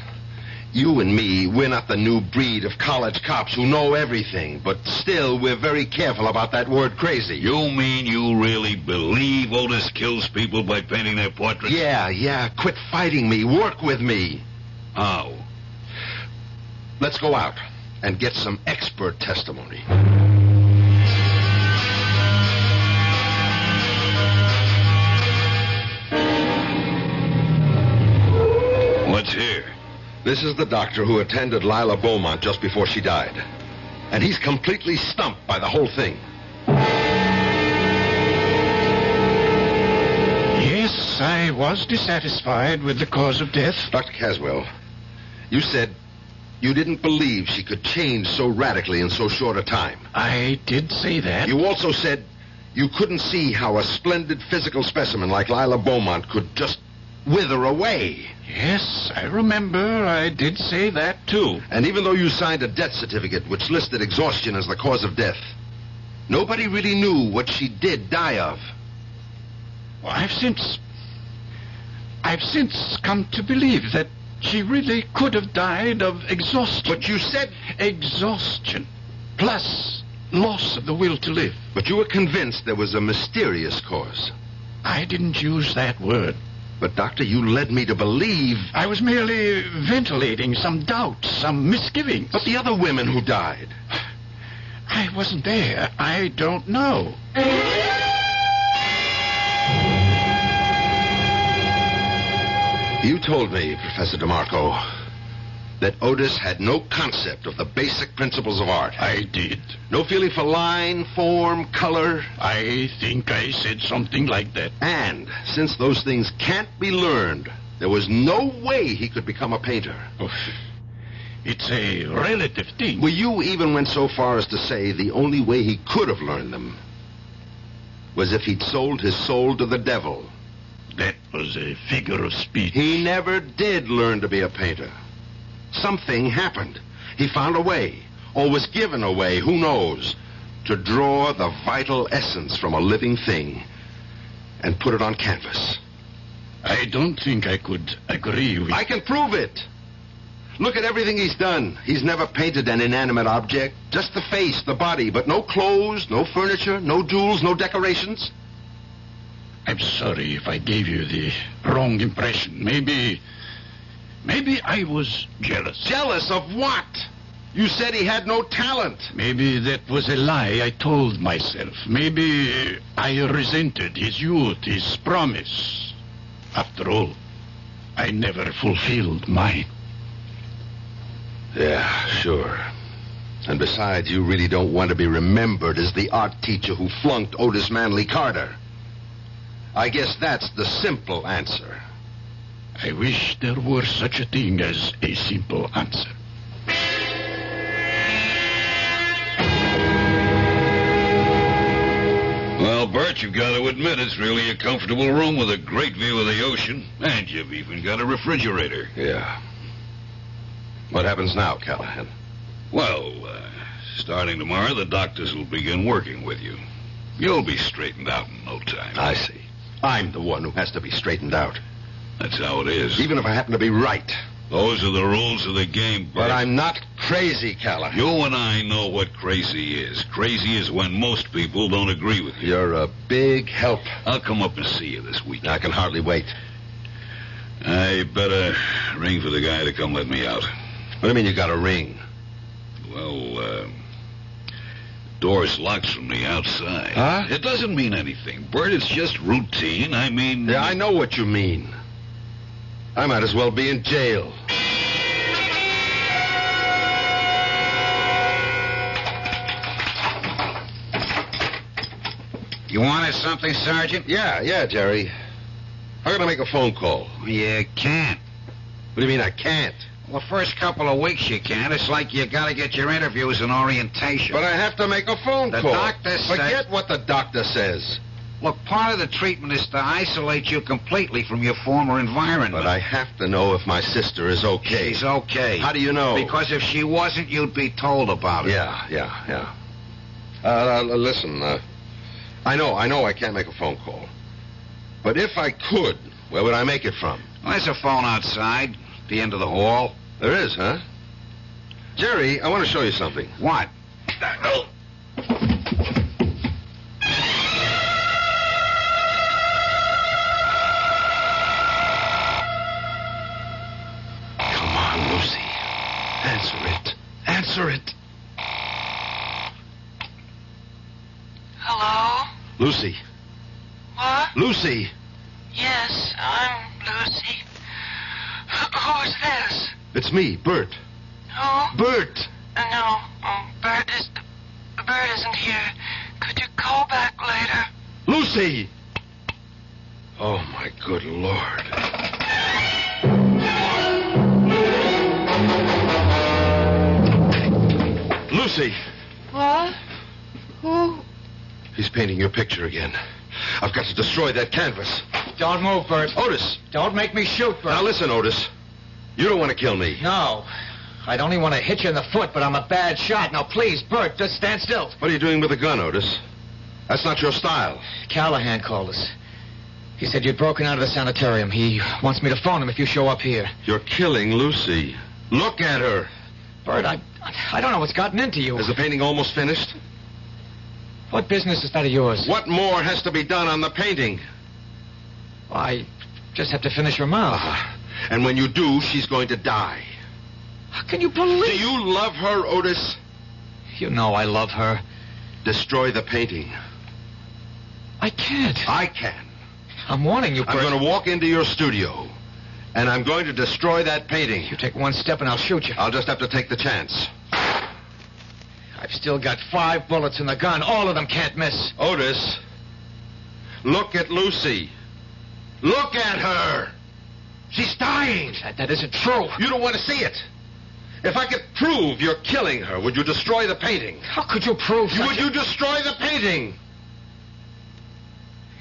you and me, we're not the new breed of college cops who know everything, but still we're very careful about that word crazy. You mean you really believe Otis kills people by painting their portraits? Yeah. Quit fighting me. Work with me. How? Let's go out and get some expert testimony. What's here? This is the doctor who attended Lila Beaumont just before she died. And he's completely stumped by the whole thing. Yes, I was dissatisfied with the cause of death. Dr. Caswell, you said you didn't believe she could change so radically in so short a time. I did say that. You also said you couldn't see how a splendid physical specimen like Lila Beaumont could just wither away. Yes, I remember I did say that, too. And even though you signed a death certificate which listed exhaustion as the cause of death, nobody really knew what she did die of. Well, I've since come to believe that she really could have died of exhaustion. But you said... Exhaustion, plus loss of the will to live. But you were convinced there was a mysterious cause. I didn't use that word. But, Doctor, you led me to believe... I was merely ventilating some doubts, some misgivings. But the other women who died... I wasn't there. I don't know. You told me, Professor DeMarco, that Otis had no concept of the basic principles of art. I did. No feeling for line, form, color. I think I said something like that. And since those things can't be learned, there was no way he could become a painter. Oh, it's a relative thing. Well, you even went so far as to say the only way he could have learned them was if he'd sold his soul to the devil. That was a figure of speech. He never did learn to be a painter. Something happened. He found a way, or was given a way, who knows, to draw the vital essence from a living thing and put it on canvas. I don't think I could agree with... I can prove it. Look at everything he's done. He's never painted an inanimate object, just the face, the body, but no clothes, no furniture, no jewels, no decorations. I'm sorry if I gave you the wrong impression. Maybe I was jealous. Jealous of what? You said he had no talent. Maybe that was a lie I told myself. Maybe I resented his youth, his promise. After all, I never fulfilled mine. Yeah, sure. And besides, you really don't want to be remembered as the art teacher who flunked Otis Manley Carter. I guess that's the simple answer. I wish there were such a thing as a simple answer. Well, Bert, you've got to admit it's really a comfortable room with a great view of the ocean. And you've even got a refrigerator. Yeah. What happens now, Callahan? Well, starting tomorrow, the doctors will begin working with you. You'll be straightened out in no time. I see. I'm the one who has to be straightened out. That's how it is. Even if I happen to be right. Those are the rules of the game, Bert. But I'm not crazy, Callahan. You and I know what crazy is. Crazy is when most people don't agree with you. You're a big help. I'll come up and see you this week. I can hardly wait. I better ring for the guy to come let me out. What do you mean you got a ring? Well, door's locked from the outside. Huh? It doesn't mean anything, Bert. It's just routine. I mean... Yeah, I know what you mean. I might as well be in jail. You wanted something, Sergeant? Yeah, Jerry. How can I make a phone call? You can't. What do you mean I can't? Well, the first couple of weeks you can't. It's like you got to get your interviews and orientation. But I have to make a phone call. The doctor says... Forget what the doctor says. Look, part of the treatment is to isolate you completely from your former environment. But I have to know if my sister is okay. She's okay. How do you know? Because if she wasn't, you'd be told about it. Yeah. Listen, I know I can't make a phone call. But if I could, where would I make it from? Well, there's a phone outside, at the end of the hall. There is, huh? Jerry, I want to show you something. What? Answer it. Hello? Lucy. What? Lucy. Yes, I'm Lucy. Who's this? It's me, Bert. Who? Bert. No, Bert isn't here. Could you call back later? Lucy! Oh, my good Lord. Lucy! What? Who? He's painting your picture again. I've got to destroy that canvas. Don't move, Bert. Otis! Don't make me shoot, Bert. Now listen, Otis. You don't want to kill me. No. I'd only want to hit you in the foot, but I'm a bad shot. Now, please, Bert, just stand still. What are you doing with the gun, Otis? That's not your style. Callahan called us. He said you'd broken out of the sanitarium. He wants me to phone him if you show up here. You're killing Lucy. Look at her. Bert, I don't know what's gotten into you. Is the painting almost finished? What business is that of yours? What more has to be done on the painting? I Just have to finish her mouth. And when you do, she's going to die. How can you believe... Do you love her, Otis? You know I love her. Destroy the painting. I can't. I can. I'm warning you, Bert. I'm going to walk into your studio, and I'm going to destroy that painting. You take one step and I'll shoot you. I'll just have to take the chance. I've still got 5 bullets in the gun. All of them can't miss. Otis, look at Lucy. Look at her. She's dying. That isn't true. You don't want to see it. If I could prove you're killing her, would you destroy the painting? How could you prove such Would you destroy the painting?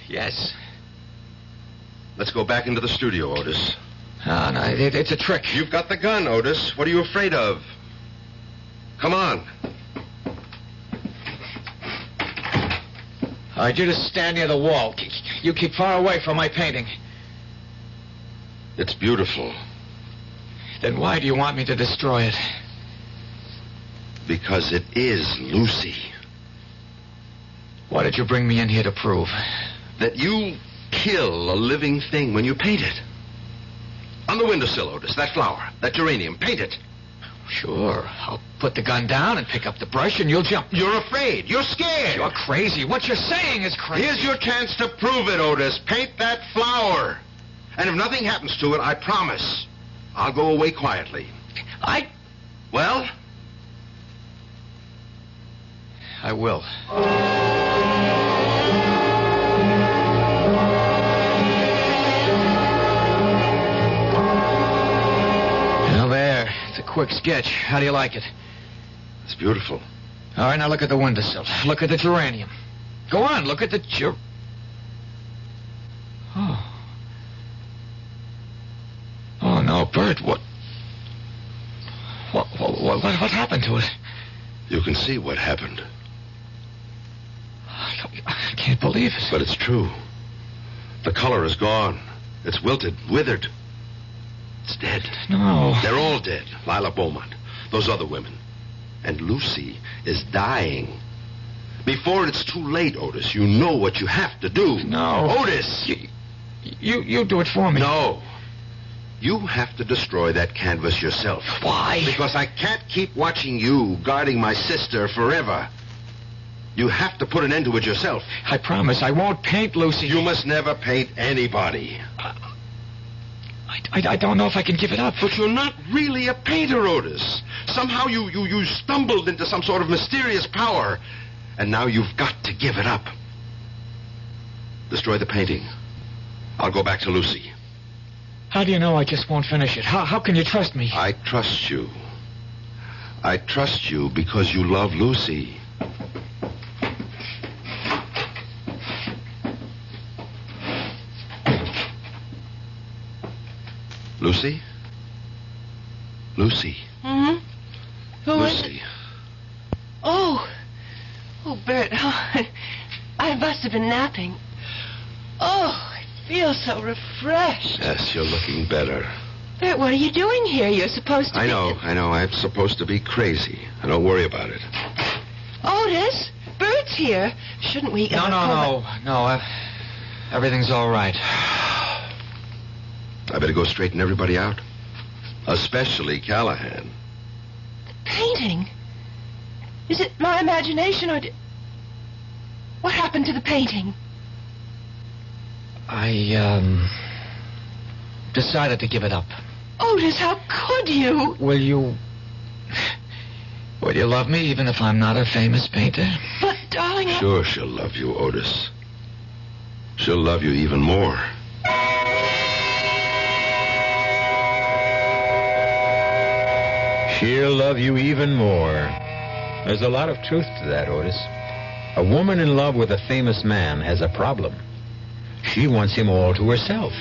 Yes. Let's go back into the studio, Otis. Oh, no, it's a trick. You've got the gun, Otis. What are you afraid of? Come on. All right, you just stand near the wall. You keep far away from my painting. It's beautiful. Then why do you want me to destroy it? Because it is Lucy. What did you bring me in here to prove? That you kill a living thing when you paint it. On the windowsill, Otis, that flower, that geranium, paint it. Sure. I'll put the gun down and pick up the brush and you'll jump. You're afraid. You're scared. You're crazy. What you're saying is crazy. Here's your chance to prove it, Otis. Paint that flower. And if nothing happens to it, I promise, I'll go away quietly. Well? I will. Now there. It's a quick sketch. How do you like it? It's beautiful. All right, now look at the windowsill. Look at the geranium. Go on, look at the Oh, no, Bert, what happened to it? You can see what happened. I can't believe it. But it's true. The color is gone. It's wilted, withered. It's dead. No. They're all dead. Lila Beaumont, those other women. And Lucy is dying. Before it's too late, Otis, you know what you have to do. No. Otis! You do it for me. No. You have to destroy that canvas yourself. Why? Because I can't keep watching you guarding my sister forever. You have to put an end to it yourself. I promise I won't paint Lucy. You must never paint anybody. I don't know if I can give it up. But you're not really a painter, Otis. Somehow you stumbled into some sort of mysterious power. And now you've got to give it up. Destroy the painting. I'll go back to Lucy. How do you know I just won't finish it? How can you trust me? I trust you. I trust you because you love Lucy. Lucy? Lucy. Hmm? Who is Lucy. it? Oh, Bert. Oh, I must have been napping. Oh, I feel so refreshed. Yes, you're looking better. Bert, what are you doing here? You're supposed to I know. I'm supposed to be crazy. Don't worry about it. Otis, Bert's here. Shouldn't we... No. Everything's all right. I better go straighten everybody out. Especially Callahan. Painting? Is it my imagination or... What happened to the painting? I, decided to give it up. Otis, how could you? Will you love me even if I'm not a famous painter? But, darling... Sure she'll love you, Otis. She'll love you even more. She'll love you even more. There's a lot of truth to that, Otis. A woman in love with a famous man has a problem. She wants him all to herself,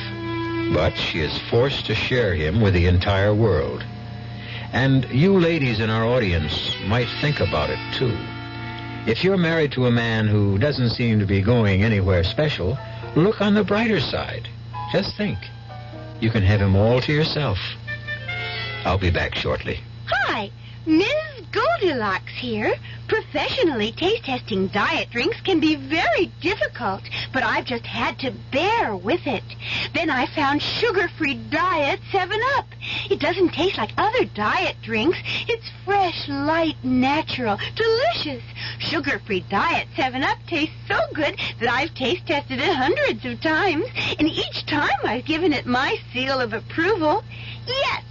but she is forced to share him with the entire world. And you ladies in our audience might think about it, too. If you're married to a man who doesn't seem to be going anywhere special, look on the brighter side. Just think. You can have him all to yourself. I'll be back shortly. Hi. Ms. Goldilocks here. Professionally taste-testing diet drinks can be very difficult, but I've just had to bear with it. Then I found sugar-free Diet 7-Up. It doesn't taste like other diet drinks. It's fresh, light, natural, delicious. Sugar-free Diet 7-Up tastes so good that I've taste-tested it hundreds of times, and each time I've given it my seal of approval. Yes,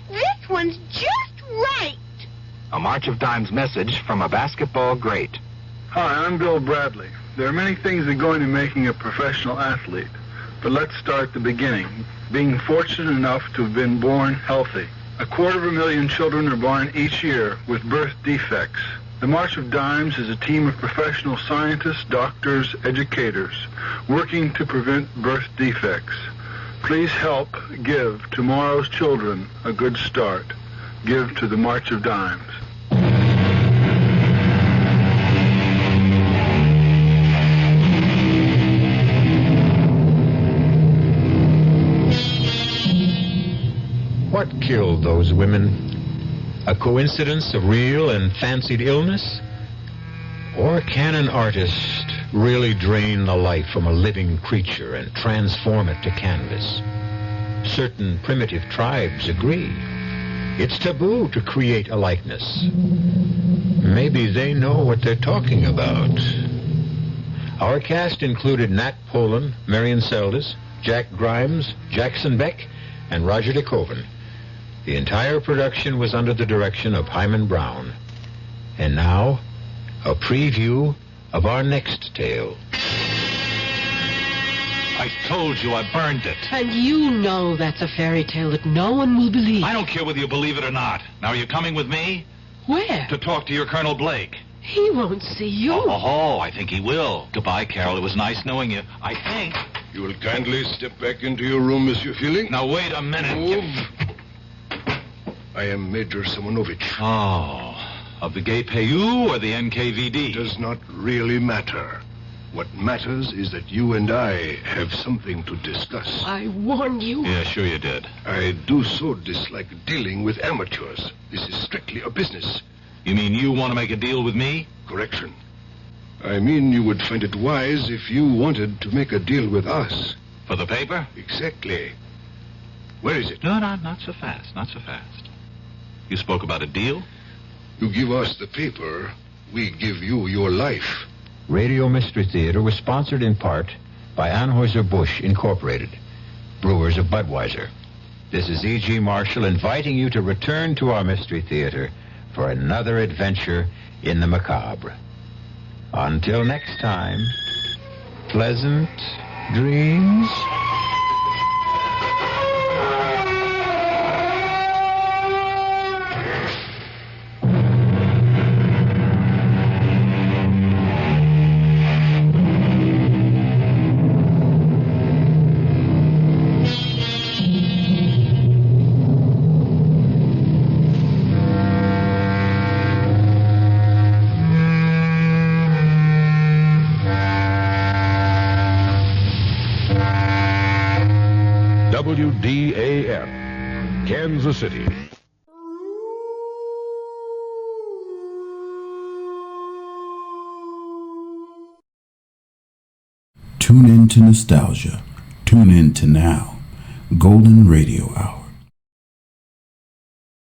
this one's just right. A March of Dimes message from a basketball great. Hi, I'm Bill Bradley. There are many things that go into making a professional athlete, but let's start at the beginning. Being fortunate enough to have been born healthy. 250,000 children are born each year with birth defects. The March of Dimes is a team of professional scientists, doctors, educators, working to prevent birth defects. Please help give tomorrow's children a good start. Give to the March of Dimes. What killed those women? A coincidence of real and fancied illness? Or can an artist really drain the life from a living creature and transform it to canvas? Certain primitive tribes agree. It's taboo to create a likeness. Maybe they know what they're talking about. Our cast included Nat Polen, Marion Seldes, Jack Grimes, Jackson Beck, and Roger DeKoven. The entire production was under the direction of Hyman Brown. And now, a preview of our next tale. I told you I burned it. And you know that's a fairy tale that no one will believe. I don't care whether you believe it or not. Now, are you coming with me? Where? To talk to your Colonel Blake. He won't see you. Oh, I think he will. Goodbye, Carol. It was nice knowing you. I think. You will kindly step back into your room, Monsieur Fielding. Now, wait a minute. Move. I am Major Simonovich. Oh, of the Gay Payou or the NKVD? Does not really matter. What matters is that you and I have something to discuss. I warned you. Yeah, sure you did. I do so dislike dealing with amateurs. This is strictly a business. You mean you want to make a deal with me? Correction. I mean you would find it wise if you wanted to make a deal with us. For the paper? Exactly. Where is it? No, not so fast. Not so fast. You spoke about a deal? You give us the paper, we give you your life. Radio Mystery Theater was sponsored in part by Anheuser-Busch Incorporated, brewers of Budweiser. This is E.G. Marshall inviting you to return to our Mystery Theater for another adventure in the macabre. Until next time, pleasant dreams. WDAM, Kansas City. Tune in to nostalgia. Tune in to now. Golden Radio Hour.